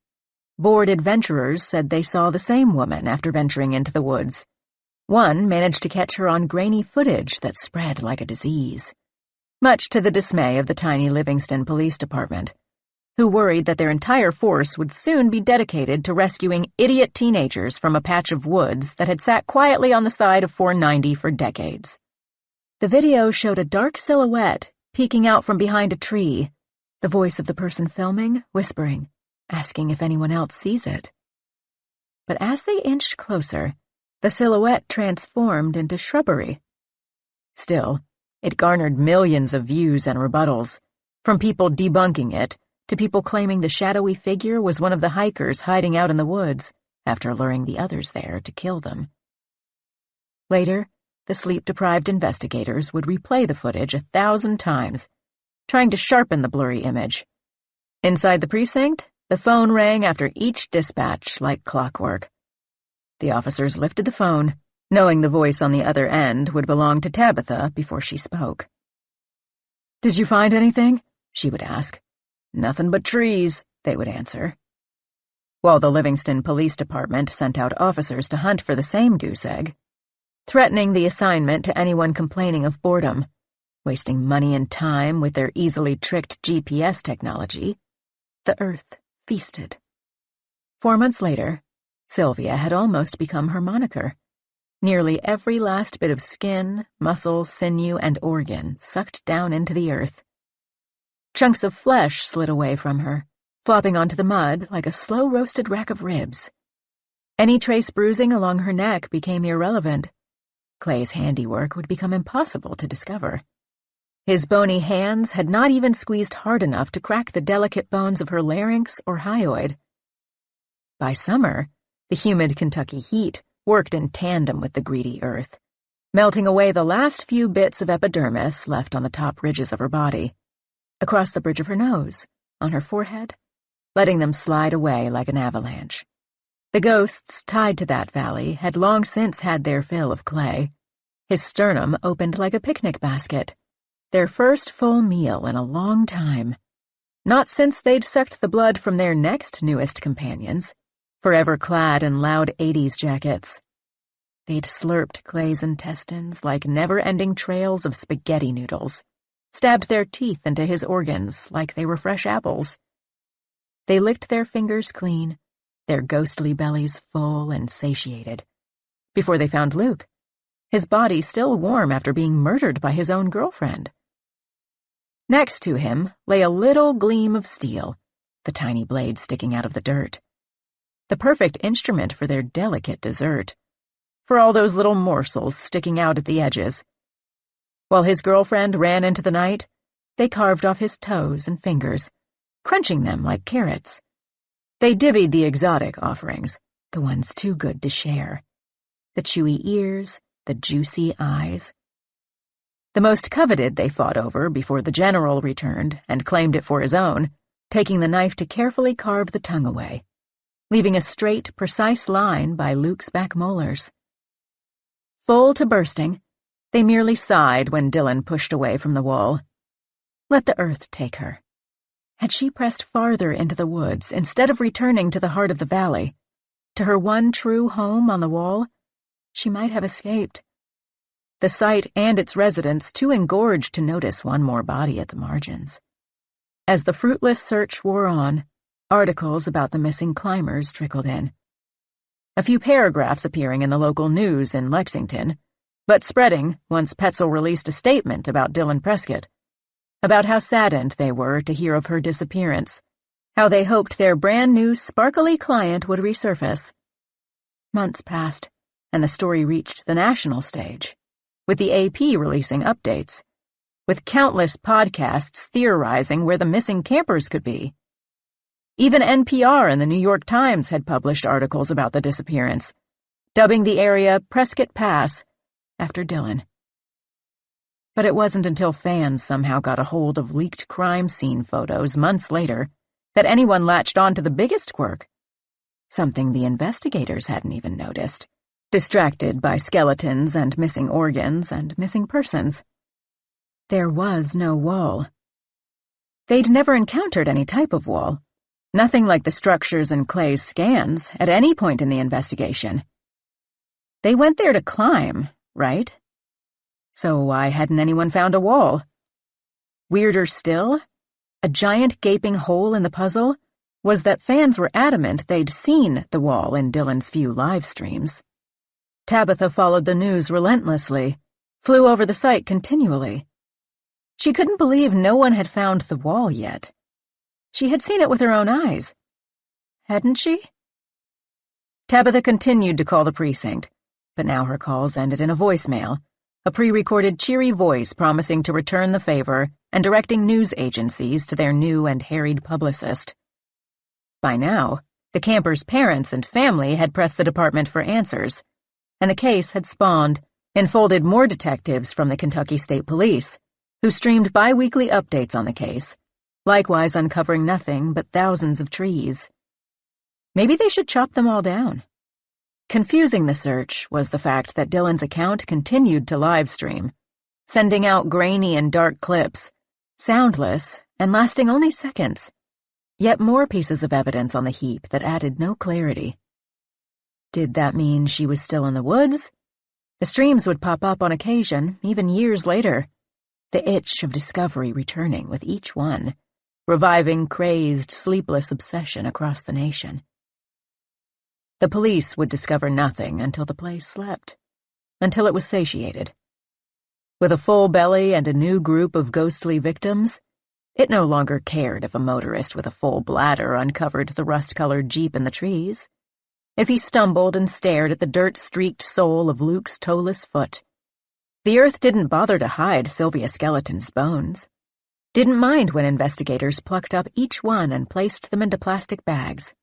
Speaker 3: bored adventurers said they saw the same woman after venturing into the woods. One managed to catch her on grainy footage that spread like a disease, much to the dismay of the tiny Livingston Police Department, who worried that their entire force would soon be dedicated to rescuing idiot teenagers from a patch of woods that had sat quietly on the side of 490 for decades. The video showed a dark silhouette peeking out from behind a tree, the voice of the person filming whispering, asking if anyone else sees it. But as they inched closer, the silhouette transformed into shrubbery. Still, it garnered millions of views and rebuttals, from people debunking it to people claiming the shadowy figure was one of the hikers hiding out in the woods after luring the others there to kill them. Later, the sleep-deprived investigators would replay the footage 1,000 times, trying to sharpen the blurry image. Inside the precinct, the phone rang after each dispatch like clockwork. The officers lifted the phone, knowing the voice on the other end would belong to Tabitha before she spoke. "Did you find anything?" she would ask. "Nothing but trees," they would answer. While the Livingston Police Department sent out officers to hunt for the same goose egg, threatening the assignment to anyone complaining of boredom, wasting money and time with their easily tricked GPS technology, the Earth feasted. 4 months later, Sylvia had almost become her moniker. Nearly every last bit of skin, muscle, sinew, and organ sucked down into the earth. Chunks of flesh slid away from her, flopping onto the mud like a slow-roasted rack of ribs. Any trace bruising along her neck became irrelevant.
Speaker 1: Clay's handiwork would become impossible to discover. His bony hands had not even squeezed hard enough to crack the delicate bones of her larynx or hyoid. By summer, the humid Kentucky heat worked in tandem with the greedy earth, melting away the last few bits of epidermis left on the top ridges of her body, across the bridge of her nose, on her forehead, letting them slide away like an avalanche. The ghosts tied to that valley had long since had their fill of Clay. His sternum opened like a picnic basket, their first full meal in a long time. Not since they'd sucked the blood from their next newest companions, forever clad in loud 80s jackets. They'd slurped Clay's intestines like never-ending trails of spaghetti noodles, stabbed their teeth into his organs like they were fresh apples. They licked their fingers clean, their ghostly bellies full and satiated, before they found Luke, his body still warm after being murdered by his own girlfriend. Next to him lay a little gleam of steel, the tiny blade sticking out of the dirt. The perfect instrument for their delicate dessert, for all those little morsels sticking out at the edges. While his girlfriend ran into the night, they carved off his toes and fingers, crunching them like carrots. They divvied the exotic offerings, the ones too good to share. The chewy ears, the juicy eyes. The most coveted they fought over before the general returned and claimed it for his own, taking the knife to carefully carve the tongue away, leaving a straight, precise line by Luke's back molars. Full to bursting, they merely sighed when Dylan pushed away from the wall. Let the earth take her. Had she pressed farther into the woods instead of returning to the heart of the valley, to her one true home on the wall, she might have escaped. The site and its residents too engorged to notice one more body at the margins. As the fruitless search wore on, articles about the missing climbers trickled in. A few paragraphs appearing in the local news in Lexington, but spreading once Petzel released a statement about Dylan Prescott, about how saddened they were to hear of her disappearance, how they hoped their brand-new, sparkly client would resurface. Months passed, and the story reached the national stage, with the AP releasing updates, with countless podcasts theorizing where the missing campers could be. Even NPR and the New York Times had published articles about the disappearance, dubbing the area Prescott Pass, after Dylan. But it wasn't until fans somehow got a hold of leaked crime scene photos months later that anyone latched on to the biggest quirk, something the investigators hadn't even noticed, distracted by skeletons and missing organs and missing persons. There was no wall. They'd never encountered any type of wall, nothing like the structures in Clay's scans at any point in the investigation. They went there to climb, right? So why hadn't anyone found a wall? Weirder still, a giant gaping hole in the puzzle was that fans were adamant they'd seen the wall in Dylan's few live streams. Tabitha followed the news relentlessly, flew over the site continually. She couldn't believe no one had found the wall yet. She had seen it with her own eyes. Hadn't she? Tabitha continued to call the precinct, but now her calls ended in a voicemail, a pre-recorded cheery voice promising to return the favor and directing news agencies to their new and harried publicist. By now, the campers' parents and family had pressed the department for answers, and the case had spawned, enfolded more detectives from the Kentucky State Police, who streamed bi-weekly updates on the case, likewise uncovering nothing but thousands of trees. Maybe they should chop them all down. Confusing the search was the fact that Dylan's account continued to livestream, sending out grainy and dark clips, soundless and lasting only seconds, yet more pieces of evidence on the heap that added no clarity. Did that mean she was still in the woods? The streams would pop up on occasion, even years later, the itch of discovery returning with each one, reviving crazed, sleepless obsession across the nation. The police would discover nothing until the place slept, until it was satiated. With a full belly and a new group of ghostly victims, it no longer cared if a motorist with a full bladder uncovered the rust-colored Jeep in the trees, if he stumbled and stared at the dirt-streaked sole of Luke's toeless foot, The Earth didn't bother to hide Sylvia Skeleton's bones. Didn't mind when investigators plucked up each one and placed them into plastic bags.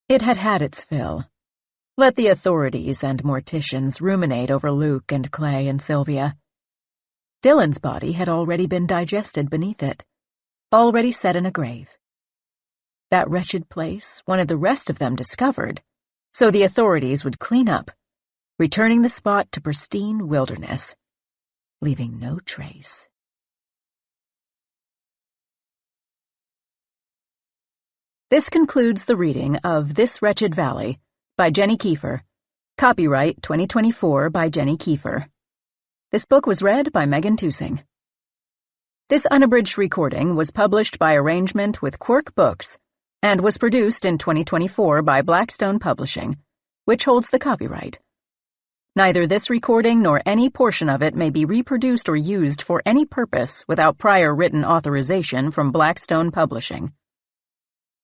Speaker 1: It had had its fill. Let the authorities and morticians ruminate over Luke and Clay and Sylvia. Dylan's body had already been digested beneath it, already set in a grave. That wretched place wanted the rest of them discovered, so the authorities would clean up, returning the spot to pristine wilderness, leaving no trace. This concludes the reading of This Wretched Valley by Jenny Kiefer. Copyright 2024 by Jenny Kiefer. This book was read by Megan Tusing. This unabridged recording was published by arrangement with Quirk Books and was produced in 2024 by Blackstone Publishing, which holds the copyright. Neither this recording nor any portion of it may be reproduced or used for any purpose without prior written authorization from Blackstone Publishing.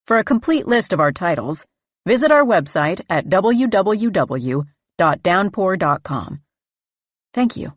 Speaker 1: For a complete list of our titles, visit our website at www.downpour.com. Thank you.